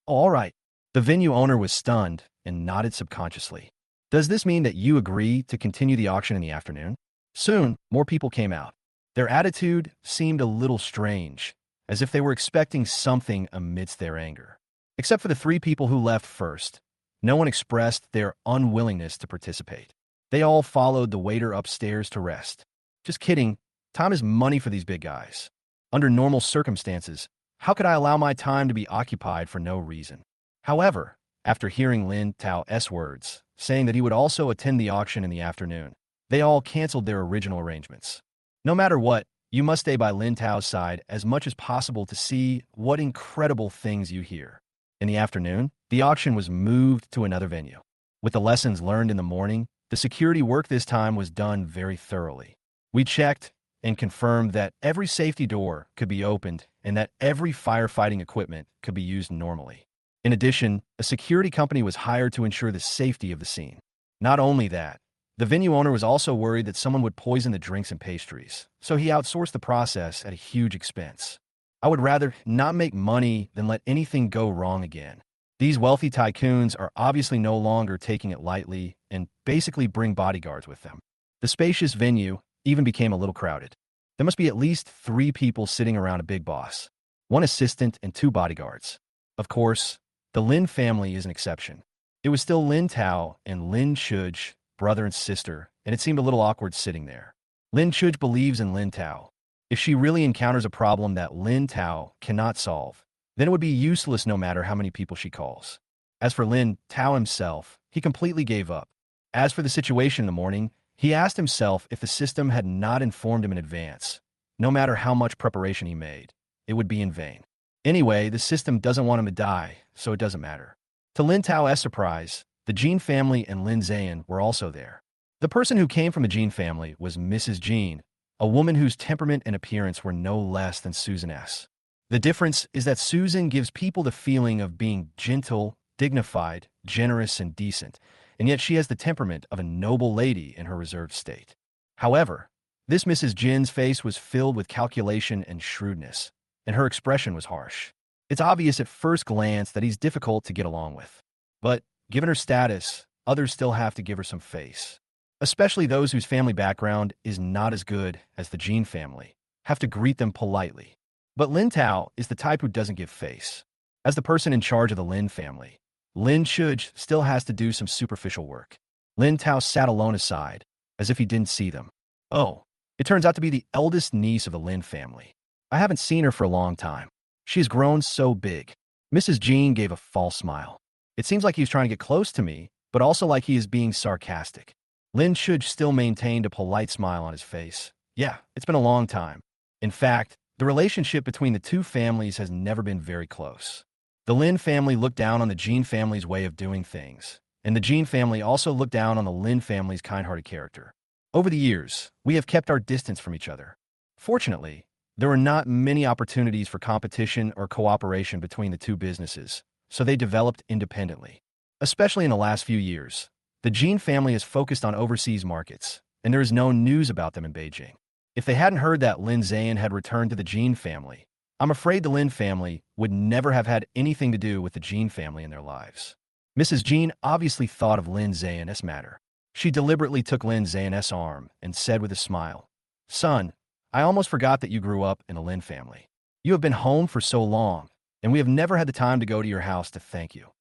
"All right." The venue owner was stunned and nodded subconsciously. "Does this mean that you agree to continue the auction in the afternoon?" Soon, more people came out. Their attitude seemed a little strange, as if they were expecting something amidst their anger. Except for the three people who left first, no one expressed their unwillingness to participate. They all followed the waiter upstairs to rest. Just kidding. Time is money for these big guys. Under normal circumstances, how could I allow my time to be occupied for no reason? However, after hearing Lin Tao's words, saying that he would also attend the auction in the afternoon, they all canceled their original arrangements. No matter what, you must stay by Lin Tao's side as much as possible to see what incredible things you hear. In the afternoon, the auction was moved to another venue. With the lessons learned in the morning, the security work this time was done very thoroughly. We checked and confirmed that every safety door could be opened and that every firefighting equipment could be used normally. In addition, a security company was hired to ensure the safety of the scene. Not only that, the venue owner was also worried that someone would poison the drinks and pastries, so he outsourced the process at a huge expense. I would rather not make money than let anything go wrong again. These wealthy tycoons are obviously no longer taking it lightly and basically bring bodyguards with them. The spacious venue even became a little crowded. There must be at least 3 people sitting around a big boss, 1 assistant and 2 bodyguards. Of course, the Lin family is an exception. It was still Lin Tao and Lin Chuj, brother and sister, and it seemed a little awkward sitting there. Lin Chuj believes in Lin Tao. If she really encounters a problem that Lin Tao cannot solve, then it would be useless no matter how many people she calls. As for Lin Tao himself, he completely gave up. As for the situation in the morning, he asked himself if the system had not informed him in advance. No matter how much preparation he made, it would be in vain. Anyway, the system doesn't want him to die, so it doesn't matter. To Lin Tao's surprise, the Jean family and Lin Ze'an were also there. The person who came from the Jean family was Mrs. Jean, a woman whose temperament and appearance were no less than Susan's. The difference is that Susan gives people the feeling of being gentle, dignified, generous, and decent, and yet she has the temperament of a noble lady in her reserved state. However, this Mrs. Jin's face was filled with calculation and shrewdness, and her expression was harsh. It's obvious at first glance that he's difficult to get along with. But, given her status, others still have to give her some face. Especially those whose family background is not as good as the Jean family, have to greet them politely. But Lin Tao is the type who doesn't give face. As the person in charge of the Lin family, Lin Chuj still has to do some superficial work. Lin Tao sat alone aside, as if he didn't see them. Oh, it turns out to be the eldest niece of the Lin family. I haven't seen her for a long time. She has grown so big. Mrs. Jean gave a false smile. It seems like he's trying to get close to me, but also like he is being sarcastic. Lin Chuj still maintained a polite smile on his face. Yeah, it's been a long time. In fact, the relationship between the two families has never been very close. The Lin family looked down on the Jean family's way of doing things, and the Jean family also looked down on the Lin family's kind-hearted character. Over the years, we have kept our distance from each other. Fortunately, there were not many opportunities for competition or cooperation between the two businesses, so they developed independently. Especially in the last few years, the Jean family is focused on overseas markets, and there is no news about them in Beijing. If they hadn't heard that Lin Ze'an had returned to the Jean family, I'm afraid the Lin family would never have had anything to do with the Jean family in their lives. Mrs. Jean obviously thought of Lin Ze'an's matter. She deliberately took Lin Ze'an's arm and said with a smile, "Son, I almost forgot that you grew up in a Lin family. You have been home for so long, and we have never had the time to go to your house to thank you."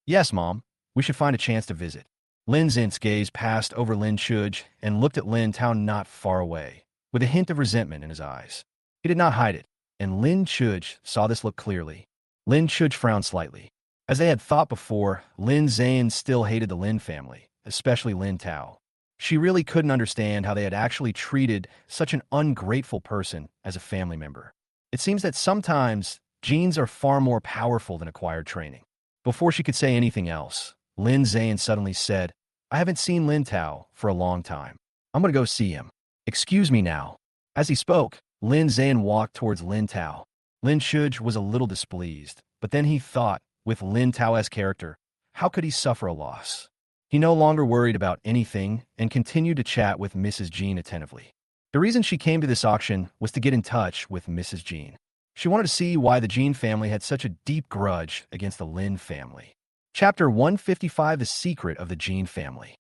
"Yes, Mom, we should find a chance to visit." Lin Ze'an's gaze passed over Lin Chuj and looked at Lin Tao not far away, with a hint of resentment in his eyes. He did not hide it, and Lin Chuj saw this look clearly. Lin Chuj frowned slightly. As they had thought before, Lin Ze'an still hated the Lin family, especially Lin Tao. She really couldn't understand how they had actually treated such an ungrateful person as a family member. It seems that sometimes genes are far more powerful than acquired training. Before she could say anything else, Lin Ze'an suddenly said, "I haven't seen Lin Tao for a long time. I'm going to go see him. Excuse me now." As he spoke, Lin Ze'an walked towards Lin Tao. Lin Chuj was a little displeased, but then he thought, with Lin Tao's character, how could he suffer a loss? He no longer worried about anything and continued to chat with Mrs. Jean attentively. The reason she came to this auction was to get in touch with Mrs. Jean. She wanted to see why the Jean family had such a deep grudge against the Lin family. Chapter 155: The Secret of the Jean Family.